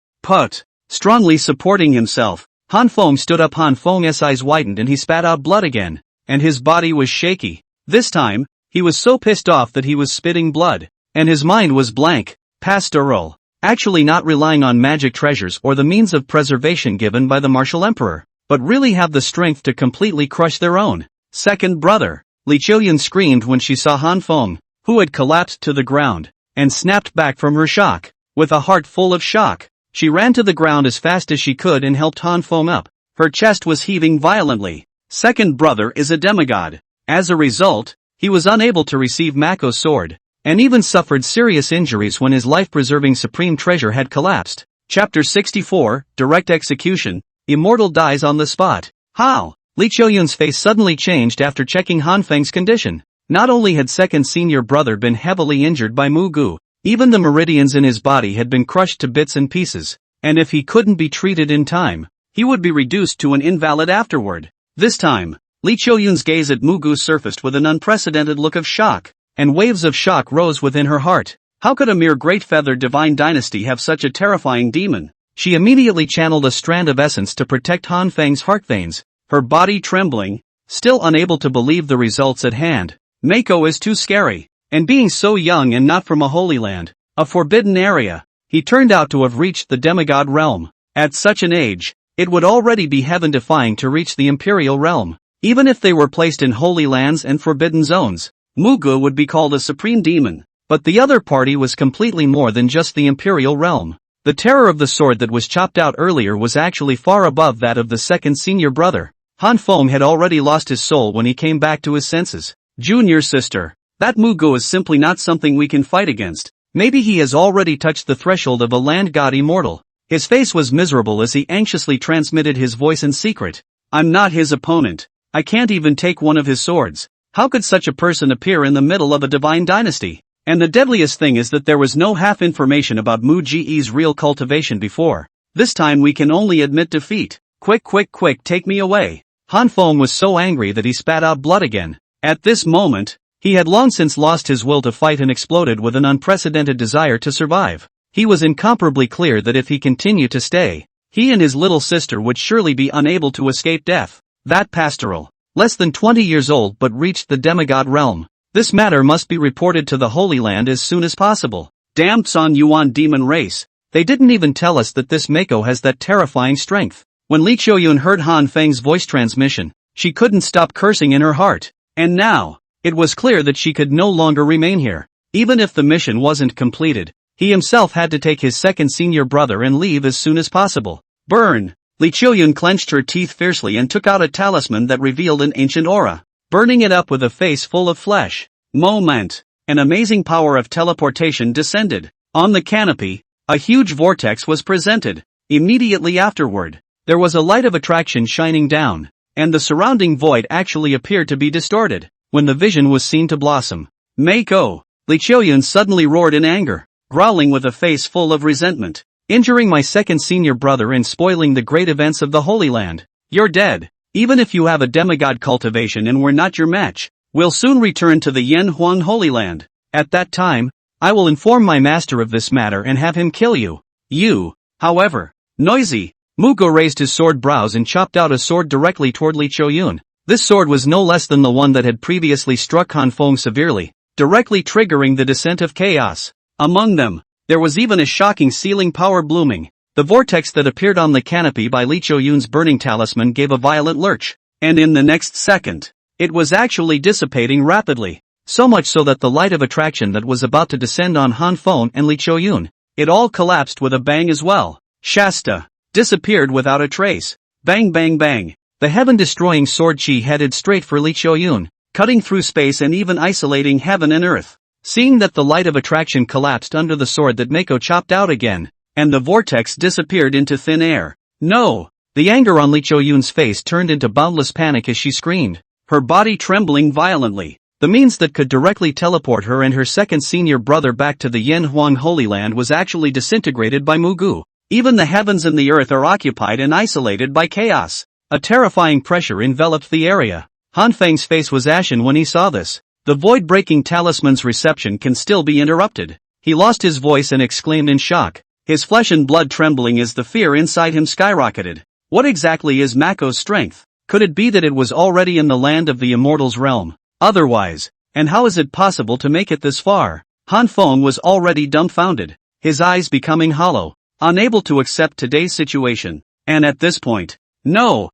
strongly supporting himself, Han Feng stood up. Han Feng's eyes widened and he spat out blood again, and his body was shaky. This time, he was so pissed off that he was spitting blood, and his mind was blank, pastoral, actually not relying on magic treasures or the means of preservation given by the martial emperor, but really have the strength to completely crush their own second brother. Li Qiuyan screamed when she saw Han Feng, who had collapsed to the ground, and snapped back from her shock. With a heart full of shock, she ran to the ground as fast as she could and helped Han Feng up. Her chest was heaving violently. Second brother is a demigod. As a result, he was unable to receive Mako's sword, and even suffered serious injuries when his life-preserving supreme treasure had collapsed. Chapter 64, Direct Execution. Immortal dies on the spot. How? Li Qiuyan's face suddenly changed after checking Han Feng's condition. Not only had second senior brother been heavily injured by Muge, even the meridians in his body had been crushed to bits and pieces, and if he couldn't be treated in time, he would be reduced to an invalid afterward. This time, Li Qiuyan's gaze at Muge surfaced with an unprecedented look of shock, and waves of shock rose within her heart. How could a mere Great Feather Divine Dynasty have such a terrifying demon? She immediately channeled a strand of essence to protect Han Feng's heart veins, her body trembling, still unable to believe the results at hand. Mako is too scary, and being so young and not from a holy land, a forbidden area, he turned out to have reached the demigod realm. At such an age, it would already be heaven-defying to reach the Imperial realm. Even if they were placed in holy lands and forbidden zones, Muge would be called a supreme demon. But the other party was completely more than just the Imperial realm. The terror of the sword that was chopped out earlier was actually far above that of the second senior brother. Han Feng had already lost his soul when he came back to his senses. Junior sister, that Muge is simply not something we can fight against. Maybe he has already touched the threshold of a land god immortal. His face was miserable as he anxiously transmitted his voice in secret. I'm not his opponent. I can't even take one of his swords. How could such a person appear in the middle of a divine dynasty? And the deadliest thing is that there was no half information about Muge's real cultivation before. This time we can only admit defeat. Quick, take me away. Han Feng was so angry that he spat out blood again. At this moment, he had long since lost his will to fight and exploded with an unprecedented desire to survive. He was incomparably clear that if he continued to stay, he and his little sister would surely be unable to escape death. That pastoral, less than 20 years old but reached the demigod realm. This matter must be reported to the Holy Land as soon as possible. Damn San Yuan demon race. They didn't even tell us that this Mako has that terrifying strength. When Li Qiuyan heard Han Feng's voice transmission, she couldn't stop cursing in her heart. And now, it was clear that she could no longer remain here. Even if the mission wasn't completed, he himself had to take his second senior brother and leave as soon as possible. Burn! Li Qiuyan clenched her teeth fiercely and took out a talisman that revealed an ancient aura, burning it up with a face full of flesh. Moment! An amazing power of teleportation descended. On the canopy, a huge vortex was presented. Immediately afterward, there was a light of attraction shining down, and the surrounding void actually appeared to be distorted. When the vision was seen to blossom, Mako! Li Qiuyan suddenly roared in anger, growling with a face full of resentment. Injuring my second senior brother and spoiling the great events of the Holy Land. You're dead. Even if you have a demigod cultivation and we're not your match, we'll soon return to the Yanhuan Holy Land. At that time, I will inform my master of this matter and have him kill you. You, however, noisy. Muge raised his sword brows and chopped out a sword directly toward Li Qiuyan. This sword was no less than the one that had previously struck Han Feng severely, directly triggering the descent of chaos. Among them, there was even a shocking sealing power blooming. The vortex that appeared on the canopy by Li Qiuyan's burning talisman gave a violent lurch, and in the next second, it was actually dissipating rapidly. So much so that the light of attraction that was about to descend on Han Feng and Li Qiuyan, it all collapsed with a bang as well. Shasta disappeared without a trace. Bang bang bang. The heaven-destroying sword chi headed straight for Li Qiuyun, cutting through space and even isolating heaven and earth. Seeing that the light of attraction collapsed under the sword that Mako chopped out again, and the vortex disappeared into thin air. No! The anger on Li Qiuyun's face turned into boundless panic as she screamed, her body trembling violently. The means that could directly teleport her and her second senior brother back to the Yen Huang Holy Land was actually disintegrated by Muge. Even the heavens and the earth are occupied and isolated by chaos. A terrifying pressure enveloped the area. Han Feng's face was ashen when he saw this. The void-breaking talisman's reception can still be interrupted. He lost his voice and exclaimed in shock, his flesh and blood trembling as the fear inside him skyrocketed. What exactly is Mako's strength? Could it be that it was already in the land of the immortals' realm? Otherwise, and how is it possible to make it this far? Han Feng was already dumbfounded, his eyes becoming hollow, unable to accept today's situation. And at this point, no,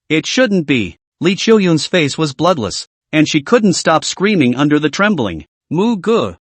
it shouldn't be. Li Qiuyun's face was bloodless, and she couldn't stop screaming under the trembling. Muge,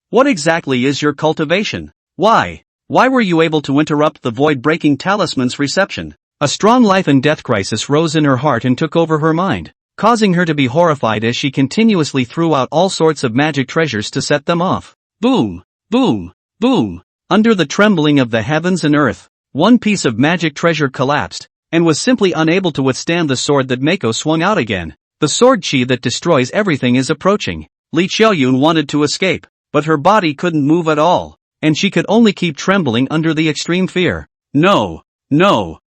what exactly is your cultivation? Why were you able to interrupt the void-breaking talisman's reception? A strong life and death crisis rose in her heart and took over her mind, causing her to be horrified as she continuously threw out all sorts of magic treasures to set them off. Boom, boom, boom. Under the trembling of the heavens and earth, one piece of magic treasure collapsed, and was simply unable to withstand the sword that Mako swung out again. The sword chi that destroys everything is approaching. Li Qiuyun wanted to escape, but her body couldn't move at all, and she could only keep trembling under the extreme fear. No.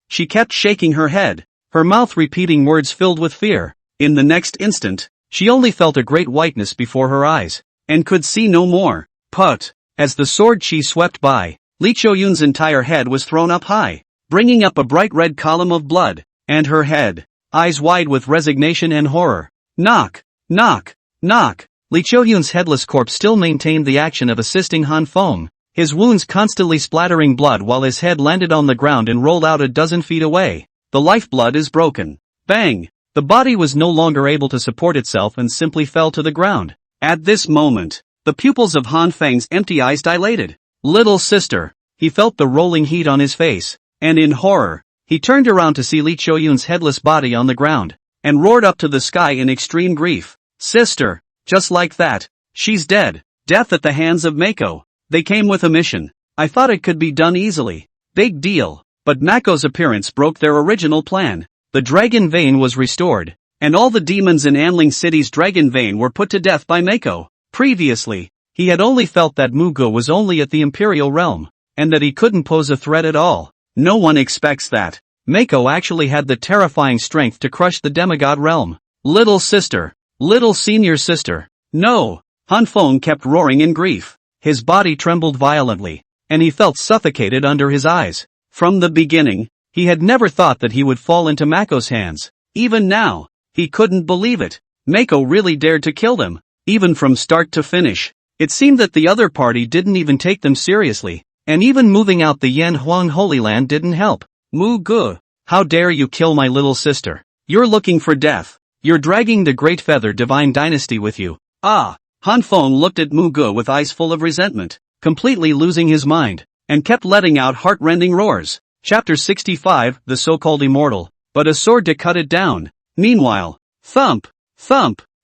She kept shaking her head, her mouth repeating words filled with fear. In the next instant, she only felt a great whiteness before her eyes, and could see no more. But, as the sword chi swept by, Li Qiuyun's entire head was thrown up high, bringing up a bright red column of blood, and her head, eyes wide with resignation and horror. Knock. Li Qiuyun's headless corpse still maintained the action of assisting Han Feng, his wounds constantly splattering blood while his head landed on the ground and rolled out a dozen feet away. The lifeblood is broken. Bang! The body was no longer able to support itself and simply fell to the ground. At this moment, the pupils of Han Feng's empty eyes dilated. Little sister! He felt the rolling heat on his face, and in horror, he turned around to see Li Qiuyun's headless body on the ground, and roared up to the sky in extreme grief. Sister! Just like that, she's dead. Death at the hands of Mako. They came with a mission. I thought it could be done easily. Big deal. But Mako's appearance broke their original plan. The dragon vein was restored, and all the demons in Anling City's dragon vein were put to death by Mako. Previously, he had only felt that Muge was only at the Imperial realm, and that he couldn't pose a threat at all. No one expects that. Mako actually had the terrifying strength to crush the demigod realm. Little sister. Little senior sister. No! Han Feng kept roaring in grief. His body trembled violently, and he felt suffocated under his eyes. From the beginning, he had never thought that he would fall into Mako's hands. Even now, he couldn't believe it. Mako really dared to kill them, even from start to finish. It seemed that the other party didn't even take them seriously, and even moving out the Yen Huang Holy Land didn't help. Muge, how dare you kill my little sister? You're looking for death. You're dragging the Great Feather Divine Dynasty with you. Ah! Han Feng looked at Muge with eyes full of resentment, completely losing his mind, and kept letting out heart-rending roars. Chapter 65, the so-called immortal, but a sword to cut it down. Meanwhile, thump!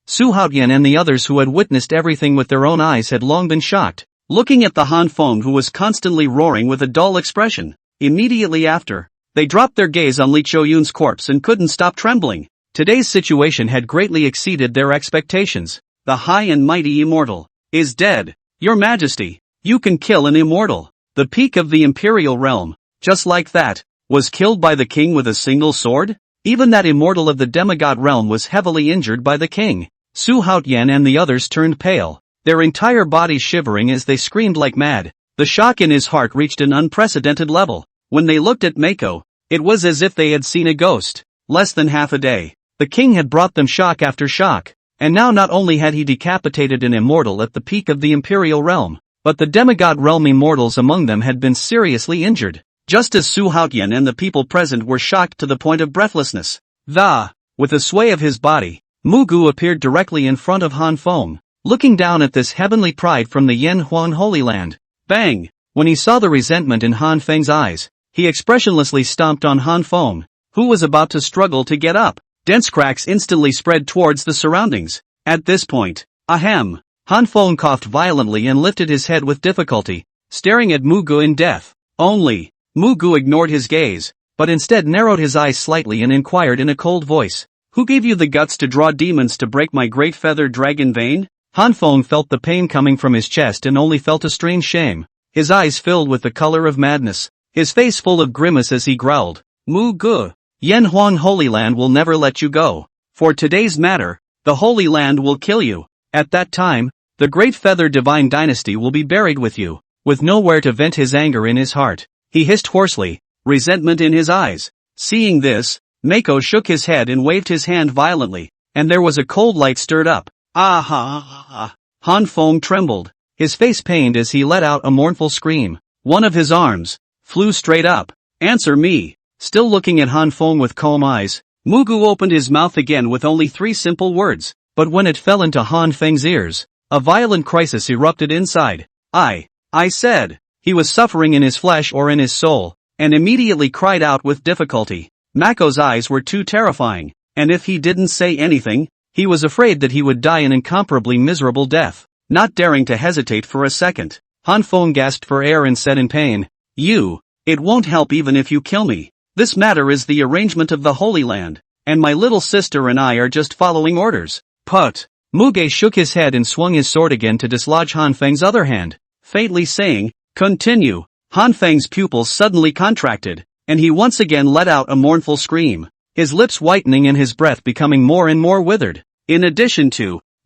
Su Haotian and the others who had witnessed everything with their own eyes had long been shocked, looking at the Han Feng who was constantly roaring with a dull expression. Immediately after, they dropped their gaze on Li Qiuyun's corpse and couldn't stop trembling. Today's situation had greatly exceeded their expectations. The high and mighty immortal is dead. Your Majesty, you can kill an immortal. The peak of the Imperial realm, just like that, was killed by the king with a single sword? Even that immortal of the demigod realm was heavily injured by the king. Su Haotian and the others turned pale, their entire bodies shivering as they screamed like mad. The shock in his heart reached an unprecedented level. When they looked at Mako, it was as if they had seen a ghost. Less than half a day, the king had brought them shock after shock. And now not only had he decapitated an immortal at the peak of the Imperial realm, but the demigod realm immortals among them had been seriously injured. Just as Su Haotian and the people present were shocked to the point of breathlessness. With a sway of his body, Muge appeared directly in front of Han Feng, looking down at this heavenly pride from the Yen Huang Holy Land. Bang! When he saw the resentment in Han Feng's eyes, he expressionlessly stomped on Han Feng, who was about to struggle to get up. Dense cracks instantly spread towards the surroundings. At this point, ahem! Han Feng coughed violently and lifted his head with difficulty, staring at Muge in death. Only, Muge ignored his gaze, but instead narrowed his eyes slightly and inquired in a cold voice, "Who gave you the guts to draw demons to break my great feathered dragon vein?" Han Feng felt the pain coming from his chest and only felt a strange shame. His eyes filled with the color of madness, his face full of grimace as he growled, "Muge, Yan Huang Holy Land will never let you go. For today's matter, the Holy Land will kill you. At that time, the great feather divine dynasty will be buried with you." With nowhere to vent his anger in his heart, he hissed hoarsely, resentment in his eyes. Seeing this, Mako shook his head and waved his hand violently, and there was a cold light stirred up. Ah ha ha ha. Han Feng trembled, his face pained as he let out a mournful scream. One of his arms flew straight up. "Answer me." Still looking at Han Feng with calm eyes, Muge opened his mouth again with only 3 simple words, but when it fell into Han Feng's ears, a violent crisis erupted inside. I said, he was suffering in his flesh or in his soul, and immediately cried out with difficulty. Mako's eyes were too terrifying, and if he didn't say anything, he was afraid that he would die an incomparably miserable death. Not daring to hesitate for a second, Han Feng gasped for air and said in pain, "It won't help even if you kill me. This matter is the arrangement of the Holy Land, and my little sister and I are just following orders." "Put!" Muge shook his head and swung his sword again to dislodge Han Feng's other hand, faintly saying, "Continue." Han Feng's pupils suddenly contracted, and he once again let out a mournful scream, his lips whitening and his breath becoming more and more withered.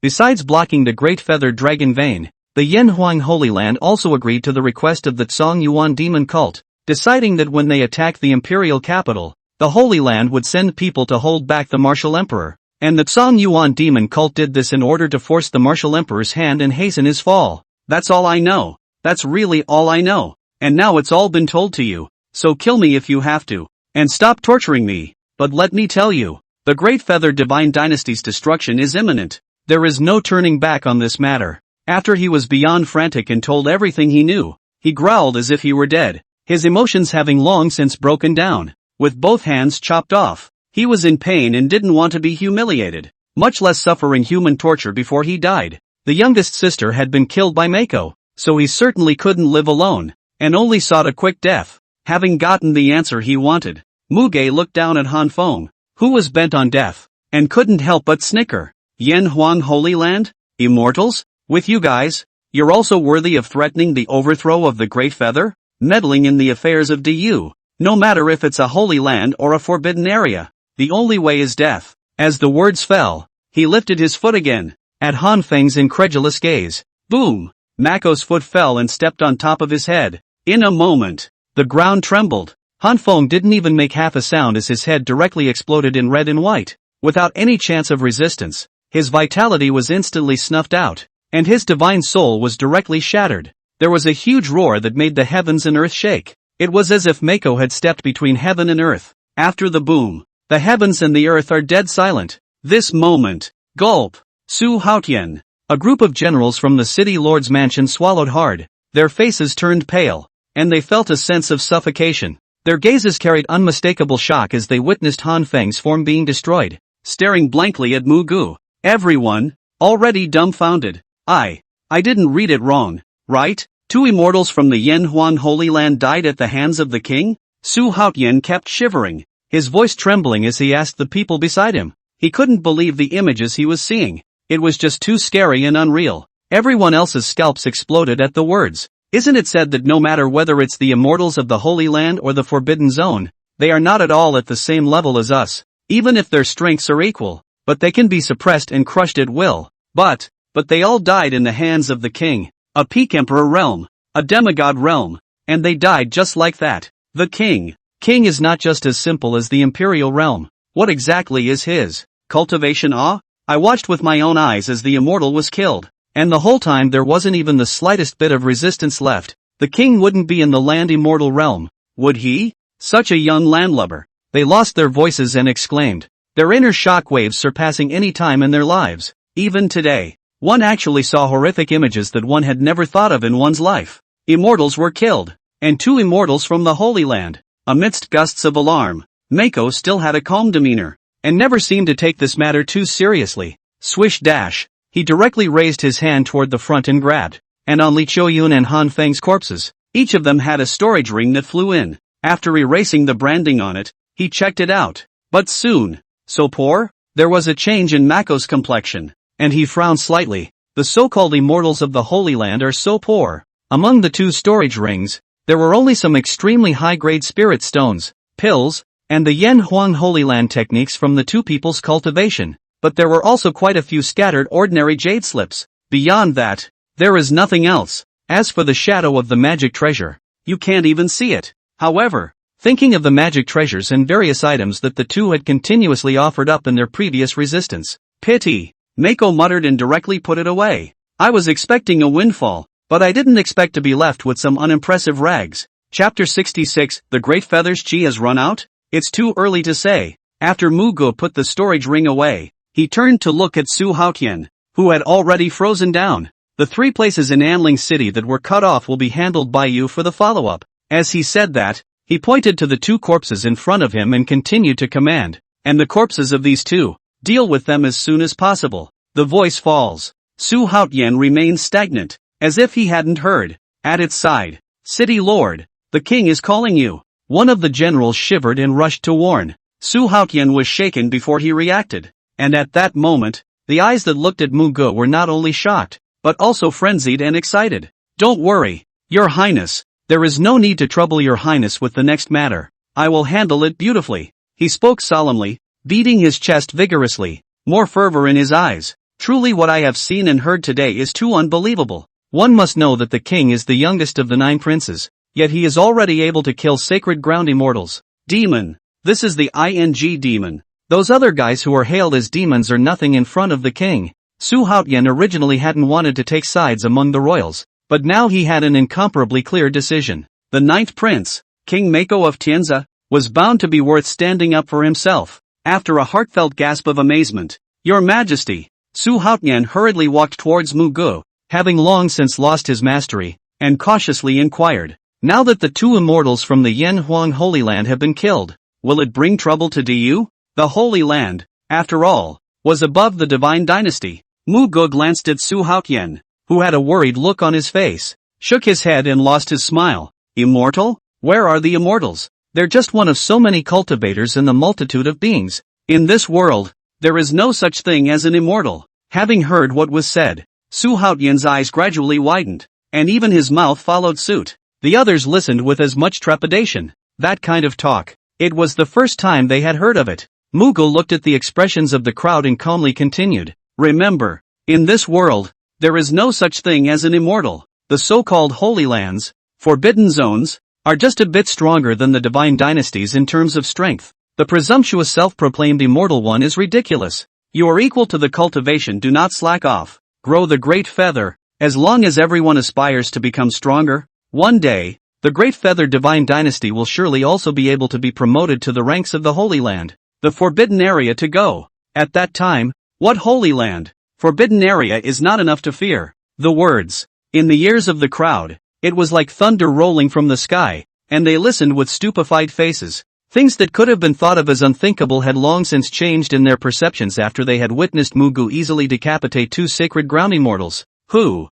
Besides blocking the great feathered dragon vein, the Yanhuang Holy Land also agreed to the request of the Tsong Yuan demon cult, deciding that when they attacked the Imperial capital, the Holy Land would send people to hold back the martial emperor, and the Tsong Yuan demon cult did this in order to force the martial emperor's hand and hasten his fall. That's all I know. That's really all I know. And now it's all been told to you, so kill me if you have to, and stop torturing me. But let me tell you, the great feathered divine dynasty's destruction is imminent. There is no turning back on this matter. After he was beyond frantic and told everything he knew, he growled as if he were dead, his emotions having long since broken down. With both hands chopped off, he was in pain and didn't want to be humiliated, much less suffering human torture before he died. The youngest sister had been killed by Mako, so he certainly couldn't live alone, and only sought a quick death. Having gotten the answer he wanted, Muge looked down at Han Feng, who was bent on death, and couldn't help but snicker. "Yan Huang Holy Land? Immortals? With you guys? You're also worthy of threatening the overthrow of the Great Feather? Meddling in the affairs of DU? No matter if it's a holy land or a forbidden area, the only way is death." As the words fell, he lifted his foot again, at Han Feng's incredulous gaze. Boom! Mako's foot fell and stepped on top of his head. In a moment, the ground trembled. Han Feng didn't even make half a sound as his head directly exploded in red and white. Without any chance of resistance, his vitality was instantly snuffed out, and his divine soul was directly shattered. There was a huge roar that made the heavens and earth shake. It was as if Mako had stepped between heaven and earth. After the boom, the heavens and the earth are dead silent. This moment, gulp, Su Haotian. A group of generals from the city lord's mansion swallowed hard, their faces turned pale, and they felt a sense of suffocation. Their gazes carried unmistakable shock as they witnessed Han Feng's form being destroyed, staring blankly at Muge. Everyone, already dumbfounded. I didn't read it wrong, right? 2 immortals from the Yanhuan Holy Land died at the hands of the king? Su Haotian kept shivering, his voice trembling as he asked the people beside him. He couldn't believe the images he was seeing. It was just too scary and unreal. Everyone else's scalps exploded at the words. Isn't it said that no matter whether it's the immortals of the Holy Land or the Forbidden Zone, they are not at all at the same level as us, even if their strengths are equal, but they can be suppressed and crushed at will. But they all died in the hands of the king, a peak emperor realm, a demigod realm, and they died just like that. The king is not just as simple as the Imperial realm. What exactly is his cultivation awe? I watched with my own eyes as the immortal was killed, and the whole time there wasn't even the slightest bit of resistance left. The king wouldn't be in the land immortal realm, would he? Such a young landlubber. They lost their voices and exclaimed, their inner shock waves surpassing any time in their lives. Even today, one actually saw horrific images that one had never thought of in one's life. Immortals were killed, and 2 immortals from the Holy Land. Amidst gusts of alarm, Mako still had a calm demeanor, and never seemed to take this matter too seriously. Swish dash, he directly raised his hand toward the front and grabbed, and on Li Choyun and Han Feng's corpses, each of them had a storage ring that flew in. After erasing the branding on it, he checked it out. But soon, so poor? There was a change in Mako's complexion, and he frowned slightly. The so-called immortals of the Holy Land are so poor. Among the 2 storage rings, there were only some extremely high-grade spirit stones, pills, and the Yen Huang Holy Land techniques from the 2 people's cultivation, but there were also quite a few scattered ordinary jade slips. Beyond that, there is nothing else. As for the shadow of the magic treasure, you can't even see it. However, thinking of the magic treasures and various items that the 2 had continuously offered up in their previous resistance, pity, Mako muttered and directly put it away. I was expecting a windfall, but I didn't expect to be left with some unimpressive rags. Chapter 66, The Great Feather's chi has run out? It's too early to say. After Muge put the storage ring away, he turned to look at Su Haotian, who had already frozen down. The 3 places in Anling City that were cut off will be handled by you for the follow-up. As he said that, he pointed to the 2 corpses in front of him and continued to command. And the corpses of these 2, deal with them as soon as possible. The voice falls. Su Haotian remains stagnant, as if he hadn't heard. At its side, City Lord, the king is calling you. One of the generals shivered and rushed to warn. Su Haotian was shaken before he reacted. And at that moment, the eyes that looked at Muge were not only shocked, but also frenzied and excited. Don't worry, Your Highness. There is no need to trouble Your Highness with the next matter. I will handle it beautifully. He spoke solemnly, beating his chest vigorously, more fervor in his eyes. Truly what I have seen and heard today is too unbelievable. One must know that the king is the youngest of the 9 princes, yet he is already able to kill sacred ground immortals. Demon. This is the ING demon. Those other guys who are hailed as demons are nothing in front of the king. Su Haotian originally hadn't wanted to take sides among the royals, but now he had an incomparably clear decision. The 9th prince, King Mako of Tianzi, was bound to be worth standing up for himself. After a heartfelt gasp of amazement, Your Majesty, Su Haotian hurriedly walked towards Muge, having long since lost his mastery, and cautiously inquired, now that the 2 immortals from the Yen Huang Holy Land have been killed, will it bring trouble to Du? The Holy Land, after all, was above the divine dynasty. Muge glanced at Su Haotian, who had a worried look on his face, shook his head and lost his smile. Immortal? Where are the immortals? They're just one of so many cultivators in the multitude of beings. In this world, there is no such thing as an immortal. Having heard what was said, Su Haotian's eyes gradually widened, and even his mouth followed suit. The others listened with as much trepidation. That kind of talk. It was the first time they had heard of it. Muge looked at the expressions of the crowd and calmly continued. Remember, in this world, there is no such thing as an immortal. The so-called Holy Lands, Forbidden Zones, are just a bit stronger than the divine dynasties in terms of strength. The presumptuous self-proclaimed immortal one is ridiculous. You are equal to the cultivation, do not slack off. Grow the great feather. As long as everyone aspires to become stronger, one day, the great feather divine dynasty will surely also be able to be promoted to the ranks of the Holy Land. The forbidden area to go. At that time, what Holy Land? Forbidden area is not enough to fear. The words. In the ears of the crowd, it was like thunder rolling from the sky, and they listened with stupefied faces. Things that could have been thought of as unthinkable had long since changed in their perceptions after they had witnessed Muge easily decapitate 2 sacred ground immortals. Who?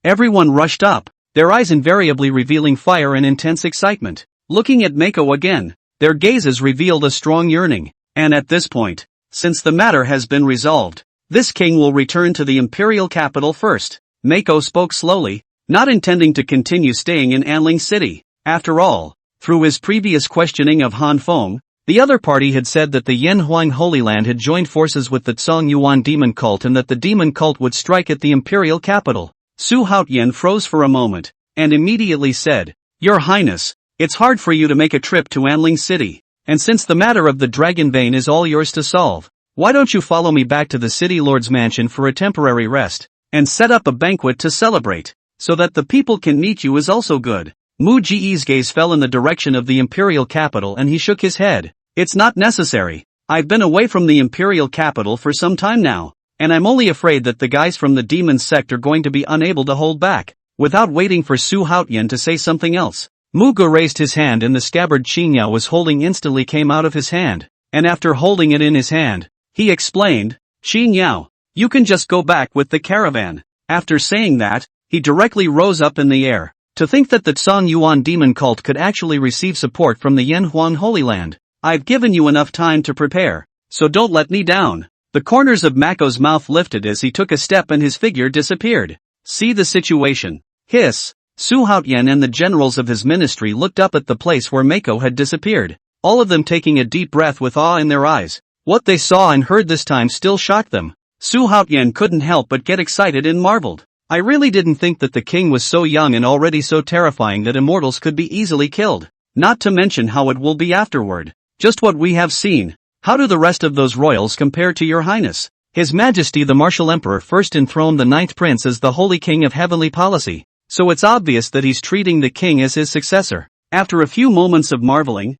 Everyone rushed up, their eyes invariably revealing fire and intense excitement. Looking at Mako again, their gazes revealed a strong yearning. And at this point, since the matter has been resolved, this king will return to the Imperial capital first. Mako spoke slowly, not intending to continue staying in Anling City. After all, through his previous questioning of Han Feng, the other party had said that the Yen Huang Holy Land had joined forces with the Tsong Yuan demon cult and that the demon cult would strike at the Imperial capital. Su Haotian froze for a moment, and immediately said, Your Highness, it's hard for you to make a trip to Anling City, and since the matter of the Dragon Vein is all yours to solve, why don't you follow me back to the City Lord's mansion for a temporary rest, and set up a banquet to celebrate, so that the people can meet you is also good. Muge's gaze fell in the direction of the Imperial capital and he shook his head. It's not necessary. I've been away from the Imperial capital for some time now, and I'm only afraid that the guys from the demon sect are going to be unable to hold back. Without waiting for Su Haotian to say something else, Muge raised his hand and the scabbard Qinyao was holding instantly came out of his hand, and after holding it in his hand, he explained, "Qinyao, you can just go back with the caravan." After saying that, he directly rose up in the air. To think that the Tsang Yuan demon cult could actually receive support from the Yanhuang Holy Land. I've given you enough time to prepare, so don't let me down. The corners of Mako's mouth lifted as he took a step and his figure disappeared. See the situation. Hiss. Su Haotian and the generals of his ministry looked up at the place where Mako had disappeared, all of them taking a deep breath with awe in their eyes. What they saw and heard this time still shocked them. Su Haotian couldn't help but get excited and marveled. I really didn't think that the king was so young and already so terrifying that immortals could be easily killed. Not to mention how it will be afterward. Just what we have seen. How do the rest of those royals compare to your highness? His Majesty the Martial Emperor first enthroned the ninth prince as the Holy King of Heavenly Policy, so it's obvious that he's treating the king as his successor. After a few moments of marveling,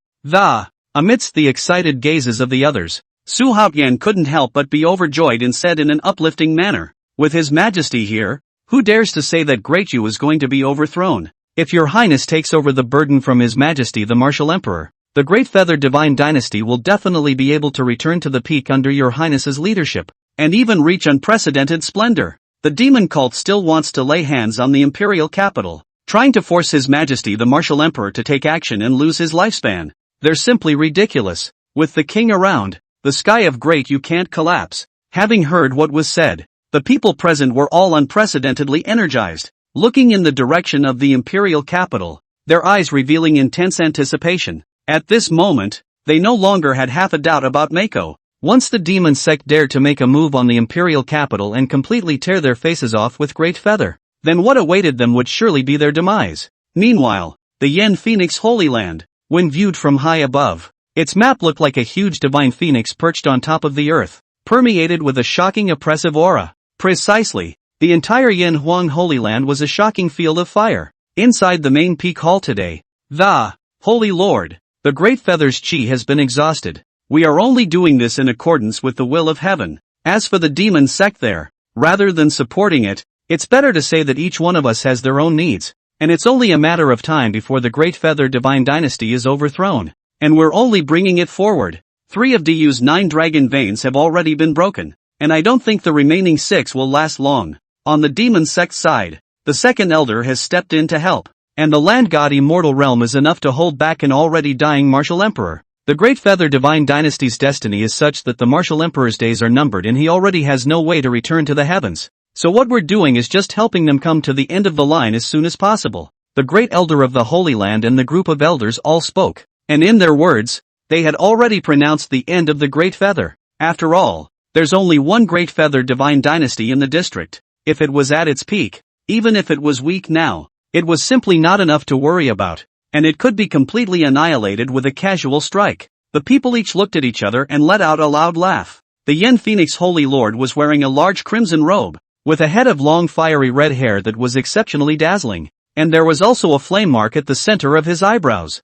amidst the excited gazes of the others, Su Haotian couldn't help but be overjoyed and said in an uplifting manner, "With His Majesty here, who dares to say that Great Yu is going to be overthrown? If your highness takes over the burden from His Majesty the Martial Emperor, the Great Feather Divine Dynasty will definitely be able to return to the peak under your highness's leadership, and even reach unprecedented splendor. The demon cult still wants to lay hands on the Imperial capital, trying to force His Majesty the Martial Emperor to take action and lose his lifespan. They're simply ridiculous. With the king around, the sky of Great Yu can't collapse." Having heard what was said, the people present were all unprecedentedly energized, looking in the direction of the Imperial capital, their eyes revealing intense anticipation. At this moment, they no longer had half a doubt about Mako. Once the demon sect dared to make a move on the Imperial capital and completely tear their faces off with Great Feather, then what awaited them would surely be their demise. Meanwhile, the Yen Phoenix Holy Land, when viewed from high above, its map looked like a huge divine phoenix perched on top of the earth, permeated with a shocking oppressive aura. Precisely, the entire Yanhuang Holy Land was a shocking field of fire. Inside the main peak hall today, the Holy Lord, the Great Feather's chi has been exhausted. We are only doing this in accordance with the will of heaven. As for the demon sect there, rather than supporting it, it's better to say that each one of us has their own needs, and it's only a matter of time before the Great Feather Divine Dynasty is overthrown, and we're only bringing it forward. 3 of Du's 9 dragon veins have already been broken, and I don't think the remaining 6 will last long. On the demon sect side, the second elder has stepped in to help, and the land god immortal realm is enough to hold back an already dying martial emperor. The Great Feather Divine Dynasty's destiny is such that the martial emperor's days are numbered and he already has no way to return to the heavens. So what we're doing is just helping them come to the end of the line as soon as possible. The great elder of the Holy Land and the group of elders all spoke, and in their words, they had already pronounced the end of the Great Feather. After all, there's only one Great Feather Divine Dynasty in the district. If it was at its peak, even if it was weak now, it was simply not enough to worry about, and it could be completely annihilated with a casual strike. The people each looked at each other and let out a loud laugh. The Yen Phoenix Holy Lord was wearing a large crimson robe, with a head of long fiery red hair that was exceptionally dazzling, and there was also a flame mark at the center of his eyebrows.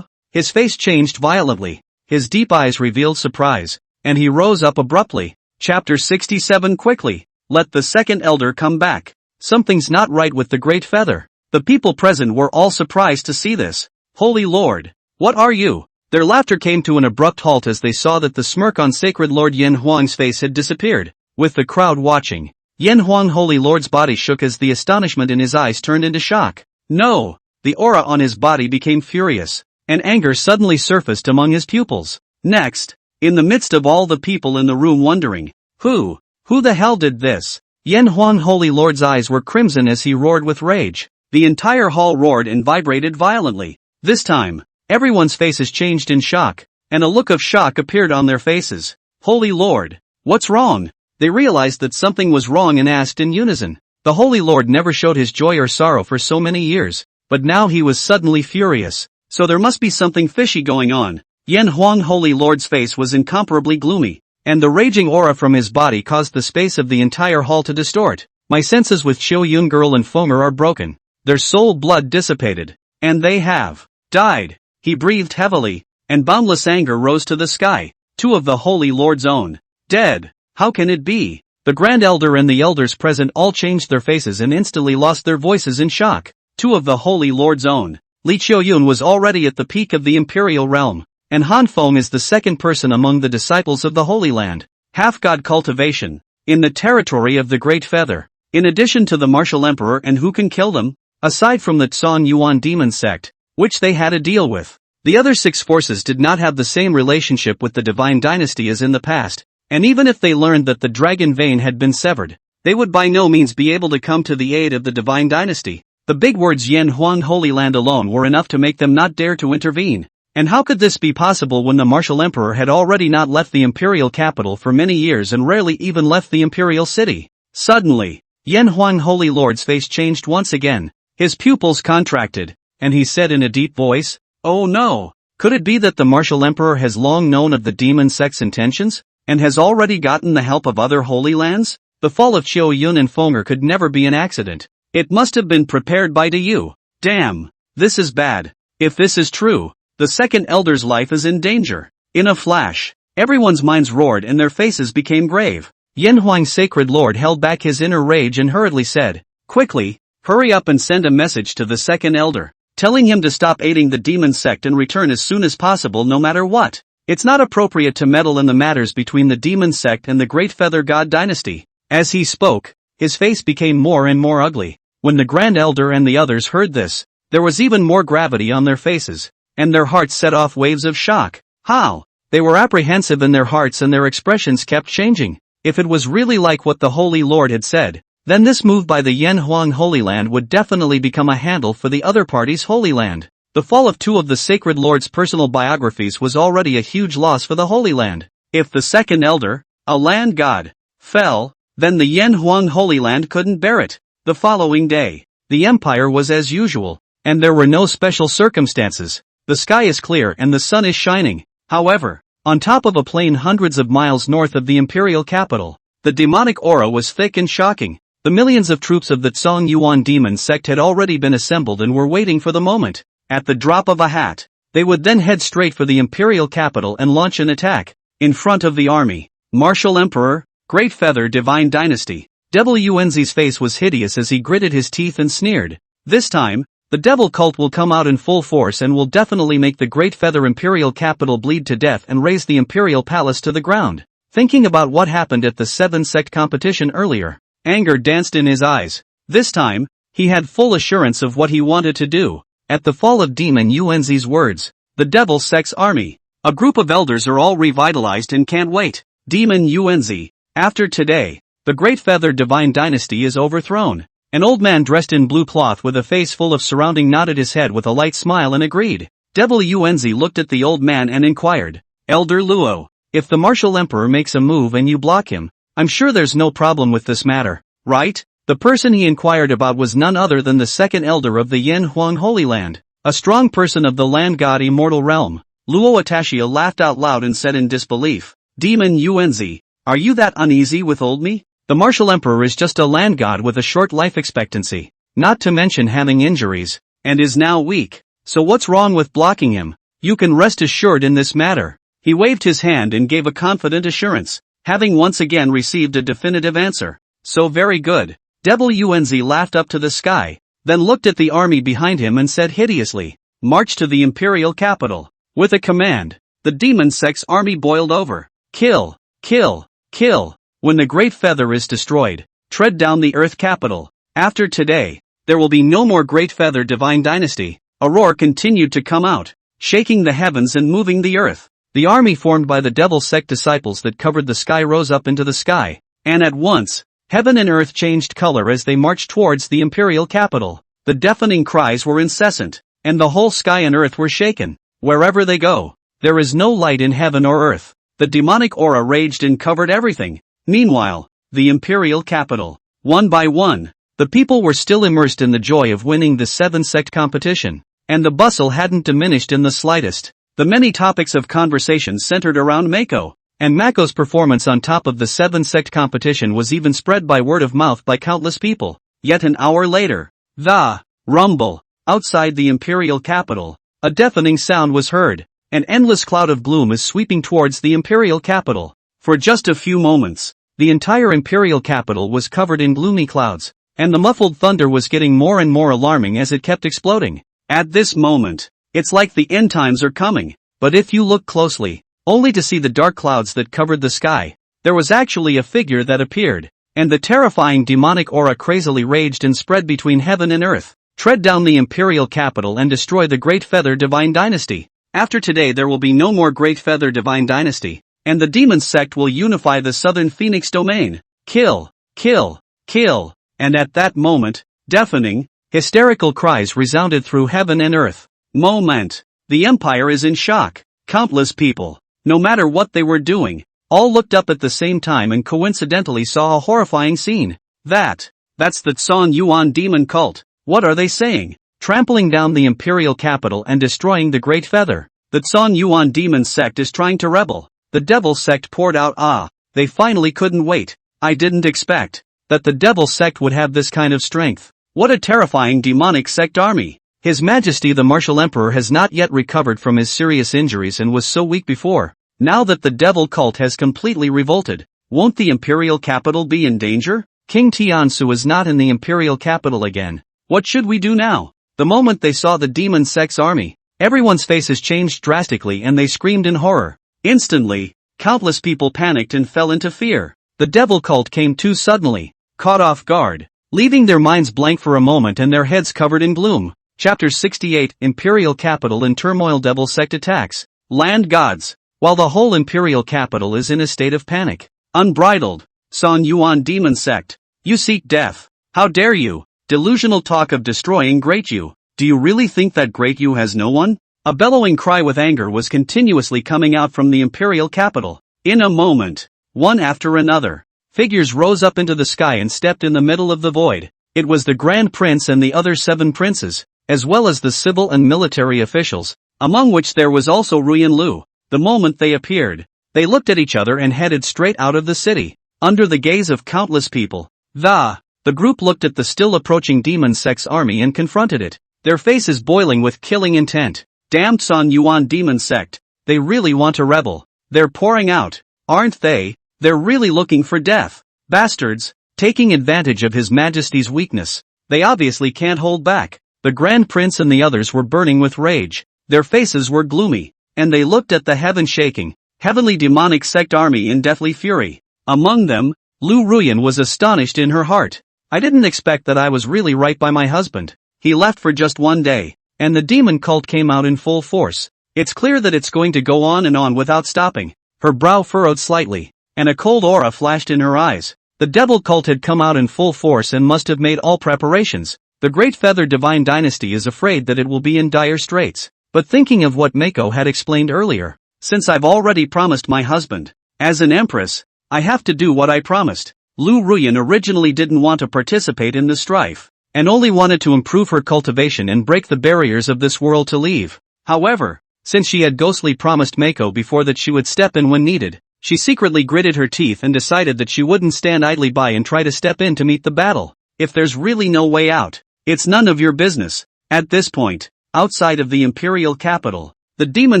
His face changed violently, his deep eyes revealed surprise, and he rose up abruptly. Chapter 67 Quickly, let the second elder come back. Something's not right with the Great Feather. The people present were all surprised to see this. Holy Lord, what are you? Their laughter came to an abrupt halt as they saw that the smirk on Sacred Lord Yen Huang's face had disappeared. With the crowd watching, Yen Huang Holy Lord's body shook as the astonishment in his eyes turned into shock. No! The aura on his body became furious, and anger suddenly surfaced among his pupils. Next, in the midst of all the people in the room wondering, who the hell did this? Yen Huang Holy Lord's eyes were crimson as he roared with rage. The entire hall roared and vibrated violently. This time, everyone's faces changed in shock, and a look of shock appeared on their faces. Holy Lord, what's wrong? They realized that something was wrong and asked in unison. The Holy Lord never showed his joy or sorrow for so many years, but now he was suddenly furious, so there must be something fishy going on. Yen Huang Holy Lord's face was incomparably gloomy, and the raging aura from his body caused the space of the entire hall to distort. My senses with Qiu Yun Girl and Fonger are broken. Their soul blood dissipated, and they have died. He breathed heavily, and boundless anger rose to the sky. 2 of the Holy Lord's own dead. How can it be? The Grand Elder and the elders present all changed their faces and instantly lost their voices in shock. 2 of the Holy Lord's own Li Qiuyun was already at the peak of the Imperial realm, and Han Feng is the second person among the disciples of the Holy Land, half-god cultivation, in the territory of the Great Feather. In addition to the Martial Emperor and who can kill them, aside from the Tsong Yuan demon sect, which they had a deal with, the other 6 forces did not have the same relationship with the Divine Dynasty as in the past, and even if they learned that the dragon vein had been severed, they would by no means be able to come to the aid of the Divine Dynasty. The big words Yan Huang Holy Land alone were enough to make them not dare to intervene. And how could this be possible when the Martial Emperor had already not left the Imperial capital for many years and rarely even left the Imperial city? Suddenly, Yan Huang Holy Lord's face changed once again, his pupils contracted, and he said in a deep voice, "Oh no! Could it be that the Martial Emperor has long known of the demon sect's intentions, and has already gotten the help of other holy lands? The fall of Qiuyun and Fenger could never be an accident. It must have been prepared by Yu. Damn! This is bad. If this is true, the second elder's life is in danger." In a flash, everyone's minds roared and their faces became grave. Yan Huang's sacred lord held back his inner rage and hurriedly said, "Quickly, hurry up and send a message to the second elder, telling him to stop aiding the demon sect and return as soon as possible no matter what. It's not appropriate to meddle in the matters between the demon sect and the Great Feather God dynasty." As he spoke, his face became more and more ugly. When the Grand Elder and the others heard this, there was even more gravity on their faces, and their hearts set off waves of shock. How? They were apprehensive in their hearts and their expressions kept changing. If it was really like what the Holy Lord had said, then this move by the Yan Huang Holy Land would definitely become a handle for the other party's Holy Land. The fall of 2 of the Sacred Lord's personal biographies was already a huge loss for the Holy Land. If the second elder, a land god, fell, then the Yan Huang Holy Land couldn't bear it. The following day, the empire was as usual, and there were no special circumstances. The sky is clear and the sun is shining. However, on top of a plain hundreds of miles north of the imperial capital, the demonic aura was thick and shocking. The millions of troops of the Tsong Yuan demon sect had already been assembled and were waiting for the moment. At the drop of a hat, they would then head straight for the imperial capital and launch an attack. In front of the army, Martial Emperor, Great Feather Divine Dynasty. Wenzi's face was hideous as he gritted his teeth and sneered. This time, the devil cult will come out in full force and will definitely make the Great Feather Imperial capital bleed to death and raze the Imperial palace to the ground. Thinking about what happened at the 7 sect competition earlier, anger danced in his eyes. This time, he had full assurance of what he wanted to do. At the fall of Demon Wenzi's words, the devil sect's army, a group of elders are all revitalized and can't wait. Demon Wenzi, after today, the Great Feather Divine Dynasty is overthrown. An old man dressed in blue cloth with a face full of surrounding nodded his head with a light smile and agreed. Devil Wenzi looked at the old man and inquired, "Elder Luo, if the Martial Emperor makes a move and you block him, I'm sure there's no problem with this matter, right?" The person he inquired about was none other than the second elder of the Yan Huang Holy Land, a strong person of the land god immortal realm. Luo Atashia laughed out loud and said in disbelief, "Demon Wenzi, are you that uneasy with old me? The Martial Emperor is just a land god with a short life expectancy, not to mention having injuries, and is now weak. So what's wrong with blocking him? You can rest assured in this matter." He waved his hand and gave a confident assurance, having once again received a definitive answer. "So very good." Devil Wenzi laughed up to the sky, then looked at the army behind him and said hideously, "March to the imperial capital." With a command, the demon sect's army boiled over. Kill, kill, kill. When the Great Feather is destroyed, tread down the Earth capital. After today, there will be no more Great Feather Divine Dynasty. A roar continued to come out, shaking the heavens and moving the earth. The army formed by the Devil Sect disciples that covered the sky rose up into the sky, and at once, heaven and earth changed color as they marched towards the imperial capital. The deafening cries were incessant, and the whole sky and earth were shaken. Wherever they go, there is no light in heaven or earth. The demonic aura raged and covered everything. Meanwhile, the imperial capital, one by one, the people were still immersed in the joy of winning the 7 sect competition, and the bustle hadn't diminished in the slightest. The many topics of conversation centered around Mako, and Mako's performance on top of the 7 sect competition was even spread by word of mouth by countless people. Yet an hour later, the rumble, outside the imperial capital, a deafening sound was heard. An endless cloud of gloom is sweeping towards the imperial capital. For just a few moments, the entire imperial capital was covered in gloomy clouds, and the muffled thunder was getting more and more alarming as it kept exploding. At this moment, it's like the end times are coming. But if you look closely, only to see the dark clouds that covered the sky, there was actually a figure that appeared, and the terrifying demonic aura crazily raged and spread between heaven and earth. Tread down the Imperial capital and destroy the Great Feather Divine Dynasty. After today there will be no more Great Feather Divine Dynasty, and the demon sect will unify the Southern Phoenix domain. Kill, kill, kill. And at that moment, deafening, hysterical cries resounded through heaven and earth. The Empire is in shock. Countless people, no matter what they were doing, all looked up at the same time and coincidentally saw a horrifying scene. That's the Tsan Yuan demon cult. What are they saying? Trampling down the Imperial capital and destroying the Great Feather. The Tsan Yuan demon sect is trying to rebel. The devil sect poured out. They finally couldn't wait. I didn't expect that the devil sect would have this kind of strength. What a terrifying demonic sect army. His Majesty the Martial Emperor has not yet recovered from his serious injuries and was so weak before. Now that the devil cult has completely revolted, won't the Imperial capital be in danger? King Tiansu is not in the Imperial capital again. What should we do now? The moment they saw the demon sect's army, everyone's faces changed drastically and they screamed in horror. Instantly, countless people panicked and fell into fear. The devil cult came too suddenly, caught off guard, leaving their minds blank for a moment and their heads covered in gloom. Chapter 68 Imperial Capital in Turmoil. Devil Sect Attacks. Land Gods. While the whole Imperial capital is in a state of panic. Unbridled. Tsan Yuan Demon Sect. You seek death. How dare you? Delusional talk of destroying Great Yu. Do you really think that Great Yu has no one? A bellowing cry with anger was continuously coming out from the Imperial capital. In a moment, one after another, figures rose up into the sky and stepped in the middle of the void. It was the Grand Prince and the other 7 princes, as well as the civil and military officials, among which there was also Ruyan Lu. The moment they appeared, they looked at each other and headed straight out of the city. Under the gaze of countless people, the group looked at the still approaching demon sect's army and confronted it, their faces boiling with killing intent. Damn Tsan Yuan demon sect, they really want to rebel. They're pouring out, aren't they? They're really looking for death. Bastards, taking advantage of His Majesty's weakness. They obviously can't hold back. The Grand Prince and the others were burning with rage. Their faces were gloomy, and they looked at the heaven-shaking, heavenly demonic sect army in deathly fury. Among them, Liu Ruyan was astonished in her heart. I didn't expect that I was really right by my husband. He left for just one day, and the demon cult came out in full force. It's clear that it's going to go on and on without stopping. Her brow furrowed slightly, and a cold aura flashed in her eyes. The devil cult had come out in full force and must have made all preparations. The Great Feather Divine Dynasty is afraid that it will be in dire straits. But thinking of what Mako had explained earlier, since I've already promised my husband, as an empress, I have to do what I promised. Liu Ruyan originally didn't want to participate in the strife, and only wanted to improve her cultivation and break the barriers of this world to leave. However, since she had ghostly promised Mako before that she would step in when needed, she secretly gritted her teeth and decided that she wouldn't stand idly by and try to step in to meet the battle. If there's really no way out, it's none of your business. At this point, outside of the Imperial capital, the demon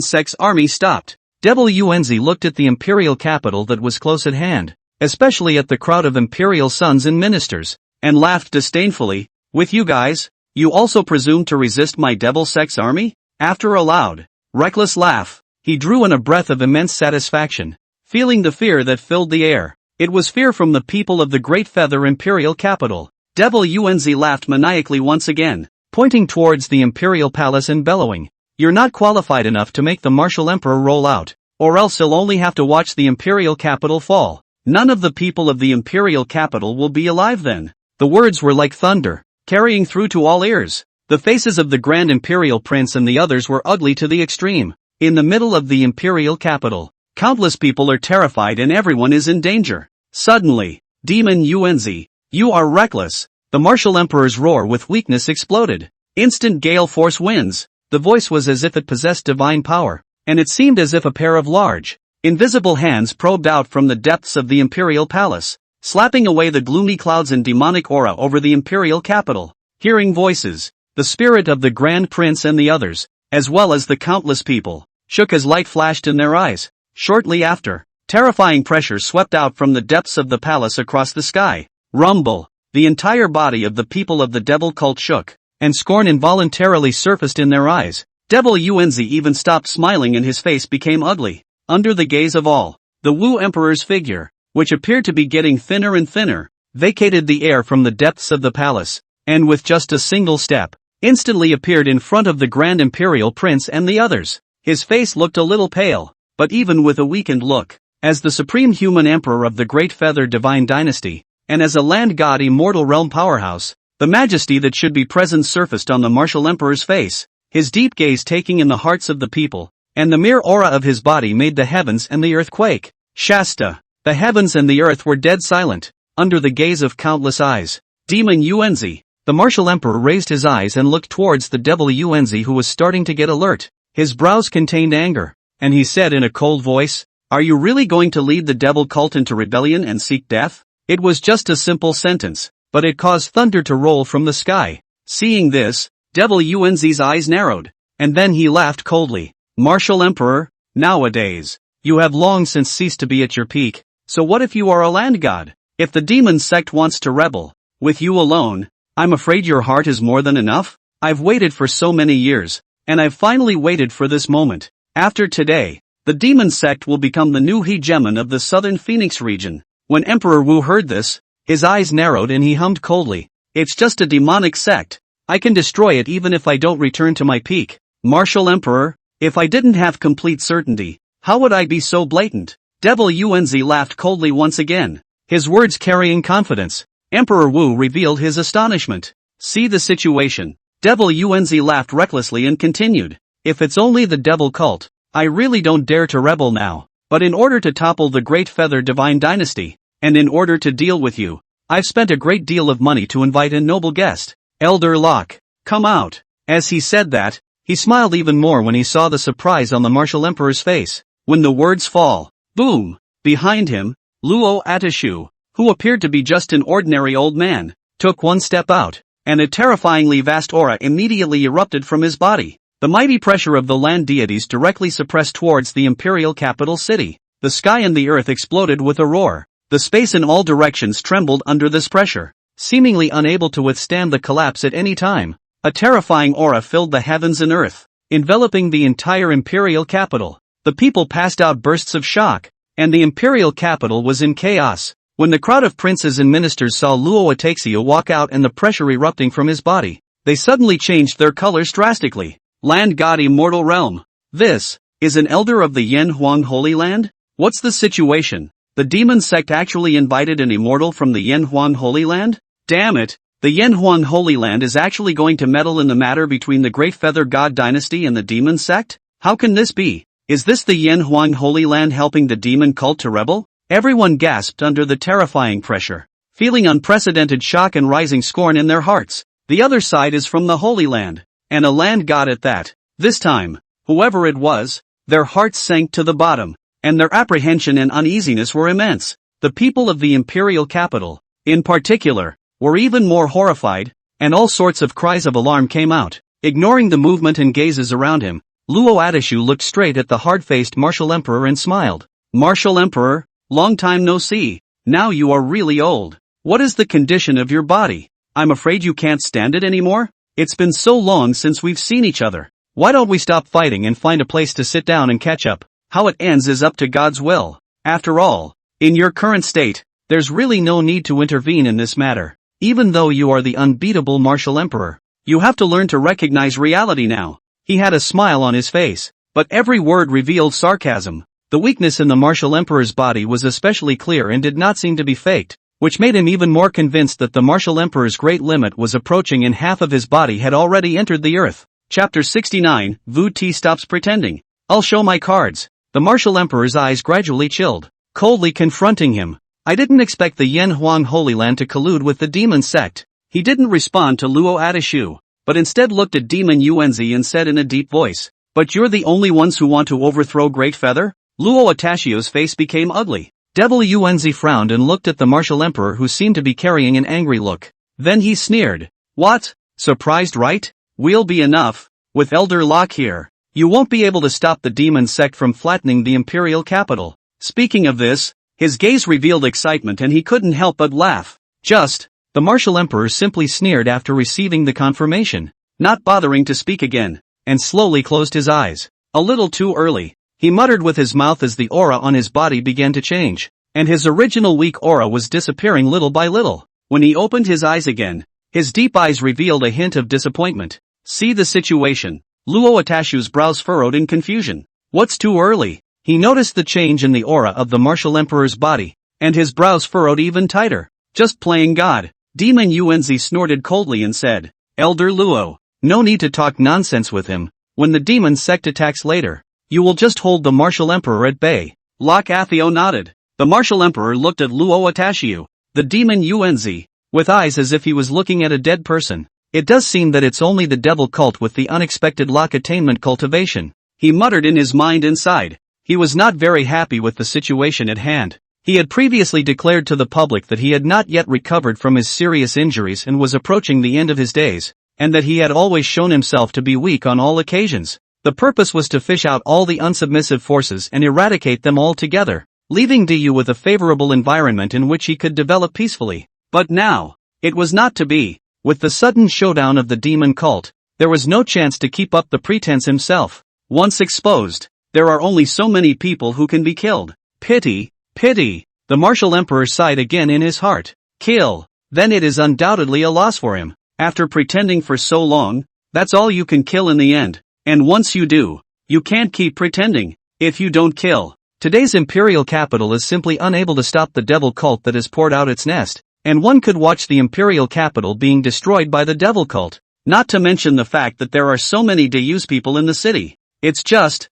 sect's army stopped. Devil Yuanzi looked at the Imperial capital that was close at hand, especially at the crowd of Imperial sons and ministers, and laughed disdainfully. With you guys, you also presume to resist my devil sect's army? After a loud, reckless laugh, he drew in a breath of immense satisfaction, feeling the fear that filled the air. It was fear from the people of the Great Feather Imperial capital. Devil Yuanzi laughed maniacally once again, pointing towards the Imperial palace and bellowing, "You're not qualified enough to make the Martial Emperor roll out, or else he'll only have to watch the Imperial capital fall. None of the people of the Imperial capital will be alive then." The words were like thunder, carrying through to all ears. The faces of the Grand Imperial Prince and the others were ugly to the extreme. In the middle of the Imperial capital, countless people are terrified and everyone is in danger. Suddenly, Demon Yuanzi, you are reckless. The Martial Emperor's roar with weakness exploded. Instant gale force winds. The voice was as if it possessed divine power, and it seemed as if a pair of large, invisible hands probed out from the depths of the Imperial palace, slapping away the gloomy clouds and demonic aura over the Imperial capital. Hearing voices, the spirit of the Grand Prince and the others, as well as the countless people, shook as light flashed in their eyes. Shortly after, terrifying pressure swept out from the depths of the palace across the sky. Rumble. The entire body of the people of the devil cult shook, and scorn involuntarily surfaced in their eyes. Devil Yuanzi even stopped smiling and his face became ugly. Under the gaze of all, the Wu Emperor's figure, which appeared to be getting thinner and thinner, vacated the air from the depths of the palace, and with just a single step, instantly appeared in front of the Grand Imperial Prince and the others. His face looked a little pale, but even with a weakened look, as the supreme human emperor of the Great Feather Divine Dynasty, and as a land god immortal realm powerhouse, the majesty that should be present surfaced on the martial emperor's face, his deep gaze taking in the hearts of the people, and the mere aura of his body made the heavens and the earth quake. Shasta. The heavens and the earth were dead silent, under the gaze of countless eyes. Demon Yuanzi. The martial emperor raised his eyes and looked towards the devil Yuanzi, who was starting to get alert. His brows contained anger, and he said in a cold voice, "Are you really going to lead the devil cult into rebellion and seek death?" It was just a simple sentence, but it caused thunder to roll from the sky. Seeing this, devil Yuanzi's eyes narrowed, and then he laughed coldly. "Martial emperor, nowadays, you have long since ceased to be at your peak, so what if you are a land god? If the demon sect wants to rebel, with you alone, I'm afraid your heart is more than enough. I've waited for so many years, and I've finally waited for this moment. After today, the demon sect will become the new hegemon of the southern Phoenix region." When Emperor Wu heard this, his eyes narrowed and he hummed coldly, "It's just a demonic sect. I can destroy it even if I don't return to my peak. Martial Emperor, if I didn't have complete certainty, how would I be so blatant?" Devil Yuanzi laughed coldly once again, his words carrying confidence. Emperor Wu revealed his astonishment. "See the situation." Devil Yuanzi laughed recklessly and continued, "If it's only the devil cult, I really don't dare to rebel now. But in order to topple the Great Feather Divine Dynasty, and in order to deal with you, I've spent a great deal of money to invite a noble guest. Elder Locke, come out." As he said that, he smiled even more when he saw the surprise on the martial emperor's face. When the words fall, boom, behind him, Luo Atashu, who appeared to be just an ordinary old man, took one step out, and a terrifyingly vast aura immediately erupted from his body. The mighty pressure of the land deities directly suppressed towards the imperial capital city. The sky and the earth exploded with a roar. The space in all directions trembled under this pressure, seemingly unable to withstand the collapse at any time. A terrifying aura filled the heavens and earth, enveloping the entire imperial capital. The people passed out bursts of shock, and the imperial capital was in chaos. When the crowd of princes and ministers saw Luo Ataxia walk out and the pressure erupting from his body, they suddenly changed their colors drastically. Land God Immortal Realm. This is an elder of the Yen Huang Holy Land? What's the situation? The demon sect actually invited an immortal from the Yen Huang Holy Land? Damn it, the Yen Huang Holy Land is actually going to meddle in the matter between the Great Feather God Dynasty and the demon sect? How can this be? Is this the Yen Huang Holy Land helping the demon cult to rebel? Everyone gasped under the terrifying pressure, feeling unprecedented shock and rising scorn in their hearts. The other side is from the Holy Land, and a land god at that. This time, whoever it was, their hearts sank to the bottom, and their apprehension and uneasiness were immense. The people of the imperial capital, in particular, were even more horrified, and all sorts of cries of alarm came out. Ignoring the movement and gazes around him, Luo Atashu looked straight at the hard-faced martial emperor and smiled. "Martial Emperor, long time no see. Now you are really old. What is the condition of your body? I'm afraid you can't stand it anymore? It's been so long since we've seen each other. Why don't we stop fighting and find a place to sit down and catch up? How it ends is up to God's will. After all, in your current state, there's really no need to intervene in this matter. Even though you are the unbeatable martial emperor, you have to learn to recognize reality now." He had a smile on his face, but every word revealed sarcasm. The weakness in the martial emperor's body was especially clear and did not seem to be faked, which made him even more convinced that the martial emperor's great limit was approaching and half of his body had already entered the earth. Chapter 69, Wu Ti stops pretending. "I'll show my cards." The martial emperor's eyes gradually chilled, coldly confronting him. "I didn't expect the Yen Huang Holy Land to collude with the demon sect." He didn't respond to Luo Atashu, but instead looked at Demon Yuanzi and said in a deep voice, "But you're the only ones who want to overthrow Great Feather?" Luo Atashu's face became ugly. Devil Yuanzi frowned and looked at the martial emperor, who seemed to be carrying an angry look. Then he sneered. "What? Surprised, right? We'll be enough. With Elder Locke here, you won't be able to stop the demon sect from flattening the imperial capital." Speaking of this, his gaze revealed excitement and he couldn't help but laugh. "Just The martial emperor simply sneered after receiving the confirmation, not bothering to speak again, and slowly closed his eyes. A little too early, he muttered with his mouth as the aura on his body began to change, and his original weak aura was disappearing little by little. When he opened his eyes again, his deep eyes revealed a hint of disappointment. See the situation. Luo Atashu's brows furrowed in confusion. What's too early? He noticed the change in the aura of the martial emperor's body, and his brows furrowed even tighter. Just playing God. Demon Yuanzi snorted coldly and said, Elder Luo, no need to talk nonsense with him. When the demon sect attacks later, you will just hold the martial emperor at bay. Lok Athio nodded. The martial emperor looked at Luo Atashiu, the demon Yuanzi, with eyes as if he was looking at a dead person. It does seem that it's only the devil cult with the unexpected Lok attainment cultivation. He muttered in his mind inside. He was not very happy with the situation at hand. He had previously declared to the public that he had not yet recovered from his serious injuries and was approaching the end of his days, and that he had always shown himself to be weak on all occasions. The purpose was to fish out all the unsubmissive forces and eradicate them all together, leaving Du with a favorable environment in which he could develop peacefully. But now, it was not to be. With the sudden showdown of the demon cult, there was no chance to keep up the pretense himself. Once exposed, there are only so many people who can be killed. Pity, pity. The martial emperor sighed again in his heart. Kill. Then it is undoubtedly a loss for him. After pretending for so long, that's all you can kill in the end. And once you do, you can't keep pretending. If you don't kill, today's imperial capital is simply unable to stop the devil cult that has poured out its nest, and one could watch the imperial capital being destroyed by the devil cult. Not to mention the fact that there are so many Deus people in the city. It's just.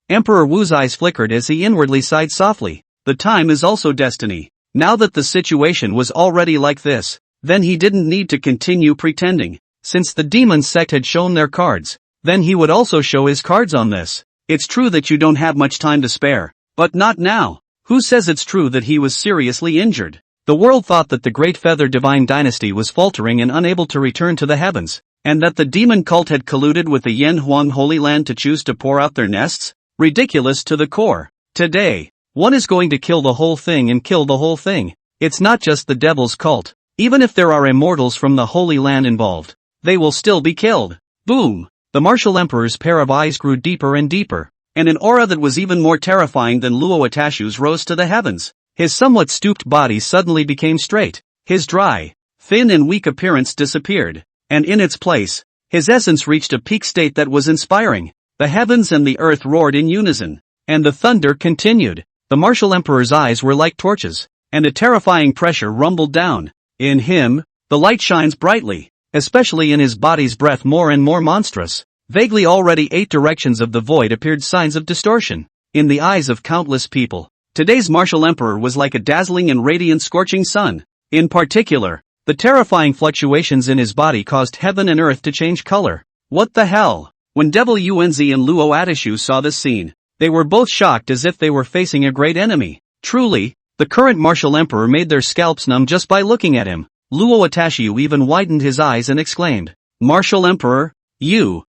Emperor Wu's eyes flickered as he inwardly sighed softly. The time is also destiny. Now that the situation was already like this, then he didn't need to continue pretending. Since the demon sect had shown their cards, then he would also show his cards on this. It's true that you don't have much time to spare, but not now. Who says it's true that he was seriously injured? The world thought that the Great Feather Divine Dynasty was faltering and unable to return to the heavens, and that the demon cult had colluded with the Yen Huang Holy Land to choose to pour out their nests? Ridiculous to the core. Today, one is going to kill the whole thing and kill the whole thing. It's not just the devil's cult. Even if there are immortals from the Holy Land involved, they will still be killed. Boom! The martial emperor's pair of eyes grew deeper and deeper, and an aura that was even more terrifying than Luo Atashu's rose to the heavens. His somewhat stooped body suddenly became straight. His dry, thin and weak appearance disappeared, and in its place, his essence reached a peak state that was inspiring. The heavens and the earth roared in unison, and the thunder continued. The martial emperor's eyes were like torches, and a terrifying pressure rumbled down. In him, the light shines brightly, especially in his body's breath more and more monstrous. Vaguely already 8 directions of the void appeared signs of distortion. In the eyes of countless people, today's martial emperor was like a dazzling and radiant scorching sun. In particular, the terrifying fluctuations in his body caused heaven and earth to change color. What the hell? When Devil Yuanzi and Luo Atashu saw this scene, they were both shocked as if they were facing a great enemy. Truly, the current martial emperor made their scalps numb just by looking at him. Luo Atashu even widened his eyes and exclaimed, Martial Emperor, you.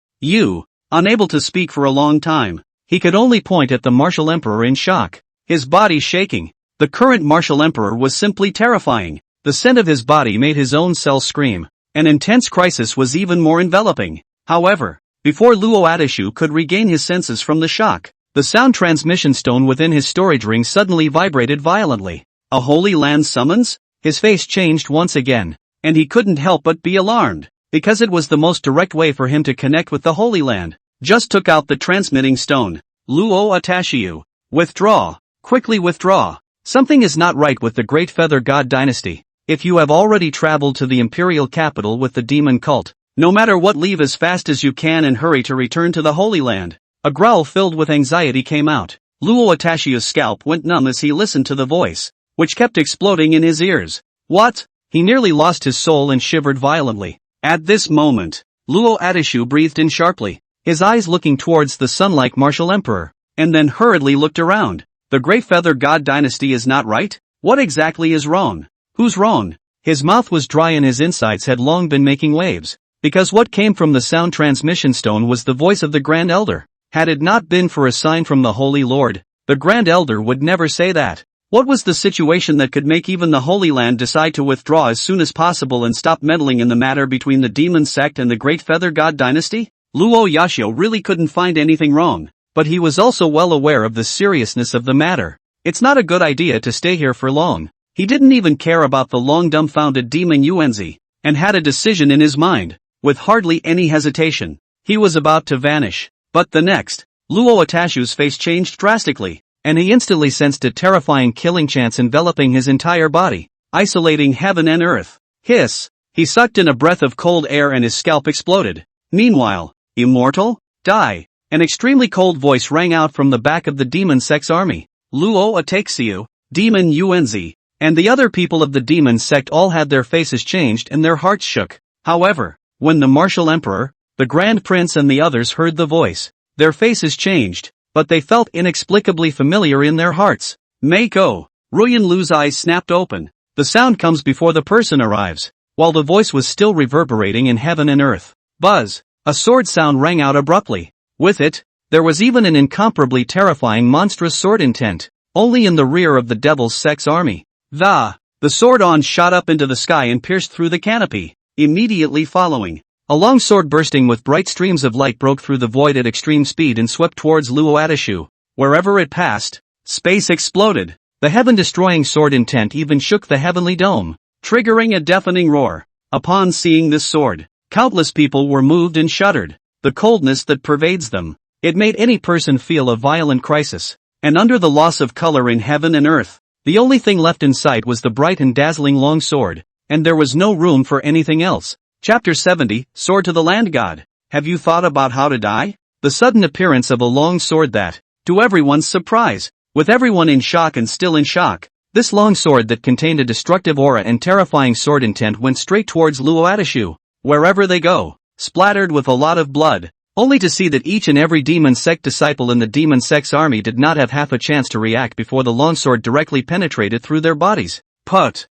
Unable to speak for a long time, he could only point at the martial emperor in shock, his body shaking. The current martial emperor was simply terrifying. The scent of his body made his own cells scream. An intense crisis was even more enveloping. However, before Luo Atashu could regain his senses from the shock, the sound transmission stone within his storage ring suddenly vibrated violently. A Holy Land summons? His face changed once again, and he couldn't help but be alarmed, because it was the most direct way for him to connect with the Holy Land. Just took out the transmitting stone. Luo Atashu. Withdraw. Quickly withdraw. Something is not right with the Great Feather God Dynasty. If you have already traveled to the Imperial capital with the demon cult, no matter what, leave as fast as you can and hurry to return to the Holy Land. A growl filled with anxiety came out. Luo Atashu's scalp went numb as he listened to the voice, which kept exploding in his ears. What? He nearly lost his soul and shivered violently. At this moment, Luo Atashu breathed in sharply, his eyes looking towards the sun-like martial emperor, and then hurriedly looked around. The Great Feather God Dynasty is not right? What exactly is wrong? Who's wrong? His mouth was dry and his insides had long been making waves, because what came from the sound transmission stone was the voice of the Grand Elder. Had it not been for a sign from the Holy Lord, the Grand Elder would never say that. What was the situation that could make even the Holy Land decide to withdraw as soon as possible and stop meddling in the matter between the demon sect and the Great Feather God dynasty? Luo Yashio really couldn't find anything wrong, but he was also well aware of the seriousness of the matter. It's not a good idea to stay here for long. He didn't even care about the long dumbfounded demon Yuanzi, and had a decision in his mind. With hardly any hesitation, he was about to vanish. But the next, Luo Atashu's face changed drastically, and he instantly sensed a terrifying killing chance enveloping his entire body, isolating heaven and earth. Hiss! He sucked in a breath of cold air and his scalp exploded. Meanwhile, immortal? Die! An extremely cold voice rang out from the back of the demon sect's army. Luo Ataxiu, demon Yuanzi, and the other people of the demon sect all had their faces changed and their hearts shook. However, when the martial emperor, the grand prince and the others heard the voice, their faces changed, but they felt inexplicably familiar in their hearts. Mako! Ruyan Lu's eyes snapped open. The sound comes before the person arrives, while the voice was still reverberating in heaven and earth. Buzz! A sword sound rang out abruptly. With it, there was even an incomparably terrifying monstrous sword intent, only in the rear of the devil's sect's army. The sword on shot up into the sky and pierced through the canopy. Immediately following, a long sword bursting with bright streams of light broke through the void at extreme speed and swept towards Luo Atashu. Wherever it passed, space exploded. The heaven-destroying sword intent even shook the heavenly dome, triggering a deafening roar. Upon seeing this sword, countless people were moved and shuddered. The coldness that pervades them, it made any person feel a violent crisis. And under the loss of color in heaven and earth, the only thing left in sight was the bright and dazzling long sword, and there was no room for anything else. Chapter 70, Sword to the Land God. Have you thought about how to die? The sudden appearance of a long sword that, to everyone's surprise, with everyone in shock and still in shock, this long sword that contained a destructive aura and terrifying sword intent went straight towards Luo Atashu. Wherever they go, splattered with a lot of blood, only to see that each and every demon sect disciple in the demon sect's army did not have half a chance to react before the longsword directly penetrated through their bodies. Put!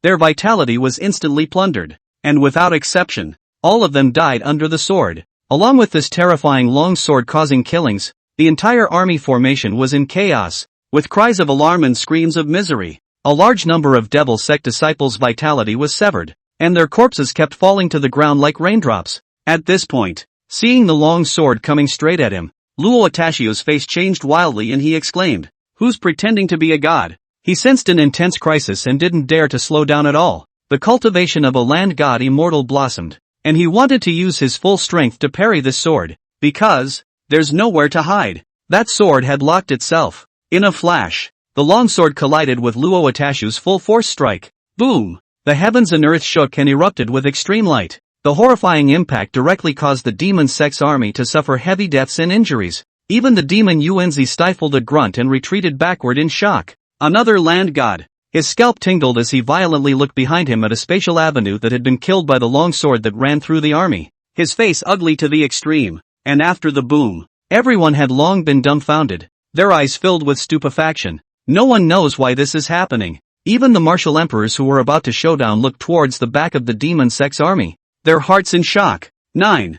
Their vitality was instantly plundered, and without exception, all of them died under the sword. Along with this terrifying longsword causing killings, the entire army formation was in chaos, with cries of alarm and screams of misery. A large number of devil sect disciples' vitality was severed, and their corpses kept falling to the ground like raindrops. At this point, seeing the long sword coming straight at him, Luo Atashio's face changed wildly and he exclaimed, "Who's pretending to be a god?" He sensed an intense crisis and didn't dare to slow down at all. The cultivation of a land god immortal blossomed, and he wanted to use his full strength to parry this sword, because there's nowhere to hide. That sword had locked itself. In a flash, the longsword collided with Luo Atashu's full force strike. Boom! The heavens and earth shook and erupted with extreme light. The horrifying impact directly caused the demon sect's army to suffer heavy deaths and injuries. Even the demon Yuanzi stifled a grunt and retreated backward in shock. Another land god. His scalp tingled as he violently looked behind him at a spatial avenue that had been killed by the long sword that ran through the army. His face ugly to the extreme. And after the boom, everyone had long been dumbfounded, their eyes filled with stupefaction. No one knows why this is happening. Even the martial emperors who were about to showdown looked towards the back of the demon sect's army, their hearts in shock. Nine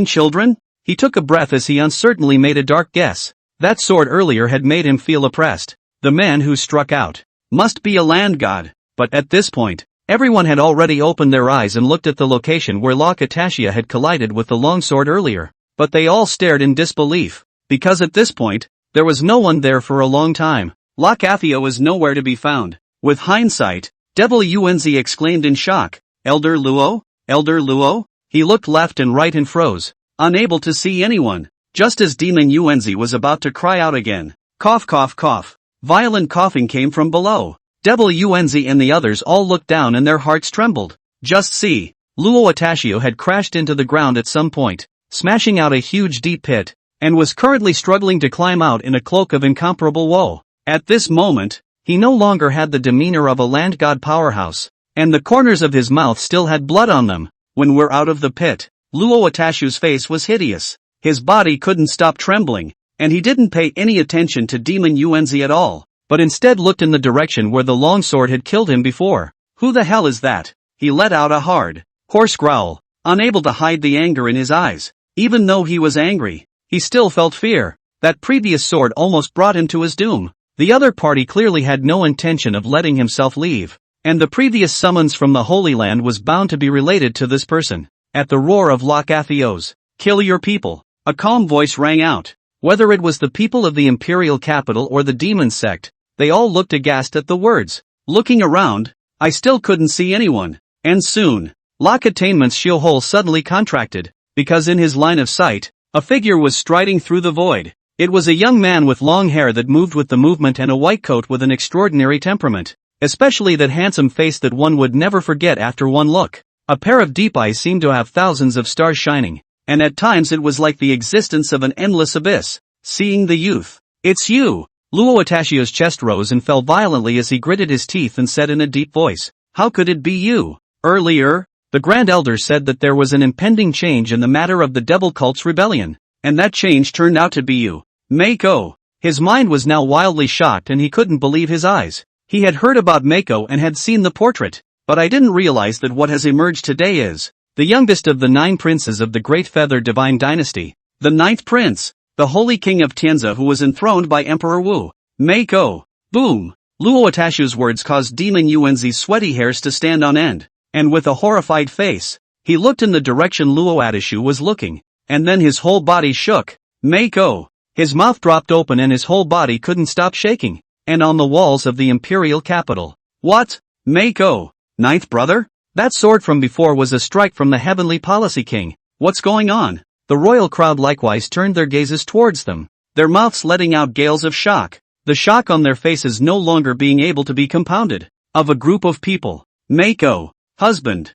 children? He took a breath as he uncertainly made a dark guess. That sword earlier had made him feel oppressed. The man who struck out must be a land god. But at this point, everyone had already opened their eyes and looked at the location where Luo Atashio had collided with the longsword earlier. But they all stared in disbelief, because at this point, there was no one there for a long time. Luo Atashio was nowhere to be found. With hindsight, Devil Yuanzi exclaimed in shock, Elder Luo? Elder Luo? He looked left and right and froze, unable to see anyone, just as Demon Yuanzi was about to cry out again. Cough cough cough. Violent coughing came from below. Devil Yuanzi and the others all looked down and their hearts trembled. Just see, Luo Atashio had crashed into the ground at some point, smashing out a huge deep pit, and was currently struggling to climb out in a cloak of incomparable woe. At this moment, he no longer had the demeanor of a land god powerhouse, and the corners of his mouth still had blood on them. When we're out of the pit, Luo Atashio's face was hideous. His body couldn't stop trembling, and he didn't pay any attention to Demon Yuanzi at all, but instead looked in the direction where the longsword had killed him before. Who the hell is that? He let out a hard, hoarse growl, unable to hide the anger in his eyes. Even though he was angry, he still felt fear. That previous sword almost brought him to his doom. The other party clearly had no intention of letting himself leave. And the previous summons from the Holy Land was bound to be related to this person. At the roar of Loch Athios, "Kill your people," a calm voice rang out. Whether it was the people of the Imperial capital or the demon sect, they all looked aghast at the words. Looking around, I still couldn't see anyone. And soon, Loch Attainment's hole suddenly contracted, because in his line of sight, a figure was striding through the void. It was a young man with long hair that moved with the movement and a white coat with an extraordinary temperament, especially that handsome face that one would never forget after one look. A pair of deep eyes seemed to have thousands of stars shining, and at times it was like the existence of an endless abyss. Seeing the youth, "It's you!" Luo Atashio's chest rose and fell violently as he gritted his teeth and said in a deep voice, "How could it be you?" Earlier, the Grand Elder said that there was an impending change in the matter of the Devil Cult's rebellion, and that change turned out to be you, Mako. His mind was now wildly shocked and he couldn't believe his eyes. He had heard about Mako and had seen the portrait, but I didn't realize that what has emerged today is the youngest of the 9 princes of the Great Feather Divine Dynasty, the 9th prince, the Holy King of Tianzi, who was enthroned by Emperor Wu. Mako. Boom. Luo Atashio's words caused Demon Yuanzi's sweaty hairs to stand on end, and with a horrified face, he looked in the direction Luo Atashio was looking, and then his whole body shook. Mako. His mouth dropped open and his whole body couldn't stop shaking. And on the walls of the Imperial capital. What? Mako. 9th brother? That sword from before was a strike from the Heavenly Policy King. What's going on? The royal crowd likewise turned their gazes towards them, their mouths letting out gales of shock. The shock on their faces no longer being able to be compounded. Of a group of people. Mako. Husband.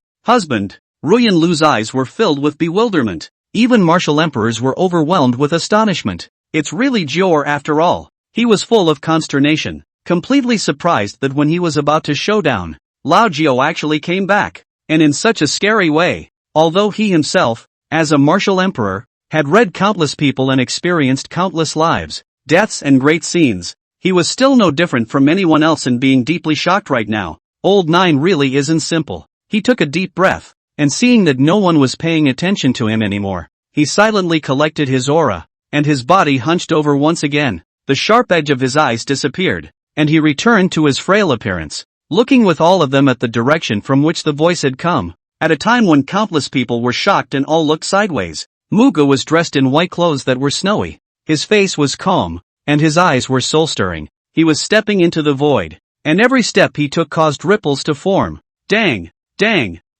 Ruyan Lu's eyes were filled with bewilderment. Even martial emperors were overwhelmed with astonishment. It's really Jior after all. He was full of consternation, completely surprised that when he was about to show down, Lao Jiao actually came back, and in such a scary way. Although he himself, as a martial emperor, had read countless people and experienced countless lives, deaths and great scenes, he was still no different from anyone else in being deeply shocked right now. Old 9 really isn't simple. He took a deep breath, and seeing that no one was paying attention to him anymore, he silently collected his aura, and his body hunched over once again. The sharp edge of his eyes disappeared, and he returned to his frail appearance, looking with all of them at the direction from which the voice had come. At a time when countless people were shocked and all looked sideways, Muge was dressed in white clothes that were snowy. His face was calm, and his eyes were soul-stirring. He was stepping into the void, and every step he took caused ripples to form. Dang!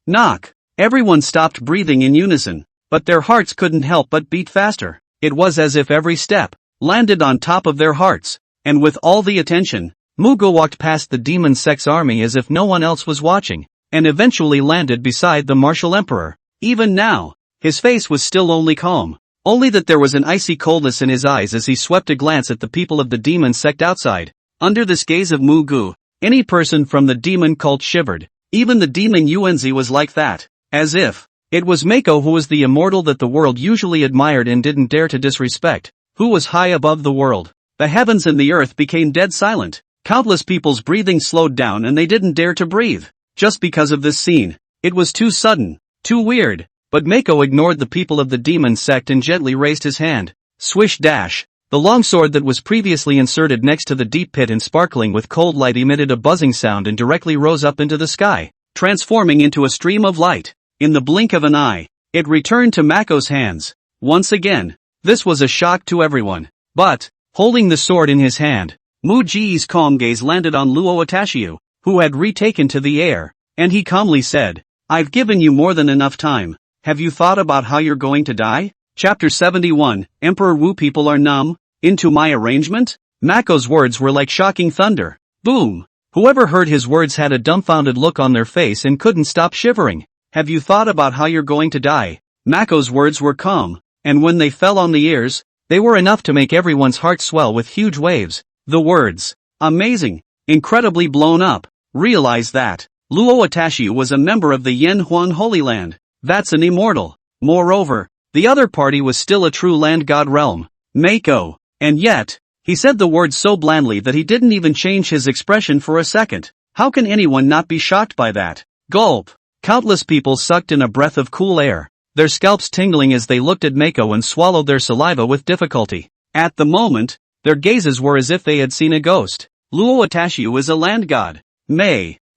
Knock! Everyone stopped breathing in unison, but their hearts couldn't help but beat faster. It was as if every step landed on top of their hearts, and with all the attention, Muge walked past the demon sect's army as if no one else was watching, and eventually landed beside the martial emperor. Even now, his face was still only calm, only that there was an icy coldness in his eyes as he swept a glance at the people of the demon sect outside. Under this gaze of Muge, any person from the demon cult shivered. Even the demon Yuanzi was like that, as if it was Mako who was the immortal that the world usually admired and didn't dare to disrespect, who was high above the world. The heavens and the earth became dead silent. Countless people's breathing slowed down and they didn't dare to breathe, just because of this scene. It was too sudden, too weird, but Mako ignored the people of the demon sect and gently raised his hand. Swish dash. The long sword that was previously inserted next to the deep pit and sparkling with cold light emitted a buzzing sound and directly rose up into the sky, transforming into a stream of light. In the blink of an eye, it returned to Mako's hands. Once again, this was a shock to everyone. But, holding the sword in his hand, Muge's calm gaze landed on Luo Atashio, who had retaken to the air, and he calmly said, "I've given you more than enough time. Have you thought about how you're going to die?" Chapter 71, Emperor Wu. People are numb, into my arrangement? Mako's words were like shocking thunder. Boom! Whoever heard his words had a dumbfounded look on their face and couldn't stop shivering. Have you thought about how you're going to die? Mako's words were calm, and when they fell on the ears, they were enough to make everyone's heart swell with huge waves. The words, amazing, incredibly blown up. Realize that Luo Atashio was a member of the Yanhuan Holy Land. That's an immortal. Moreover, the other party was still a true land god realm, Mako. And yet, he said the words so blandly that he didn't even change his expression for a second. How can anyone not be shocked by that? Gulp. Countless people sucked in a breath of cool air, their scalps tingling as they looked at Mako and swallowed their saliva with difficulty. At the moment, Their gazes were as if they had seen a ghost. Luo Atashiu is a land god.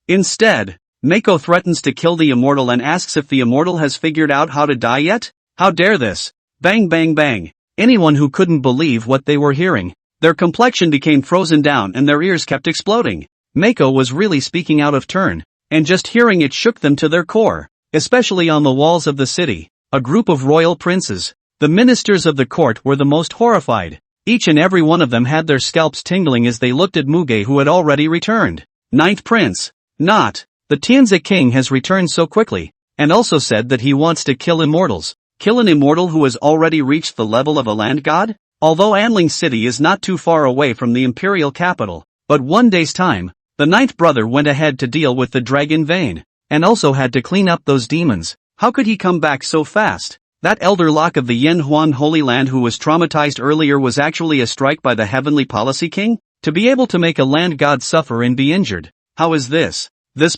Instead, Mako threatens to kill the immortal and asks if the immortal has figured out how to die yet? How dare this? Bang bang bang. Anyone who couldn't believe what they were hearing. Their complexion became frozen down and their ears kept exploding. Mako was really speaking out of turn, and just hearing it shook them to their core. Especially on the walls of the city, a group of royal princes. The ministers of the court were the most horrified. Each and every one of them had their scalps tingling as they looked at Muge, who had already returned. Ninth prince. Not. The Tianzi king has returned so quickly, and also said that he wants to kill immortals. Kill an immortal who has already reached the level of a land god? Although Anling City is not too far away from the Imperial capital, but one day's time, the ninth brother went ahead to deal with the dragon vein, and also had to clean up those demons. How could he come back so fast? That elder lock of the Yen Huan Holy Land who was traumatized earlier was actually a strike by the Heavenly Policy King? To be able to make a land god suffer and be injured. How is this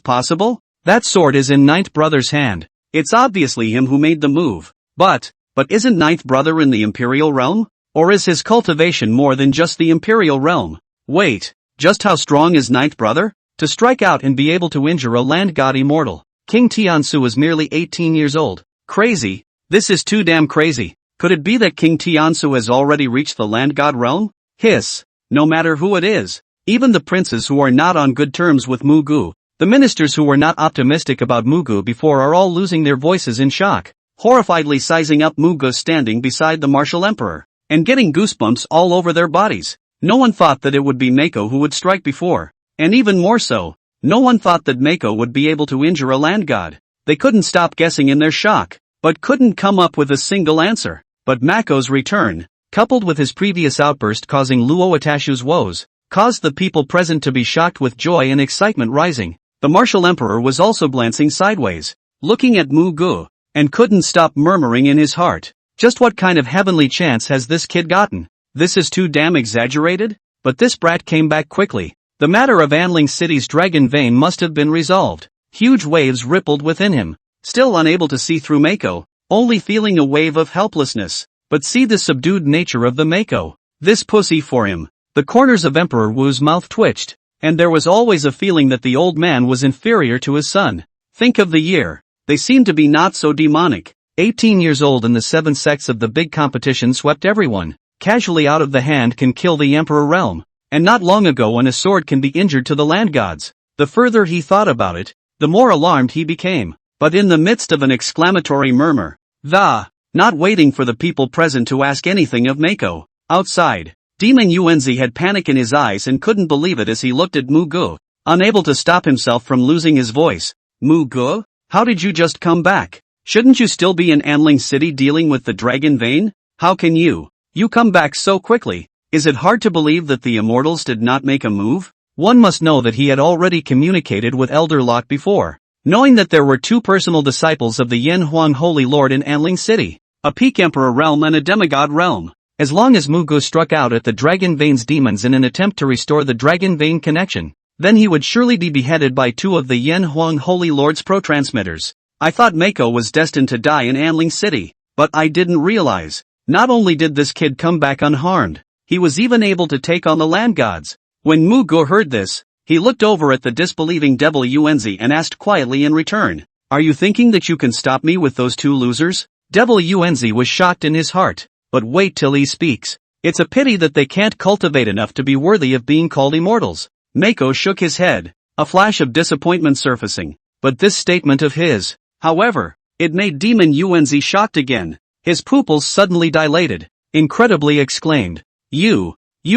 possible? That sword is in ninth brother's hand. It's obviously him who made the move. But isn't ninth brother in the Imperial realm? Or is his cultivation more than just the Imperial realm? Wait, just how strong is ninth brother? To strike out and be able to injure a land god immortal. King Tiansu is merely 18 years old. Crazy. This is too damn crazy. Could it be that King Tiansu has already reached the land god realm? Hiss. No matter who it is. Even the princes who are not on good terms with Mugu, the ministers who were not optimistic about Mugu before are all losing their voices in shock. Horrifiedly sizing up Mugu standing beside the martial emperor, and getting goosebumps all over their bodies. No one thought that it would be Mako who would strike before. And even more so, no one thought that Mako would be able to injure a land god. They couldn't stop guessing in their shock, but couldn't come up with a single answer. But Mako's return, coupled with his previous outburst causing Luo Atashu's woes, caused the people present to be shocked with joy and excitement rising. The martial emperor was also glancing sideways, looking at Mugu, and couldn't stop murmuring in his heart. Just what kind of heavenly chance has this kid gotten? This is too damn exaggerated? But this brat came back quickly. The matter of Anling City's dragon vein must have been resolved. Huge waves rippled within him. Still unable to see through Mako, only feeling a wave of helplessness. But see the subdued nature of the Mako. This pussy for him. The corners of Emperor Wu's mouth twitched, and there was always a feeling that the old man was inferior to his son. Think of the year. They seemed to be not so demonic. 18 years old and the 7 sects of the big competition swept everyone. Casually out of the hand can kill the Emperor realm. And not long ago when a sword can be injured to the land gods. The further he thought about it, the more alarmed he became. But in the midst of an exclamatory murmur, not waiting for the people present to ask anything of Mako, outside, Demon Yuenzi had panic in his eyes and couldn't believe it as he looked at Mugu, unable to stop himself from losing his voice. Mugu? How did you just come back? Shouldn't you still be in Anling City dealing with the dragon vein? How can you come back so quickly? Is it hard to believe that the immortals did not make a move? One must know that he had already communicated with Elder Lot before, knowing that there were 2 personal disciples of the Yen Huang Holy Lord in Anling City, a peak emperor realm and a demigod realm. As long as Mugu struck out at the dragon vein's demons in an attempt to restore the dragon vein connection, then he would surely be beheaded by 2 of the Yen Huang Holy Lord's pro-transmitters. I thought Mako was destined to die in Anling City, but I didn't realize. Not only did this kid come back unharmed, he was even able to take on the land gods. When Mugu heard this, he looked over at the disbelieving devil Yuenzi and asked quietly in return, "Are you thinking that you can stop me with those 2 losers?" Devil Yuenzi was shocked in his heart, but wait till he speaks. It's a pity that they can't cultivate enough to be worthy of being called immortals. Mako shook his head, a flash of disappointment surfacing, but this statement of his, however, it made Demon Yuenzi shocked again. His pupils suddenly dilated, incredibly exclaimed, You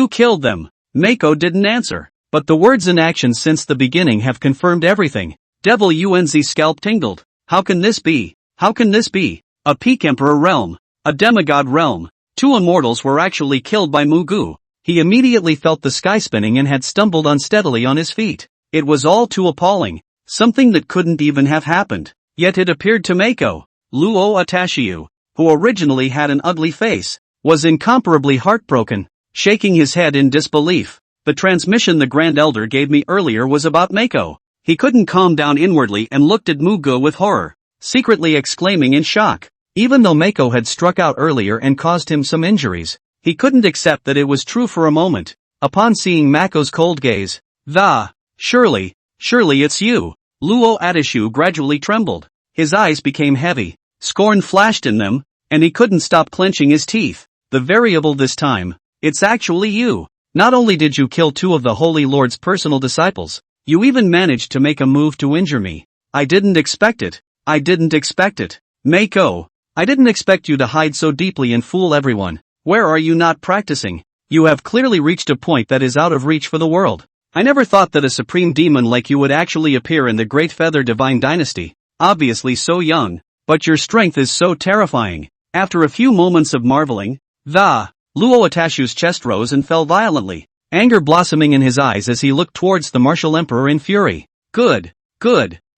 killed them." Mako didn't answer, but the words and actions since the beginning have confirmed everything. Devil Yuenzi's scalp tingled. How can this be? How can this be? A peak emperor realm, a demigod realm. 2 immortals were actually killed by Mugu. He immediately felt the sky spinning and had stumbled unsteadily on his feet. It was all too appalling, something that couldn't even have happened. Yet it appeared to Mako. Luo Atashiu, who originally had an ugly face, was incomparably heartbroken, shaking his head in disbelief. The transmission the Grand Elder gave me earlier was about Mako. He couldn't calm down inwardly and looked at Mugu with horror, secretly exclaiming in shock. Even though Mako had struck out earlier and caused him some injuries, He couldn't accept that it was true for a moment. Upon seeing Mako's cold gaze, surely it's you. Luo Atashu gradually trembled. His eyes became heavy. Scorn flashed in them, and he couldn't stop clenching his teeth. The variable this time. It's actually you. Not only did you kill 2 of the Holy Lord's personal disciples, you even managed to make a move to injure me. I didn't expect it. Mako, I didn't expect you to hide so deeply and fool everyone. Where are you not practicing? You have clearly reached a point that is out of reach for the world. I never thought that a supreme demon like you would actually appear in the Great Feather Divine Dynasty. Obviously so young, but your strength is so terrifying. After a few moments of marveling, Luo Atashu's chest rose and fell violently, anger blossoming in his eyes as he looked towards the martial emperor in fury. Good,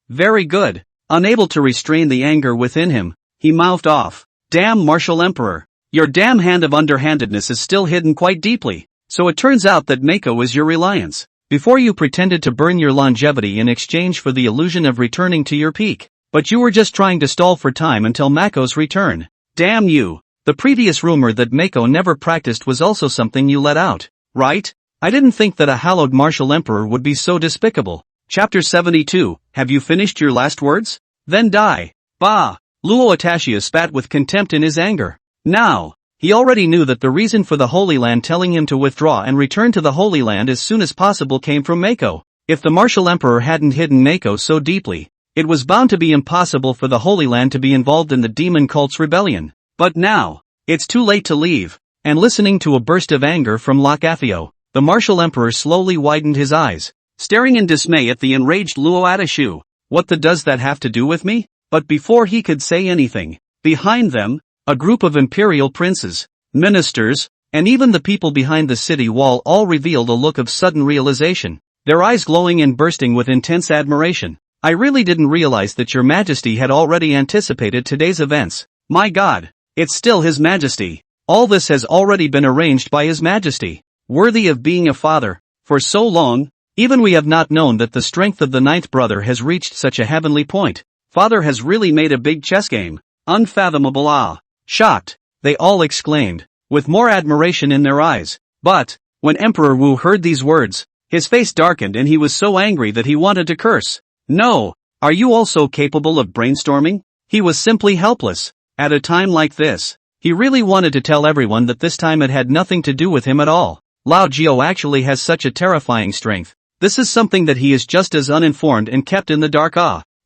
very good. Unable to restrain the anger within him, he mouthed off, "Damn martial emperor. Your damn hand of underhandedness is still hidden quite deeply. So it turns out that Mako is your reliance. Before you pretended to burn your longevity in exchange for the illusion of returning to your peak. But you were just trying to stall for time until Mako's return. Damn you. The previous rumor that Mako never practiced was also something you let out, right? I didn't think that a hallowed martial emperor would be so despicable." Chapter 72, Have you finished your last words? Then die. Bah! Luo Atashu spat with contempt in his anger. Now, he already knew that the reason for the Holy Land telling him to withdraw and return to the Holy Land as soon as possible came from Mako. If the martial emperor hadn't hidden Mako so deeply, it was bound to be impossible for the Holy Land to be involved in the demon cult's rebellion. But now, it's too late to leave. And listening to a burst of anger from Lakafio, the martial emperor slowly widened his eyes, staring in dismay at the enraged Luo Atashu. What does that have to do with me? But before he could say anything, behind them, a group of imperial princes, ministers, and even the people behind the city wall all revealed a look of sudden realization, their eyes glowing and bursting with intense admiration. I really didn't realize that your majesty had already anticipated today's events. My god, it's still his majesty. All this has already been arranged by his majesty. Worthy of being a father. For so long, even we have not known that the strength of the ninth brother has reached such a heavenly point. Father has really made a big chess game. Unfathomable. Shocked, they all exclaimed, with more admiration in their eyes. But, when Emperor Wu heard these words, his face darkened and he was so angry that he wanted to curse. No, are you also capable of brainstorming? He was simply helpless. At a time like this, he really wanted to tell everyone that this time it had nothing to do with him at all. Lao Jiao actually has such a terrifying strength. This is something that he is just as uninformed and kept in the dark.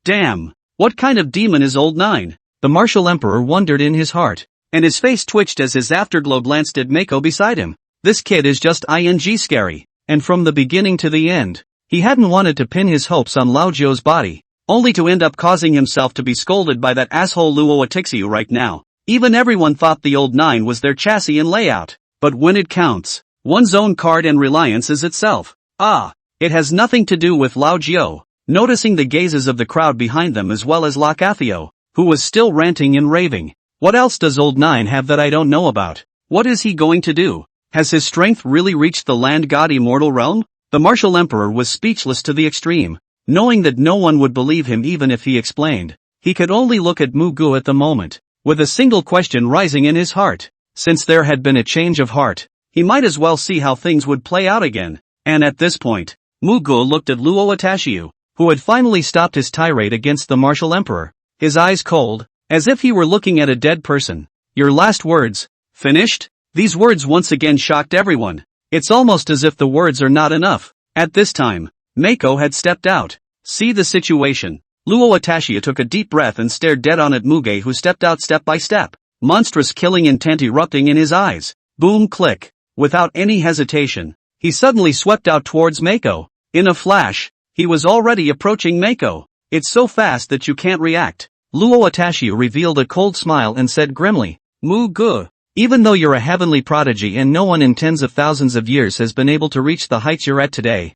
Damn, what kind of demon is old 9? The martial emperor wondered in his heart, and his face twitched as his afterglow glanced at Mako beside him. This kid is just scary. And from the beginning to the end, he hadn't wanted to pin his hopes on Lao Jiao's body, only to end up causing himself to be scolded by that asshole Luo Atashu right now. Even everyone thought the old 9 was their chassis and layout. But when it counts, one's own card and reliance is itself. It has nothing to do with Lao Jiao. Noticing the gazes of the crowd behind them as well as Lakafio, who was still ranting and raving. What else does old 9 have that I don't know about? What is he going to do? Has his strength really reached the land god immortal realm? The martial emperor was speechless to the extreme. Knowing that no one would believe him even if he explained, he could only look at Muge at the moment, with a single question rising in his heart. Since there had been a change of heart, he might as well see how things would play out again. And at this point, Muge looked at Luo Atashu, who had finally stopped his tirade against the martial emperor, his eyes cold, as if he were looking at a dead person. Your last words, finished? These words once again shocked everyone. It's almost as if the words are not enough. At this time, Mako had stepped out. See the situation. Luo Atashu took a deep breath and stared dead on at Muge, who stepped out step by step, monstrous killing intent erupting in his eyes. Boom click. Without any hesitation, he suddenly swept out towards Mako. In a flash, he was already approaching Mako. It's so fast that you can't react. Luo Atashu revealed a cold smile and said grimly, Muge, even though you're a heavenly prodigy and no one in tens of thousands of years has been able to reach the heights you're at today,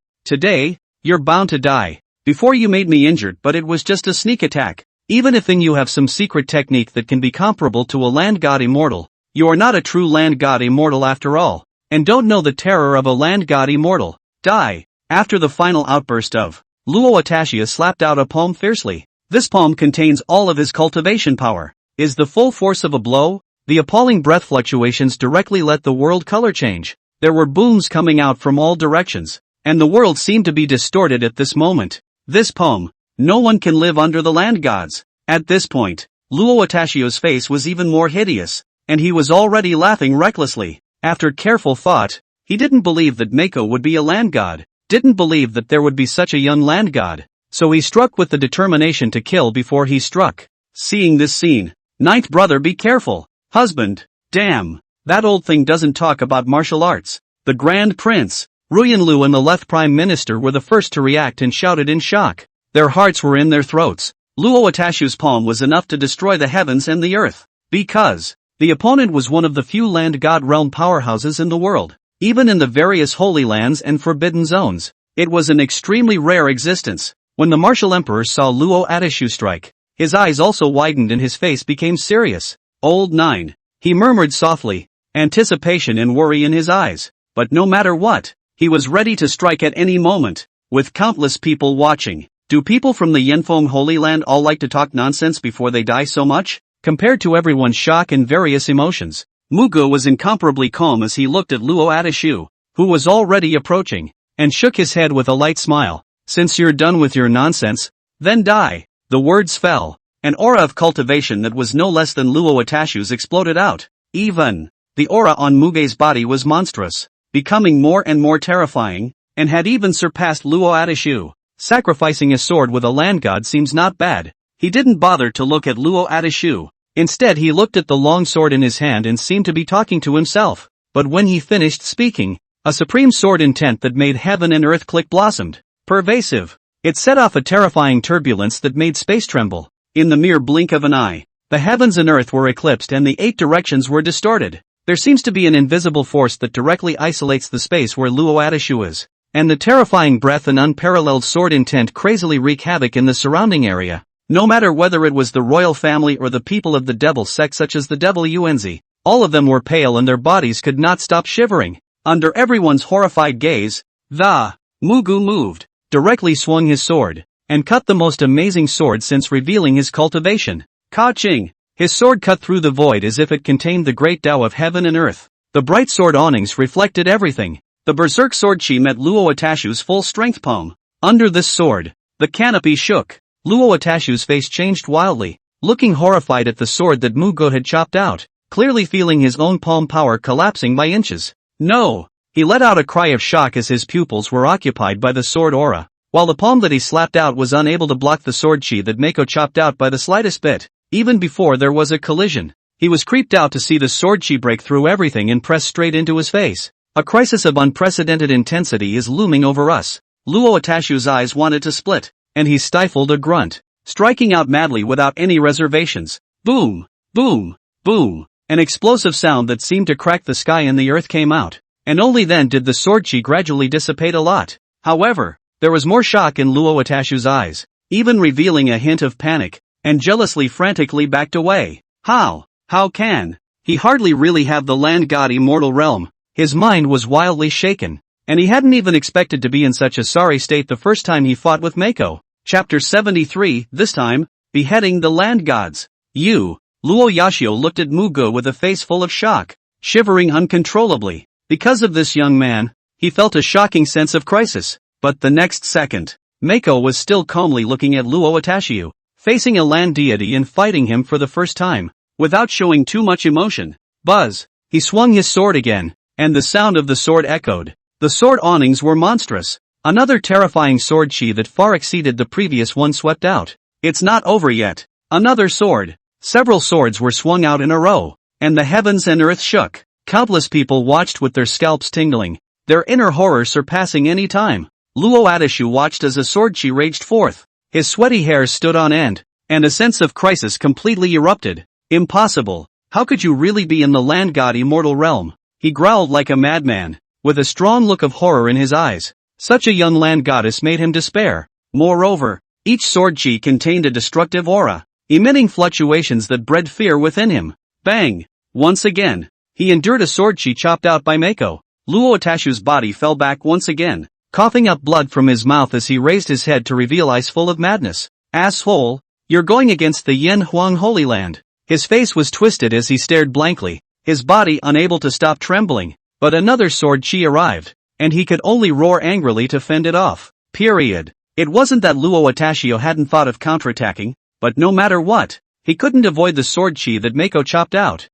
you're bound to die. Before you made me injured, but it was just a sneak attack. Even if you have some secret technique that can be comparable to a land god immortal, you are not a true land god immortal after all, and don't know the terror of a land god immortal. Die. After the final outburst of Luo Atashu slapped out a palm fiercely. This palm contains all of his cultivation power. Is the full force of a blow The appalling breath fluctuations directly let the world color change. There were booms coming out from all directions, and the world seemed to be distorted at this moment. This poem, no one can live under the land gods. At this point, Luo Atashio's face was even more hideous, and he was already laughing recklessly. After careful thought, he didn't believe that Mako would be a land god, didn't believe that there would be such a young land god, so he struck with the determination to kill before he struck. Seeing this scene, ninth brother, be careful. Husband, damn, that old thing doesn't talk about martial arts. The Grand Prince, Ruyan Lu and the left Prime Minister were the first to react and shouted in shock. Their hearts were in their throats. Luo Atashio's poem was enough to destroy the heavens and the earth, because the opponent was one of the few land god realm powerhouses in the world. Even in the various holy lands and forbidden zones, it was an extremely rare existence. When the martial emperor saw Luo Atashio strike, his eyes also widened and his face became serious. Old 9, he murmured softly, anticipation and worry in his eyes. But no matter what, he was ready to strike at any moment, with countless people watching. Do people from the Yanfeng Holy Land all like to talk nonsense before they die so much? Compared to everyone's shock and various emotions, Muge was incomparably calm as he looked at Luo Atashio, who was already approaching, and shook his head with a light smile. Since you're done with your nonsense, then die. The words fell. An aura of cultivation that was no less than Luo Atashio's exploded out. Even the aura on Muge's body was monstrous, becoming more and more terrifying, and had even surpassed Luo Atashio. Sacrificing a sword with a land god seems not bad. He didn't bother to look at Luo Atashio. Instead he looked at the long sword in his hand and seemed to be talking to himself. But when he finished speaking, a supreme sword intent that made heaven and earth click blossomed. Pervasive. It set off a terrifying turbulence that made space tremble. In the mere blink of an eye, the heavens and earth were eclipsed and the 8 directions were distorted. There seems to be an invisible force that directly isolates the space where Luo Atashio is, and the terrifying breath and unparalleled sword intent crazily wreak havoc in the surrounding area. No matter whether it was the royal family or the people of the devil sect such as the devil Yuanzi, all of them were pale and their bodies could not stop shivering. Under everyone's horrified gaze, the Muge moved, directly swung his sword, and cut the most amazing sword since revealing his cultivation. Ka-ching! His sword cut through the void as if it contained the great Tao of heaven and earth. The bright sword awnings reflected everything. The berserk sword chi met Luo Atashio's full strength palm. Under this sword, the canopy shook. Luo Atashio's face changed wildly, looking horrified at the sword that Muge had chopped out, clearly feeling his own palm power collapsing by inches. No! He let out a cry of shock as his pupils were occupied by the sword aura, while the palm that he slapped out was unable to block the sword chi that Mako chopped out by the slightest bit. Even before there was a collision, he was creeped out to see the sword chi break through everything and press straight into his face. A crisis of unprecedented intensity is looming over us. Luo Atashio's eyes wanted to split, and he stifled a grunt, striking out madly without any reservations. Boom! Boom! Boom! An explosive sound that seemed to crack the sky and the earth came out, and only then did the sword chi gradually dissipate a lot. However, there was more shock in Luo Atashio's eyes, even revealing a hint of panic, and jealously frantically backed away. How can he hardly really have the land god immortal realm? His mind was wildly shaken, and he hadn't even expected to be in such a sorry state the first time he fought with Mako. Chapter 73, this time, beheading the land gods. Luo Yashio looked at Muge with a face full of shock, shivering uncontrollably. Because of this young man, he felt a shocking sense of crisis. But the next second, Mako was still calmly looking at Luo Atashio, facing a land deity and fighting him for the first time, without showing too much emotion. Buzz! He swung his sword again, and the sound of the sword echoed. The sword awnings were monstrous. Another terrifying sword chi that far exceeded the previous one swept out. It's not over yet. Another sword. Several swords were swung out in a row, and the heavens and earth shook. Countless people watched with their scalps tingling, their inner horror surpassing any time. Luo Atashio watched as a sword chi raged forth. His sweaty hairs stood on end, and a sense of crisis completely erupted. Impossible! How could you really be in the land god immortal realm? He growled like a madman, with a strong look of horror in his eyes. Such a young land goddess made him despair. Moreover, each sword chi contained a destructive aura, emitting fluctuations that bred fear within him. Bang! Once again, he endured a sword chi chopped out by Mako. Luo Atashio's body fell back once again, coughing up blood from his mouth as he raised his head to reveal eyes full of madness. Asshole! You're going against the Yan Huang Holy Land. His face was twisted as he stared blankly, his body unable to stop trembling. But another sword chi arrived, and he could only roar angrily to fend it off. Period. It wasn't that Luo Atashio hadn't thought of counterattacking, but no matter what, he couldn't avoid the sword chi that Mako chopped out.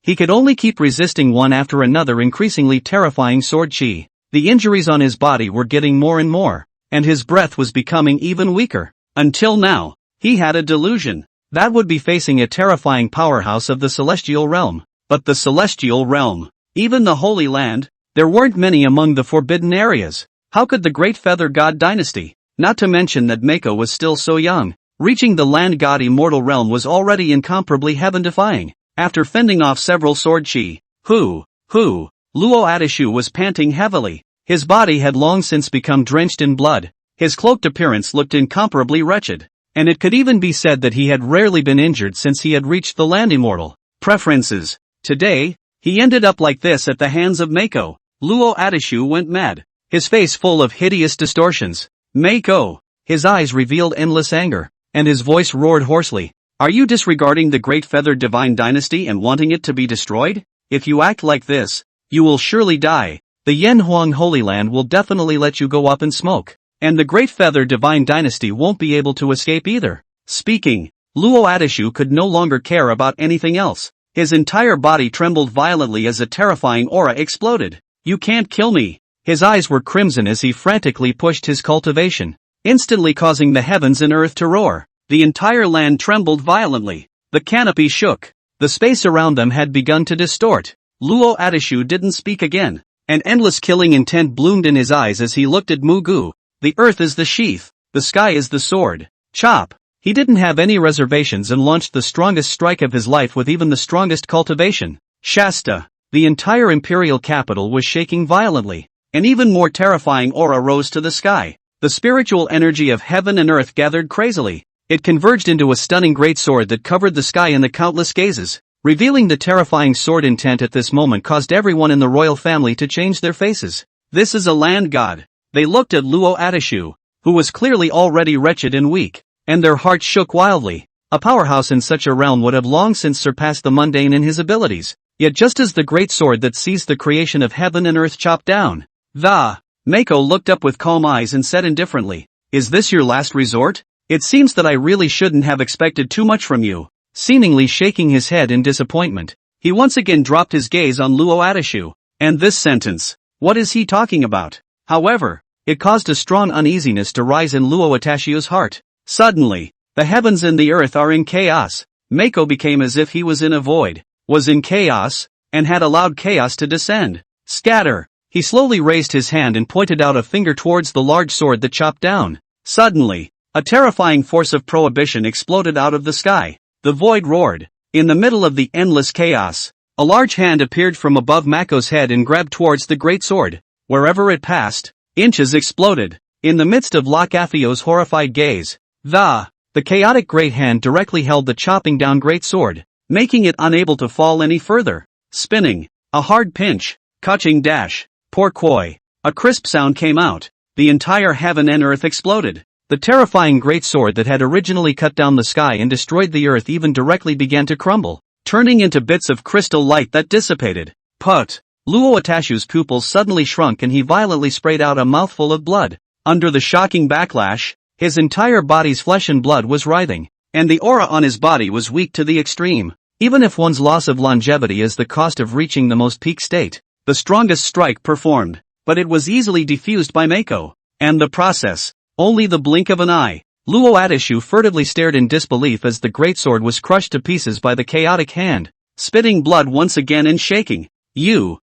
He could only keep resisting one after another increasingly terrifying sword chi. The injuries on his body were getting more and more, and his breath was becoming even weaker. Until now, he had a delusion that would be facing a terrifying powerhouse of the celestial realm. But the celestial realm, even the Holy Land, there weren't many among the forbidden areas. How could the Great Feather God dynasty, not to mention that Mako was still so young, reaching the land god immortal realm was already incomparably heaven-defying. After fending off several sword chi, Luo Atashu was panting heavily. His body had long since become drenched in blood. His cloaked appearance looked incomparably wretched, and it could even be said that he had rarely been injured since he had reached the land immortal. Preferences. Today, he ended up like this at the hands of Mako. Luo Atashu went mad, his face full of hideous distortions. Mako! His eyes revealed endless anger, and his voice roared hoarsely. Are you disregarding the Great Feathered Divine Dynasty and wanting it to be destroyed? If you act like this, you will surely die. The Yanhuang Holy Land will definitely let you go up in smoke, and the Great Feathered Divine Dynasty won't be able to escape either. Speaking, Luo Atashu could no longer care about anything else. His entire body trembled violently as a terrifying aura exploded. You can't kill me. His eyes were crimson as he frantically pushed his cultivation, instantly causing the heavens and earth to roar. The entire land trembled violently. The canopy shook. The space around them had begun to distort. Luo Atashu didn't speak again. An endless killing intent bloomed in his eyes as he looked at Muge. The earth is the sheath. The sky is the sword. Chop. He didn't have any reservations and launched the strongest strike of his life with even the strongest cultivation. Shasta. The entire Imperial capital was shaking violently. An even more terrifying aura rose to the sky. The spiritual energy of heaven and earth gathered crazily. It converged into a stunning great sword that covered the sky in the countless gazes. Revealing the terrifying sword intent at this moment caused everyone in the royal family to change their faces. This is a land god. They looked at Luo Atashu, who was clearly already wretched and weak, and their hearts shook wildly. A powerhouse in such a realm would have long since surpassed the mundane in his abilities. Yet just as the great sword that seized the creation of heaven and earth chopped down, Mako looked up with calm eyes and said indifferently, "Is this your last resort? It seems that I really shouldn't have expected too much from you." Seemingly shaking his head in disappointment, he once again dropped his gaze on Luo Atashu. And this sentence, what is he talking about? However, it caused a strong uneasiness to rise in Luo Atashu's heart. Suddenly, the heavens and the earth are in chaos. Mako became as if he was in a void, was in chaos, and had allowed chaos to descend. Scatter! He slowly raised his hand and pointed out a finger towards the large sword that chopped down. Suddenly, a terrifying force of prohibition exploded out of the sky. The void roared. In the middle of the endless chaos, a large hand appeared from above Mako's head and grabbed towards the great sword. Wherever it passed, inches exploded. In the midst of Lakathio's horrified gaze, the chaotic great hand directly held the chopping down great sword, making it unable to fall any further. Spinning, a hard pinch, catching dash, porquoi. A crisp sound came out. The entire heaven and earth exploded. The terrifying great sword that had originally cut down the sky and destroyed the earth even directly began to crumble, turning into bits of crystal light that dissipated. Put! Luo Atashu's pupils suddenly shrunk and he violently sprayed out a mouthful of blood. Under the shocking backlash, his entire body's flesh and blood was writhing, and the aura on his body was weak to the extreme. Even if one's loss of longevity is the cost of reaching the most peak state, the strongest strike performed, but it was easily defused by Mako. And the process, only the blink of an eye. Luo Atashu furtively stared in disbelief as the greatsword was crushed to pieces by the chaotic hand, spitting blood once again and shaking. You.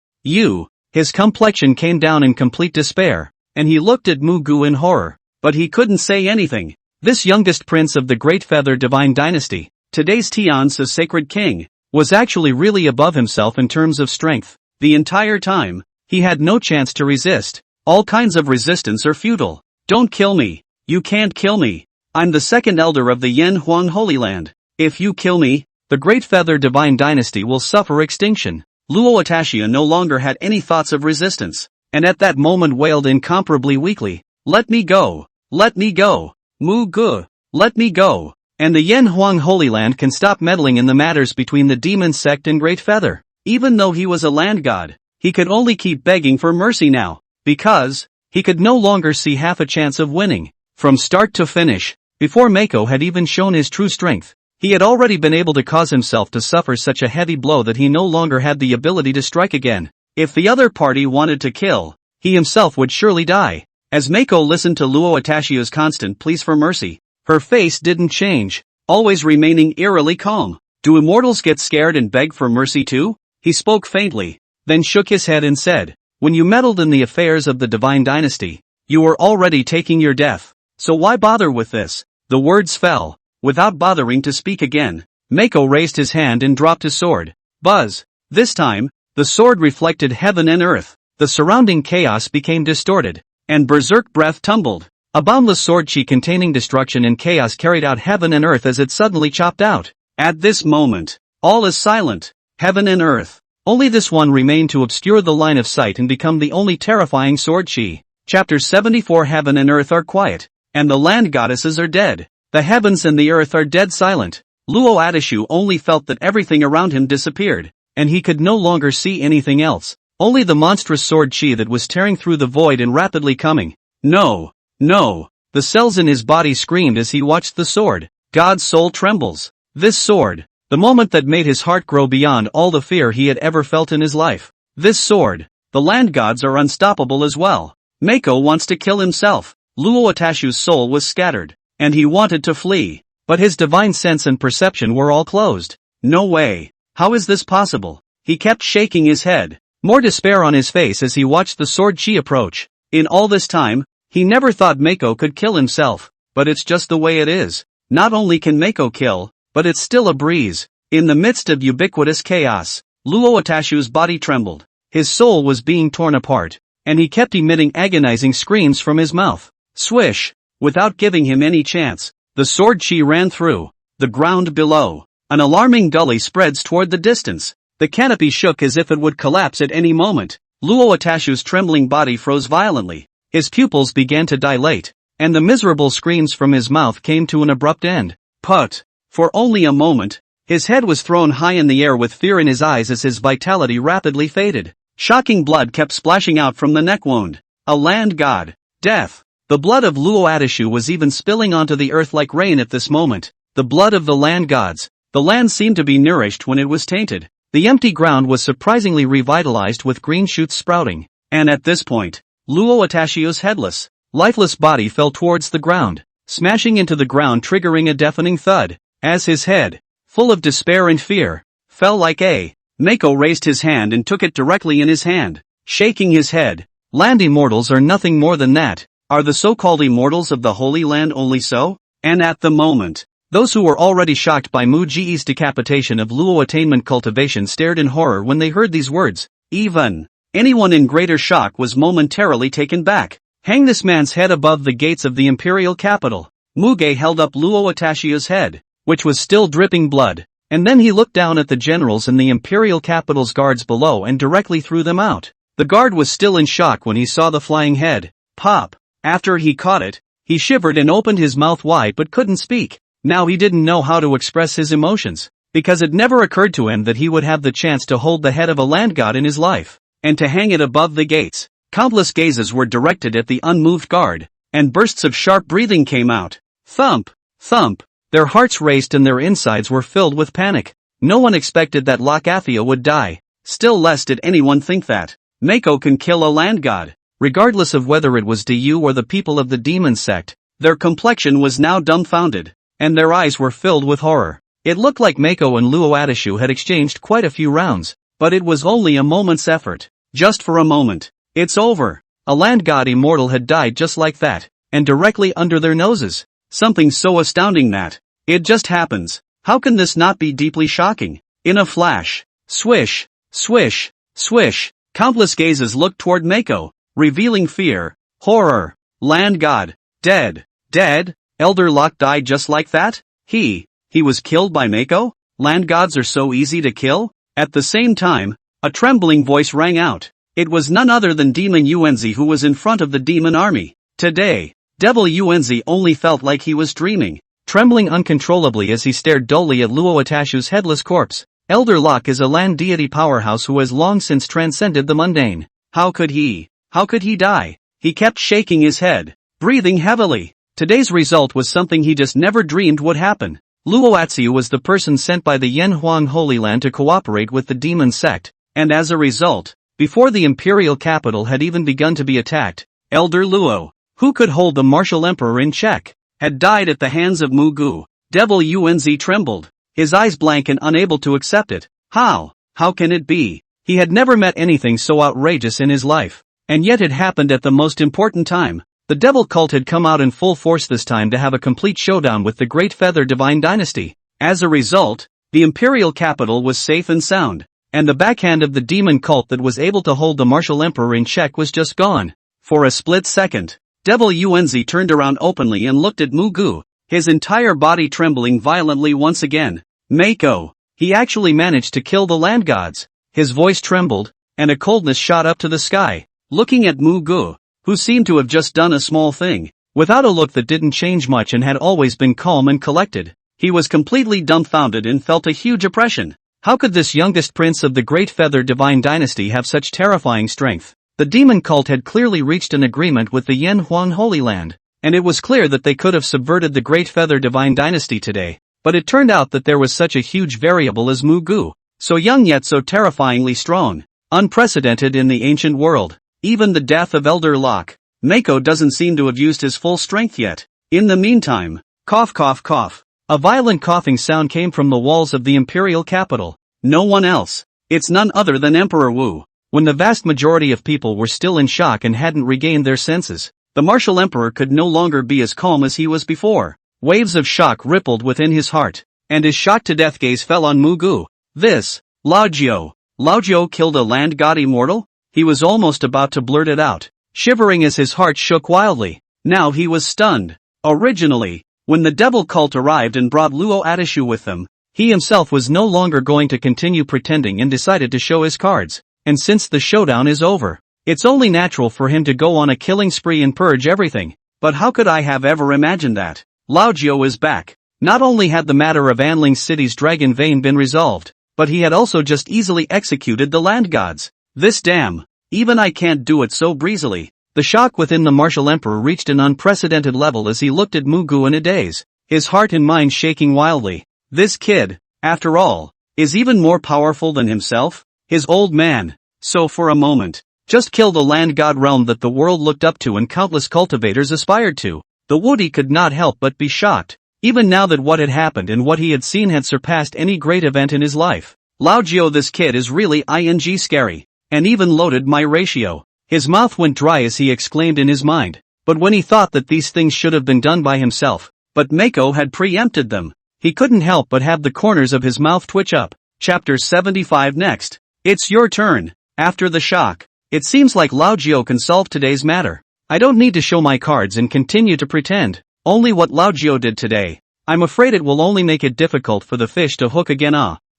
His complexion came down in complete despair, and he looked at Muge in horror, but he couldn't say anything. This youngest prince of the Great Feather Divine Dynasty, today's Tian's sacred king, was actually really above himself in terms of strength. The entire time, he had no chance to resist. All kinds of resistance are futile. Don't kill me. You can't kill me. I'm the second elder of the Yanhuang Holy Land. If you kill me, the Great Feather Divine Dynasty will suffer extinction. Luo Atashu no longer had any thoughts of resistance, and at that moment wailed incomparably weakly, "Let me go! Let me go! Muge! Let me go!" and the Yen Huang Holy Land can stop meddling in the matters between the demon sect and Great Feather. Even though he was a land god, he could only keep begging for mercy now, because he could no longer see half a chance of winning. From start to finish, before Mako had even shown his true strength, he had already been able to cause himself to suffer such a heavy blow that he no longer had the ability to strike again. If the other party wanted to kill, he himself would surely die. As Mako listened to Luo Atashio's constant pleas for mercy, her face didn't change, always remaining eerily calm. Do immortals get scared and beg for mercy too? He spoke faintly, then shook his head and said, when you meddled in the affairs of the divine dynasty, you were already taking your death. So why bother with this? The words fell. Without bothering to speak again, Mako raised his hand and dropped his sword. Buzz! This time, the sword reflected heaven and earth. The surrounding chaos became distorted, and berserk breath tumbled. A boundless sword chi containing destruction and chaos carried out heaven and earth as it suddenly chopped out. At this moment, all is silent. Heaven and earth. Only this one remained to obscure the line of sight and become the only terrifying sword chi. Chapter 74. Heaven and earth are quiet, and the land goddesses are dead. The heavens and the earth are dead silent. Luo Atashu only felt that everything around him disappeared, and he could no longer see anything else. Only the monstrous sword chi that was tearing through the void and rapidly coming. No! No! The cells in his body screamed as he watched the sword. God's soul trembles. This sword. The moment that made his heart grow beyond all the fear he had ever felt in his life. This sword. The land gods are unstoppable as well. Mako wants to kill himself. Luo Atashu's soul was scattered, and he wanted to flee, but his divine sense and perception were all closed. No way. How is this possible? He kept shaking his head, more despair on his face as he watched the sword chi approach. In all this time, he never thought Mako could kill himself, but it's just the way it is. Not only can Mako kill, but it's still a breeze. In the midst of ubiquitous chaos, Luo Atashu's body trembled. His soul was being torn apart, and he kept emitting agonizing screams from his mouth. Swish! Without giving him any chance, the sword chi ran through the ground below. An alarming gully spreads toward the distance. The canopy shook as if it would collapse at any moment. Luo Atashu's trembling body froze violently. His pupils began to dilate, and the miserable screams from his mouth came to an abrupt end. Put! For only a moment, his head was thrown high in the air with fear in his eyes as his vitality rapidly faded. Shocking blood kept splashing out from the neck wound. A land god. Death. The blood of Luo Atashu was even spilling onto the earth like rain at this moment. The blood of the land gods. The land seemed to be nourished when it was tainted. The empty ground was surprisingly revitalized with green shoots sprouting. And at this point, Luo Atashu's headless, lifeless body fell towards the ground, smashing into the ground, triggering a deafening thud. As his head, full of despair and fear, fell like a Mako raised his hand and took it directly in his hand, shaking his head. Land immortals are nothing more than that. Are the so-called immortals of the Holy Land only so? And at the moment, those who were already shocked by Muge's decapitation of Luo attainment cultivation stared in horror when they heard these words. Even anyone in greater shock was momentarily taken back. Hang this man's head above the gates of the Imperial capital. Muge held up Luo Atashu's head, which was still dripping blood, and then he looked down at the generals in the Imperial capital's guards below and directly threw them out. The guard was still in shock when he saw the flying head. Pop! After he caught it, he shivered and opened his mouth wide but couldn't speak. Now he didn't know how to express his emotions, because it never occurred to him that he would have the chance to hold the head of a land god in his life, and to hang it above the gates. Countless gazes were directed at the unmoved guard, and bursts of sharp breathing came out. Thump! Thump! Their hearts raced and their insides were filled with panic. No one expected that Lakathia would die. Still less did anyone think that Mako can kill a land god. Regardless of whether it was Diyu or the people of the demon sect, their complexion was now dumbfounded, and their eyes were filled with horror. It looked like Mako and Luo Atashu had exchanged quite a few rounds, but it was only a moment's effort. Just for a moment. It's over. A land god immortal had died just like that, and directly under their noses. Something so astounding that it just happens. How can this not be deeply shocking? In a flash. Swish, swish, swish. Countless gazes looked toward Mako, revealing fear, horror. Land god. Dead. Dead? Elder Locke died just like that? He was killed by Mako? Land gods are so easy to kill? At the same time, a trembling voice rang out. It was none other than Demon Yuenzi who was in front of the demon army. Today, Devil Yuenzi only felt like he was dreaming. trembling uncontrollably as he stared dully at Luo Atashu's headless corpse. Elder Locke is a land deity powerhouse who has long since transcended the mundane. How could he die? He kept shaking his head, breathing heavily. Today's result was something he just never dreamed would happen. Luo Atsu was the person sent by the Yanhuang Holy Land to cooperate with the demon sect, and as a result, before the Imperial capital had even begun to be attacked, Elder Luo, who could hold the martial emperor in check, had died at the hands of Muge. Devil Unz trembled, his eyes blank and unable to accept it. How can it be? He had never met anything so outrageous in his life, and yet it happened at the most important time. The devil cult had come out in full force this time to have a complete showdown with the Great Feather Divine Dynasty. As a result, the Imperial capital was safe and sound, and the backhand of the demon cult that was able to hold the martial emperor in check was just gone. For a split second, Devil Unz turned around openly and looked at Muge, his entire body trembling violently once again. Mako, he actually managed to kill the land gods. His voice trembled, and a coldness shot up to the sky, looking at Muge, who seemed to have just done a small thing, without a look that didn't change much and had always been calm and collected. He was completely dumbfounded and felt a huge oppression. How could this youngest prince of the Great Feather Divine Dynasty have such terrifying strength? The demon cult had clearly reached an agreement with the Yanhuang Holy Land, and it was clear that they could have subverted the Great Feather Divine Dynasty today, but it turned out that there was such a huge variable as Muge, so young yet so terrifyingly strong, unprecedented in the ancient world. Even the death of Elder Locke, Mako doesn't seem to have used his full strength yet. In the meantime, cough cough cough. A violent coughing sound came from the walls of the Imperial capital. No one else. It's none other than Emperor Wu. When the vast majority of people were still in shock and hadn't regained their senses, the martial emperor could no longer be as calm as he was before. Waves of shock rippled within his heart, and his shocked-to-death gaze fell on Muge. This, Lao Jiu killed a land god immortal? He was almost about to blurt it out, shivering as his heart shook wildly. Now he was stunned. Originally, when the devil cult arrived and brought Luo Atashu with them, he himself was no longer going to continue pretending and decided to show his cards. And since the showdown is over, it's only natural for him to go on a killing spree and purge everything. But how could I have ever imagined that? Lao Jiu is back. Not only had the matter of Anling City's dragon vein been resolved, but he had also just easily executed the land gods. This damn, even I can't do it so breezily. The shock within the martial emperor reached an unprecedented level as he looked at Muge in a daze, his heart and mind shaking wildly. This kid, after all, is even more powerful than himself? His old man, so for a moment, just killed a land god realm that the world looked up to and countless cultivators aspired to. The Woody could not help but be shocked, even now that what had happened and what he had seen had surpassed any great event in his life. Lao Jiu, this kid is really scary. And even loaded my ratio. His mouth went dry as he exclaimed in his mind, but when he thought that these things should have been done by himself, but Mako had preempted them, he couldn't help but have the corners of his mouth twitch up. Chapter 75 next. It's your turn. After the shock, it seems like Lao Jiu can solve today's matter. I don't need to show my cards and continue to pretend. Only what Lao Jiu did today. I'm afraid it will only make it difficult for the fish to hook again.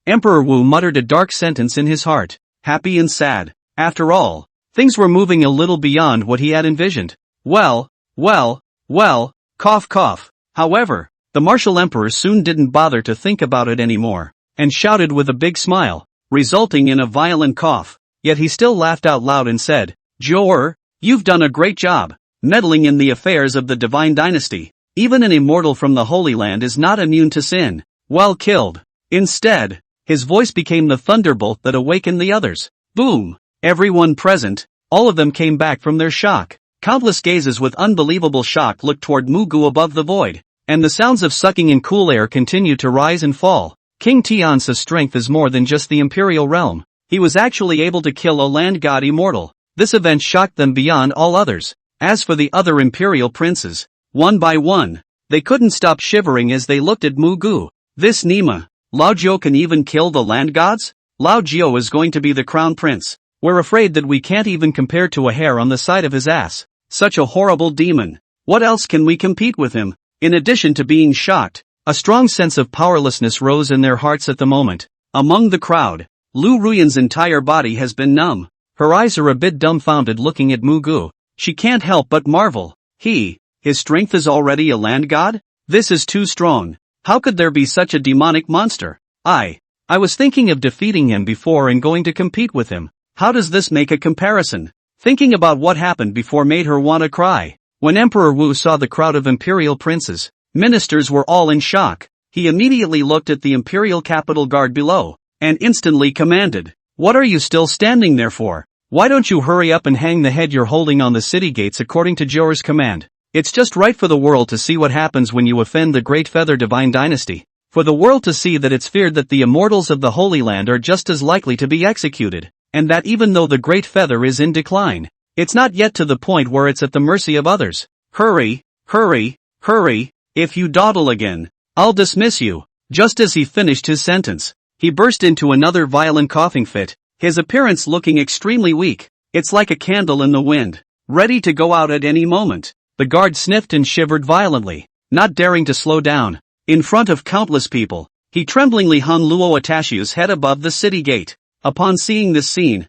Emperor Wu muttered a dark sentence in his heart. Happy and sad. After all, things were moving a little beyond what he had envisioned. Well, cough cough. However, the martial emperor soon didn't bother to think about it anymore, and shouted with a big smile, resulting in a violent cough. Yet he still laughed out loud and said, Jiu, you've done a great job, meddling in the affairs of the Divine Dynasty. Even an immortal from the Holy Land is not immune to sin. Well killed. Instead, his voice became the thunderbolt that awakened the others. Boom! Everyone present, all of them came back from their shock. Countless gazes with unbelievable shock looked toward Muge above the void, and the sounds of sucking in cool air continued to rise and fall. King Tian's strength is more than just the Imperial realm. He was actually able to kill a land god immortal. This event shocked them beyond all others. As for the other Imperial princes, one by one, they couldn't stop shivering as they looked at Muge. This Nima. Lao Jiu can even kill the land gods? Lao Jiu is going to be the crown prince. We're afraid that we can't even compare to a hair on the side of his ass. Such a horrible demon. What else can we compete with him? In addition to being shocked, a strong sense of powerlessness rose in their hearts at the moment. Among the crowd, Liu Ruyan's entire body has been numb. Her eyes are a bit dumbfounded looking at Muge. She can't help but marvel. His strength is already a land god? This is too strong. How could there be such a demonic monster? I was thinking of defeating him before and going to compete with him. How does this make a comparison? Thinking about what happened before made her want to cry. When Emperor Wu saw the crowd of imperial princes, ministers were all in shock. He immediately looked at the imperial capital guard below, and instantly commanded, "What are you still standing there for? Why don't you hurry up and hang the head you're holding on the city gates according to Jor's command? It's just right for the world to see what happens when you offend the Great Feather Divine Dynasty. For the world to see that it's feared that the immortals of the Holy Land are just as likely to be executed, and that even though the Great Feather is in decline, it's not yet to the point where it's at the mercy of others. Hurry, hurry, hurry, if you dawdle again, I'll dismiss you." Just as he finished his sentence, he burst into another violent coughing fit, his appearance looking extremely weak. It's like a candle in the wind, ready to go out at any moment. The guard sniffed and shivered violently, not daring to slow down. In front of countless people, he tremblingly hung Luo Atashiu's head above the city gate. Upon seeing this scene,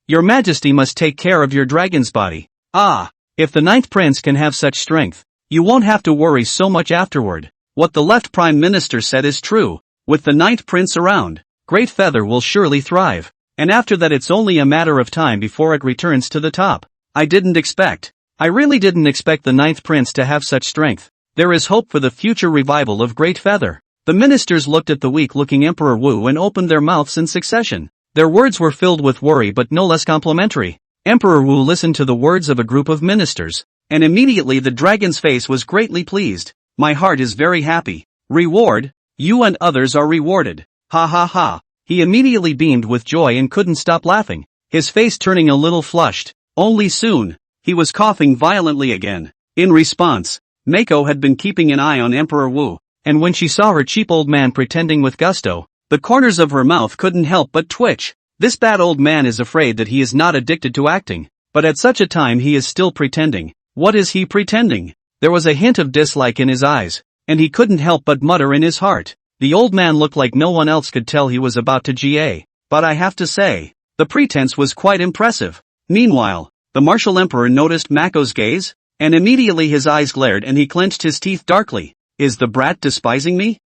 Your Majesty must take care of your dragon's body. If the ninth prince can have such strength, you won't have to worry so much afterward. What the left prime minister said is true. With the ninth prince around, Great Feather will surely thrive. And after that it's only a matter of time before it returns to the top. I really didn't expect the ninth prince to have such strength. There is hope for the future revival of Great Feather. The ministers looked at the weak-looking Emperor Wu and opened their mouths in succession. Their words were filled with worry but no less complimentary. Emperor Wu listened to the words of a group of ministers, and immediately the dragon's face was greatly pleased. "My heart is very happy. Reward? You and others are rewarded. Ha ha ha." He immediately beamed with joy and couldn't stop laughing, his face turning a little flushed. Only soon, he was coughing violently again. In response, Mako had been keeping an eye on Emperor Wu, and when she saw her cheap old man pretending with gusto, the corners of her mouth couldn't help but twitch. This bad old man is afraid that he is not addicted to acting, but at such a time he is still pretending. What is he pretending? There was a hint of dislike in his eyes, and he couldn't help but mutter in his heart. The old man looked like no one else could tell he was about to GA, but I have to say, the pretense was quite impressive. Meanwhile, the martial emperor noticed Mako's gaze, and immediately his eyes glared and he clenched his teeth darkly. Is the brat despising me?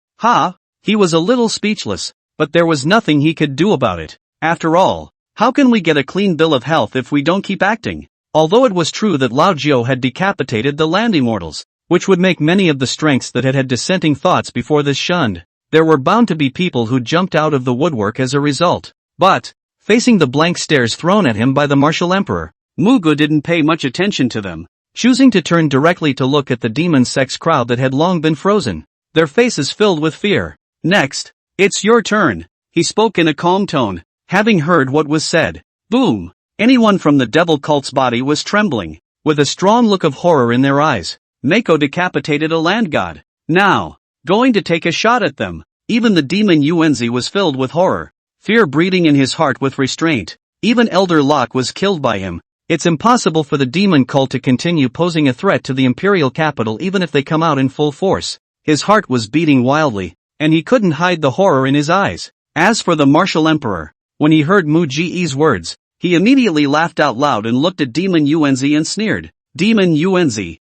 He was a little speechless, but there was nothing he could do about it. After all, how can we get a clean bill of health if we don't keep acting? Although it was true that Lao Jiu had decapitated the land immortals, which would make many of the strengths that had had dissenting thoughts before this shunned, there were bound to be people who jumped out of the woodwork as a result. But, facing the blank stares thrown at him by the martial emperor, Muge didn't pay much attention to them, choosing to turn directly to look at the demon sect's crowd that had long been frozen, their faces filled with fear. "Next, it's your turn," he spoke in a calm tone, having heard what was said. Boom! Anyone from the devil cult's body was trembling, with a strong look of horror in their eyes. Mako decapitated a land god. Now, going to take a shot at them. Even the demon Yuenzi was filled with horror, fear breeding in his heart with restraint. Even Elder Locke was killed by him. It's impossible for the demon cult to continue posing a threat to the Imperial capital even if they come out in full force. His heart was beating wildly, and he couldn't hide the horror in his eyes. As for the martial emperor, when he heard Muge's words, he immediately laughed out loud and looked at Demon Yuenzi and sneered. Demon Yuenzi,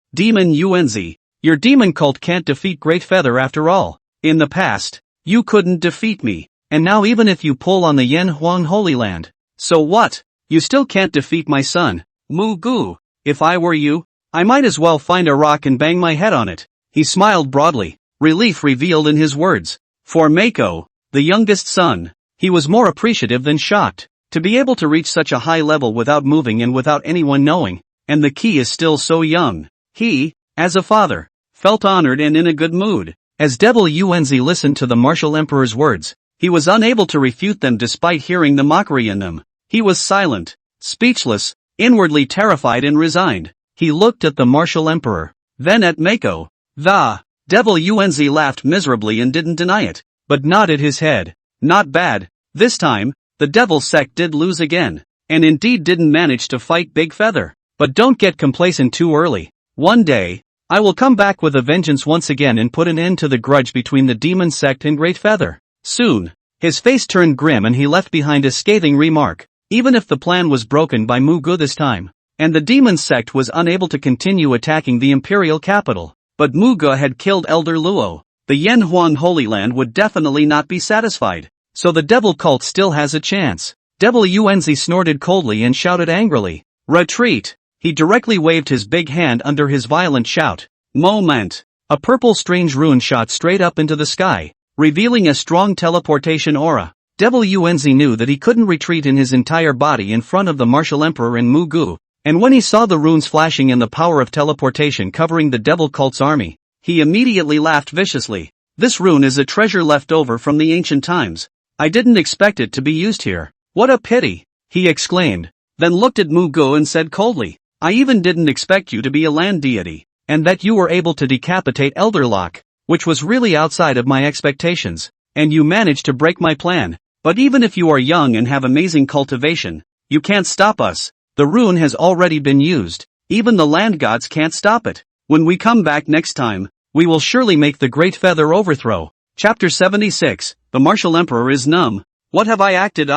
your demon cult can't defeat Great Feather after all. In the past, you couldn't defeat me, and now even if you pull on the Yen Huang Holy Land, so what? You still can't defeat my son. Muge, if I were you, I might as well find a rock and bang my head on it. He smiled broadly, relief revealed in his words. For Mako, the youngest son, he was more appreciative than shocked. To be able to reach such a high level without moving and without anyone knowing, and the key is still so young. He, as a father, felt honored and in a good mood. As Devil Yuenzi listened to the martial emperor's words, he was unable to refute them despite hearing the mockery in them. He was silent, speechless, inwardly terrified and resigned. He looked at the martial emperor, then at Mako. The Devil Yuenzi laughed miserably and didn't deny it, but nodded his head. Not bad. This time, the devil sect did lose again, and indeed didn't manage to fight Big Feather. But don't get complacent too early. One day, I will come back with a vengeance once again and put an end to the grudge between the demon sect and Great Feather. Soon, his face turned grim and he left behind a scathing remark. Even if the plan was broken by Muge this time, and the demon sect was unable to continue attacking the Imperial capital, But Muge had killed Elder Luo. The Yanhuan Holy Land would definitely not be satisfied. So the devil cult still has a chance. Wenzi snorted coldly and shouted angrily. Retreat! He directly waved his big hand under his violent shout. Moment! A purple strange rune shot straight up into the sky, revealing a strong teleportation aura. Wenzi knew that he couldn't retreat in his entire body in front of the martial emperor and Muge, and when he saw the runes flashing and the power of teleportation covering the devil cult's army, he immediately laughed viciously. This rune is a treasure left over from the ancient times. I didn't expect it to be used here. What a pity, he exclaimed, then looked at Muge and said coldly, I even didn't expect you to be a land deity, and that you were able to decapitate Elder Locke, which was really outside of my expectations, and you managed to break my plan. But even if you are young and have amazing cultivation, you can't stop us. The rune has already been used. Even the land gods can't stop it. When we come back next time, we will surely make the Great Feather overthrow. Chapter 76, The Martial Emperor is numb. What have I acted?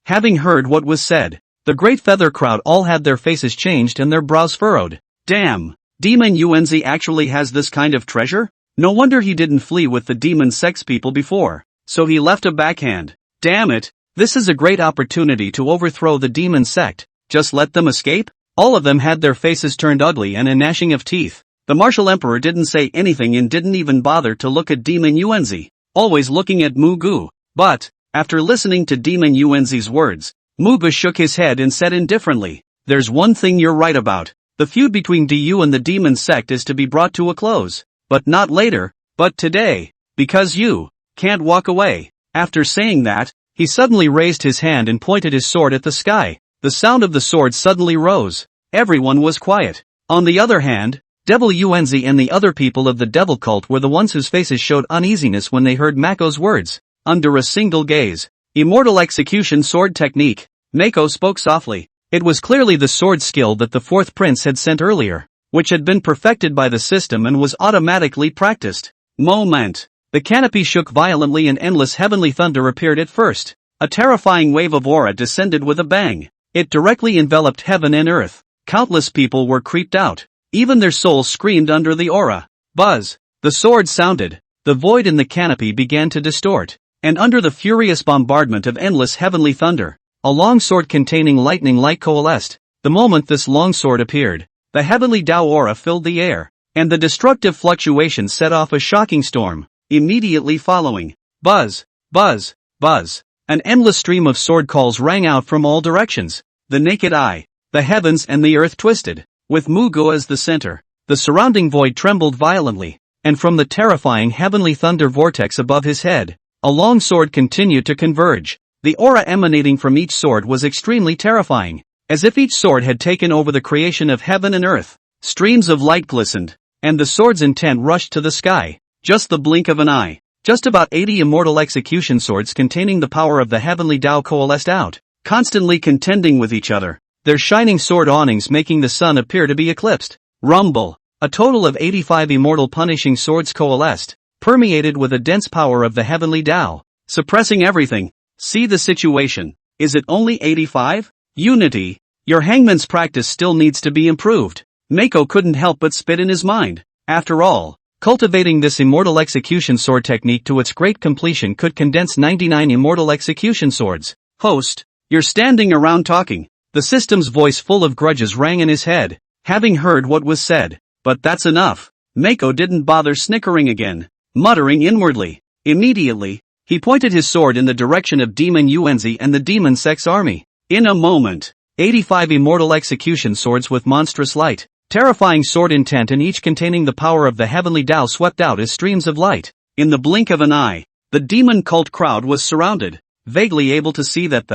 Having heard what was said, the Great Feather crowd all had their faces changed and their brows furrowed. Damn! Demon Wenzi actually has this kind of treasure? No wonder he didn't flee with the demon sex people before. So he left a backhand. Damn it! This is a great opportunity to overthrow the demon sect. Just let them escape? All of them had their faces turned ugly and a gnashing of teeth. The martial emperor didn't say anything and didn't even bother to look at Demon Wenzi, always looking at Muge. But, after listening to Demon Wenzi's words, Muge shook his head and said indifferently, there's one thing you're right about. The feud between Du and the demon sect is to be brought to a close. But not later, but today. Because you can't walk away. After saying that, he suddenly raised his hand and pointed his sword at the sky. The sound of the sword suddenly rose. Everyone was quiet. On the other hand, Wenzi and the other people of the devil cult were the ones whose faces showed uneasiness when they heard Mako's words. Under a single gaze. Immortal execution sword technique. Mako spoke softly. It was clearly the sword skill that the fourth prince had sent earlier, which had been perfected by the system and was automatically practiced. Moment. The canopy shook violently and endless heavenly thunder appeared at first. A terrifying wave of aura descended with a bang. It directly enveloped heaven and earth. Countless people were creeped out. Even their souls screamed under the aura. Buzz. The sword sounded. The void in the canopy began to distort. And under the furious bombardment of endless heavenly thunder, a long sword containing lightning light coalesced. The moment this long sword appeared, the heavenly Tao aura filled the air, and the destructive fluctuations set off a shocking storm. Immediately following, buzz, buzz, buzz, an endless stream of sword calls rang out from all directions. The naked eye, the heavens and the earth twisted. With Muge as the center, the surrounding void trembled violently, and from the terrifying heavenly thunder vortex above his head, a long sword continued to converge. The aura emanating from each sword was extremely terrifying, as if each sword had taken over the creation of heaven and earth. Streams of light glistened, and the sword's intent rushed to the sky. Just the blink of an eye. Just about 80 immortal execution swords containing the power of the heavenly Tao coalesced out, constantly contending with each other, their shining sword awnings making the sun appear to be eclipsed. Rumble. A total of 85 immortal punishing swords coalesced, permeated with a dense power of the heavenly Tao, suppressing everything. See the situation. Is it only 85? Unity. Your hangman's practice still needs to be improved. Mako couldn't help but spit in his mind. After all, cultivating this immortal execution sword technique to its great completion could condense 99 immortal execution swords. Host, you're standing around talking. The system's voice full of grudges rang in his head, having heard what was said. But that's enough. Mako didn't bother snickering again, muttering inwardly. Immediately, he pointed his sword in the direction of Demon Wenzi and the demon sex army. In a moment, 85 immortal execution swords with monstrous light, terrifying sword intent and each containing the power of the heavenly Tao swept out as streams of light. In the blink of an eye, the demon cult crowd was surrounded, vaguely able to see that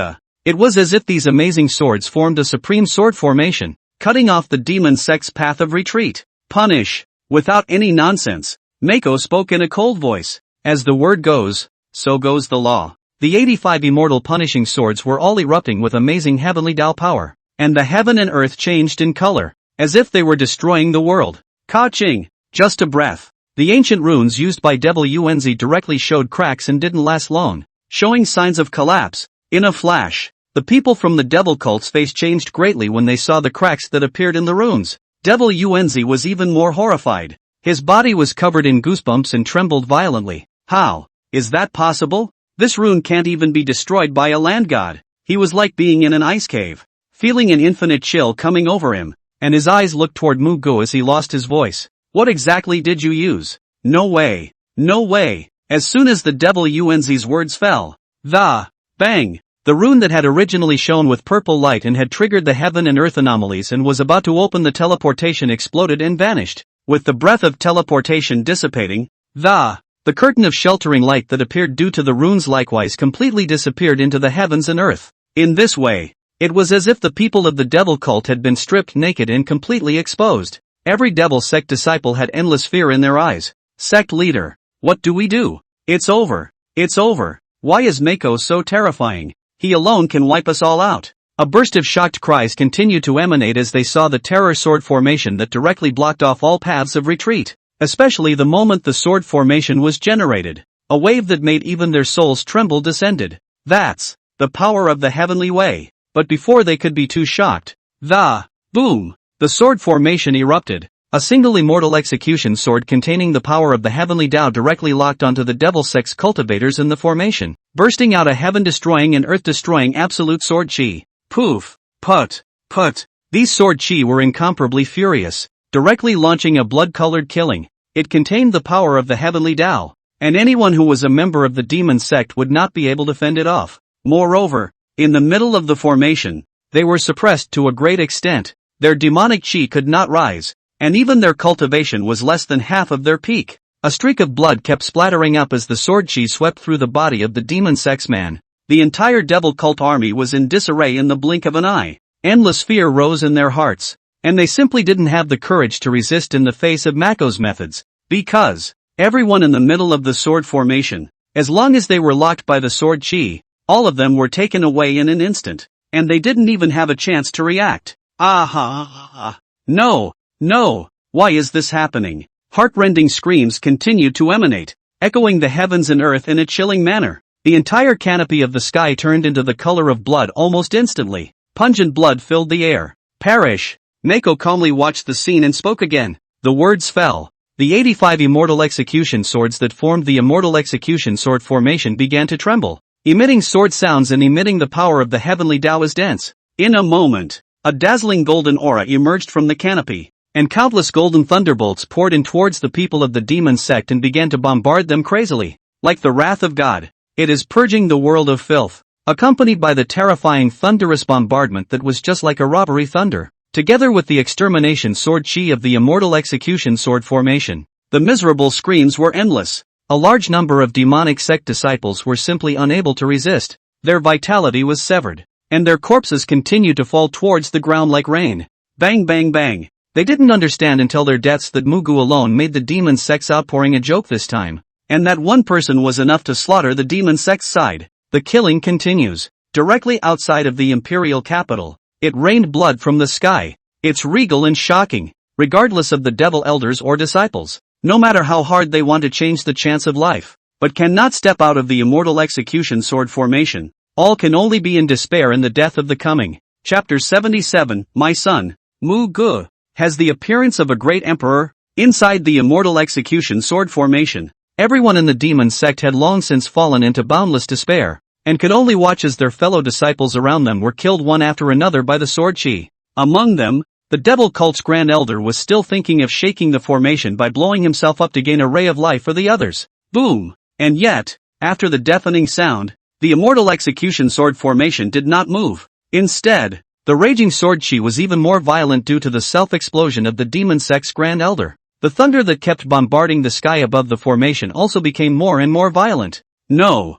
it was as if these amazing swords formed a supreme sword formation, cutting off the demon sect's path of retreat. Punish. Without any nonsense, Mako spoke in a cold voice. As the word goes, so goes the law. The 85 immortal punishing swords were all erupting with amazing heavenly Tao power, and the heaven and earth changed in color, as if they were destroying the world. Ka-ching! Just a breath. The ancient runes used by Wenzi directly showed cracks and didn't last long, showing signs of collapse. In a flash, the people from the devil cult's face changed greatly when they saw the cracks that appeared in the runes. Wenzi was even more horrified. His body was covered in goosebumps and trembled violently. How is that possible? This rune can't even be destroyed by a land god. He was like being in an ice cave, feeling an infinite chill coming over him, and his eyes looked toward Muge as he lost his voice. What exactly did you use? No way. No way. As soon as the devil Yuanzi's words fell, bang! The rune that had originally shone with purple light and had triggered the heaven and earth anomalies and was about to open the teleportation exploded and vanished. With the breath of teleportation dissipating, the curtain of sheltering light that appeared due to the runes likewise completely disappeared into the heavens and earth. In this way, it was as if the people of the devil cult had been stripped naked and completely exposed. Every devil sect disciple had endless fear in their eyes. Sect leader, what do we do? It's over. It's over. Why is Mako so terrifying? He alone can wipe us all out. A burst of shocked cries continued to emanate as they saw the terror sword formation that directly blocked off all paths of retreat, especially the moment the sword formation was generated. A wave that made even their souls tremble descended. That's the power of the heavenly way. But before they could be too shocked, boom! The sword formation erupted. A single immortal execution sword containing the power of the heavenly Tao directly locked onto the devil sect's cultivators in the formation, bursting out a heaven-destroying and earth-destroying absolute sword chi. Poof! Put! These sword chi were incomparably furious, directly launching a blood-colored killing. It contained the power of the heavenly Tao, and anyone who was a member of the demon sect would not be able to fend it off. Moreover, in the middle of the formation, they were suppressed to a great extent. Their demonic chi could not rise, and even their cultivation was less than half of their peak. A streak of blood kept splattering up as the sword chi swept through the body of the demon sex man. The entire devil cult army was in disarray in the blink of an eye. Endless fear rose in their hearts, and they simply didn't have the courage to resist in the face of Mako's methods, because everyone in the middle of the sword formation, as long as they were locked by the sword chi, all of them were taken away in an instant, and they didn't even have a chance to react. No, why is this happening? Heart-rending screams continued to emanate, echoing the heavens and earth in a chilling manner. The entire canopy of the sky turned into the color of blood almost instantly. Pungent blood filled the air. Perish! Mako calmly watched the scene and spoke again. The words fell. The 85 immortal execution swords that formed the immortal execution sword formation began to tremble, emitting sword sounds and emitting the power of the heavenly Tao as dense. In a moment, a dazzling golden aura emerged from the canopy, and countless golden thunderbolts poured in towards the people of the demon sect and began to bombard them crazily. Like the wrath of God, it is purging the world of filth, accompanied by the terrifying thunderous bombardment that was just like a robbery thunder, together with the extermination sword chi of the immortal execution sword formation. The miserable screams were endless. A large number of demonic sect disciples were simply unable to resist. Their vitality was severed, and their corpses continued to fall towards the ground like rain. Bang bang bang. They didn't understand until their deaths that Muge alone made the demon sect's outpouring a joke this time, and that one person was enough to slaughter the demon sect's side. The killing continues. Directly outside of the Imperial capital, it rained blood from the sky. It's regal and shocking, regardless of the devil elders or disciples, no matter how hard they want to change the chance of life, but cannot step out of the immortal execution sword formation. All can only be in despair in the death of the coming. Chapter 77, My son, Muge, has the appearance of a great emperor. Inside the immortal execution sword formation, everyone in the demon sect had long since fallen into boundless despair, and could only watch as their fellow disciples around them were killed one after another by the sword chi. Among them, the devil cult's grand elder was still thinking of shaking the formation by blowing himself up to gain a ray of life for the others. Boom! And yet, after the deafening sound, the immortal execution sword formation did not move. Instead, the raging sword chi was even more violent due to the self-explosion of the demon sect's grand elder. The thunder that kept bombarding the sky above the formation also became more and more violent. No!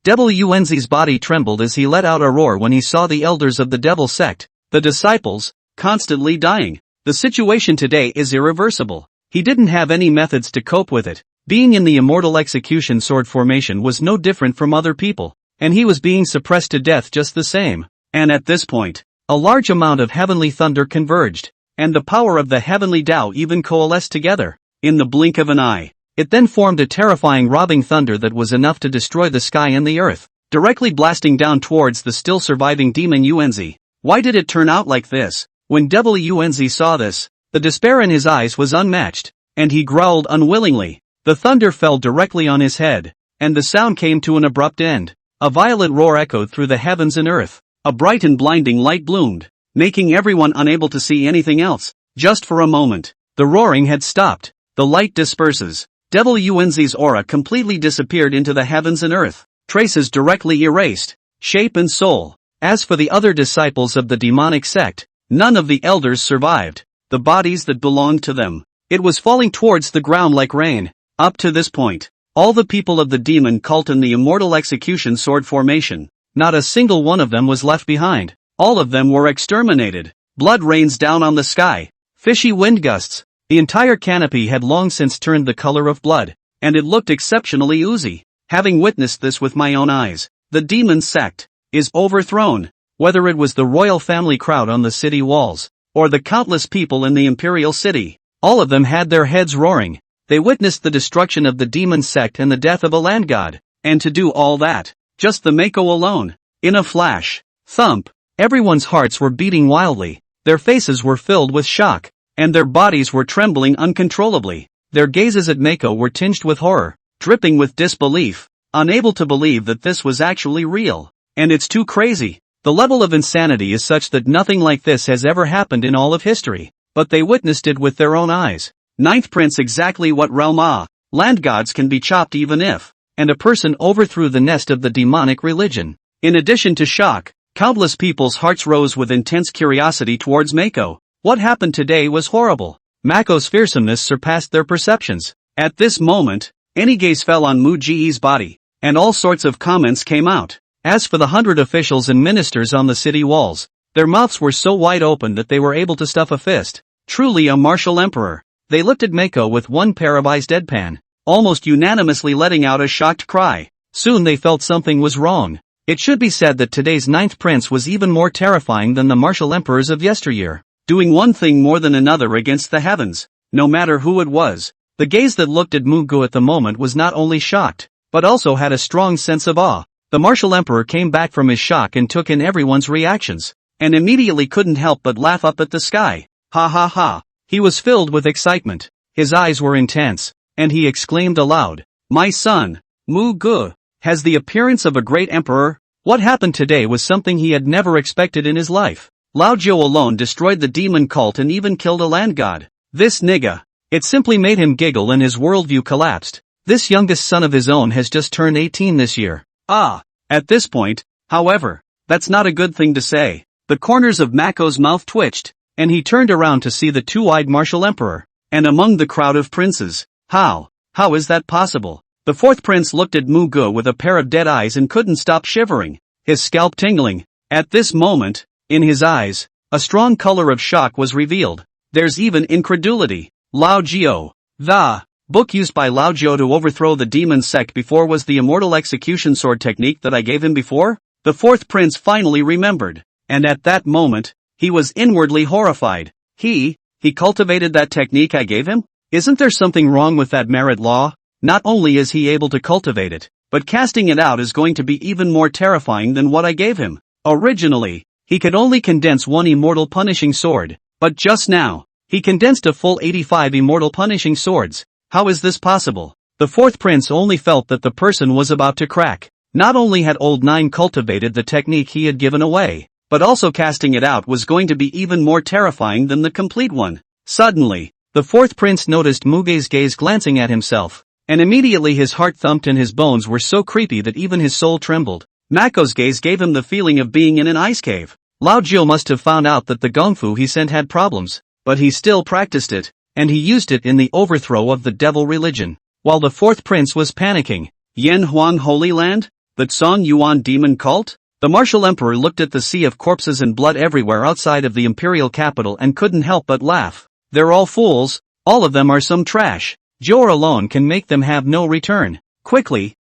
Devil Yuanzi's body trembled as he let out a roar when he saw the elders of the devil sect, the disciples, constantly dying. The situation today is irreversible. He didn't have any methods to cope with it. Being in the immortal execution sword formation was no different from other people, and he was being suppressed to death just the same. And at this point, a large amount of heavenly thunder converged, and the power of the heavenly Tao even coalesced together. In the blink of an eye, it then formed a terrifying robbing thunder that was enough to destroy the sky and the earth, directly blasting down towards the still surviving demon Yuanzi. Why did it turn out like this? When devil Yuanzi saw this, the despair in his eyes was unmatched. and he growled unwillingly. The thunder fell directly on his head, and the sound came to an abrupt end. A violent roar echoed through the heavens and earth. A bright and blinding light bloomed, making everyone unable to see anything else. Just for a moment, the roaring had stopped. The light disperses. Devil Yuanzi's aura completely disappeared into the heavens and earth. Traces directly erased. Shape and soul. As for the other disciples of the demonic sect, none of the elders survived. The bodies that belonged to them, it was falling towards the ground like rain. Up to this point, all the people of the demon cult in the immortal execution sword formation, not a single one of them was left behind. All of them were exterminated. Blood rains down on the sky. Fishy wind gusts. The entire canopy had long since turned the color of blood, and it looked exceptionally oozy. Having witnessed this with my own eyes, the demon sect is overthrown. Whether it was the royal family crowd on the city walls, or the countless people in the Imperial city, all of them had their heads roaring. They witnessed the destruction of the demon sect and the death of a land god, and to do all that, just the Mako alone. In a flash, thump, everyone's hearts were beating wildly, their faces were filled with shock, and their bodies were trembling uncontrollably. Their gazes at Mako were tinged with horror, dripping with disbelief, unable to believe that this was actually real. And it's too crazy. The level of insanity is such that nothing like this has ever happened in all of history, but they witnessed it with their own eyes. Ninth Prince, exactly what realm land gods can be chopped even if, and a person overthrew the nest of the demonic religion. In addition to shock, countless people's hearts rose with intense curiosity towards Mako. What happened today was horrible. Mako's fearsomeness surpassed their perceptions. At this moment, any gaze fell on Muge's body, and all sorts of comments came out. As for the 100 officials and ministers on the city walls, their mouths were so wide open that they were able to stuff a fist. Truly a martial emperor. They looked at Mako with one pair of eyes deadpan, almost unanimously letting out a shocked cry. Soon they felt something was wrong. It should be said that today's ninth prince was even more terrifying than the martial emperors of yesteryear, doing one thing more than another against the heavens, no matter who it was. The gaze that looked at Muge at the moment was not only shocked, but also had a strong sense of awe. The martial emperor came back from his shock and took in everyone's reactions, and immediately couldn't help but laugh up at the sky. Ha ha ha. He was filled with excitement. His eyes were intense, and he exclaimed aloud, "My son, Muge, has the appearance of a great emperor." What happened today was something he had never expected in his life. Lao Jiu alone destroyed the demon cult and even killed a land god. This nigga. It simply made him giggle and his worldview collapsed. This youngest son of his own has just turned 18 this year. At this point, however, that's not a good thing to say. The corners of Mako's mouth twitched, and he turned around to see the two-eyed martial emperor, and among the crowd of princes. How is that possible? The fourth prince looked at Muge with a pair of dead eyes and couldn't stop shivering, his scalp tingling. At this moment, in his eyes, a strong color of shock was revealed. There's even incredulity. Lao Jiu. The book used by Lao Jiu to overthrow the demon sect before was the immortal execution sword technique that I gave him before? The fourth prince finally remembered, and at that moment, he was inwardly horrified. He cultivated that technique I gave him? Isn't there something wrong with that merit law? Not only is he able to cultivate it, but casting it out is going to be even more terrifying than what I gave him. Originally, he could only condense one immortal punishing sword, but just now, he condensed a full 85 immortal punishing swords. How is this possible? The fourth prince only felt that the person was about to crack. Not only had Old Nine cultivated the technique he had given away, but also casting it out was going to be even more terrifying than the complete one. Suddenly, the fourth prince noticed Muge's gaze glancing at himself, and immediately his heart thumped and his bones were so creepy that even his soul trembled. Mako's gaze gave him the feeling of being in an ice cave. Lao Jiu must have found out that the gongfu he sent had problems, but he still practiced it, and he used it in the overthrow of the devil religion. While the fourth prince was panicking, Yan Huang Holy Land? The Tsong Yuan demon cult? The martial emperor looked at the sea of corpses and blood everywhere outside of the imperial capital and couldn't help but laugh. They're all fools, all of them are some trash. Jor alone can make them have no return. Quickly.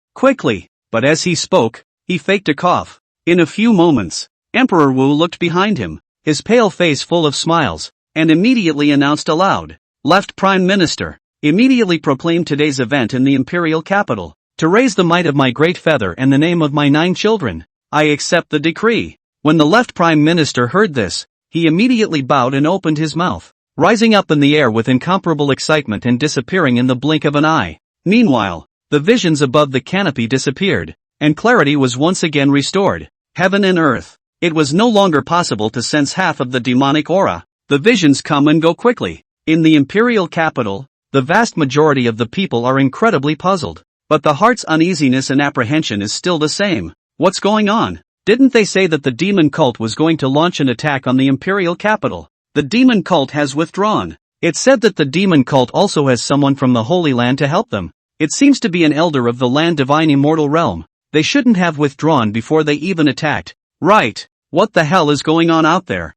But as he spoke, he faked a cough. In a few moments, Emperor Wu looked behind him, his pale face full of smiles, and immediately announced aloud, "Left Prime Minister, immediately proclaim today's event in the imperial capital, to raise the might of my great feather and the name of my 9 children. I accept the decree." When the left Prime Minister heard this, he immediately bowed and opened his mouth. rising up in the air with incomparable excitement and disappearing in the blink of an eye. Meanwhile, the visions above the canopy disappeared, and clarity was once again restored. Heaven and earth. It was no longer possible to sense half of the demonic aura. The visions come and go quickly. In the Imperial capital, the vast majority of the people are incredibly puzzled. But the heart's uneasiness and apprehension is still the same. What's going on? Didn't they say that the demon cult was going to launch an attack on the Imperial capital? The demon cult has withdrawn. It's said that the demon cult also has someone from the Holy Land to help them. It seems to be an elder of the land divine immortal realm. They shouldn't have withdrawn before they even attacked. Right. What the hell is going on out there?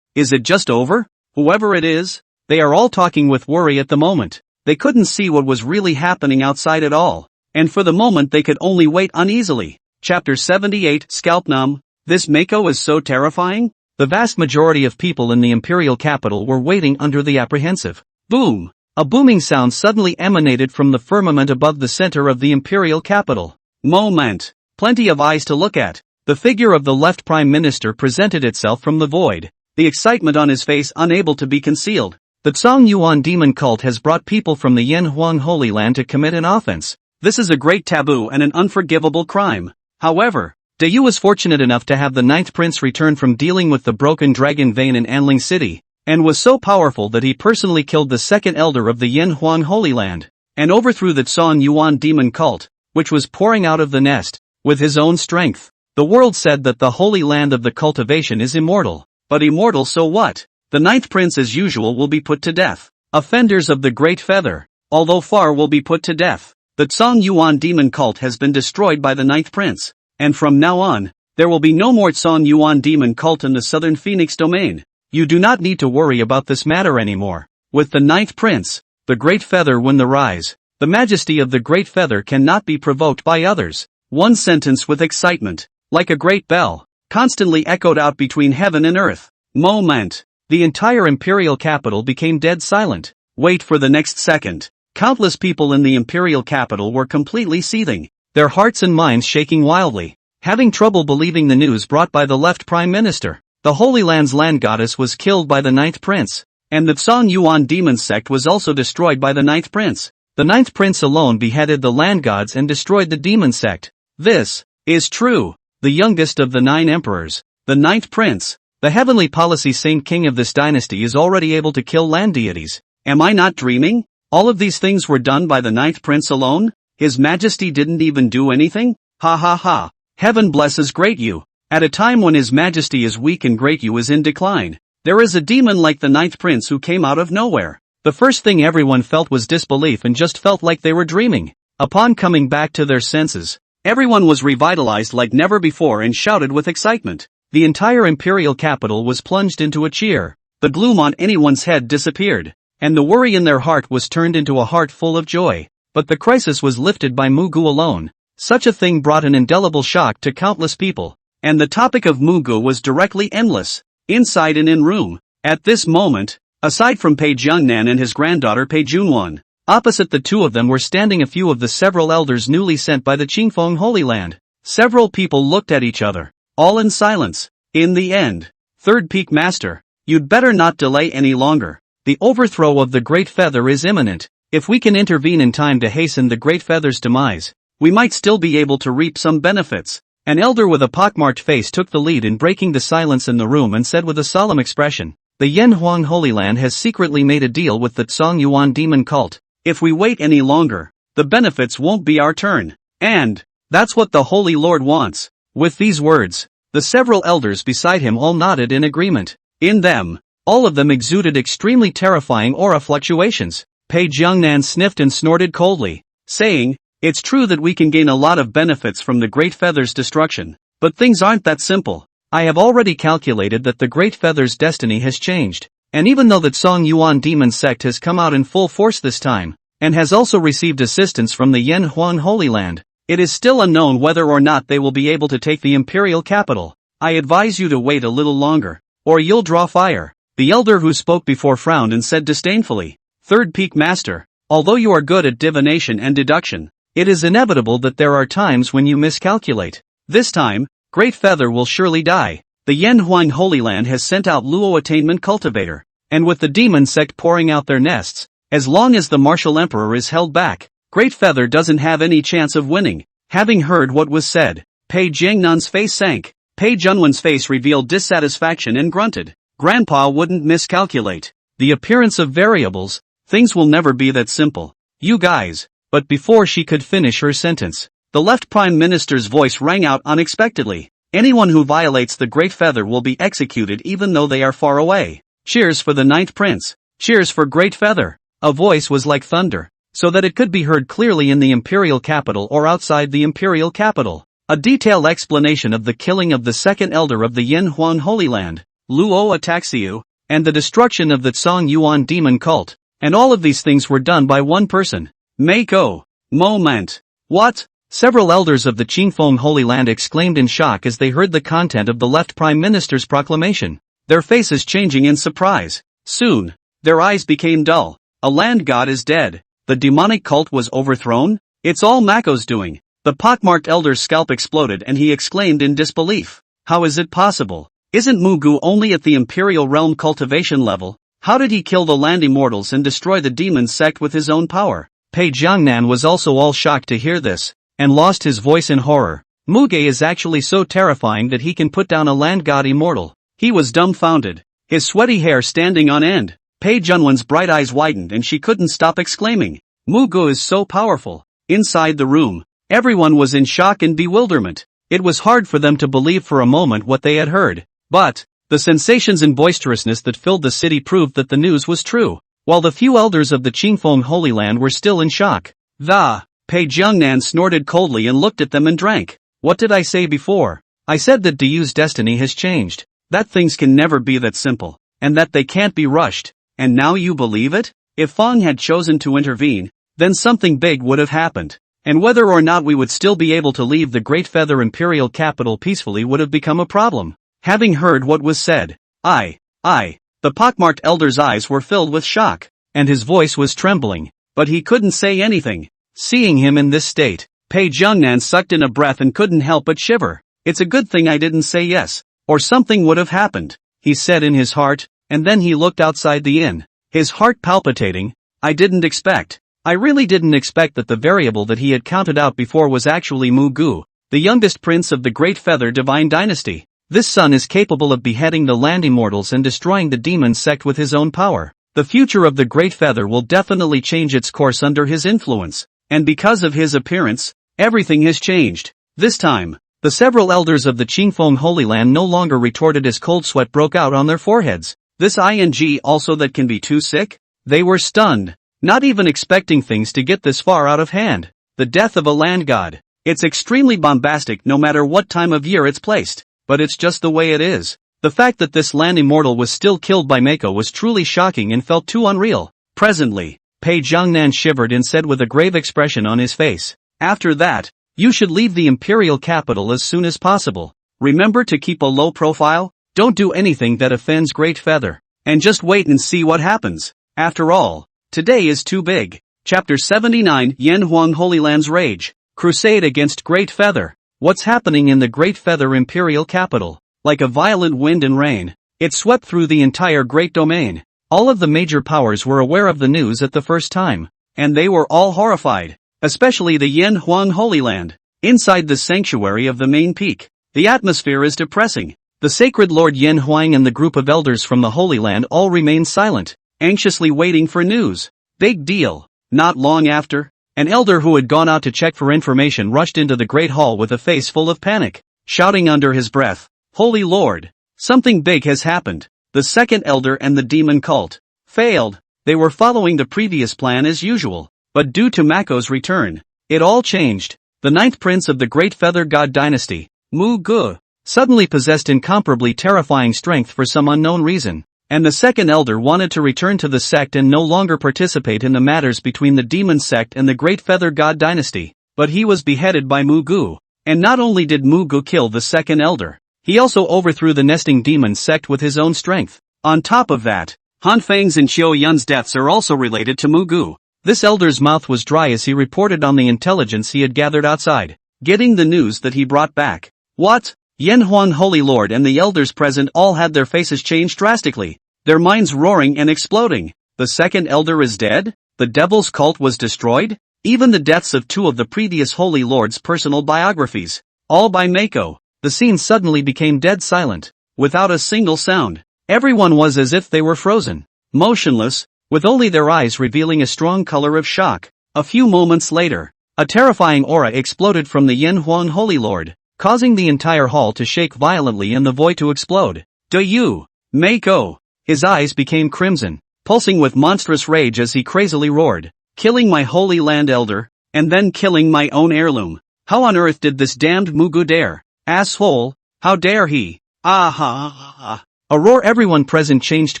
Is it just over? Whoever it is, they are all talking with worry at the moment. They couldn't see what was really happening outside at all. And for the moment they could only wait uneasily. Chapter 78 Scalpnum. This Mako is so terrifying? The vast majority of people in the Imperial capital were waiting under the apprehensive. Boom! A booming sound suddenly emanated from the firmament above the center of the Imperial capital. Moment! Plenty of eyes to look at. The figure of the left Prime Minister presented itself from the void, the excitement on his face unable to be concealed. The Tsang Yuan demon cult has brought people from the Yen Huang Holy Land to commit an offense. This is a great taboo and an unforgivable crime. However, Dayu was fortunate enough to have the ninth prince return from dealing with the broken dragon vein in Anling City, and was so powerful that he personally killed the second elder of the Yen Huang Holy Land, and overthrew the Tsang Yuan demon cult, which was pouring out of the nest, with his own strength. The world said that the Holy Land of the cultivation is immortal. But immortal so what? The ninth prince as usual will be put to death. Offenders of the Great Feather, although far, will be put to death. The Tsang Yuan demon cult has been destroyed by the ninth prince, and from now on, there will be no more Tsang Yuan demon cult in the southern Phoenix domain. You do not need to worry about this matter anymore. With the ninth prince, the Great Feather win the rise. The majesty of the Great Feather cannot be provoked by others. One sentence with excitement, like a great bell, constantly echoed out between heaven and earth. Moment. The entire Imperial capital became dead silent. Wait for the next second. Countless people in the Imperial capital were completely seething, their hearts and minds shaking wildly, having trouble believing the news brought by the left Prime Minister. The Holy Land's land goddess was killed by the ninth prince, and the Tsang Yuan demon sect was also destroyed by the ninth prince. The ninth prince alone beheaded the land gods and destroyed the demon sect. This is true. The youngest of the 9 emperors, the ninth prince, the heavenly policy saint king of this dynasty, is already able to kill land deities. Am I not dreaming? All of these things were done by the ninth prince alone? His Majesty didn't even do anything? Ha ha ha. Heaven blesses Great Yu. At a time when His Majesty is weak and Great Yu is in decline, there is a demon like the ninth prince who came out of nowhere. The first thing everyone felt was disbelief and just felt like they were dreaming. Upon coming back to their senses, everyone was revitalized like never before and shouted with excitement. The entire Imperial capital was plunged into a cheer. The gloom on anyone's head disappeared, and the worry in their heart was turned into a heart full of joy. But the crisis was lifted by Muge alone. Such a thing brought an indelible shock to countless people, and the topic of Muge was directly endless, inside and in room. At this moment, aside from Pei Jiangnan and his granddaughter Pei Junwan, opposite the two of them were standing a few of the several elders newly sent by the Qingfeng Holy Land. Several people looked at each other, all in silence. In the end, Third Peak Master, you'd better not delay any longer. The overthrow of the Great Feather is imminent. If we can intervene in time to hasten the Great Feather's demise, we might still be able to reap some benefits. An elder with a pockmarked face took the lead in breaking the silence in the room and said with a solemn expression, the Yen Huang Holy Land has secretly made a deal with the Tsang Yuan demon cult. If we wait any longer, the benefits won't be our turn. And that's what the Holy Lord wants. With these words, the several elders beside him all nodded in agreement. In them, all of them exuded extremely terrifying aura fluctuations. Pei Jiangnan sniffed and snorted coldly, saying, it's true that we can gain a lot of benefits from the Great Feather's destruction, but things aren't that simple. I have already calculated that the Great Feather's destiny has changed, and even though the Tsang Yuan demon sect has come out in full force this time, and has also received assistance from the Yen Huang Holy Land, it is still unknown whether or not they will be able to take the Imperial capital. I advise you to wait a little longer, or you'll draw fire. The elder who spoke before frowned and said disdainfully, Third Peak Master, although you are good at divination and deduction, it is inevitable that there are times when you miscalculate. This time, Great Feather will surely die. The Yen Huang Holy Land has sent out Luo Attainment Cultivator, and with the demon sect pouring out their nests, as long as the martial emperor is held back, Great Feather doesn't have any chance of winning. Having heard what was said, Pei Jiangnan's face sank. Pei Junwen's face revealed dissatisfaction and grunted. Grandpa wouldn't miscalculate. The appearance of variables, things will never be that simple. You guys. But before she could finish her sentence, the left prime minister's voice rang out unexpectedly. Anyone who violates the Great Feather will be executed even though they are far away. Cheers for the Ninth Prince. Cheers for Great Feather. A voice was like thunder, so that it could be heard clearly in the Imperial capital or outside the Imperial capital. A detailed explanation of the killing of the second elder of the Yanhuan Holy Land, Luo Ataxiu, and the destruction of the Tsang Yuan demon cult. And all of these things were done by one person. Mako. Moment. What? Several elders of the Qingfeng Holy Land exclaimed in shock as they heard the content of the left prime minister's proclamation, their faces changing in surprise. Soon, their eyes became dull. A land god is dead. The demonic cult was overthrown? It's all Mako's doing. The pockmarked elder's scalp exploded and he exclaimed in disbelief. How is it possible? Isn't Muge only at the Imperial realm cultivation level? How did he kill the land immortals and destroy the demon sect with his own power? Pei Jiangnan was also all shocked to hear this, and lost his voice in horror. Muge is actually so terrifying that he can put down a land god immortal. He was dumbfounded, his sweaty hair standing on end. Pei Junwen's bright eyes widened and she couldn't stop exclaiming, Muge is so powerful. Inside the room, everyone was in shock and bewilderment. It was hard for them to believe for a moment what they had heard. But, the sensations and boisterousness that filled the city proved that the news was true, while the few elders of the Qingfeng Holy Land were still in shock. Pei Jiangnan snorted coldly and looked at them and drank. What did I say before? I said that Dayu's destiny has changed, that things can never be that simple, and that they can't be rushed. And now you believe it? If Feng had chosen to intervene, then something big would have happened. And whether or not we would still be able to leave the Great Feather Imperial capital peacefully would have become a problem. Having heard what was said, the pockmarked elder's eyes were filled with shock, and his voice was trembling, but he couldn't say anything. Seeing him in this state, Pei Jiangnan sucked in a breath and couldn't help but shiver. It's a good thing I didn't say yes, or something would have happened, he said in his heart, and then he looked outside the inn, his heart palpitating. I really didn't expect that the variable that he had counted out before was actually Muge, the youngest prince of the Great Feather Divine Dynasty. This son is capable of beheading the land immortals and destroying the demon sect with his own power. The future of the Great Feather will definitely change its course under his influence, and because of his appearance, everything has changed. This time, the several elders of the Qingfeng Holy Land no longer retorted as cold sweat broke out on their foreheads. This ing also that can be too sick? They were stunned, not even expecting things to get this far out of hand. The death of a land god. It's extremely bombastic no matter what time of year it's placed, but it's just the way it is. The fact that this land immortal was still killed by Mako was truly shocking and felt too unreal. Presently, Pei Jiangnan shivered and said with a grave expression on his face, after that, you should leave the Imperial capital as soon as possible. Remember to keep a low profile, don't do anything that offends Great Feather, and just wait and see what happens. After all, today is too big. Chapter 79 Yanhuang Holy Land's Rage. Crusade against Great Feather. What's happening in the Great Feather Imperial capital? Like a violent wind and rain, it swept through the entire Great Domain. All of the major powers were aware of the news at the first time, and they were all horrified, especially the Yanhuang Holy Land. Inside the sanctuary of the main peak, the atmosphere is depressing. The sacred Lord Yanhuang and the group of elders from the Holy Land all remain silent, anxiously waiting for news. Big deal. Not long after, an elder who had gone out to check for information rushed into the great hall with a face full of panic, shouting under his breath, Holy Lord! Something big has happened. The second elder and the demon cult failed. They were following the previous plan as usual, but due to Mako's return, it all changed. The ninth prince of the Great Feather God Dynasty, Muge, suddenly possessed incomparably terrifying strength for some unknown reason, and the second elder wanted to return to the sect and no longer participate in the matters between the demon sect and the Great Feather God Dynasty, but he was beheaded by Muge. And not only did Muge kill the second elder, he also overthrew the nesting demon sect with his own strength. On top of that, Han Fang's and Qiu Yun's deaths are also related to Muge. This elder's mouth was dry as he reported on the intelligence he had gathered outside, getting the news that he brought back. What? Yanhuang Holy Lord and the elders present all had their faces changed drastically. their minds roaring and exploding. The second elder is dead? The devil's cult was destroyed? Even the deaths of two of the previous Holy Lords' personal biographies, all by Mako. The scene suddenly became dead silent, without a single sound. Everyone was as if they were frozen, motionless, with only their eyes revealing a strong color of shock. A few moments later, a terrifying aura exploded from the Yen Huang Holy Lord, causing the entire hall to shake violently and the void to explode. Do you, Mako? His eyes became crimson, pulsing with monstrous rage as he crazily roared. Killing my Holy Land Elder, and then killing my own heirloom. How on earth did this damned Muge dare? Asshole, how dare he? Ah ha ha ha. A roar. Everyone present changed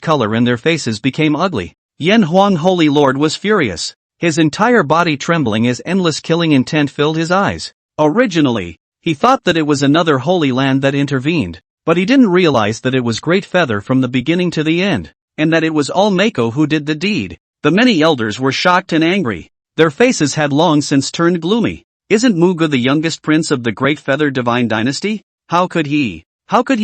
color and their faces became ugly. Yen Huang Holy Lord was furious, his entire body trembling as endless killing intent filled his eyes. Originally, he thought that it was another Holy Land that intervened, but he didn't realize that it was Great Feather from the beginning to the end, and that it was all Mako who did the deed. The many elders were shocked and angry. Their faces had long since turned gloomy. Isn't Muge the youngest prince of the Great Feather Divine Dynasty? How could he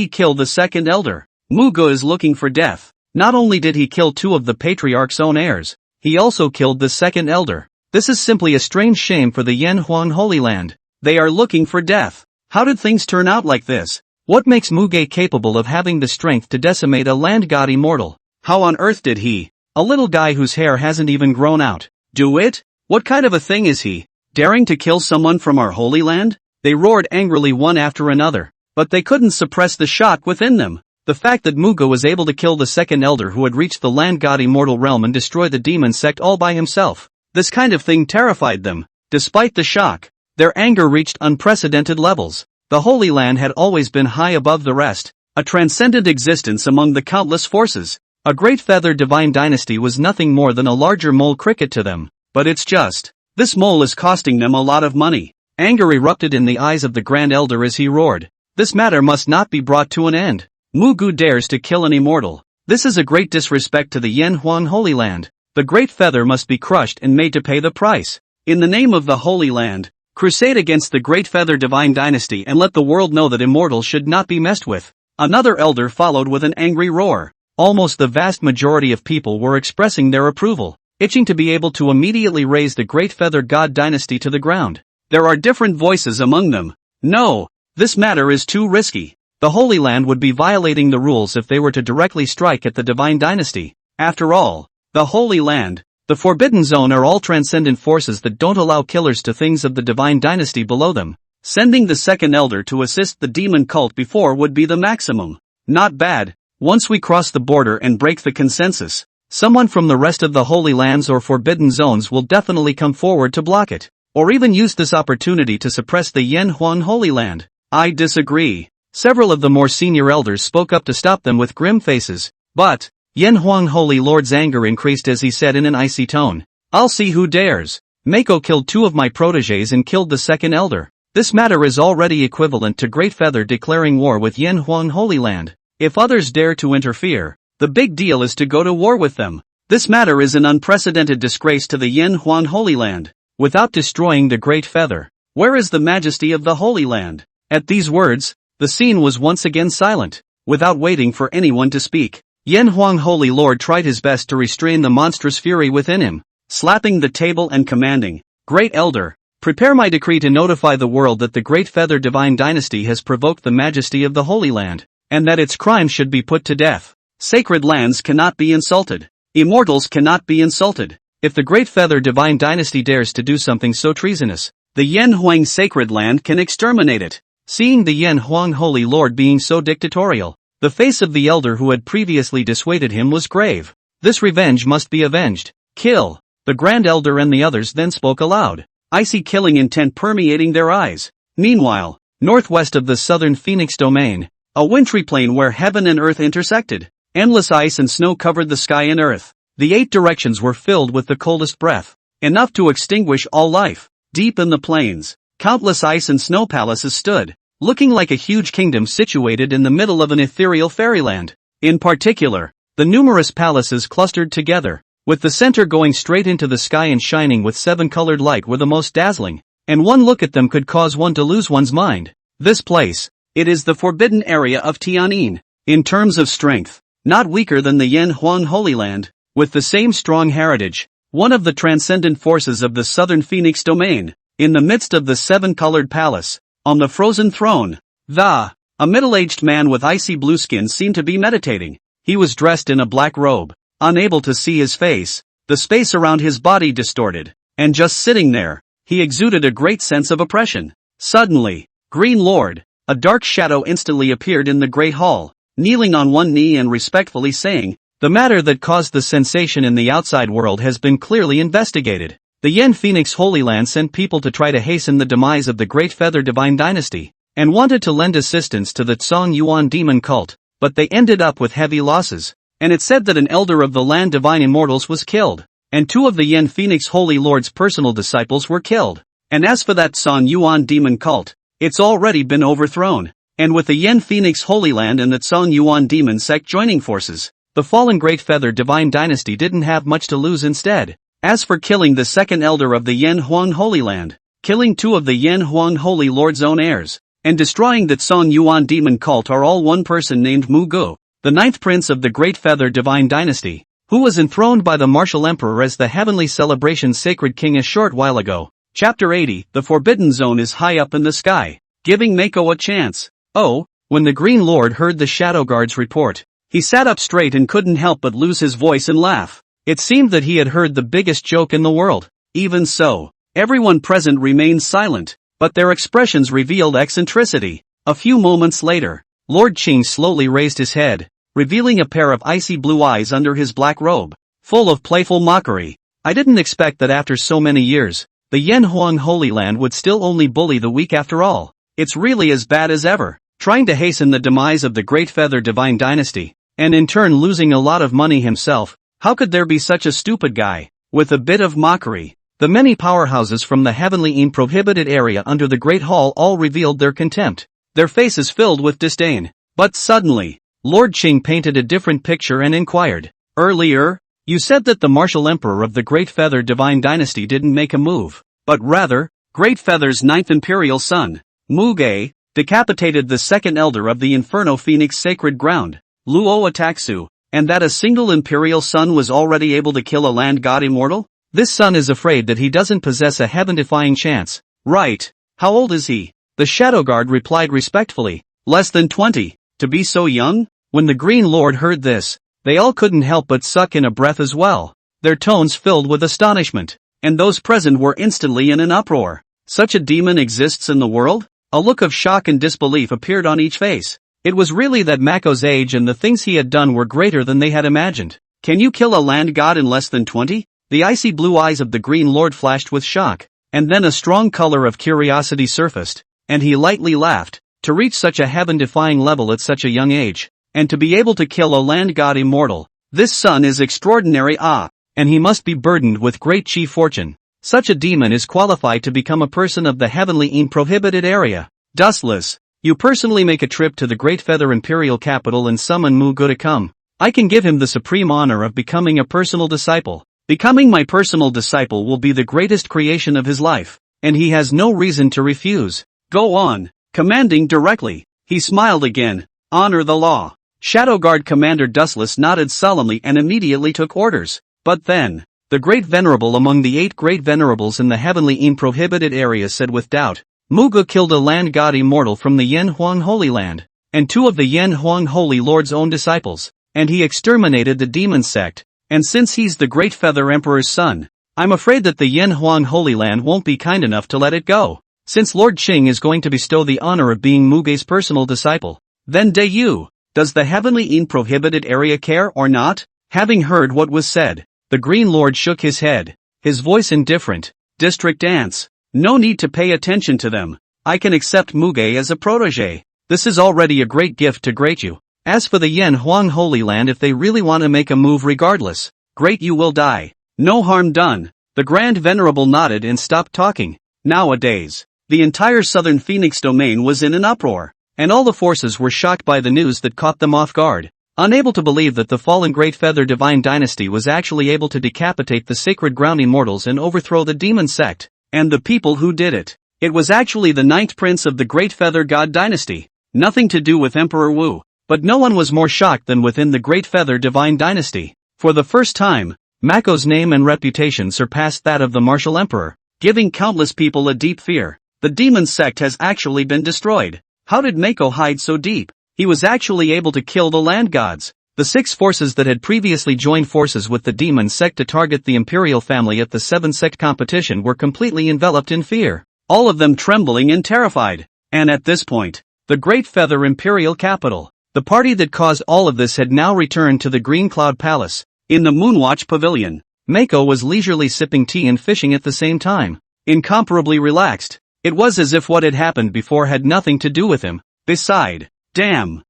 kill the second elder? Muge is looking for death. Not only did he kill two of the patriarch's own heirs, he also killed the second elder. This is simply a strange shame for the Yen Huang Holy Land. They are looking for death. How did things turn out like this? What makes Muge capable of having the strength to decimate a land god immortal? How on earth did he, a little guy whose hair hasn't even grown out, do it? What kind of a thing is he? Daring to kill someone from our Holy Land? They roared angrily one after another, but they couldn't suppress the shock within them. The fact that Muge was able to kill the second elder who had reached the land god immortal realm and destroy the demon sect all by himself. This kind of thing terrified them. Despite the shock, their anger reached unprecedented levels. The Holy Land had always been high above the rest, a transcendent existence among the countless forces. A Great Feather Divine Dynasty was nothing more than a larger mole cricket to them, but it's just, this mole is costing them a lot of money. Anger erupted in the eyes of the Grand Elder as he roared. This matter must not be brought to an end. Muge dares to kill an immortal. This is a great disrespect to the Yen Huang Holy Land. The Great Feather must be crushed and made to pay the price. In the name of the Holy Land, crusade against the Great Feather Divine Dynasty and let the world know that immortals should not be messed with. Another elder followed with an angry roar. Almost the vast majority of people were expressing their approval, itching to be able to immediately raise the Great Feather God Dynasty to the ground. There are different voices among them. No, this matter is too risky. The Holy Land would be violating the rules if they were to directly strike at the Divine Dynasty. After all, the Holy Land, the Forbidden Zone are all transcendent forces that don't allow killers to things of the Divine Dynasty below them. Sending the second elder to assist the demon cult before would be the maximum. Not bad. Once we cross the border and break the consensus, someone from the rest of the Holy Lands or Forbidden Zones will definitely come forward to block it, or even use this opportunity to suppress the Yen Huang Holy Land. I disagree. Several of the more senior elders spoke up to stop them with grim faces, but Yen Huang Holy Lord's anger increased as he said in an icy tone, I'll see who dares. Mako killed two of my protégés and killed the second elder. This matter is already equivalent to Great Feather declaring war with Yen Huang Holy Land. If others dare to interfere, the big deal is to go to war with them. This matter is an unprecedented disgrace to the Yen Huang Holy Land. Without destroying the Great Feather, where is the majesty of the Holy Land? At these words, the scene was once again silent. Without waiting for anyone to speak, Yen Huang Holy Lord tried his best to restrain the monstrous fury within him, slapping the table and commanding, Great Elder, prepare my decree to notify the world that the Great Feather Divine Dynasty has provoked the majesty of the Holy Land, and that its crimes should be put to death. Sacred lands cannot be insulted. Immortals cannot be insulted. If the Great Feather Divine Dynasty dares to do something so treasonous, the Yen Huang Sacred Land can exterminate it. Seeing the Yen Huang Holy Lord being so dictatorial, the face of the elder who had previously dissuaded him was grave. This revenge must be avenged. Kill. The Grand Elder and the others then spoke aloud, icy killing intent permeating their eyes. Meanwhile, northwest of the southern Phoenix domain, a wintry plain where heaven and earth intersected, endless ice and snow covered the sky and earth. The 8 directions were filled with the coldest breath, enough to extinguish all life. Deep in the plains, countless ice and snow palaces stood, looking like a huge kingdom situated in the middle of an ethereal fairyland. In particular, the numerous palaces clustered together, with the center going straight into the sky and shining with 7-colored light were the most dazzling, and one look at them could cause one to lose one's mind. This place, it is the forbidden area of Tian'in. In terms of strength, not weaker than the Yan Huang Holy Land, with the same strong heritage, one of the transcendent forces of the southern Phoenix domain, in the midst of the seven-colored palace, on the frozen throne. A middle-aged man with icy blue skin seemed to be meditating. He was dressed in a black robe, unable to see his face, the space around his body distorted, and just sitting there, he exuded a great sense of oppression. Suddenly, Green Lord, a dark shadow instantly appeared in the great hall, kneeling on one knee and respectfully saying, "The matter that caused the sensation in the outside world has been clearly investigated. The Yan Phoenix Holy Land sent people to try to hasten the demise of the Great Feather Divine Dynasty, and wanted to lend assistance to the Tsong Yuan demon cult, but they ended up with heavy losses, and it said that an elder of the land Divine Immortals was killed, and two of the Yan Phoenix Holy Lord's personal disciples were killed. And as for that Tsong Yuan demon cult, it's already been overthrown, and with the Yan Phoenix Holy Land and the Tsong Yuan demon sect joining forces, the fallen Great Feather Divine Dynasty didn't have much to lose instead. As for killing the second elder of the Yan Huang Holy Land, killing two of the Yan Huang Holy Lord's own heirs, and destroying the Tsong Yuan demon cult are all one person named Muge, the ninth prince of the Great Feather Divine Dynasty, who was enthroned by the martial emperor as the heavenly celebration sacred king a short while ago. Chapter 80, the Forbidden Zone is high up in the sky, giving Mako a chance. Oh, when the Green Lord heard the Shadow Guard's report, he sat up straight and couldn't help but lose his voice and laugh. It seemed that he had heard the biggest joke in the world. Even so, everyone present remained silent, but their expressions revealed eccentricity. A few moments later, Lord Qing slowly raised his head, revealing a pair of icy blue eyes under his black robe, full of playful mockery. I didn't expect that after so many years, the Yan Huang Holy Land would still only bully the weak after all. It's really as bad as ever, trying to hasten the demise of the Great Feather Divine Dynasty, and in turn losing a lot of money himself. How could there be such a stupid guy? With a bit of mockery, the many powerhouses from the heavenly and prohibited area under the Great Hall all revealed their contempt, their faces filled with disdain. But suddenly, Lord Qing painted a different picture and inquired, "Earlier, you said that the martial emperor of the Great Feather Divine Dynasty didn't make a move, but rather, Great Feather's ninth imperial son, Muge, decapitated the second elder of the Inferno Phoenix sacred ground, Luo Ataksu, and that a single imperial son was already able to kill a land god immortal? This son is afraid that he doesn't possess a heaven-defying chance, right? How old is he?" The Shadow Guard replied respectfully, "Less than 20, to be so young?" When the Green Lord heard this, they all couldn't help but suck in a breath as well, their tones filled with astonishment, and those present were instantly in an uproar. Such a demon exists in the world? A look of shock and disbelief appeared on each face. It was really that Mako's age and the things he had done were greater than they had imagined. Can you kill a land god in less than 20? The icy blue eyes of the Green Lord flashed with shock, and then a strong color of curiosity surfaced, and he lightly laughed. To reach such a heaven-defying level at such a young age, and to be able to kill a land god immortal, this son is extraordinary. And he must be burdened with great chi fortune. Such a demon is qualified to become a person of the heavenly and prohibited area. Dustless, you personally make a trip to the Great Feather Imperial capital and summon Muge to come. I can give him the supreme honor of becoming a personal disciple. Becoming my personal disciple will be the greatest creation of his life, and he has no reason to refuse. Go on, commanding directly. He smiled again. Honor the law. Shadow Guard Commander Dustless nodded solemnly and immediately took orders. But then, the Great Venerable among the 8 Great Venerables in the heavenly and prohibited area said with doubt, Muge killed a land god immortal from the Yan Huang Holy Land, and 2 of the Yan Huang Holy Lord's own disciples, and he exterminated the demon sect, and since he's the Great Feather Emperor's son, I'm afraid that the Yan Huang Holy Land won't be kind enough to let it go. Since Lord Qing is going to bestow the honor of being Muge's personal disciple, then does the heavenly and prohibited area care or not? Having heard what was said, the Green Lord shook his head, his voice indifferent. District ants. No need to pay attention to them. I can accept Muge as a protege. This is already a great gift to grate you. As for the Yan Huang Holy Land, if they really want to make a move regardless, great, you will die. No harm done. The Grand Venerable nodded and stopped talking. Nowadays, the entire southern Phoenix domain was in an uproar, and all the forces were shocked by the news that caught them off guard. Unable to believe that the fallen Great Feather Divine Dynasty was actually able to decapitate the sacred ground immortals and overthrow the demon sect, and the people who did it. It was actually the 9th prince of the Great Feather God Dynasty. Nothing to do with Emperor Wu. But no one was more shocked than within the Great Feather Divine Dynasty. For the first time, Mako's name and reputation surpassed that of the martial emperor, giving countless people a deep fear. The demon sect has actually been destroyed. How did Mako hide so deep? He was actually able to kill the land gods. The 6 forces that had previously joined forces with the demon sect to target the Imperial family at the 7 sect competition were completely enveloped in fear, all of them trembling and terrified. And at this point, the Great Feather Imperial capital, the party that caused all of this had now returned to the Green Cloud Palace. In the Moonwatch Pavilion, Mako was leisurely sipping tea and fishing at the same time, incomparably relaxed. It was as if what had happened before had nothing to do with him. Beside, damn.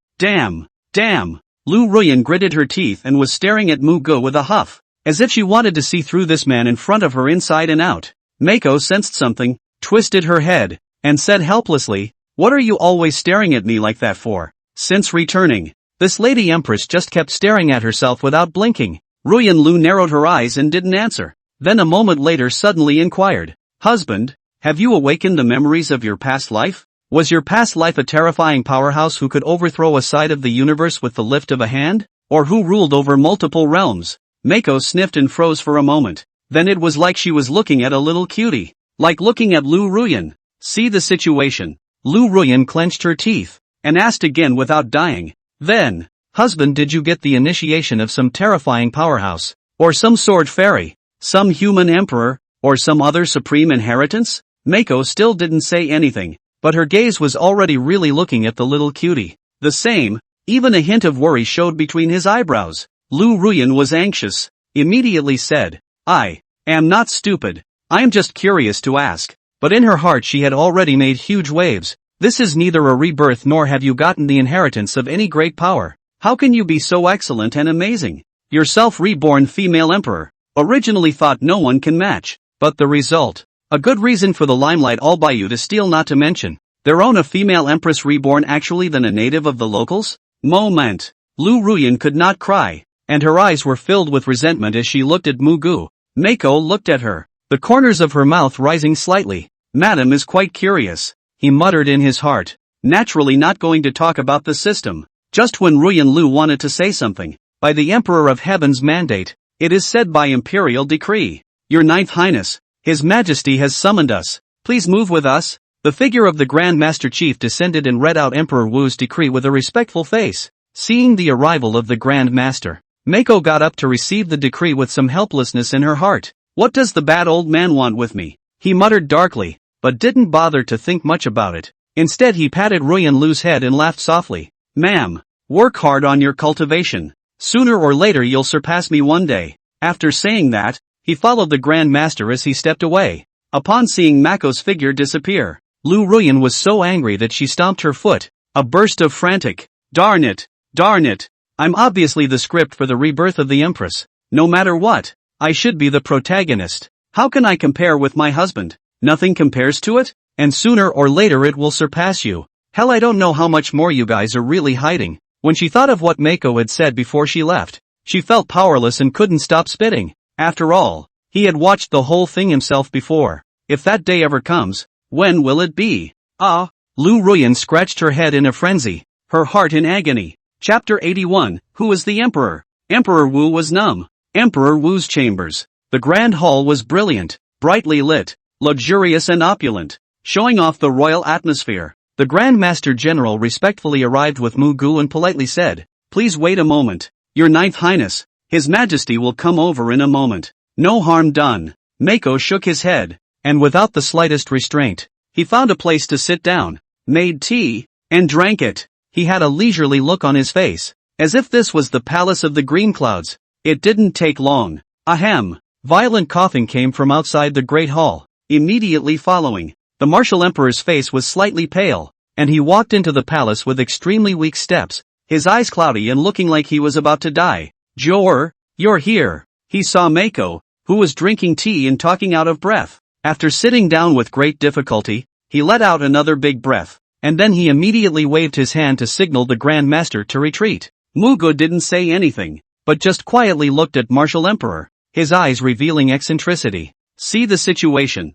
Liu Ruyan gritted her teeth and was staring at Muge with a huff, as if she wanted to see through this man in front of her inside and out. Mako sensed something, twisted her head, and said helplessly, "What are you always staring at me like that for?" Since returning, this lady empress just kept staring at herself without blinking. Ruyan Lu narrowed her eyes and didn't answer. Then a moment later suddenly inquired, "Husband, have you awakened the memories of your past life? Was your past life a terrifying powerhouse who could overthrow a side of the universe with the lift of a hand? Or who ruled over multiple realms?" Mako sniffed and froze for a moment. Then it was like she was looking at a little cutie. Like looking at Liu Ruyan. See the situation. Liu Ruyan clenched her teeth, and asked again without dying. Then, "Husband, did you get the initiation of some terrifying powerhouse? Or some sword fairy? Some human emperor? Or some other supreme inheritance?" Mako still didn't say anything, but her gaze was already really looking at the little cutie. The same, even a hint of worry showed between his eyebrows. Liu Ruyan was anxious, immediately said, "I am not stupid. I am just curious to ask." But in her heart she had already made huge waves. "This is neither a rebirth nor have you gotten the inheritance of any great power. How can you be so excellent and amazing? Yourself reborn female emperor. Originally thought no one can match. But the result? A good reason for the limelight all by you to steal, not to mention their own a female empress reborn actually than a native of the locals?" Moment. Liu Ruyan could not cry, and her eyes were filled with resentment as she looked at Muge. Mako looked at her, the corners of her mouth rising slightly. "Madam is quite curious," he muttered in his heart, naturally not going to talk about the system. Just when Ruyan Lu wanted to say something, "By the Emperor of Heaven's mandate, it is said by Imperial decree, Your Ninth Highness, His Majesty has summoned us. Please move with us." The figure of the Grand Master Chief descended and read out Emperor Wu's decree with a respectful face. Seeing the arrival of the Grand Master, Mako got up to receive the decree with some helplessness in her heart. "What does the bad old man want with me?" he muttered darkly, but didn't bother to think much about it. Instead he patted Ruyan Lu's head and laughed softly. "Ma'am, work hard on your cultivation. Sooner or later you'll surpass me one day." After saying that, he followed the Grand Master as he stepped away. Upon seeing Mako's figure disappear, Liu Ruyan was so angry that she stomped her foot. A burst of frantic, Darn it! I'm obviously the script for the rebirth of the Empress. No matter what, I should be the protagonist. How can I compare with my husband? Nothing compares to it? And sooner or later it will surpass you. Hell, I don't know how much more you guys are really hiding." When she thought of what Mako had said before she left, she felt powerless and couldn't stop spitting. After all, he had watched the whole thing himself before. If that day ever comes, when will it be? Liu Ruyan scratched her head in a frenzy, her heart in agony. Chapter 81, Who is the Emperor? Emperor Wu was numb. Emperor Wu's chambers. The grand hall was brilliant, brightly lit, luxurious and opulent, showing off the royal atmosphere. The Grand Master General respectfully arrived with Muge and politely said, "Please wait a moment. Your Ninth Highness, His Majesty will come over in a moment." No harm done. Mako shook his head, and without the slightest restraint, he found a place to sit down, made tea, and drank it. He had a leisurely look on his face, as if this was the palace of the green clouds. It didn't take long. Ahem. Violent coughing came from outside the great hall. Immediately following, the martial emperor's face was slightly pale, and he walked into the palace with extremely weak steps, his eyes cloudy and looking like he was about to die. You're here." He saw Mako, who was drinking tea and talking out of breath. After sitting down with great difficulty, he let out another big breath, and then he immediately waved his hand to signal the Grand Master to retreat. Muge didn't say anything, but just quietly looked at Martial Emperor, his eyes revealing eccentricity. "See the situation.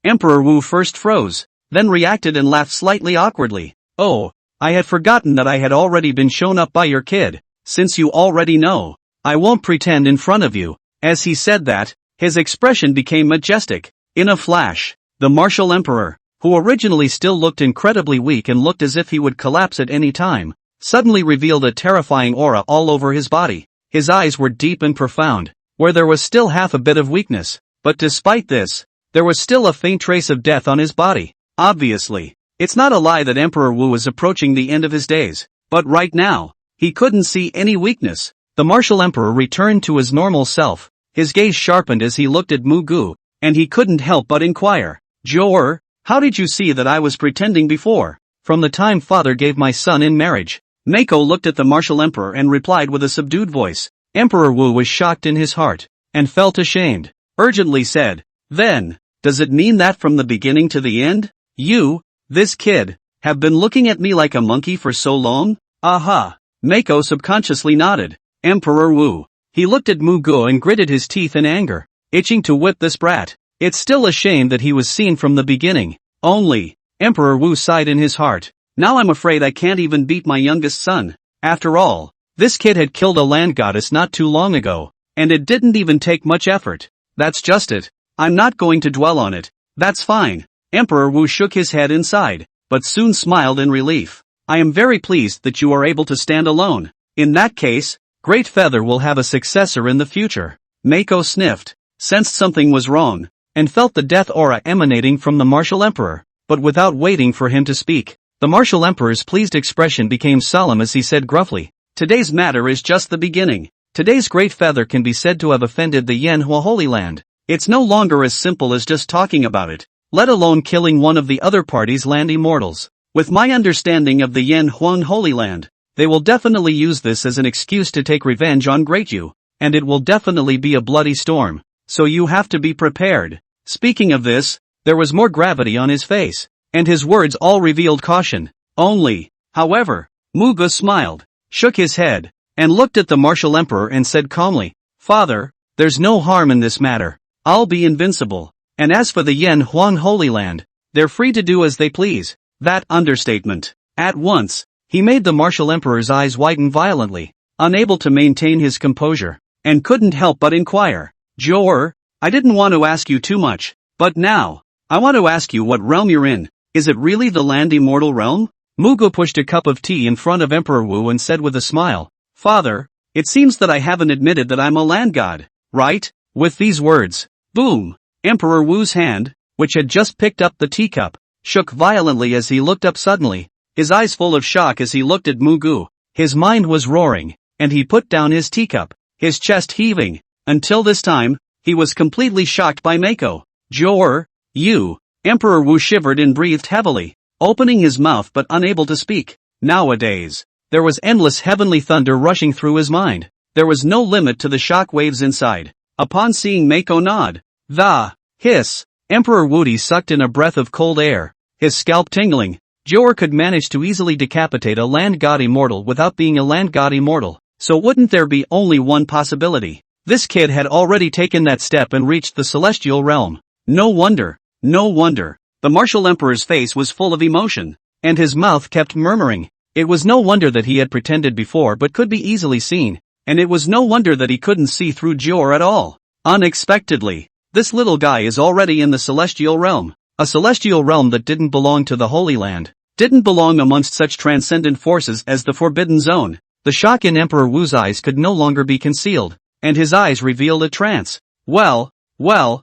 Emperor Wu first froze, then reacted and laughed slightly awkwardly. "Oh, I had forgotten that I had already been shown up by your kid, since you already know. I won't pretend in front of you." As he said that, his expression became majestic. In a flash, the martial emperor, who originally still looked incredibly weak and looked as if he would collapse at any time, suddenly revealed a terrifying aura all over his body. His eyes were deep and profound, where there was still half a bit of weakness, but despite this, there was still a faint trace of death on his body. Obviously, it's not a lie that Emperor Wu was approaching the end of his days, but right now, he couldn't see any weakness. The martial emperor returned to his normal self, his gaze sharpened as he looked at Muge, and he couldn't help but inquire, "Jor, how did you see that I was pretending before?" "From the time father gave my son in marriage." Mako looked at the martial emperor and replied with a subdued voice. Emperor Wu was shocked in his heart, and felt ashamed, urgently said, "Then, does it mean that from the beginning to the end, you, this kid, have been looking at me like a monkey for so long?" "Aha." Mako subconsciously nodded. Emperor Wu. He looked at Muge and gritted his teeth in anger, itching to whip this brat. It's still a shame that he was seen from the beginning. Only, Emperor Wu sighed in his heart. Now I'm afraid I can't even beat my youngest son. After all, this kid had killed a land goddess not too long ago, and it didn't even take much effort. That's just it. I'm not going to dwell on it. That's fine. Emperor Wu shook his head inside, but soon smiled in relief. I am very pleased that you are able to stand alone. In that case, Great Feather will have a successor in the future. Mako sniffed, sensed something was wrong, and felt the death aura emanating from the martial emperor, but without waiting for him to speak, the martial emperor's pleased expression became solemn as he said gruffly, "Today's matter is just the beginning. Today's Great Feather can be said to have offended the Manhwa Holy Land. It's no longer as simple as just talking about it, let alone killing one of the other party's land immortals. With my understanding of the Manhwa Holy Land, they will definitely use this as an excuse to take revenge on Great Yu, and it will definitely be a bloody storm, so you have to be prepared." Speaking of this, there was more gravity on his face, and his words all revealed caution. Only, however, Muge smiled, shook his head, and looked at the martial emperor and said calmly, "Father, there's no harm in this matter. I'll be invincible, and as for the Manhwa Holy Land, they're free to do as they please." That understatement. At once, he made the martial emperor's eyes widen violently, unable to maintain his composure, and couldn't help but inquire, "Jor, I didn't want to ask you too much, but now, I want to ask you what realm you're in. Is it really the land immortal realm?" Muge pushed a cup of tea in front of Emperor Wu and said with a smile, "Father, it seems that I haven't admitted that I'm a land god, right?" With these words, boom, Emperor Wu's hand, which had just picked up the teacup, shook violently as he looked up suddenly, his eyes full of shock as he looked at Muge. His mind was roaring, and he put down his teacup, his chest heaving. Until this time, he was completely shocked by Mako. "Jor, you." Emperor Wu shivered and breathed heavily, opening his mouth but unable to speak. Nowadays, there was endless heavenly thunder rushing through his mind. There was no limit to the shock waves inside. Upon seeing Mako nod, the hiss, Emperor Wu sucked in a breath of cold air, his scalp tingling. Jor could manage to easily decapitate a land god immortal without being a land god immortal, so wouldn't there be only one possibility? This kid had already taken that step and reached the celestial realm. No wonder. The martial emperor's face was full of emotion, and his mouth kept murmuring. It was no wonder that he had pretended before but could be easily seen, and it was no wonder that he couldn't see through Jor at all. Unexpectedly, this little guy is already in the celestial realm, a celestial realm that didn't belong to the Holy Land, didn't belong amongst such transcendent forces as the Forbidden Zone. The shock in Emperor Wu's eyes could no longer be concealed, and his eyes revealed a trance. Well, ha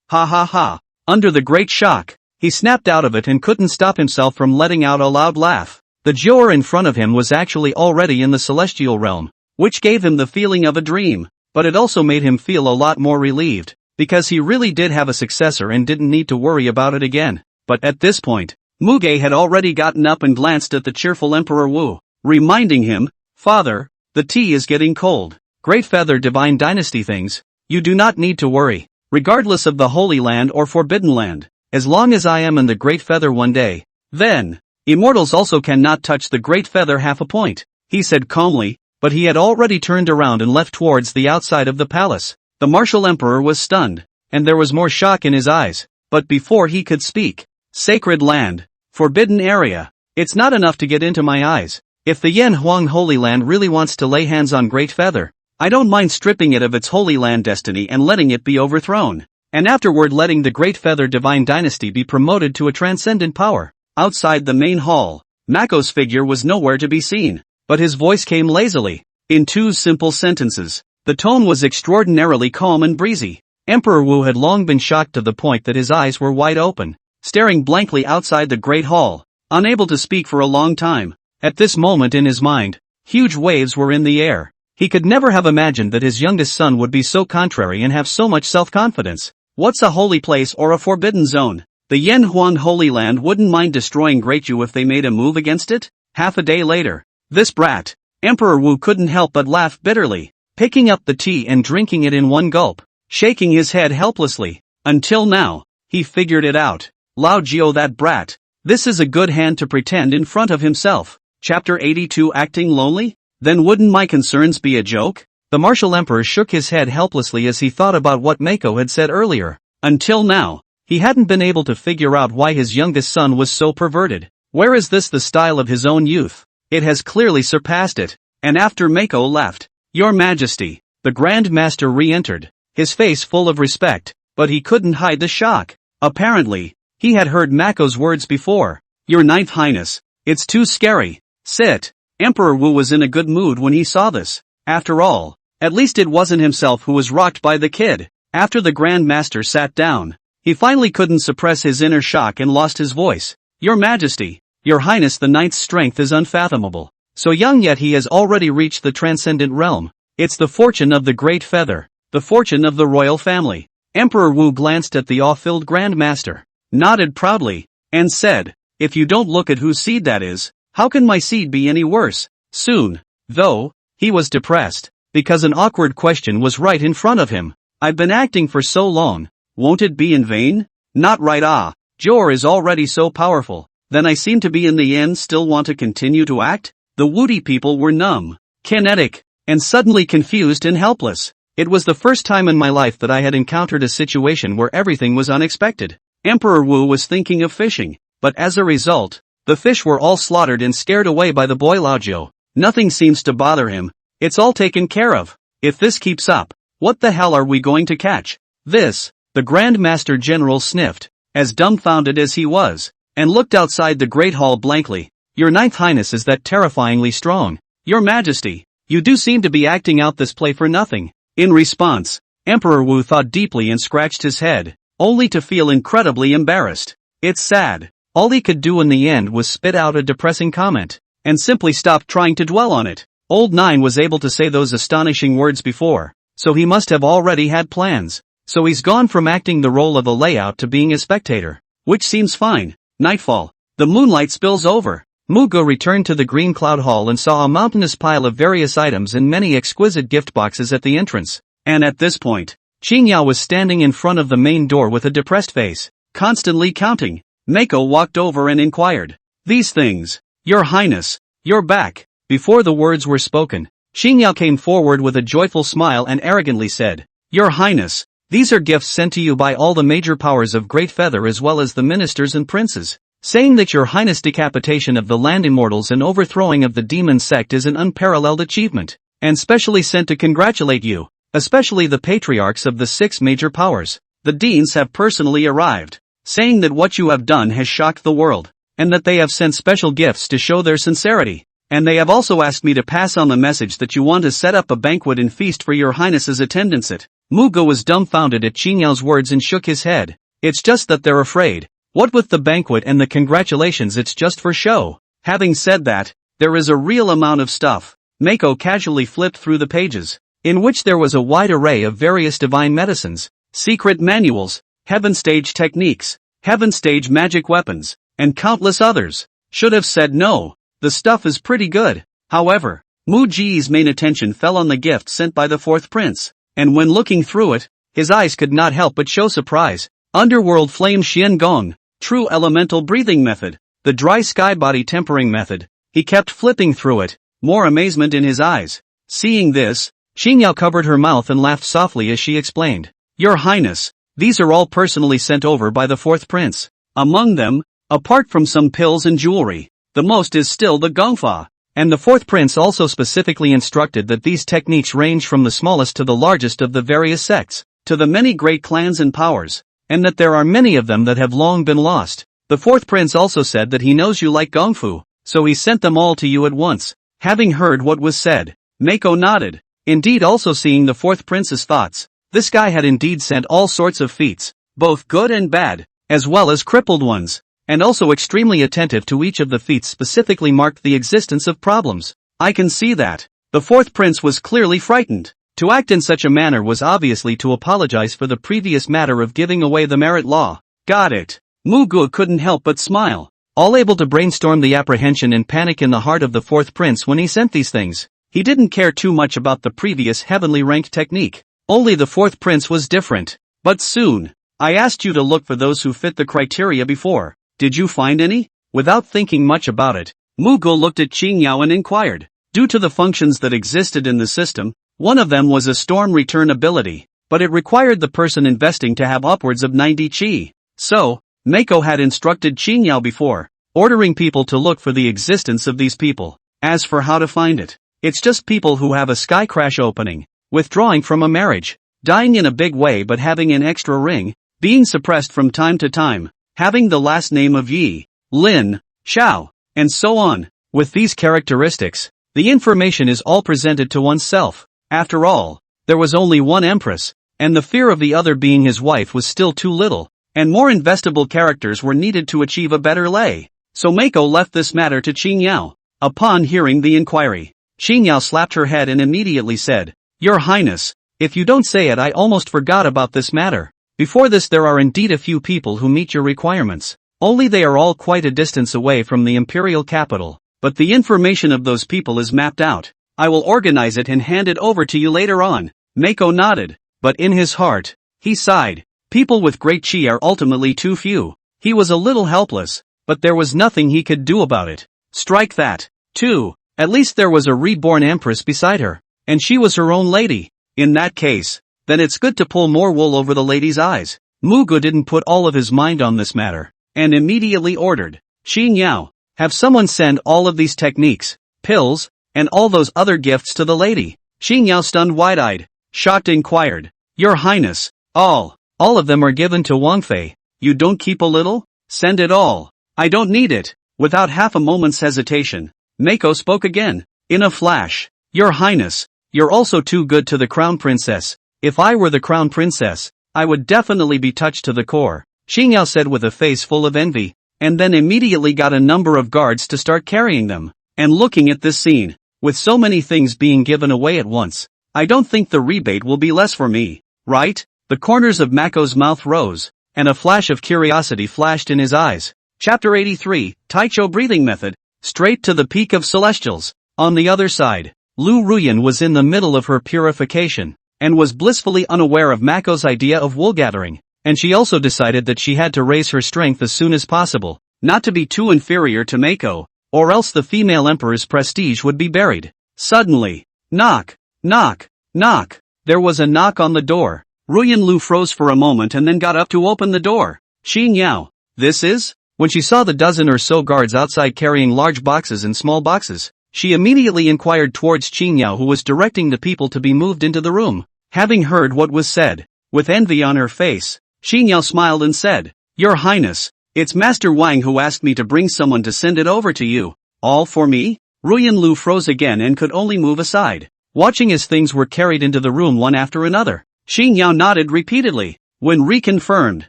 ha ha. Under the great shock, he snapped out of it and couldn't stop himself from letting out a loud laugh. The Jor in front of him was actually already in the celestial realm, which gave him the feeling of a dream, but it also made him feel a lot more relieved, because he really did have a successor and didn't need to worry about it again. But at this point, Muge had already gotten up and glanced at the cheerful Emperor Wu, reminding him, "Father, the tea is getting cold. Great Feather Divine Dynasty things, you do not need to worry. Regardless of the Holy Land or Forbidden Land, as long as I am in the Great Feather one day, then, immortals also cannot touch the Great Feather half a point," he said calmly, but he had already turned around and left towards the outside of the palace. The martial emperor was stunned, and there was more shock in his eyes, but before he could speak, "Sacred Land, Forbidden Area, It's not enough to get into my eyes. If the Yen Huang Holy Land really wants to lay hands on Great Feather, I don't mind stripping it of its Holy Land destiny and letting it be overthrown. And afterward letting the Great Feather Divine Dynasty be promoted to a transcendent power. Outside the main hall, Mako's figure was nowhere to be seen, but his voice came lazily, in 2 simple sentences. The tone was extraordinarily calm and breezy. Emperor Wu had long been shocked to the point that his eyes were wide open, staring blankly outside the great hall, unable to speak for a long time. At this moment in his mind, huge waves were in the air. He could never have imagined that his youngest son would be so contrary and have so much self-confidence. What's a holy place or a forbidden zone? The Yen Huan Holy Land wouldn't mind destroying Great Yu if they made a move against it? Half a day later, this brat, Emperor Wu couldn't help but laugh bitterly, picking up the tea and drinking it in one gulp, shaking his head helplessly. Until now, he figured it out. Lao Jiao, that brat. This is a good hand to pretend in front of himself. Chapter 82, Acting Lonely? Then wouldn't my concerns be a joke? The martial emperor shook his head helplessly as he thought about what Mako had said earlier. Until now, he hadn't been able to figure out why his youngest son was so perverted. Where is this the style of his own youth? It has clearly surpassed it. And after Mako left, Your Majesty, the Grand Master re-entered, his face full of respect, but he couldn't hide the shock. Apparently, he had heard Mako's words before. Your Ninth Highness, it's too scary. Sit. Emperor Wu was in a good mood when he saw this. After all, at least it wasn't himself who was rocked by the kid. After the Grand Master sat down, he finally couldn't suppress his inner shock and lost his voice. Your Majesty, Your Highness, the Ninth's strength is unfathomable. So young yet he has already reached the transcendent realm. It's the fortune of the Great Feather, the fortune of the royal family. Emperor Wu glanced at the awe-filled Grand Master, nodded proudly, and said, if you don't look at whose seed that is, how can my seed be any worse? Soon, though, he was depressed, because an awkward question was right in front of him. I've been acting for so long, won't it be in vain? Not right. Jor is already so powerful, then I seem to be in the end still want to continue to act? The Woody people were numb, kinetic, and suddenly confused and helpless. It was the first time in my life that I had encountered a situation where everything was unexpected. Emperor Wu was thinking of fishing, but as a result, the fish were all slaughtered and scared away by the boy Lao Jiao. Nothing seems to bother him. It's all taken care of. If this keeps up, what the hell are we going to catch? This, the Grand Master General sniffed, as dumbfounded as he was, and looked outside the Great Hall blankly. Your Ninth Highness is that terrifyingly strong. Your Majesty, you do seem to be acting out this play for nothing. In response, Emperor Wu thought deeply and scratched his head, only to feel incredibly embarrassed. It's sad. All he could do in the end was spit out a depressing comment, and simply stop trying to dwell on it. Old Nine was able to say those astonishing words before, so he must have already had plans. So he's gone from acting the role of a layout to being a spectator, which seems fine. Nightfall. The moonlight spills over. Muge returned to the Green Cloud Hall and saw a mountainous pile of various items and many exquisite gift boxes at the entrance. And at this point, Qingyao was standing in front of the main door with a depressed face, constantly counting. Mako walked over and inquired, these things, Your Highness, you're back. Before the words were spoken, Qingyao came forward with a joyful smile and arrogantly said, Your Highness, these are gifts sent to you by all the major powers of Great Feather as well as the ministers and princes, saying that Your Highness' decapitation of the land immortals and overthrowing of the demon sect is an unparalleled achievement, and specially sent to congratulate you, especially the patriarchs of the 6 major powers. The deans have personally arrived, saying that what you have done has shocked the world, and that they have sent special gifts to show their sincerity. And they have also asked me to pass on the message that you want to set up a banquet and feast for Your Highness's attendance at. Muge was dumbfounded at Qingyao's words and shook his head. It's just that they're afraid. What with the banquet and the congratulations, it's just for show. Having said that, there is a real amount of stuff. Mako casually flipped through the pages, in which there was a wide array of various divine medicines, secret manuals, heaven stage techniques, heaven stage magic weapons, and countless others. Should have said no. The stuff is pretty good. However, Muge's main attention fell on the gift sent by the 4th prince, and when looking through it, his eyes could not help but show surprise. Underworld Flame Xian Gong, True Elemental Breathing Method, the Dry Sky Body Tempering Method. He kept flipping through it, more amazement in his eyes. Seeing this, Qingyao covered her mouth and laughed softly as she explained, Your Highness, these are all personally sent over by the 4th prince. Among them, apart from some pills and jewelry, the most is still the gongfa. And the fourth prince also specifically instructed that these techniques range from the smallest to the largest of the various sects, to the many great clans and powers, and that there are many of them that have long been lost. The fourth prince also said that he knows you like gongfu, so he sent them all to you at once. Having heard what was said, Mako nodded. Indeed, also seeing the fourth prince's thoughts, this guy had indeed sent all sorts of feats, both good and bad, as well as crippled ones, and also extremely attentive to each of the feats specifically marked the existence of problems. I can see that. The fourth prince was clearly frightened. To act in such a manner was obviously to apologize for the previous matter of giving away the merit law. Got it. Muge couldn't help but smile, all able to brainstorm the apprehension and panic in the heart of the fourth prince when he sent these things. He didn't care too much about the previous heavenly ranked technique. Only the fourth prince was different. But soon, I asked you to look for those who fit the criteria before. Did you find any? Without thinking much about it, Muge looked at Qingyao and inquired. Due to the functions that existed in the system, one of them was a storm return ability, but it required the person investing to have upwards of 90 qi. So, Mako had instructed Qingyao before, ordering people to look for the existence of these people. As for how to find it, it's just people who have a sky crash opening, withdrawing from a marriage, dying in a big way but having an extra ring, being suppressed from time to time, having the last name of Yi, Lin, Xiao, and so on. With these characteristics, the information is all presented to oneself. After all, there was only one empress, and the fear of the other being his wife was still too little, and more investable characters were needed to achieve a better lay. So Mako left this matter to Qingyao. Upon hearing the inquiry, Qingyao slapped her head and immediately said, "Your Highness, if you don't say it, I almost forgot about this matter. Before this there are indeed a few people who meet your requirements, only they are all quite a distance away from the Imperial capital, but the information of those people is mapped out. I will organize it and hand it over to you later on." Mako nodded, but in his heart, he sighed. People with great chi are ultimately too few. He was a little helpless, but there was nothing he could do about it. Strike that. 2. At least there was a reborn empress beside her, and she was her own lady. In that case, then it's good to pull more wool over the lady's eyes. Muge didn't put all of his mind on this matter, and immediately ordered, "Qingyao, have someone send all of these techniques, pills, and all those other gifts to the lady." Qingyao, stunned wide-eyed, shocked, inquired, "Your Highness, all of them are given to Wangfei. You don't keep a little? Send it all. I don't need it." Without half a moment's hesitation, Mako spoke again, in a flash, "Your Highness, you're also too good to the crown princess. If I were the crown princess, I would definitely be touched to the core," Qingyao said with a face full of envy, and then immediately got a number of guards to start carrying them. And looking at this scene, with so many things being given away at once, I don't think the rebate will be less for me, right? The corners of Mako's mouth rose, and a flash of curiosity flashed in his eyes. Chapter 83, Taicho Breathing Method, straight to the peak of celestials. On the other side, Liu Ruyan was in the middle of her purification, and was blissfully unaware of Mako's idea of wool gathering, and she also decided that she had to raise her strength as soon as possible, not to be too inferior to Mako, or else the female emperor's prestige would be buried. Suddenly, knock, knock, knock. There was a knock on the door. Ruyan Lu froze for a moment and then got up to open the door. "Qingyao, this is?" When she saw the dozen or so guards outside carrying large boxes and small boxes, she immediately inquired towards Qingyao, who was directing the people to be moved into the room. Having heard what was said, with envy on her face, Qingyao smiled and said, "Your Highness, it's Master Wang who asked me to bring someone to send it over to you." "All for me?" Ruyan Lu froze again and could only move aside, watching as things were carried into the room one after another. Qingyao nodded repeatedly. When reconfirmed,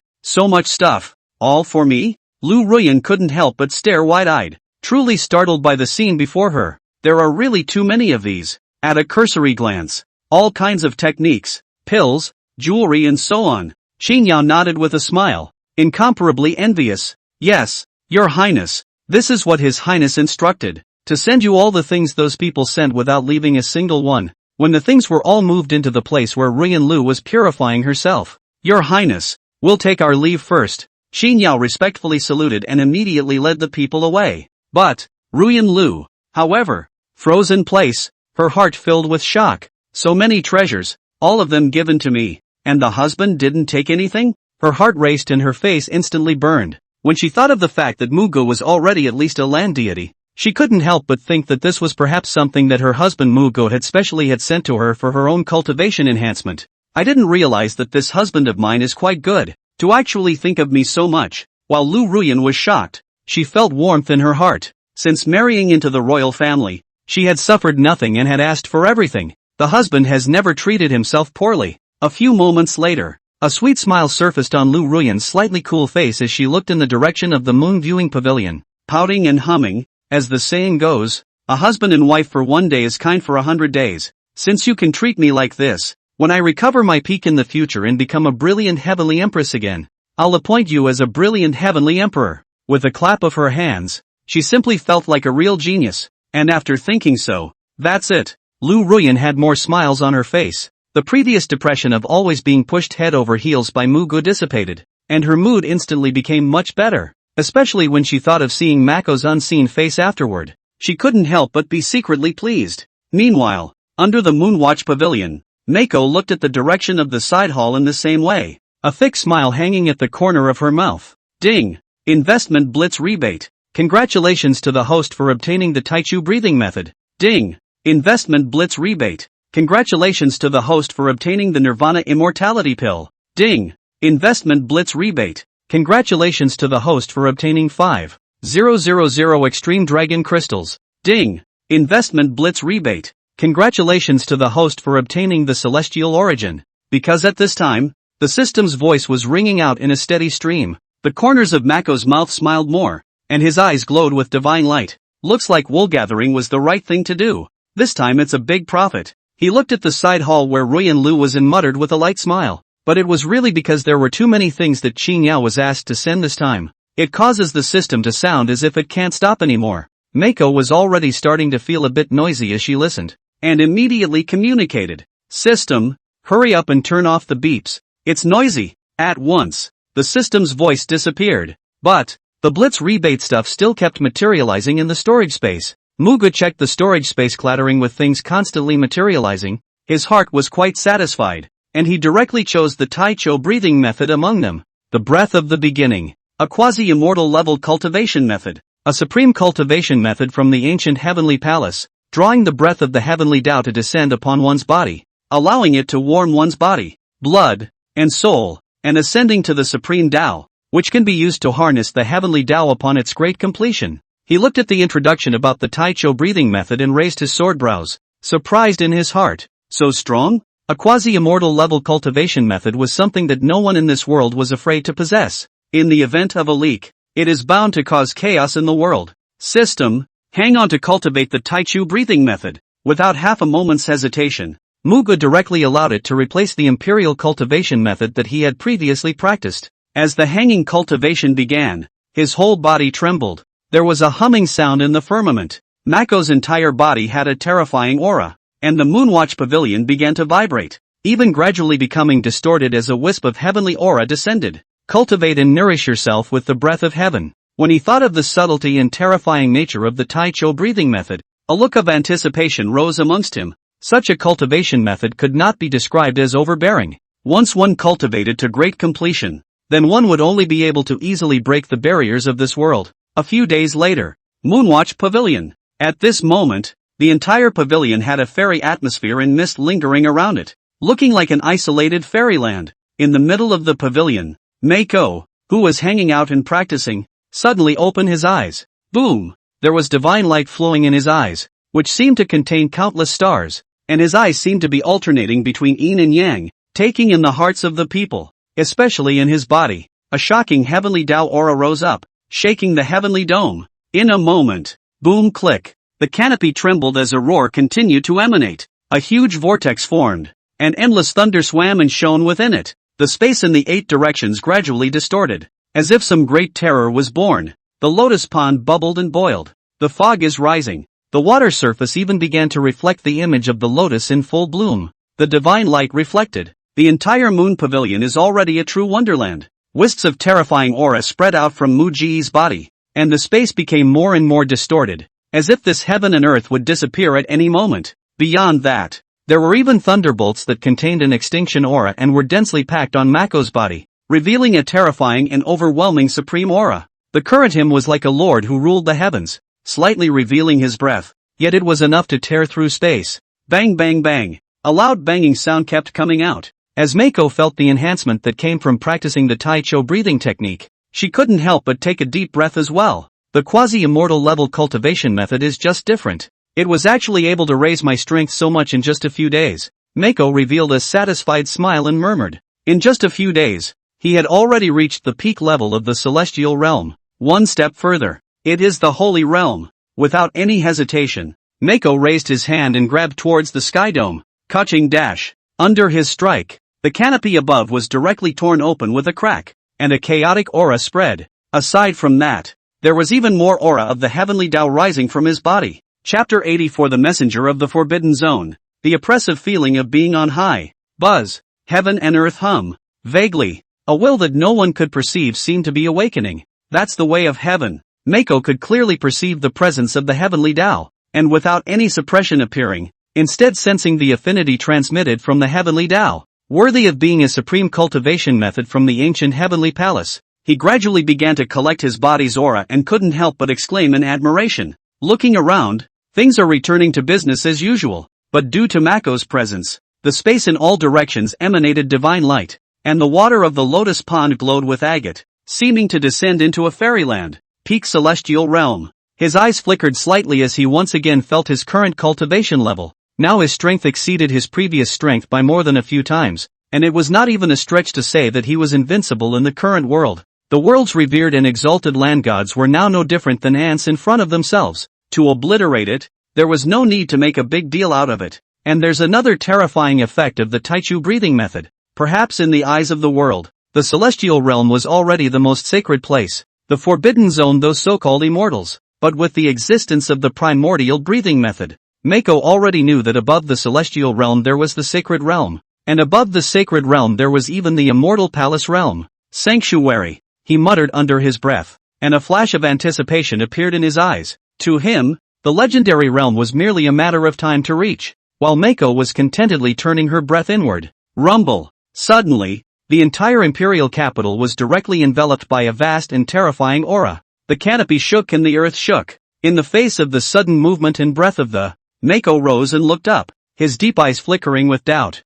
"So much stuff, all for me?" Liu Ruyan couldn't help but stare wide-eyed, truly startled by the scene before her. There are really too many of these. At a cursory glance, all kinds of techniques, pills, jewelry and so on. Qingyao nodded with a smile, incomparably envious. "Yes, Your Highness, this is what His Highness instructed, to send you all the things those people sent without leaving a single one." When the things were all moved into the place where Ruyan Lu was purifying herself, "Your Highness, we'll take our leave first." Qingyao respectfully saluted and immediately led the people away. But Ruyan Lu, however, froze in place, her heart filled with shock. So many treasures, all of them given to me, and the husband didn't take anything? Her heart raced and her face instantly burned. When she thought of the fact that Muge was already at least a land deity, She couldn't help but think that this was perhaps something that her husband Muge had sent to her for her own cultivation enhancement. I didn't realize that this husband of mine is quite good, to actually think of me so much. While Liu Ruyan was shocked, she felt warmth in her heart. Since marrying into the royal family, she had suffered nothing and had asked for everything. The husband has never treated himself poorly. A few moments later, a sweet smile surfaced on Liu Ruyan's slightly cool face as she looked in the direction of the moon viewing pavilion, pouting and humming. As the saying goes, a husband and wife for one day is kind for 100 days. Since you can treat me like this, when I recover my peak in the future and become a brilliant heavenly empress again, I'll appoint you as a brilliant heavenly emperor. With a clap of her hands, she simply felt like a real genius. And after thinking so, that's it. Liu Ruyan had more smiles on her face. The previous depression of always being pushed head over heels by Muge dissipated, and her mood instantly became much better. Especially when she thought of seeing Mako's unseen face afterward. She couldn't help but be secretly pleased. Meanwhile, under the Moonwatch Pavilion, Mako looked at the direction of the side hall in the same way, a thick smile hanging at the corner of her mouth. Ding! Investment Blitz Rebate. Congratulations to the host for obtaining the Taichu breathing method. Ding! Investment Blitz Rebate. Congratulations to the host for obtaining the Nirvana Immortality Pill. Ding! Investment Blitz Rebate. Congratulations to the host for obtaining 5,000 Extreme Dragon Crystals. Ding! Investment Blitz Rebate. Congratulations to the host for obtaining the Celestial Origin. Because at this time, the system's voice was ringing out in a steady stream. The corners of Mako's mouth smiled more, and his eyes glowed with divine light. Looks like wool gathering was the right thing to do. This time it's a big profit. He looked at the side hall where Ruyan Lu was and muttered with a light smile. But it was really because there were too many things that Qin Yao was asked to send this time. It causes the system to sound as if it can't stop anymore. Mako was already starting to feel a bit noisy as she listened, and immediately communicated. System, hurry up and turn off the beeps. It's noisy. At once, the system's voice disappeared. But, the Blitz rebate stuff still kept materializing in the storage space. Muge checked the storage space clattering with things constantly materializing. His heart was quite satisfied. And he directly chose the Taicho breathing method among them. The breath of the beginning. A quasi-immortal level cultivation method. A supreme cultivation method from the ancient heavenly palace, drawing the breath of the heavenly Tao to descend upon one's body, allowing it to warm one's body, blood, and soul, and ascending to the supreme Tao, which can be used to harness the heavenly Tao upon its great completion. He looked at the introduction about the Taicho breathing method and raised his sword brows, surprised in his heart. So strong? A quasi-immortal level cultivation method was something that no one in this world was afraid to possess. In the event of a leak, it is bound to cause chaos in the world. System, hang on to cultivate the Taichu breathing method. Without half a moment's hesitation, Muge directly allowed it to replace the Imperial cultivation method that he had previously practiced. As the hanging cultivation began, his whole body trembled. There was a humming sound in the firmament. Mako's entire body had a terrifying aura. And the Moonwatch Pavilion began to vibrate, even gradually becoming distorted as a wisp of heavenly aura descended. Cultivate and nourish yourself with the breath of heaven. When he thought of the subtlety and terrifying nature of the Taicho breathing method, a look of anticipation rose amongst him. Such a cultivation method could not be described as overbearing. Once one cultivated to great completion, then one would only be able to easily break the barriers of this world. A few days later, Moonwatch Pavilion. At this moment, the entire pavilion had a fairy atmosphere and mist lingering around it, looking like an isolated fairyland. In the middle of the pavilion, Mako, who was hanging out and practicing, suddenly opened his eyes. Boom! There was divine light flowing in his eyes, which seemed to contain countless stars, and his eyes seemed to be alternating between yin and yang, taking in the hearts of the people, especially in his body. A shocking heavenly Tao aura rose up, shaking the heavenly dome. In a moment, boom click. The canopy trembled as a roar continued to emanate. A huge vortex formed. An endless thunder swam and shone within it. The space in the 8 directions gradually distorted. As if some great terror was born. The lotus pond bubbled and boiled. The fog is rising. The water surface even began to reflect the image of the lotus in full bloom. The divine light reflected. The entire moon pavilion is already a true wonderland. Wisps of terrifying aura spread out from Muge's body. And the space became more and more distorted. As if this heaven and earth would disappear at any moment. Beyond that, there were even thunderbolts that contained an extinction aura and were densely packed on Mako's body, revealing a terrifying and overwhelming supreme aura. The current him was like a lord who ruled the heavens. slightly revealing his breath, yet it was enough to tear through space. Bang bang bang. A loud banging sound kept coming out. As Mako felt the enhancement that came from practicing the Taicho breathing technique, she couldn't help but take a deep breath as well. The quasi-immortal level cultivation method is just different. It was actually able to raise my strength so much in just a few days. Mako revealed a satisfied smile and murmured. In just a few days, he had already reached the peak level of the celestial realm. One step further. It is the holy realm. Without any hesitation, Mako raised his hand and grabbed towards the sky dome. Catching dash. Under his strike, the canopy above was directly torn open with a crack, and a chaotic aura spread. Aside from that, there was even more aura of the heavenly Tao rising from his body. Chapter 84 The Messenger of the Forbidden Zone. The oppressive feeling of being on high. Buzz. Heaven and earth hum. Vaguely. A will that no one could perceive seemed to be awakening. That's the way of heaven. Mako could clearly perceive the presence of the heavenly Tao, and without any suppression appearing, instead sensing the affinity transmitted from the heavenly Tao, worthy of being a supreme cultivation method from the ancient heavenly palace. He gradually began to collect his body's aura and couldn't help but exclaim in admiration. Looking around, things are returning to business as usual, but due to Mako's presence, the space in all directions emanated divine light, and the water of the lotus pond glowed with agate, seeming to descend into a fairyland. Peak celestial realm. His eyes flickered slightly as he once again felt his current cultivation level. Now his strength exceeded his previous strength by more than a few times, and it was not even a stretch to say that he was invincible in the current world. The world's revered and exalted land gods were now no different than ants in front of themselves. To obliterate it, there was no need to make a big deal out of it. And there's another terrifying effect of the Taichu breathing method. Perhaps in the eyes of the world, the celestial realm was already the most sacred place, the forbidden zone, those so-called immortals. But with the existence of the primordial breathing method, Mako already knew that above the celestial realm there was the sacred realm, and above the sacred realm there was even the immortal palace realm. Sanctuary, he muttered under his breath, and a flash of anticipation appeared in his eyes. To him, the legendary realm was merely a matter of time to reach, while Mako was contentedly turning her breath inward. Rumble. Suddenly, the entire Imperial capital was directly enveloped by a vast and terrifying aura. The canopy shook and the earth shook. In the face of the sudden movement and breath of the, Mako rose and looked up, his deep eyes flickering with doubt.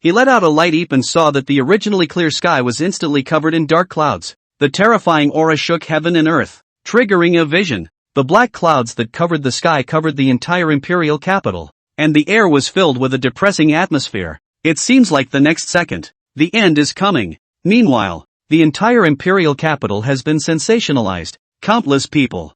He let out a light eep and saw that the originally clear sky was instantly covered in dark clouds. The terrifying aura shook heaven and earth, triggering a vision. The black clouds that covered the sky covered the entire Imperial capital, and the air was filled with a depressing atmosphere. It seems like the next second, the end is coming. Meanwhile, the entire Imperial capital has been sensationalized. Countless people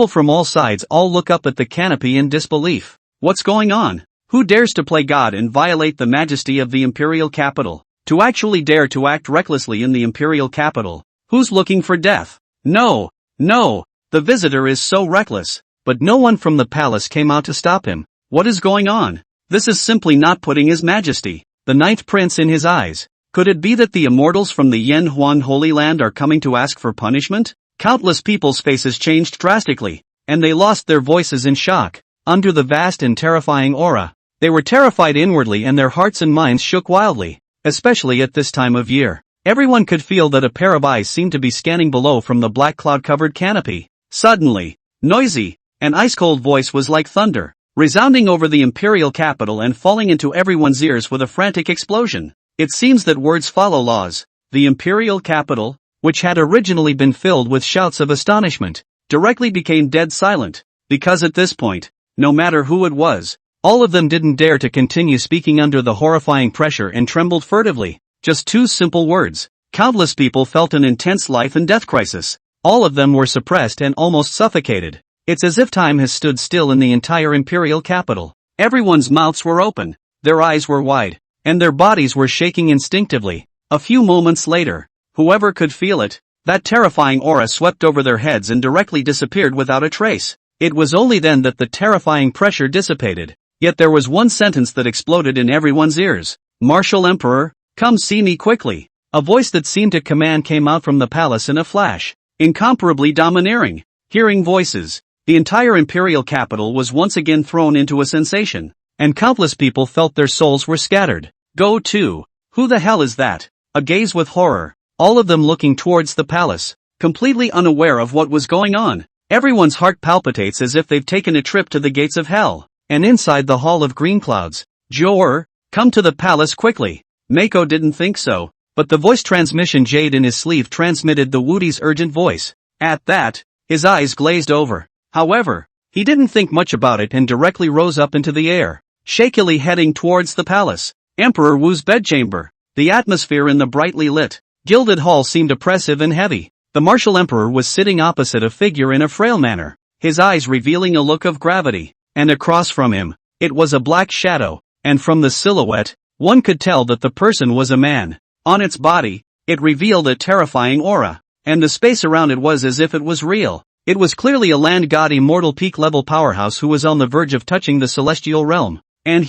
from all sides all look up at the canopy in disbelief. What's going on? Who dares to play God and violate the majesty of the Imperial capital? To actually dare to act recklessly in the Imperial capital? Who's looking for death? No, the visitor is so reckless. But no one from the palace came out to stop him. What is going on? This is simply not putting His Majesty, the Ninth Prince, in his eyes. Could it be that the immortals from the Yen Huan Holy Land are coming to ask for punishment? Countless people's faces changed drastically, and they lost their voices in shock. Under the vast and terrifying aura, they were terrified inwardly and their hearts and minds shook wildly, especially at this time of year. Everyone could feel that a pair of eyes seemed to be scanning below from the black cloud-covered canopy. Suddenly, noisy, an ice-cold voice was like thunder, resounding over the Imperial capital and falling into everyone's ears with a frantic explosion. It seems that words follow laws. The Imperial capital, which had originally been filled with shouts of astonishment, directly became dead silent, because at this point, no matter who it was, all of them didn't dare to continue speaking under the horrifying pressure and trembled furtively. Just two simple words. Countless people felt an intense life and death crisis. All of them were suppressed and almost suffocated. It's as if time has stood still in the entire Imperial capital. Everyone's mouths were open, their eyes were wide, and their bodies were shaking instinctively. A few moments later, whoever could feel it, that terrifying aura swept over their heads and directly disappeared without a trace. It was only then that the terrifying pressure dissipated. Yet there was one sentence that exploded in everyone's ears. Martial Emperor, come see me quickly. A voice that seemed to command came out from the palace in a flash, incomparably domineering. Hearing voices, the entire Imperial capital was once again thrown into a sensation, and countless people felt their souls were scattered. Go to. Who the hell is that? A gaze with horror, all of them looking towards the palace, completely unaware of what was going on. Everyone's heart palpitates as if they've taken a trip to the gates of hell. And inside the Hall of Green Clouds, Jor, come to the palace quickly. Mako didn't think so, but the voice transmission jade in his sleeve transmitted the Woody's urgent voice. At that, his eyes glazed over. However, he didn't think much about it and directly rose up into the air, shakily heading towards the palace. Emperor Wu's bedchamber. The atmosphere in the brightly lit, gilded hall seemed oppressive and heavy. The martial emperor was sitting opposite a figure in a frail manner, his eyes revealing a look of gravity, and across from him, it was a black shadow, and from the silhouette, one could tell that the person was a man. On its body, it revealed a terrifying aura, and the space around it was as if it was real. It was clearly a land god immortal peak-level powerhouse who was on the verge of touching the celestial realm, and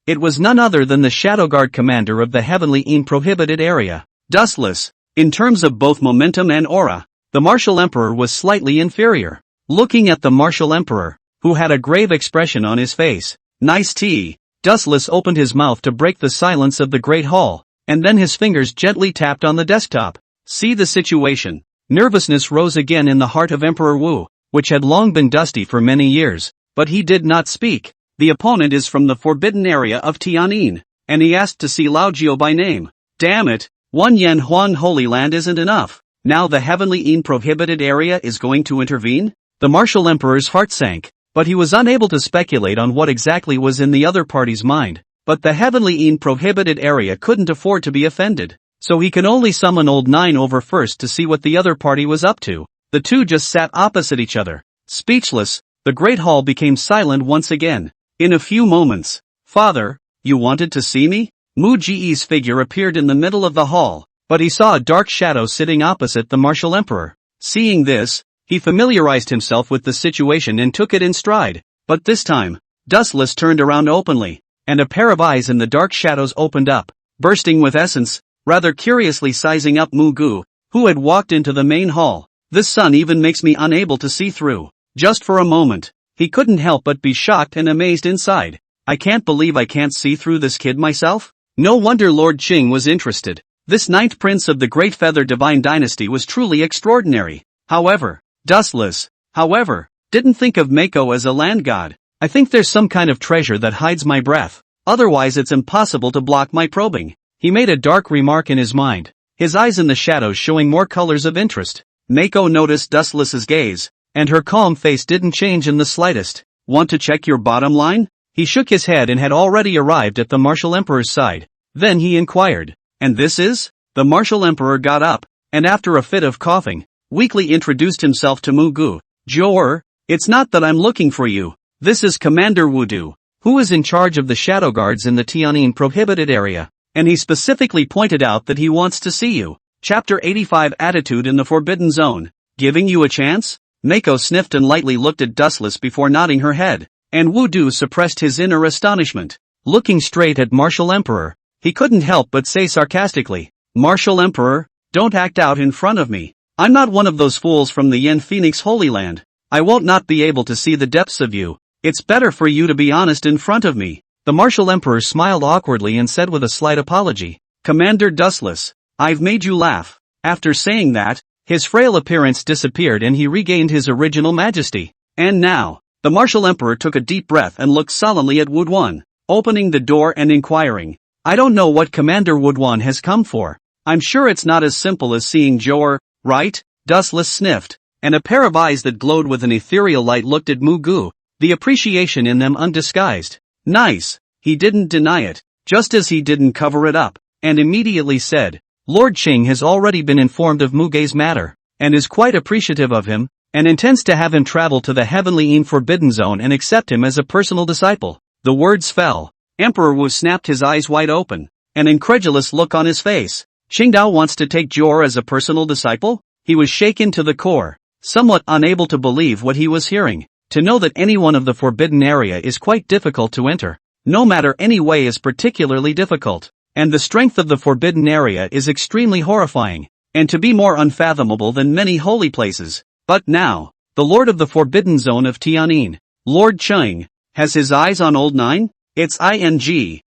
it was none other than the Shadow Guard commander of the heavenly prohibited area. Dustless, in terms of both momentum and aura, the martial emperor was slightly inferior. Looking at the martial emperor, who had a grave expression on his face, nice tea, Dustless opened his mouth to break the silence of the great hall, and then his fingers gently tapped on the desktop. See the situation. Nervousness rose again in the heart of Emperor Wu, which had long been dusty for many years, but he did not speak. The opponent is from the forbidden area of Tianyin, and he asked to see Lao Jiao by name. Damn it, one Yan Huan Holy Land isn't enough. Now the heavenly prohibited area is going to intervene? The martial emperor's heart sank, but he was unable to speculate on what exactly was in the other party's mind. But the heavenly prohibited area couldn't afford to be offended, so he could only summon old Nine over first to see what the other party was up to. The two just sat opposite each other. Speechless, the great hall became silent once again. In a few moments, Father, you wanted to see me? Muge's figure appeared in the middle of the hall, but he saw a dark shadow sitting opposite the martial emperor. Seeing this, he familiarized himself with the situation and took it in stride. But this time, Dustless turned around openly, and a pair of eyes in the dark shadows opened up, bursting with essence, rather curiously sizing up Muge, who had walked into the main hall. This sun even makes me unable to see through. Just for a moment, he couldn't help but be shocked and amazed inside. I can't believe I can't see through this kid myself? No wonder Lord Qing was interested. This ninth prince of the Great Feather Divine Dynasty was truly extraordinary. However, Dustless, didn't think of Mako as a land god. I think there's some kind of treasure that hides my breath. Otherwise it's impossible to block my probing. He made a dark remark in his mind, his eyes in the shadows showing more colors of interest. Mako noticed Dustless's gaze, and her calm face didn't change in the slightest. Want to check your bottom line? He shook his head and had already arrived at the martial emperor's side. Then he inquired, and this is? The martial emperor got up, and after a fit of coughing, weakly introduced himself to Muge. Jor, it's not that I'm looking for you. This is Commander Wudu, who is in charge of the shadow guards in the Tianyin prohibited area, and he specifically pointed out that he wants to see you. Chapter 85 Attitude in the Forbidden Zone. Giving you a chance? Mako sniffed and lightly looked at Dustless before nodding her head, and Wudu suppressed his inner astonishment. Looking straight at Martial Emperor, he couldn't help but say sarcastically, Martial Emperor, don't act out in front of me. I'm not one of those fools from the Yen Phoenix Holy Land. I won't not be able to see the depths of you. It's better for you to be honest in front of me. The martial emperor smiled awkwardly and said with a slight apology, Commander Dustless, I've made you laugh. After saying that, his frail appearance disappeared and he regained his original majesty. And now, the martial emperor took a deep breath and looked sullenly at Woodwan, opening the door and inquiring, I don't know what Commander Woodwan has come for. I'm sure it's not as simple as seeing Jor, right? Dustless sniffed, and a pair of eyes that glowed with an ethereal light looked at Muge, the appreciation in them undisguised. Nice. He didn't deny it, just as he didn't cover it up, and immediately said, Lord Qing has already been informed of Muge's matter, and is quite appreciative of him, and intends to have him travel to the heavenly Forbidden Zone and accept him as a personal disciple. The words fell. Emperor Wu snapped his eyes wide open, an incredulous look on his face. Qingdao wants to take Jor as a personal disciple? He was shaken to the core, somewhat unable to believe what he was hearing. To know that anyone of the forbidden area is quite difficult to enter. No matter any way is particularly difficult, and the strength of the forbidden area is extremely horrifying, and to be more unfathomable than many holy places. But now, the Lord of the Forbidden Zone of Tianyin, Lord Qing, has his eyes on old Nine? It's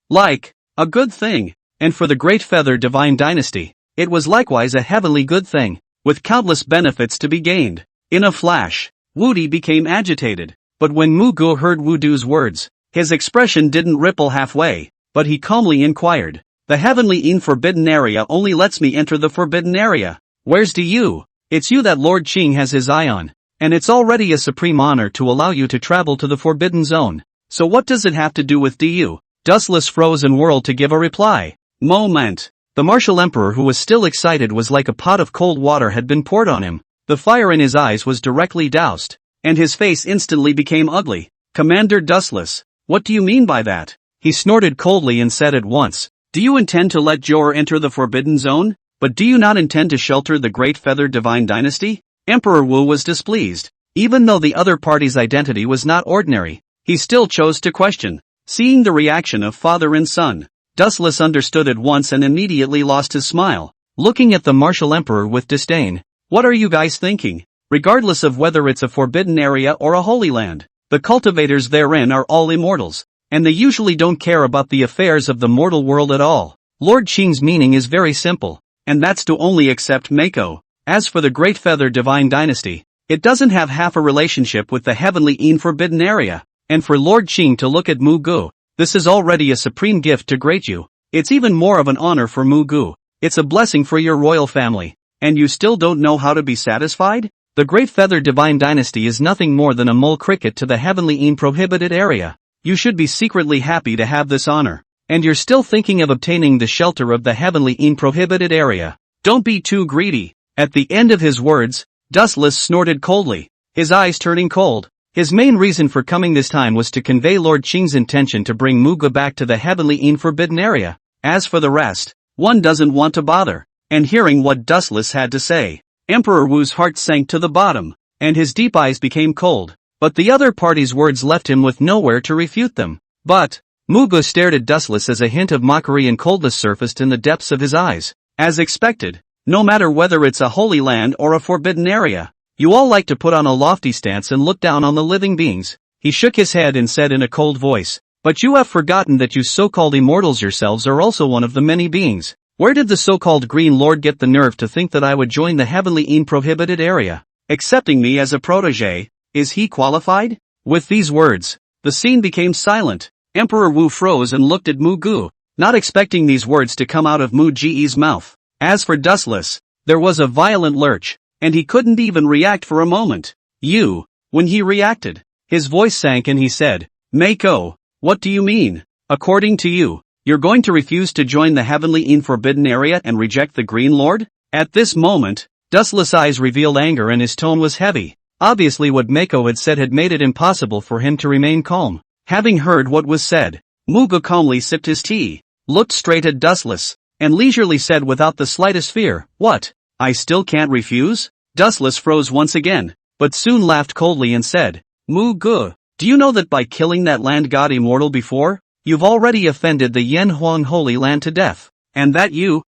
like, a good thing, and for the Great Feather Divine Dynasty, it was likewise a heavenly good thing, with countless benefits to be gained. In a flash, Wudi became agitated. But when Muge heard Wudu's words, his expression didn't ripple halfway, but he calmly inquired. The heavenly forbidden area only lets me enter the forbidden area. Where's you? It's you that Lord Qing has his eye on. And it's already a supreme honor to allow you to travel to the forbidden zone. So what does it have to do with you? Dustless froze and whirled to give a reply. Moment. The martial emperor, who was still excited, was like a pot of cold water had been poured on him. The fire in his eyes was directly doused, and his face instantly became ugly. Commander Dustless, what do you mean by that? He snorted coldly and said at once, do you intend to let Jor enter the forbidden zone? But do you not intend to shelter the great feathered divine dynasty? Emperor Wu was displeased. Even though the other party's identity was not ordinary, he still chose to question. Seeing the reaction of father and son, Dustless understood at once and immediately lost his smile, looking at the martial emperor with disdain. What are you guys thinking? Regardless of whether it's a forbidden area or a holy land, the cultivators therein are all immortals, and they usually don't care about the affairs of the mortal world at all. Lord Qing's meaning is very simple, and that's to only accept Mako. As for the great feather divine dynasty, it doesn't have half a relationship with the heavenly forbidden area. And for Lord Qing to look at Muge, this is already a supreme gift to grate you. It's even more of an honor for Muge. It's a blessing for your royal family. And you still don't know how to be satisfied? The great feather divine dynasty is nothing more than a mole cricket to the heavenly prohibited area. You should be secretly happy to have this honor. And you're still thinking of obtaining the shelter of the heavenly prohibited area. Don't be too greedy. At the end of his words, Dustless snorted coldly, his eyes turning cold. His main reason for coming this time was to convey Lord Qing's intention to bring Muge back to the heavenly forbidden area. As for the rest, one doesn't want to bother. And hearing what Dustless had to say, Emperor Wu's heart sank to the bottom, and his deep eyes became cold. But the other party's words left him with nowhere to refute them. But Muge stared at Dustless as a hint of mockery and coldness surfaced in the depths of his eyes. As expected, no matter whether it's a holy land or a forbidden area, you all like to put on a lofty stance and look down on the living beings. He shook his head and said in a cold voice, but you have forgotten that you so-called immortals yourselves are also one of the many beings. Where did the so-called Green Lord get the nerve to think that I would join the heavenly prohibited area? Accepting me as a protege, is he qualified? With these words, the scene became silent. Emperor Wu froze and looked at Muge, not expecting these words to come out of Muge's mouth. As for Dustless, there was a violent lurch, and he couldn't even react for a moment. When he reacted, his voice sank and he said, Mako, what do you mean? According to you, you're going to refuse to join the heavenly forbidden area and reject the Green Lord? At this moment, Dustless' eyes revealed anger and his tone was heavy. Obviously what Mako had said had made it impossible for him to remain calm. Having heard what was said, Muge calmly sipped his tea, looked straight at Dustless, and leisurely said without the slightest fear, what? I still can't refuse? Dustless froze once again, but soon laughed coldly and said, Muge, do you know that by killing that land god immortal before, you've already offended the Yanhuang Holy Land to death, and that you,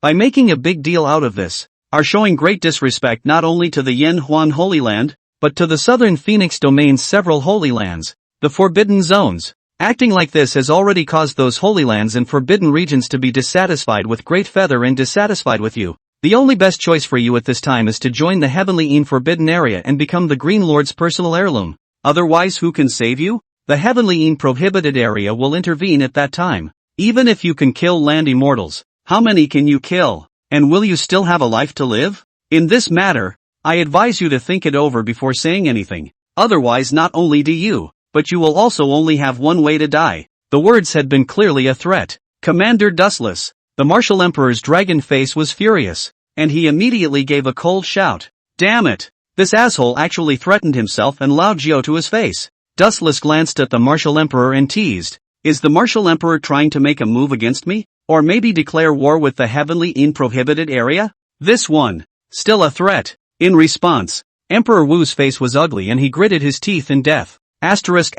by making a big deal out of this, are showing great disrespect not only to the Yanhuang Holy Land, but to the southern Phoenix Domain's several holy lands, the Forbidden Zones. Acting like this has already caused those holy lands and forbidden regions to be dissatisfied with Great Feather and dissatisfied with you. The only best choice for you at this time is to join the heavenly forbidden area and become the Green Lord's personal heirloom. Otherwise, who can save you? The heavenly prohibited area will intervene at that time. Even if you can kill land immortals, how many can you kill? And will you still have a life to live? In this matter, I advise you to think it over before saying anything. Otherwise, not only do you, but you will also only have one way to die. The words had been clearly a threat. Commander Dustless, the martial emperor's dragon face was furious, and he immediately gave a cold shout. Damn it! This asshole actually threatened himself and Lao Jiao to his face. Dustless glanced at the martial emperor and teased, is the martial emperor trying to make a move against me? Or maybe declare war with the heavenly prohibited area? This one, still a threat. In response, Emperor Wu's face was ugly and he gritted his teeth in death. Asterisk.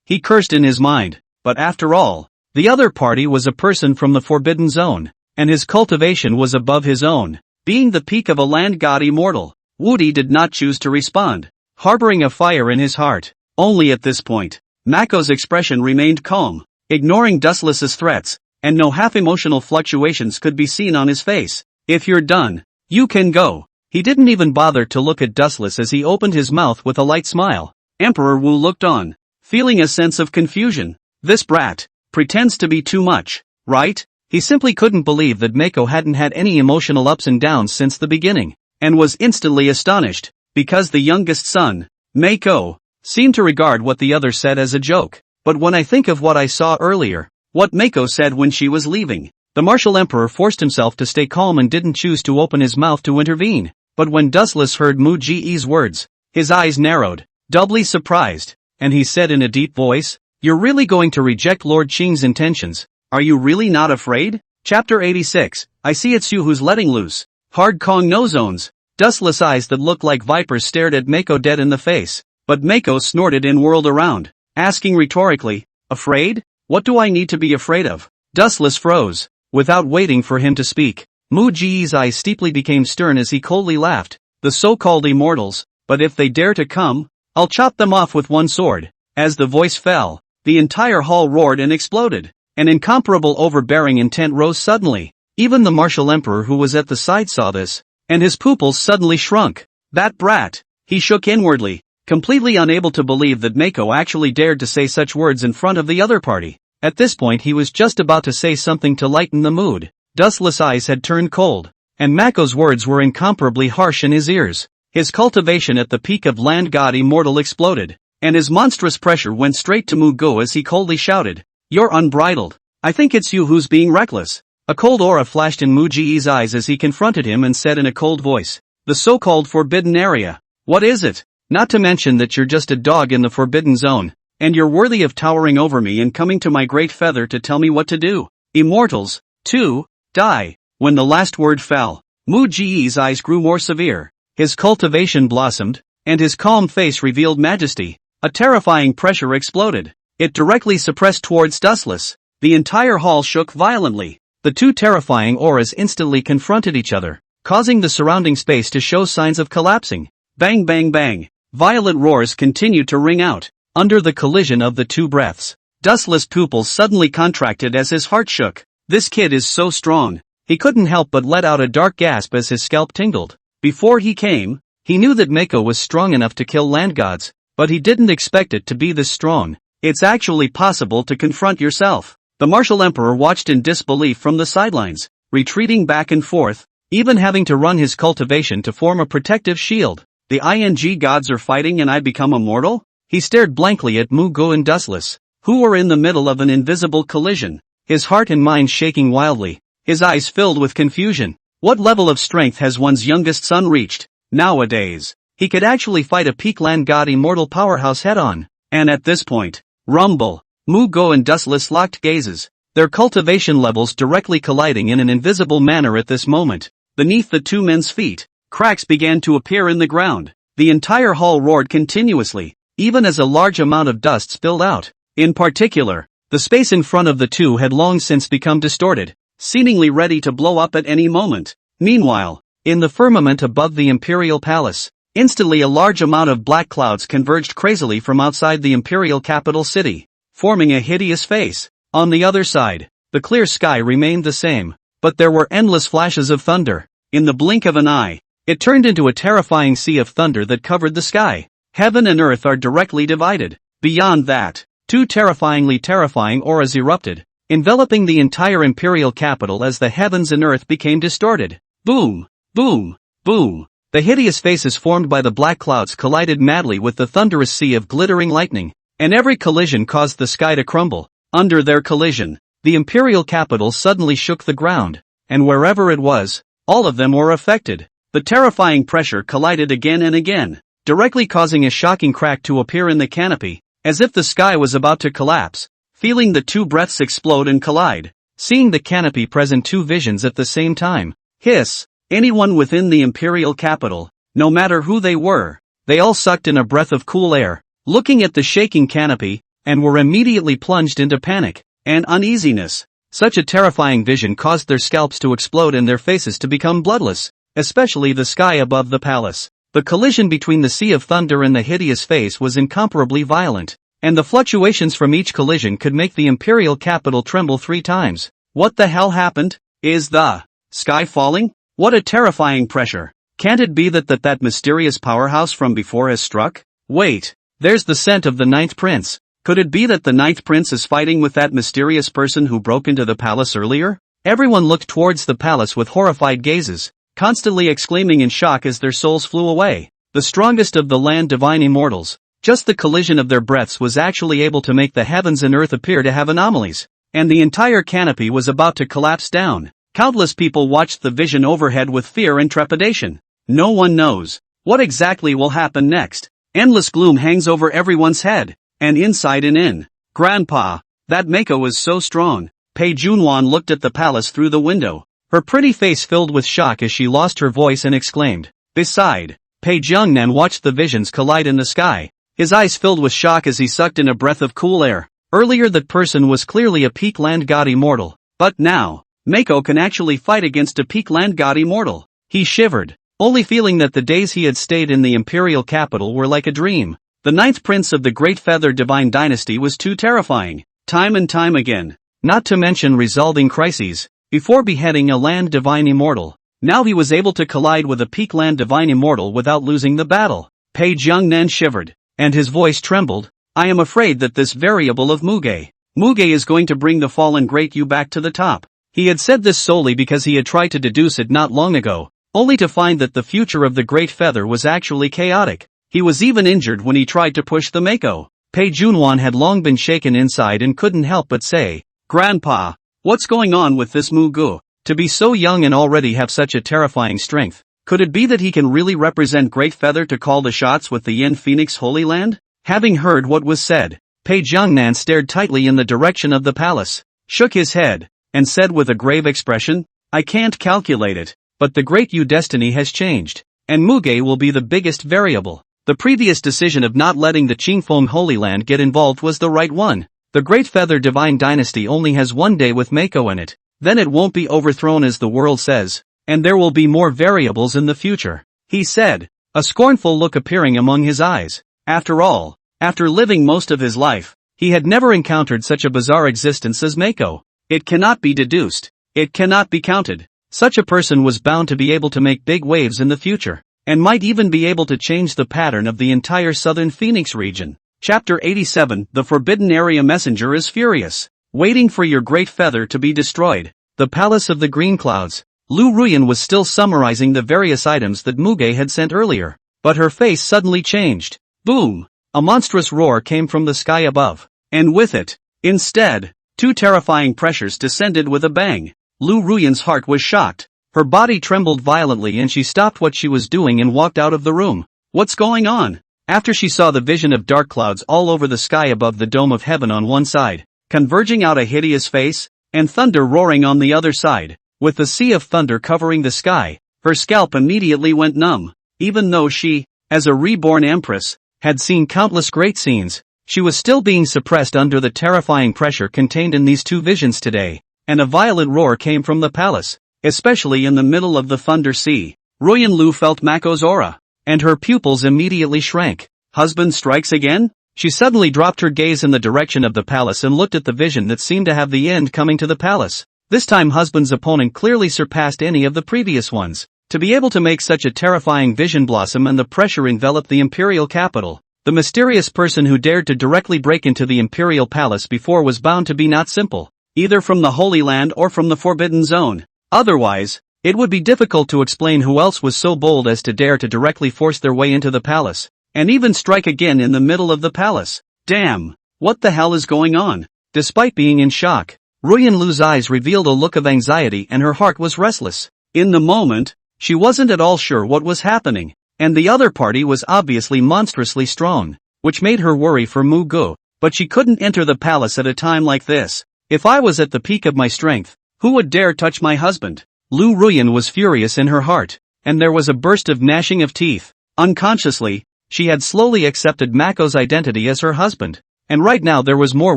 He cursed in his mind, but after all, the other party was a person from the Forbidden Zone, and his cultivation was above his own. Being the peak of a land god immortal, Wudi did not choose to respond, harboring a fire in his heart. Only at this point, Mako's expression remained calm, ignoring Dustless's threats, and no half-emotional fluctuations could be seen on his face. If you're done, you can go. He didn't even bother to look at Dustless as he opened his mouth with a light smile. Emperor Wu looked on, feeling a sense of confusion. This brat pretends to be too much, right? He simply couldn't believe that Mako hadn't had any emotional ups and downs since the beginning, and was instantly astonished, because the youngest son, Mako, seemed to regard what the other said as a joke. But when I think of what I saw earlier, what Mako said when she was leaving, the martial emperor forced himself to stay calm and didn't choose to open his mouth to intervene. But when Dustless heard Muge's words, his eyes narrowed, doubly surprised, and he said in a deep voice, "You're really going to reject Lord Qing's intentions? Are you really not afraid?" Chapter 86, I see it's you who's letting loose. Hard Kong no zones. Dustless eyes that looked like vipers stared at Mako dead in the face, but Mako snorted and whirled around, asking rhetorically, "Afraid? What do I need to be afraid of?" Dustless froze. Without waiting for him to speak, Muge's eyes steeply became stern as he coldly laughed. "The so-called immortals, but if they dare to come, I'll chop them off with one sword." As the voice fell, the entire hall roared and exploded. An incomparable overbearing intent rose suddenly. Even the martial emperor who was at the side saw this, and his pupils suddenly shrunk. That brat! He shook inwardly, completely unable to believe that Mako actually dared to say such words in front of the other party. At this point he was just about to say something to lighten the mood. Dustless' eyes had turned cold, and Mako's words were incomparably harsh in his ears. His cultivation at the peak of land god immortal exploded, and his monstrous pressure went straight to Muge as he coldly shouted, "You're unbridled. I think it's you who's being reckless." A cold aura flashed in Muge's eyes as he confronted him and said in a cold voice, "The so-called forbidden area. What is it? Not to mention that you're just a dog in the forbidden zone, and you're worthy of towering over me and coming to my great feather to tell me what to do. Immortals, too, die." When the last word fell, Muge's eyes grew more severe, his cultivation blossomed, and his calm face revealed majesty. A terrifying pressure exploded. It directly suppressed towards Dustless. The entire hall shook violently. The two terrifying auras instantly confronted each other, causing the surrounding space to show signs of collapsing. Bang bang bang. Violent roars continued to ring out. Under the collision of the two breaths, Dustless' pupils suddenly contracted as his heart shook. This kid is so strong. He couldn't help but let out a dark gasp as his scalp tingled. Before he came, he knew that Mako was strong enough to kill land gods, but he didn't expect it to be this strong. It's actually possible to confront yourself. The martial emperor watched in disbelief from the sidelines, retreating back and forth, even having to run his cultivation to form a protective shield. The ing gods are fighting and I become immortal? He stared blankly at Muge and Dustless, who were in the middle of an invisible collision, his heart and mind shaking wildly, his eyes filled with confusion. What level of strength has one's youngest son reached? Nowadays, he could actually fight a peak land god immortal powerhouse head-on. And at this point, rumble, Muge and Dustless locked gazes, their cultivation levels directly colliding in an invisible manner at this moment. Beneath the two men's feet, cracks began to appear in the ground. The entire hall roared continuously, even as a large amount of dust spilled out. In particular, the space in front of the two had long since become distorted, seemingly ready to blow up at any moment. Meanwhile, in the firmament above the Imperial Palace, instantly a large amount of black clouds converged crazily from outside the Imperial capital city, forming a hideous face. On the other side, the clear sky remained the same, but there were endless flashes of thunder. In the blink of an eye, it turned into a terrifying sea of thunder that covered the sky. Heaven and earth are directly divided. Beyond that, two terrifying auras erupted, enveloping the entire Imperial capital as the heavens and earth became distorted. Boom! Boom! Boom! The hideous faces formed by the black clouds collided madly with the thunderous sea of glittering lightning, and every collision caused the sky to crumble. Under their collision, the Imperial capital suddenly shook the ground, and wherever it was, all of them were affected. The terrifying pressure collided again and again, directly causing a shocking crack to appear in the canopy, as if the sky was about to collapse. Feeling the two breaths explode and collide, seeing the canopy present two visions at the same time. Hiss! Anyone within the Imperial capital, no matter who they were, they all sucked in a breath of cool air, looking at the shaking canopy, and were immediately plunged into panic and uneasiness. Such a terrifying vision caused their scalps to explode and their faces to become bloodless, especially the sky above the palace. The collision between the sea of thunder and the hideous face was incomparably violent, and the fluctuations from each collision could make the Imperial capital tremble 3 times. What the hell happened? Is the sky falling? What a terrifying pressure! Can't it be that mysterious powerhouse from before has struck? Wait, there's the scent of the ninth prince. Could it be that the ninth prince is fighting with that mysterious person who broke into the palace earlier? Everyone looked towards the palace with horrified gazes, constantly exclaiming in shock as their souls flew away. The strongest of the land divine immortals, just the collision of their breaths was actually able to make the heavens and earth appear to have anomalies, and the entire canopy was about to collapse down. Countless people watched the vision overhead with fear and trepidation. No one knows what exactly will happen next. Endless gloom hangs over everyone's head, and inside and in. Grandpa, that Mako is so strong. Pei Junwan looked at the palace through the window, her pretty face filled with shock as she lost her voice and exclaimed. Beside, Pei Jungnan watched the visions collide in the sky, his eyes filled with shock as he sucked in a breath of cool air. Earlier that person was clearly a peak land god immortal, but now, Mako can actually fight against a peak land god immortal. He shivered, only feeling that the days he had stayed in the Imperial capital were like a dream. The ninth prince of the Great Feather Divine Dynasty was too terrifying, time and time again, not to mention resolving crises, before beheading a land divine immortal. Now he was able to collide with a peak land divine immortal without losing the battle. Pei Jungnan shivered, and his voice trembled. I am afraid that this variable of Muge is going to bring the fallen great Yu back to the top. He had said this solely because he had tried to deduce it not long ago, only to find that the future of the Great Feather was actually chaotic. He was even injured when he tried to push the Mako. Pei Junwan had long been shaken inside and couldn't help but say, Grandpa, what's going on with this Muge? To be so young and already have such a terrifying strength, could it be that he can really represent Great Feather to call the shots with the Yin Phoenix Holy Land? Having heard what was said, Pei Jungnan stared tightly in the direction of the palace, shook his head, and said with a grave expression, I can't calculate it, but the Great Yu destiny has changed, and Muge will be the biggest variable. The previous decision of not letting the Qingfeng Holy Land get involved was the right one. The Great Feather Divine Dynasty only has one day with Mako in it, then it won't be overthrown as the world says, and there will be more variables in the future, he said, a scornful look appearing among his eyes. After all, after living most of his life, he had never encountered such a bizarre existence as Mako. It cannot be deduced, it cannot be counted. Such a person was bound to be able to make big waves in the future, and might even be able to change the pattern of the entire southern Phoenix region. Chapter 87 The Forbidden Area Messenger is furious, waiting for your great feather to be destroyed. The Palace of the Green Clouds. Liu Ruyan was still summarizing the various items that Muge had sent earlier, but her face suddenly changed. Boom! A monstrous roar came from the sky above, and with it, instead, two terrifying pressures descended with a bang. Liu Ruyan's heart was shocked. Her body trembled violently and she stopped what she was doing and walked out of the room. What's going on? After she saw the vision of dark clouds all over the sky above the dome of heaven on one side, converging out a hideous face, and thunder roaring on the other side, with the sea of thunder covering the sky, her scalp immediately went numb. Even though she, as a reborn empress, had seen countless great scenes, she was still being suppressed under the terrifying pressure contained in these two visions today, and a violent roar came from the palace, especially in the middle of the thunder sea. Ruyan Lu felt Mako's aura, and her pupils immediately shrank. Husband strikes again? She suddenly dropped her gaze in the direction of the palace and looked at the vision that seemed to have the end coming to the palace. This time husband's opponent clearly surpassed any of the previous ones. To be able to make such a terrifying vision blossom and the pressure envelop the Imperial capital, the mysterious person who dared to directly break into the Imperial palace before was bound to be not simple, either from the Holy Land or from the Forbidden Zone. Otherwise, it would be difficult to explain who else was so bold as to dare to directly force their way into the palace, and even strike again in the middle of the palace. Damn! What the hell is going on? Despite being in shock, Ruyan Lu's eyes revealed a look of anxiety and her heart was restless. In the moment, she wasn't at all sure what was happening, and the other party was obviously monstrously strong, which made her worry for Muge, but she couldn't enter the palace at a time like this. If I was at the peak of my strength, who would dare touch my husband? Liu Ruyan was furious in her heart, and there was a burst of gnashing of teeth. Unconsciously, she had slowly accepted Mako's identity as her husband, and right now there was more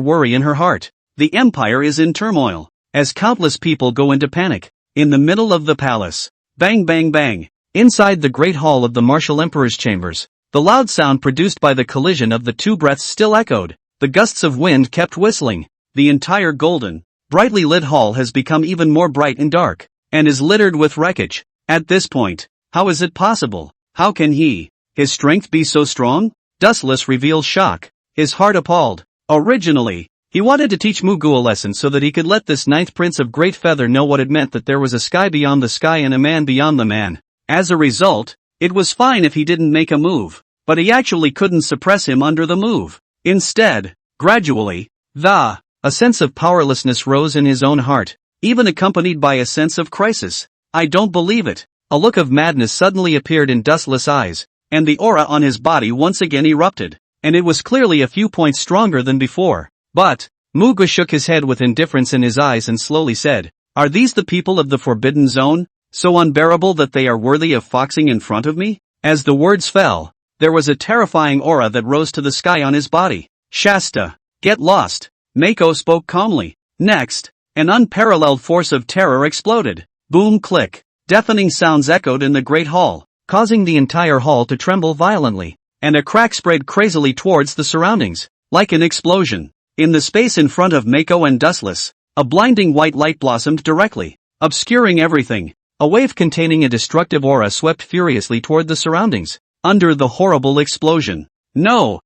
worry in her heart. The empire is in turmoil, as countless people go into panic. In the middle of the palace, bang bang bang, inside the great hall of the martial emperor's chambers, the loud sound produced by the collision of the two breaths still echoed. The gusts of wind kept whistling. The entire golden, brightly lit hall has become even more bright and dark, and is littered with wreckage. At this point, How is it possible? How can his strength be so strong? Dustless reveals shock, his heart appalled. Originally, he wanted to teach Muge a lesson so that he could let this ninth prince of Great Feather know what it meant that there was a sky beyond the sky and a man beyond the man. As a result, it was fine if he didn't make a move, but he actually couldn't suppress him under the move. Instead, gradually, a sense of powerlessness rose in his own heart, even accompanied by a sense of crisis. I don't believe it. A look of madness suddenly appeared in Dustless' eyes, and the aura on his body once again erupted, and it was clearly a few points stronger than before. But Muge shook his head with indifference in his eyes and slowly said, "Are these the people of the Forbidden Zone, so unbearable that they are worthy of foxing in front of me?" As the words fell, there was a terrifying aura that rose to the sky on his body. "Shasta, get lost," Mako spoke calmly. Next, an unparalleled force of terror exploded. Boom click. Deafening sounds echoed in the great hall, causing the entire hall to tremble violently, and a crack spread crazily towards the surroundings, like an explosion. In the space in front of Mako and Dustless, a blinding white light blossomed directly, obscuring everything. A wave containing a destructive aura swept furiously toward the surroundings, under the horrible explosion. No!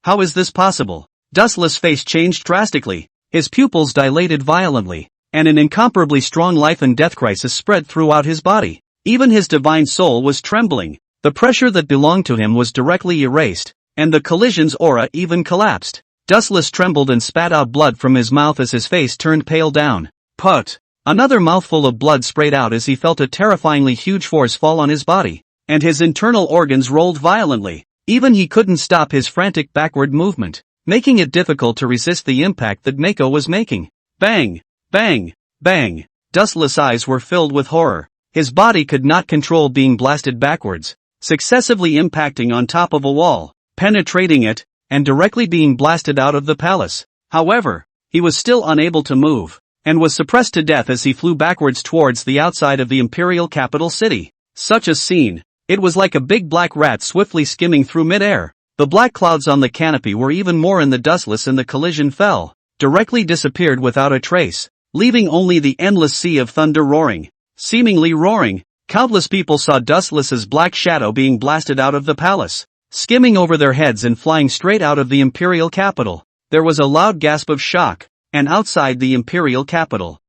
How is this possible? Dustless' face changed drastically, his pupils dilated violently, and an incomparably strong life and death crisis spread throughout his body. Even his divine soul was trembling, the pressure that belonged to him was directly erased, and the collision's aura even collapsed. Dustless trembled and spat out blood from his mouth as his face turned pale down. Put! Another mouthful of blood sprayed out as he felt a terrifyingly huge force fall on his body, and his internal organs rolled violently. Even he couldn't stop his frantic backward movement, making it difficult to resist the impact that Mako was making. Bang! Bang! Bang! Dustless' eyes were filled with horror. His body could not control being blasted backwards, successively impacting on top of a wall, penetrating it, and directly being blasted out of the palace. However, he was still unable to move, and was suppressed to death as he flew backwards towards the outside of the Imperial capital city. Such a scene. It was like a big black rat swiftly skimming through mid-air. The black clouds on the canopy were even more in the Dustless, and the collision fell, directly disappeared without a trace, leaving only the endless sea of thunder roaring. Seemingly roaring, countless people saw Dustless's black shadow being blasted out of the palace, skimming over their heads and flying straight out of the Imperial capital. There was a loud gasp of shock, and outside the Imperial capital,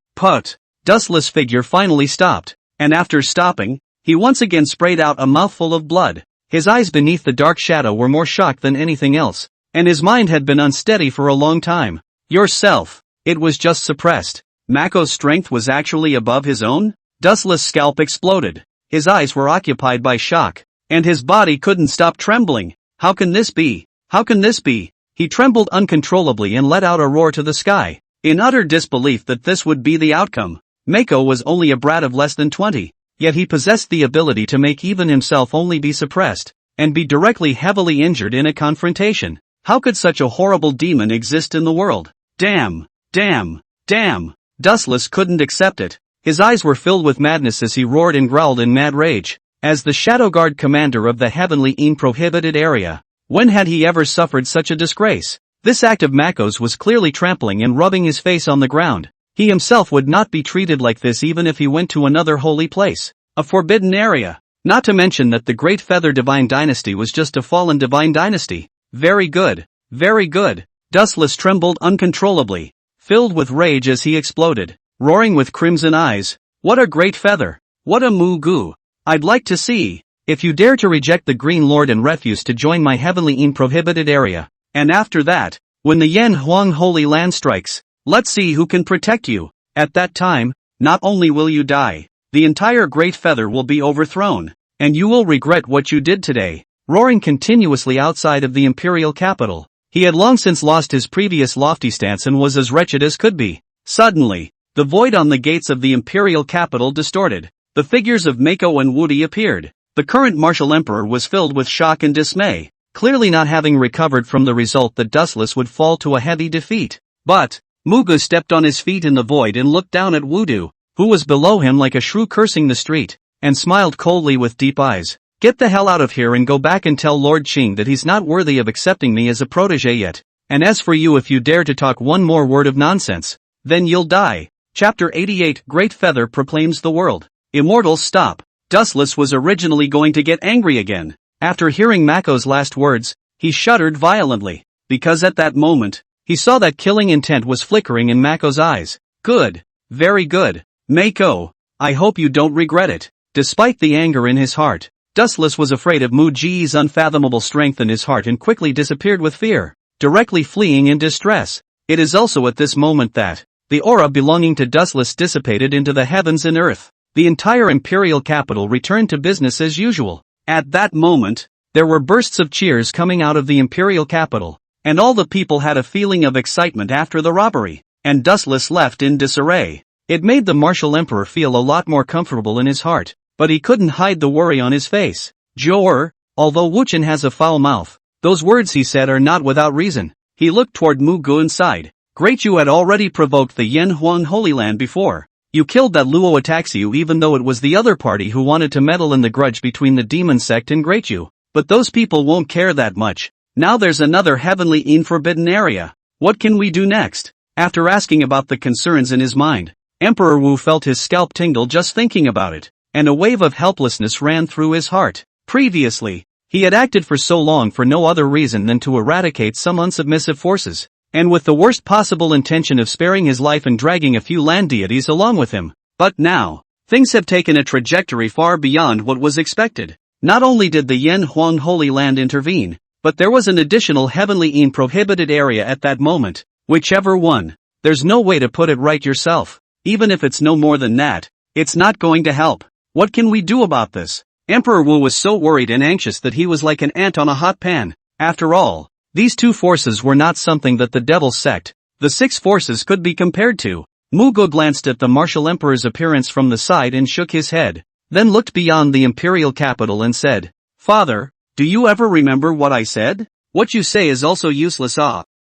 Dustless' figure finally stopped, and after stopping, he once again sprayed out a mouthful of blood. His eyes beneath the dark shadow were more shocked than anything else, and his mind had been unsteady for a long time. Yourself. It was just suppressed. Mako's strength was actually above his own? Dustless' scalp exploded. His eyes were occupied by shock, and his body couldn't stop trembling. How can this be? How can this be? He trembled uncontrollably and let out a roar to the sky, in utter disbelief that this would be the outcome. Mako was only a brat of less than 20, yet he possessed the ability to make even himself only be suppressed, and be directly heavily injured in a confrontation. How could such a horrible demon exist in the world? Damn! Damn! Damn! Dustless couldn't accept it. His eyes were filled with madness as he roared and growled in mad rage. As the Shadow Guard commander of the heavenly prohibited area, when had he ever suffered such a disgrace? This act of Mako's was clearly trampling and rubbing his face on the ground. He himself would not be treated like this even if he went to another holy place, a forbidden area. Not to mention that the Great Feather Divine Dynasty was just a fallen divine dynasty. Very good. Very good. Dustless trembled uncontrollably, filled with rage as he exploded, roaring with crimson eyes. What a great feather! What a Muge! I'd like to see, if you dare to reject the Green Lord and refuse to join my heavenly prohibited area. And after that, when the Yan Huang Holy Land strikes, let's see who can protect you. At that time, not only will you die, the entire Great Feather will be overthrown, and you will regret what you did today. Roaring continuously outside of the Imperial capital, he had long since lost his previous lofty stance and was as wretched as could be. Suddenly, the void on the gates of the Imperial capital distorted. The figures of Mako and Woody appeared. The current martial emperor was filled with shock and dismay, clearly not having recovered from the result that Dustless would fall to a heavy defeat. But Muge stepped on his feet in the void and looked down at Woody, who was below him like a shrew cursing the street, and smiled coldly with deep eyes. Get the hell out of here and go back and tell Lord Qing that he's not worthy of accepting me as a protege yet. And as for you, if you dare to talk one more word of nonsense, then you'll die. Chapter 88 Great Feather proclaims the world. Immortals stop. Dustless was originally going to get angry again. After hearing Mako's last words, he shuddered violently, because at that moment, he saw that killing intent was flickering in Mako's eyes. Good. Very good. Mako, I hope you don't regret it. Despite the anger in his heart, Dustless was afraid of Muge's unfathomable strength in his heart and quickly disappeared with fear, directly fleeing in distress. It is also at this moment that the aura belonging to Dustless dissipated into the heavens and earth. The entire Imperial capital returned to business as usual. At that moment, there were bursts of cheers coming out of the Imperial capital, and all the people had a feeling of excitement after the robbery, and Dustless left in disarray. It made the martial emperor feel a lot more comfortable in his heart, but he couldn't hide the worry on his face. Jor, although Wuchen has a foul mouth, those words he said are not without reason. He looked toward Muge and sighed. Great, you had already provoked the Yen Huang Holy Land before. You killed that Luo Ataxiu even though it was the other party who wanted to meddle in the grudge between the demon sect and Greatju. But those people won't care that much. Now there's another heavenly in forbidden area. What can we do next? After asking about the concerns in his mind, Emperor Wu felt his scalp tingle just thinking about it, and a wave of helplessness ran through his heart. Previously, he had acted for so long for no other reason than to eradicate some unsubmissive forces, and with the worst possible intention of sparing his life and dragging a few land deities along with him. But now, things have taken a trajectory far beyond what was expected. Not only did the Yen Huang Holy Land intervene, but there was an additional heavenly in prohibited area at that moment. Whichever one, there's no way to put it right yourself. Even if it's no more than that, it's not going to help. What can we do about this? Emperor Wu was so worried and anxious that he was like an ant on a hot pan. After all, these two forces were not something that the Devil's Sect, the six forces, could be compared to. Muge glanced at the martial emperor's appearance from the side and shook his head, then looked beyond the imperial capital and said, "Father, do you ever remember what I said? What you say is also useless.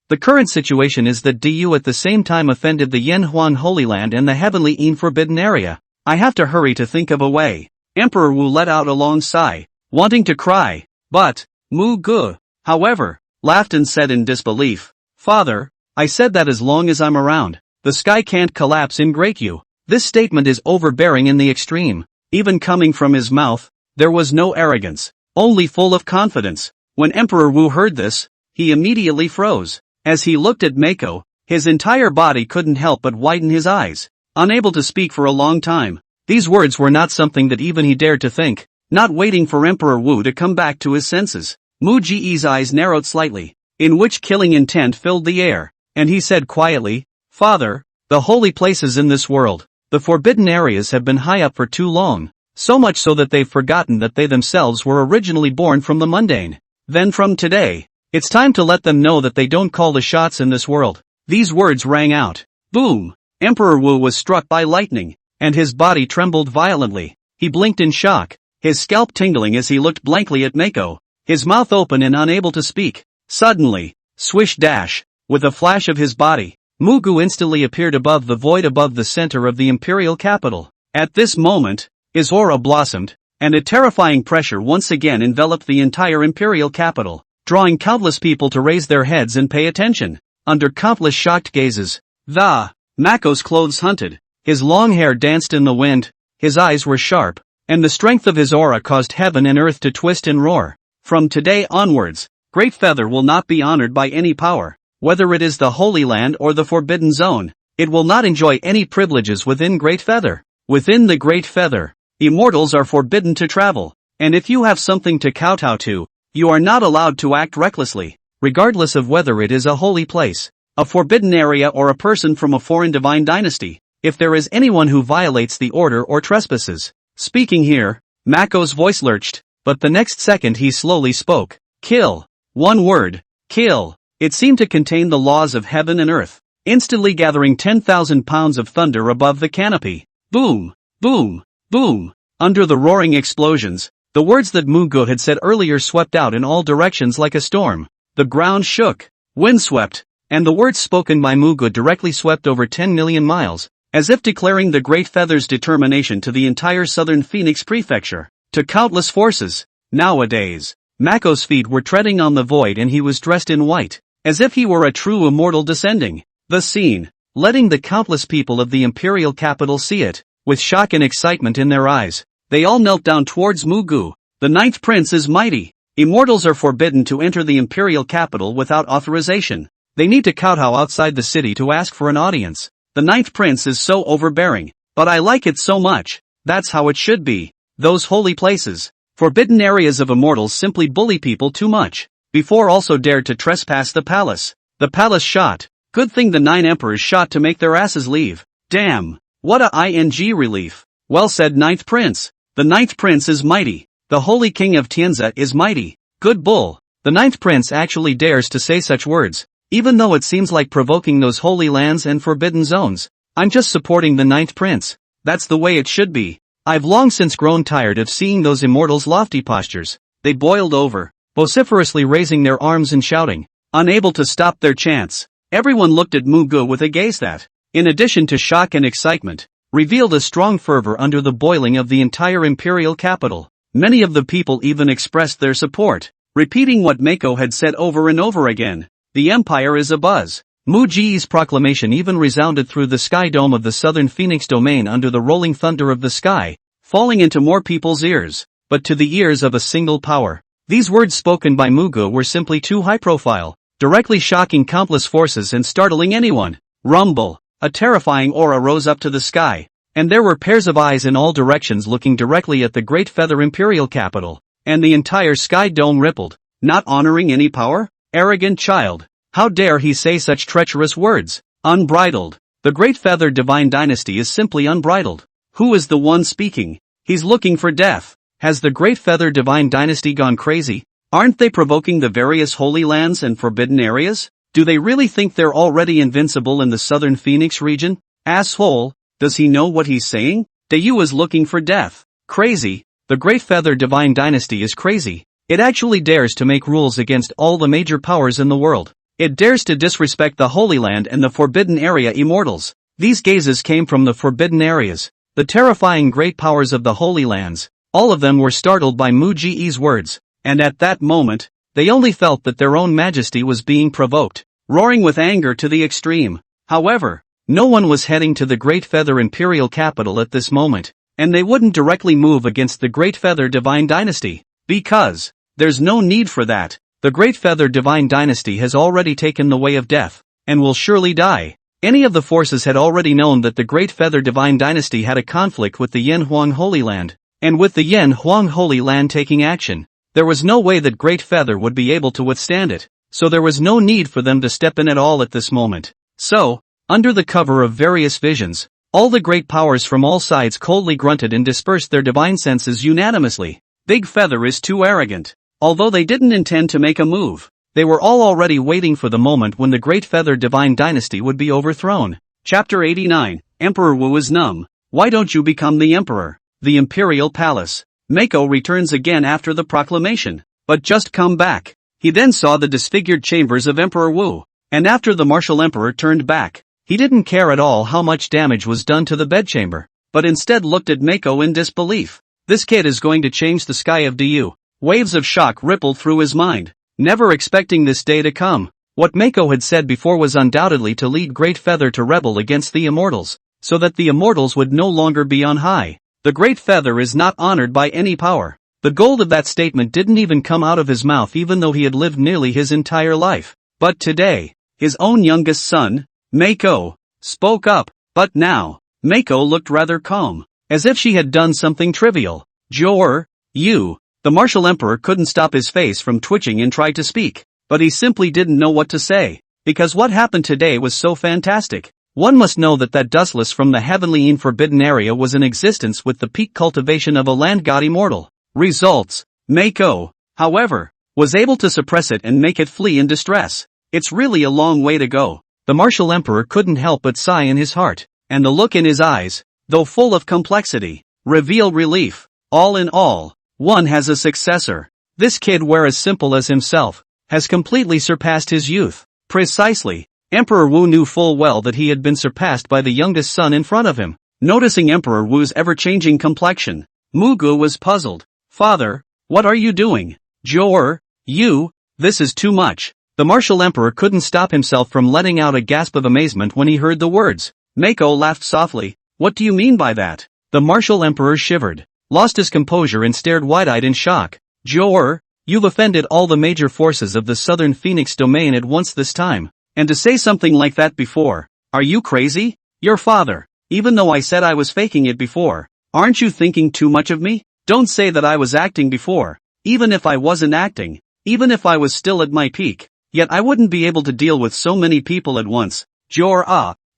The current situation is that Du at the same time offended the Yen Huang Holy Land and the heavenly in forbidden area. I have to hurry to think of a way." Emperor Wu let out a long sigh, wanting to cry, but Muge, however, laughed and said in disbelief, "Father, I said that as long as I'm around, the sky can't collapse in Greatju." This statement is overbearing in the extreme. Even coming from his mouth, there was no arrogance, only full of confidence. When Emperor Wu heard this, he immediately froze. As he looked at Mako, his entire body couldn't help but widen his eyes, unable to speak for a long time. These words were not something that even he dared to think. Not waiting for Emperor Wu to come back to his senses, Muge's eyes narrowed slightly, in which killing intent filled the air, and he said quietly, "Father, the holy places in this world, the forbidden areas have been high up for too long, so much so that they've forgotten that they themselves were originally born from the mundane. Then from today, it's time to let them know that they don't call the shots in this world." These words rang out. Boom! Emperor Wu was struck by lightning, and his body trembled violently. He blinked in shock, his scalp tingling as he looked blankly at Mako, his mouth open and unable to speak. Suddenly, swish dash, with a flash of his body, Muge instantly appeared above the void above the center of the imperial capital. At this moment, his aura blossomed, and a terrifying pressure once again enveloped the entire imperial capital, drawing countless people to raise their heads and pay attention. Under countless shocked gazes, Mako's clothes hunted, his long hair danced in the wind, his eyes were sharp, and the strength of his aura caused heaven and earth to twist and roar. From today onwards, Great Feather will not be honored by any power, whether it is the Holy Land or the Forbidden Zone. It will not enjoy any privileges within Great Feather. Within the Great Feather, immortals are forbidden to travel, and if you have something to kowtow to, you are not allowed to act recklessly, regardless of whether it is a holy place, a forbidden area or a person from a foreign divine dynasty. If there is anyone who violates the order or trespasses. Speaking here, Mako's voice lurched, but the next second he slowly spoke. Kill. One word. Kill. It seemed to contain the laws of heaven and earth, instantly gathering 10,000 pounds of thunder above the canopy. Boom, boom, boom. Under the roaring explosions, the words that Muge had said earlier swept out in all directions like a storm. The ground shook, wind swept, and the words spoken by Muge directly swept over 10 million miles. As if declaring the Great Feather's determination to the entire southern Phoenix prefecture, to countless forces. Nowadays, Mako's feet were treading on the void and he was dressed in white, as if he were a true immortal descending the scene, letting the countless people of the imperial capital see it, with shock and excitement in their eyes. They all knelt down towards Muge. The ninth prince is mighty. Immortals are forbidden to enter the imperial capital without authorization. They need to kowtow outside the city to ask for an audience. The ninth prince is so overbearing, but I like it so much. That's how it should be. Those holy places, forbidden areas of immortals simply bully people too much. Before also dared to trespass the palace. The palace shot. Good thing the 9 emperors shot to make their asses leave. Damn. What a ing relief. Well said, ninth prince. The ninth prince is mighty. The holy king of Tianza is mighty. Good bull. The ninth prince actually dares to say such words, even though it seems like provoking those holy lands and forbidden zones. I'm just supporting the ninth prince. That's the way it should be. I've long since grown tired of seeing those immortals' lofty postures. They boiled over, vociferously raising their arms and shouting, unable to stop their chants. Everyone looked at Muge with a gaze that, in addition to shock and excitement, revealed a strong fervor under the boiling of the entire imperial capital. Many of the people even expressed their support, repeating what Mako had said over and over again. The empire is abuzz. Muge's proclamation even resounded through the sky dome of the southern Phoenix domain under the rolling thunder of the sky, falling into more people's ears, but to the ears of a single power. These words spoken by Muge were simply too high profile, directly shocking countless forces and startling anyone. Rumble. A terrifying aura rose up to the sky, and there were pairs of eyes in all directions looking directly at the Great Feather Imperial capital, and the entire sky dome rippled. Not honoring any power? Arrogant child. How dare he say such treacherous words? Unbridled. The Great Feather Divine Dynasty is simply unbridled. Who is the one speaking? He's looking for death. Has the Great Feather Divine Dynasty gone crazy? Aren't they provoking the various holy lands and forbidden areas? Do they really think they're already invincible in the southern Phoenix region? Asshole. Does he know what he's saying? Dayu is looking for death. Crazy. The Great Feather Divine Dynasty is crazy. It actually dares to make rules against all the major powers in the world. It dares to disrespect the Holy Land and the Forbidden Area immortals. These gazes came from the Forbidden Areas, the terrifying great powers of the Holy Lands. All of them were startled by Muge's words, and at that moment, they only felt that their own majesty was being provoked, roaring with anger to the extreme. However, no one was heading to the Great Feather Imperial capital at this moment, and they wouldn't directly move against the Great Feather Divine Dynasty, because there's no need for that. The Great Feather Divine Dynasty has already taken the way of death, and will surely die. Any of the forces had already known that the Great Feather Divine Dynasty had a conflict with the Yen Huang Holy Land, and with the Yen Huang Holy Land taking action, there was no way that Great Feather would be able to withstand it, so there was no need for them to step in at all at this moment. So, under the cover of various visions, all the great powers from all sides coldly grunted and dispersed their divine senses unanimously. Big Feather is too arrogant. Although they didn't intend to make a move, they were all already waiting for the moment when the Great Feather Divine Dynasty would be overthrown. Chapter 89, Emperor Wu is numb. Why don't you become the emperor? The Imperial Palace. Mako returns again after the proclamation, but just come back. He then saw the disfigured chambers of Emperor Wu, and after the martial emperor turned back, he didn't care at all how much damage was done to the bedchamber, but instead looked at Mako in disbelief. This kid is going to change the sky of Du. Waves of shock rippled through his mind, never expecting this day to come. What Mako had said before was undoubtedly to lead Great Feather to rebel against the Immortals, so that the Immortals would no longer be on high. The Great Feather is not honored by any power. The gold of that statement didn't even come out of his mouth even though he had lived nearly his entire life. But today, his own youngest son, Mako, spoke up. But now, Mako looked rather calm, as if she had done something trivial. Jor, you. The martial emperor couldn't stop his face from twitching and tried to speak, but he simply didn't know what to say, because what happened today was so fantastic. One must know that dustless from the heavenly and forbidden area was in existence with the peak cultivation of a land god immortal. Results. Mako, however, was able to suppress it and make it flee in distress. It's really a long way to go. The martial emperor couldn't help but sigh in his heart, and the look in his eyes, though full of complexity, revealed relief. All in all, one has a successor. This kid, whereas simple as himself, has completely surpassed his youth. Precisely. Emperor Wu knew full well that he had been surpassed by the youngest son in front of him. Noticing Emperor Wu's ever-changing complexion, Muge was puzzled. Father, what are you doing? Jor, you, this is too much. The martial emperor couldn't stop himself from letting out a gasp of amazement when he heard the words. Mako laughed softly. What do you mean by that? The martial emperor shivered. lost his composure and stared wide-eyed in shock. Jor, you've offended all the major forces of the Southern Phoenix domain at once this time. And to say something like that before, are you crazy? Your father, even though I said I was faking it before, aren't you thinking too much of me? Don't say that I was acting before. Even if I wasn't acting, even if I was still at my peak, yet I wouldn't be able to deal with so many people at once. Jor,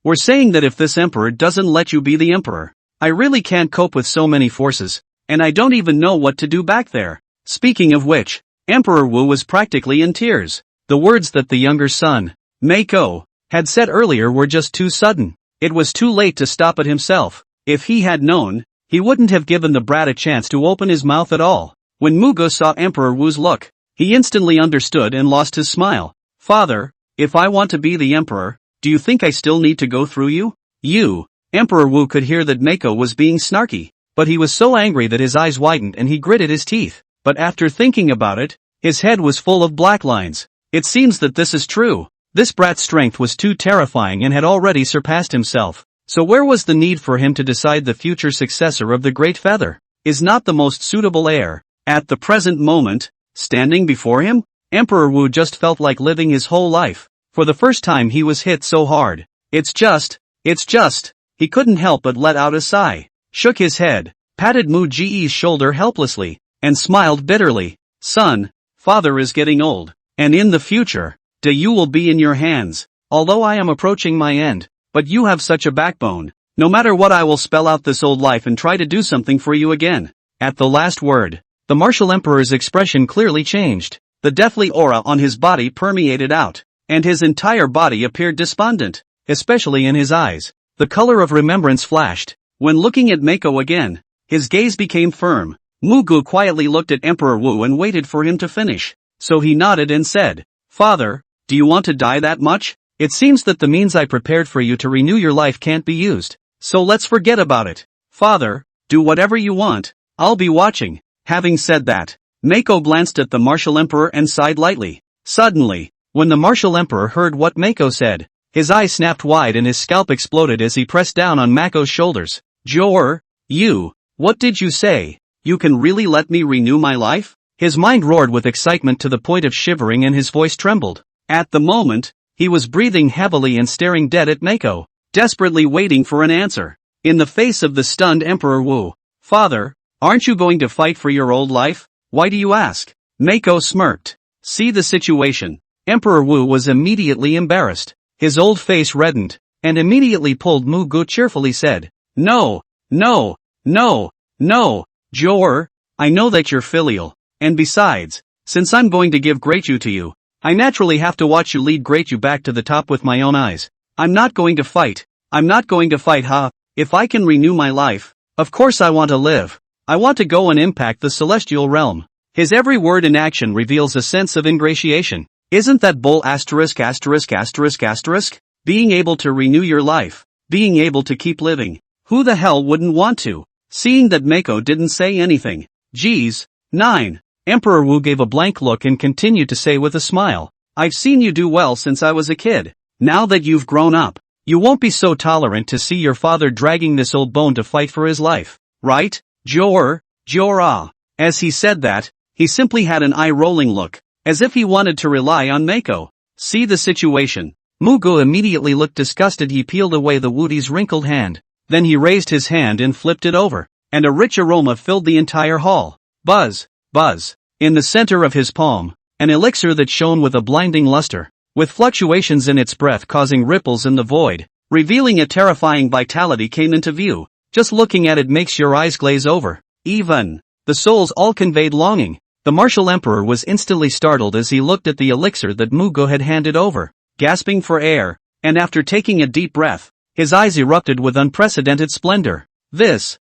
we're saying that if this emperor doesn't let you be the emperor, I really can't cope with so many forces, and I don't even know what to do back there. Speaking of which, Emperor Wu was practically in tears. The words that the younger son, Mako, had said earlier were just too sudden. It was too late to stop it himself. If he had known, he wouldn't have given the brat a chance to open his mouth at all. When Muge saw Emperor Wu's look, he instantly understood and lost his smile. Father, if I want to be the emperor, do you think I still need to go through you? You. Emperor Wu could hear that Mako was being snarky, but he was so angry that his eyes widened and he gritted his teeth. But after thinking about it, his head was full of black lines. It seems that this is true. This brat's strength was too terrifying and had already surpassed himself. So where was the need for him to decide the future successor of the Great Feather? Is not the most suitable heir, at the present moment, standing before him? Emperor Wu just felt like living his whole life. For the first time he was hit so hard. It's just. He couldn't help but let out a sigh, shook his head, patted Muge's shoulder helplessly, and smiled bitterly. Son, father is getting old, and in the future, you will be in your hands. Although I am approaching my end, but you have such a backbone. No matter what, I will spell out this old life and try to do something for you again. At the last word, the martial emperor's expression clearly changed. The deathly aura on his body permeated out, and his entire body appeared despondent, especially in his eyes. The color of remembrance flashed. When looking at Mako again, his gaze became firm. Muge quietly looked at Emperor Wu and waited for him to finish. So he nodded and said, Father, do you want to die that much? It seems that the means I prepared for you to renew your life can't be used. So let's forget about it. Father, do whatever you want. I'll be watching. Having said that, Mako glanced at the martial emperor and sighed lightly. Suddenly, when the martial emperor heard what Mako said, his eyes snapped wide and his scalp exploded as he pressed down on Mako's shoulders. Jor, you, what did you say? You can really let me renew my life? His mind roared with excitement to the point of shivering and his voice trembled. At the moment, he was breathing heavily and staring dead at Mako, desperately waiting for an answer. In the face of the stunned Emperor Wu, Father, aren't you going to fight for your old life? Why do you ask? Mako smirked. See the situation. Emperor Wu was immediately embarrassed. His old face reddened, and immediately pulled Muge cheerfully said, No, Jor, I know that you're filial, and besides, since I'm going to give Greatyu to you, I naturally have to watch you lead Greatyu back to the top with my own eyes. I'm not going to fight, If I can renew my life, of course I want to live. I want to go and impact the celestial realm. His every word and action reveals a sense of ingratiation. Isn't that bull *******? Being able to renew your life, being able to keep living. Who the hell wouldn't want to? Seeing that Mako didn't say anything. Geez, 9. Emperor Wu gave a blank look and continued to say with a smile, I've seen you do well since I was a kid. Now that you've grown up, you won't be so tolerant to see your father dragging this old bone to fight for his life, right? Jor. As he said that, he simply had an eye-rolling look, as if he wanted to rely on Mako. See the situation. Muge immediately looked disgusted. He peeled away the Woody's wrinkled hand. Then he raised his hand and flipped it over, and a rich aroma filled the entire hall. Buzz. In the center of his palm, an elixir that shone with a blinding luster, with fluctuations in its breath causing ripples in the void, revealing a terrifying vitality came into view. Just looking at it makes your eyes glaze over. Even the souls all conveyed longing. The martial emperor was instantly startled as he looked at the elixir that Muge had handed over, gasping for air, and after taking a deep breath, his eyes erupted with unprecedented splendor. This?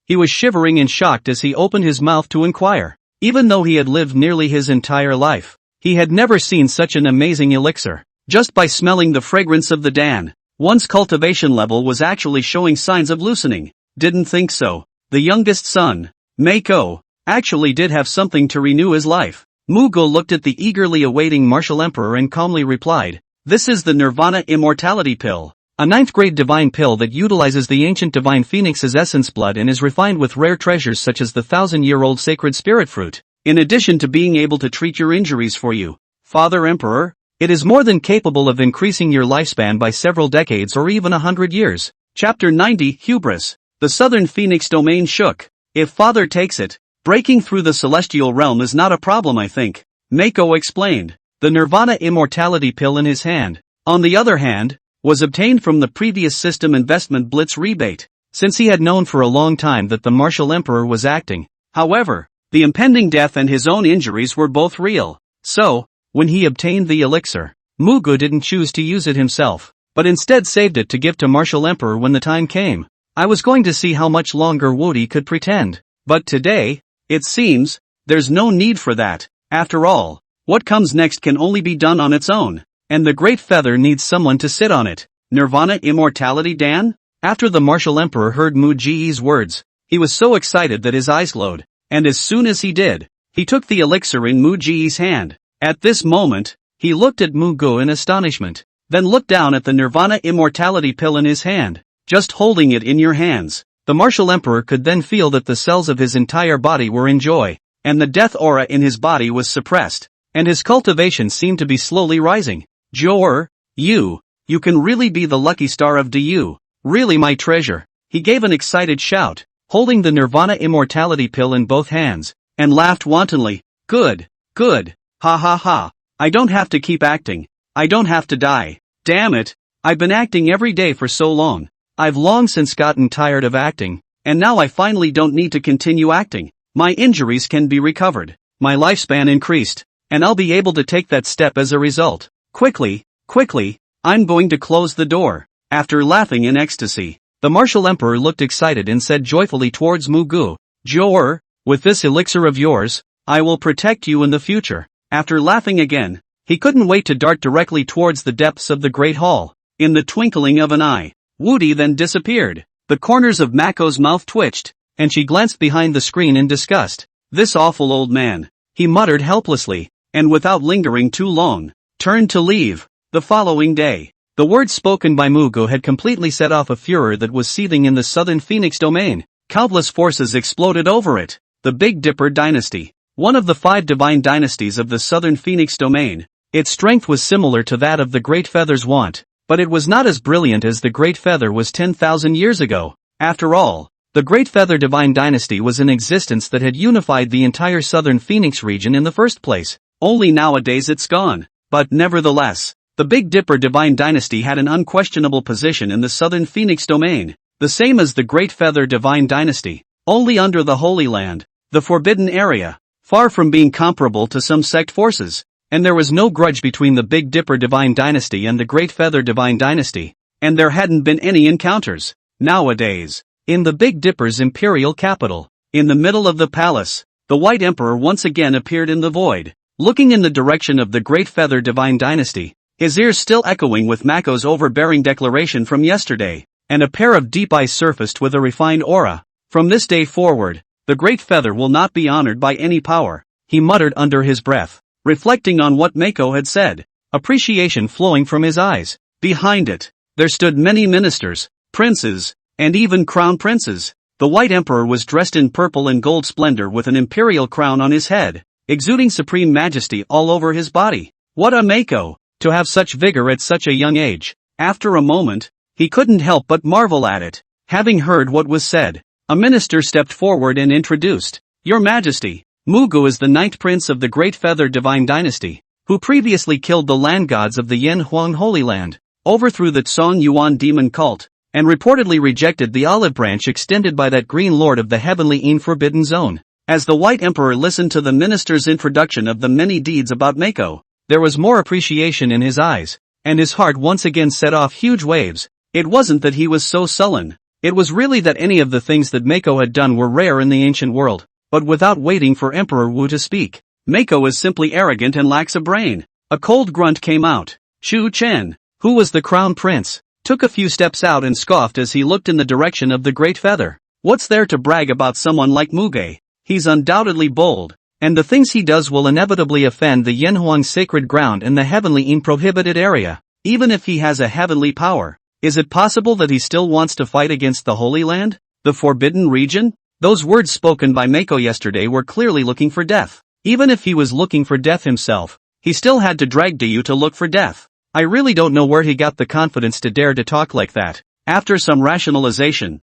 He was shivering and shocked as he opened his mouth to inquire. Even though he had lived nearly his entire life, he had never seen such an amazing elixir. Just by smelling the fragrance of the Dan, one's cultivation level was actually showing signs of loosening. Didn't think so. The youngest son, Mako, actually did have something to renew his life. Muge looked at the eagerly awaiting martial emperor and calmly replied, This is the Nirvana immortality pill. A 9th-grade divine pill that utilizes the ancient divine phoenix's essence blood and is refined with rare treasures such as the 1,000-year-old sacred spirit fruit. In addition to being able to treat your injuries for you, Father Emperor, it is more than capable of increasing your lifespan by several decades or even 100 years. Chapter 90, Hubris. The Southern Phoenix domain shook. If Father takes it, breaking through the celestial realm is not a problem, I think, Mako explained. The Nirvana immortality pill in his hand, on the other hand, was obtained from the previous system investment blitz rebate, since he had known for a long time that the martial emperor was acting. However, the impending death and his own injuries were both real. So, when he obtained the elixir, Muge didn't choose to use it himself, but instead saved it to give to martial emperor when the time came. I was going to see how much longer Woody could pretend. But today, it seems, there's no need for that. After all, what comes next can only be done on its own. And the Great Feather needs someone to sit on it. Nirvana immortality, Dan? After the martial emperor heard Muge's words, he was so excited that his eyes glowed, and as soon as he did, he took the elixir in Muge's hand. At this moment, he looked at Muge in astonishment, then looked down at the Nirvana immortality pill in his hand. Just holding it in your hands, the martial emperor could then feel that the cells of his entire body were in joy, and the death aura in his body was suppressed, and his cultivation seemed to be slowly rising. Jor, you can really be the lucky star of Du. Really my treasure. He gave an excited shout, holding the Nirvana immortality pill in both hands, and laughed wantonly. Good. Ha ha ha. I don't have to keep acting. I don't have to die. Damn it. I've been acting every day for so long. I've long since gotten tired of acting, and now I finally don't need to continue acting. My injuries can be recovered. My lifespan increased, and I'll be able to take that step as a result. Quickly, I'm going to close the door. After laughing in ecstasy, the martial emperor looked excited and said joyfully towards Muge, Jor, with this elixir of yours, I will protect you in the future. After laughing again, he couldn't wait to dart directly towards the depths of the great hall. In the twinkling of an eye, Woody then disappeared. The corners of Mako's mouth twitched, and she glanced behind the screen in disgust. This awful old man, he muttered helplessly, and without lingering too long, turned to leave. The following day, the words spoken by Muge had completely set off a furor that was seething in the Southern Phoenix domain. Countless forces exploded over it. The Big Dipper dynasty, one of the 5 divine dynasties of the Southern Phoenix domain. Its strength was similar to that of the Great Feather's want, but it was not as brilliant as the Great Feather was 10,000 years ago. After all, the Great Feather divine dynasty was an existence that had unified the entire Southern Phoenix region in the first place. Only nowadays it's gone. But nevertheless, the Big Dipper divine dynasty had an unquestionable position in the Southern Phoenix domain, the same as the Great Feather divine dynasty, only under the Holy Land, the Forbidden Area, far from being comparable to some sect forces. And there was no grudge between the Big Dipper divine dynasty and the Great Feather divine dynasty, and there hadn't been any encounters. Nowadays, in the Big Dipper's imperial capital, in the middle of the palace, the White Emperor once again appeared in the void, looking in the direction of the Great Feather divine dynasty, his ears still echoing with Mako's overbearing declaration from yesterday, and a pair of deep eyes surfaced with a refined aura. From this day forward, the Great Feather will not be honored by any power, he muttered under his breath, reflecting on what Mako had said, appreciation flowing from his eyes. Behind it, there stood many ministers, princes, and even crown princes. The White Emperor was dressed in purple and gold splendor with an imperial crown on his head, exuding supreme majesty all over his body. What a Mako, to have such vigor at such a young age. After a moment, he couldn't help but marvel at it. Having heard what was said, a minister stepped forward and introduced, Your Majesty, Muge is the 9th prince of the Great Feather divine dynasty, who previously killed the land gods of the Yen Huang Holy Land, overthrew the Tsong Yuan demon cult, and reportedly rejected the olive branch extended by that green lord of the heavenly Yin Forbidden Zone. As the White Emperor listened to the minister's introduction of the many deeds about Mako, there was more appreciation in his eyes, and his heart once again set off huge waves. It wasn't that he was so sullen, it was really that any of the things that Mako had done were rare in the ancient world. But without waiting for Emperor Wu to speak, Mako is simply arrogant and lacks a brain. A cold grunt came out. Chu Chen, who was the crown prince, took a few steps out and scoffed as he looked in the direction of the Great Feather. What's there to brag about someone like Muge? He's undoubtedly bold, and the things he does will inevitably offend the Yanhuang sacred ground and the heavenly Yin prohibited area, even if he has a heavenly power. Is it possible that he still wants to fight against the Holy Land? The Forbidden Region? Those words spoken by Mako yesterday were clearly looking for death. Even if he was looking for death himself, he still had to drag Diyu to look for death. I really don't know where he got the confidence to dare to talk like that. After some rationalization,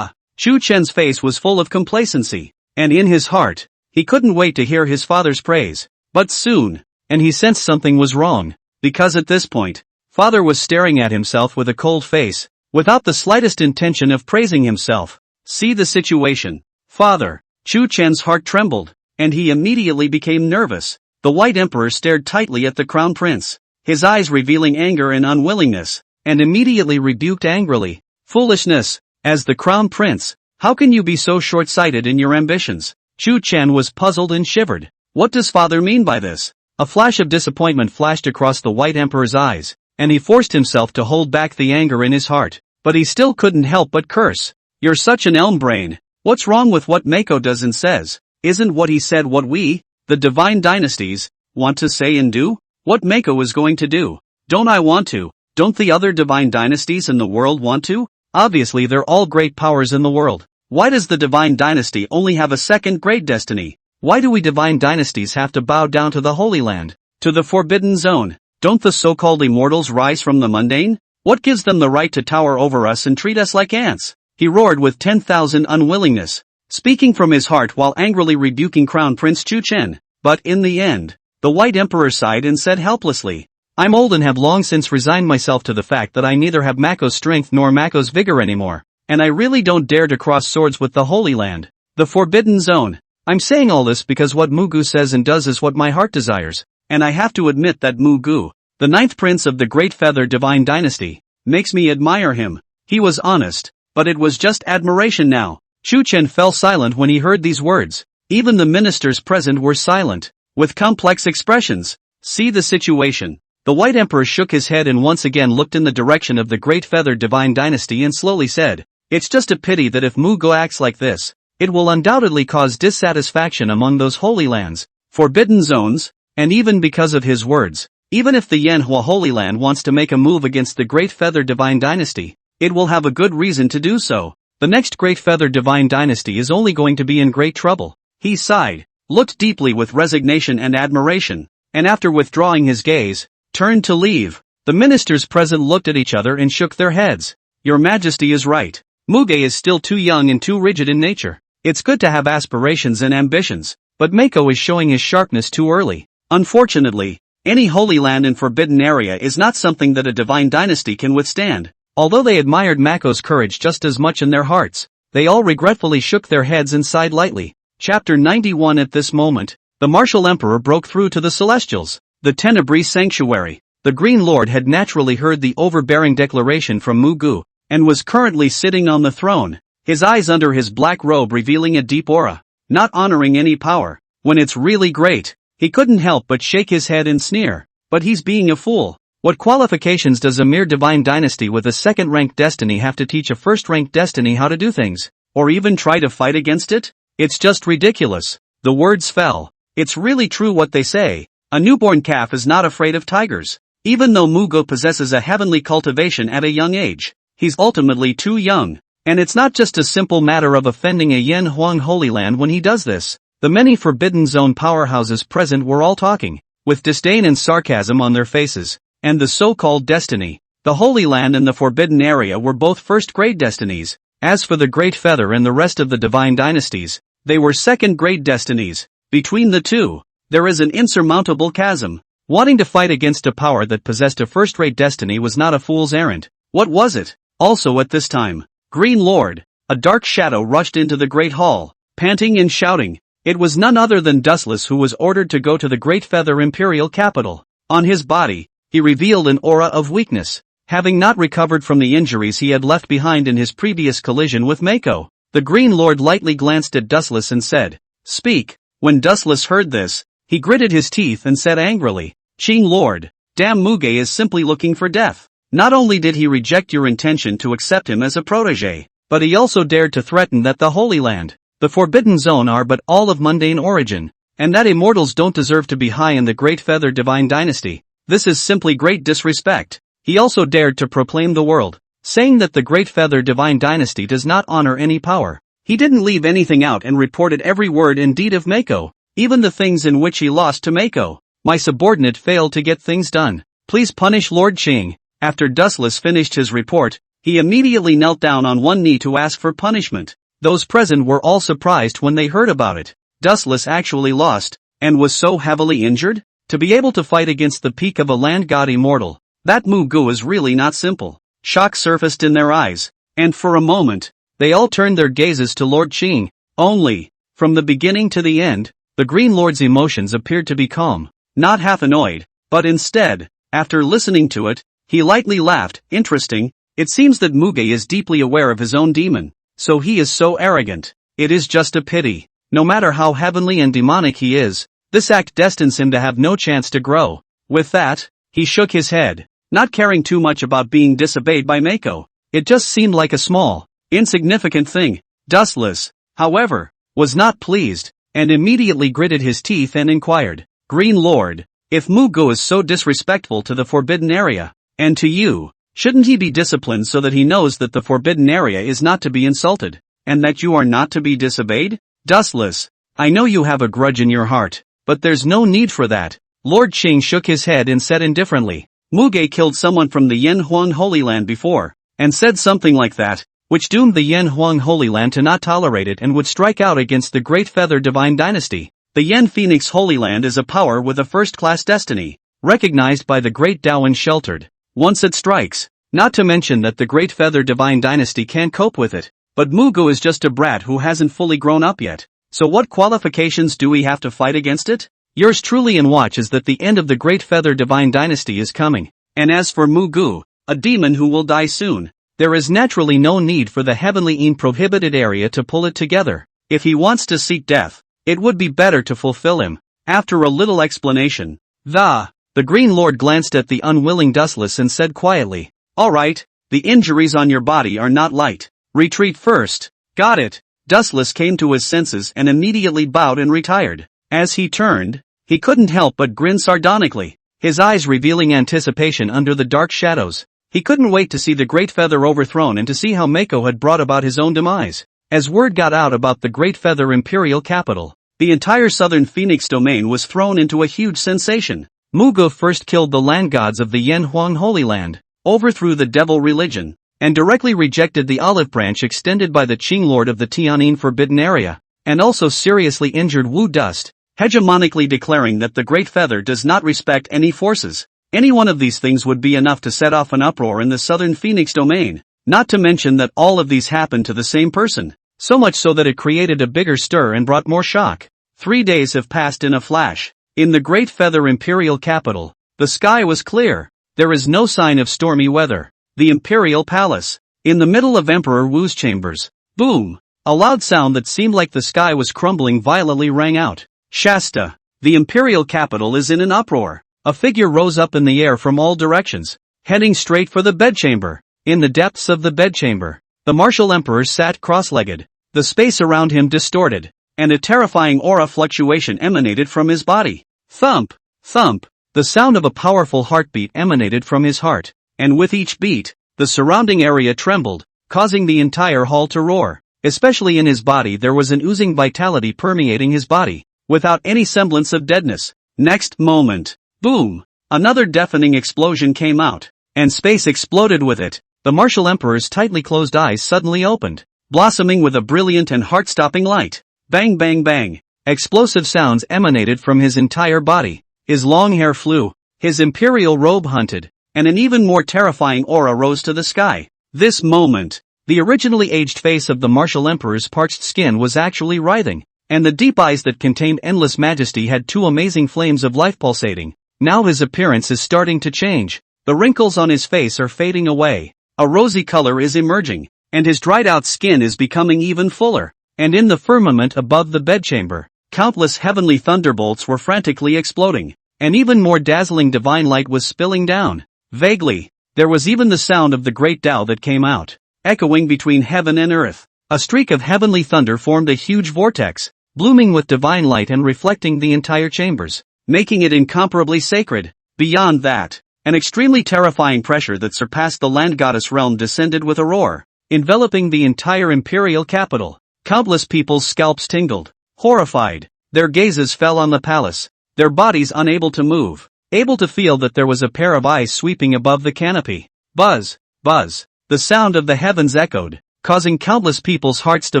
Chu Chen's face was full of complacency, and in his heart, he couldn't wait to hear his father's praise. But soon, and he sensed something was wrong, because at this point, father was staring at himself with a cold face, without the slightest intention of praising himself. See the situation. Father. Chu Chen's heart trembled, and he immediately became nervous. The White Emperor stared tightly at the Crown Prince, his eyes revealing anger and unwillingness, and immediately rebuked angrily. Foolishness, as the Crown Prince, how can you be so short-sighted in your ambitions? Chu Chen was puzzled and shivered. What does father mean by this? A flash of disappointment flashed across the White Emperor's eyes, and he forced himself to hold back the anger in his heart, but he still couldn't help but curse. You're such an elm brain. What's wrong with what Mako does and says? Isn't what he said what we, the divine dynasties, want to say and do? What Mako is going to do? Don't I want to? Don't the other divine dynasties in the world want to? Obviously they're all great powers in the world. Why does the divine dynasty only have a second great destiny? Why do we divine dynasties have to bow down to the Holy Land? To the Forbidden Zone? Don't the so-called immortals rise from the mundane? What gives them the right to tower over us and treat us like ants? He roared with 10,000 unwillingness, speaking from his heart while angrily rebuking Crown Prince Chu Chen. But in the end, the White Emperor sighed and said helplessly, I'm old and have long since resigned myself to the fact that I neither have Mako's strength nor Mako's vigor anymore, and I really don't dare to cross swords with the Holy Land, the Forbidden Zone. I'm saying all this because what Muge says and does is what my heart desires, and I have to admit that Muge, the 9th prince of the Great Feather Divine Dynasty, makes me admire him. He was honest, but it was just admiration now. Chu Chen fell silent when he heard these words. Even the ministers present were silent, with complex expressions. See the situation. The White Emperor shook his head and once again looked in the direction of the Great Feather Divine Dynasty and slowly said, It's just a pity that if Muge acts like this, it will undoubtedly cause dissatisfaction among those Holy Lands, Forbidden Zones, and even because of his words, even if the Manhwa Holy Land wants to make a move against the Great Feather Divine Dynasty, it will have a good reason to do so. The next Great Feather Divine Dynasty is only going to be in great trouble. He sighed, looked deeply with resignation and admiration, and after withdrawing his gaze, turned to leave. The ministers present looked at each other and shook their heads. Your Majesty is right. Muge is still too young and too rigid in nature. It's good to have aspirations and ambitions, but Mako is showing his sharpness too early. Unfortunately, any Holy Land and Forbidden Area is not something that a divine dynasty can withstand. Although they admired Mako's courage just as much in their hearts, they all regretfully shook their heads and sighed lightly. Chapter 91. At this moment, the martial emperor broke through to the Celestials, the Tenebrese sanctuary. The Green Lord had naturally heard the overbearing declaration from Muge, and was currently sitting on the throne, his eyes under his black robe revealing a deep aura, not honoring any power. When it's really great, he couldn't help but shake his head and sneer. But he's being a fool. What qualifications does a mere divine dynasty with a second-ranked destiny have to teach a first-ranked destiny how to do things, or even try to fight against it? It's just ridiculous. The words fell. It's really true what they say. A newborn calf is not afraid of tigers. Even though Muge possesses a heavenly cultivation at a young age, he's ultimately too young. And it's not just a simple matter of offending a Yen Huang Holy Land when he does this. The many Forbidden Zone powerhouses present were all talking, with disdain and sarcasm on their faces. And the so-called destiny, the Holy Land and the Forbidden Area were both first-grade destinies. As for the Great Feather and the rest of the divine dynasties, they were second-grade destinies. Between the two, there is an insurmountable chasm. Wanting to fight against a power that possessed a first-rate destiny was not a fool's errand. What was it? Also at this time, Green Lord, a dark shadow rushed into the Great Hall, panting and shouting. It was none other than Dustless, who was ordered to go to the Great Feather Imperial capital. On his body, he revealed an aura of weakness, having not recovered from the injuries he had left behind in his previous collision with Mako. The Green Lord lightly glanced at Dustless and said, Speak. When Dustless heard this, he gritted his teeth and said angrily, Qing Lord, damn, Muge is simply looking for death. Not only did he reject your intention to accept him as a protege, but he also dared to threaten that the Holy Land, the Forbidden Zone are but all of mundane origin, and that immortals don't deserve to be high in the Great Feather Divine Dynasty. This is simply great disrespect. He also dared to proclaim the world, saying that the Great Feather Divine Dynasty does not honor any power. He didn't leave anything out and reported every word and deed of Mako, even the things in which he lost to Mako. My subordinate failed to get things done. Please punish Lord Qing. After Dustless finished his report, he immediately knelt down on one knee to ask for punishment. Those present were all surprised when they heard about it. Dustless actually lost, and was so heavily injured? To be able to fight against the peak of a land god immortal, that Muge is really not simple. Shock surfaced in their eyes, and for a moment, they all turned their gazes to Lord Qing. Only, from the beginning to the end, the Green Lord's emotions appeared to be calm, not half annoyed, but instead, after listening to it, he lightly laughed. Interesting, it seems that Muge is deeply aware of his own demon, so he is so arrogant. It is just a pity. No matter how heavenly and demonic he is, this act destines him to have no chance to grow. With that, he shook his head, not caring too much about being disobeyed by Mako. It just seemed like a small, insignificant thing. Dustless, however, was not pleased, and immediately gritted his teeth and inquired, Green Lord, if Muge is so disrespectful to the forbidden area, and to you, shouldn't he be disciplined so that he knows that the forbidden area is not to be insulted, and that you are not to be disobeyed? Dustless, I know you have a grudge in your heart, but there's no need for that. Lord Qing shook his head and said indifferently, Muge killed someone from the Yanhuang Holy Land before, and said something like that, which doomed the Yanhuang Holy Land to not tolerate it and would strike out against the Great Feather Divine Dynasty. The Yan Phoenix Holy Land is a power with a first-class destiny, recognized by the Great Daoan Sheltered. Once it strikes, not to mention that the Great Feather Divine Dynasty can't cope with it, but Muge is just a brat who hasn't fully grown up yet. So what qualifications do we have to fight against it? Yours truly in watch is that the end of the Great Feather Divine Dynasty is coming, and as for Muge, a demon who will die soon, there is naturally no need for the heavenly prohibited area to pull it together. If he wants to seek death, it would be better to fulfill him. After a little explanation, the Green Lord glanced at the unwilling Dustless and said quietly, Alright, the injuries on your body are not light. Retreat first. Got it. Dustless came to his senses and immediately bowed and retired. As he turned, he couldn't help but grin sardonically, his eyes revealing anticipation under the dark shadows. He couldn't wait to see the Great Feather overthrown and to see how Mako had brought about his own demise. As word got out about the Great Feather Imperial capital, the entire southern Phoenix domain was thrown into a huge sensation. Muge first killed the land gods of the Yanhuang Holy Land, overthrew the devil religion, and directly rejected the olive branch extended by the Qing Lord of the Tianyin Forbidden Area, and also seriously injured Wu Dust, hegemonically declaring that the Great Feather does not respect any forces. Any one of these things would be enough to set off an uproar in the southern Phoenix domain, not to mention that all of these happened to the same person, so much so that it created a bigger stir and brought more shock. 3 days have passed in a flash. In the Great Feather Imperial capital, the sky was clear. There is no sign of stormy weather. The Imperial Palace. In the middle of Emperor Wu's chambers. Boom! A loud sound that seemed like the sky was crumbling violently rang out. Shasta! The Imperial capital is in an uproar. A figure rose up in the air from all directions, heading straight for the bedchamber. In the depths of the bedchamber, the martial emperor sat cross-legged, the space around him distorted, and a terrifying aura fluctuation emanated from his body. Thump! Thump! The sound of a powerful heartbeat emanated from his heart, and with each beat, the surrounding area trembled, causing the entire hall to roar. Especially in his body there was an oozing vitality permeating his body, without any semblance of deadness. Next moment, boom! Another deafening explosion came out, and space exploded with it. The martial emperor's tightly closed eyes suddenly opened, blossoming with a brilliant and heart-stopping light. Bang bang bang! Explosive sounds emanated from his entire body. His long hair flew, his imperial robe hunted, and an even more terrifying aura rose to the sky. This moment, the originally aged face of the martial emperor's parched skin was actually writhing, and the deep eyes that contained endless majesty had 2 amazing flames of life pulsating. Now his appearance is starting to change. The wrinkles on his face are fading away. A rosy color is emerging, and his dried-out skin is becoming even fuller. And in the firmament above the bedchamber, countless heavenly thunderbolts were frantically exploding. An even more dazzling divine light was spilling down. Vaguely, there was even the sound of the great Tao that came out, echoing between heaven and earth. A streak of heavenly thunder formed a huge vortex, blooming with divine light and reflecting the entire chambers, making it incomparably sacred. Beyond that, An extremely terrifying pressure that surpassed the land goddess realm descended with a roar, enveloping the entire imperial capital. Countless people's scalps tingled, horrified. Their gazes fell on the palace, their bodies unable to move, able to feel that there was a pair of eyes sweeping above the canopy. Buzz, buzz. The sound of the heavens echoed, causing countless people's hearts to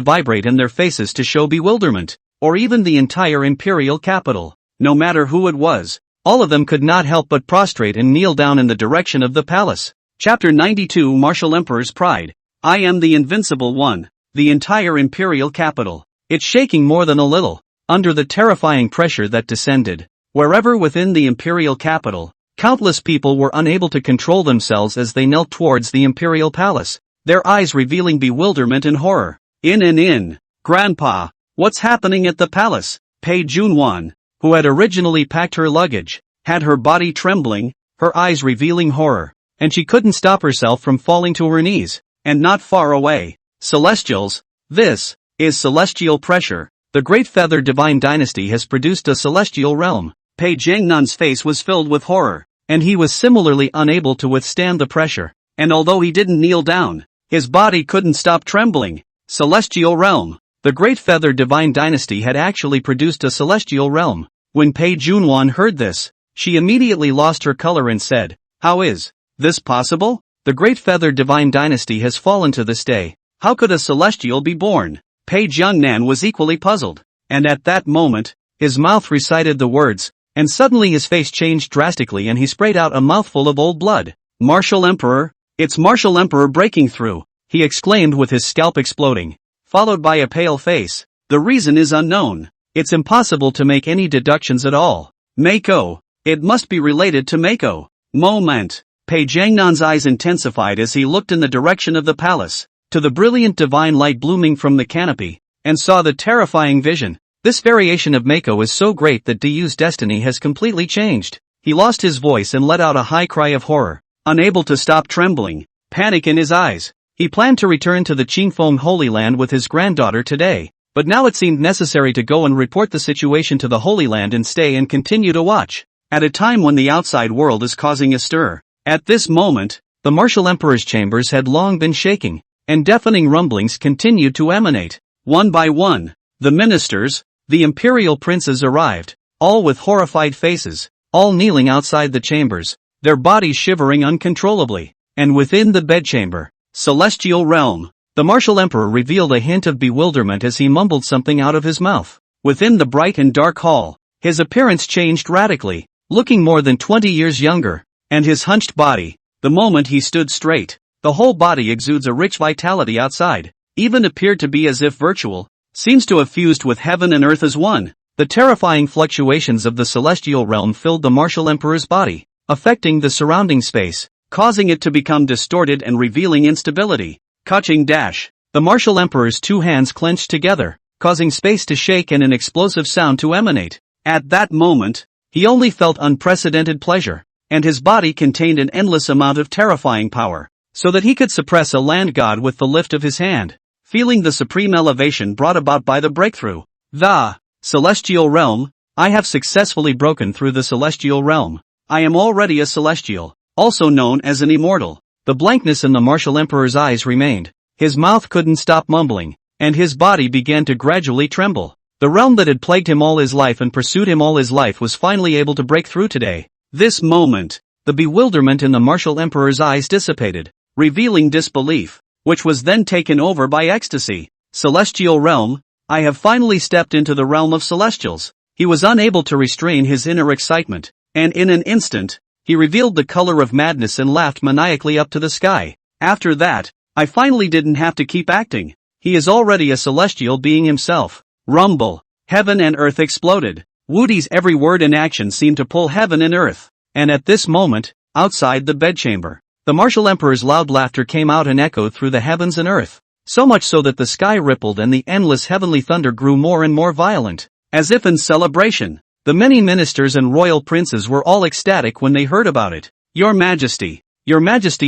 vibrate and their faces to show bewilderment, or even the entire imperial capital. No matter who it was, all of them could not help but prostrate and kneel down in the direction of the palace. Chapter 92 Martial Emperor's Pride. I am the Invincible One. The entire imperial capital. It's shaking more than a little, under the terrifying pressure that descended. Wherever within the imperial capital, countless people were unable to control themselves as they knelt towards the imperial palace, their eyes revealing bewilderment and horror. In. Grandpa, what's happening at the palace? Pei Junwan, who had originally packed her luggage, had her body trembling, her eyes revealing horror, and she couldn't stop herself from falling to her knees. And not far away, Celestials. This is celestial pressure. The Great Feather Divine Dynasty has produced a celestial realm. Pei Jiangnan's face was filled with horror, and he was similarly unable to withstand the pressure. And although he didn't kneel down, his body couldn't stop trembling. Celestial realm. The Great Feather Divine Dynasty had actually produced a celestial realm. When Pei Junwan heard this, she immediately lost her color and said, "How is this possible? The Great Feather Divine Dynasty has fallen to this day. How could a celestial be born?" Pei Jiangnan was equally puzzled, and at that moment, his mouth recited the words, and suddenly his face changed drastically and he sprayed out a mouthful of old blood. "Martial Emperor, it's Martial Emperor breaking through," he exclaimed with his scalp exploding, followed by a pale face. "The reason is unknown. It's impossible to make any deductions at all. Mako, it must be related to Mako." Moment. Pei Jiangnan's eyes intensified as he looked in the direction of the palace, to the brilliant divine light blooming from the canopy, and saw the terrifying vision. This variation of Mako is so great that Diyu's destiny has completely changed. He lost his voice and let out a high cry of horror, unable to stop trembling, panic in his eyes. He planned to return to the Qingfeng Holy Land with his granddaughter today, but now it seemed necessary to go and report the situation to the Holy Land and stay and continue to watch, at a time when the outside world is causing a stir. At this moment, the Martial Emperor's chambers had long been shaking, and deafening rumblings continued to emanate. One by one, the ministers, the imperial princes arrived, all with horrified faces, all kneeling outside the chambers, their bodies shivering uncontrollably. And within the bedchamber, celestial realm, the Martial Emperor revealed a hint of bewilderment as he mumbled something out of his mouth. Within the bright and dark hall, his appearance changed radically, looking more than 20 years younger, and his hunched body, the moment he stood straight, the whole body exudes a rich vitality outside, even appeared to be as if virtual, seems to have fused with heaven and earth as one. The terrifying fluctuations of the celestial realm filled the Martial Emperor's body, affecting the surrounding space, causing it to become distorted and revealing instability. Kaching dash. The Martial Emperor's two hands clenched together, causing space to shake and an explosive sound to emanate. At that moment, he only felt unprecedented pleasure, and his body contained an endless amount of terrifying power, so that he could suppress a land god with the lift of his hand, feeling the supreme elevation brought about by the breakthrough. The celestial realm. I have successfully broken through the celestial realm. I am already a celestial, also known as an immortal. The blankness in the Martial Emperor's eyes remained, his mouth couldn't stop mumbling, and his body began to gradually tremble. The realm that had plagued him all his life and pursued him all his life was finally able to break through today. This moment, the bewilderment in the Martial Emperor's eyes dissipated, revealing disbelief, which was then taken over by ecstasy. Celestial realm, I have finally stepped into the realm of celestials. He was unable to restrain his inner excitement, and in an instant, he revealed the color of madness and laughed maniacally up to the sky. After that, I finally didn't have to keep acting. He is already a celestial being himself. Rumble. Heaven and earth exploded. Wudi's every word and action seemed to pull heaven and earth. And at this moment, outside the bedchamber, the Martial Emperor's loud laughter came out and echoed through the heavens and earth, so much so that the sky rippled and the endless heavenly thunder grew more and more violent, as if in celebration. The many ministers and royal princes were all ecstatic when they heard about it. Your Majesty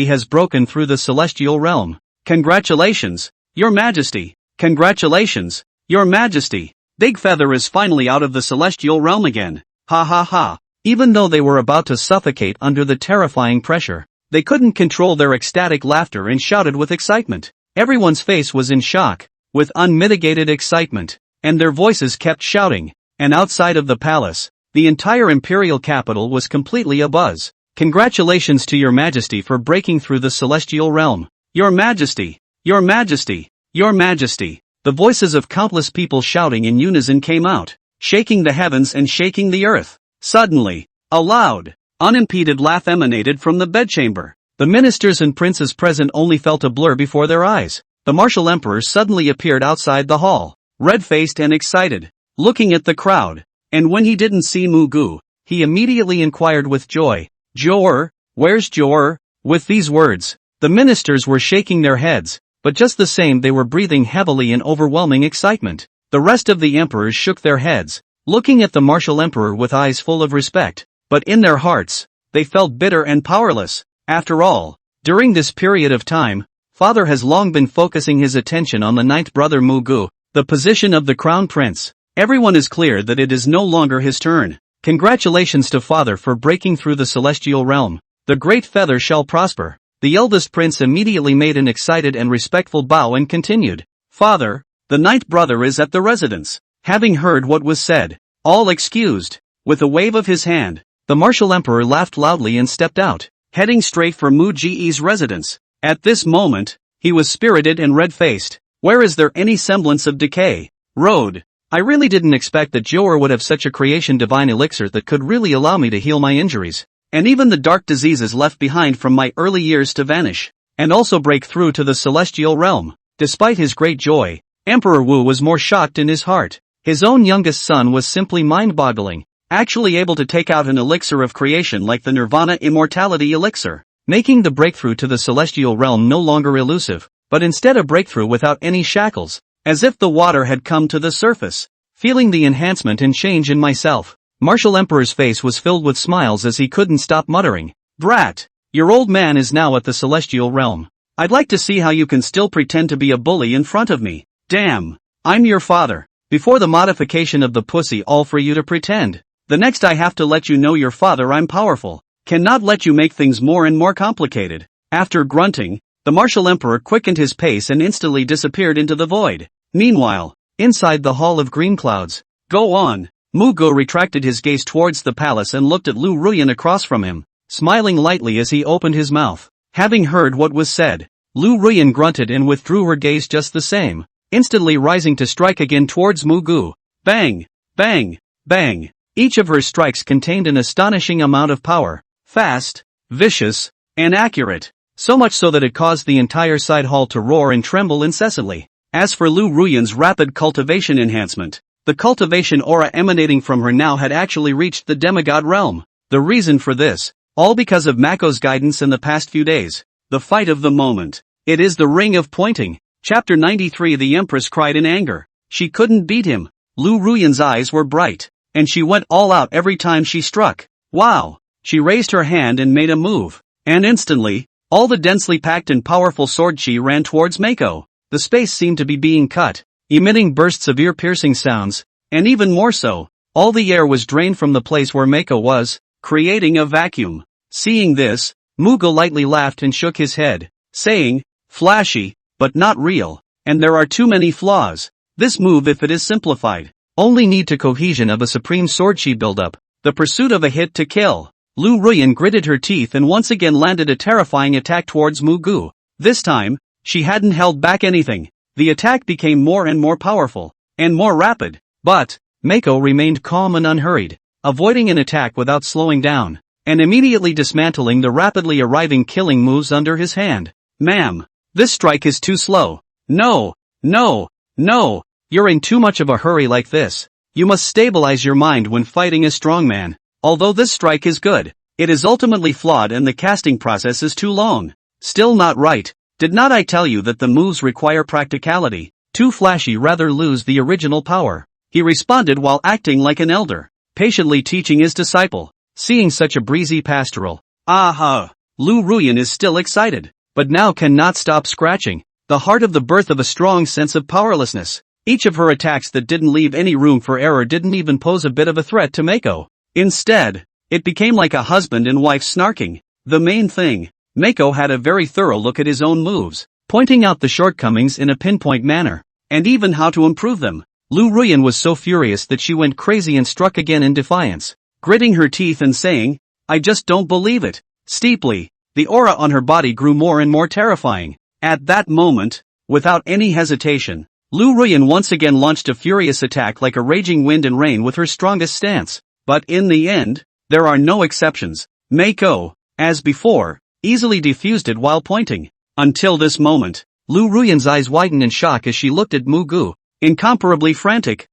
has broken through the celestial realm. Congratulations, Your Majesty. Congratulations, Your Majesty. Big Feather is finally out of the celestial realm again. Ha ha ha. Even though they were about to suffocate under the terrifying pressure, they couldn't control their ecstatic laughter and shouted with excitement. Everyone's face was in shock, with unmitigated excitement, and their voices kept shouting. And outside of the palace, the entire Imperial capital was completely abuzz. Congratulations to your majesty for breaking through the celestial realm. Your majesty! Your majesty! Your majesty! The voices of countless people shouting in unison came out, shaking the heavens and shaking the earth. Suddenly, a loud, unimpeded laugh emanated from the bedchamber. The ministers and princes present only felt a blur before their eyes. The martial emperor suddenly appeared outside the hall, red-faced and excited, looking at the crowd, and when he didn't see Muge, he immediately inquired with joy, "Jor, where's Jor?" With these words, the ministers were shaking their heads, but just the same they were breathing heavily in overwhelming excitement. The rest of the emperors shook their heads, looking at the martial emperor with eyes full of respect, but in their hearts, they felt bitter and powerless. After all, during this period of time, father has long been focusing his attention on the ninth brother Muge, the position of the crown prince. Everyone is clear that it is no longer his turn. Congratulations to father for breaking through the celestial realm. The great feather shall prosper. The eldest prince immediately made an excited and respectful bow and continued, "Father, the ninth brother is at the residence." Having heard what was said, all excused. With a wave of his hand, the martial emperor laughed loudly and stepped out, heading straight for Muge's residence. At this moment, he was spirited and red-faced. Where is there any semblance of decay? Road. I really didn't expect that Jor would have such a creation divine elixir that could really allow me to heal my injuries, and even the dark diseases left behind from my early years to vanish, and also break through to the celestial realm. Despite his great joy, Emperor Wu was more shocked in his heart. His own youngest son was simply mind-boggling, actually able to take out an elixir of creation like the Nirvana immortality elixir, making the breakthrough to the celestial realm no longer elusive, but instead a breakthrough without any shackles, as if the water had come to the surface. Feeling the enhancement and change in myself, Martial Emperor's face was filled with smiles as he couldn't stop muttering, "Brat, your old man is now at the celestial realm. I'd like to see how you can still pretend to be a bully in front of me. Damn, I'm your father. Before the modification of the pussy all for you to pretend. The next I have to let you know your father I'm powerful. Cannot let you make things more and more complicated." After grunting, the Martial Emperor quickened his pace and instantly disappeared into the void. Meanwhile, inside the Hall of Green Clouds, "Go on." Muge retracted his gaze towards the palace and looked at Liu Ruyan across from him, smiling lightly as he opened his mouth. Having heard what was said, Liu Ruyan grunted and withdrew her gaze just the same, instantly rising to strike again towards Muge. Bang! Bang! Bang! Each of her strikes contained an astonishing amount of power, fast, vicious, and accurate, so much so that it caused the entire side hall to roar and tremble incessantly. As for Liu Ruyan's rapid cultivation enhancement, the cultivation aura emanating from her now had actually reached the demigod realm. The reason for this, all because of Mako's guidance in the past few days. The fight of the moment. It is the ring of pointing. Chapter 93. The Empress cried in anger. She couldn't beat him. Liu Ruyan's eyes were bright, and she went all out every time she struck. Wow! She raised her hand and made a move, and instantly, all the densely packed and powerful sword chi ran towards Mako. The space seemed to be being cut, emitting bursts of ear-piercing sounds, and even more so, all the air was drained from the place where Mako was, creating a vacuum. Seeing this, Muge lightly laughed and shook his head, saying, "Flashy, but not real, and there are too many flaws. This move, if it is simplified, only need to cohesion of a supreme sword chi buildup, the pursuit of a hit to kill." Liu Ruyan gritted her teeth and once again landed a terrifying attack towards Muge. This time, she hadn't held back anything. The attack became more and more powerful, and more rapid, but Mako remained calm and unhurried, avoiding an attack without slowing down, and immediately dismantling the rapidly arriving killing moves under his hand. "Ma'am, this strike is too slow. No, no, no, you're in too much of a hurry like this. You must stabilize your mind when fighting a strongman. Although this strike is good, it is ultimately flawed and the casting process is too long. Still not right. Did not I tell you that the moves require practicality? Too flashy, rather lose the original power," he responded while acting like an elder, patiently teaching his disciple. Seeing such a breezy pastoral, "Aha!" Liu Ruyan is still excited, but now cannot stop scratching the heart of the birth of a strong sense of powerlessness. Each of her attacks that didn't leave any room for error didn't even pose a bit of a threat to Mako. Instead, It became like a husband and wife snarking. The main thing, Mako had a very thorough look at his own moves, pointing out the shortcomings in a pinpoint manner, and even how to improve them. Liu Ruyan was so furious that she went crazy and struck again in defiance, gritting her teeth and saying, "I just don't believe it." Steeply, the aura on her body grew more and more terrifying. At that moment, without any hesitation, Liu Ruyan once again launched a furious attack like a raging wind and rain with her strongest stance. But in the end, there are no exceptions. Mako, as before, easily defused it while pointing. Until this moment, Liu Ruyan's eyes widened in shock as she looked at Muge, incomparably frantic.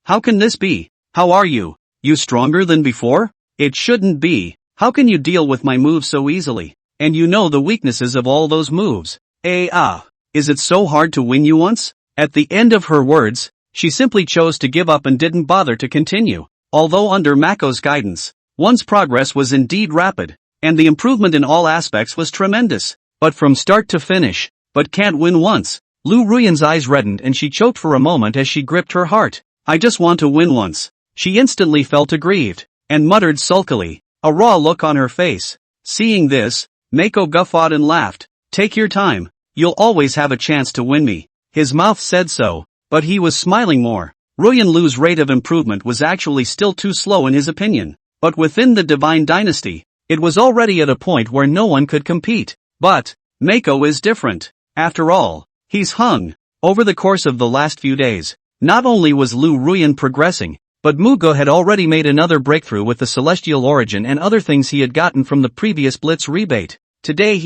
How can this be? How are you? You stronger than before? It shouldn't be. How can you deal with my moves so easily? And you know the weaknesses of all those moves. Is it so hard to win you once? At the end of her words, she simply chose to give up and didn't bother to continue. Although under Mako's guidance, one's progress was indeed rapid, and the improvement in all aspects was tremendous. But from start to finish, but can't win once. Liu Ruyan's eyes reddened and she choked for a moment as she gripped her heart. I just want to win once. She instantly felt aggrieved, and muttered sulkily, a raw look on her face. Seeing this, Mako guffawed and laughed. Take your time. You'll always have a chance to win me. His mouth said so, but he was smiling more. Ruyan Lu's rate of improvement was actually still too slow in his opinion. But within the Divine Dynasty, it was already at a point where no one could compete. But Mako is different. After all, he's hung. Over the course of the last few days, not only was Liu Ruyan progressing, but Muge had already made another breakthrough with the celestial origin and other things he had gotten from the previous Blitz rebate. Today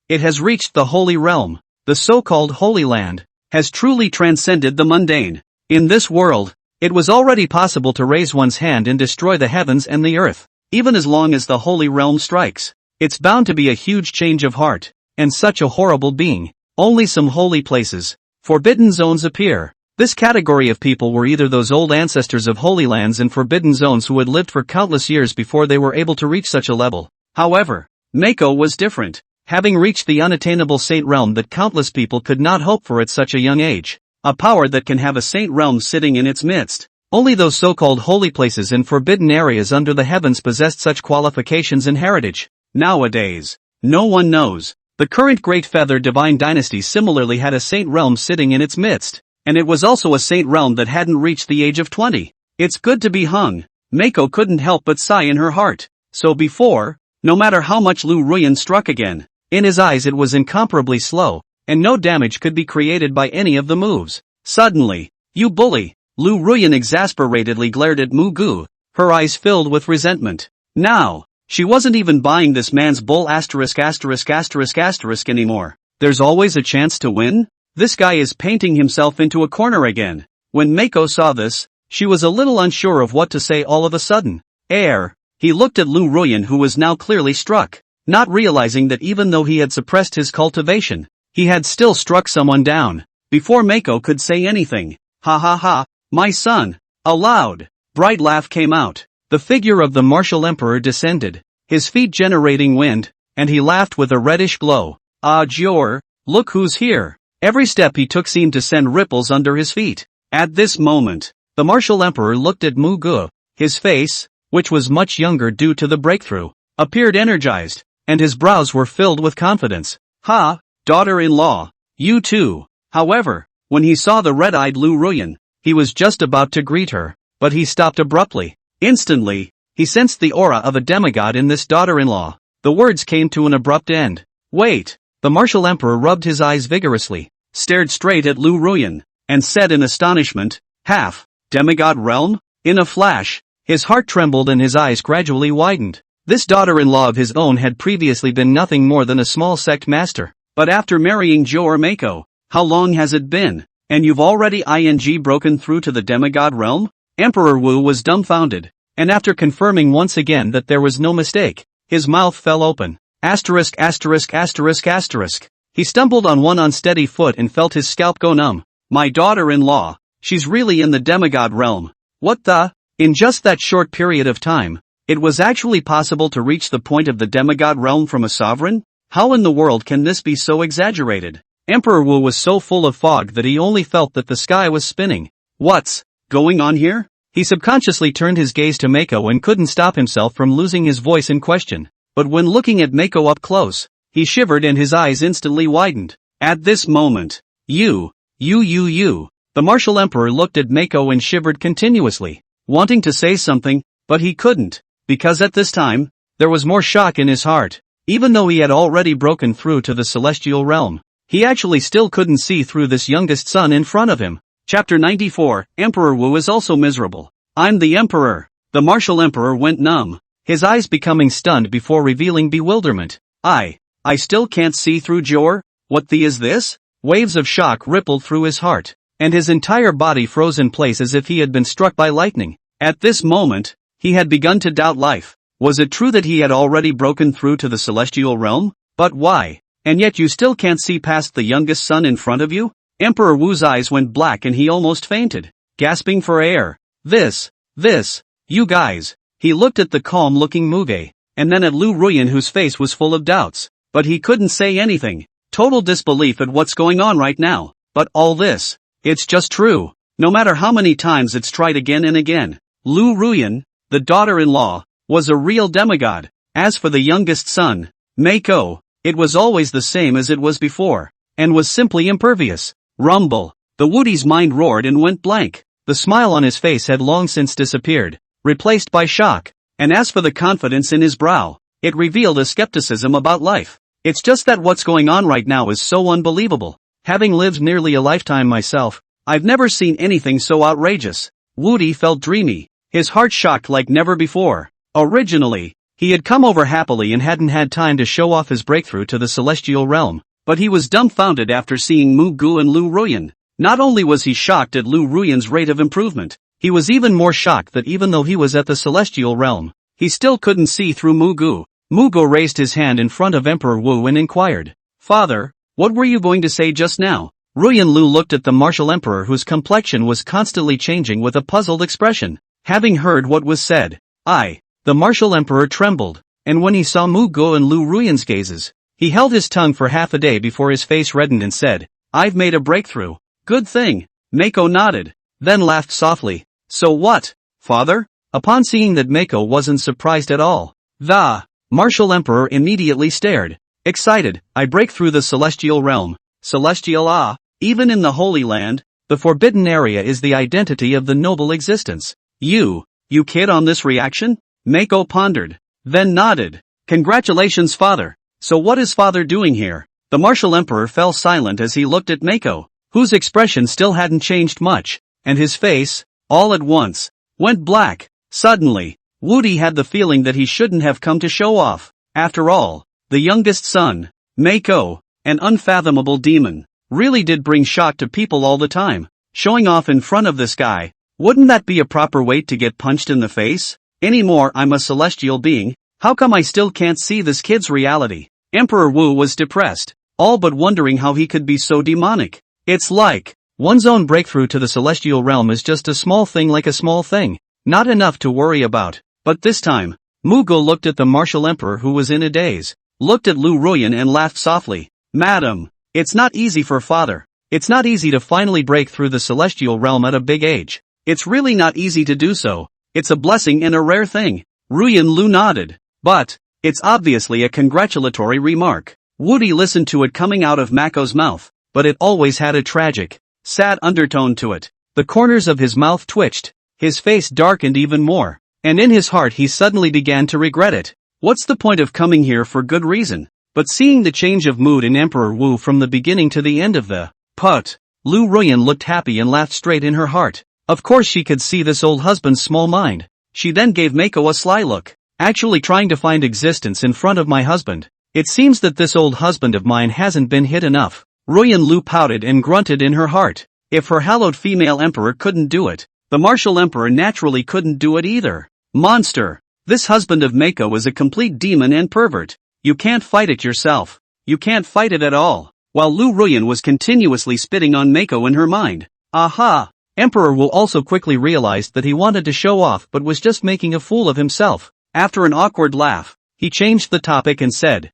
it has reached the Holy Realm. The so-called Holy Land has truly transcended the mundane. In this world, it was already possible to raise one's hand and destroy the heavens and the earth, even as long as the Holy Realm strikes. It's bound to be a huge change of heart, and such a horrible being. Only some holy places, forbidden zones appear. This category of people were either those old ancestors of holy lands and forbidden zones who had lived for countless years before they were able to reach such a level. However, Mako was different, having reached the unattainable saint realm that countless people could not hope for at such a young age. A power that can have a saint realm sitting in its midst. Only those so-called holy places and forbidden areas under the heavens possessed such qualifications and heritage. Nowadays, no one knows. The current Great Feather Divine Dynasty similarly had a saint realm sitting in its midst, and it was also a saint realm that hadn't reached the age of 20. It's good to be hung. Mako couldn't help but sigh in her heart. So before, no matter how much Liu Ruyan struck again, in his eyes it was incomparably slow, and no damage could be created by any of the moves. Suddenly, you bully! Liu Ruyan exasperatedly glared at Muge, her eyes filled with resentment. Now, she wasn't even buying this man's bull anymore. There's always a chance to win? This guy is painting himself into a corner again. When Mako saw this, she was a little unsure of what to say all of a sudden. He looked at Liu Ruyan, who was now clearly struck, not realizing that even though he had suppressed his cultivation, he had still struck someone down. Before Mako could say anything, ha ha ha, my son! A loud, bright laugh came out. The figure of the martial emperor descended, his feet generating wind, and he laughed with a reddish glow. Ah Jor, look who's here! Every step he took seemed to send ripples under his feet. At this moment, the martial emperor looked at Muge. His face, which was much younger due to the breakthrough, appeared energized, and his brows were filled with confidence. Ha, daughter-in-law, you too. However, when he saw the red-eyed Liu Ruyan, he was just about to greet her, but he stopped abruptly. Instantly, he sensed the aura of a demigod in this daughter-in-law. The words came to an abrupt end. Wait! The martial emperor rubbed his eyes vigorously, stared straight at Liu Ruyan, and said in astonishment, demigod realm? In a flash, his heart trembled and his eyes gradually widened. This daughter-in-law of his own had previously been nothing more than a small sect master. But after marrying Jor Mako, how long has it been? And you've already broken through to the demigod realm? Emperor Wu was dumbfounded, and after confirming once again that there was no mistake, his mouth fell open. He stumbled on one unsteady foot and felt his scalp go numb. My daughter-in-law, she's really in the demigod realm. What the? In just that short period of time, it was actually possible to reach the point of the demigod realm from a sovereign? How in the world can this be so exaggerated? Emperor Wu was so full of fog that he only felt that the sky was spinning. What's going on here? He subconsciously turned his gaze to Mako and couldn't stop himself from losing his voice in question. But when looking at Mako up close, he shivered and his eyes instantly widened. At this moment, you. The martial emperor looked at Mako and shivered continuously, wanting to say something, but he couldn't, because at this time, there was more shock in his heart. Even though he had already broken through to the celestial realm, he actually still couldn't see through this youngest son in front of him. Chapter 94, Emperor Wu is also miserable. I'm the emperor. The martial emperor went numb, his eyes becoming stunned before revealing bewilderment. I still can't see through Jor? What the is this? Waves of shock rippled through his heart, and his entire body froze in place as if he had been struck by lightning. At this moment, he had begun to doubt life. Was it true that he had already broken through to the celestial realm? But why? And yet you still can't see past the youngest son in front of you? Emperor Wu's eyes went black and he almost fainted, gasping for air. This, you guys. He looked at the calm-looking Muge, and then at Liu Ruyan whose face was full of doubts, but he couldn't say anything. Total disbelief at what's going on right now. But all this, it's just true. No matter how many times it's tried again and again. Liu Ruyan, the daughter-in-law, was a real demigod. As for the youngest son, Mako, it was always the same as it was before, and was simply impervious. Rumble. The Woody's mind roared and went blank. The smile on his face had long since disappeared, replaced by shock. And as for the confidence in his brow, it revealed a skepticism about life. It's just that what's going on right now is so unbelievable. Having lived nearly a lifetime myself, I've never seen anything so outrageous. Woody felt dreamy, his heart shocked like never before. Originally, he had come over happily and hadn't had time to show off his breakthrough to the celestial realm, but he was dumbfounded after seeing Muge and Liu Ruyan. Not only was he shocked at Liu Ruyan's rate of improvement, he was even more shocked that even though he was at the celestial realm, he still couldn't see through Muge. Muge raised his hand in front of Emperor Wu and inquired, "Father, what were you going to say just now?" Ruyan Lu looked at the martial emperor whose complexion was constantly changing with a puzzled expression. Having heard what was said, the martial emperor trembled, and when he saw Muge and Liu Ruyan's gazes, he held his tongue for half a day before his face reddened and said, "I've made a breakthrough." "Good thing." Mako nodded, then laughed softly. "So what, father?" Upon seeing that Mako wasn't surprised at all, the martial emperor immediately stared, excited. "I break through the celestial realm." Celestial? Even in the Holy Land, the forbidden area is the identity of the noble existence. You kid on this reaction? Mako pondered, then nodded. "Congratulations, father. So what is father doing here?" The martial emperor fell silent as he looked at Mako, whose expression still hadn't changed much, and his face, all at once, went black. Suddenly, Woody had the feeling that he shouldn't have come to show off. After all, the youngest son, Mako, an unfathomable demon, really did bring shock to people all the time. Showing off in front of this guy, wouldn't that be a proper way to get punched in the face? Anymore, I'm a celestial being, how come I still can't see this kid's reality? Emperor Wu was depressed, all but wondering how he could be so demonic. It's like, one's own breakthrough to the celestial realm is just a small thing, like a small thing, not enough to worry about. But this time, Muge looked at the martial emperor who was in a daze, looked at Liu Ruyan and laughed softly. "Madam, it's not easy for father. It's not easy to finally break through the celestial realm at a big age. It's really not easy to do so. It's a blessing and a rare thing." Ruyan Lu nodded. "But, it's obviously a congratulatory remark." Woody listened to it coming out of Mako's mouth, but it always had a tragic, sad undertone to it. The corners of his mouth twitched, his face darkened even more, and in his heart he suddenly began to regret it. What's the point of coming here for good reason? But seeing the change of mood in Emperor Wu from the beginning to the end of the put, Liu Ruyan looked happy and laughed straight in her heart. Of course she could see this old husband's small mind. She then gave Mako a sly look. "Actually trying to find existence in front of my husband. It seems that this old husband of mine hasn't been hit enough." Ruyan Lu pouted and grunted in her heart. If her hallowed female emperor couldn't do it, the martial emperor naturally couldn't do it either. Monster! This husband of Mako is a complete demon and pervert. You can't fight it yourself. You can't fight it at all. While Liu Ruyan was continuously spitting on Mako in her mind. Aha! Emperor Wu also quickly realized that he wanted to show off but was just making a fool of himself. After an awkward laugh, he changed the topic and said,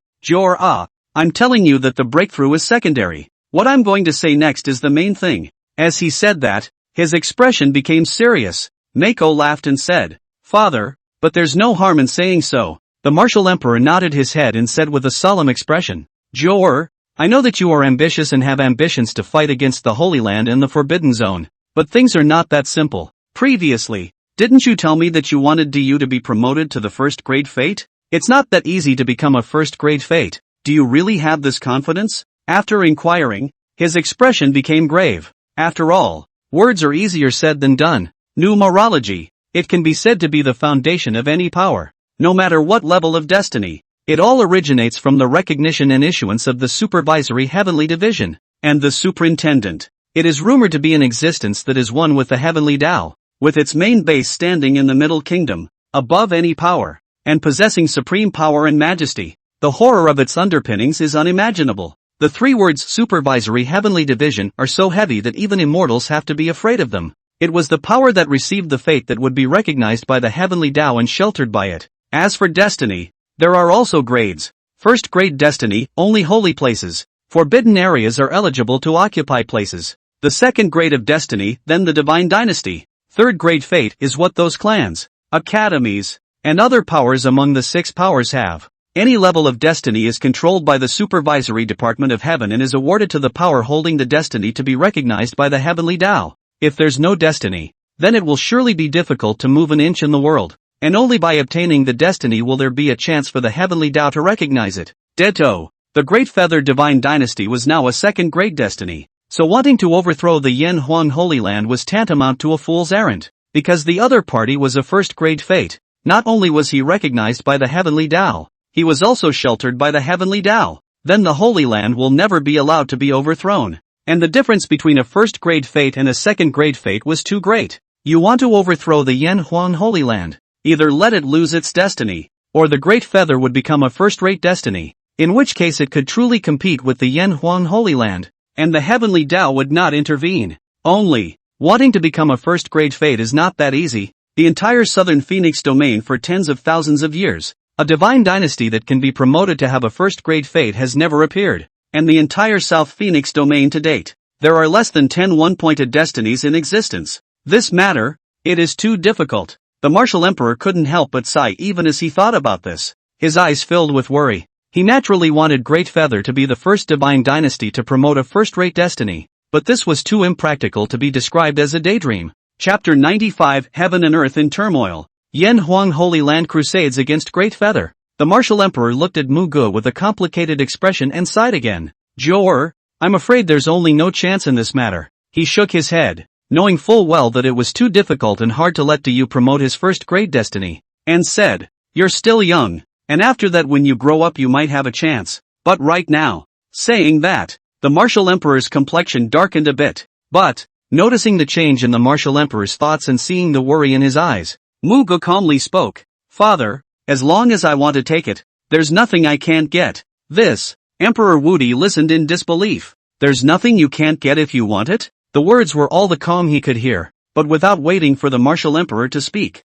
I'm telling you that the breakthrough is secondary. What I'm going to say next is the main thing." As he said that, his expression became serious. Mako laughed and said, "Father, but there's no harm in saying so." The martial emperor nodded his head and said with a solemn expression, "Jor, I know that you are ambitious and have ambitions to fight against the Holy Land and the Forbidden Zone, but things are not that simple. Previously, didn't you tell me that you wanted you to be promoted to the first grade fate? It's not that easy to become a first grade fate. Do you really have this confidence?" After inquiring, his expression became grave. After all, words are easier said than done. Numerology. It can be said to be the foundation of any power. No matter what level of destiny, it all originates from the recognition and issuance of the supervisory heavenly division, and the superintendent. It is rumored to be an existence that is one with the heavenly Tao, with its main base standing in the middle kingdom, above any power, and possessing supreme power and majesty. The horror of its underpinnings is unimaginable. The three words supervisory heavenly division are so heavy that even immortals have to be afraid of them. It was the power that received the fate that would be recognized by the heavenly Tao and sheltered by it. As for destiny, there are also grades. First grade destiny, only holy places, forbidden areas are eligible to occupy places. The second grade of destiny, then the divine dynasty. Third grade fate is what those clans, academies, and other powers among the 6 powers have. Any level of destiny is controlled by the supervisory department of heaven and is awarded to the power holding the destiny to be recognized by the heavenly Tao. If there's no destiny, then it will surely be difficult to move an inch in the world, and only by obtaining the destiny will there be a chance for the heavenly Tao to recognize it. Ditto. The Great Feather Divine Dynasty was now a second grade destiny, so wanting to overthrow the Yen Huang Holy Land was tantamount to a fool's errand, because the other party was a first grade fate. Not only was he recognized by the heavenly Tao, he was also sheltered by the heavenly Tao. Then the Holy Land will never be allowed to be overthrown. And the difference between a first grade fate and a second grade fate was too great. You want to overthrow the Yen Huang Holy Land, either let it lose its destiny, or the Great Feather would become a first-rate destiny, in which case it could truly compete with the Yen Huang Holy Land, and the heavenly Tao would not intervene. Only, wanting to become a first-grade fate is not that easy. The entire southern Phoenix domain for tens of thousands of years, a divine dynasty that can be promoted to have a first-grade fate has never appeared, and the entire South Phoenix domain to date, there are less than 10 one-pointed destinies in existence. This matter, it is too difficult. The martial emperor couldn't help but sigh even as he thought about this. His eyes filled with worry. He naturally wanted Great Feather to be the first divine dynasty to promote a first-rate destiny, but this was too impractical to be described as a daydream. Chapter 95 Heaven and Earth in Turmoil. Yen Huang Holy Land Crusades against Great Feather. The martial emperor looked at Muge with a complicated expression and sighed again. "Jor, I'm afraid there's only no chance in this matter." He shook his head, knowing full well that it was too difficult and hard to let you promote his first grade destiny, and said, "You're still young, and after that when you grow up you might have a chance, but right now." Saying that, the martial emperor's complexion darkened a bit, but, noticing the change in the martial emperor's thoughts and seeing the worry in his eyes, Muge calmly spoke, "Father, as long as I want to take it, there's nothing I can't get." This, Emperor Wudi listened in disbelief. "There's nothing you can't get if you want it?" The words were all the calm he could hear, but without waiting for the martial emperor to speak.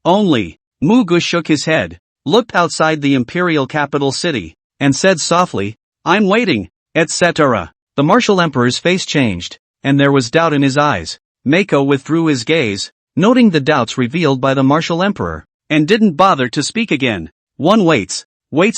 Only, Muge shook his head, looked outside the imperial capital city, and said softly, "I'm waiting, etc." The martial emperor's face changed, and there was doubt in his eyes. Mako withdrew his gaze, noting the doubts revealed by the martial emperor, and didn't bother to speak again. One waits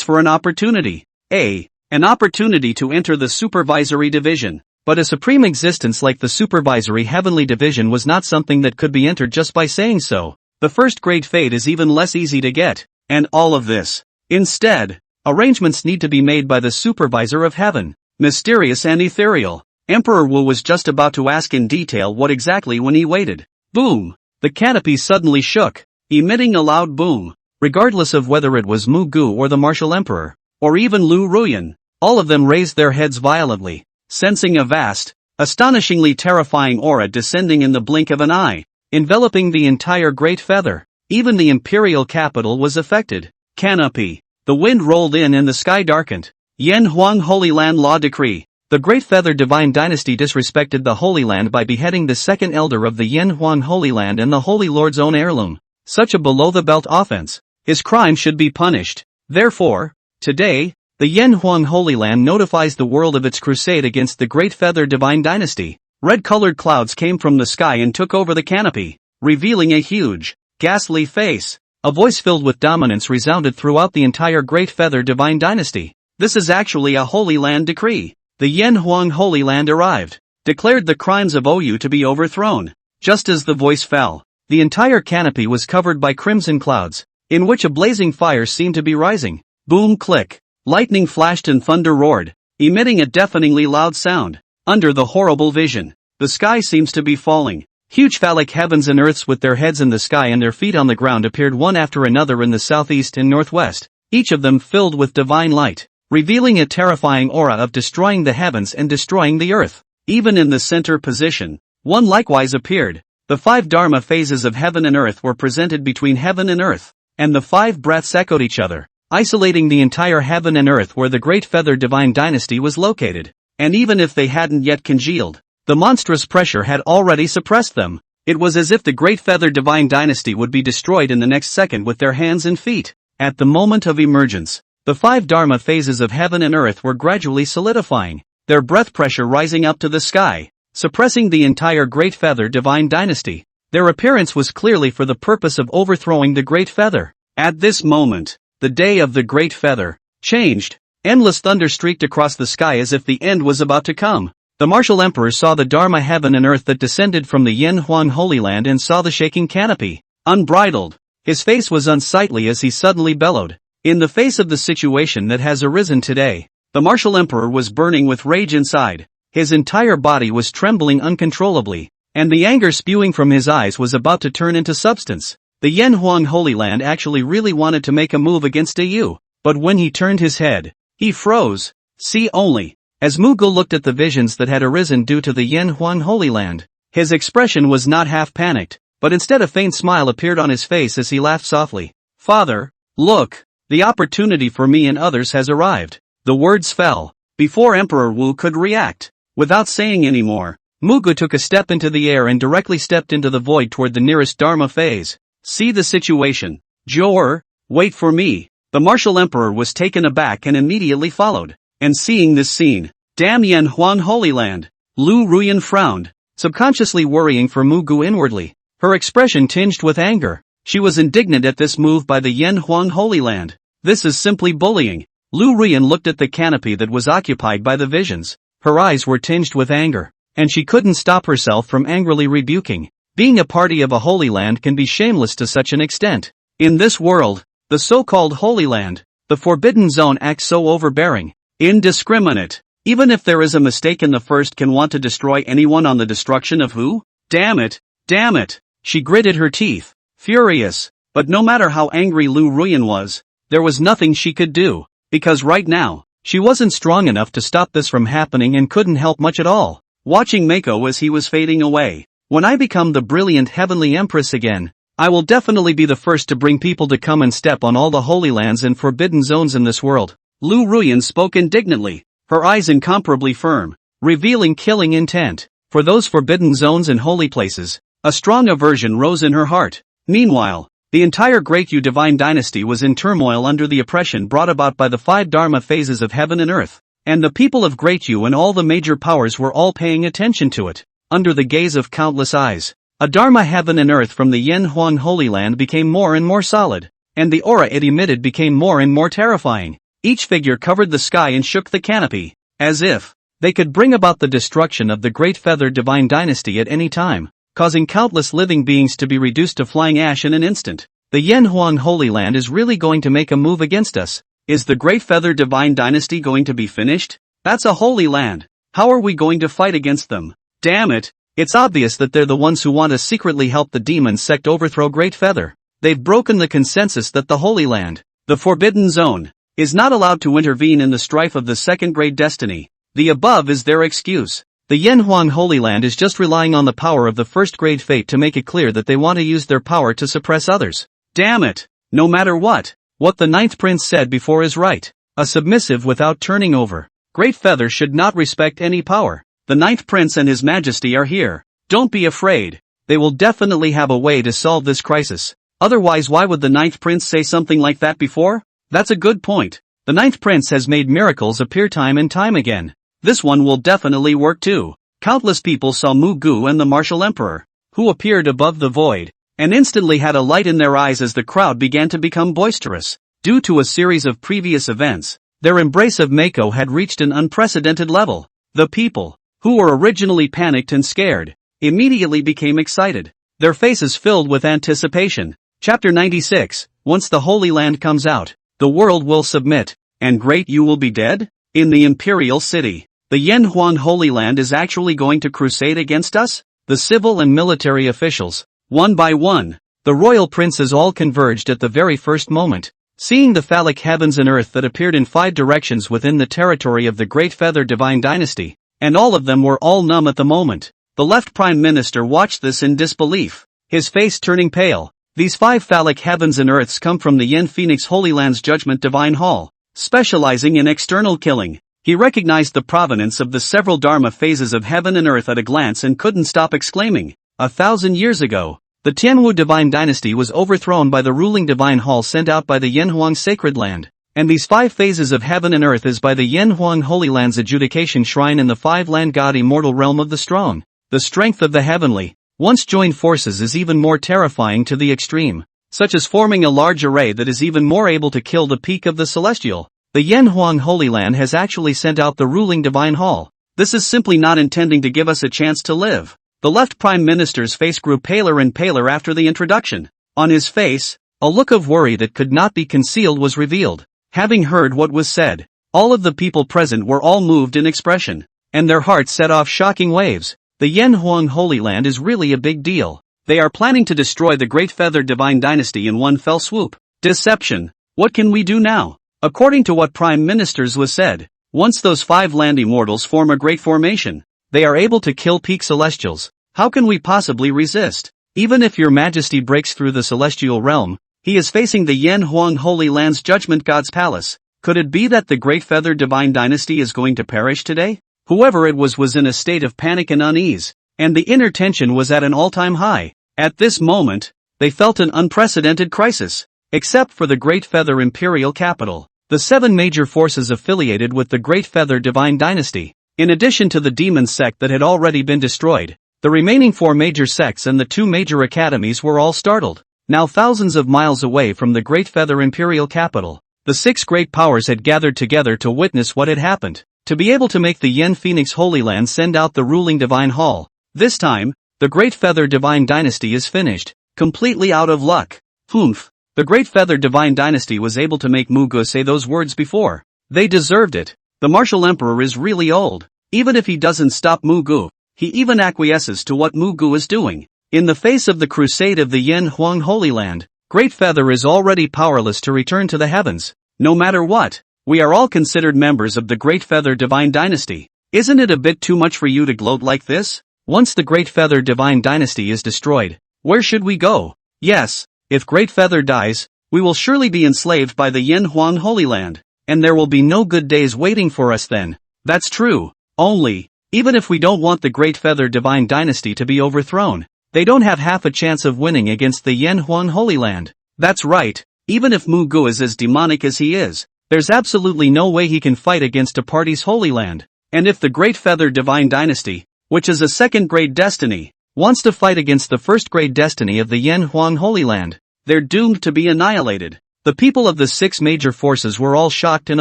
for an opportunity. An opportunity to enter the supervisory division. But a supreme existence like the supervisory heavenly division was not something that could be entered just by saying so. The first grade fate is even less easy to get, and all of this. Instead, arrangements need to be made by the supervisor of heaven, mysterious and ethereal. Emperor Wu was just about to ask in detail what exactly when he waited. Boom! The canopy suddenly shook, emitting a loud boom. Regardless of whether it was Muge or the martial emperor, or even Liu Ruyan, all of them raised their heads violently, sensing a vast, astonishingly terrifying aura descending in the blink of an eye, enveloping the entire Great Feather. Even the Imperial capital was affected. Canopy. The wind rolled in and the sky darkened. Yen Huang Holy Land Law Decree. The Great Feather Divine Dynasty disrespected the Holy Land by beheading the second elder of the Yen Huang Holy Land and the Holy Lord's own heirloom. Such a below-the-belt offense. His crime should be punished. Therefore, today, the Yen Huang Holy Land notifies the world of its crusade against the Great Feather Divine Dynasty. Red-colored clouds came from the sky and took over the canopy. revealing a huge, ghastly face. A voice filled with dominance resounded throughout the entire Great Feather Divine Dynasty. This is actually a Holy Land decree. The Yen Huang Holy Land arrived, declared the crimes of OU to be overthrown. Just as the voice fell, the entire canopy was covered by crimson clouds, in which a blazing fire seemed to be rising. Boom click. Lightning flashed and thunder roared, emitting a deafeningly loud sound. Under the horrible vision, the sky seems to be falling. Huge phallic heavens and earths with their heads in the sky and their feet on the ground appeared one after another in the southeast and northwest, each of them filled with divine light, revealing a terrifying aura of destroying the heavens and destroying the earth. Even in the center position, one likewise appeared. The 5 Dharma phases of heaven and earth were presented between heaven and earth, and the 5 breaths echoed each other, isolating the entire heaven and earth where the Great Feather Divine Dynasty was located. And even if they hadn't yet congealed, the monstrous pressure had already suppressed them. It was as if the Great Feather Divine Dynasty would be destroyed in the next second with their hands and feet. At the moment of emergence, the 5 Dharma phases of heaven and earth were gradually solidifying, their breath pressure rising up to the sky, suppressing the entire Great Feather Divine Dynasty. Their appearance was clearly for the purpose of overthrowing the Great Feather. At this moment, the day of the Great Feather changed. Endless thunder streaked across the sky as if the end was about to come. The martial emperor saw the Dharma heaven and earth that descended from the Yen Huang Holy Land and saw the shaking canopy. Unbridled, his face was unsightly as he suddenly bellowed. In the face of the situation that has arisen today, the martial emperor was burning with rage inside. His entire body was trembling uncontrollably, and the anger spewing from his eyes was about to turn into substance. The Yen Huang Holy Land actually really wanted to make a move against AU, but when he turned his head, he froze. See only. As Muge looked at the visions that had arisen due to the Yen Huang Holy Land, his expression was not half panicked, but instead a faint smile appeared on his face as he laughed softly. Father, look, the opportunity for me and others has arrived. The words fell before Emperor Wu could react. Without saying any more, Muge took a step into the air and directly stepped into the void toward the nearest Dharma phase. See the situation. Jor, wait for me. The martial emperor was taken aback and immediately followed. And seeing this scene, damn Yen Huang Holy Land, Liu Ruyan frowned, subconsciously worrying for Muge inwardly. Her expression tinged with anger. She was indignant at this move by the Yen Huang Holy Land. This is simply bullying. Liu Ruyan looked at the canopy that was occupied by the visions. Her eyes were tinged with anger, and she couldn't stop herself from angrily rebuking. Being a party of a Holy Land can be shameless to such an extent. In this world, the so-called Holy Land, the Forbidden Zone acts so overbearing, indiscriminate. Even if there is a mistake in the first can want to destroy anyone on the destruction of who? Damn it, damn it. She gritted her teeth, furious. But no matter how angry Liu Ruyan was, there was nothing she could do, because right now, she wasn't strong enough to stop this from happening and couldn't help much at all. Watching Mako as he was fading away. When I become the brilliant heavenly empress again, I will definitely be the first to bring people to come and step on all the holy lands and forbidden zones in this world. Liu Ruyan spoke indignantly, her eyes incomparably firm, revealing killing intent. For those forbidden zones and holy places, a strong aversion rose in her heart. Meanwhile, the entire Great Yu Divine Dynasty was in turmoil under the oppression brought about by the 5 Dharma phases of heaven and earth, and the people of Great Yu and all the major powers were all paying attention to it. Under the gaze of countless eyes, a Dharma heaven and earth from the Yen Huang Holy Land became more and more solid, and the aura it emitted became more and more terrifying. Each figure covered the sky and shook the canopy, as if they could bring about the destruction of the Great Feather Divine Dynasty at any time, causing countless living beings to be reduced to flying ash in an instant. The Yen Huang Holy Land is really going to make a move against us. Is the Great Feather Divine Dynasty going to be finished? That's a holy land. How are we going to fight against them? Damn it, it's obvious that they're the ones who want to secretly help the demon sect overthrow Great Feather. They've broken the consensus that the Holy Land, the Forbidden Zone, is not allowed to intervene in the strife of the second grade destiny. The above is their excuse. The Yen Huang Holy Land is just relying on the power of the first grade fate to make it clear that they want to use their power to suppress others. Damn it! No matter what the ninth prince said before is right. A submissive without turning over. Great Feather should not respect any power. The ninth prince and his majesty are here. Don't be afraid. They will definitely have a way to solve this crisis. Otherwise, why would the ninth prince say something like that before? That's a good point. The ninth prince has made miracles appear time and time again. This one will definitely work too. Countless people saw Muge and the martial emperor, who appeared above the void, and instantly had a light in their eyes as the crowd began to become boisterous. Due to a series of previous events, their embrace of Mako had reached an unprecedented level. The people, who were originally panicked and scared, immediately became excited, their faces filled with anticipation. Chapter 96, Once the Holy Land comes out, the world will submit, and great you will be dead? In the Imperial City, the Yanhuang Holy Land is actually going to crusade against us? The civil and military officials, one by one, the royal princes all converged at the very first moment. Seeing the phallic heavens and earth that appeared in 5 directions within the territory of the Great Feather Divine Dynasty, and all of them were all numb at the moment. The left Prime Minister watched this in disbelief, his face turning pale. These 5 phallic heavens and earths come from the Yen Phoenix Holy Land's Judgment Divine Hall, specializing in external killing. He recognized the provenance of the several Dharma phases of heaven and earth at a glance and couldn't stop exclaiming, 1,000 years ago, the Tianwu Divine Dynasty was overthrown by the ruling Divine Hall sent out by the Yanhuang Sacred Land, and these 5 phases of heaven and earth is by the Yanhuang Holy Land's adjudication shrine in the 5-land god immortal realm of the strong. The strength of the heavenly, once joined forces is even more terrifying to the extreme, such as forming a large array that is even more able to kill the peak of the celestial. The Yanhuang Holy Land has actually sent out the ruling Divine Hall. This is simply not intending to give us a chance to live. The left Prime Minister's face grew paler and paler after the introduction. On his face, a look of worry that could not be concealed was revealed. Having heard what was said, all of the people present were all moved in expression, and their hearts set off shocking waves. The Yanhuang Holy Land is really a big deal. They are planning to destroy the Great Feather Divine Dynasty in one fell swoop. Deception. What can we do now? According to what Prime Ministers was said, once those 5 land immortals form a great formation, they are able to kill peak celestials. How can we possibly resist? Even if your majesty breaks through the celestial realm, he is facing the Yanhuang Holy Land's Judgment God's palace. Could it be that the Great Feather Divine Dynasty is going to perish today? Whoever it was in a state of panic and unease, and the inner tension was at an all-time high. At this moment, they felt an unprecedented crisis. Except for the Great Feather Imperial capital, the 7 major forces affiliated with the Great Feather Divine Dynasty, in addition to the demon sect that had already been destroyed, the remaining 4 major sects and the 2 major academies were all startled. Now thousands of miles away from the Great Feather Imperial capital, the 6 great powers had gathered together to witness what had happened, to be able to make the Yen Phoenix Holy Land send out the ruling Divine Hall. This time, the Great Feather Divine Dynasty is finished, completely out of luck. Humph. The Great Feather Divine Dynasty was able to make Muge say those words before. They deserved it. The martial emperor is really old. Even if he doesn't stop Muge, he even acquiesces to what Muge is doing. In the face of the crusade of the Yanhuang Holy Land, Great Feather is already powerless to return to the heavens. No matter what, we are all considered members of the Great Feather Divine Dynasty. Isn't it a bit too much for you to gloat like this? Once the Great Feather Divine Dynasty is destroyed, where should we go? Yes. If Great Feather dies, we will surely be enslaved by the Yanhuang Holy Land, and there will be no good days waiting for us then. That's true. Only, even if we don't want the Great Feather Divine Dynasty to be overthrown, they don't have half a chance of winning against the Yanhuang Holy Land. That's right. Even if Muge is as demonic as he is, there's absolutely no way he can fight against a party's Holy Land. And if the Great Feather Divine Dynasty, which is a second-grade destiny, wants to fight against the first-grade destiny of the Yanhuang Holy Land, they're doomed to be annihilated. The people of the 6 major forces were all shocked and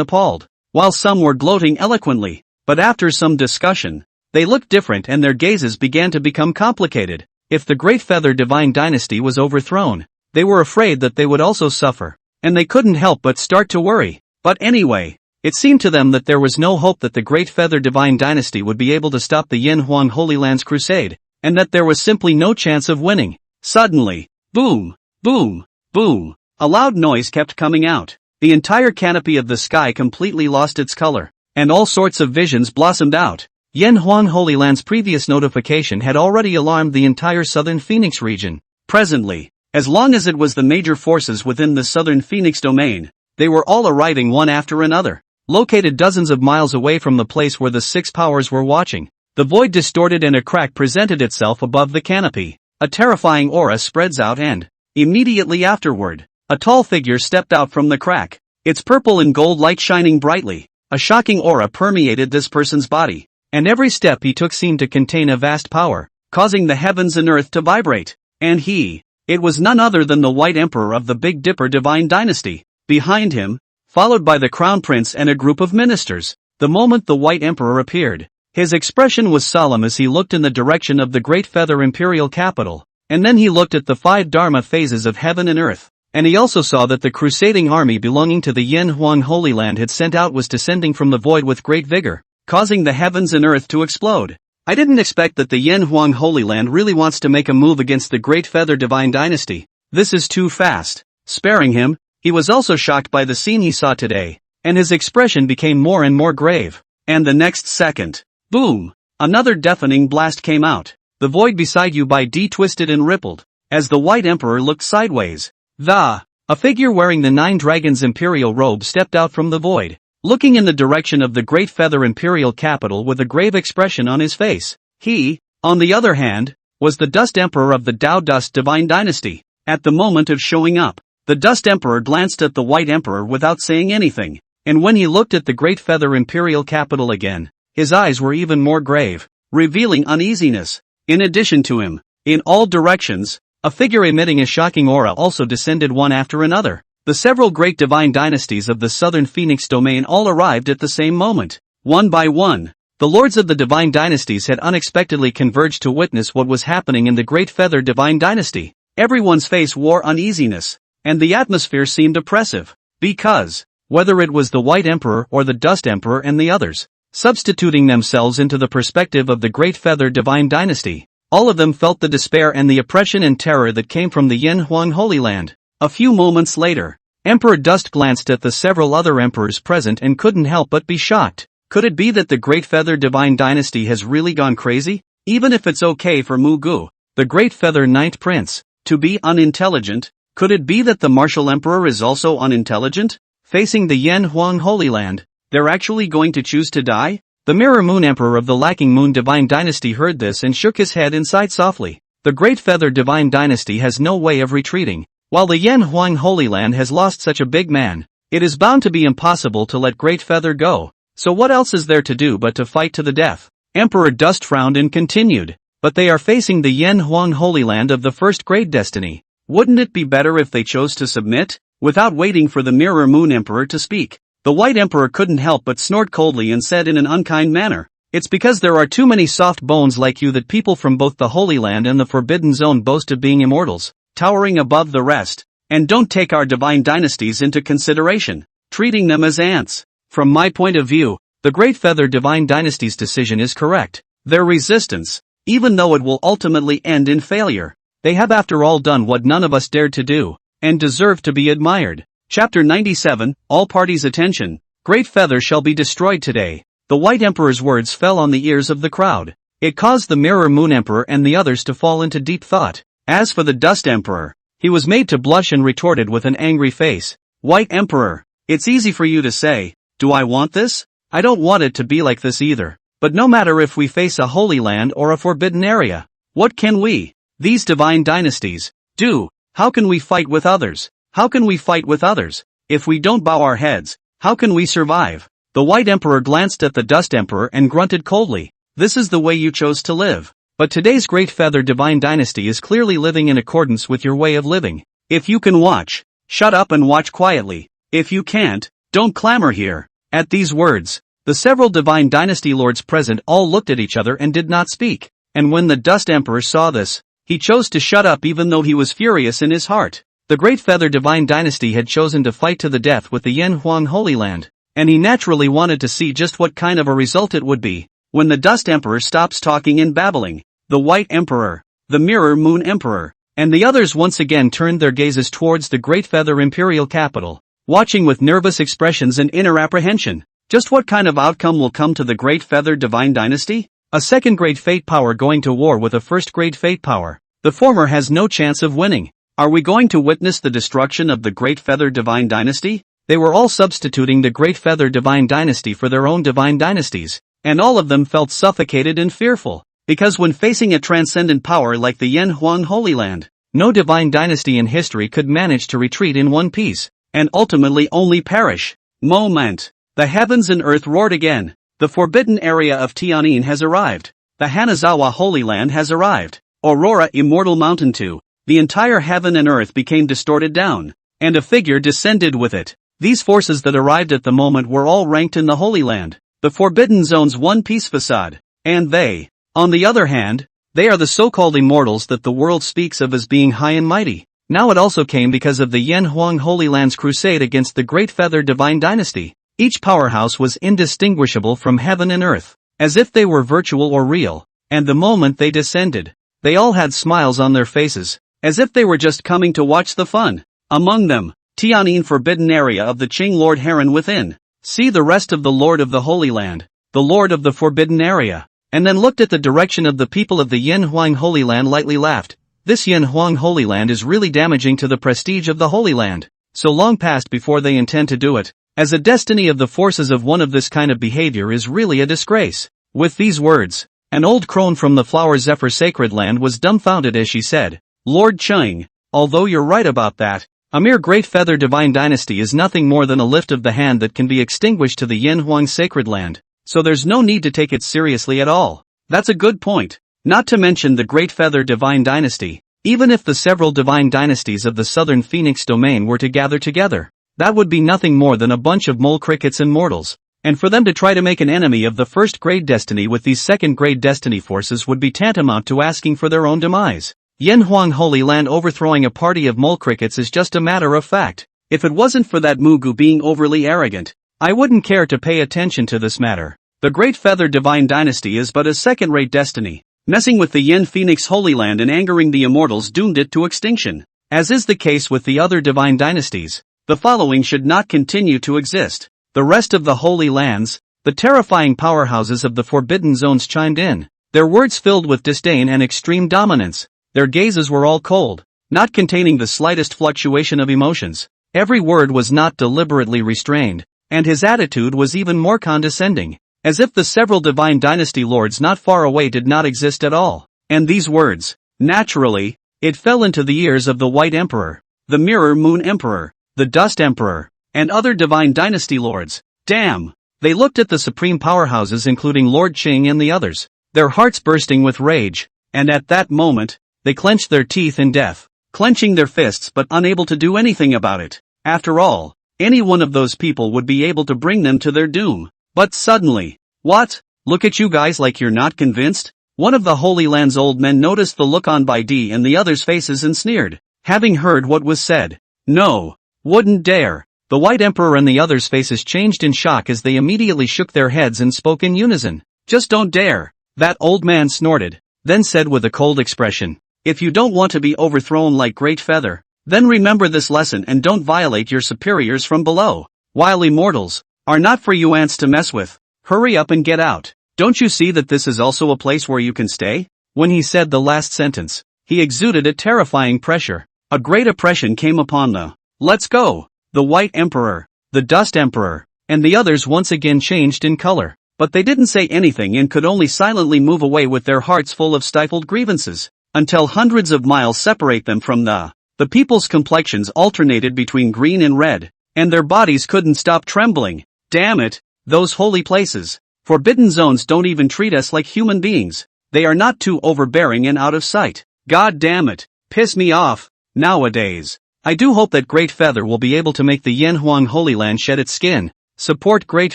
appalled, while some were gloating eloquently, but after some discussion, they looked different and their gazes began to become complicated. If the Great Feather Divine Dynasty was overthrown, they were afraid that they would also suffer, and they couldn't help but start to worry. But anyway, it seemed to them that there was no hope that the Great Feather Divine Dynasty would be able to stop the Yanhuang Holy Land's crusade, and that there was simply no chance of winning. Suddenly, boom, boom, boom, a loud noise kept coming out. The entire canopy of the sky completely lost its color, and all sorts of visions blossomed out. Yanhuang Holy Land's previous notification had already alarmed the entire southern Phoenix region. Presently, as long as it was the major forces within the southern Phoenix domain, they were all arriving one after another, located dozens of miles away from the place where the 6 powers were watching. The void distorted and a crack presented itself above the canopy. A terrifying aura spreads out and, immediately afterward, a tall figure stepped out from the crack, its purple and gold light shining brightly. A shocking aura permeated this person's body, and every step he took seemed to contain a vast power. causing the heavens and earth to vibrate. And it was none other than the White Emperor of the Big Dipper divine dynasty. Behind him, followed by the Crown Prince and a group of ministers. The moment the White Emperor appeared, his expression was solemn as he looked in the direction of the Great Feather Imperial capital, and then he looked at the 5 Dharma phases of heaven and earth, and he also saw that the crusading army belonging to the Yin Huang Holy Land had sent out was descending from the void with great vigor, causing the heavens and earth to explode. I didn't expect that the Yin Huang Holy Land really wants to make a move against the Great Feather Divine Dynasty. This is too fast. Sparing him, he was also shocked by the scene he saw today, and his expression became more and more grave. And the next second, boom! Another deafening blast came out. The void beside you by D twisted and rippled, as the White Emperor looked sideways. A figure wearing the 9 Dragons Imperial robe stepped out from the void, looking in the direction of the Great Feather Imperial capital with a grave expression on his face. He, on the other hand, was the Dust Emperor of the Tao Dust Divine Dynasty. At the moment of showing up, the Dust Emperor glanced at the White Emperor without saying anything, and when he looked at the Great Feather Imperial capital again, his eyes were even more grave, revealing uneasiness. In addition to him, in all directions, a figure emitting a shocking aura also descended one after another. The several great divine dynasties of the southern Phoenix domain all arrived at the same moment. One by one, the lords of the divine dynasties had unexpectedly converged to witness what was happening in the Great Feather Divine Dynasty. Everyone's face wore uneasiness, and the atmosphere seemed oppressive, because, whether it was the White Emperor or the Dust Emperor and the others, substituting themselves into the perspective of the Great Feather Divine Dynasty, all of them felt the despair and the oppression and terror that came from the Yin Huang Holy Land. A few moments later, Emperor Dust glanced at the several other emperors present and couldn't help but be shocked. Could it be that the Great Feather Divine Dynasty has really gone crazy? Even if it's okay for Muge, the Great Feather Ninth Prince, to be unintelligent, could it be that the Martial Emperor is also unintelligent? Facing the Yin Huang Holy Land, they're actually going to choose to die? The Mirror Moon Emperor of the Lacking Moon Divine Dynasty heard this and shook his head and sighed softly. The Great Feather Divine Dynasty has no way of retreating. While the Yin Huang Holy Land has lost such a big man, it is bound to be impossible to let Great Feather go. So what else is there to do but to fight to the death? Emperor Dust frowned and continued. But they are facing the Yin Huang Holy Land of the First Great Destiny. Wouldn't it be better if they chose to submit? Without waiting for the Mirror Moon Emperor to speak, the White Emperor couldn't help but snort coldly and said in an unkind manner, "It's because there are too many soft bones like you that people from both the Holy Land and the Forbidden Zone boast of being immortals, towering above the rest, and don't take our divine dynasties into consideration, treating them as ants." From my point of view, the Great Feather Divine Dynasty's decision is correct. Their resistance, even though it will ultimately end in failure, they have after all done what none of us dared to do, and deserve to be admired. Chapter 97, All Parties Attention. Great Feather shall be destroyed today. The White Emperor's words fell on the ears of the crowd. It caused the Mirror Moon Emperor and the others to fall into deep thought. As for the Dust Emperor, he was made to blush and retorted with an angry face, "White Emperor, it's easy for you to say, do I want this? I don't want it to be like this either. But no matter if we face a holy land or a forbidden area, what can we, these divine dynasties, do? How can we fight with others? How can we fight with others? If we don't bow our heads, how can we survive?" The White Emperor glanced at the Dust Emperor and grunted coldly. "This is the way you chose to live. But today's Great Feather Divine Dynasty is clearly living in accordance with your way of living. If you can watch, shut up and watch quietly. If you can't, don't clamor here." At these words, the several divine dynasty lords present all looked at each other and did not speak. And when the Dust Emperor saw this, he chose to shut up even though he was furious in his heart. The Great Feather Divine Dynasty had chosen to fight to the death with the Yin Huang Holy Land, and he naturally wanted to see just what kind of a result it would be. When the Dust Emperor stops talking and babbling, the White Emperor, the Mirror Moon Emperor, and the others once again turned their gazes towards the Great Feather Imperial capital, watching with nervous expressions and inner apprehension. Just what kind of outcome will come to the Great Feather Divine Dynasty? A second Great Fate Power going to war with a first Great Fate Power. The former has no chance of winning. Are we going to witness the destruction of the Great Feather Divine Dynasty? They were all substituting the Great Feather Divine Dynasty for their own divine dynasties, and all of them felt suffocated and fearful, because when facing a transcendent power like the Yin Huang Holy Land, no divine dynasty in history could manage to retreat in one piece, and ultimately only perish. Moment. The heavens and earth roared again. The forbidden area of Tian'an has arrived. the Hanazawa Holy Land has arrived. Aurora Immortal Mountain 2. The entire heaven and earth became distorted down, and a figure descended with it. These forces that arrived at the moment were all ranked in the Holy Land, the Forbidden Zone's one-piece facade, and they, on the other hand, they are the so-called immortals that the world speaks of as being high and mighty. Now it also came because of the Yen Huang Holy Land's crusade against the Great Feather Divine Dynasty. Each powerhouse was indistinguishable from heaven and earth, as if they were virtual or real, and the moment they descended, they all had smiles on their faces, as if they were just coming to watch the fun. Among them, Tianyin Forbidden Area of the Qing Lord Heron within. See the rest of the Lord of the Holy Land, the Lord of the Forbidden Area, and then looked at the direction of the people of the Yen Huang Holy Land, lightly laughed. This Yen Huang Holy Land is really damaging to the prestige of the Holy Land, so long past before they intend to do it, as a destiny of the forces of one of this kind of behavior is really a disgrace. With these words, an old crone from the Flower Zephyr Sacred Land was dumbfounded as she said, Lord Cheng, although you're right about that, a mere Great Feather Divine Dynasty is nothing more than a lift of the hand that can be extinguished to the Yen Huang Sacred Land, so there's no need to take it seriously at all. That's a good point. Not to mention the Great Feather Divine Dynasty. Even if the several divine dynasties of the southern Phoenix domain were to gather together, that would be nothing more than a bunch of mole crickets and mortals. And for them to try to make an enemy of the first-grade destiny with these second-grade destiny forces would be tantamount to asking for their own demise. Yen Huang Holy Land overthrowing a party of mole crickets is just a matter of fact. If it wasn't for that Muge being overly arrogant, I wouldn't care to pay attention to this matter. The Great Feather Divine Dynasty is but a second-rate destiny. Messing with the Yen Phoenix Holy Land and angering the immortals doomed it to extinction. As is the case with the other divine dynasties, the following should not continue to exist. The rest of the Holy Lands, the terrifying powerhouses of the Forbidden Zones chimed in, their words filled with disdain and extreme dominance. Their gazes were all cold, not containing the slightest fluctuation of emotions. Every word was not deliberately restrained, and his attitude was even more condescending, as if the several divine dynasty lords not far away did not exist at all. And these words, naturally, it fell into the ears of the White Emperor, the Mirror Moon Emperor, the Dust Emperor, and other divine dynasty lords. Damn! They looked at the supreme powerhouses including Lord Qing and the others, their hearts bursting with rage, and at that moment, they clenched their teeth in death, clenching their fists but unable to do anything about it. After all, any one of those people would be able to bring them to their doom. But suddenly, what? Look at you guys like you're not convinced? One of the Holy Land's old men noticed the look on Bai Di and the others' faces and sneered, having heard what was said. No, wouldn't dare. The White Emperor and the others' faces changed in shock as they immediately shook their heads and spoke in unison. Just don't dare. That old man snorted, then said with a cold expression, if you don't want to be overthrown like Great Feather, then remember this lesson and don't violate your superiors from below. While immortals are not for you ants to mess with, hurry up and get out. Don't you see that this is also a place where you can stay? When he said the last sentence, he exuded a terrifying pressure. A great oppression came upon the Let's go! The White Emperor, the Dust Emperor, and the others once again changed in color, but they didn't say anything and could only silently move away with their hearts full of stifled grievances, until hundreds of miles separate them from the people's complexions alternated between green and red, and their bodies couldn't stop trembling. Damn it, those holy places. Forbidden Zones don't even treat us like human beings. They are not too overbearing and out of sight. God damn it, piss me off. Nowadays, I do hope that Great Feather will be able to make the Yen Huang Holy Land shed its skin, support Great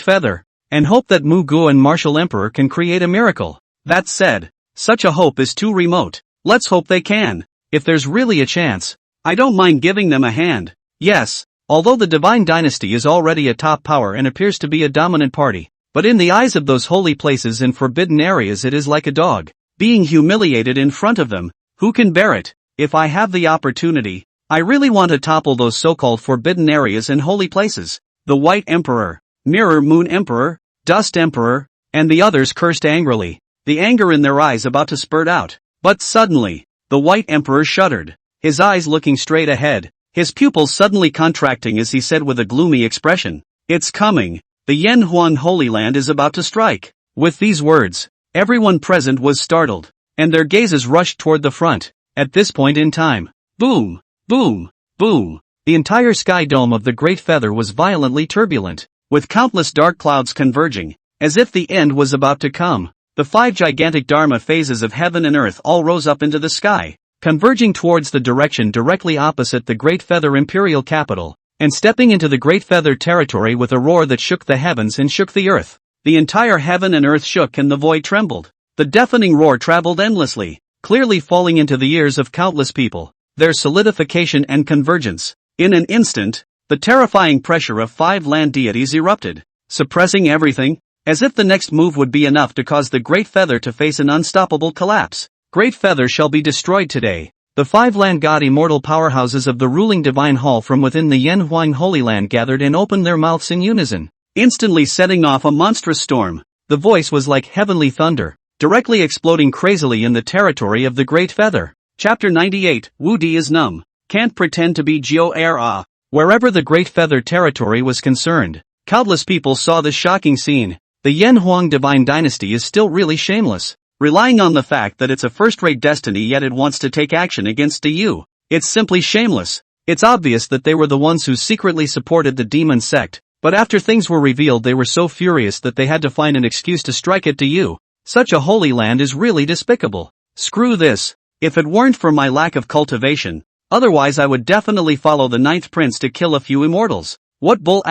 Feather, and hope that Muge and Martial Emperor can create a miracle. That said, such a hope is too remote. Let's hope they can. If there's really a chance, I don't mind giving them a hand. Yes, although the Divine Dynasty is already a top power and appears to be a dominant party, but in the eyes of those holy places and forbidden areas it is like a dog, being humiliated in front of them. Who can bear it? If I have the opportunity, I really want to topple those so-called forbidden areas and holy places. The White Emperor, Mirror Moon Emperor, Dust Emperor, and the others cursed angrily, the anger in their eyes about to spurt out. But suddenly, the White Emperor shuddered, his eyes looking straight ahead, his pupils suddenly contracting as he said with a gloomy expression, "It's coming, the Yen Huang Holy Land is about to strike." With these words, everyone present was startled, and their gazes rushed toward the front. At this point in time, boom, boom, boom, the entire sky dome of the Great Feather was violently turbulent, with countless dark clouds converging, as if the end was about to come. The 5 gigantic Dharma phases of heaven and earth all rose up into the sky, converging towards the direction directly opposite the Great Feather Imperial capital, and stepping into the Great Feather territory with a roar that shook the heavens and shook the earth. The entire heaven and earth shook and the void trembled. The deafening roar traveled endlessly, clearly falling into the ears of countless people. Their solidification and convergence. In an instant, the terrifying pressure of 5 land deities erupted, suppressing everything, as if the next move would be enough to cause the Great Feather to face an unstoppable collapse. Great Feather shall be destroyed today. The 5 land god immortal powerhouses of the ruling divine hall from within the Yanhuang Holy Land gathered and opened their mouths in unison, instantly setting off a monstrous storm. The voice was like heavenly thunder, directly exploding crazily in the territory of the Great Feather. Chapter 98, Wu Di is numb. Can't pretend to be Geo-Ra. Wherever the Great Feather territory was concerned, countless people saw this shocking scene. The Yanhuang divine dynasty is still really shameless, relying on the fact that it's a first-rate destiny yet it wants to take action against the Yu. It's simply shameless. It's obvious that they were the ones who secretly supported the demon sect, but after things were revealed they were so furious that they had to find an excuse to strike at the Yu. Such a holy land is really despicable. Screw this. If it weren't for my lack of cultivation, otherwise I would definitely follow the 9th prince to kill a few immortals. What bull ******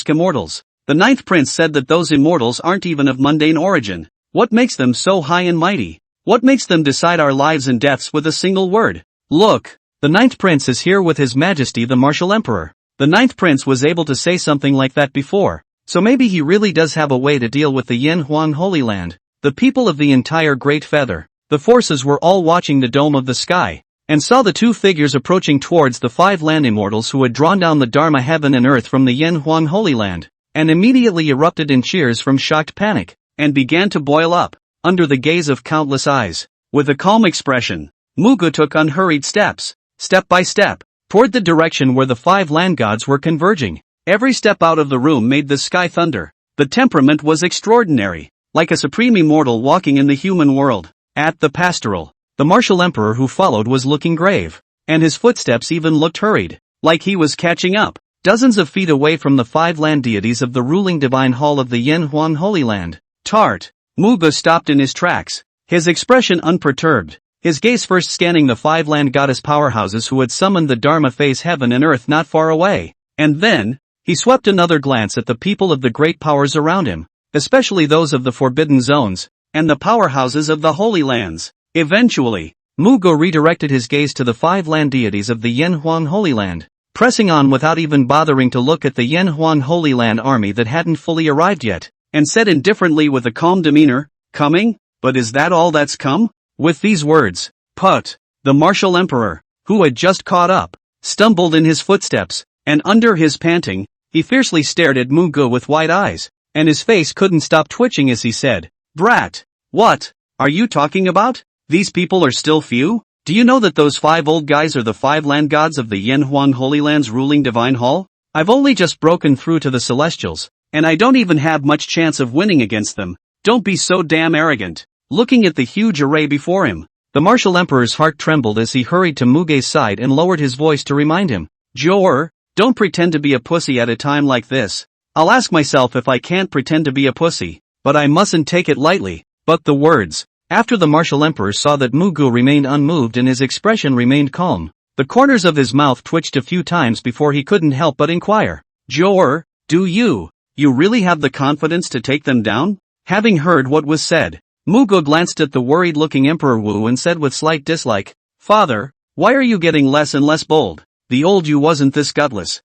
immortals? The 9th prince said that those immortals aren't even of mundane origin. What makes them so high and mighty? What makes them decide our lives and deaths with a single word? Look, the 9th prince is here with his majesty the martial emperor. The 9th prince was able to say something like that before, so maybe he really does have a way to deal with the Yanhuang Holy Land. The people of the entire Great Feather, the forces were all watching the dome of the sky, and saw the 2 figures approaching towards the 5 land immortals who had drawn down the Dharma heaven and earth from the Yanhuang Holy Land, and immediately erupted in cheers from shocked panic, and began to boil up, under the gaze of countless eyes. With a calm expression, Muge took unhurried steps, step by step, toward the direction where the 5 land gods were converging. Every step out of the room made the sky thunder. The temperament was extraordinary, like a supreme immortal walking in the human world. At the pastoral, the martial emperor who followed was looking grave, and his footsteps even looked hurried, like he was catching up. Dozens of feet away from the 5 land deities of the ruling divine hall of the Yanhuang Holy Land. Tart. Muge stopped in his tracks, his expression unperturbed, his gaze first scanning the 5 land goddess powerhouses who had summoned the Dharma phase heaven and earth not far away, and then, he swept another glance at the people of the great powers around him, especially those of the forbidden zones, and the powerhouses of the Holy Lands. Eventually, Muge redirected his gaze to the 5 land deities of the Yanhuang Holy Land, pressing on without even bothering to look at the Yanhuang Holy Land army that hadn't fully arrived yet, and said indifferently with a calm demeanor, "Coming? But is that all that's come?" With these words, Put, the martial emperor, who had just caught up, stumbled in his footsteps, and under his panting, he fiercely stared at Muge with wide eyes, and his face couldn't stop twitching as he said, "Brat, what are you talking about? These people are still few? Do you know that those 5 old guys are the 5 land gods of the Yanhuang Holy Land's ruling divine hall? I've only just broken through to the Celestials, and I don't even have much chance of winning against them. Don't be so damn arrogant." Looking at the huge array before him, the martial emperor's heart trembled as he hurried to Muge's side and lowered his voice to remind him, "Jor, don't pretend to be a pussy at a time like this. I'll ask myself if I can't pretend to be a pussy, but I mustn't take it lightly." But the words, after the martial emperor saw that Muge remained unmoved and his expression remained calm, the corners of his mouth twitched a few times before he couldn't help but inquire, "Jor, do you really have the confidence to take them down?" Having heard what was said, Muge glanced at the worried-looking Emperor Wu and said with slight dislike, "Father, why are you getting less and less bold? The old you wasn't this gutless."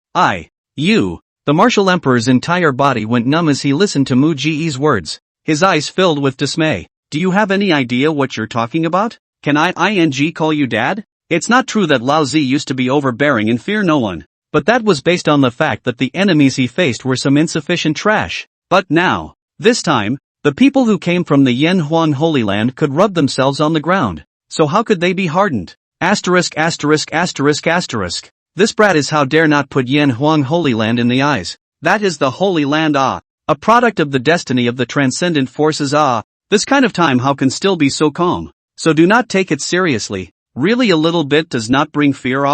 "You." The martial emperor's entire body went numb as he listened to Muge's words. His eyes filled with dismay. "Do you have any idea what you're talking about? Can I call you dad? It's not true that Lao Zi used to be overbearing and fear no one, but that was based on the fact that the enemies he faced were some insufficient trash. But now, this time, the people who came from the Yanhuang Holy Land could rub themselves on the ground, so how could they be hardened? This brat is how dare not put Yanhuang Holy Land in the eyes. That is the Holy Land a product of the destiny of the transcendent forces This kind of time how can still be so calm? So do not take it seriously. Really a little bit does not bring fear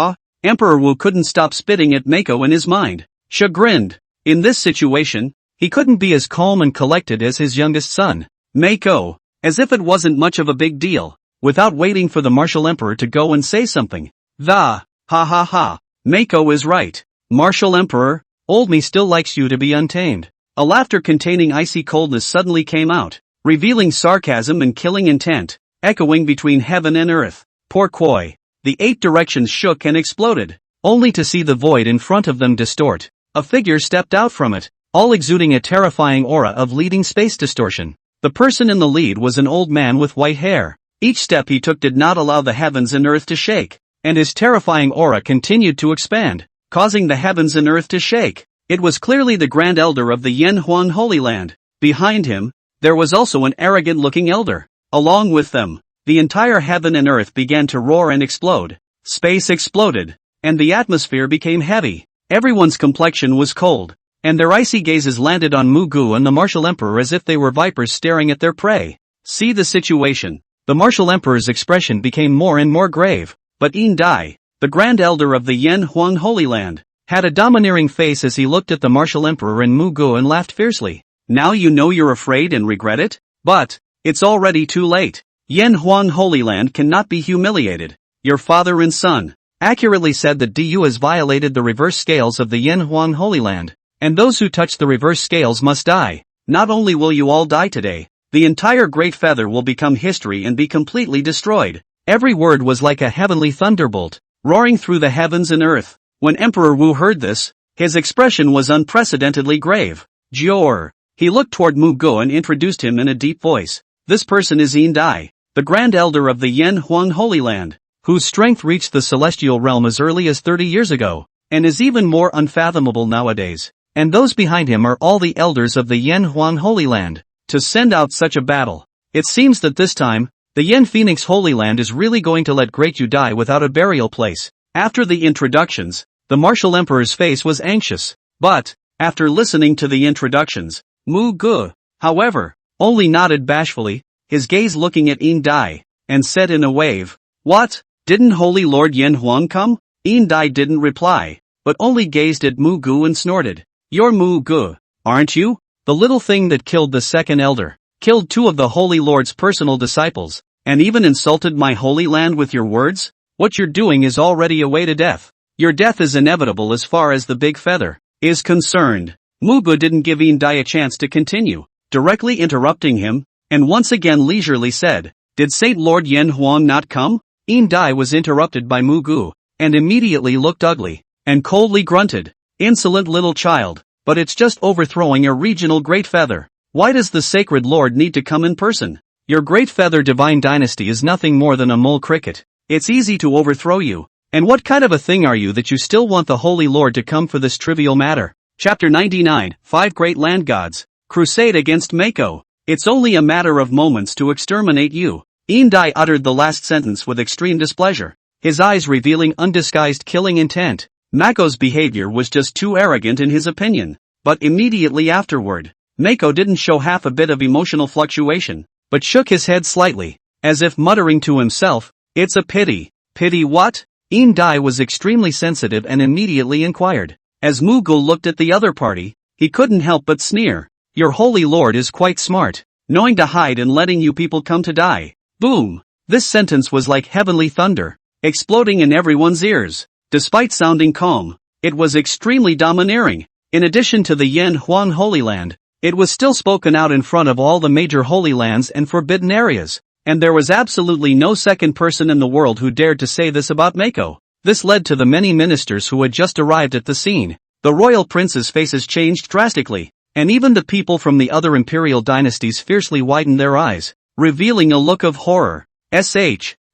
Emperor Wu couldn't stop spitting at Mako in his mind. Chagrined. In this situation, he couldn't be as calm and collected as his youngest son, Mako, as if it wasn't much of a big deal, without waiting for the martial emperor to go and say something. Ha ha ha, Mako is right. Martial emperor, old me still likes you to be untamed. A laughter containing icy coldness suddenly came out, revealing sarcasm and killing intent, echoing between heaven and earth. Poor Koi. The 8 directions shook and exploded, only to see the void in front of them distort. A figure stepped out from it, all exuding a terrifying aura of leading space distortion. The person in the lead was an old man with white hair. Each step he took did not allow the heavens and earth to shake, and his terrifying aura continued to expand, causing the heavens and earth to shake. It was clearly the Grand Elder of the Yanhuang Holy Land. Behind him, there was also an arrogant-looking elder. Along with them, the entire heaven and earth began to roar and explode. Space exploded, and the atmosphere became heavy. Everyone's complexion was cold, and their icy gazes landed on Muge and the martial emperor as if they were vipers staring at their prey. See the situation. The martial emperor's expression became more and more grave, but Yin Dai, the Grand Elder of the Yanhuang Holy Land, had a domineering face as he looked at the martial emperor and Muge and laughed fiercely. Now you know you're afraid and regret it? But it's already too late. Yanhuang Holy Land cannot be humiliated. Your father and son accurately said that Du has violated the reverse scales of the Yanhuang Holy Land, and those who touch the reverse scales must die. Not only will you all die today, the entire Great Feather will become history and be completely destroyed. Every word was like a heavenly thunderbolt, roaring through the heavens and earth. When Emperor Wu heard this, his expression was unprecedentedly grave. Jior. He looked toward Muge and introduced him in a deep voice. This person is Yin Dai, the Grand Elder of the Yanhuang Holy Land, whose strength reached the celestial realm as early as 30 years ago, and is even more unfathomable nowadays. And those behind him are all the elders of the Yanhuang Holy Land. To send out such a battle, it seems that this time, the Yen Phoenix Holy Land is really going to let Great Yu die without a burial place. After the introductions, the martial emperor's face was anxious, but, after listening to the introductions, Muge, however, only nodded bashfully, his gaze looking at Yin Dai, and said in a wave, "What? Didn't Holy Lord Yanhuang come?" Yin Dai didn't reply, but only gazed at Muge and snorted. "You're Muge, aren't you? The little thing that killed the second elder, killed 2 of the Holy Lord's personal disciples, and even insulted my holy land with your words? What you're doing is already a way to death. Your death is inevitable as far as the Big Feather is concerned." Muge didn't give Yin Dai a chance to continue, directly interrupting him, and once again leisurely said, "Did Saint Lord Yanhuang not come?" Yin Dai was interrupted by Muge, and immediately looked ugly, and coldly grunted, "Insolent little child, but it's just overthrowing a regional Great Feather. Why does the Sacred Lord need to come in person? Your Great Feather Divine Dynasty is nothing more than a mole cricket. It's easy to overthrow you. And what kind of a thing are you that you still want the Holy Lord to come for this trivial matter?" Chapter 99, 5 Great Land Gods, Crusade against Mako. "It's only a matter of moments to exterminate you." Yin Dai uttered the last sentence with extreme displeasure, his eyes revealing undisguised killing intent. Mako's behavior was just too arrogant in his opinion. But immediately afterward, Mako didn't show half a bit of emotional fluctuation, but shook his head slightly, as if muttering to himself, "It's a pity." "Pity what?" Yin Dai was extremely sensitive and immediately inquired. As Muge looked at the other party, he couldn't help but sneer. "Your holy lord is quite smart, knowing to hide and letting you people come to die." Boom! This sentence was like heavenly thunder, exploding in everyone's ears. Despite sounding calm, it was extremely domineering. In addition to the Yanhuang Holy Land, it was still spoken out in front of all the major holy lands and forbidden areas. And there was absolutely no second person in the world who dared to say this about Mako. This led to the many ministers who had just arrived at the scene. The royal princes' faces changed drastically, and even the people from the other imperial dynasties fiercely widened their eyes, revealing a look of horror.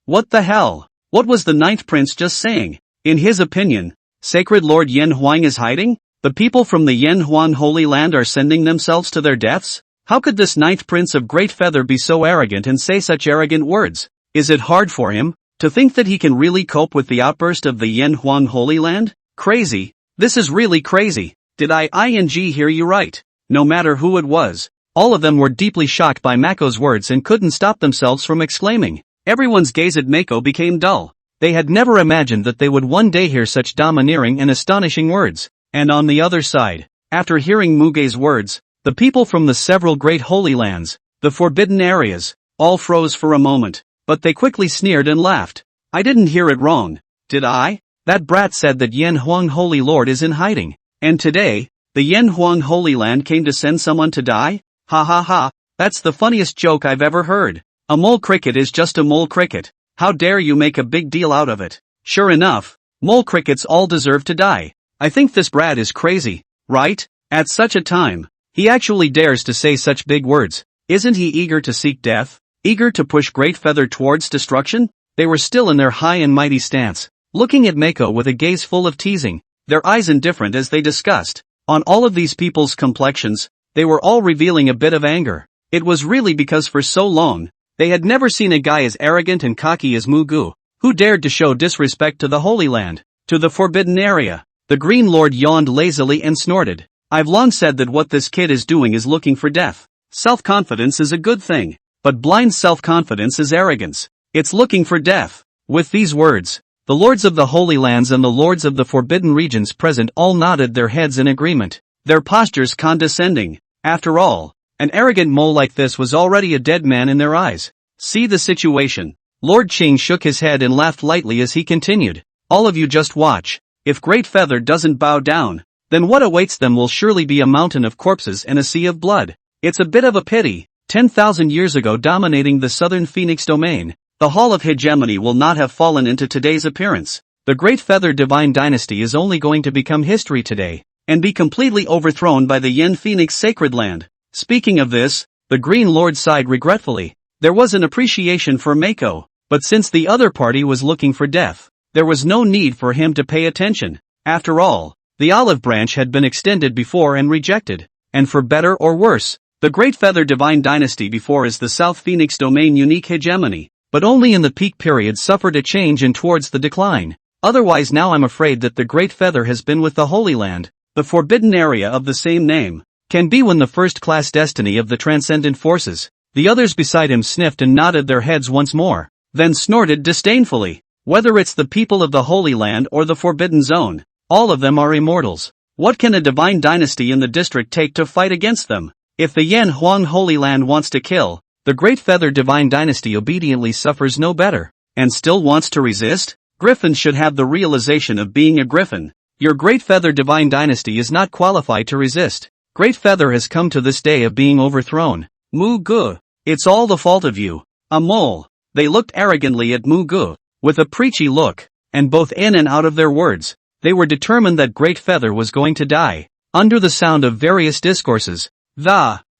What the hell? What was the 9th prince just saying? In his opinion, Sacred Lord Yanhuang is hiding? The people from the Yanhuang Holy Land are sending themselves to their deaths? How could this 9th prince of Great Feather be so arrogant and say such arrogant words? Is it hard for him to think that he can really cope with the outburst of the Yanhuang Holy Land? Crazy. This is really crazy. Did I hear you right? No matter who it was, all of them were deeply shocked by Mako's words and couldn't stop themselves from exclaiming. Everyone's gaze at Mako became dull. They had never imagined that they would one day hear such domineering and astonishing words. And on the other side, after hearing Muge's words, The people from the several great holy lands, the forbidden areas, all froze for a moment, but they quickly sneered and laughed. I didn't hear it wrong, did I? That brat said that Yan Huang Holy Lord is in hiding, and today, the Yan Huang Holy Land came to send someone to die? Ha ha ha, that's the funniest joke I've ever heard. A mole cricket is just a mole cricket. How dare you make a big deal out of it? Sure enough, mole crickets all deserve to die. I think this brat is crazy, right? At such a time, he actually dares to say such big words. Isn't he eager to seek death? Eager to push Great Feather towards destruction? They were still in their high and mighty stance, looking at Mako with a gaze full of teasing, their eyes indifferent as they discussed. On all of these people's complexions, they were all revealing a bit of anger. It was really because for so long, they had never seen a guy as arrogant and cocky as Muge, who dared to show disrespect to the Holy Land, to the Forbidden Area. The Green Lord yawned lazily and snorted. I've long said that what this kid is doing is looking for death. Self-confidence is a good thing, but blind self-confidence is arrogance. It's looking for death. With these words, the lords of the Holy Lands and the lords of the forbidden regions present all nodded their heads in agreement, their postures condescending. After all, an arrogant mole like this was already a dead man in their eyes. See the situation. Lord Qing shook his head and laughed lightly as he continued. All of you just watch. If Great Feather doesn't bow down, then what awaits them will surely be a mountain of corpses and a sea of blood. It's a bit of a pity. 10,000 years ago dominating the southern Phoenix domain, the Hall of Hegemony will not have fallen into today's appearance. The Great Feather Divine Dynasty is only going to become history today, and be completely overthrown by the Yen Phoenix Sacred Land. Speaking of this, the Green Lord sighed regretfully. There was an appreciation for Mako, but since the other party was looking for death, there was no need for him to pay attention. After all, the olive branch had been extended before and rejected, and for better or worse, the Great Feather Divine Dynasty before is the South Phoenix Domain unique hegemony, but only in the peak period suffered a change and towards the decline. Otherwise now I'm afraid that the Great Feather has been with the Holy Land, the forbidden area of the same name, can be when the first-class destiny of the transcendent forces. The others beside him sniffed and nodded their heads once more, then snorted disdainfully. Whether it's the people of the Holy Land or the Forbidden Zone, all of them are immortals. What can a divine dynasty in the district take to fight against them? If the Yan Huang Holy Land wants to kill, the Great Feather Divine Dynasty obediently suffers no better, and still wants to resist? Griffins should have the realization of being a griffin. Your Great Feather Divine Dynasty is not qualified to resist. Great Feather has come to this day of being overthrown. Muge, it's all the fault of you, a mole. They looked arrogantly at Muge, with a preachy look, and both in and out of their words, they were determined that Great Feather was going to die. Under the sound of various discourses,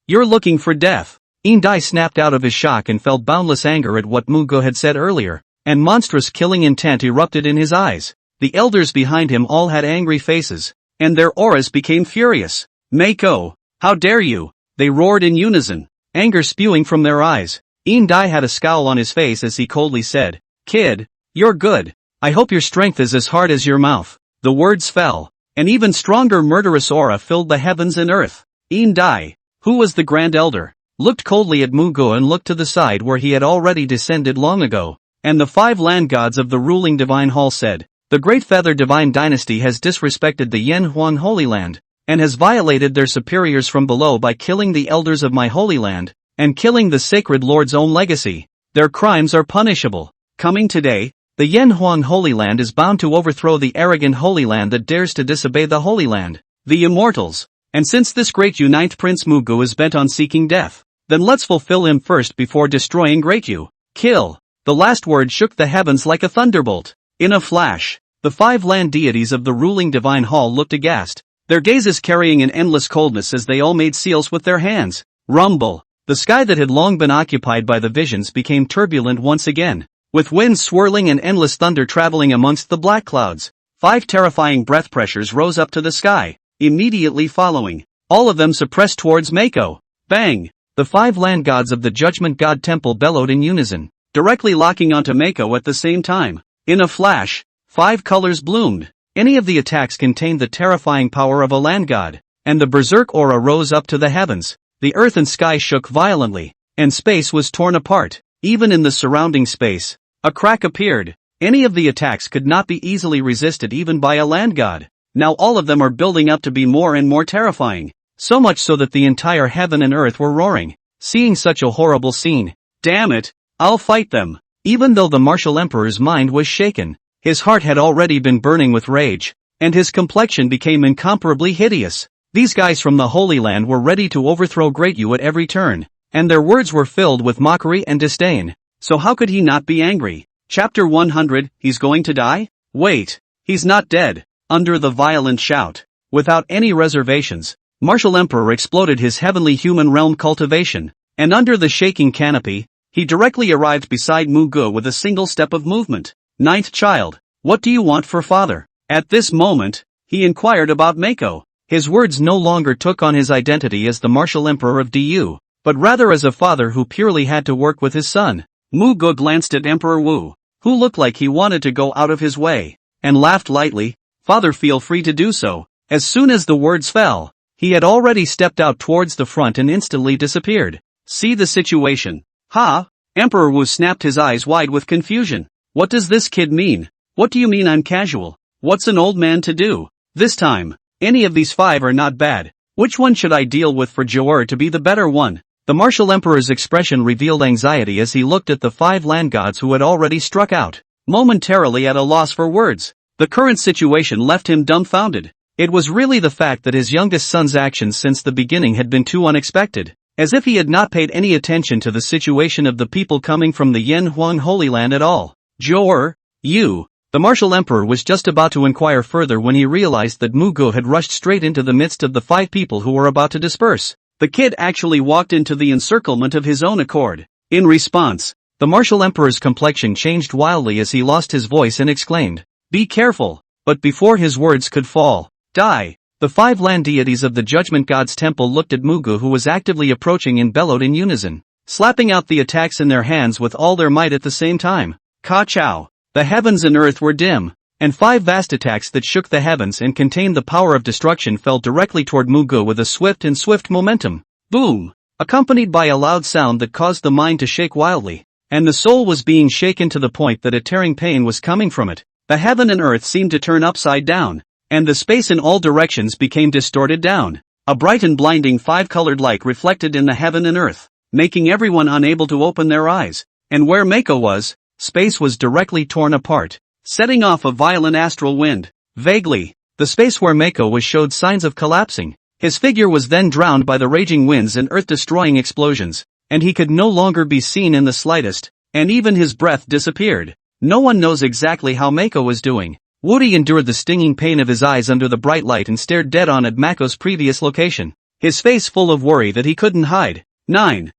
you're looking for death. Dai snapped out of his shock and felt boundless anger at what Muge had said earlier, and monstrous killing intent erupted in his eyes. The elders behind him all had angry faces, and their auras became furious. Mako, how dare you? They roared in unison, anger spewing from their eyes. Dai had a scowl on his face as he coldly said, Kid, you're good. I hope your strength is as hard as your mouth. The words fell. An even stronger murderous aura filled the heavens and earth. Dai, who was the Grand Elder, looked coldly at Muge and looked to the side where he had already descended long ago, and the 5 land gods of the ruling divine hall said, the Great Feather Divine Dynasty has disrespected the Yan Huang Holy Land, and has violated their superiors from below by killing the elders of my Holy Land, and killing the Sacred Lord's own legacy. Their crimes are punishable. Coming today, the Yan Huang Holy Land is bound to overthrow the arrogant Holy Land that dares to disobey the Holy Land, the Immortals. And since this great unite Prince Muge is bent on seeking death, then let's fulfill him first before destroying Great You. Kill. The last word shook the heavens like a thunderbolt. In a flash, the 5 land deities of the ruling divine hall looked aghast, their gazes carrying an endless coldness as they all made seals with their hands. Rumble. The sky that had long been occupied by the visions became turbulent once again, with winds swirling and endless thunder traveling amongst the black clouds. 5 terrifying breath pressures rose up to the sky, immediately following, all of them suppressed towards Mako. Bang! The 5 land gods of the Judgment God Temple bellowed in unison, directly locking onto Mako at the same time. In a flash, 5 colors bloomed. Any of the attacks contained the terrifying power of a land god, and the berserk aura rose up to the heavens. The earth and sky shook violently, and space was torn apart. Even in the surrounding space, a crack appeared. Any of the attacks could not be easily resisted even by a land god. Now all of them are building up to be more and more terrifying. so much so that the entire heaven and earth were roaring, seeing such a horrible scene. Damn it, I'll fight them. Even though the martial emperor's mind was shaken, his heart had already been burning with rage, and his complexion became incomparably hideous. These guys from the Holy Land were ready to overthrow Great Yu at every turn, and their words were filled with mockery and disdain. So how could he not be angry? Chapter 100, He's going to die? Wait, he's not dead. Under the violent shout, without any reservations, Martial Emperor exploded his heavenly human realm cultivation, and under the shaking canopy, he directly arrived beside Muge with a single step of movement. Ninth child, what do you want for father? At this moment, he inquired about Mako. His words no longer took on his identity as the Martial Emperor of Du, but rather as a father who purely had to work with his son. Muge glanced at Emperor Wu, who looked like he wanted to go out of his way, and laughed lightly. Father, feel free to do so. As soon as the words fell, he had already stepped out towards the front and instantly disappeared. See the situation. Ha! Emperor Wu snapped his eyes wide with confusion. What does this kid mean? What do you mean I'm casual? What's an old man to do? This time, any of these 5 are not bad. Which one should I deal with for Joer to be the better one? The Martial Emperor's expression revealed anxiety as he looked at the 5 land gods who had already struck out, momentarily at a loss for words. The current situation left him dumbfounded. It was really the fact that his youngest son's actions since the beginning had been too unexpected, as if he had not paid any attention to the situation of the people coming from the Yen Huang Holy Land at all. Joer, you. The Martial Emperor was just about to inquire further when he realized that Muge had rushed straight into the midst of the 5 people who were about to disperse. The kid actually walked into the encirclement of his own accord. In response, the Martial Emperor's complexion changed wildly as he lost his voice and exclaimed, "Be careful!" But before his words could fall, die! The 5 land deities of the Judgment God's temple looked at Muge, who was actively approaching, and bellowed in unison, slapping out the attacks in their hands with all their might at the same time. Ka-chow! The heavens and earth were dim, and 5 vast attacks that shook the heavens and contained the power of destruction fell directly toward Muge with a swift momentum. Boom! Accompanied by a loud sound that caused the mind to shake wildly, and the soul was being shaken to the point that a tearing pain was coming from it. The heaven and earth seemed to turn upside down, and the space in all directions became distorted down. A bright and blinding 5-colored light reflected in the heaven and earth, making everyone unable to open their eyes. And where Mako was, space was directly torn apart, setting off a violent astral wind. Vaguely, the space where Mako was showed signs of collapsing. His figure was then drowned by the raging winds and earth-destroying explosions, and he could no longer be seen in the slightest, and even his breath disappeared. No one knows exactly how Mako was doing. Woody endured the stinging pain of his eyes under the bright light and stared dead on at Mako's previous location, his face full of worry that he couldn't hide. 9.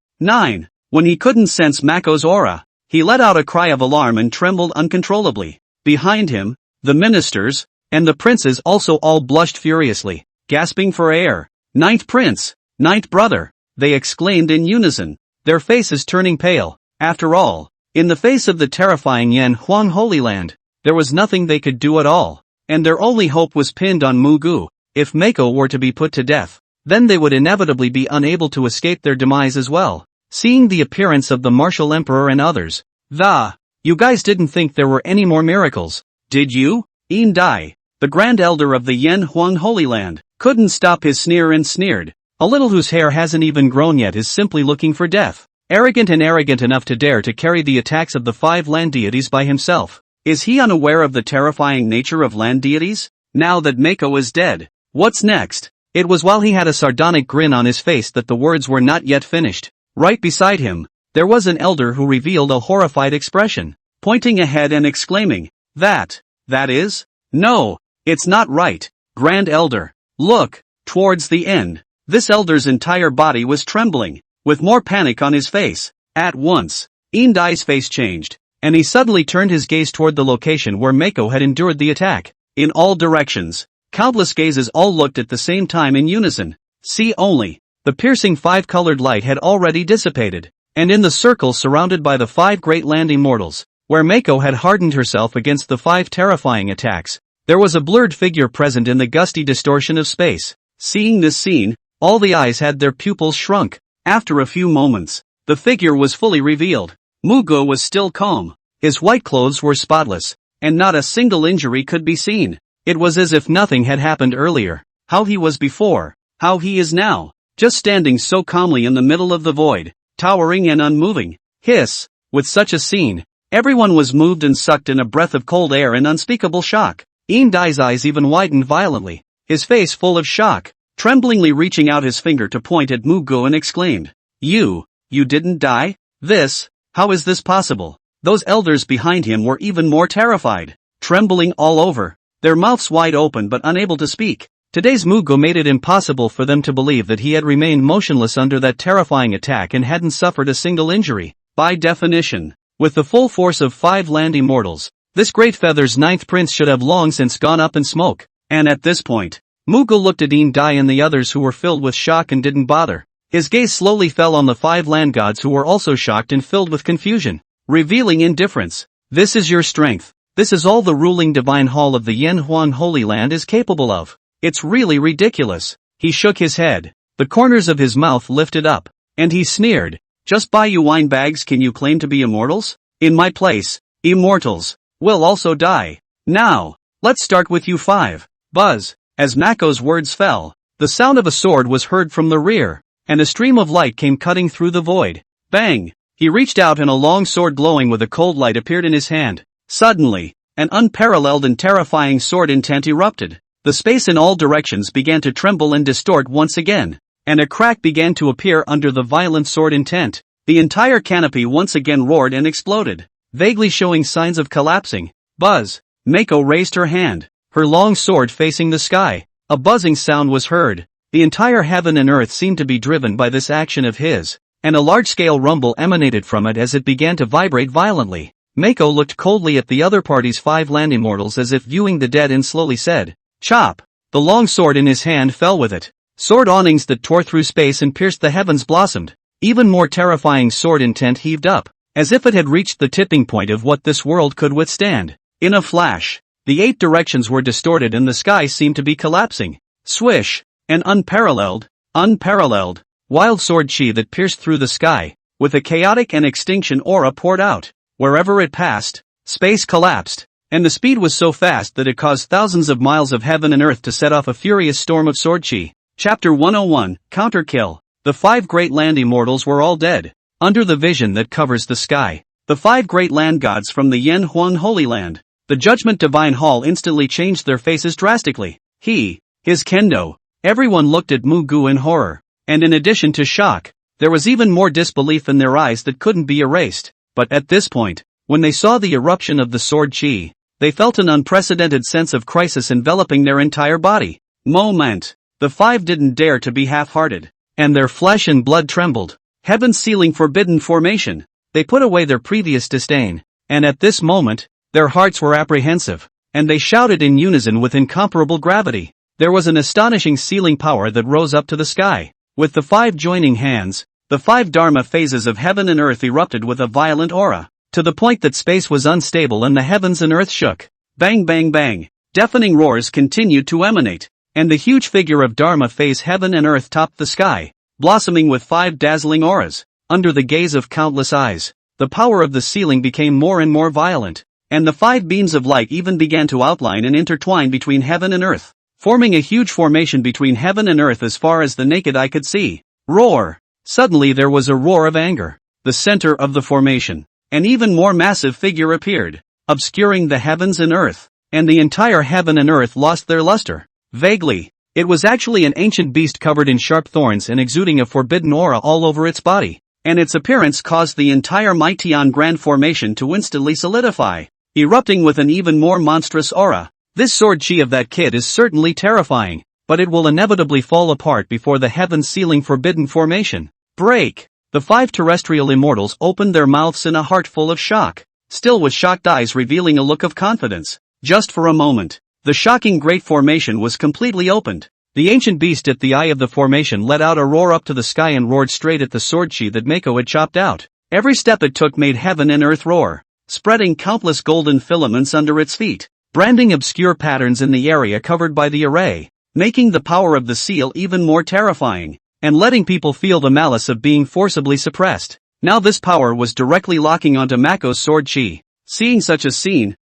When he couldn't sense Mako's aura, he let out a cry of alarm and trembled uncontrollably. Behind him, the ministers and the princes also all blushed furiously, gasping for air. "Ninth prince! Ninth brother!" they exclaimed in unison, their faces turning pale. After all, in the face of the terrifying Yen Huang Holy Land, there was nothing they could do at all, and their only hope was pinned on Muge. If Mako were to be put to death, then they would inevitably be unable to escape their demise as well. Seeing the appearance of the Martial Emperor and others, you guys didn't think there were any more miracles, did you? Yin Dai, the Grand Elder of the Yen Huang Holy Land, couldn't stop his sneer and sneered. "A little whose hair hasn't even grown yet is simply looking for death. Arrogant enough to dare to carry the attacks of the 5 land deities by himself. Is he unaware of the terrifying nature of land deities? Now that Mako is dead, what's next?" It was while he had a sardonic grin on his face that the words were not yet finished. Right beside him, there was an elder who revealed a horrified expression, pointing ahead and exclaiming, That is? No, it's not right, Grand Elder. Look, towards the end. This elder's entire body was trembling, with more panic on his face. At once, Indai's face changed, and he suddenly turned his gaze toward the location where Mako had endured the attack. In all directions, countless gazes all looked at the same time in unison. See only, the piercing 5-colored light had already dissipated, and in the circle surrounded by the 5 great land immortals, where Mako had hardened herself against the 5 terrifying attacks, there was a blurred figure present in the gusty distortion of space. Seeing this scene, all the eyes had their pupils shrunk. After a few moments, the figure was fully revealed. Muge was still calm. His white clothes were spotless, and not a single injury could be seen. It was as if nothing had happened earlier. How he was before, how he is now, just standing so calmly in the middle of the void, towering and unmoving. Hiss! With such a scene, everyone was moved and sucked in a breath of cold air in unspeakable shock. Dai's eyes even widened violently, his face full of shock, tremblingly reaching out his finger to point at Muge and exclaimed, You didn't die? How is this possible? Those elders behind him were even more terrified, trembling all over, their mouths wide open but unable to speak. Today's Muge made it impossible for them to believe that he had remained motionless under that terrifying attack and hadn't suffered a single injury. By definition, with the full force of 5 land immortals, this Great Feather's 9th prince should have long since gone up in smoke. And at this point, Muge looked at Dai and the others who were filled with shock and didn't bother. His gaze slowly fell on the 5 land gods who were also shocked and filled with confusion, revealing indifference. This is your strength. This is all the ruling divine hall of the Yanhuan Holy Land is capable of. It's really ridiculous. He shook his head. The corners of his mouth lifted up, and he sneered. Just by you wine-bags can you claim to be immortals? In my place, immortals will also die. Now, let's start with you 5. Buzz. As Mako's words fell, the sound of a sword was heard from the rear, and a stream of light came cutting through the void. Bang! He reached out and a long sword glowing with a cold light appeared in his hand. Suddenly, an unparalleled and terrifying sword intent erupted. The space in all directions began to tremble and distort once again, and a crack began to appear under the violent sword intent. The entire canopy once again roared and exploded, vaguely showing signs of collapsing. Buzz! Mako raised her hand, her long sword facing the sky. A buzzing sound was heard. The entire heaven and earth seemed to be driven by this action of his, and a large-scale rumble emanated from it as it began to vibrate violently. Mako looked coldly at the other party's 5 land immortals as if viewing the dead and slowly said, Chop! The long sword in his hand fell with it. Sword awnings that tore through space and pierced the heavens blossomed. Even more terrifying sword intent heaved up, as if it had reached the tipping point of what this world could withstand. In a flash, the 8 directions were distorted and the sky seemed to be collapsing. Swish! An unparalleled, wild sword chi that pierced through the sky, with a chaotic and extinction aura poured out. Wherever it passed, space collapsed, and the speed was so fast that it caused thousands of miles of heaven and earth to set off a furious storm of sword chi. Chapter 101, Counterkill. The 5 great land immortals were all dead. Under the vision that covers the sky, the 5 great land gods from the Yanhuan Holy Land, the Judgment Divine Hall instantly changed their faces drastically. His kendo. Everyone looked at Muge in horror, and in addition to shock, there was even more disbelief in their eyes that couldn't be erased. But at this point, when they saw the eruption of the sword chi, they felt an unprecedented sense of crisis enveloping their entire body. The 5 didn't dare to be half-hearted, and their flesh and blood trembled. Heaven's sealing forbidden formation. They put away their previous disdain, and at this moment, their hearts were apprehensive, and they shouted in unison with incomparable gravity. There was an astonishing sealing power that rose up to the sky. With the 5 joining hands, the 5 Dharma phases of heaven and earth erupted with a violent aura, to the point that space was unstable and the heavens and earth shook. Bang bang bang! Deafening roars continued to emanate, and the huge figure of Dharma phase heaven and earth topped the sky, blossoming with 5 dazzling auras. Under the gaze of countless eyes, the power of the sealing became more and more violent, and the 5 beams of light even began to outline and intertwine between heaven and earth, forming a huge formation between heaven and earth as far as the naked eye could see. Roar! Suddenly there was a roar of anger. The center of the formation, an even more massive figure appeared, obscuring the heavens and earth, and the entire heaven and earth lost their luster. Vaguely, it was actually an ancient beast covered in sharp thorns and exuding a forbidden aura all over its body, and its appearance caused the entire Mightian Grand formation to instantly solidify, erupting with an even more monstrous aura. This sword chi of that kid is certainly terrifying, but it will inevitably fall apart before the heaven-sealing forbidden formation. Break! The 5 terrestrial immortals opened their mouths in a heart full of shock, still with shocked eyes revealing a look of confidence. Just for a moment, the shocking great formation was completely opened. The ancient beast at the eye of the formation let out a roar up to the sky and roared straight at the sword chi that Mako had chopped out. Every step it took made heaven and earth roar, spreading countless golden filaments under its feet, branding obscure patterns in the area covered by the array, making the power of the seal even more terrifying, and letting people feel the malice of being forcibly suppressed. Now this power was directly locking onto Mako's sword chi. Seeing such a scene,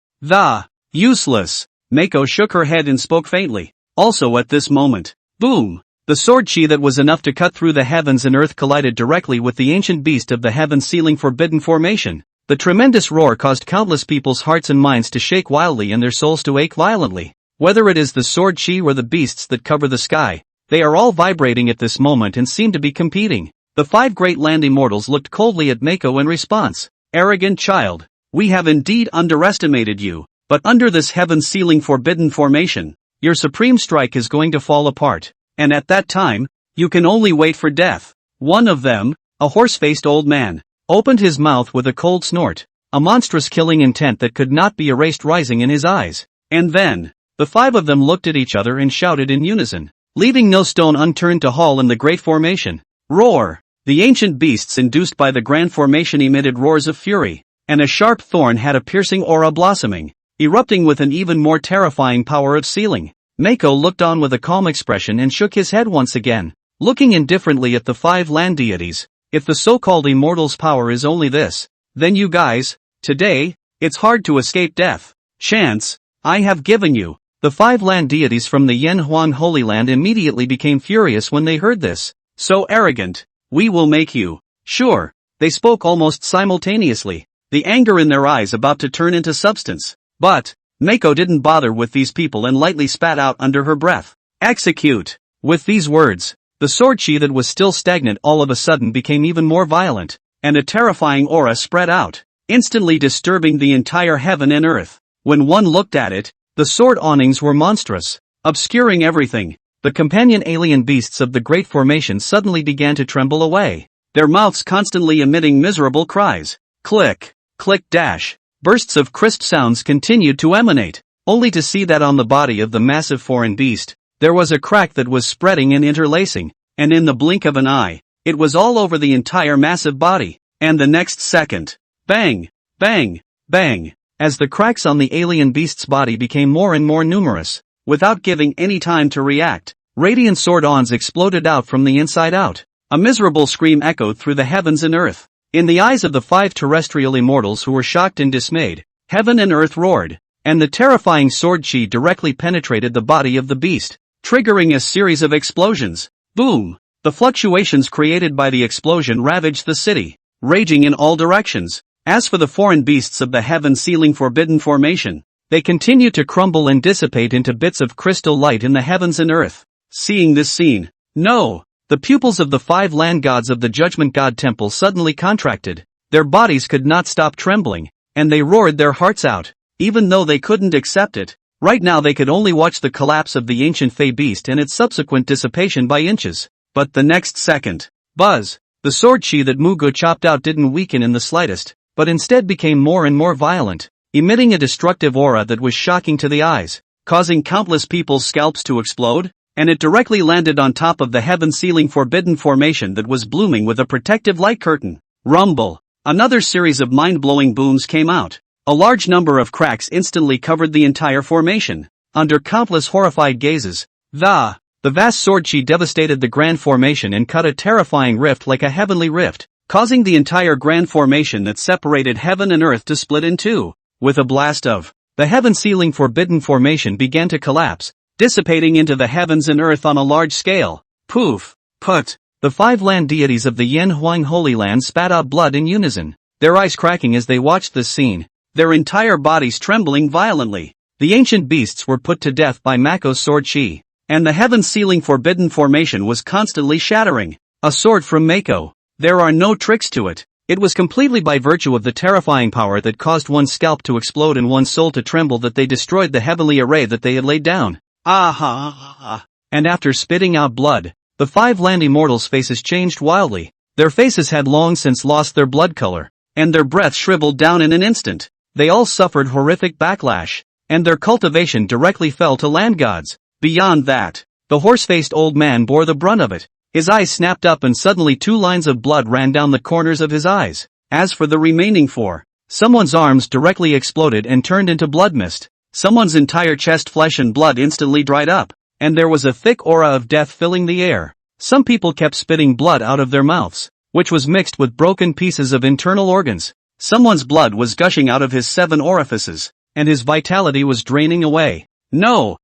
useless! Mako shook her head and spoke faintly. Also at this moment, boom! The sword chi that was enough to cut through the heavens and earth collided directly with the ancient beast of the heaven-sealing forbidden formation. The tremendous roar caused countless people's hearts and minds to shake wildly and their souls to ache violently. Whether it is the sword chi or the beasts that cover the sky, they are all vibrating at this moment and seem to be competing. The 5 great land immortals looked coldly at Mako in response. Arrogant child. We have indeed underestimated you, but under this heaven-sealing forbidden formation, your supreme strike is going to fall apart. And at that time, you can only wait for death. One of them, a horse-faced old man, opened his mouth with a cold snort, a monstrous killing intent that could not be erased rising in his eyes. And then, the 5 of them looked at each other and shouted in unison, leaving no stone unturned to haul in the great formation. Roar! The ancient beasts induced by the grand formation emitted roars of fury, and a sharp thorn had a piercing aura blossoming, erupting with an even more terrifying power of sealing. Mako looked on with a calm expression and shook his head once again, looking indifferently at the 5 land deities. If the so-called immortal's power is only this, then you guys, today, it's hard to escape death. Chance, I have given you. The 5 land deities from the Yanhuang Holy Land immediately became furious when they heard this. So arrogant. We will make you. Sure. They spoke almost simultaneously, the anger in their eyes about to turn into substance. But Mako didn't bother with these people and lightly spat out under her breath. Execute! With these words, the sword chi that was still stagnant all of a sudden became even more violent, and a terrifying aura spread out, instantly disturbing the entire heaven and earth. When one looked at it, the sword awnings were monstrous, obscuring everything. The companion alien beasts of the great formation suddenly began to tremble away, their mouths constantly emitting miserable cries. Click, click dash. Bursts of crisp sounds continued to emanate, only to see that on the body of the massive foreign beast, there was a crack that was spreading and interlacing, and in the blink of an eye, it was all over the entire massive body. And the next second, bang, bang, bang, as the cracks on the alien beast's body became more and more numerous, without giving any time to react, radiant sword-ons exploded out from the inside out. A miserable scream echoed through the heavens and earth. In the eyes of the 5 terrestrial immortals who were shocked and dismayed, heaven and earth roared, and the terrifying sword chi directly penetrated the body of the beast, triggering a series of explosions. Boom! The fluctuations created by the explosion ravaged the city, raging in all directions. As for the foreign beasts of the heaven-sealing forbidden formation, they continued to crumble and dissipate into bits of crystal light in the heavens and earth. Seeing this scene, the pupils of the 5 land gods of the Judgment God Temple suddenly contracted. Their bodies could not stop trembling, and they roared their hearts out, even though they couldn't accept it. Right now they could only watch the collapse of the ancient Fey beast and its subsequent dissipation by inches. But the next second, buzz, the sword chi that Muge chopped out didn't weaken in the slightest, but instead became more and more violent, emitting a destructive aura that was shocking to the eyes, causing countless people's scalps to explode. And it directly landed on top of the heaven-sealing forbidden formation that was blooming with a protective light curtain. Rumble! Another series of mind-blowing booms came out. A large number of cracks instantly covered the entire formation. Under countless horrified gazes, the vast sword chi devastated the grand formation and cut a terrifying rift like a heavenly rift, causing the entire grand formation that separated heaven and earth to split in two. With a blast of, the heaven-sealing forbidden formation began to collapse, dissipating into the heavens and earth on a large scale. Poof! Put! The 5 land deities of the Yanhuang Holy Land spat out blood in unison, their eyes cracking as they watched this scene, their entire bodies trembling violently. The ancient beasts were put to death by Mako's sword chi, and the heaven-sealing forbidden formation was constantly shattering. A sword from Mako. There are no tricks to it. It was completely by virtue of the terrifying power that caused one's scalp to explode and one's soul to tremble that they destroyed the heavenly array that they had laid down. Ah! And after spitting out blood, the 5 land immortals' faces changed wildly. Their faces had long since lost their blood color, and their breath shriveled down in an instant. They all suffered horrific backlash, and their cultivation directly fell to land gods. Beyond that, the horse-faced old man bore the brunt of it. His eyes snapped up and suddenly 2 lines of blood ran down the corners of his eyes. As for the remaining 4, someone's arms directly exploded and turned into blood mist. Someone's entire chest flesh and blood instantly dried up, and there was a thick aura of death filling the air. Some people kept spitting blood out of their mouths, which was mixed with broken pieces of internal organs. Someone's blood was gushing out of his 7 orifices, and his vitality was draining away. No!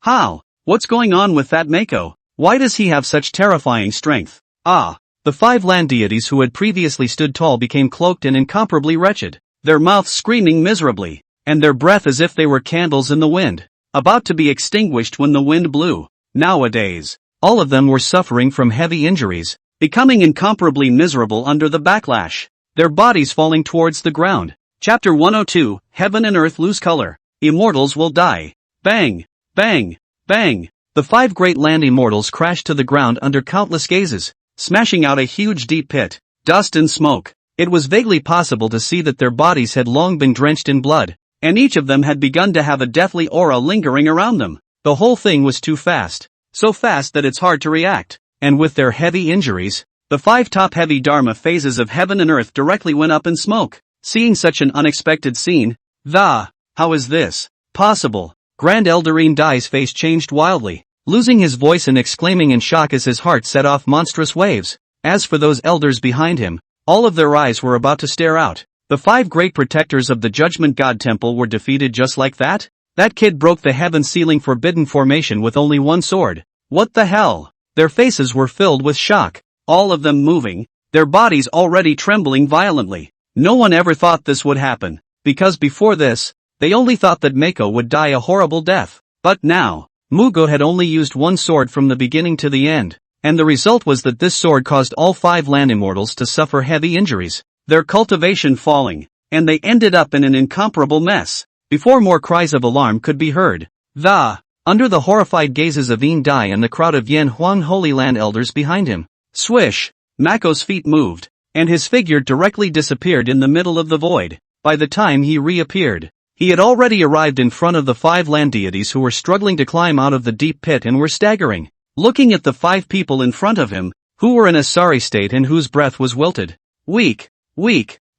How? What's going on with that Mako? Why does he have such terrifying strength? Ah! The 5 land deities who had previously stood tall became cloaked and incomparably wretched, their mouths screaming miserably, and their breath as if they were candles in the wind, about to be extinguished when the wind blew. Nowadays, all of them were suffering from heavy injuries, becoming incomparably miserable under the backlash, their bodies falling towards the ground. Chapter 102, Heaven and Earth Lose Color. Immortals will die. Bang! Bang! Bang! The 5 great land immortals crashed to the ground under countless gazes, smashing out a huge deep pit, dust and smoke. It was vaguely possible to see that their bodies had long been drenched in blood, and each of them had begun to have a deathly aura lingering around them. The whole thing was too fast, so fast that it's hard to react, and with their heavy injuries, the 5 top-heavy Dharma phases of heaven and earth directly went up in smoke. Seeing such an unexpected scene, how is this possible? Grand Eldarine Dai's face changed wildly, losing his voice and exclaiming in shock as his heart set off monstrous waves. As for those elders behind him, all of their eyes were about to stare out. The 5 great protectors of the Judgment God Temple were defeated just like that? That kid broke the heaven-sealing forbidden formation with only one sword. What the hell? Their faces were filled with shock, all of them moving, their bodies already trembling violently. No one ever thought this would happen, because before this, they only thought that Mako would die a horrible death. But now, Muge had only used one sword from the beginning to the end, and the result was that this sword caused all 5 land immortals to suffer heavy injuries, their cultivation falling, and they ended up in an incomparable mess. Before more cries of alarm could be heard, under the horrified gazes of Yin Dai and the crowd of Yen Huang Holy Land elders behind him, swish, Mako's feet moved, and his figure directly disappeared in the middle of the void. By the time he reappeared, he had already arrived in front of the 5 land deities who were struggling to climb out of the deep pit and were staggering, looking at the 5 people in front of him, who were in a sorry state and whose breath was wilted. Weak.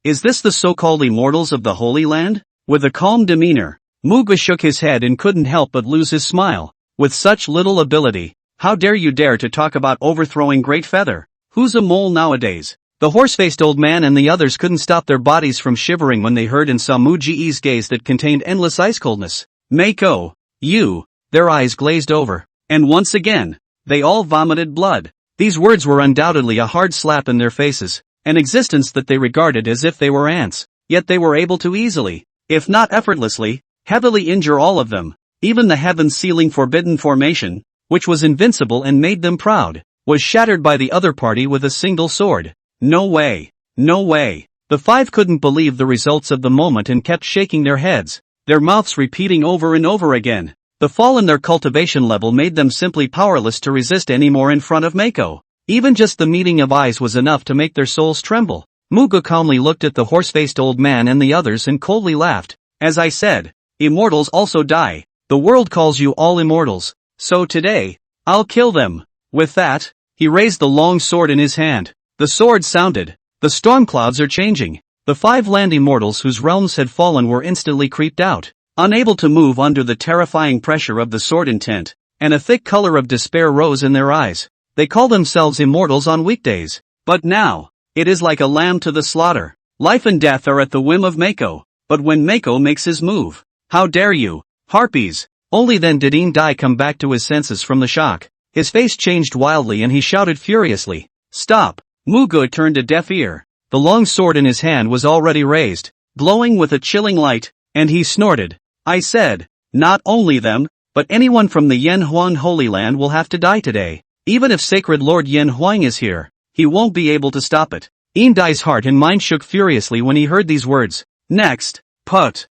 Is this the so-called immortals of the Holy Land? With a calm demeanor, Muge shook his head and couldn't help but lose his smile. With such little ability, how dare you dare to talk about overthrowing Great Feather? Who's a mole nowadays? The horse-faced old man and the others couldn't stop their bodies from shivering when they heard and saw Muge's gaze that contained endless ice-coldness. Mako, you! Their eyes glazed over, and once again, they all vomited blood. These words were undoubtedly a hard slap in their faces, an existence that they regarded as if they were ants, yet they were able to easily, if not effortlessly, heavily injure all of them. Even the heaven-sealing forbidden formation, which was invincible and made them proud, was shattered by the other party with a single sword. No way. The 5 couldn't believe the results of the moment and kept shaking their heads, their mouths repeating over and over again. The fall in their cultivation level made them simply powerless to resist anymore in front of Mako. Even just the meeting of eyes was enough to make their souls tremble. Muge calmly looked at the horse-faced old man and the others and coldly laughed. As I said, immortals also die. The world calls you all immortals. So today, I'll kill them. With that, he raised the long sword in his hand. The sword sounded. The storm clouds are changing. The 5 land immortals whose realms had fallen were instantly creeped out, unable to move under the terrifying pressure of the sword intent, and a thick color of despair rose in their eyes. They call themselves immortals on weekdays, but now, it is like a lamb to the slaughter. Life and death are at the whim of Mako, but when Mako makes his move, how dare you, harpies! Only then did Yin Dai come back to his senses from the shock. His face changed wildly and he shouted furiously, "Stop!" Muge turned a deaf ear. The long sword in his hand was already raised, glowing with a chilling light, and he snorted. I said, not only them, but anyone from the Yen Huang Holy Land will have to die today. Even if Sacred Lord Yen Huang is here, he won't be able to stop it. Yin Dai's heart and mind shook furiously when he heard these words. Next, put.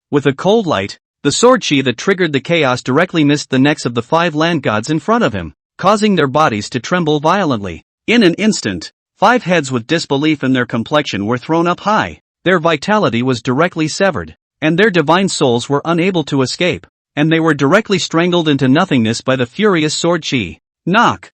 With a cold light, the sword chi that triggered the chaos directly missed the necks of the 5 land gods in front of him, causing their bodies to tremble violently. In an instant, 5 heads with disbelief in their complexion were thrown up high, their vitality was directly severed, and their divine souls were unable to escape, and they were directly strangled into nothingness by the furious sword chi. Knock!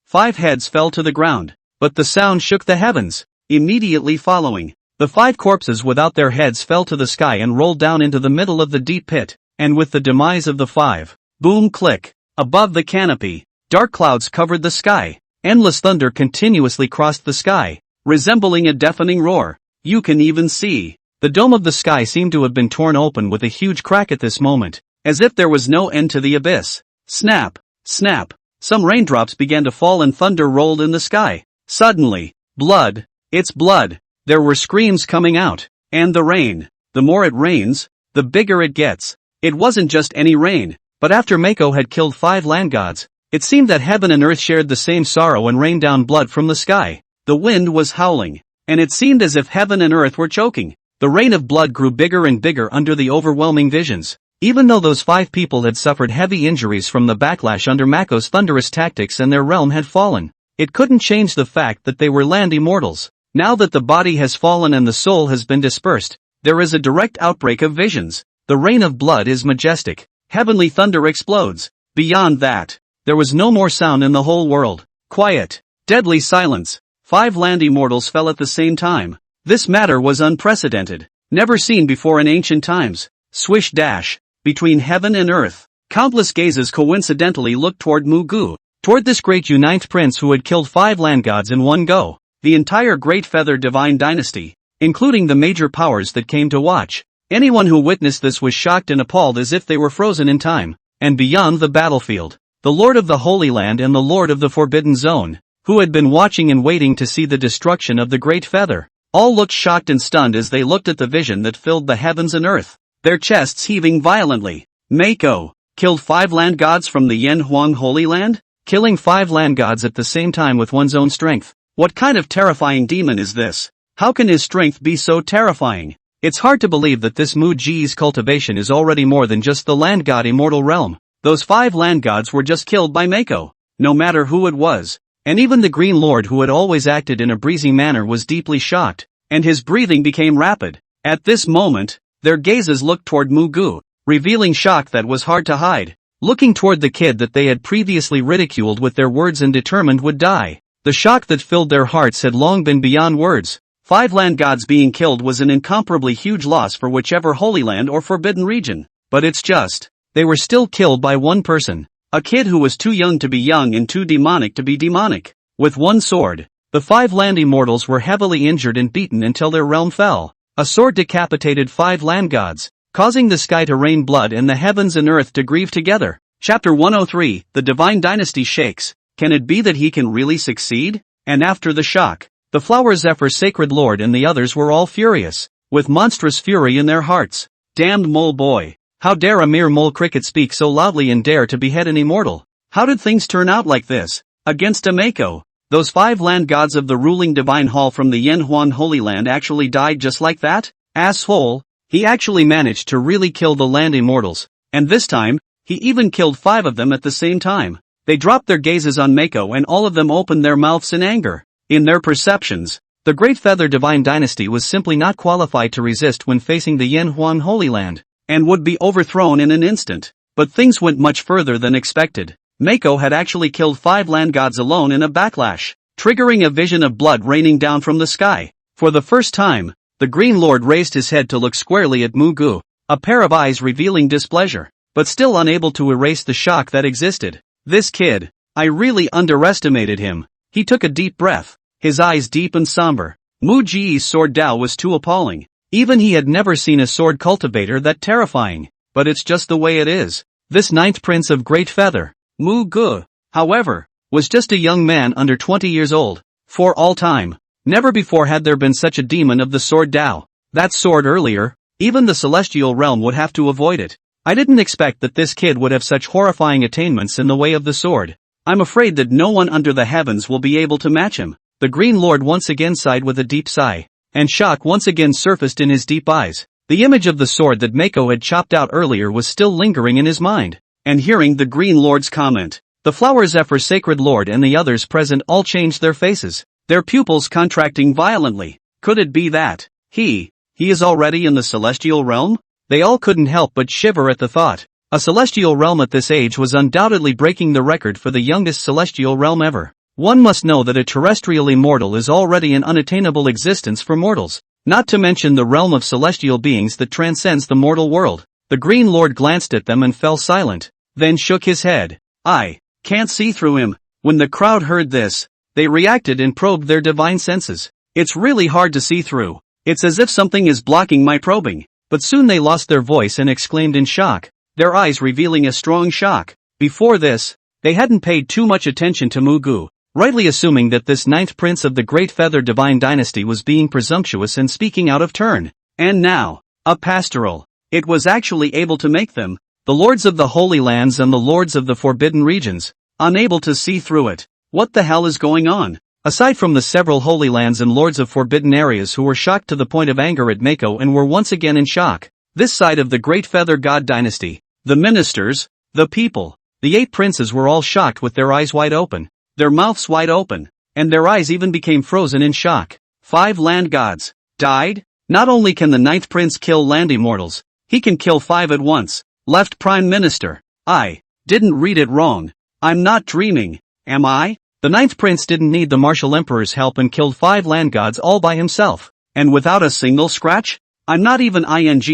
5 heads fell to the ground, but the sound shook the heavens. Immediately following, the 5 corpses without their heads fell to the sky and rolled down into the middle of the deep pit, and with the demise of the 5, boom click, above the canopy, dark clouds covered the sky. Endless thunder continuously crossed the sky, resembling a deafening roar. You can even see. The dome of the sky seemed to have been torn open with a huge crack at this moment, as if there was no end to the abyss. Snap! Snap! Some raindrops began to fall and thunder rolled in the sky. Suddenly, blood! It's blood! There were screams coming out. And the rain. The more it rains, the bigger it gets. It wasn't just any rain, but after Mako had killed 5 land gods, it seemed that heaven and earth shared the same sorrow and rained down blood from the sky. The wind was howling, and it seemed as if heaven and earth were choking. The rain of blood grew bigger and bigger under the overwhelming visions. Even though those 5 people had suffered heavy injuries from the backlash under Mako's thunderous tactics and their realm had fallen, it couldn't change the fact that they were land immortals. Now that the body has fallen and the soul has been dispersed, there is a direct outbreak of visions. The rain of blood is majestic. Heavenly thunder explodes. Beyond that, there was no more sound in the whole world. Quiet. Deadly silence. 5 land immortals fell at the same time. This matter was unprecedented. Never seen before in ancient times. Swish dash. Between heaven and earth, countless gazes coincidentally looked toward Muge, toward this great ninth prince who had killed 5 land gods in one go. The entire Great Feather Divine Dynasty, including the major powers that came to watch. Anyone who witnessed this was shocked and appalled as if they were frozen in time. And beyond the battlefield, the Lord of the Holy Land and the Lord of the Forbidden Zone, who had been watching and waiting to see the destruction of the Great Feather, all looked shocked and stunned as they looked at the vision that filled the heavens and earth, their chests heaving violently. Mako killed 5 land gods from the Yen Huang Holy Land? Killing 5 land gods at the same time with one's own strength. What kind of terrifying demon is this? How can his strength be so terrifying? It's hard to believe that this Muge's cultivation is already more than just the land god immortal realm. Those 5 land gods were just killed by Mako. No matter who it was. And even the Green Lord who had always acted in a breezy manner was deeply shocked, and his breathing became rapid. At this moment, their gazes looked toward Muge, revealing shock that was hard to hide. Looking toward the kid that they had previously ridiculed with their words and determined would die. The shock that filled their hearts had long been beyond words. 5 land gods being killed was an incomparably huge loss for whichever Holy Land or Forbidden region. But it's just, they were still killed by one person. A kid who was too young to be young and too demonic to be demonic. With one sword, the 5 land immortals were heavily injured and beaten until their realm fell. A sword decapitated 5 land gods, causing the sky to rain blood and the heavens and earth to grieve together. Chapter 103, The Divine Dynasty Shakes. Can it be that he can really succeed? And after the shock, the Flower Zephyr Sacred Lord and the others were all furious, with monstrous fury in their hearts. Damned mole boy. How dare a mere mole cricket speak so loudly and dare to behead an immortal? How did things turn out like this? Against a Mako. Those 5 land gods of the ruling divine hall from the Yen Huan Holy Land actually died just like that? Asshole. He actually managed to really kill the land immortals. And this time, he even killed 5 of them at the same time. They dropped their gazes on Mako and all of them opened their mouths in anger. In their perceptions, the Great Feather Divine Dynasty was simply not qualified to resist when facing the Yen Huan Holy Land, and would be overthrown in an instant. But things went much further than expected. Mako had actually killed 5 land gods alone in a backlash, triggering a vision of blood raining down from the sky. For the first time, the Green Lord raised his head to look squarely at Muge, a pair of eyes revealing displeasure, but still unable to erase the shock that existed. This kid, I really underestimated him. He took a deep breath, his eyes deep and somber. Muge's sword Dao was too appalling. Even he had never seen a sword cultivator that terrifying. But it's just the way it is. This 9th prince of Great Feather, Muge, however, was just a young man under 20 years old. For all time, never before had there been such a demon of the sword Dao. That sword earlier, even the celestial realm would have to avoid it. I didn't expect that this kid would have such horrifying attainments in the way of the sword. I'm afraid that no one under the heavens will be able to match him. The Green Lord once again sighed with a deep sigh, and shock once again surfaced in his deep eyes. The image of the sword that Mako had chopped out earlier was still lingering in his mind. And hearing the Green Lord's comment, the Flower Zephyr Sacred Lord and the others present all changed their faces, their pupils contracting violently. Could it be that he is already in the celestial realm? They all couldn't help but shiver at the thought. A celestial realm at this age was undoubtedly breaking the record for the youngest celestial realm ever. One must know that a terrestrial immortal is already an unattainable existence for mortals, not to mention the realm of celestial beings that transcends the mortal world. The Green Lord glanced at them and fell silent, then shook his head. I can't see through him. When the crowd heard this, they reacted and probed their divine senses. It's really hard to see through. It's as if something is blocking my probing. But soon they lost their voice and exclaimed in shock, their eyes revealing a strong shock. Before this, They hadn't paid too much attention to Muge, rightly assuming that this ninth prince of the Great Feather Divine Dynasty was being presumptuous and speaking out of turn. And now, a pastoral. It was actually able to make them, the lords of the Holy Lands and the lords of the Forbidden Regions, unable to see through it. What the hell is going on? Aside from the several Holy Lands and lords of forbidden areas who were shocked to the point of anger at Mako and were once again in shock, this side of the Great Feather God Dynasty, the ministers, the people, the 8 princes were all shocked with their eyes wide open, their mouths wide open, and their eyes even became frozen in shock. 5 land gods died? Not only can the 9th prince kill land immortals, he can kill 5 at once. Left Prime Minister. I didn't read it wrong. I'm not dreaming, am I? The 9th prince didn't need the Martial Emperor's help and killed 5 land gods all by himself, and without a single scratch? I'm not even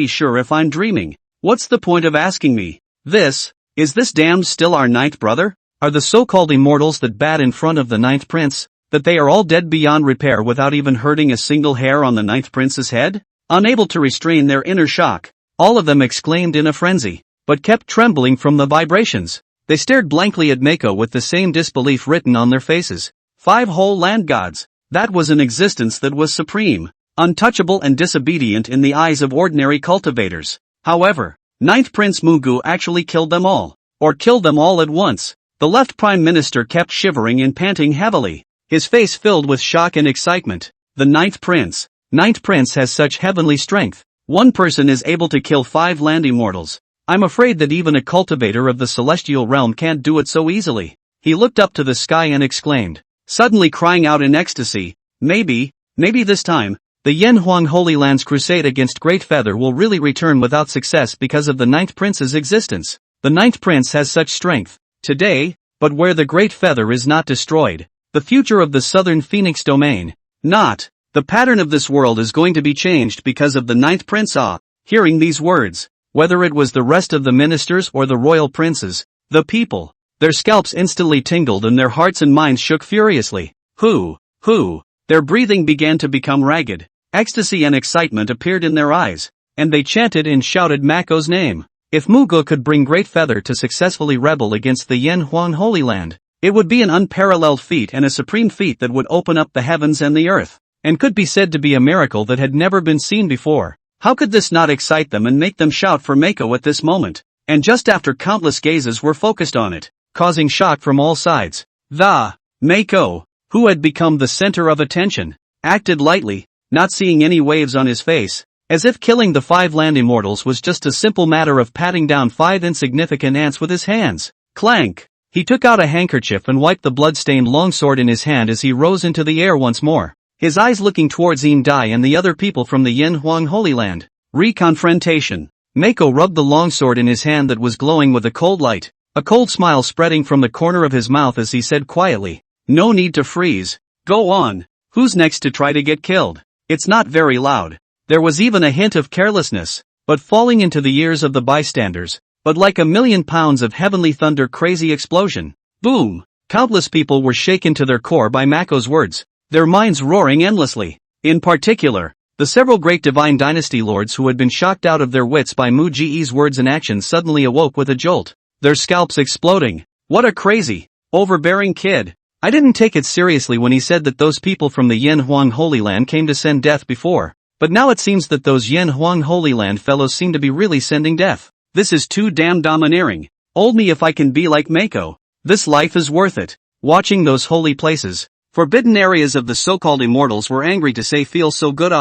sure if I'm dreaming. What's the point of asking me? Is this damned still our 9th brother? Are the so-called immortals that bat in front of the 9th prince, that they are all dead beyond repair without even hurting a single hair on the 9th prince's head? Unable to restrain their inner shock, all of them exclaimed in a frenzy, but kept trembling from the vibrations. They stared blankly at Mako with the same disbelief written on their faces. 5 whole land gods. That was an existence that was supreme, untouchable and disobedient in the eyes of ordinary cultivators. However, 9th Prince Muge actually killed them all, or killed them all at once. The left Prime Minister kept shivering and panting heavily, his face filled with shock and excitement. The 9th Prince. 9th Prince has such heavenly strength. One person is able to kill 5 land immortals. I'm afraid that even a cultivator of the celestial realm can't do it so easily. He looked up to the sky and exclaimed, suddenly crying out in ecstasy, maybe this time, the Yanhuang Holy Land's crusade against Great Feather will really return without success because of the 9th Prince's existence. The 9th Prince has such strength. Today, but where the Great Feather is not destroyed, the future of the Southern Phoenix domain, not, the pattern of this world is going to be changed because of the 9th Prince. Hearing these words, whether it was the rest of the ministers or the royal princes, the people, their scalps instantly tingled and their hearts and minds shook furiously. Their breathing began to become ragged. Ecstasy and excitement appeared in their eyes, and they chanted and shouted Mako's name. If Muge could bring Great Feather to successfully rebel against the Yanhuang Holy Land, it would be an unparalleled feat and a supreme feat that would open up the heavens and the earth, and could be said to be a miracle that had never been seen before. How could this not excite them and make them shout for Mako at this moment? And just after countless gazes were focused on it, causing shock from all sides, the Mako, who had become the center of attention, acted lightly, not seeing any waves on his face, as if killing the 5 land immortals was just a simple matter of patting down 5 insignificant ants with his hands. Clank! He took out a handkerchief and wiped the blood-stained longsword in his hand as he rose into the air once more, his eyes looking towards Yin Dai and the other people from the Yanhuang Holy Land. Reconfrontation. Mako rubbed the longsword in his hand that was glowing with a cold light, a cold smile spreading from the corner of his mouth as he said quietly, no need to freeze. Go on. Who's next to try to get killed? It's not very loud. There was even a hint of carelessness, but falling into the ears of the bystanders, but like a million pounds of heavenly thunder crazy explosion. Boom! Countless people were shaken to their core by Mako's words, their minds roaring endlessly. In particular, the several great divine dynasty lords who had been shocked out of their wits by Muge's words and actions suddenly awoke with a jolt, their scalps exploding. What a crazy, overbearing kid. I didn't take it seriously when he said that those people from the Yanhuang Holy Land came to send death before, but now it seems that those Yanhuang Holy Land fellows seem to be really sending death. This is too damn domineering. Hold me if I can be like Mako. This life is worth it. Watching those holy places, forbidden areas of the so-called immortals were angry to say feel so good.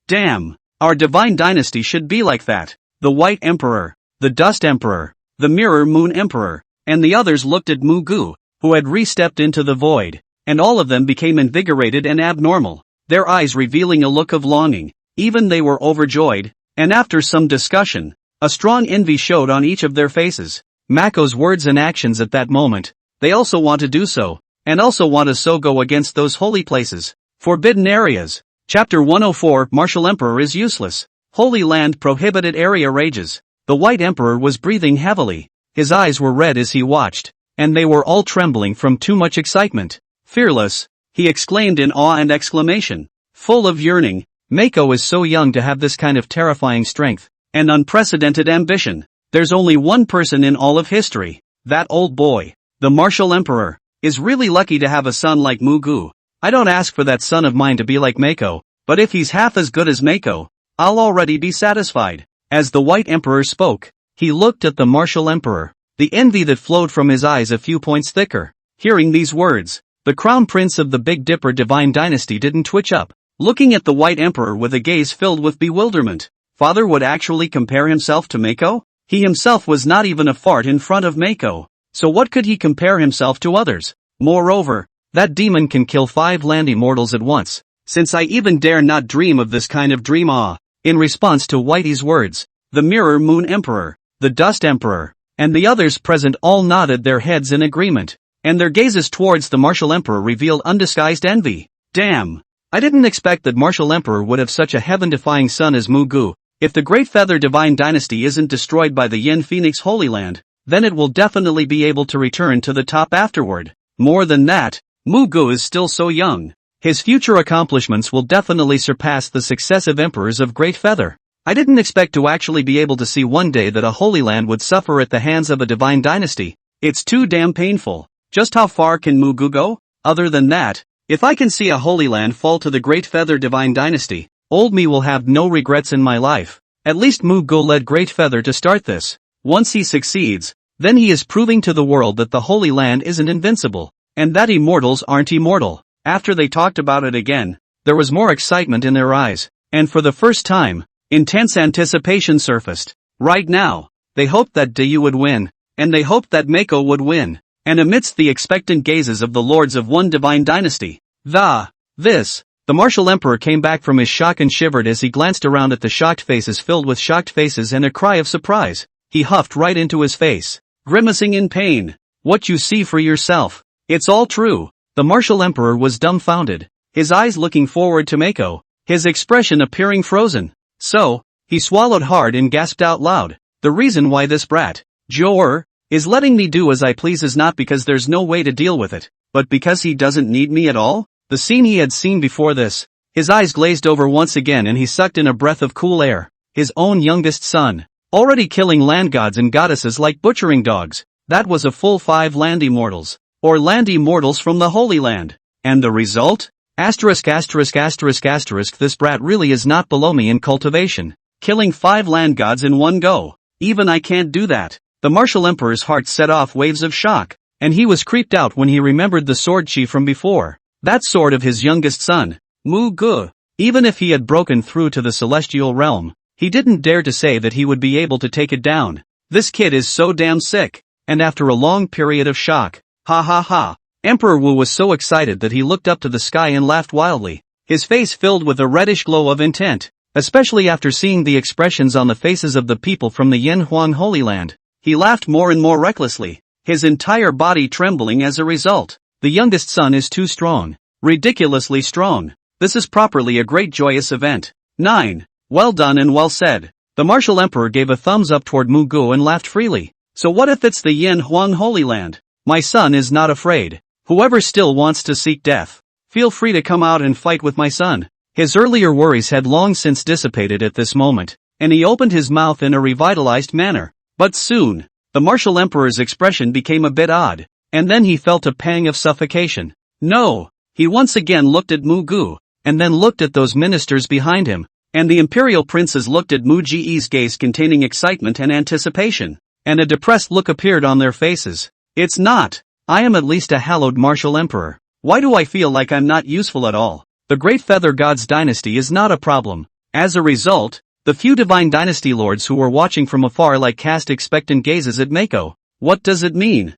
Damn. Our divine dynasty should be like that. The White Emperor, the Dust Emperor, the Mirror Moon Emperor, and the others looked at Muge, who had re-stepped into the void, and all of them became invigorated and abnormal, their eyes revealing a look of longing. Even they were overjoyed, and after some discussion, a strong envy showed on each of their faces. Mako's words and actions at that moment, they also want to do so, and also want to so go against those holy places. Forbidden areas. Chapter 104 Martial Emperor is useless. Holy Land prohibited area rages. The White Emperor was breathing heavily. His eyes were red as he watched, and they were all trembling from too much excitement. Fearless, he exclaimed in awe and exclamation. Full of yearning, Mako is so young to have this kind of terrifying strength, and unprecedented ambition. There's only one person in all of history, that old boy. The martial emperor is really lucky to have a son like Muge. I don't ask for that son of mine to be like Mako, but if he's half as good as Mako, I'll already be satisfied. As the White Emperor spoke, he looked at the martial emperor, the envy that flowed from his eyes a few points thicker. Hearing these words, the crown prince of the Big Dipper divine dynasty didn't twitch up, looking at the White Emperor with a gaze filled with bewilderment. Father would actually compare himself to Mako? He himself was not even a fart in front of Mako, so what could he compare himself to others? Moreover, that demon can kill 5 land immortals at once, since I even dare not dream of this kind of dream. In response to Whitey's words, the Mirror Moon Emperor, the Dust Emperor, and the others present all nodded their heads in agreement, and their gazes towards the Martial Emperor revealed undisguised envy. Damn! I didn't expect that Martial Emperor would have such a heaven-defying son as Muge. If the Great Feather Divine Dynasty isn't destroyed by the Yin Phoenix Holy Land, then it will definitely be able to return to the top afterward. More than that, Muge is still so young. His future accomplishments will definitely surpass the successive emperors of Great Feather. I didn't expect to actually be able to see one day that a Holy Land would suffer at the hands of a divine dynasty. It's too damn painful. Just how far can Muge go? Other than that, if I can see a Holy Land fall to the Great Feather Divine Dynasty, old me will have no regrets in my life. At least Muge led Great Feather to start this. Once he succeeds, then he is proving to the world that the Holy Land isn't invincible, and that immortals aren't immortal. After they talked about it again, there was more excitement in their eyes, and for the first time, intense anticipation surfaced. Right now, they hoped that Dayu would win, and they hoped that Mako would win, and amidst the expectant gazes of the lords of one divine dynasty, the Martial Emperor came back from his shock and shivered as he glanced around at the shocked faces filled with shocked faces and a cry of surprise. He huffed right into his face, grimacing in pain. What you see for yourself. It's all true. The Martial Emperor was dumbfounded, his eyes looking forward to Mako, his expression appearing frozen. So, he swallowed hard and gasped out loud. The reason why this brat, Jor, is letting me do as I please is not because there's no way to deal with it, but because he doesn't need me at all? The scene he had seen before this, his eyes glazed over once again and he sucked in a breath of cool air. His own youngest son, already killing land gods and goddesses like butchering dogs. That was a full 5 land immortals, or land immortals from the Holy Land. And the result? This brat really is not below me in cultivation, killing 5 land gods in one go. Even I can't do that. The Martial Emperor's heart set off waves of shock, and he was creeped out when he remembered the sword chi from before. That sword of his youngest son, Muge. Even if he had broken through to the celestial realm, he didn't dare to say that he would be able to take it down. This kid is so damn sick. And after a long period of shock, ha ha ha, Emperor Wu was so excited that he looked up to the sky and laughed wildly, his face filled with a reddish glow of intent, especially after seeing the expressions on the faces of the people from the Yin Huang Holy Land. He laughed more and more recklessly, his entire body trembling as a result. The youngest son is too strong, ridiculously strong. This is properly a great joyous event. 9. Well done and well said. The Martial Emperor gave a thumbs up toward Muge and laughed freely. So what if it's the Yin Huang Holy Land? My son is not afraid. Whoever still wants to seek death, feel free to come out and fight with my son. His earlier worries had long since dissipated at this moment, and he opened his mouth in a revitalized manner. But soon, the Martial Emperor's expression became a bit odd, and then he felt a pang of suffocation. No! He once again looked at Muge, and then looked at those ministers behind him, and the Imperial princes looked at Muge's gaze containing excitement and anticipation, and a depressed look appeared on their faces. It's not. I am at least a hallowed Martial Emperor. Why do I feel like I'm not useful at all? The Great Feather God's dynasty is not a problem. As a result, the few divine dynasty lords who were watching from afar like cast expectant gazes at Mako. What does it mean?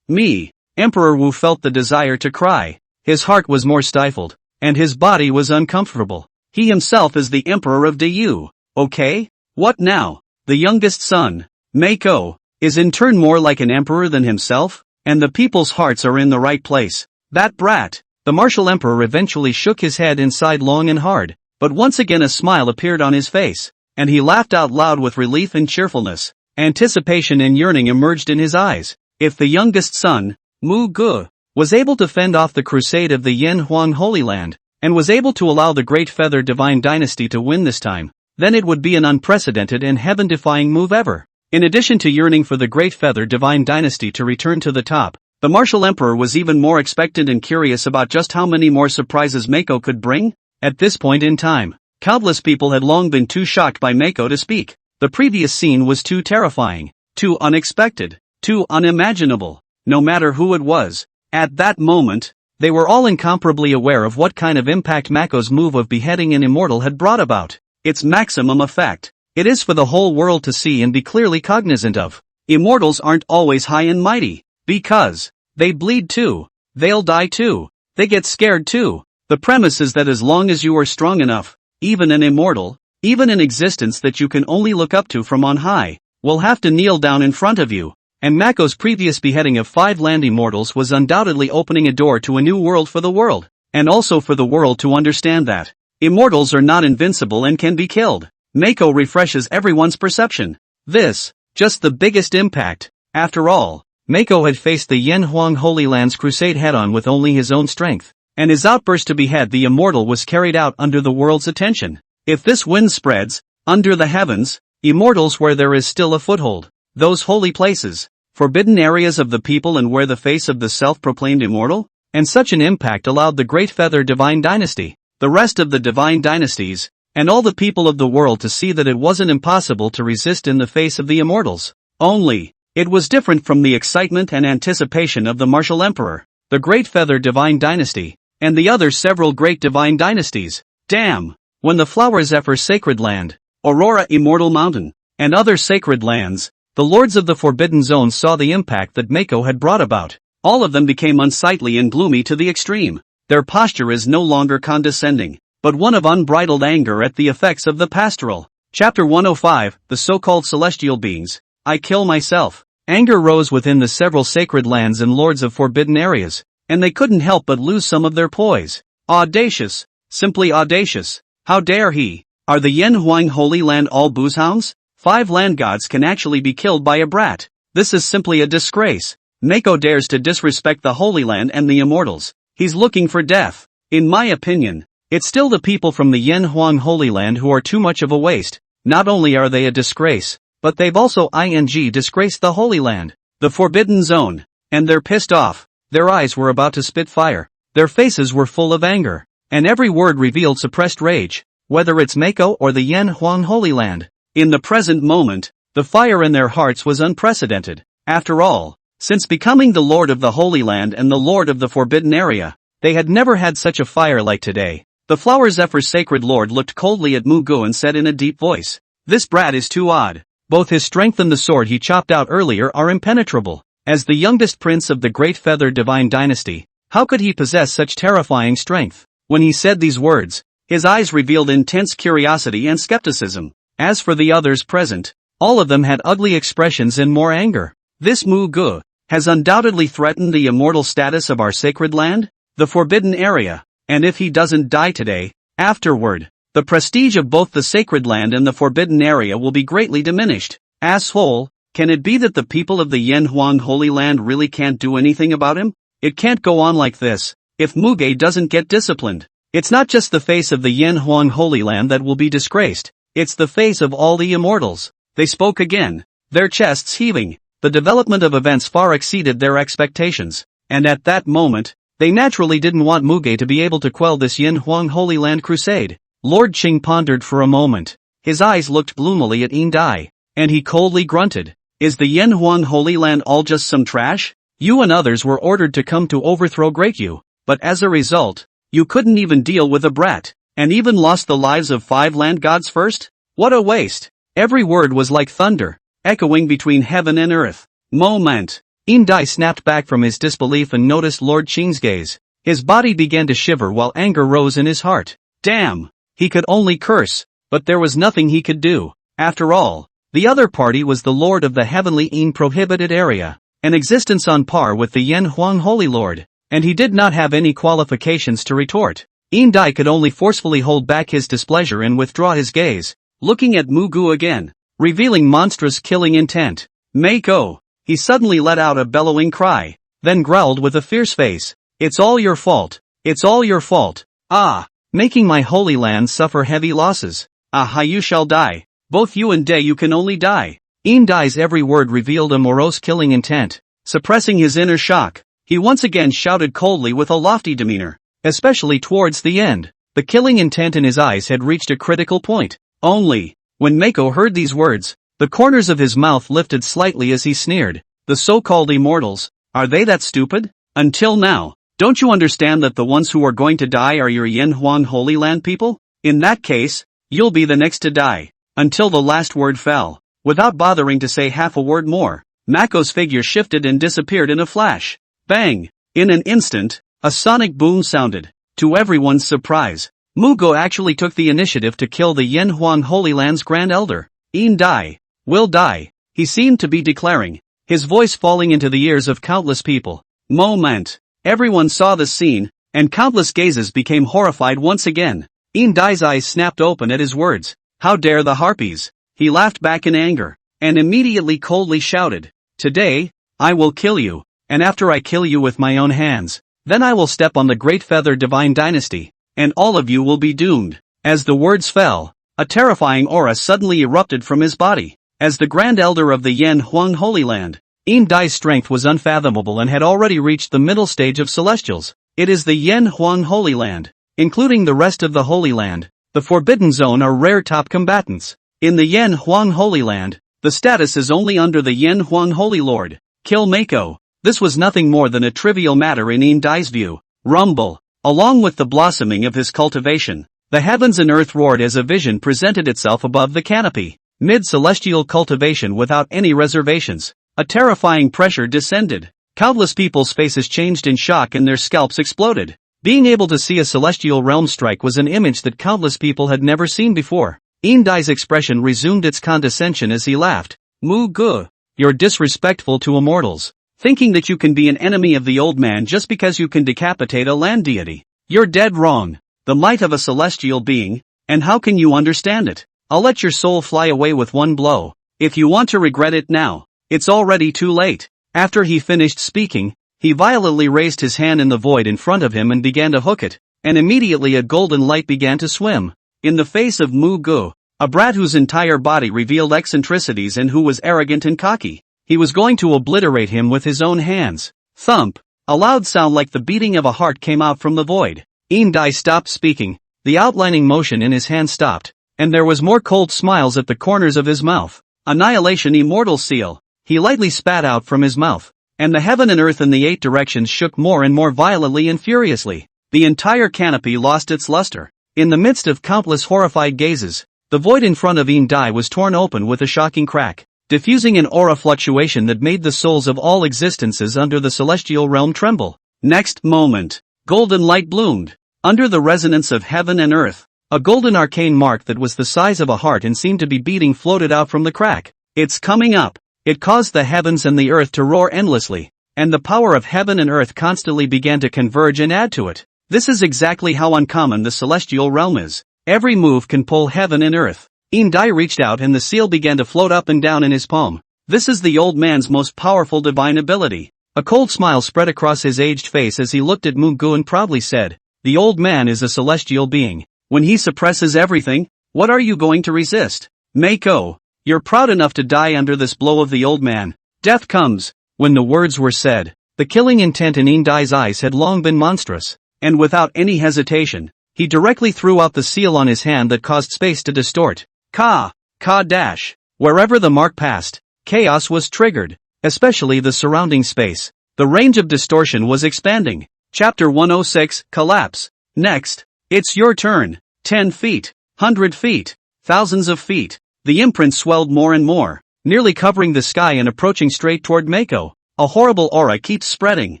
Me. Emperor Wu felt the desire to cry. His heart was more stifled, and his body was uncomfortable. He himself is the Emperor of Dayu. Okay? What now? The youngest son, Mako, is in turn more like an emperor than himself, and the people's hearts are in the right place. That brat! The Martial Emperor eventually shook his head and sighed long and hard, but once again a smile appeared on his face, and he laughed out loud with relief and cheerfulness. Anticipation and yearning emerged in his eyes. If the youngest son, Muge, was able to fend off the Crusade of the Yin Huang Holy Land, and was able to allow the Great Feather Divine Dynasty to win this time, then it would be an unprecedented and heaven-defying move ever. In addition to yearning for the Great Feather Divine Dynasty to return to the top, the martial emperor was even more expectant and curious about just how many more surprises Mako could bring. At this point in time, countless people had long been too shocked by Mako to speak. The previous scene was too terrifying, too unexpected, too unimaginable. No matter who it was, at that moment, they were all incomparably aware of what kind of impact Mako's move of beheading an immortal had brought about. Its maximum effect. It is for the whole world to see and be clearly cognizant of. Immortals aren't always high and mighty, because they bleed too, they'll die too, they get scared too. The premise is that as long as you are strong enough, even an immortal, even an existence that you can only look up to from on high, will have to kneel down in front of you. And Mako's previous beheading of 5 land immortals was undoubtedly opening a door to a new world for the world, and also for the world to understand that immortals are not invincible and can be killed. Mako refreshes everyone's perception. This, just the biggest impact. After all, Mako had faced the Yen Huang Holy Land's crusade head-on with only his own strength, and his outburst to behead the immortal was carried out under the world's attention. If this wind spreads, under the heavens, immortals where there is still a foothold, those holy places, forbidden areas of the people and where the face of the self-proclaimed immortal, and such an impact allowed the Great Feather Divine Dynasty, the rest of the divine dynasties, and all the people of the world to see that it wasn't impossible to resist in the face of the immortals. Only, it was different from the excitement and anticipation of the martial emperor, the Great Feather Divine Dynasty, and the other several great divine dynasties. Damn! When the Flower Zephyr Sacred Land, Aurora Immortal Mountain, and other sacred lands, the lords of the Forbidden Zone saw the impact that Mako had brought about. All of them became unsightly and gloomy to the extreme. Their posture is no longer condescending, but one of unbridled anger at the effects of the pastoral. Chapter 105, The So-Called Celestial Beings. I kill myself. Anger rose within the several sacred lands and lords of forbidden areas, and they couldn't help but lose some of their poise. Audacious. Simply audacious. How dare he? Are the Yen Huang Holy Land all boozehounds? 5 land gods can actually be killed by a brat. This is simply a disgrace. Mako dares to disrespect the Holy Land and the immortals. He's looking for death. In my opinion, it's still the people from the Yen Huang Holy Land who are too much of a waste. Not only are they a disgrace, but they've also disgraced the Holy Land, the Forbidden Zone, and they're pissed off. Their eyes were about to spit fire. Their faces were full of anger, and every word revealed suppressed rage, whether it's Mako or the Yen Huang Holy Land. In the present moment, the fire in their hearts was unprecedented. After all, since becoming the Lord of the Holy Land and the Lord of the Forbidden Area, they had never had such a fire like today. The Flower Zephyr's Sacred Lord looked coldly at Muge and said in a deep voice, "This brat is too odd. Both his strength and the sword he chopped out earlier are impenetrable. As the youngest prince of the Great Feather Divine Dynasty, how could he possess such terrifying strength?" When he said these words, his eyes revealed intense curiosity and skepticism. As for the others present, all of them had ugly expressions and more anger. This Muge has undoubtedly threatened the immortal status of our sacred land, the forbidden area, and if he doesn't die today, afterward, the prestige of both the sacred land and the forbidden area will be greatly diminished. Asshole, can it be that the people of the Yen Huang Holy Land really can't do anything about him? It can't go on like this. If Muge doesn't get disciplined, it's not just the face of the Yen Huang Holy Land that will be disgraced. It's the face of all the immortals. They spoke again, their chests heaving. The development of events far exceeded their expectations, and at that moment, they naturally didn't want Muge to be able to quell this Yen Huang Holy Land crusade. Lord Qing pondered for a moment. His eyes looked gloomily at Indai, and he coldly grunted. Is the Yen Huang Holy Land all just some trash? You and others were ordered to come to overthrow Great Yu, but as a result, you couldn't even deal with a brat. And even lost the lives of 5 land gods first? What a waste! Every word was like thunder, echoing between heaven and earth. Moment! Indai snapped back from his disbelief and noticed Lord Qing's gaze. His body began to shiver while anger rose in his heart. Damn! He could only curse, but there was nothing he could do. After all, the other party was the Lord of the Heavenly Prohibited Area, an existence on par with the Yen Huang Holy Lord, and he did not have any qualifications to retort. Indai could only forcefully hold back his displeasure and withdraw his gaze, looking at Muge again, revealing monstrous killing intent. Mako! He suddenly let out a bellowing cry, then growled with a fierce face. It's all your fault. It's all your fault. Ah! Making my holy land suffer heavy losses. Aha, you shall die. Both you and Day, you can only die. Dai's every word revealed a morose killing intent. Suppressing his inner shock, he once again shouted coldly with a lofty demeanor, especially towards the end. The killing intent in his eyes had reached a critical point. Only, when Mako heard these words, the corners of his mouth lifted slightly as he sneered. The so-called immortals, are they that stupid? Until now, don't you understand that the ones who are going to die are your Yanhuang Holy Land people? In that case, you'll be the next to die. Until the last word fell. Without bothering to say half a word more, Mako's figure shifted and disappeared in a flash. Bang! In an instant, a sonic boom sounded. To everyone's surprise, Muge actually took the initiative to kill the Yanhuang Holy Land's Grand Elder. Dai will die, he seemed to be declaring, his voice falling into the ears of countless people. Moment. Everyone saw the scene, and countless gazes became horrified once again. Dai's eyes snapped open at his words. How dare the harpies? He laughed back in anger, and immediately coldly shouted, Today, I will kill you, and after I kill you with my own hands, then I will step on the great feather divine dynasty, and all of you will be doomed. As the words fell, a terrifying aura suddenly erupted from his body. As the Grand Elder of the Yanhuang Holy Land, Dai's strength was unfathomable and had already reached the middle stage of Celestials. It is the Yanhuang Holy Land, including the rest of the Holy Land. The Forbidden Zone are rare top combatants. In the Yanhuang Holy Land, the status is only under the Yanhuang Holy Lord. Kill Mako. This was nothing more than a trivial matter in Dai's view. Rumble. Along with the blossoming of his cultivation, the heavens and earth roared as a vision presented itself above the canopy. Mid-celestial cultivation without any reservations. A terrifying pressure descended. Countless people's faces changed in shock and their scalps exploded. Being able to see a celestial realm strike was an image that countless people had never seen before. Dai's expression resumed its condescension as he laughed. Muge, you're disrespectful to immortals, thinking that you can be an enemy of the old man just because you can decapitate a land deity. You're dead wrong. The might of a celestial being, and how can you understand it? I'll let your soul fly away with one blow. If you want to regret it now, it's already too late. After he finished speaking, he violently raised his hand in the void in front of him and began to hook it, and immediately a golden light began to swim. In the face of Muge, a brat whose entire body revealed eccentricities and who was arrogant and cocky, he was going to obliterate him with his own hands. Thump! A loud sound like the beating of a heart came out from the void. Dai stopped speaking, the outlining motion in his hand stopped, and there was more cold smiles at the corners of his mouth. Annihilation Immortal Seal. He lightly spat out from his mouth, and the heaven and earth in the 8 directions shook more and more violently and furiously. The entire canopy lost its luster. In the midst of countless horrified gazes, the void in front of Dai was torn open with a shocking crack, diffusing an aura fluctuation that made the souls of all existences under the celestial realm tremble. Next moment, golden light bloomed. Under the resonance of heaven and earth, a golden arcane mark that was the size of a heart and seemed to be beating floated out from the crack. It's coming up. It caused the heavens and the earth to roar endlessly, and the power of heaven and earth constantly began to converge and add to it. This is exactly how uncommon the celestial realm is. Every move can pull heaven and earth. Dai reached out and the seal began to float up and down in his palm. This is the old man's most powerful divine ability. A cold smile spread across his aged face as he looked at Muge and proudly said, "The old man is a celestial being. When he suppresses everything, what are you going to resist? Mako, you're proud enough to die under this blow of the old man. Death comes." When the words were said, the killing intent in Dai's eyes had long been monstrous, and without any hesitation, he directly threw out the seal on his hand that caused space to distort. Dash. Wherever the mark passed, chaos was triggered, especially the surrounding space. The range of distortion was expanding. Chapter 106, Collapse. Next, it's your turn. 10 feet, 100 feet, thousands of feet. The imprint swelled more and more, nearly covering the sky and approaching straight toward Mako. A horrible aura keeps spreading.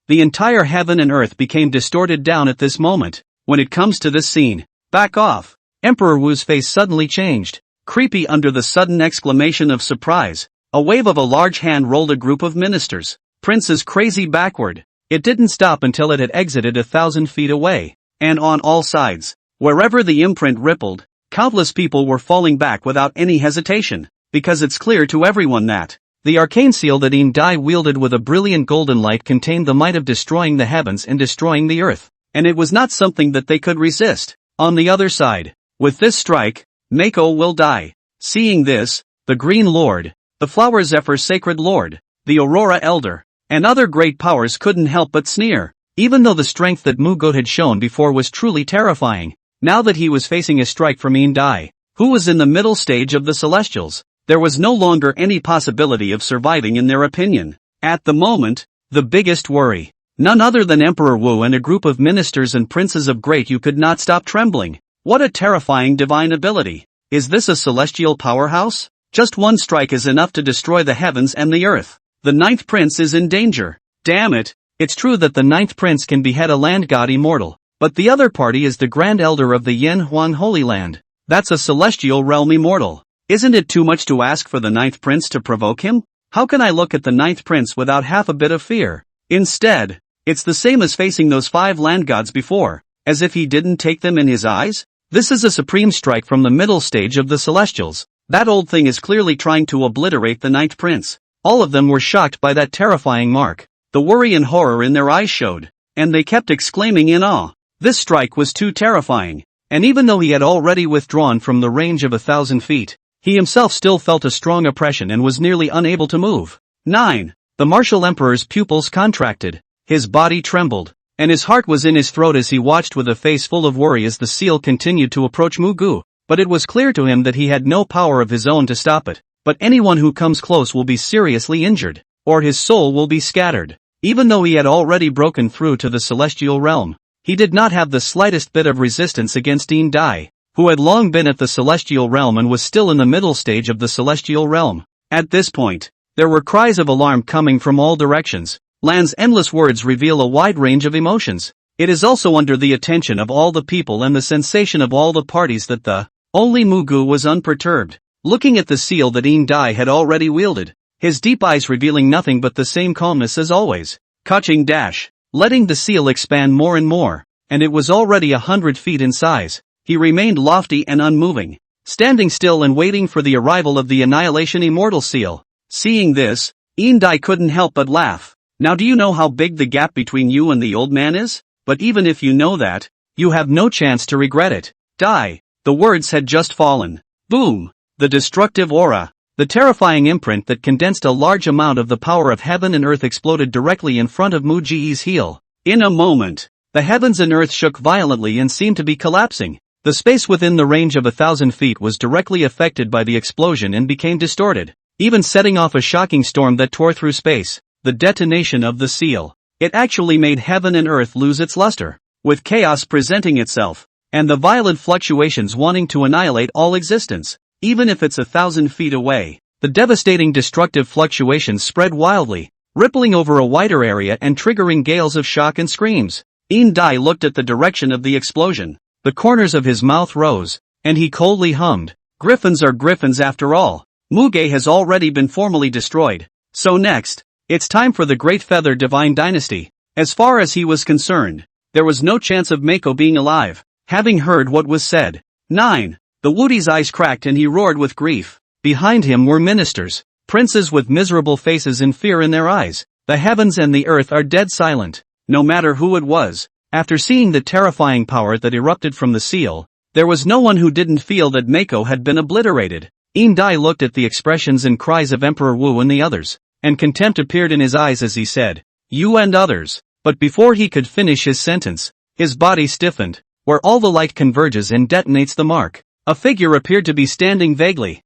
The entire heaven and earth became distorted down at this moment. When it comes to this scene, back off. Emperor Wu's face suddenly changed, creepy under the sudden exclamation of surprise. A wave of a large hand rolled a group of ministers. Princes crazy backward. It didn't stop until it had exited 1,000 feet away. And on all sides, wherever the imprint rippled, countless people were falling back without any hesitation, because it's clear to everyone that the arcane seal that Dai wielded with a brilliant golden light contained the might of destroying the heavens and destroying the earth, and it was not something that they could resist. On the other side, with this strike, Mako will die. Seeing this, the Green Lord, the Flower Zephyr Sacred Lord, the Aurora Elder, and other great powers couldn't help but sneer. Even though the strength that Muge had shown before was truly terrifying, now that he was facing a strike from Dai, who was in the middle stage of the Celestials, there was no longer any possibility of surviving in their opinion. At the moment, the biggest worry, none other than Emperor Wu and a group of ministers and princes of Great Yu could not stop trembling. What a terrifying divine ability! Is this a celestial powerhouse? Just one strike is enough to destroy the heavens and the earth. The ninth prince is in danger. Damn it! It's true that the ninth prince can behead a land god immortal, but the other party is the Grand Elder of the Yin Huang Holy Land. That's a celestial realm immortal. Isn't it too much to ask for the ninth prince to provoke him? How can I look at the ninth prince without half a bit of fear? Instead, it's the same as facing those 5 land gods before, as if he didn't take them in his eyes? This is a supreme strike from the middle stage of the Celestials. That old thing is clearly trying to obliterate the ninth prince. All of them were shocked by that terrifying mark. The worry and horror in their eyes showed, and they kept exclaiming in awe. This strike was too terrifying, and even though he had already withdrawn from the range of 1,000 feet, he himself still felt a strong oppression and was nearly unable to move. 9. The martial emperor's pupils contracted, his body trembled, and his heart was in his throat as he watched with a face full of worry as the seal continued to approach Muge, but it was clear to him that he had no power of his own to stop it. But anyone who comes close will be seriously injured, or his soul will be scattered. Even though he had already broken through to the celestial realm, he did not have the slightest bit of resistance against Dai, who had long been at the celestial realm and was still in the middle stage of the celestial realm. At this point, there were cries of alarm coming from all directions. Lan's endless words reveal a wide range of emotions. It is also under the attention of all the people and the sensation of all the parties that the only Muge was unperturbed, looking at the seal that Dai had already wielded, his deep eyes revealing nothing but the same calmness as always. Catching dash, letting the seal expand more and more, and it was already 100 feet in size. He remained lofty and unmoving, standing still and waiting for the arrival of the Annihilation Immortal Seal. Seeing this, Dai couldn't help but laugh. Now do you know how big the gap between you and the old man is? But even if you know that, you have no chance to regret it. Dai. The words had just fallen. Boom! The destructive aura, the terrifying imprint that condensed a large amount of the power of heaven and earth exploded directly in front of Muge's heel. In a moment, the heavens and earth shook violently and seemed to be collapsing. The space within the range of 1,000 feet was directly affected by the explosion and became distorted, even setting off a shocking storm that tore through space. The detonation of the seal. It actually made heaven and earth lose its luster, with chaos presenting itself, and the violent fluctuations wanting to annihilate all existence. Even if it's 1,000 feet away, the devastating destructive fluctuations spread wildly, rippling over a wider area and triggering gales of shock and screams. Dai looked at the direction of the explosion. The corners of his mouth rose, and he coldly hummed, "Griffins are griffins after all. Muge has already been formally destroyed. So next, it's time for the Great Feather Divine Dynasty." As far as he was concerned, there was no chance of Mako being alive, having heard what was said. 9. The Woody's eyes cracked and he roared with grief. Behind him were ministers, princes with miserable faces and fear in their eyes. The heavens and the earth are dead silent. No matter who it was, after seeing the terrifying power that erupted from the seal, there was no one who didn't feel that Mako had been obliterated. Dai looked at the expressions and cries of Emperor Wu and the others, and contempt appeared in his eyes as he said, "You and others." But before he could finish his sentence, his body stiffened, where all the light converges and detonates the mark. A figure appeared to be standing vaguely.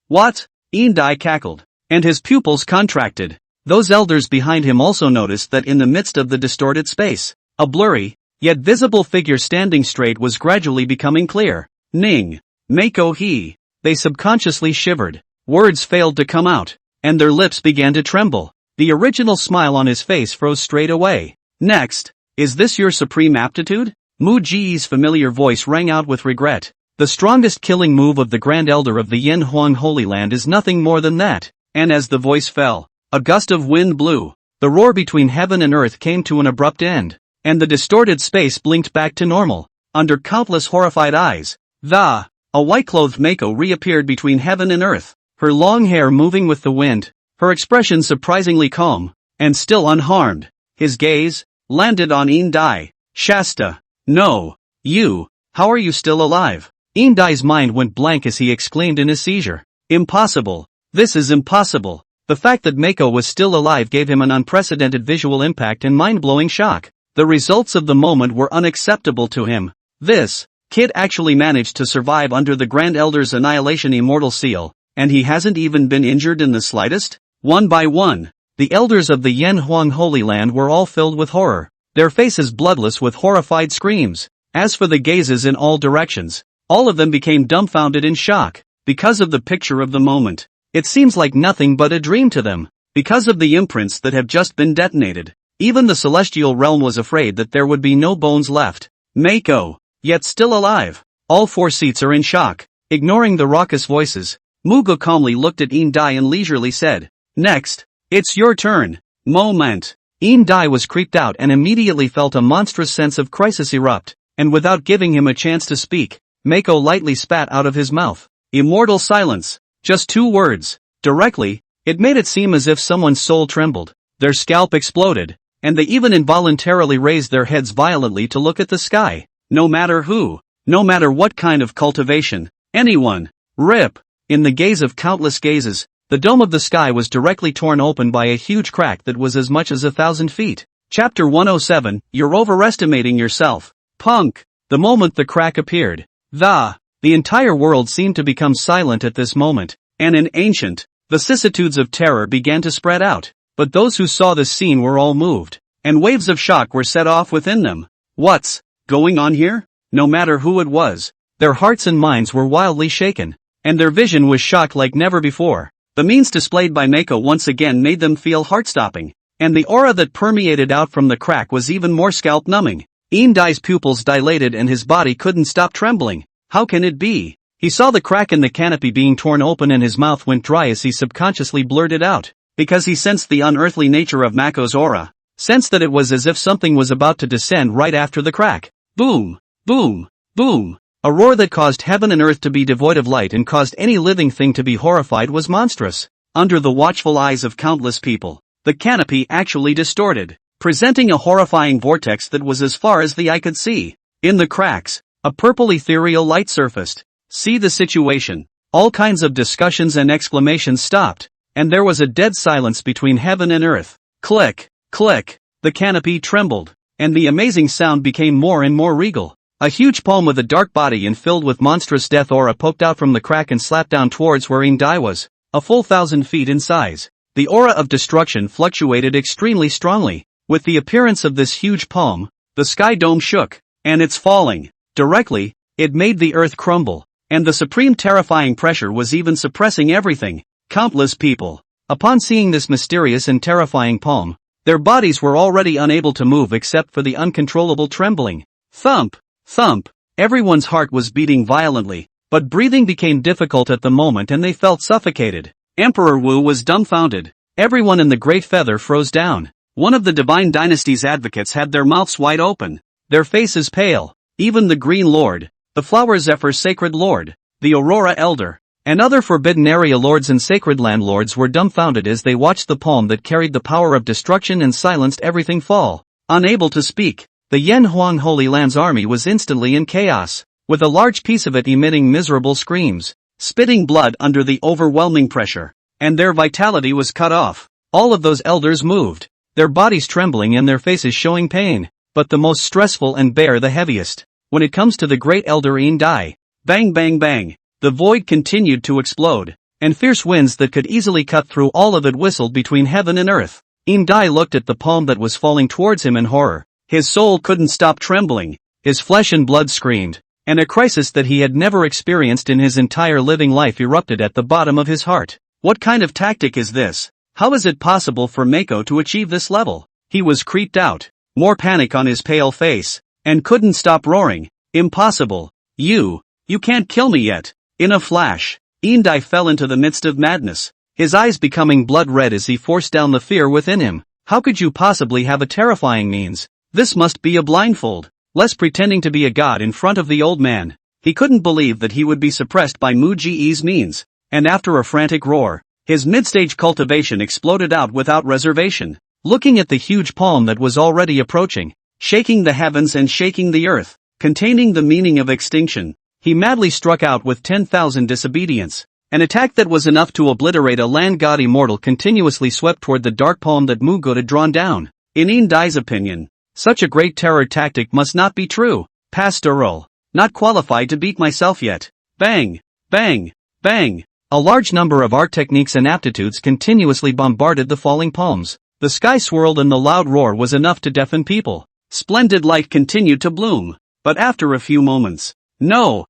What? Dai cackled, and his pupils contracted. Those elders behind him also noticed that in the midst of the distorted space, a blurry, yet visible figure standing straight was gradually becoming clear. Ning. Mako he. They subconsciously shivered. Words failed to come out, and their lips began to tremble. The original smile on his face froze straight away. Next, is this your supreme aptitude? Muge's familiar voice rang out with regret. The strongest killing move of the Grand Elder of the Yin Huang Holy Land is nothing more than that. And as the voice fell, a gust of wind blew. The roar between heaven and earth came to an abrupt end, and the distorted space blinked back to normal. Under countless horrified eyes, a white-clothed Mako reappeared between heaven and earth, her long hair moving with the wind, her expression surprisingly calm, and still unharmed. His gaze landed on Dai. Shasta. No. You. How are you still alive? Dai's mind went blank as he exclaimed in his seizure. Impossible. This is impossible. The fact that Mako was still alive gave him an unprecedented visual impact and mind-blowing shock. The results of the moment were unacceptable to him. This kid actually managed to survive under the Grand Elder's Annihilation Immortal Seal, and he hasn't even been injured in the slightest? One by one, the elders of the Yen Huang Holy Land were all filled with horror, their faces bloodless with horrified screams. As for the gazes in all directions, all of them became dumbfounded in shock, because of the picture of the moment. It seems like nothing but a dream to them, because of the imprints that have just been detonated. Even the celestial realm was afraid that there would be no bones left. Mako, yet still alive. All four seats are in shock. Ignoring the raucous voices, Muge calmly looked at Dai and leisurely said, "Next, it's your turn." Moment. Dai was creeped out and immediately felt a monstrous sense of crisis erupt, and without giving him a chance to speak, Mako lightly spat out of his mouth. Immortal silence. Just 2 words. Directly, it made it seem as if someone's soul trembled, their scalp exploded, and they even involuntarily raised their heads violently to look at the sky. No matter who, no matter what kind of cultivation, anyone. Rip. In the gaze of countless gazes, the dome of the sky was directly torn open by a huge crack that was as much as 1,000 feet. Chapter 107, You're overestimating yourself. Punk. The moment the crack appeared, the entire world seemed to become silent at this moment, and in ancient vicissitudes of terror began to spread out. But those who saw this scene were all moved, and waves of shock were set off within them. What's going on here? No matter who it was, their hearts and minds were wildly shaken, and their vision was shocked like never before. The means displayed by Mako once again made them feel heart-stopping, and the aura that permeated out from the crack was even more scalp-numbing. Dai's pupils dilated and his body couldn't stop trembling. How can it be? He saw the crack in the canopy being torn open and his mouth went dry as he subconsciously blurted out, because he sensed the unearthly nature of Mako's aura, sensed that it was as if something was about to descend right after the crack. Boom! Boom! Boom! A roar that caused heaven and earth to be devoid of light and caused any living thing to be horrified was monstrous. Under the watchful eyes of countless people, the canopy actually distorted, presenting a horrifying vortex that was as far as the eye could see. In the cracks, a purple ethereal light surfaced. See the situation. All kinds of discussions and exclamations stopped, and there was a dead silence between heaven and earth. Click, click, the canopy trembled, and the amazing sound became more and more regal. A huge palm with a dark body and filled with monstrous death aura poked out from the crack and slapped down towards where Dai was, a full 1,000 feet in size. The aura of destruction fluctuated extremely strongly. With the appearance of this huge palm, the sky dome shook, and it's falling. Directly, it made the earth crumble, and the supreme terrifying pressure was even suppressing everything. Countless people, upon seeing this mysterious and terrifying palm, their bodies were already unable to move except for the uncontrollable trembling. Thump, thump, everyone's heart was beating violently, but breathing became difficult at the moment and they felt suffocated. Emperor Wu was dumbfounded. Everyone in the Great Feather froze down. One of the Divine Dynasty's advocates had their mouths wide open, their faces pale. Even the Green Lord, the Flower Zephyr Sacred Lord, the Aurora Elder, and other Forbidden Area Lords and Sacred Land Lords were dumbfounded as they watched the palm that carried the power of destruction and silenced everything fall. Unable to speak, the Yen Huang Holy Land's army was instantly in chaos, with a large piece of it emitting miserable screams, spitting blood under the overwhelming pressure, and their vitality was cut off. All of those elders moved, their bodies trembling and their faces showing pain. But the most stressful and bear the heaviest, when it comes to the great elder Dai. Bang bang bang, the void continued to explode, and fierce winds that could easily cut through all of it whistled between heaven and earth. Dai looked at the palm that was falling towards him in horror. His soul couldn't stop trembling, his flesh and blood screamed, and a crisis that he had never experienced in his entire living life erupted at the bottom of his heart. What kind of tactic is this? How is it possible for Mako to achieve this level? He was creeped out. More panic on his pale face, and couldn't stop roaring. Impossible. You can't kill me yet. In a flash, Dai fell into the midst of madness, his eyes becoming blood red as he forced down the fear within him. How could you possibly have a terrifying means? This must be a blindfold. Less pretending to be a god in front of the old man. He couldn't believe that he would be suppressed by Muge's means, and after a frantic roar, his mid-stage cultivation exploded out without reservation. Looking at the huge palm that was already approaching, shaking the heavens and shaking the earth, containing the meaning of extinction, he madly struck out with 10,000 disobedience. An attack that was enough to obliterate a land god immortal continuously swept toward the dark palm that Muge had drawn down. In Indai's opinion, such a great terror tactic must not be true. Pastoral. Not qualified to beat myself yet. Bang! Bang! Bang! A large number of art techniques and aptitudes continuously bombarded the falling palms. The sky swirled and the loud roar was enough to deafen people. Splendid light continued to bloom. But after a few moments, no!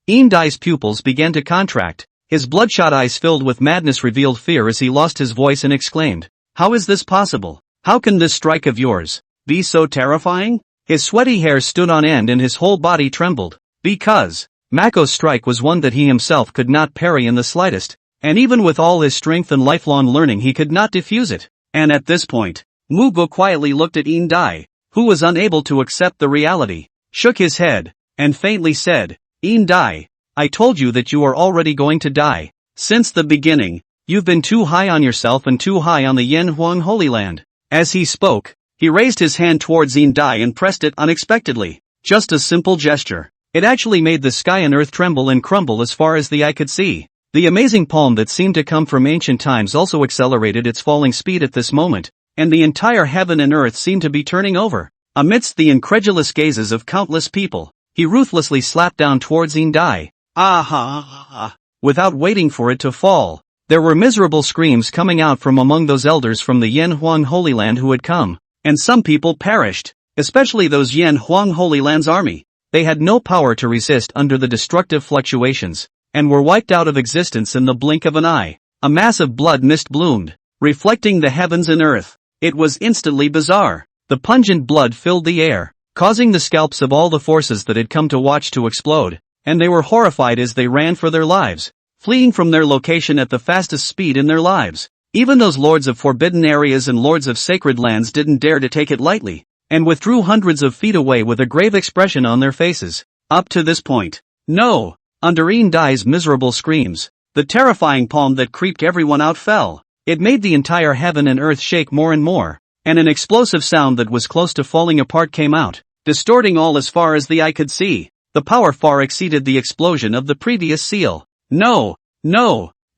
Indai's pupils began to contract. His bloodshot eyes filled with madness revealed fear as he lost his voice and exclaimed, "How is this possible? How can this strike of yours be so terrifying?" His sweaty hair stood on end and his whole body trembled. Because Mako's strike was one that he himself could not parry in the slightest, and even with all his strength and lifelong learning he could not defuse it. And at this point, Muge quietly looked at Indai, who was unable to accept the reality, shook his head, and faintly said, "Indai, I told you that you are already going to die. Since the beginning, you've been too high on yourself and too high on the Yanhuang Holy Land." As he spoke, he raised his hand towards Indai and pressed it unexpectedly. Just a simple gesture. It actually made the sky and earth tremble and crumble as far as the eye could see. The amazing palm that seemed to come from ancient times also accelerated its falling speed at this moment, and the entire heaven and earth seemed to be turning over. Amidst the incredulous gazes of countless people, he ruthlessly slapped down towards Indai. Ah! Without waiting for it to fall, there were miserable screams coming out from among those elders from the Yanhuang Holy Land who had come, and some people perished, especially those Yanhuang Holy Land's army. They had no power to resist under the destructive fluctuations, and were wiped out of existence in the blink of an eye. A mass of blood mist bloomed, reflecting the heavens and earth. It was instantly bizarre. The pungent blood filled the air, causing the scalps of all the forces that had come to watch to explode, and they were horrified as they ran for their lives, fleeing from their location at the fastest speed in their lives. Even those lords of forbidden areas and lords of sacred lands didn't dare to take it lightly, and withdrew hundreds of feet away with a grave expression on their faces. Up to this point, no! Under Indai's miserable screams, the terrifying palm that creeped everyone out fell. It made the entire heaven and earth shake more and more, and an explosive sound that was close to falling apart came out, distorting all as far as the eye could see. The power far exceeded the explosion of the previous seal. No!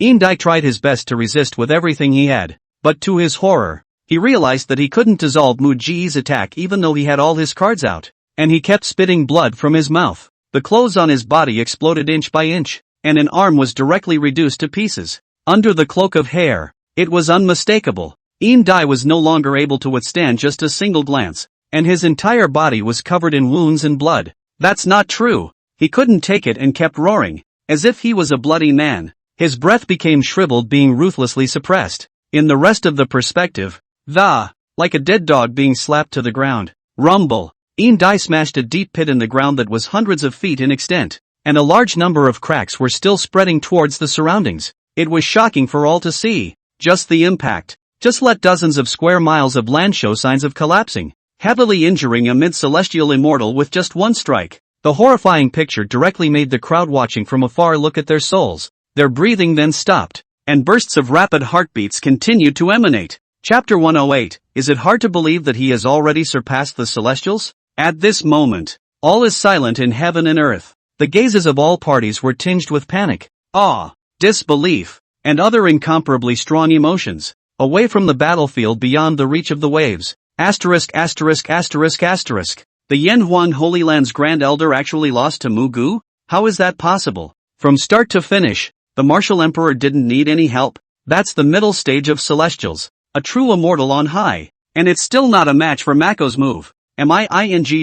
Indai tried his best to resist with everything he had, but to his horror, he realized that he couldn't dissolve Muge's attack even though he had all his cards out, and he kept spitting blood from his mouth. The clothes on his body exploded inch by inch, and an arm was directly reduced to pieces. Under the cloak of hair, it was unmistakable. Indai was no longer able to withstand just a single glance, and his entire body was covered in wounds and blood. That's not true. He couldn't take it and kept roaring, as if he was a bloody man. His breath became shriveled, being ruthlessly suppressed. In the rest of the perspective, like a dead dog being slapped to the ground. Rumble. Indai smashed a deep pit in the ground that was hundreds of feet in extent, and a large number of cracks were still spreading towards the surroundings. It was shocking for all to see. Just the impact. Just let dozens of square miles of land show signs of collapsing, heavily injuring a mid-celestial immortal with just one strike. The horrifying picture directly made the crowd watching from afar look at their souls. Their breathing then stopped, and bursts of rapid heartbeats continued to emanate. Chapter 108, Is it hard to believe that he has already surpassed the Celestials? At this moment, all is silent in heaven and earth. The gazes of all parties were tinged with panic, awe, disbelief, and other incomparably strong emotions. Away from the battlefield beyond the reach of the waves. ********. The Yanhuang Holy Land's Grand Elder actually lost to Muge? How is that possible? From start to finish, the martial emperor didn't need any help. That's the middle stage of Celestials. A true immortal on high. And it's still not a match for Mako's move. Am I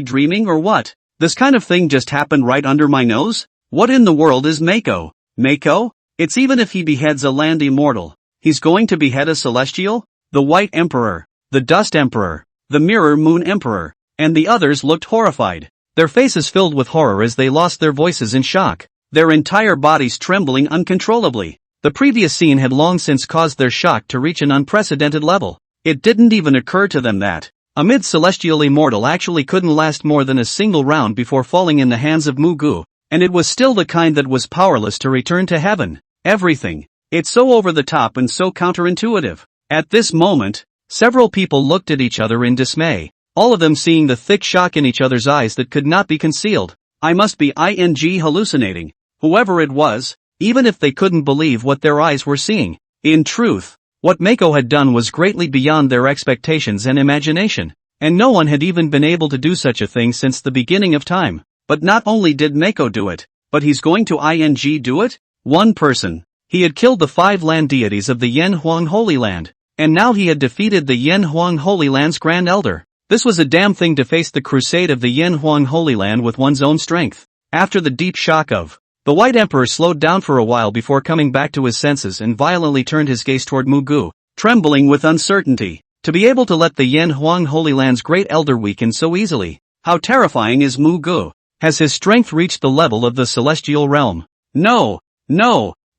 dreaming or what? This kind of thing just happened right under my nose? What in the world is Mako? Mako? It's even if he beheads a land immortal, he's going to behead a celestial? The White Emperor, the Dust Emperor, the Mirror Moon Emperor, and the others looked horrified. Their faces filled with horror as they lost their voices in shock, their entire bodies trembling uncontrollably. The previous scene had long since caused their shock to reach an unprecedented level. It didn't even occur to them that a mid-celestial immortal actually couldn't last more than a single round before falling in the hands of Muge, and it was still the kind that was powerless to return to heaven. Everything. It's so over the top and so counterintuitive. At this moment, several people looked at each other in dismay, all of them seeing the thick shock in each other's eyes that could not be concealed. I must be hallucinating. Whoever it was, even if they couldn't believe what their eyes were seeing. In truth, what Mako had done was greatly beyond their expectations and imagination, and no one had even been able to do such a thing since the beginning of time. But not only did Mako do it, but he's going to do it? One person. He had killed the 5 land deities of the Yen Huang Holy Land, and now he had defeated the Yen Huang Holy Land's Grand Elder. This was a damn thing to face the Crusade of the Yen Huang Holy Land with one's own strength. After the deep shock of the White Emperor slowed down for a while before coming back to his senses and violently turned his gaze toward Muge, trembling with uncertainty. To be able to let the Yen Huang Holy Land's Great Elder weaken so easily. How terrifying is Muge? Has his strength reached the level of the Celestial Realm? No.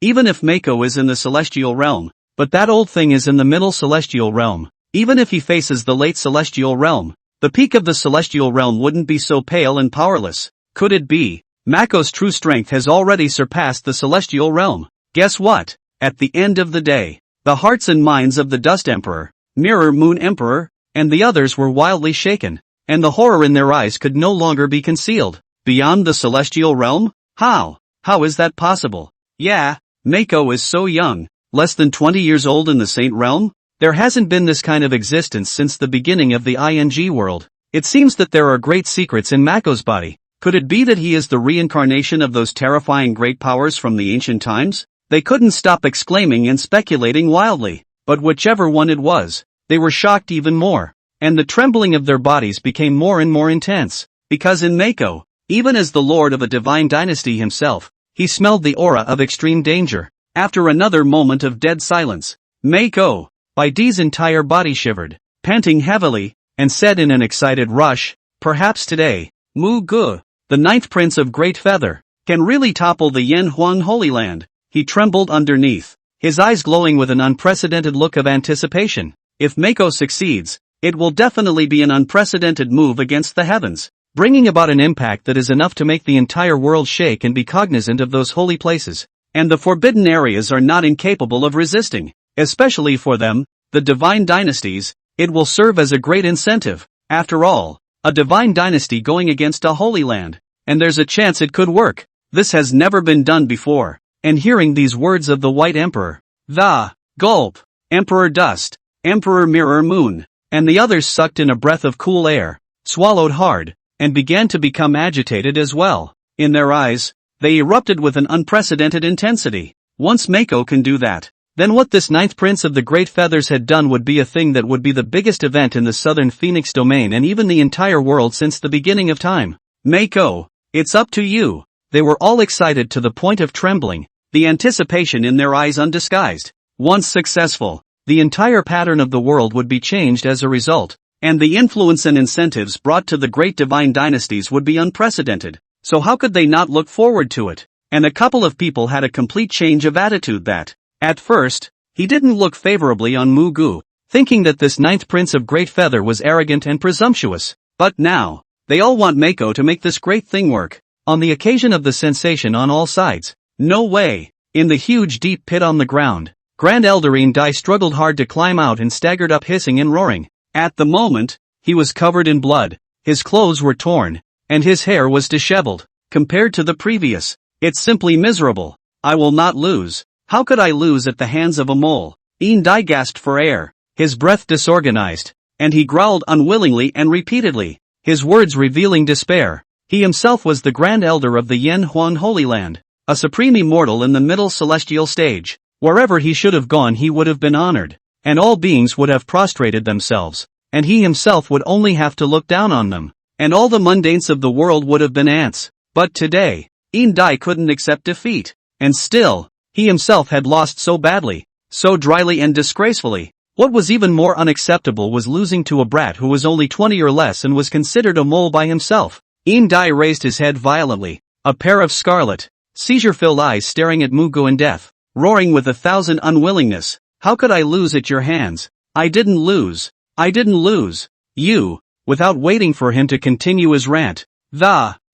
Even if Mako is in the Celestial Realm, but that old thing is in the Middle Celestial Realm. Even if he faces the Late Celestial Realm, the peak of the Celestial Realm wouldn't be so pale and powerless. Could it be? Mako's true strength has already surpassed the Celestial Realm. Guess what? At the end of the day, the hearts and minds of the Dust Emperor, Mirror Moon Emperor, and the others were wildly shaken, and the horror in their eyes could no longer be concealed. Beyond the Celestial Realm? How? How is that possible? Yeah, Mako is so young, less than 20 years old in the Saint Realm? There hasn't been this kind of existence since the beginning of the ING world. It seems that there are great secrets in Mako's body. Could it be that he is the reincarnation of those terrifying great powers from the ancient times? They couldn't stop exclaiming and speculating wildly, but whichever one it was, they were shocked even more, and the trembling of their bodies became more and more intense, because in Mako, even as the lord of a divine dynasty himself, he smelled the aura of extreme danger. After another moment of dead silence, Mako, Bai Di's entire body shivered, panting heavily, and said in an excited rush, "Perhaps today, Muge, the 9th Prince of Great Feather, can really topple the Yen Huang Holy Land." He trembled underneath, his eyes glowing with an unprecedented look of anticipation. If Mako succeeds, it will definitely be an unprecedented move against the heavens, bringing about an impact that is enough to make the entire world shake and be cognizant of those holy places. And the forbidden areas are not incapable of resisting, especially for them, the divine dynasties. It will serve as a great incentive. After all, a divine dynasty going against a holy land, and there's a chance it could work. This has never been done before. And hearing these words of the White Emperor, the gulp, Emperor Dust, Emperor Mirror Moon, and the others sucked in a breath of cool air, swallowed hard, and began to become agitated as well. In their eyes, they erupted with an unprecedented intensity. Once Mako can do that, then what this 9th Prince of the Great Feathers had done would be a thing that would be the biggest event in the Southern Phoenix domain and even the entire world since the beginning of time. Mako, it's up to you. They were all excited to the point of trembling, the anticipation in their eyes undisguised. Once successful, the entire pattern of the world would be changed as a result, and the influence and incentives brought to the great divine dynasties would be unprecedented. So how could they not look forward to it? And a couple of people had a complete change of attitude that, at first, he didn't look favorably on Muge, thinking that this 9th Prince of Great Feather was arrogant and presumptuous. But now, they all want Mako to make this great thing work. On the occasion of the sensation on all sides, no way. In the huge deep pit on the ground, Grand Elder Dai struggled hard to climb out and staggered up hissing and roaring. At the moment, he was covered in blood, his clothes were torn, and his hair was disheveled. Compared to the previous, it's simply miserable. I will not lose. How could I lose at the hands of a mole? Dai gasped for air, his breath disorganized, and he growled unwillingly and repeatedly, his words revealing despair. He himself was the Grand Elder of the Yen Huang Holy Land, a supreme immortal in the middle celestial stage. Wherever he should have gone he would have been honored, and all beings would have prostrated themselves, and he himself would only have to look down on them, and all the mundanes of the world would have been ants. But today, Dai couldn't accept defeat, and still, he himself had lost so badly, so dryly and disgracefully. What was even more unacceptable was losing to a brat who was only 20 or less and was considered a mole by himself. Dai raised his head violently, a pair of scarlet, seizure-filled eyes staring at Muge in death, roaring with 1,000 unwillingness. How could I lose at your hands? I didn't lose. I didn't lose. You, without waiting for him to continue his rant,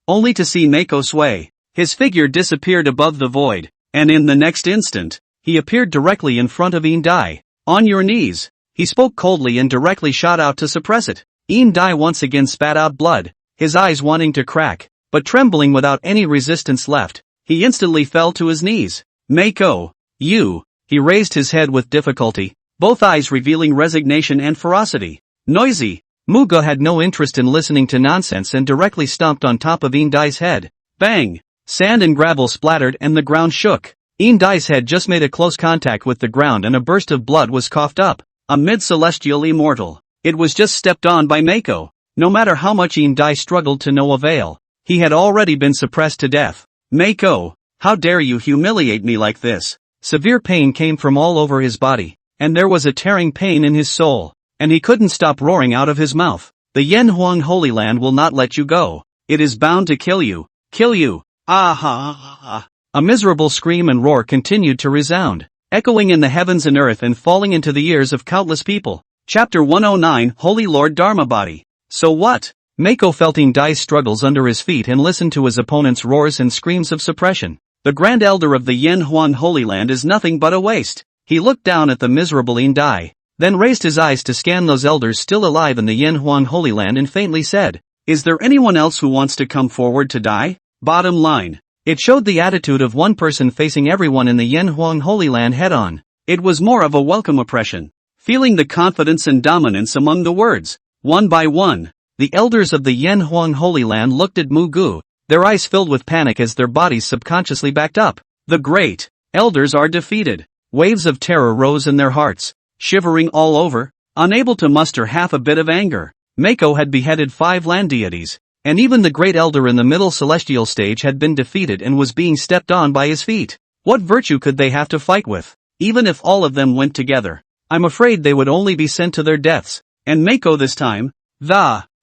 only to see Mako sway. His figure disappeared above the void, and in the next instant, he appeared directly in front of Dai. On your knees. He spoke coldly and directly shot out to suppress it. Dai once again spat out blood, his eyes wanting to crack, but trembling without any resistance left. He instantly fell to his knees. Mako, you. He raised his head with difficulty, both eyes revealing resignation and ferocity. Noisy. Muge had no interest in listening to nonsense and directly stomped on top of Indai's head. Bang! Sand and gravel splattered and the ground shook. Indai's head just made a close contact with the ground and a burst of blood was coughed up. A mid-celestial immortal. It was just stepped on by Mako. No matter how much Indai struggled to no avail, he had already been suppressed to death. Mako, how dare you humiliate me like this? Severe pain came from all over his body, and there was a tearing pain in his soul. And he couldn't stop roaring out of his mouth. The Yanhuang Holy Land will not let you go. It is bound to kill you. Kill you. Ah ha ha ha. A miserable scream and roar continued to resound, echoing in the heavens and earth and falling into the ears of countless people. Chapter 109 Holy Lord Dharma Body. So what? Mako felt Indai's struggles under his feet and listened to his opponent's roars and screams of suppression. The Grand Elder of the Yanhuang Holy Land is nothing but a waste. He looked down at the miserable Indai, then raised his eyes to scan those elders still alive in the Yanhuang Holy Land and faintly said, "Is there anyone else who wants to come forward to die?" Bottom line. It showed the attitude of one person facing everyone in the Yanhuang Holy Land head-on. It was more of a welcome oppression. Feeling the confidence and dominance among the words. One by one, the elders of the Yanhuang Holy Land looked at Muge, their eyes filled with panic as their bodies subconsciously backed up. The great elders are defeated. Waves of terror rose in their hearts. Shivering all over, unable to muster half a bit of anger. Mako had beheaded 5 land deities, and even the great elder in the middle celestial stage had been defeated and was being stepped on by his feet. What virtue could they have to fight with? Even if all of them went together, I'm afraid they would only be sent to their deaths. And Mako this time,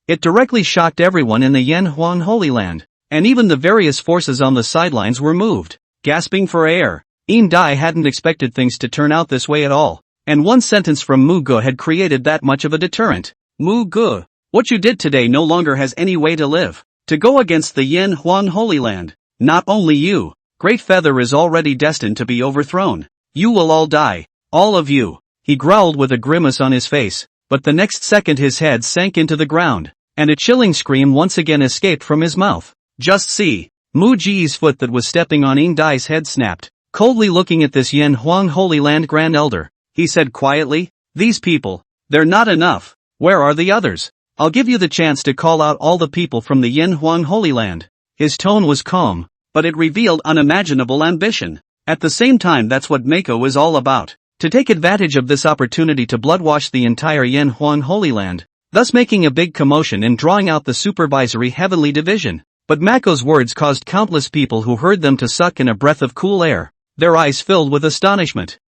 it directly shocked everyone in the Yanhuang Holy Land, and even the various forces on the sidelines were moved, gasping for air. Indai hadn't expected things to turn out this way at all. And one sentence from Muge had created that much of a deterrent. Muge, what you did today no longer has any way to live. To go against the Yanhuang Holy Land. Not only you, Great Feather is already destined to be overthrown. You will all die. All of you. He growled with a grimace on his face, but the next second his head sank into the ground, and a chilling scream once again escaped from his mouth. Just see. Muge's foot that was stepping on Indai's head snapped. Coldly looking at this Yanhuang Holy Land Grand Elder, he said quietly, "These people, they're not enough. Where are the others? I'll give you the chance to call out all the people from the Yanhuang Holy Land." His tone was calm, but it revealed unimaginable ambition. At the same time, that's what Mako is all about. To take advantage of this opportunity to bloodwash the entire Yanhuang Holy Land, thus making a big commotion and drawing out the supervisory heavenly division. But Mako's words caused countless people who heard them to suck in a breath of cool air, their eyes filled with astonishment.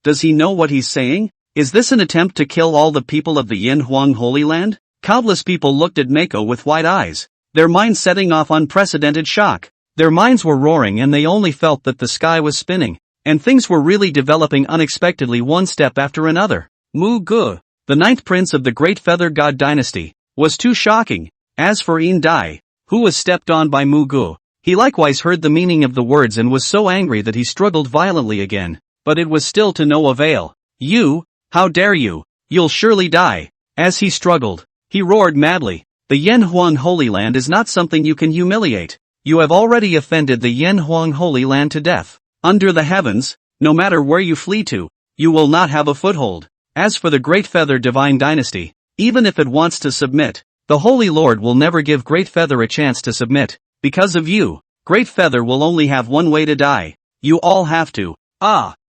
Does he know what he's saying? Is this an attempt to kill all the people of the Yanhuang Holy Land? Countless people looked at Mako with wide eyes, their minds setting off unprecedented shock. Their minds were roaring and they only felt that the sky was spinning, and things were really developing unexpectedly one step after another. Muge, the 9th prince of the Great Feather God dynasty, was too shocking. As for Indai, who was stepped on by Muge, he likewise heard the meaning of the words and was so angry that he struggled violently again. But it was still to no avail. "You, how dare you? You'll surely die." As he struggled, he roared madly, "The Yanhuang Holy Land is not something you can humiliate. You have already offended the Yanhuang Holy Land to death. Under the heavens, no matter where you flee to, you will not have a foothold. As for the Great Feather Divine Dynasty, even if it wants to submit, the Holy Lord will never give Great Feather a chance to submit. Because of you, Great Feather will only have one way to die. You all have to."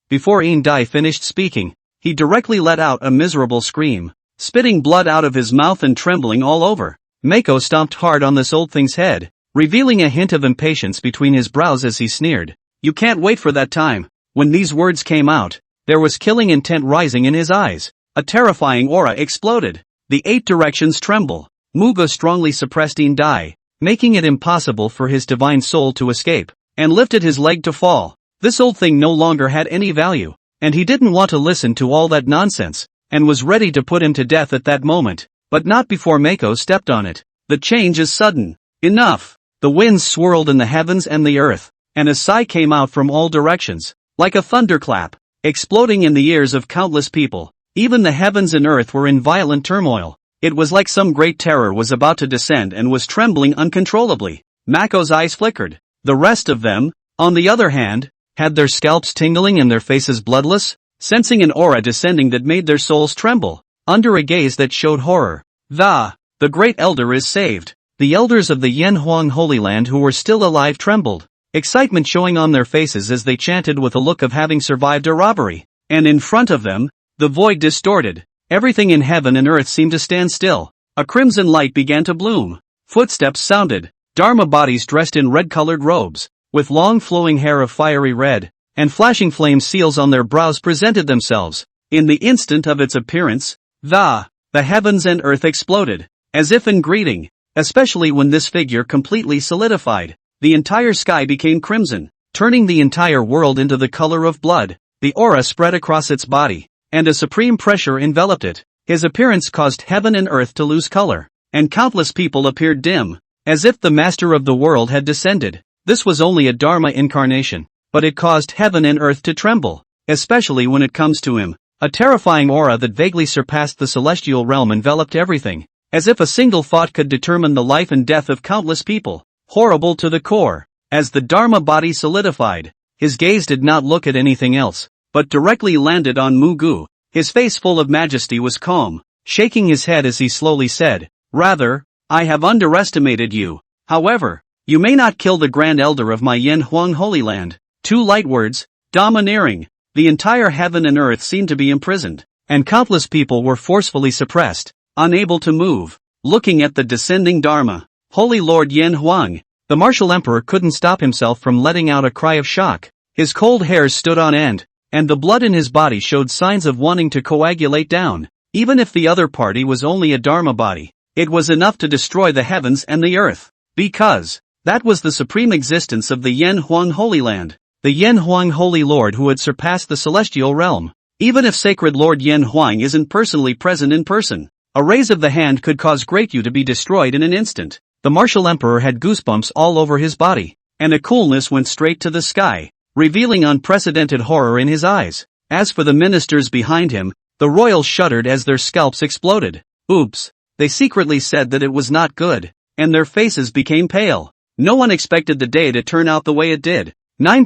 Before Indai finished speaking, he directly let out a miserable scream, spitting blood out of his mouth and trembling all over. Mako stomped hard on this old thing's head, revealing a hint of impatience between his brows as he sneered, "You can't wait for that time." When these words came out, there was killing intent rising in his eyes. A terrifying aura exploded. The 8 directions tremble. Muge strongly suppressed Indai, making it impossible for his divine soul to escape, and lifted his leg to fall. This old thing no longer had any value, and he didn't want to listen to all that nonsense, and was ready to put him to death at that moment, but not before Mako stepped on it. The change is sudden. Enough! The winds swirled in the heavens and the earth, and a sigh came out from all directions, like a thunderclap, exploding in the ears of countless people. Even the heavens and earth were in violent turmoil. It was like some great terror was about to descend and was trembling uncontrollably. Mako's eyes flickered. The rest of them, on the other hand, had their scalps tingling and their faces bloodless, sensing an aura descending that made their souls tremble, under a gaze that showed horror. The great elder is saved. The elders of the Yanhuang Holy Land who were still alive trembled, excitement showing on their faces as they chanted with a look of having survived a robbery. And in front of them, the void distorted. Everything in heaven and earth seemed to stand still. A crimson light began to bloom. Footsteps sounded. Dharma bodies dressed in red-colored robes, with long flowing hair of fiery red, and flashing flame seals on their brows presented themselves. In the instant of its appearance, the heavens and earth exploded, as if in greeting, especially when this figure completely solidified. The entire sky became crimson, turning the entire world into the color of blood. The aura spread across its body, and a supreme pressure enveloped it. His appearance caused heaven and earth to lose color, and countless people appeared dim, as if the master of the world had descended. This was only a Dharma incarnation, but it caused heaven and earth to tremble, especially when it comes to him. A terrifying aura that vaguely surpassed the celestial realm enveloped everything, as if a single thought could determine the life and death of countless people. Horrible to the core. As the Dharma body solidified, his gaze did not look at anything else, but directly landed on Muge. His face full of majesty was calm, shaking his head as he slowly said, "Rather, I have underestimated you. However, you may not kill the Grand Elder of my Yanhuang Holy Land." 2 light words, domineering. The entire heaven and earth seemed to be imprisoned, and countless people were forcefully suppressed, unable to move, looking at the descending Dharma. Holy Lord Yanhuang. The martial emperor couldn't stop himself from letting out a cry of shock. His cold hairs stood on end, and the blood in his body showed signs of wanting to coagulate down. Even if the other party was only a Dharma body, it was enough to destroy the heavens and the earth, because that was the supreme existence of the Yanhuang Holy Land, the Yanhuang Holy Lord who had surpassed the celestial realm. Even if sacred Lord Yanhuang isn't personally present in person, a raise of the hand could cause Great Yu to be destroyed in an instant. The martial emperor had goosebumps all over his body, and a coolness went straight to the sky, revealing unprecedented horror in his eyes. As for the ministers behind him, the royals shuddered as their scalps exploded. Oops. They secretly said that it was not good, and their faces became pale. No one expected the day to turn out the way it did.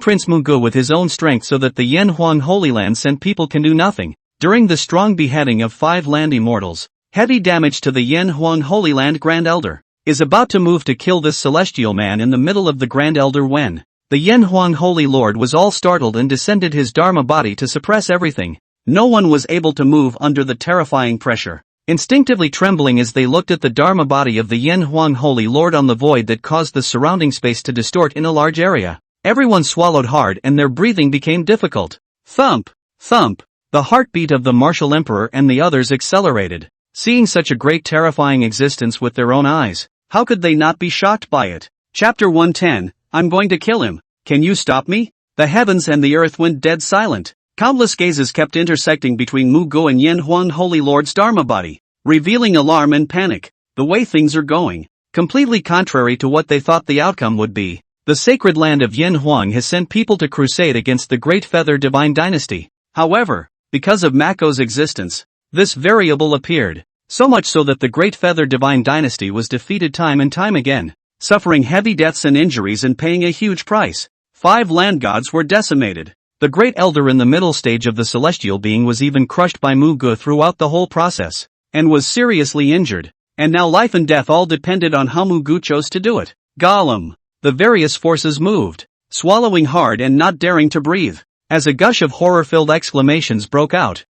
Prince Muge with his own strength so that the Yanhuang Holy Land sent people can do nothing. During the strong beheading of 5 land immortals, heavy damage to the Yanhuang Holy Land Grand Elder is about to move to kill this celestial man in the middle of the Grand Elder when the Yanhuang Holy Lord was all startled and descended his Dharma body to suppress everything. No one was able to move under the terrifying pressure, instinctively trembling as they looked at the Dharma body of the Yanhuang Holy Lord on the void that caused the surrounding space to distort in a large area. Everyone swallowed hard and their breathing became difficult. Thump, thump. The heartbeat of the martial emperor and the others accelerated. Seeing such a great terrifying existence with their own eyes, how could they not be shocked by it? Chapter 110, I'm going to kill him. Can you stop me? The heavens and the earth went dead silent. Countless gazes kept intersecting between Muge and Yanhuang Holy Lord's Dharma body, revealing alarm and panic. The way things are going, completely contrary to what they thought the outcome would be. The sacred land of Yanhuang has sent people to crusade against the Great Feather Divine Dynasty. However, because of Mako's existence, this variable appeared. So much so that the Great Feather Divine Dynasty was defeated time and time again, suffering heavy deaths and injuries and paying a huge price. 5 land gods were decimated. The Great Elder in the middle stage of the celestial being was even crushed by Muge throughout the whole process, and was seriously injured. And now life and death all depended on how Muge chose to do it. Gollum. The various forces moved, swallowing hard and not daring to breathe, as a gush of horror-filled exclamations broke out.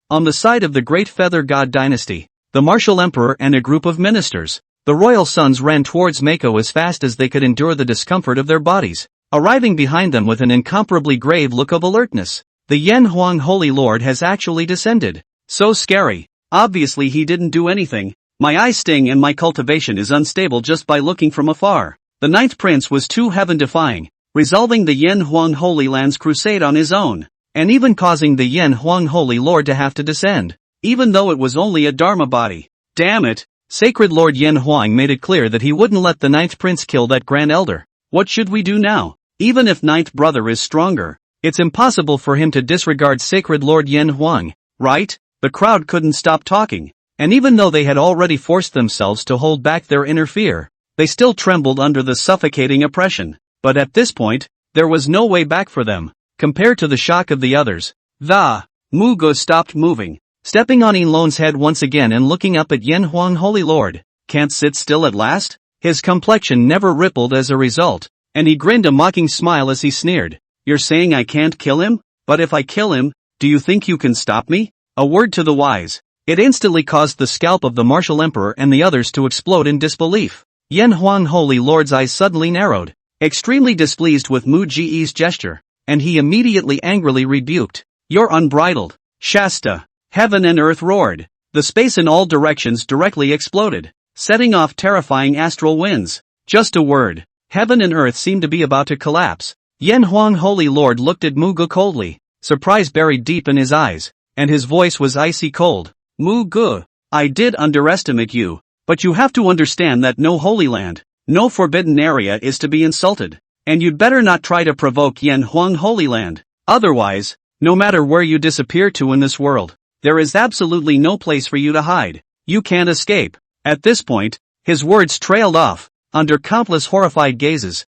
On the side of the Great Feather God Dynasty, the martial emperor and a group of ministers, the royal sons ran towards Mako as fast as they could endure the discomfort of their bodies, arriving behind them with an incomparably grave look of alertness. The Yanhuang Holy Lord has actually descended. So scary. Obviously he didn't do anything. My eyes sting and my cultivation is unstable just by looking from afar. The 9th prince was too heaven-defying, resolving the Yanhuang Holy Land's crusade on his own, and even causing the Yanhuang Holy Lord to have to descend, even though it was only a Dharma body. Damn it! Sacred Lord Yanhuang made it clear that he wouldn't let the 9th prince kill that Grand Elder. What should we do now? Even if 9th brother is stronger, it's impossible for him to disregard Sacred Lord Yanhuang, right? The crowd couldn't stop talking, and even though they had already forced themselves to hold back their inner fear, they still trembled under the suffocating oppression. But at this point, There was no way back for them. Compared to the shock of the others, Muge stopped moving, stepping on Yinlong's head once again and looking up at Yen Huang Holy Lord. Can't sit still at last? His complexion never rippled as a result, and he grinned a mocking smile as he sneered. You're saying I can't kill him? But if I kill him, do you think you can stop me? A word to the wise. It instantly caused the scalp of the martial emperor and the others to explode in disbelief. Yen Huang Holy Lord's eyes suddenly narrowed, extremely displeased with Muge's gesture, and he immediately angrily rebuked. You're unbridled. Shasta. Heaven and earth roared. The space in all directions directly exploded, setting off terrifying astral winds. Just a word. Heaven and earth seemed to be about to collapse. Yen Huang Holy Lord looked at Muge coldly, surprise buried deep in his eyes, and his voice was icy cold. Muge, I did underestimate you, but you have to understand that no Holy Land, no forbidden area is to be insulted, and you'd better not try to provoke Yen Huang Holy Land. Otherwise, no matter where you disappear to in this world, there is absolutely no place for you to hide. You can't escape. At this point, his words trailed off, under countless horrified gazes.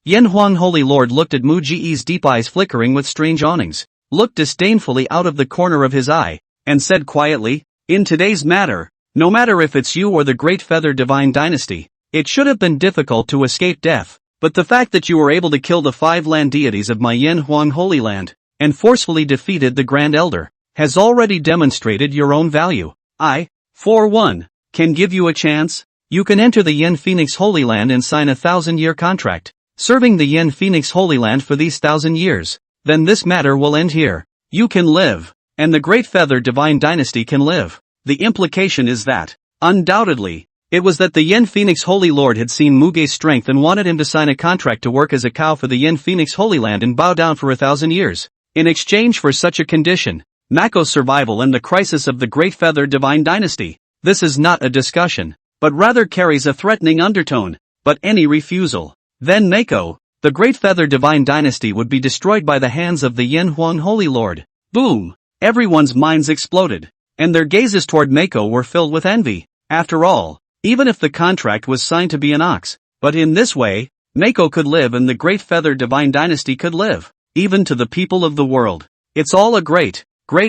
Yen Huang Holy Lord looked at Muge's deep eyes flickering with strange awnings, looked disdainfully out of the corner of his eye, and said quietly, in today's matter, no matter if it's you or the Great Feather Divine Dynasty, it should have been difficult to escape death, but the fact that you were able to kill the 5 land deities of my Yen Huang Holy Land, and forcefully defeated the Grand Elder, has already demonstrated your own value. I, for one, can give you a chance. You can enter the Yen Phoenix Holy Land and sign a 1,000-year contract, serving the Yen Phoenix Holy Land for these 1,000 years. Then this matter will end here. You can live, and the Great Feather Divine Dynasty can live. The implication is that, undoubtedly, it was that the Yen Phoenix Holy Lord had seen Muge's strength and wanted him to sign a contract to work as a cow for the Yen Phoenix Holy Land and bow down for 1,000 years. In exchange for such a condition, Mako's survival and the crisis of the Great Feather Divine Dynasty. This is not a discussion, but rather carries a threatening undertone. But any refusal, then Mako, the Great Feather Divine Dynasty would be destroyed by the hands of the Yen Huang Holy Lord. Boom! Everyone's minds exploded, and their gazes toward Mako were filled with envy. After all, even if the contract was signed to be an ox, but in this way, Mako could live and the Great Feather Divine Dynasty could live, even to the people of the world. It's all a great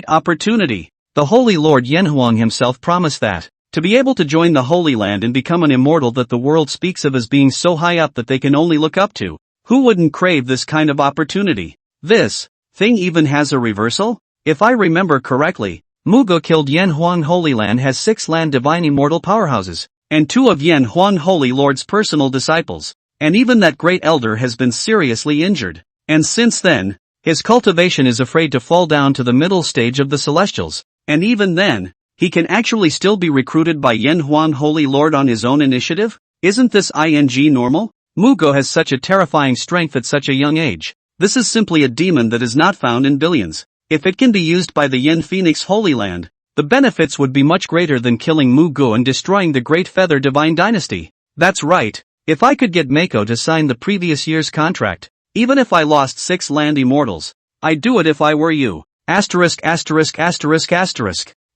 opportunity. The Holy Lord Yen Huang himself promised that, to be able to join the Holy Land and become an immortal that the world speaks of as being so high up that they can only look up to. Who wouldn't crave this kind of opportunity? This thing even has a reversal? If I remember correctly, Muge killed Yen Huang Holy Land has 6 land divine immortal powerhouses, and 2 of Yen Huang Holy Lord's personal disciples, and even that great elder has been seriously injured, and since then, his cultivation is afraid to fall down to the middle stage of the Celestials, and even then, he can actually still be recruited by Yen Huang Holy Lord on his own initiative? Isn't this normal? Muge has such a terrifying strength at such a young age. This is simply a demon that is not found in billions. If it can be used by the Yen Phoenix Holy Land, the benefits would be much greater than killing Muge and destroying the Great Feather Divine Dynasty. That's right. If I could get Mako to sign the previous year's contract, even if I lost 6 land immortals, I'd do it if I were you. Asterisk.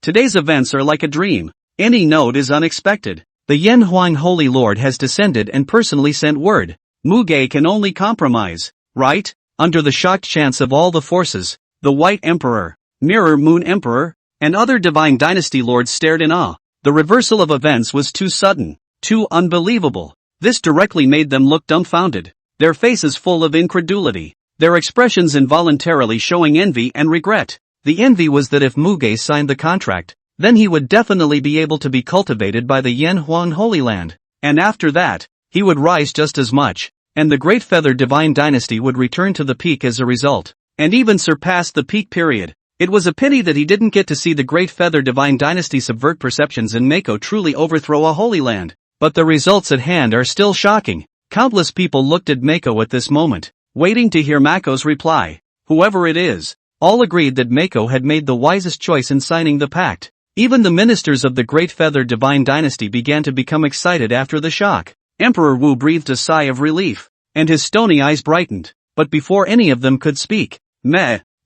Today's events are like a dream. Any note is unexpected. The Yen Huang Holy Lord has descended and personally sent word. Muge can only compromise, right? Under the shocked chants of all the forces, the White Emperor, Mirror Moon Emperor, and other divine dynasty lords stared in awe. The reversal of events was too sudden, too unbelievable. This directly made them look dumbfounded, their faces full of incredulity, their expressions involuntarily showing envy and regret. The envy was that if Muge signed the contract, then he would definitely be able to be cultivated by the Yen Huang Holy Land, and after that, he would rise just as much, and the Great Feather Divine Dynasty would return to the peak as a result, and even surpass the peak period. It was a pity that he didn't get to see the Great Feather Divine Dynasty subvert perceptions and Mako truly overthrow a Holy Land, but the results at hand are still shocking. Countless people looked at Mako at this moment, waiting to hear Mako's reply. Whoever it is, all agreed that Mako had made the wisest choice in signing the pact. Even the ministers of the Great Feather Divine Dynasty began to become excited after the shock. Emperor Wu breathed a sigh of relief, and his stony eyes brightened, but before any of them could speak,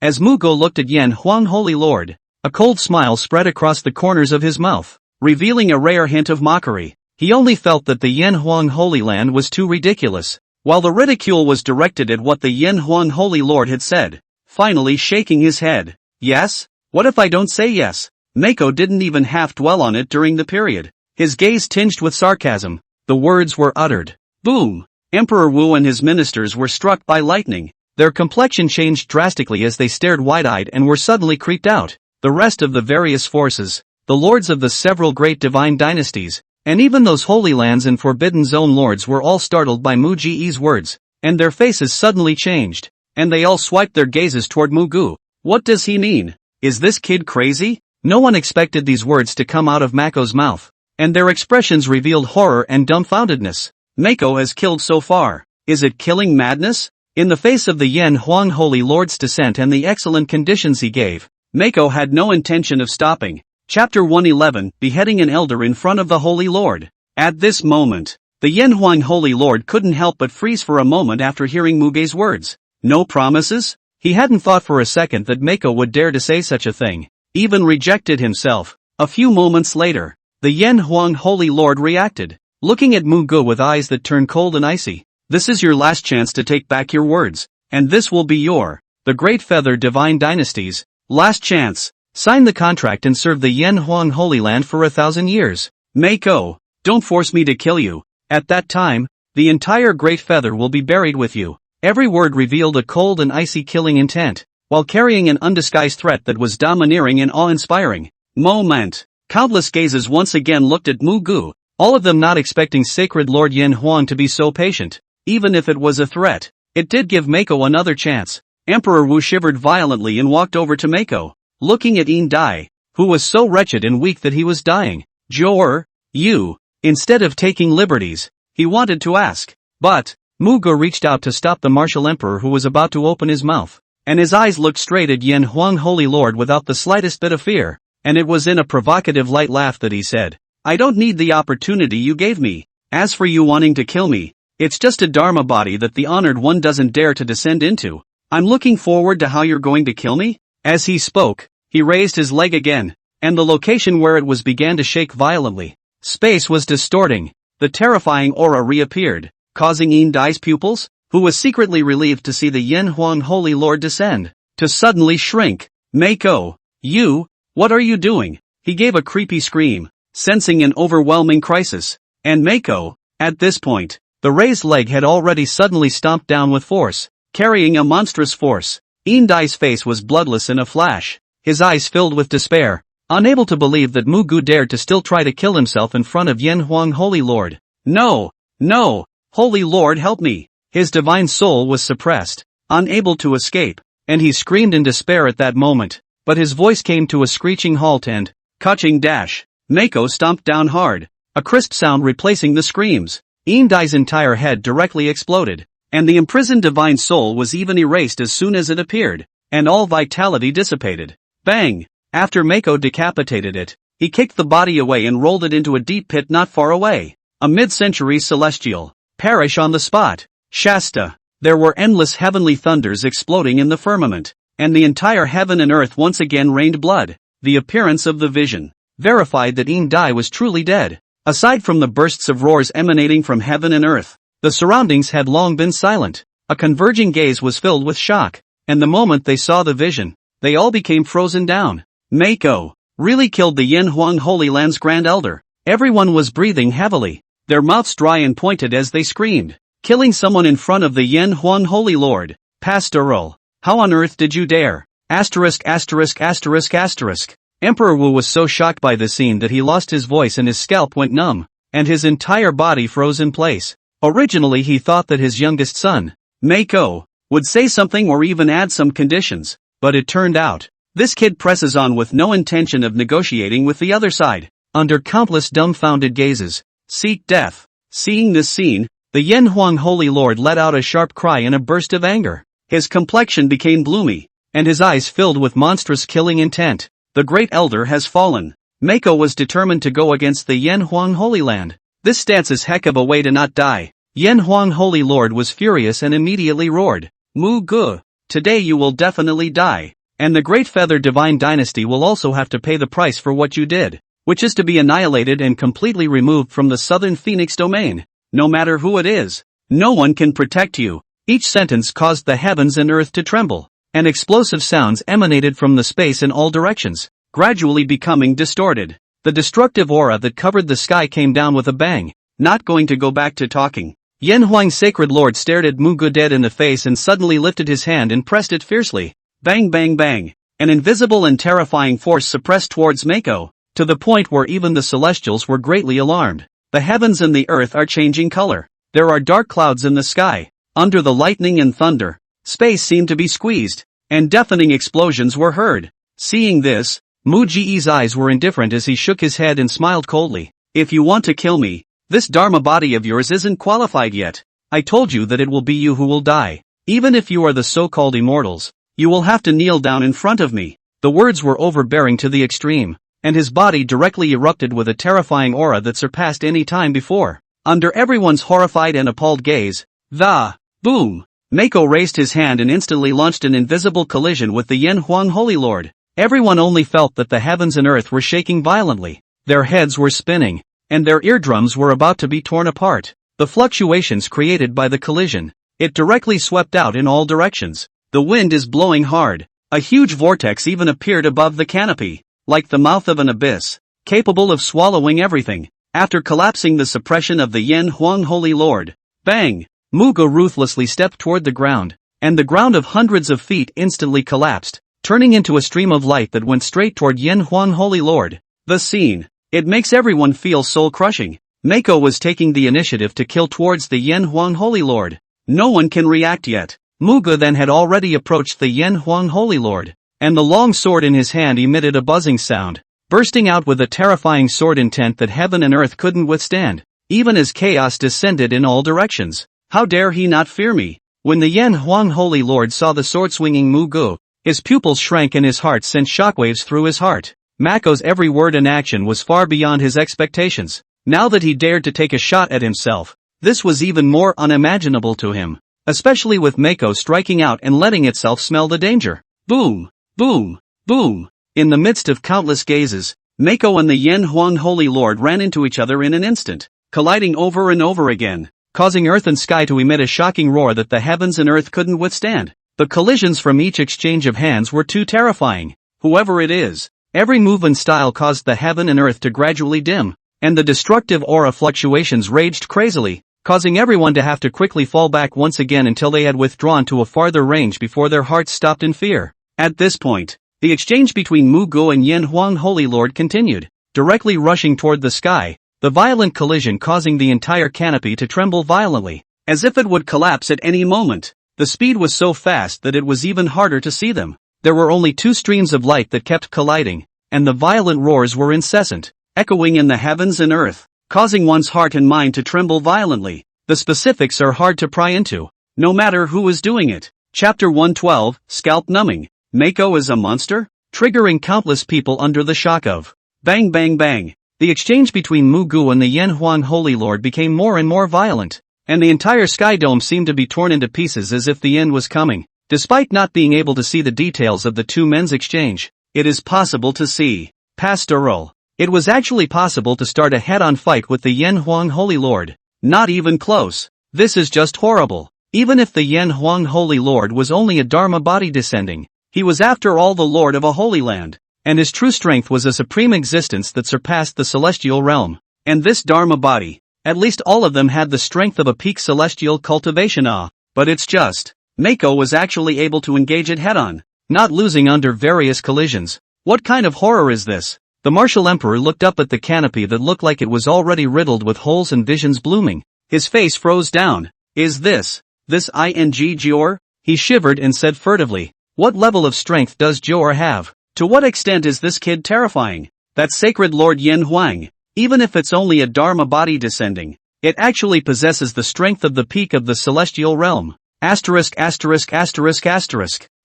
as Muge looked at Yen Huang Holy Lord, a cold smile spread across the corners of his mouth, revealing a rare hint of mockery. He only felt that the Yen Huang Holy Land was too ridiculous. while the ridicule was directed at what the Yen Huang Holy Lord had said, finally shaking his head. Yes? What if I don't say yes? Mako didn't even half dwell on it during the period. His gaze tinged with sarcasm. The words were uttered. Boom! Emperor Wu and his ministers were struck by lightning. Their complexion changed drastically as they stared wide-eyed and were suddenly creeped out. The rest of the various forces, the lords of the several great divine dynasties, and even those Holy Lands and Forbidden Zone lords were all startled by Muge's words, and their faces suddenly changed, and they all swiped their gazes toward Muge. What does he mean? Is this kid crazy? No one expected these words to come out of Mako's mouth, and their expressions revealed horror and dumbfoundedness. Mako has killed so far. Is it killing madness? In the face of the Yen Huang Holy Lord's descent and the excellent conditions he gave, Mako had no intention of stopping. Chapter 111, Beheading an Elder in Front of the Holy Lord. At this moment, the Yen Huang Holy Lord couldn't help but freeze for a moment after hearing Muge's words. No promises? He hadn't thought for a second that Mako would dare to say such a thing. Even rejected himself. A few moments later, the Yen Huang Holy Lord reacted, looking at Muge with eyes that turned cold and icy. This is your last chance to take back your words, and this will be the Great Feather Divine Dynasties, last chance. Sign the contract and serve the Yen Huang Holy Land for 1,000 years. Mako, don't force me to kill you. At that time, the entire Great Feather will be buried with you. Every word revealed a cold and icy killing intent, while carrying an undisguised threat that was domineering and awe-inspiring. Moment. Countless gazes once again looked at Muge, all of them not expecting Sacred Lord Yen Huang to be so patient. Even if it was a threat, it did give Mako another chance. Emperor Wu shivered violently and walked over to Mako, looking at Yin Dai, who was so wretched and weak that he was dying. Jor, you, instead of taking liberties, he wanted to ask. But, Muge reached out to stop the martial emperor who was about to open his mouth, and his eyes looked straight at Yen Huang Holy Lord without the slightest bit of fear, and it was in a provocative light laugh that he said, I don't need the opportunity you gave me. As for you wanting to kill me, it's just a Dharma body that the honored one doesn't dare to descend into. I'm looking forward to how you're going to kill me. As he spoke, he raised his leg again, and the location where it was began to shake violently. Space was distorting. The terrifying aura reappeared, causing Yin Dai's pupils, who was secretly relieved to see the Yen Huang Holy Lord descend, to suddenly shrink. Mako, what are you doing? He gave a creepy scream, sensing an overwhelming crisis. And Mako, at this point, the raised leg had already suddenly stomped down with force, carrying a monstrous force. Yin Dai's face was bloodless in a flash, his eyes filled with despair, unable to believe that Muge dared to still try to kill himself in front of Yen Huang Holy Lord. No! Holy Lord help me! His divine soul was suppressed, unable to escape, and he screamed in despair at that moment, but his voice came to a screeching halt and, catching dash, Mako stomped down hard, a crisp sound replacing the screams. Yin Dai's entire head directly exploded, and the imprisoned divine soul was even erased as soon as it appeared, and all vitality dissipated. Bang! After Mako decapitated it, he kicked the body away and rolled it into a deep pit not far away. A mid-century celestial. Perish on the spot. Shasta. There were endless heavenly thunders exploding in the firmament, and the entire heaven and earth once again rained blood. The appearance of the vision verified that Yin Dai was truly dead. Aside from the bursts of roars emanating from heaven and earth, the surroundings had long been silent. A converging gaze was filled with shock, and the moment they saw the vision, they all became frozen down. Mako really killed the Yen Huang Holy Land's Grand Elder. Everyone was breathing heavily, their mouths dry and pointed as they screamed. Killing someone in front of the Yen Huang Holy Lord. Pastoral. How on earth did you dare? Asterisk. Emperor Wu was so shocked by this scene that he lost his voice and his scalp went numb, and his entire body froze in place. Originally he thought that his youngest son, Mako, would say something or even add some conditions, but it turned out, this kid presses on with no intention of negotiating with the other side. Under countless dumbfounded gazes, seek death. Seeing this scene, the Yen Huang Holy Lord let out a sharp cry in a burst of anger. His complexion became gloomy, and his eyes filled with monstrous killing intent. The Great Elder has fallen. Mako was determined to go against the Yen Huang Holy Land. This stance is heck of a way to not die. Yen Huang Holy Lord was furious and immediately roared, Muge, today you will definitely die, and the Great Feather Divine Dynasty will also have to pay the price for what you did, which is to be annihilated and completely removed from the Southern Phoenix domain. No matter who it is, No one can protect you. Each sentence caused the heavens and earth to tremble, and explosive sounds emanated from the space in all directions, gradually becoming distorted. The destructive aura that covered the sky came down with a bang. Not going to go back to talking. Yanhuang's sacred lord stared at Muge dead in the face and suddenly lifted his hand and pressed it fiercely. Bang bang bang. An invisible and terrifying force suppressed towards Mako, to the point where even the celestials were greatly alarmed. The heavens and the earth are changing color. There are dark clouds in the sky. Under the lightning and thunder, space seemed to be squeezed, and deafening explosions were heard. Seeing this, Muge's eyes were indifferent as he shook his head and smiled coldly. If you want to kill me, this Dharma body of yours isn't qualified yet. I told you that it will be you who will die. Even if you are the so-called immortals, you will have to kneel down in front of me. The words were overbearing to the extreme, and his body directly erupted with a terrifying aura that surpassed any time before. Under everyone's horrified and appalled gaze, boom! Mako raised his hand and instantly launched an invisible collision with the Yanhuang Holy Lord. Everyone only felt that the heavens and earth were shaking violently. Their heads were spinning, and their eardrums were about to be torn apart. The fluctuations created by the collision, it directly swept out in all directions. The wind is blowing hard. A huge vortex even appeared above the canopy, like the mouth of an abyss, capable of swallowing everything. After collapsing the suppression of the Yanhuang Holy Lord, bang! Muge ruthlessly stepped toward the ground, and the ground of hundreds of feet instantly collapsed, turning into a stream of light that went straight toward Yanhuang Holy Lord. The scene, it makes everyone feel soul-crushing. Mako was taking the initiative to kill towards the Yanhuang Holy Lord. No one can react yet. Muge then had already approached the Yanhuang Holy Lord, and the long sword in his hand emitted a buzzing sound, bursting out with a terrifying sword intent that heaven and earth couldn't withstand, even as chaos descended in all directions. How dare he not fear me? When the Yanhuang Holy Lord saw the sword-swinging Muge, his pupils shrank and his heart sent shockwaves through his heart. Mako's every word and action was far beyond his expectations. Now that he dared to take a shot at himself, this was even more unimaginable to him, especially with Mako striking out and letting itself smell the danger. Boom! Boom! Boom! In the midst of countless gazes, Mako and the Yanhuang Holy Lord ran into each other in an instant, colliding over and over again, causing earth and sky to emit a shocking roar that the heavens and earth couldn't withstand. The collisions from each exchange of hands were too terrifying. Whoever it is, every move and style caused the heaven and earth to gradually dim, and the destructive aura fluctuations raged crazily, causing everyone to have to quickly fall back once again until they had withdrawn to a farther range before their hearts stopped in fear. At this point, the exchange between Muge and Yanhuang Holy Lord continued, directly rushing toward the sky, the violent collision causing the entire canopy to tremble violently, as if it would collapse at any moment. The speed was so fast that it was even harder to see them. There were only two streams of light that kept colliding, and the violent roars were incessant, echoing in the heavens and earth, causing one's heart and mind to tremble violently. The specifics are hard to pry into, no matter who is doing it. Chapter 112, Scalp Numbing. Mako is a monster? Triggering countless people under the shock of bang bang bang. The exchange between Muge and the Yanhuang Holy Lord became more and more violent, and the entire sky dome seemed to be torn into pieces as if the end was coming. Despite not being able to see the details of the two men's exchange, it is possible to see. Pastoral. It was actually possible to start a head-on fight with the Yanhuang Holy Lord. Not even close. This is just horrible. Even if the Yanhuang Holy Lord was only a Dharma body descending, he was after all the lord of a holy land, and his true strength was a supreme existence that surpassed the celestial realm. And this Dharma body, at least all of them had the strength of a peak celestial cultivation. But it's just, Mako was actually able to engage it head-on, not losing under various collisions. What kind of horror is this? The martial emperor looked up at the canopy that looked like it was already riddled with holes and visions blooming. His face froze down. Is this ing Jior? He shivered and said furtively, what level of strength does Jior have? To what extent is this kid terrifying? That sacred Lord Yanhuang, even if it's only a Dharma body descending, it actually possesses the strength of the peak of the celestial realm. Asterisk.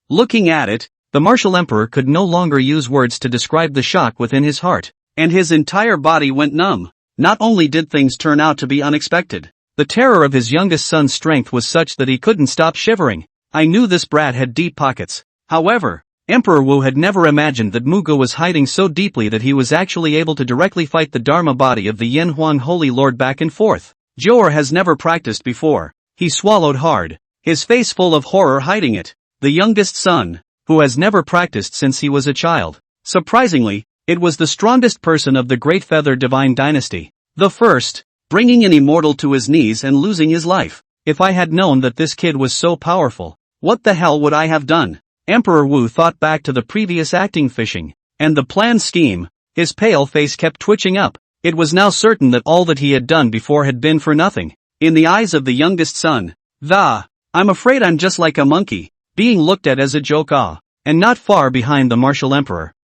Looking at it, the martial emperor could no longer use words to describe the shock within his heart, and his entire body went numb. Not only did things turn out to be unexpected, the terror of his youngest son's strength was such that he couldn't stop shivering. I knew this brat had deep pockets. However, Emperor Wu had never imagined that Muge was hiding so deeply that he was actually able to directly fight the Dharma body of the Yanhuang Holy Lord back and forth. Jior has never practiced before, He swallowed hard, his face full of horror hiding it. The youngest son, who has never practiced since he was a child. Surprisingly, it was the strongest person of the Great Feather Divine Dynasty. The first, bringing an immortal to his knees and losing his life. If I had known that this kid was so powerful, what the hell would I have done? Emperor Wu thought back to the previous acting fishing, and the planned scheme. His pale face kept twitching up. It was now certain that all that he had done before had been for nothing. In the eyes of the youngest son, I'm afraid I'm just like a monkey, being looked at as a joke and not far behind the martial emperor.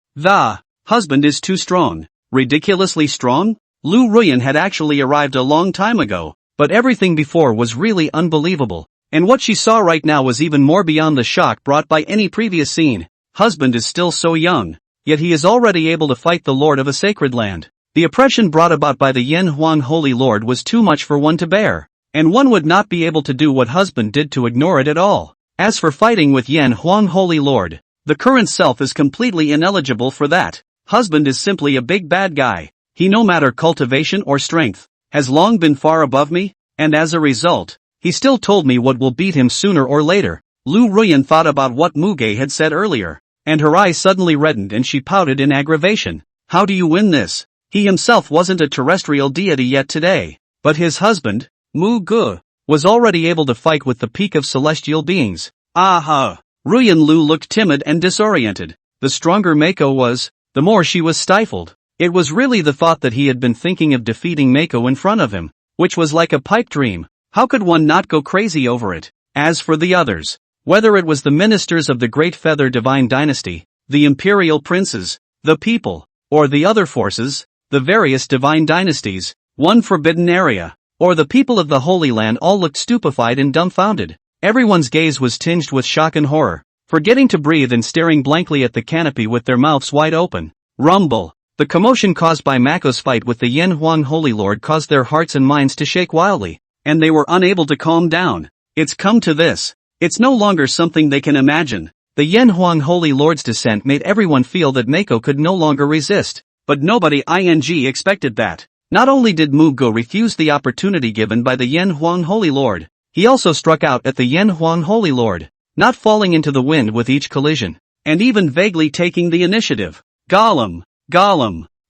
Husband is too strong. Ridiculously strong? Liu Ruyan had actually arrived a long time ago, but everything before was really unbelievable, and what she saw right now was even more beyond the shock brought by any previous scene. Husband is still so young, yet he is already able to fight the lord of a sacred land. The oppression brought about by the Yen Huang Holy Lord was too much for one to bear, and one would not be able to do what husband did to ignore it at all. As for fighting with Yen Huang Holy Lord, the current self is completely ineligible for that. Husband is simply a big bad guy. He, no matter cultivation or strength, has long been far above me, and as a result, he still told me what will beat him sooner or later. Liu Ruyan thought about what Muge had said earlier, and her eyes suddenly reddened and she pouted in aggravation. How do you win this? He himself wasn't a terrestrial deity yet today, but his husband, Muge, was already able to fight with the peak of celestial beings. Ruyan Lu looked timid and disoriented. The stronger Mako was, the more she was stifled. It was really the thought that he had been thinking of defeating Mako in front of him, which was like a pipe dream. How could one not go crazy over it? As for the others, whether it was the ministers of the Great Feather Divine Dynasty, the Imperial princes, the people, or the other forces, the various divine dynasties, one forbidden area, or the people of the Holy Land, all looked stupefied and dumbfounded. Everyone's gaze was tinged with shock and horror, forgetting to breathe and staring blankly at the canopy with their mouths wide open. Rumble. The commotion caused by Mako's fight with the Yen Huang Holy Lord caused their hearts and minds to shake wildly, and they were unable to calm down. It's come to this. It's no longer something they can imagine. The Yen Huang Holy Lord's descent made everyone feel that Mako could no longer resist, but nobody expected that. Not only did Muge refuse the opportunity given by the Yen Huang Holy Lord, he also struck out at the Yen Huang Holy Lord, not falling into the wind with each collision, and even vaguely taking the initiative. Gollum.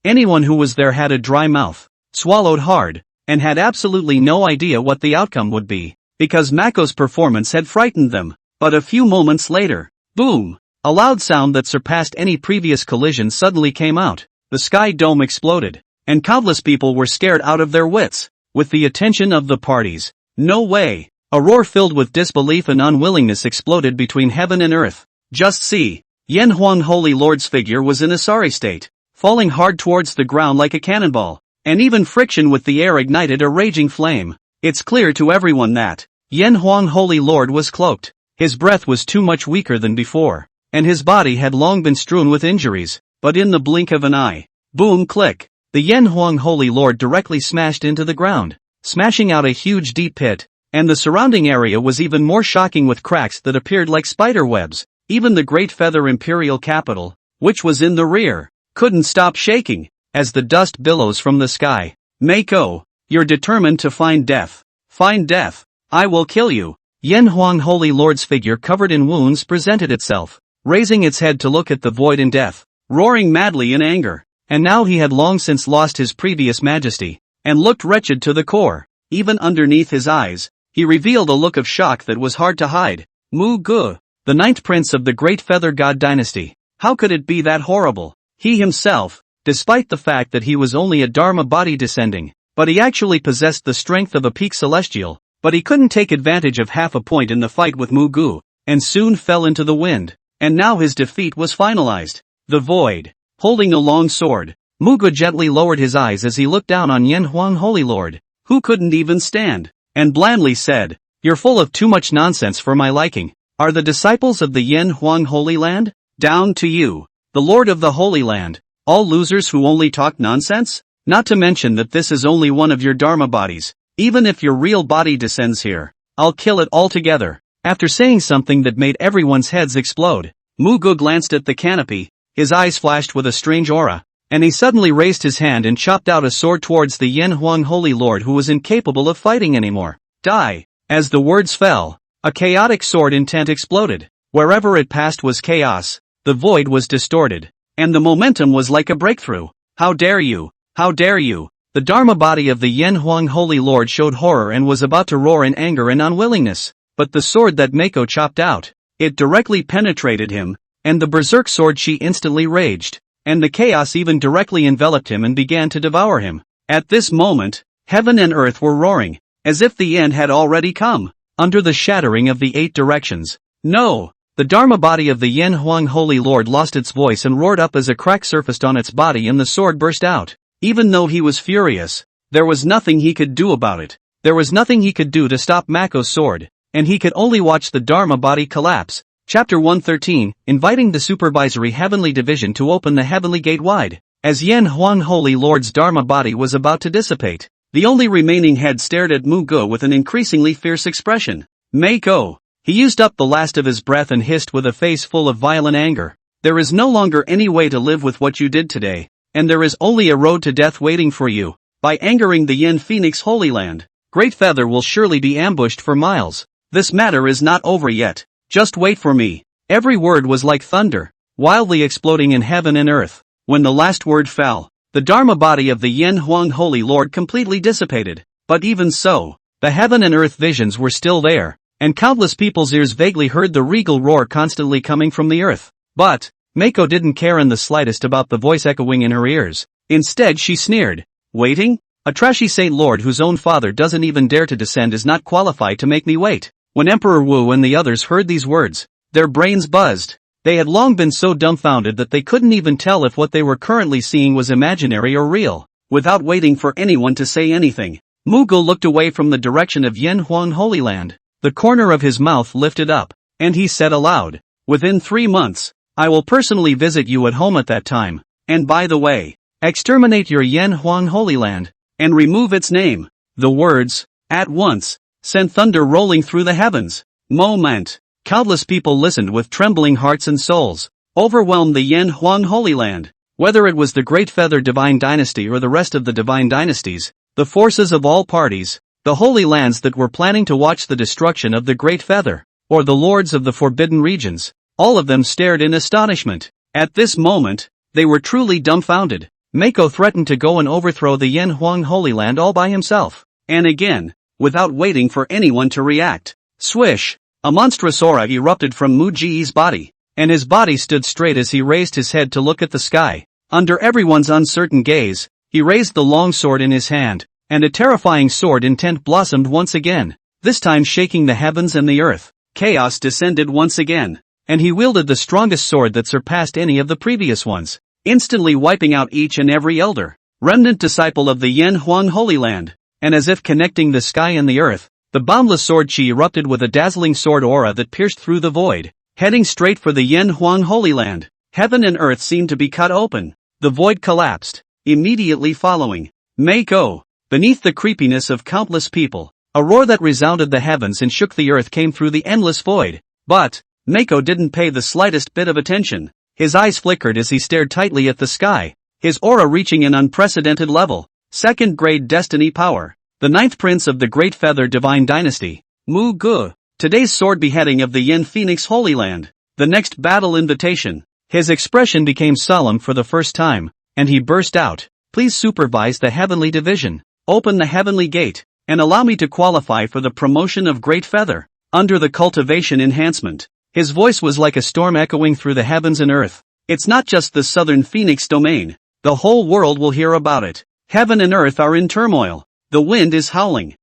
Anyone who was there had a dry mouth, swallowed hard, and had absolutely no idea what the outcome would be, because Mako's performance had frightened them. But a few moments later, boom! A loud sound that surpassed any previous collision suddenly came out. The sky dome exploded, and countless people were scared out of their wits, with the attention of the parties. No way! A roar filled with disbelief and unwillingness exploded between heaven and earth. Just see! Yen Huang Holy Lord's figure was in a sorry state, falling hard towards the ground like a cannonball, and even friction with the air ignited a raging flame. It's clear to everyone that Yen Huang Holy Lord was cloaked. His breath was too much weaker than before, and his body had long been strewn with injuries, but in the blink of an eye, boom click, the Yen Huang Holy Lord directly smashed into the ground, smashing out a huge deep pit, and the surrounding area was even more shocking with cracks that appeared like spider webs. Even the Great Feather Imperial capital, which was in the rear, couldn't stop shaking, as the dust billows from the sky. Mako, you're determined to find death. Find death. I will kill you. Yen Huang Holy Lord's figure covered in wounds presented itself, raising its head to look at the void in death, roaring madly in anger. And now he had long since lost his previous majesty, and looked wretched to the core. Even underneath his eyes, he revealed a look of shock that was hard to hide. Muge, the ninth prince of the Great Feather God Dynasty. How could it be that horrible? He himself, despite the fact that he was only a Dharma body descending, but he actually possessed the strength of a peak celestial, but he couldn't take advantage of half a point in the fight with Muge, and soon fell into the wind, and now his defeat was finalized. The void. Holding a long sword, Muge gently lowered his eyes as he looked down on Yen Huang Holy Lord, who couldn't even stand, and blandly said, "You're full of too much nonsense for my liking. Are the disciples of the Yen Huang Holy Land? Down to you, the Lord of the Holy Land, all losers who only talk nonsense? Not to mention that this is only one of your Dharma bodies. Even if your real body descends here, I'll kill it altogether." After saying something that made everyone's heads explode, Muge glanced at the canopy, his eyes flashed with a strange aura, and he suddenly raised his hand and chopped out a sword towards the Yen Huang Holy Lord, who was incapable of fighting anymore. Die! As the words fell, a chaotic sword intent exploded. Wherever it passed was chaos, the void was distorted, and the momentum was like a breakthrough. How dare you! How dare you! The Dharma body of the Yen Huang Holy Lord showed horror and was about to roar in anger and unwillingness, but the sword that Mako chopped out, it directly penetrated him, and the berserk sword she instantly raged, and the chaos even directly enveloped him and began to devour him. At this moment, heaven and earth were roaring, as if the end had already come, under the shattering of the 8 directions. No! The Dharma body of the Yen Huang Holy Lord lost its voice and roared up as a crack surfaced on its body and the sword burst out. Even though he was furious, there was nothing he could do about it. There was nothing he could do to stop Mako's sword, and he could only watch the Dharma body collapse. Chapter 113, inviting the Supervisory Heavenly Division to open the Heavenly Gate wide. As Yen Huang Holy Lord's Dharma body was about to dissipate, the only remaining head stared at Muge with an increasingly fierce expression. Mako! He used up the last of his breath and hissed with a face full of violent anger. There is no longer any way to live with what you did today, and there is only a road to death waiting for you. By angering the Yen Phoenix Holy Land, Great Feather will surely be ambushed for miles. This matter is not over yet. Just wait for me. Every word was like thunder, wildly exploding in heaven and earth. When the last word fell, the Dharma body of the Yen Huang Holy Lord completely dissipated. But even so, the heaven and earth visions were still there, and countless people's ears vaguely heard the regal roar constantly coming from the earth. But Mako didn't care in the slightest about the voice echoing in her ears. Instead she sneered. Waiting? A trashy Saint Lord whose own father doesn't even dare to descend is not qualified to make me wait. When Emperor Wu and the others heard these words, their brains buzzed. They had long been so dumbfounded that they couldn't even tell if what they were currently seeing was imaginary or real. Without waiting for anyone to say anything, Muge looked away from the direction of Yen Huang Holy Land. The corner of his mouth lifted up, and he said aloud, within 3 months, I will personally visit you at home at that time, and by the way, exterminate your Yen Huang Holy Land, and remove its name. The words, at once, sent thunder rolling through the heavens. Moment. Countless people listened with trembling hearts and souls, overwhelmed the Yen Huang Holy Land. Whether it was the Great Feather Divine Dynasty or the rest of the Divine Dynasties, the forces of all parties, the Holy Lands that were planning to watch the destruction of the Great Feather, or the Lords of the Forbidden Regions, all of them stared in astonishment. At this moment, they were truly dumbfounded. Mako threatened to go and overthrow the Yen Huang Holy Land all by himself. And again, without waiting for anyone to react. Swish! A monstrous aura erupted from Muge's body, and his body stood straight as he raised his head to look at the sky. Under everyone's uncertain gaze, he raised the long sword in his hand, and a terrifying sword intent blossomed once again, this time shaking the heavens and the earth. Chaos descended once again, and he wielded the strongest sword that surpassed any of the previous ones, instantly wiping out each and every elder, remnant disciple of the Yen Huang Holy Land. And as if connecting the sky and the earth, the boundless sword chi erupted with a dazzling sword aura that pierced through the void, heading straight for the Yen Huang Holy Land. Heaven and earth seemed to be cut open. The void collapsed, immediately following. Mako! Beneath the creepiness of countless people, a roar that resounded the heavens and shook the earth came through the endless void. But Mako didn't pay the slightest bit of attention. His eyes flickered as he stared tightly at the sky, his aura reaching an unprecedented level. Second-grade destiny power. The 9th prince of the Great Feather Divine Dynasty. Muge. Today's sword beheading of the Yen Phoenix Holy Land. The next battle invitation. His expression became solemn for the first time, and he burst out. Please supervise the Heavenly Division. Open the Heavenly Gate, and allow me to qualify for the promotion of Great Feather. Under the cultivation enhancement, his voice was like a storm echoing through the heavens and earth. It's not just the southern Phoenix domain. The whole world will hear about it. Heaven and earth are in turmoil. The wind is howling.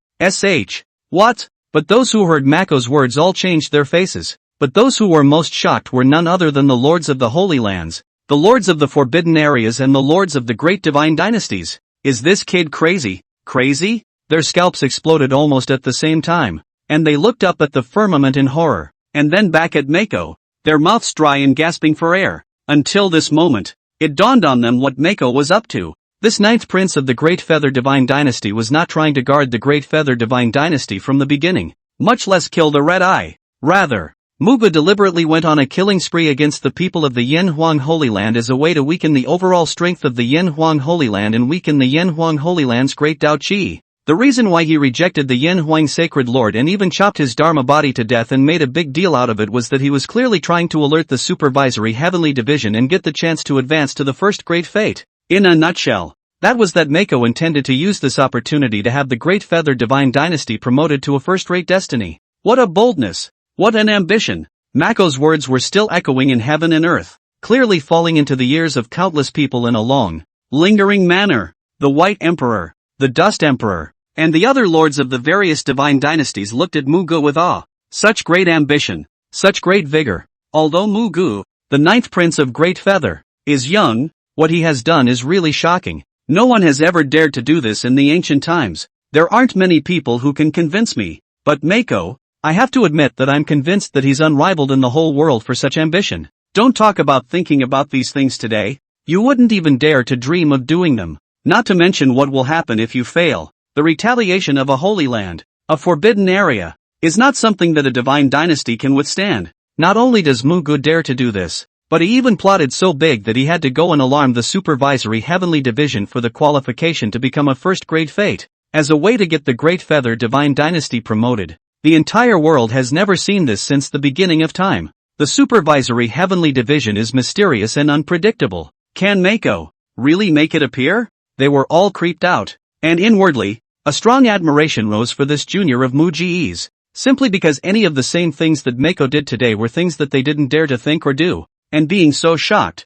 What? But those who heard Mako's words all changed their faces. But those who were most shocked were none other than the Lords of the Holy Lands, the Lords of the Forbidden Areas and the Lords of the Great Divine Dynasties. Is this kid crazy? Crazy? Their scalps exploded almost at the same time, and they looked up at the firmament in horror, and then back at Mako, their mouths dry and gasping for air. Until this moment, it dawned on them what Mako was up to. This 9th prince of the Great Feather Divine Dynasty was not trying to guard the Great Feather Divine Dynasty from the beginning, much less kill the Red Eye. Rather, Muge deliberately went on a killing spree against the people of the Yen Huang Holy Land as a way to weaken the overall strength of the Yen Huang Holy Land and weaken the Yen Huang Holy Land's great Dao Qi. The reason why he rejected the Yin Huang Sacred Lord and even chopped his Dharma body to death and made a big deal out of it was that he was clearly trying to alert the supervisory heavenly division and get the chance to advance to the first great fate. In a nutshell, that was that Mako intended to use this opportunity to have the Great Feather Divine Dynasty promoted to a first-rate destiny. What a boldness! What an ambition! Mako's words were still echoing in heaven and earth, clearly falling into the ears of countless people in a long, lingering manner. The White Emperor, the Dust Emperor, and the other lords of the various divine dynasties looked at Muge with awe. Such great ambition, such great vigor. Although Muge, the ninth prince of Great Feather, is young, what he has done is really shocking. No one has ever dared to do this in the ancient times. There aren't many people who can convince me, but Mako, I have to admit that I'm convinced that he's unrivaled in the whole world for such ambition. Don't talk about thinking about these things today. You wouldn't even dare to dream of doing them. Not to mention what will happen if you fail. The retaliation of a holy land, a forbidden area, is not something that a divine dynasty can withstand. Not only does Muge dare to do this, but he even plotted so big that he had to go and alarm the supervisory heavenly division for the qualification to become a first-grade fate, as a way to get the Great Feather Divine Dynasty promoted. The entire world has never seen this since the beginning of time. The supervisory heavenly division is mysterious and unpredictable. Can Mako really make it appear? They were all creeped out. And inwardly, a strong admiration rose for this junior of Muge's, simply because any of the same things that Mako did today were things that they didn't dare to think or do, and being so shocked,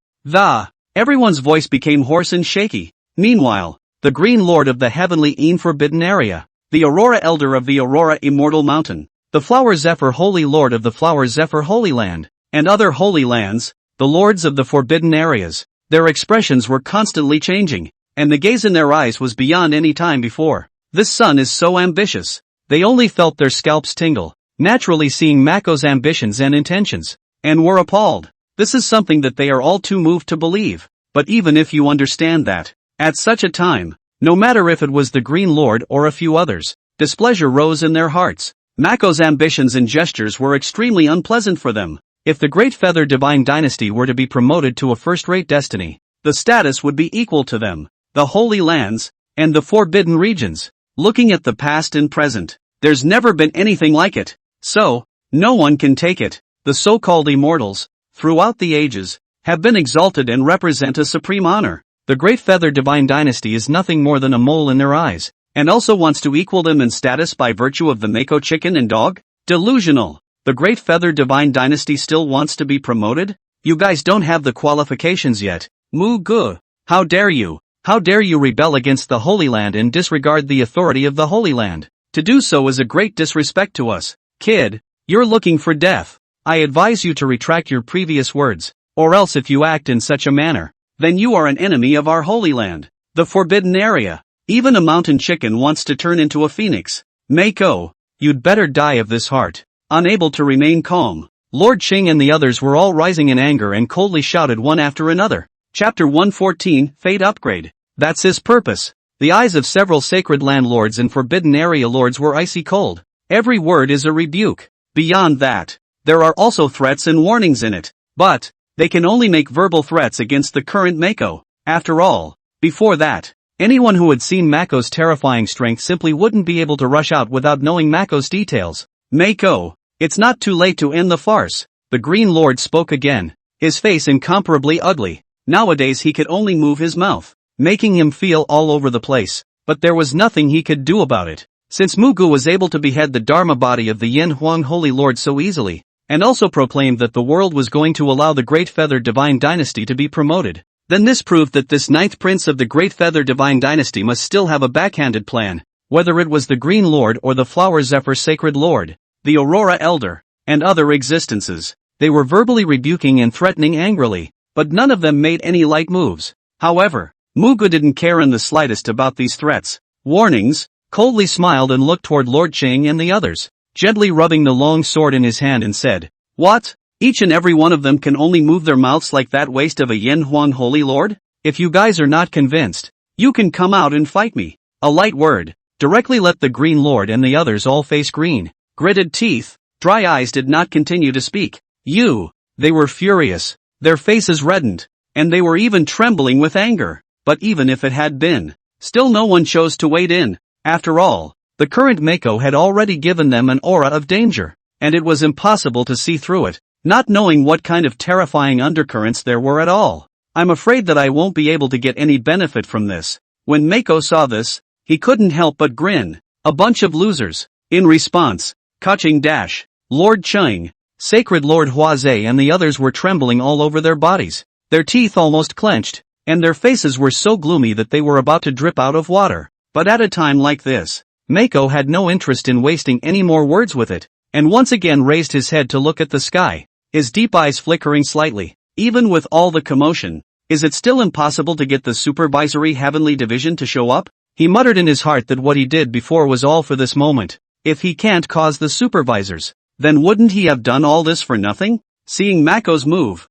everyone's voice became hoarse and shaky. Meanwhile, the Green Lord of the Heavenly Forbidden Area, the Aurora Elder of the Aurora Immortal Mountain, the Flower Zephyr Holy Lord of the Flower Zephyr Holy Land, and other holy lands, the lords of the forbidden areas, their expressions were constantly changing, and the gaze in their eyes was beyond any time before. This son is so ambitious. They only felt their scalps tingle, naturally seeing Mako's ambitions and intentions, and were appalled. This is something that they are all too moved to believe. But even if you understand that, at such a time, no matter if it was the Green Lord or a few others, displeasure rose in their hearts. Mako's ambitions and gestures were extremely unpleasant for them. If the Great Feather Divine Dynasty were to be promoted to a first-rate destiny, the status would be equal to them, the Holy Lands, and the Forbidden Regions. Looking at the past and present, there's never been anything like it. So, no one can take it. The so-called immortals, throughout the ages, have been exalted and represent a supreme honor. The Great Feather Divine Dynasty is nothing more than a mole in their eyes, and also wants to equal them in status by virtue of the Mako chicken and dog? Delusional. The Great Feather Divine Dynasty still wants to be promoted? You guys don't have the qualifications yet. Muge, how dare you? How dare you rebel against the Holy Land and disregard the authority of the Holy Land? To do so is a great disrespect to us. Kid, you're looking for death. I advise you to retract your previous words, or else if you act in such a manner, then you are an enemy of our Holy Land, the Forbidden Area. Even a mountain chicken wants to turn into a phoenix. Mako, you'd better die of this heart. Unable to remain calm, Lord Qing and the others were all rising in anger and coldly shouted one after another. Chapter 114, Fate Upgrade. That's his purpose. The eyes of several sacred landlords and forbidden area lords were icy cold. Every word is a rebuke. Beyond that, there are also threats and warnings in it. But, they can only make verbal threats against the current Mako. After all, before that, anyone who had seen Mako's terrifying strength simply wouldn't be able to rush out without knowing Mako's details. Mako, it's not too late to end the farce. The Green Lord spoke again, his face incomparably ugly. Nowadays he could only move his mouth, making him feel all over the place, but there was nothing he could do about it. Since Muge was able to behead the Dharma body of the Yin Huang Holy Lord so easily, and also proclaimed that the world was going to allow the Great Feather Divine Dynasty to be promoted, then this proved that this ninth prince of the Great Feather Divine Dynasty must still have a backhanded plan, whether it was the Green Lord or the Flower Zephyr Sacred Lord, the Aurora Elder, and other existences. They were verbally rebuking and threatening angrily, but none of them made any light moves. However, Muge didn't care in the slightest about these threats, warnings, coldly smiled and looked toward Lord Qing and the others, gently rubbing the long sword in his hand and said, "What? Each and every one of them can only move their mouths like that waste of a Yin Huang Holy Lord? If you guys are not convinced, you can come out and fight me." A light word, directly let the Green Lord and the others all face green, gritted teeth, dry eyes did not continue to speak. They were furious. Their faces reddened, and they were even trembling with anger. But even if it had been, still no one chose to wade in. After all, the current Mako had already given them an aura of danger, and it was impossible to see through it, not knowing what kind of terrifying undercurrents there were at all. I'm afraid that I won't be able to get any benefit from this. When Mako saw this, he couldn't help but grin. A bunch of losers. In response, Kaching Dash, Lord Cheng, Sacred Lord Huaze and the others were trembling all over their bodies. Their teeth almost clenched, and their faces were so gloomy that they were about to drip out of water. But at a time like this, Mako had no interest in wasting any more words with it, and once again raised his head to look at the sky, his deep eyes flickering slightly. Even with all the commotion, is it still impossible to get the supervisory heavenly division to show up? He muttered in his heart that what he did before was all for this moment. If he can't cause the supervisors, then wouldn't he have done all this for nothing? Seeing Mako's move,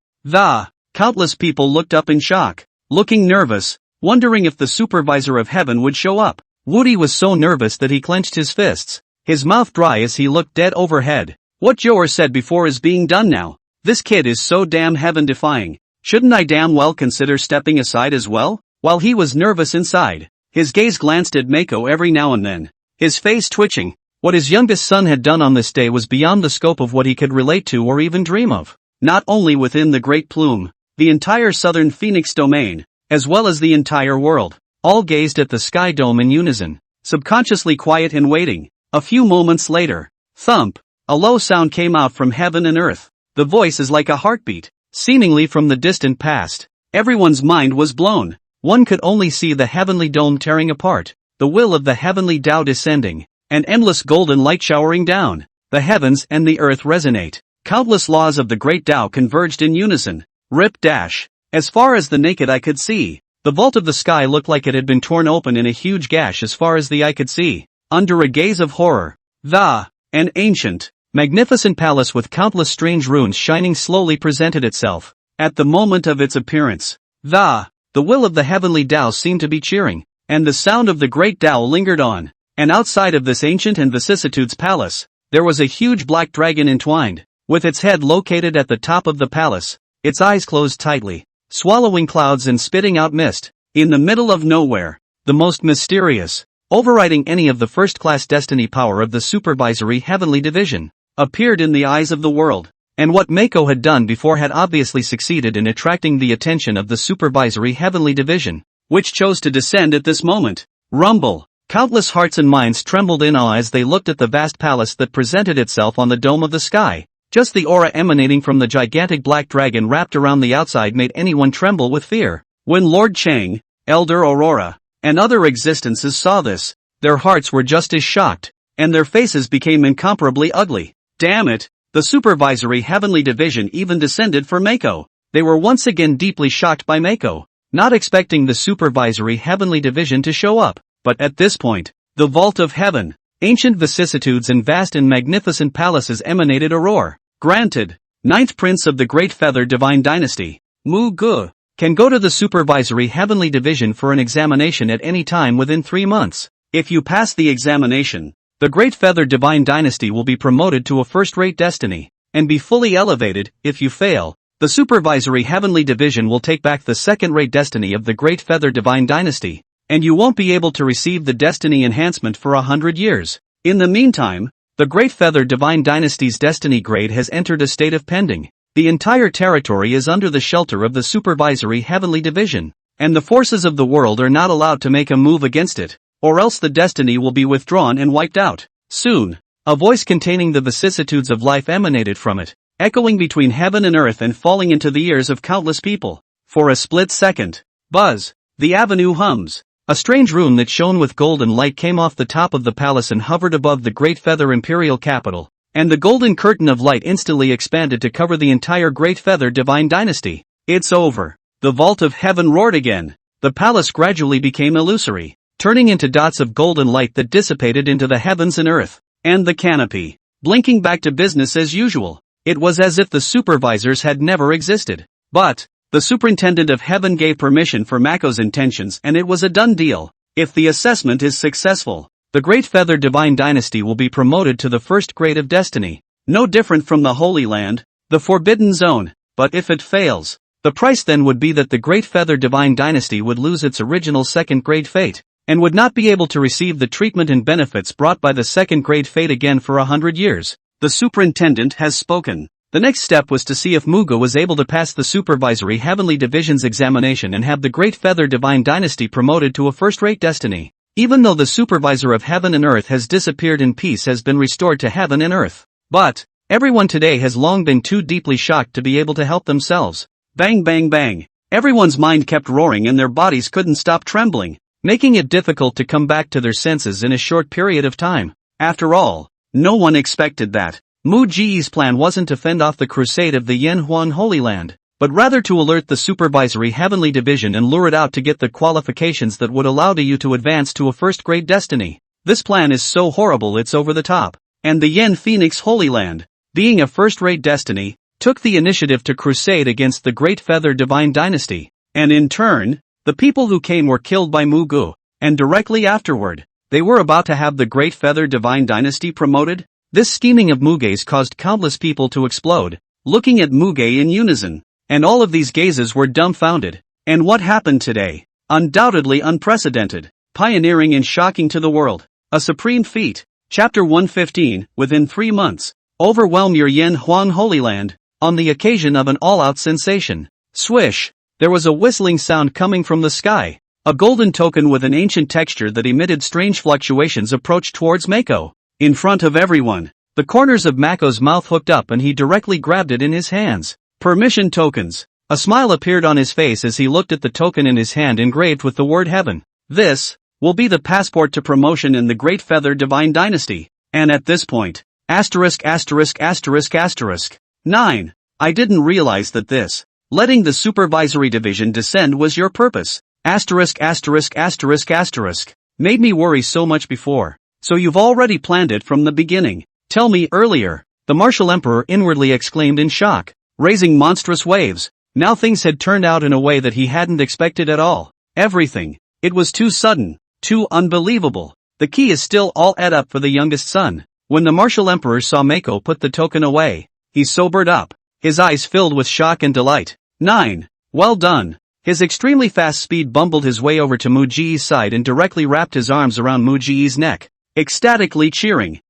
countless people looked up in shock, looking nervous, wondering if the supervisor of heaven would show up. Woody was so nervous that he clenched his fists, his mouth dry as he looked dead overhead. What Joer said before is being done now. This kid is so damn heaven-defying. Shouldn't I damn well consider stepping aside as well? While he was nervous inside, his gaze glanced at Mako every now and then, his face twitching. What his youngest son had done on this day was beyond the scope of what he could relate to or even dream of. Not only within the Great Plume, the entire southern Phoenix domain, as well as the entire world, all gazed at the sky dome in unison, subconsciously quiet and waiting. A few moments later, thump, a low sound came out from heaven and earth. The voice is like a heartbeat, seemingly from the distant past. Everyone's mind was blown. One could only see the heavenly dome tearing apart, the will of the heavenly Tao descending, an endless golden light showering down. The heavens and the earth resonate. Countless laws of the great Tao converged in unison. Rip dash. As far as the naked eye could see, the vault of the sky looked like it had been torn open in a huge gash as far as the eye could see. Under a gaze of horror, an ancient, magnificent palace with countless strange runes shining slowly presented itself. At the moment of its appearance, the will of the heavenly Tao seemed to be cheering, and the sound of the great Tao lingered on. And outside of this ancient and vicissitudes palace, there was a huge black dragon entwined, with its head located at the top of the palace, its eyes closed tightly, swallowing clouds and spitting out mist. In the middle of nowhere, the most mysterious, overriding any of the first-class destiny power of the supervisory heavenly division, appeared in the eyes of the world. And what Mako had done before had obviously succeeded in attracting the attention of the supervisory heavenly division, which chose to descend at this moment. Rumble. Countless hearts and minds trembled in awe as they looked at the vast palace that presented itself on the dome of the sky. Just the aura emanating from the gigantic black dragon wrapped around the outside made anyone tremble with fear. When Lord Cheng, Elder Aurora, and other existences saw this, their hearts were just as shocked, and their faces became incomparably ugly. Damn it, the supervisory heavenly division even descended for Mako. They were once again deeply shocked by Mako, not expecting the supervisory heavenly division to show up. But at this point, the vault of heaven, ancient vicissitudes and vast and magnificent palaces emanated a roar. Granted, 9th Prince of the Great Feather Divine Dynasty, Muge, can go to the supervisory heavenly division for an examination at any time within 3 months. If you pass the examination, the Great Feather Divine Dynasty will be promoted to a first-rate destiny, and be fully elevated. If you fail, the supervisory heavenly division will take back the second-rate destiny of the Great Feather Divine Dynasty, and you won't be able to receive the destiny enhancement for 100 years. In the meantime, the Great Feather Divine Dynasty's destiny grade has entered a state of pending. The entire territory is under the shelter of the supervisory heavenly division, and the forces of the world are not allowed to make a move against it, or else the destiny will be withdrawn and wiped out. Soon, a voice containing the vicissitudes of life emanated from it, echoing between heaven and earth and falling into the ears of countless people. For a split second, buzz, the avenue hums. A strange rune that shone with golden light came off the top of the palace and hovered above the Great Feather Imperial capital, and the golden curtain of light instantly expanded to cover the entire Great Feather Divine Dynasty. It's over. The vault of heaven roared again. The palace gradually became illusory, turning into dots of golden light that dissipated into the heavens and earth, and the canopy, blinking back to business as usual. It was as if the supervisors had never existed. But the superintendent of heaven gave permission for Mako's intentions and it was a done deal. If the assessment is successful, the Great Feather Divine Dynasty will be promoted to the first grade of destiny, no different from the Holy Land, the Forbidden Zone. But if it fails, the price then would be that the Great Feather Divine Dynasty would lose its original second grade fate. and would not be able to receive the treatment and benefits brought by the second-grade fate again for 100 years. The superintendent has spoken. The next step was to see if Muge was able to pass the supervisory heavenly division's examination and have the Great Feather Divine Dynasty promoted to a first-rate destiny. Even though the supervisor of heaven and earth has disappeared and peace has been restored to heaven and earth. But everyone today has long been too deeply shocked to be able to help themselves. Bang bang bang. Everyone's mind kept roaring and their bodies couldn't stop trembling, making it difficult to come back to their senses in a short period of time. After all, no one expected that. Muge's plan wasn't to fend off the Crusade of the Yanhuan Holy Land, but rather to alert the supervisory heavenly division and lure it out to get the qualifications that would allow you to advance to a first-grade destiny. This plan is so horrible it's over the top. And the Yen Phoenix Holy Land, being a first-rate destiny, took the initiative to crusade against the Great Feather Divine Dynasty. And in turn, the people who came were killed by Muge, and directly afterward, they were about to have the Great Feather Divine Dynasty promoted. This scheming of Muge's caused countless people to explode, looking at Muge in unison. And all of these gazes were dumbfounded. And what happened today? Undoubtedly unprecedented, pioneering and shocking to the world. A supreme feat. Chapter 115, within 3 months. Overwhelm your Yanhuan Holy Land, on the occasion of an all-out sensation. Swish! There was a whistling sound coming from the sky. A golden token with an ancient texture that emitted strange fluctuations approached towards Mako. In front of everyone, the corners of Mako's mouth hooked up and he directly grabbed it in his hands. Permission tokens. A smile appeared on his face as he looked at the token in his hand engraved with the word heaven. This will be the passport to promotion in the Great Feather Divine Dynasty. And at this point, *********. 9. I didn't realize that this, letting the supervisory division descend was your purpose. ********. Made me worry so much before. So you've already planned it from the beginning. Tell me earlier. The Martial Emperor inwardly exclaimed in shock, raising monstrous waves. Now things had turned out in a way that he hadn't expected at all. Everything. It was too sudden, too unbelievable. The key is still all ate up for the youngest son. When the Martial Emperor saw Mako put the token away, he sobered up, his eyes filled with shock and delight. 9. Well done. His extremely fast speed bumbled his way over to Muge's side and directly wrapped his arms around Muge's neck, ecstatically cheering.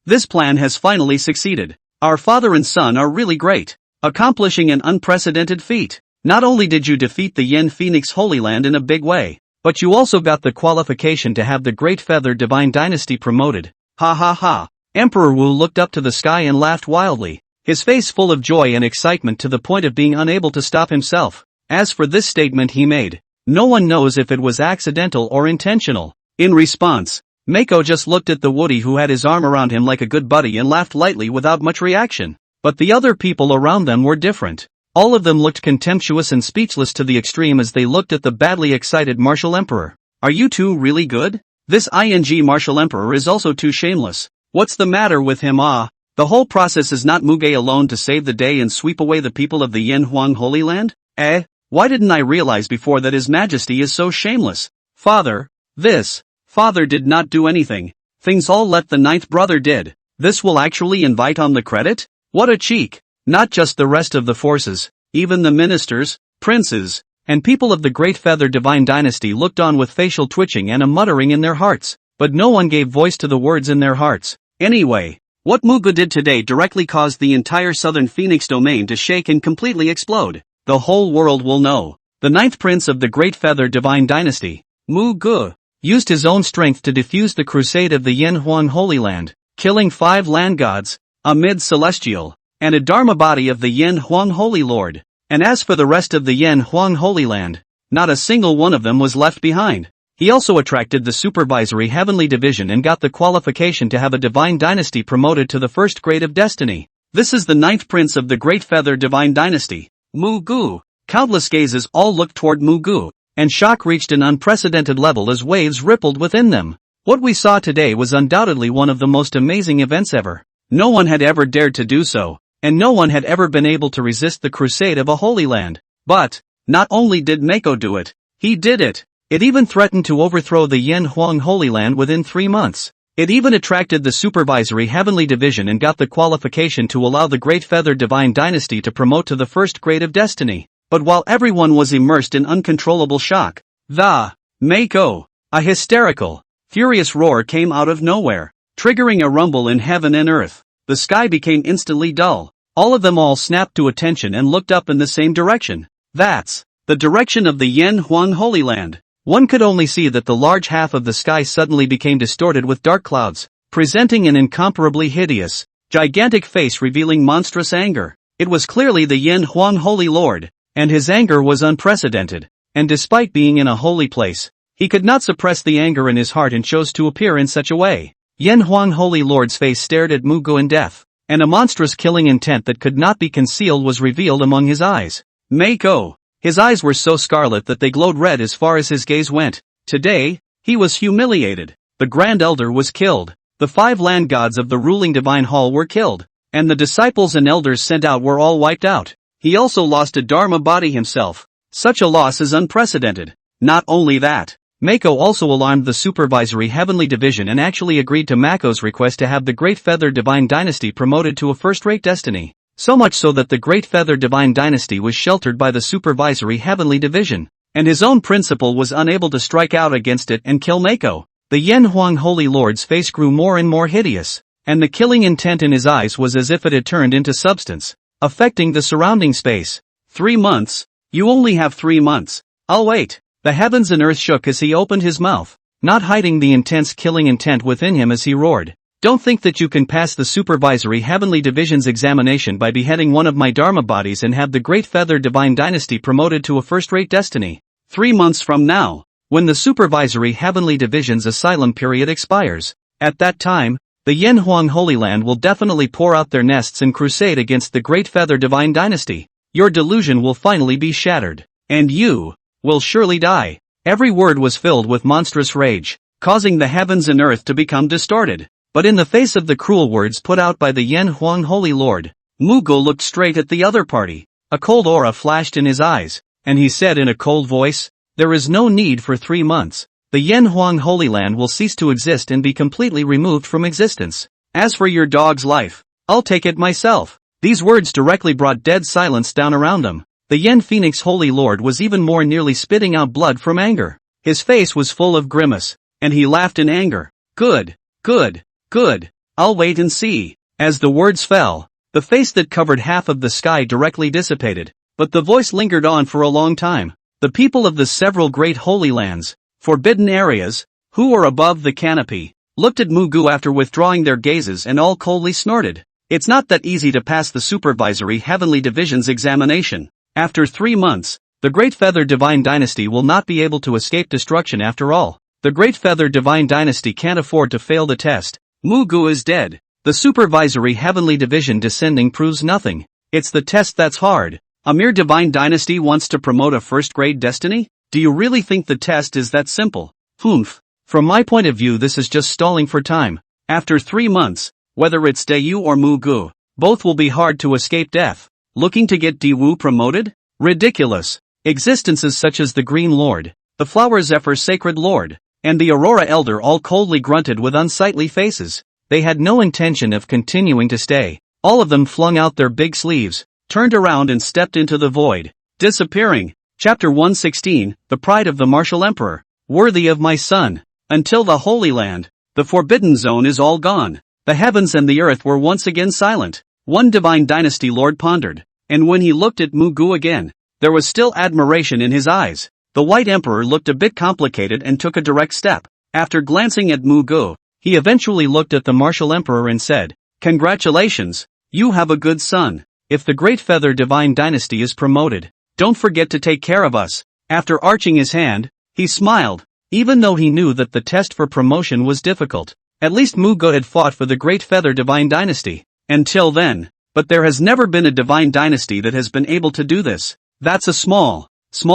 This plan has finally succeeded. Our father and son are really great, accomplishing an unprecedented feat. Not only did you defeat the Yen Phoenix Holy Land in a big way, but you also got the qualification to have the Great Feather Divine Dynasty promoted. Ha ha ha. Emperor Wu looked up to the sky and laughed wildly, his face full of joy and excitement to the point of being unable to stop himself. As for this statement he made, no one knows if it was accidental or intentional. In response, Mako just looked at the Woody who had his arm around him like a good buddy and laughed lightly without much reaction. But the other people around them were different. All of them looked contemptuous and speechless to the extreme as they looked at the badly excited Martial Emperor. Are you two really good? This Martial Emperor is also too shameless. What's the matter with him? The whole process is not Muge alone to save the day and sweep away the people of the Yanhuan Holy Land? Why didn't I realize before that His Majesty is so shameless? Father did not do anything. Things all let the ninth brother did. This will actually invite on the credit? What a cheek! Not just the rest of the forces, even the ministers, princes, and people of the Great Feather Divine Dynasty looked on with facial twitching and a muttering in their hearts, but no one gave voice to the words in their hearts. Anyway, what Muge did today directly caused the entire southern Phoenix domain to shake and completely explode. The whole world will know. The ninth prince of the Great Feather Divine Dynasty, Muge, used his own strength to defuse the crusade of the Yanhuan Holy Land, killing 5 land gods, a mid-celestial, and a dharma body of the Yanhuan Holy Lord. And as for the rest of the Yanhuan Holy Land, not a single one of them was left behind. He also attracted the supervisory heavenly division and got the qualification to have a divine dynasty promoted to the first grade of destiny. This is the ninth prince of the Great Feather Divine Dynasty, Muge. Countless gazes all looked toward Muge, and shock reached an unprecedented level as waves rippled within them. What we saw today was undoubtedly one of the most amazing events ever. No one had ever dared to do so, and no one had ever been able to resist the crusade of a holy land. But, not only did Mako do it, he did it. It even threatened to overthrow the Yanhuan Holy Land within 3 months. It even attracted the supervisory heavenly division and got the qualification to allow the Great Feather Divine Dynasty to promote to the first grade of destiny. But while everyone was immersed in uncontrollable shock, the Mako A hysterical, furious roar came out of nowhere, triggering a rumble in heaven and earth. The sky became instantly dull. All of them snapped to attention and looked up in the same direction. That's the direction of the Yen Huang Holy Land. One could only see that the large half of the sky suddenly became distorted with dark clouds, presenting an incomparably hideous, gigantic face revealing monstrous anger. It was clearly the Yen Huang Holy Lord, and his anger was unprecedented. And despite being in a holy place, he could not suppress the anger in his heart and chose to appear in such a way. Yen Huang Holy Lord's face stared at Muge in death, and a monstrous killing intent that could not be concealed was revealed among his eyes. Mako. His eyes were so scarlet that they glowed red as far as his gaze went. Today, he was humiliated. The Grand Elder was killed. The 5 land gods of the ruling divine hall were killed, and the disciples and elders sent out were all wiped out. He also lost a Dharma body himself. Such a loss is unprecedented. Not only that, Mako also alarmed the supervisory heavenly division and actually agreed to Mako's request to have the Great Feather Divine Dynasty promoted to a first-rate destiny. So much so that the Great Feather Divine Dynasty was sheltered by the supervisory heavenly division, and his own principal was unable to strike out against it and kill Mako. The Yen Huang Holy Lord's face grew more and more hideous, and the killing intent in his eyes was as if it had turned into substance, affecting the surrounding space. 3 months? You only have 3 months. I'll wait. The heavens and earth shook as he opened his mouth, not hiding the intense killing intent within him as he roared. Don't think that you can pass the supervisory heavenly division's examination by beheading one of my Dharma bodies and have the Great Feather Divine Dynasty promoted to a first-rate destiny. 3 months from now, when the supervisory heavenly division's asylum period expires, at that time, the Yen Huang Holy Land will definitely pour out their nests and crusade against the Great Feather Divine Dynasty. Your delusion will finally be shattered, and you will surely die. Every word was filled with monstrous rage, causing the heavens and earth to become distorted. But in the face of the cruel words put out by the Yen Huang Holy Lord, Muge looked straight at the other party. A cold aura flashed in his eyes, and he said in a cold voice, "There is no need for 3 months. The Yen Huang Holy Land will cease to exist and be completely removed from existence. As for your dog's life, I'll take it myself." These words directly brought dead silence down around them. The Yen Phoenix Holy Lord was even more nearly spitting out blood from anger. His face was full of grimace, and he laughed in anger. Good, good, good. I'll wait and see. As the words fell, the face that covered half of the sky directly dissipated, but the voice lingered on for a long time. The people of the several great holy lands, forbidden areas, who were above the canopy, looked at Muge after withdrawing their gazes and all coldly snorted. It's not that easy to pass the supervisory heavenly division's examination. After 3 months, the Great Feather Divine Dynasty will not be able to escape destruction after all. The Great Feather Divine Dynasty can't afford to fail the test. Muge is dead. The supervisory heavenly division descending proves nothing. It's the test that's hard. A mere divine dynasty wants to promote a first-grade destiny? Do you really think the test is that simple? Humph. From my point of view, this is just stalling for time. After 3 months, whether it's Dayu or Muge, both will be hard to escape death. Looking to get Dayu promoted? Ridiculous. Existences such as the Green Lord, the Flower Zephyr Sacred Lord, and the Aurora Elder all coldly grunted with unsightly faces. They had no intention of continuing to stay. All of them flung out their big sleeves, turned around and stepped into the void, disappearing. Chapter 116, The Pride of the Martial Emperor. Worthy of my son. Until the Holy Land, the Forbidden Zone is all gone. The heavens and the earth were once again silent. One divine dynasty lord pondered, and when he looked at Muge again, there was still admiration in his eyes. The White Emperor looked a bit complicated and took a direct step. After glancing at Muge, he eventually looked at the Martial Emperor and said, "Congratulations, you have a good son. If the Great Feather Divine Dynasty is promoted, don't forget to take care of us." After arching his hand, he smiled, even though he knew that the test for promotion was difficult. At least Muge had fought for the Great Feather Divine Dynasty. Until then. But there has never been a divine dynasty that has been able to do this. That's a small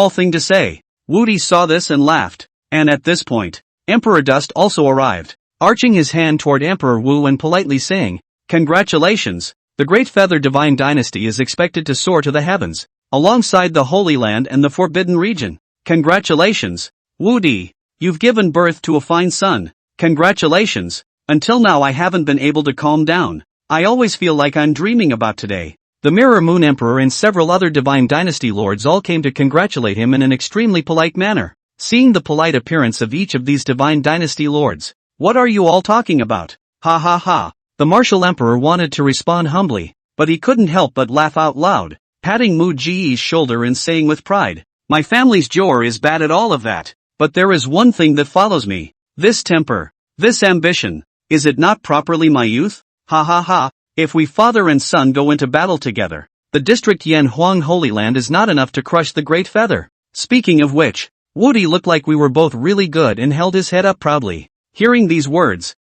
thing to say. Wudi saw this and laughed. And at this point, Emperor Dust also arrived, arching his hand toward Emperor Wu and politely saying, "Congratulations, the Great Feather Divine Dynasty is expected to soar to the heavens, alongside the Holy Land and the Forbidden Region. Congratulations, Wudi, you've given birth to a fine son. Congratulations. Until now I haven't been able to calm down. I always feel like I'm dreaming about today." The Mirror Moon Emperor and several other divine dynasty lords all came to congratulate him in an extremely polite manner. seeing the polite appearance of each of these divine dynasty lords. What are you all talking about? Ha ha ha. The martial emperor wanted to respond humbly, but he couldn't help but laugh out loud, patting Muge's shoulder and saying with pride, "My family's Jor is bad at all of that, but there is one thing that follows me. This temper, this ambition. Is it not properly my youth? Ha ha ha. If we father and son go into battle together, the district Yan Huang Holy Land is not enough to crush the great feather." Speaking of which, Woody looked like we were both really good and held his head up proudly. Hearing these words,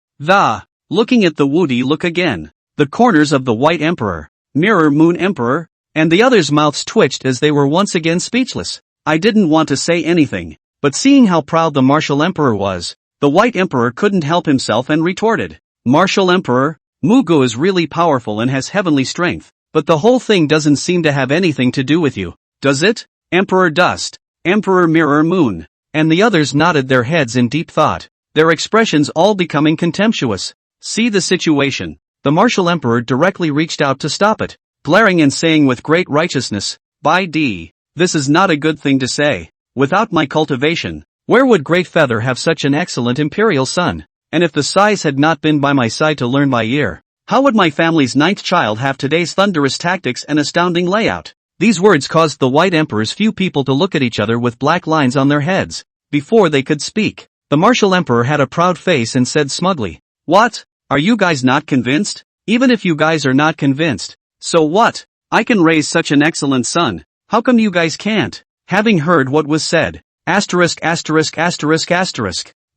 looking at the Woody look again, the corners of the White Emperor, Mirror Moon Emperor, and the others' mouths twitched as they were once again speechless. I didn't want to say anything, but seeing how proud the Martial Emperor was, the White Emperor couldn't help himself and retorted, "Martial Emperor, Muge is really powerful and has heavenly strength, but the whole thing doesn't seem to have anything to do with you, does it? Emperor Dust, Emperor Mirror Moon," and the others nodded their heads in deep thought, their expressions all becoming contemptuous. See the situation. The Martial Emperor directly reached out to stop it, glaring and saying with great righteousness, "By D, this is not a good thing to say. Without my cultivation, where would Great Feather have such an excellent imperial son? And if the size had not been by my side to learn by ear, how would my family's ninth child have today's thunderous tactics and astounding layout?" These words caused the White Emperor's few people to look at each other with black lines on their heads. Before they could speak, the Martial Emperor had a proud face and said smugly, "What? Are you guys not convinced? Even if you guys are not convinced, so what? I can raise such an excellent son. How come you guys can't?" Having heard what was said, *********,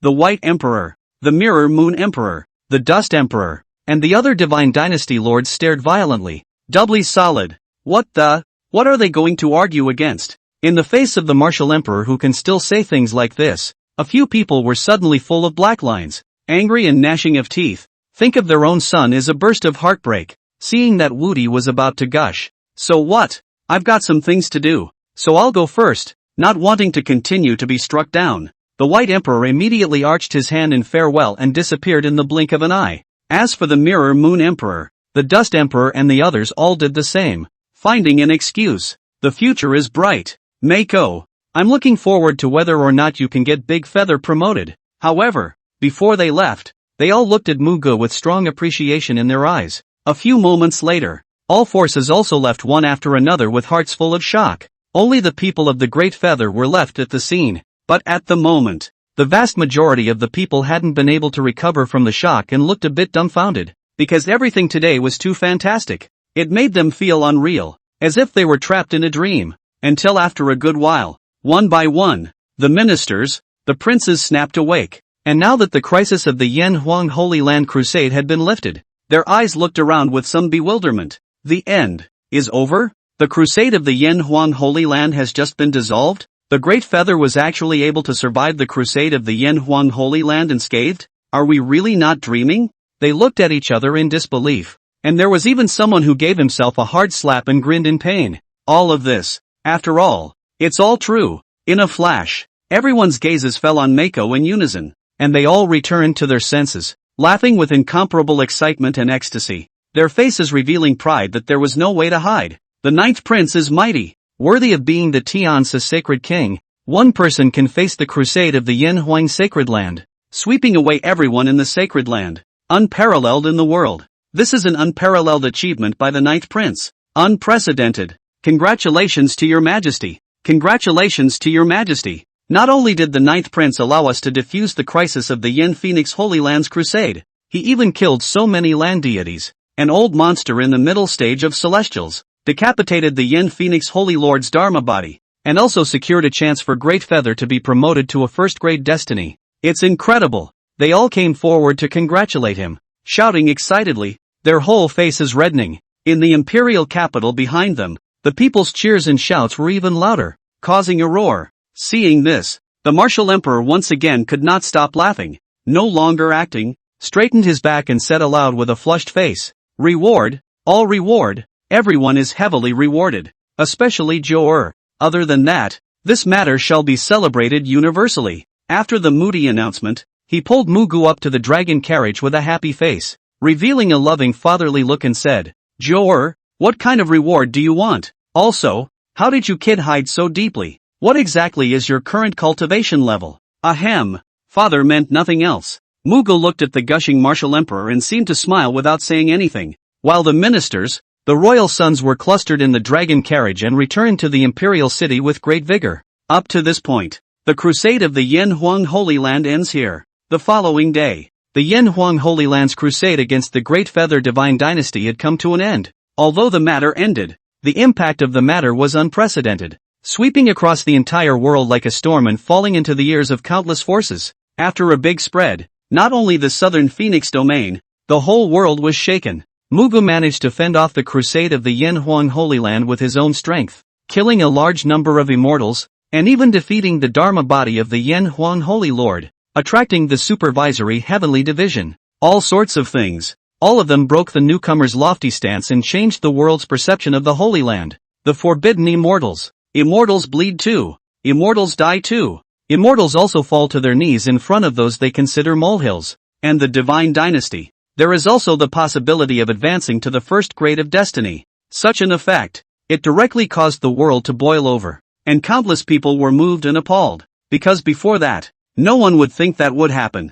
the White Emperor, the Mirror Moon Emperor, the Dust Emperor, and the other divine dynasty lords stared violently, doubly solid. What are they going to argue against? In the face of the Martial Emperor who can still say things like this, a few people were suddenly full of black lines, angry and gnashing of teeth. Think of their own son is a burst of heartbreak, seeing that Woody was about to gush. "So what? I've got some things to do, so I'll go first," not wanting to continue to be struck down. The White Emperor immediately arched his hand in farewell and disappeared in the blink of an eye. As for the Mirror Moon Emperor, the Dust Emperor and the others all did the same, finding an excuse. "The future is bright, Mako. I'm looking forward to whether or not you can get Big Feather promoted." However, before they left, they all looked at Muge with strong appreciation in their eyes. A few moments later, all forces also left one after another with hearts full of shock. Only the people of the Great Feather were left at the scene. But at the moment, the vast majority of the people hadn't been able to recover from the shock and looked a bit dumbfounded, because everything today was too fantastic. It made them feel unreal, as if they were trapped in a dream, until after a good while, one by one, the ministers, the princes snapped awake, and now that the crisis of the Yan Huang Holy Land Crusade had been lifted, their eyes looked around with some bewilderment. The end is over? The Crusade of the Yan Huang Holy Land has just been dissolved? The Great Feather was actually able to survive the Crusade of the Yan Huang Holy Land unscathed? Are we really not dreaming? They looked at each other in disbelief, and there was even someone who gave himself a hard slap and grinned in pain. All of this, after all, it's all true. In a flash, everyone's gazes fell on Mako in unison, and they all returned to their senses, laughing with incomparable excitement and ecstasy, their faces revealing pride that there was no way to hide. The ninth prince is mighty, worthy of being the Tian's sacred king. One person can face the crusade of the Yan Huang sacred land, sweeping away everyone in the sacred land, unparalleled in the world. This is an unparalleled achievement by the ninth prince. Unprecedented. Congratulations to your majesty. Congratulations to your majesty. Not only did the ninth prince allow us to defuse the crisis of the Yen Phoenix Holy Lands crusade, he even killed so many land deities, an old monster in the middle stage of celestials, decapitated the Yen Phoenix Holy Lord's Dharma body, and also secured a chance for Great Feather to be promoted to a first-grade destiny. It's incredible. They all came forward to congratulate him, shouting excitedly, their whole faces reddening. In the Imperial capital behind them, the people's cheers and shouts were even louder, causing a roar. Seeing this, the Martial Emperor once again could not stop laughing, no longer acting, straightened his back and said aloud with a flushed face, "Reward, all reward, everyone is heavily rewarded, especially Joer. Other than that, this matter shall be celebrated universally." After the moody announcement, he pulled Muge up to the dragon carriage with a happy face, revealing a loving fatherly look and said, "Joer, what kind of reward do you want? Also, how did you kid hide so deeply?" What exactly is your current cultivation level? Ahem. Father meant nothing else. Muge looked at the gushing martial emperor and seemed to smile without saying anything. While the ministers, the royal sons, were clustered in the dragon carriage and returned to the imperial city with great vigor. Up to this point, the Crusade of the Yanhuang Holy Land ends here. The following day, the Yanhuang Holy Land's crusade against the Great Feather Divine Dynasty had come to an end. Although the matter ended, the impact of the matter was unprecedented, sweeping across the entire world like a storm and falling into the ears of countless forces. After a big spread, not only the southern Phoenix domain, the whole world was shaken. Muge managed to fend off the crusade of the Yanhuang Holy Land with his own strength, killing a large number of immortals, and even defeating the Dharma body of the Yanhuang Holy Lord, attracting the supervisory heavenly division. All sorts of things. All of them broke the newcomer's lofty stance and changed the world's perception of the Holy Land. The forbidden immortals. Immortals bleed too. Immortals die too. Immortals also fall to their knees in front of those they consider molehills. And the divine dynasty. There is also the possibility of advancing to the first grade of destiny. Such an effect. It directly caused the world to boil over. And countless people were moved and appalled. Because before that, no one would think that would happen.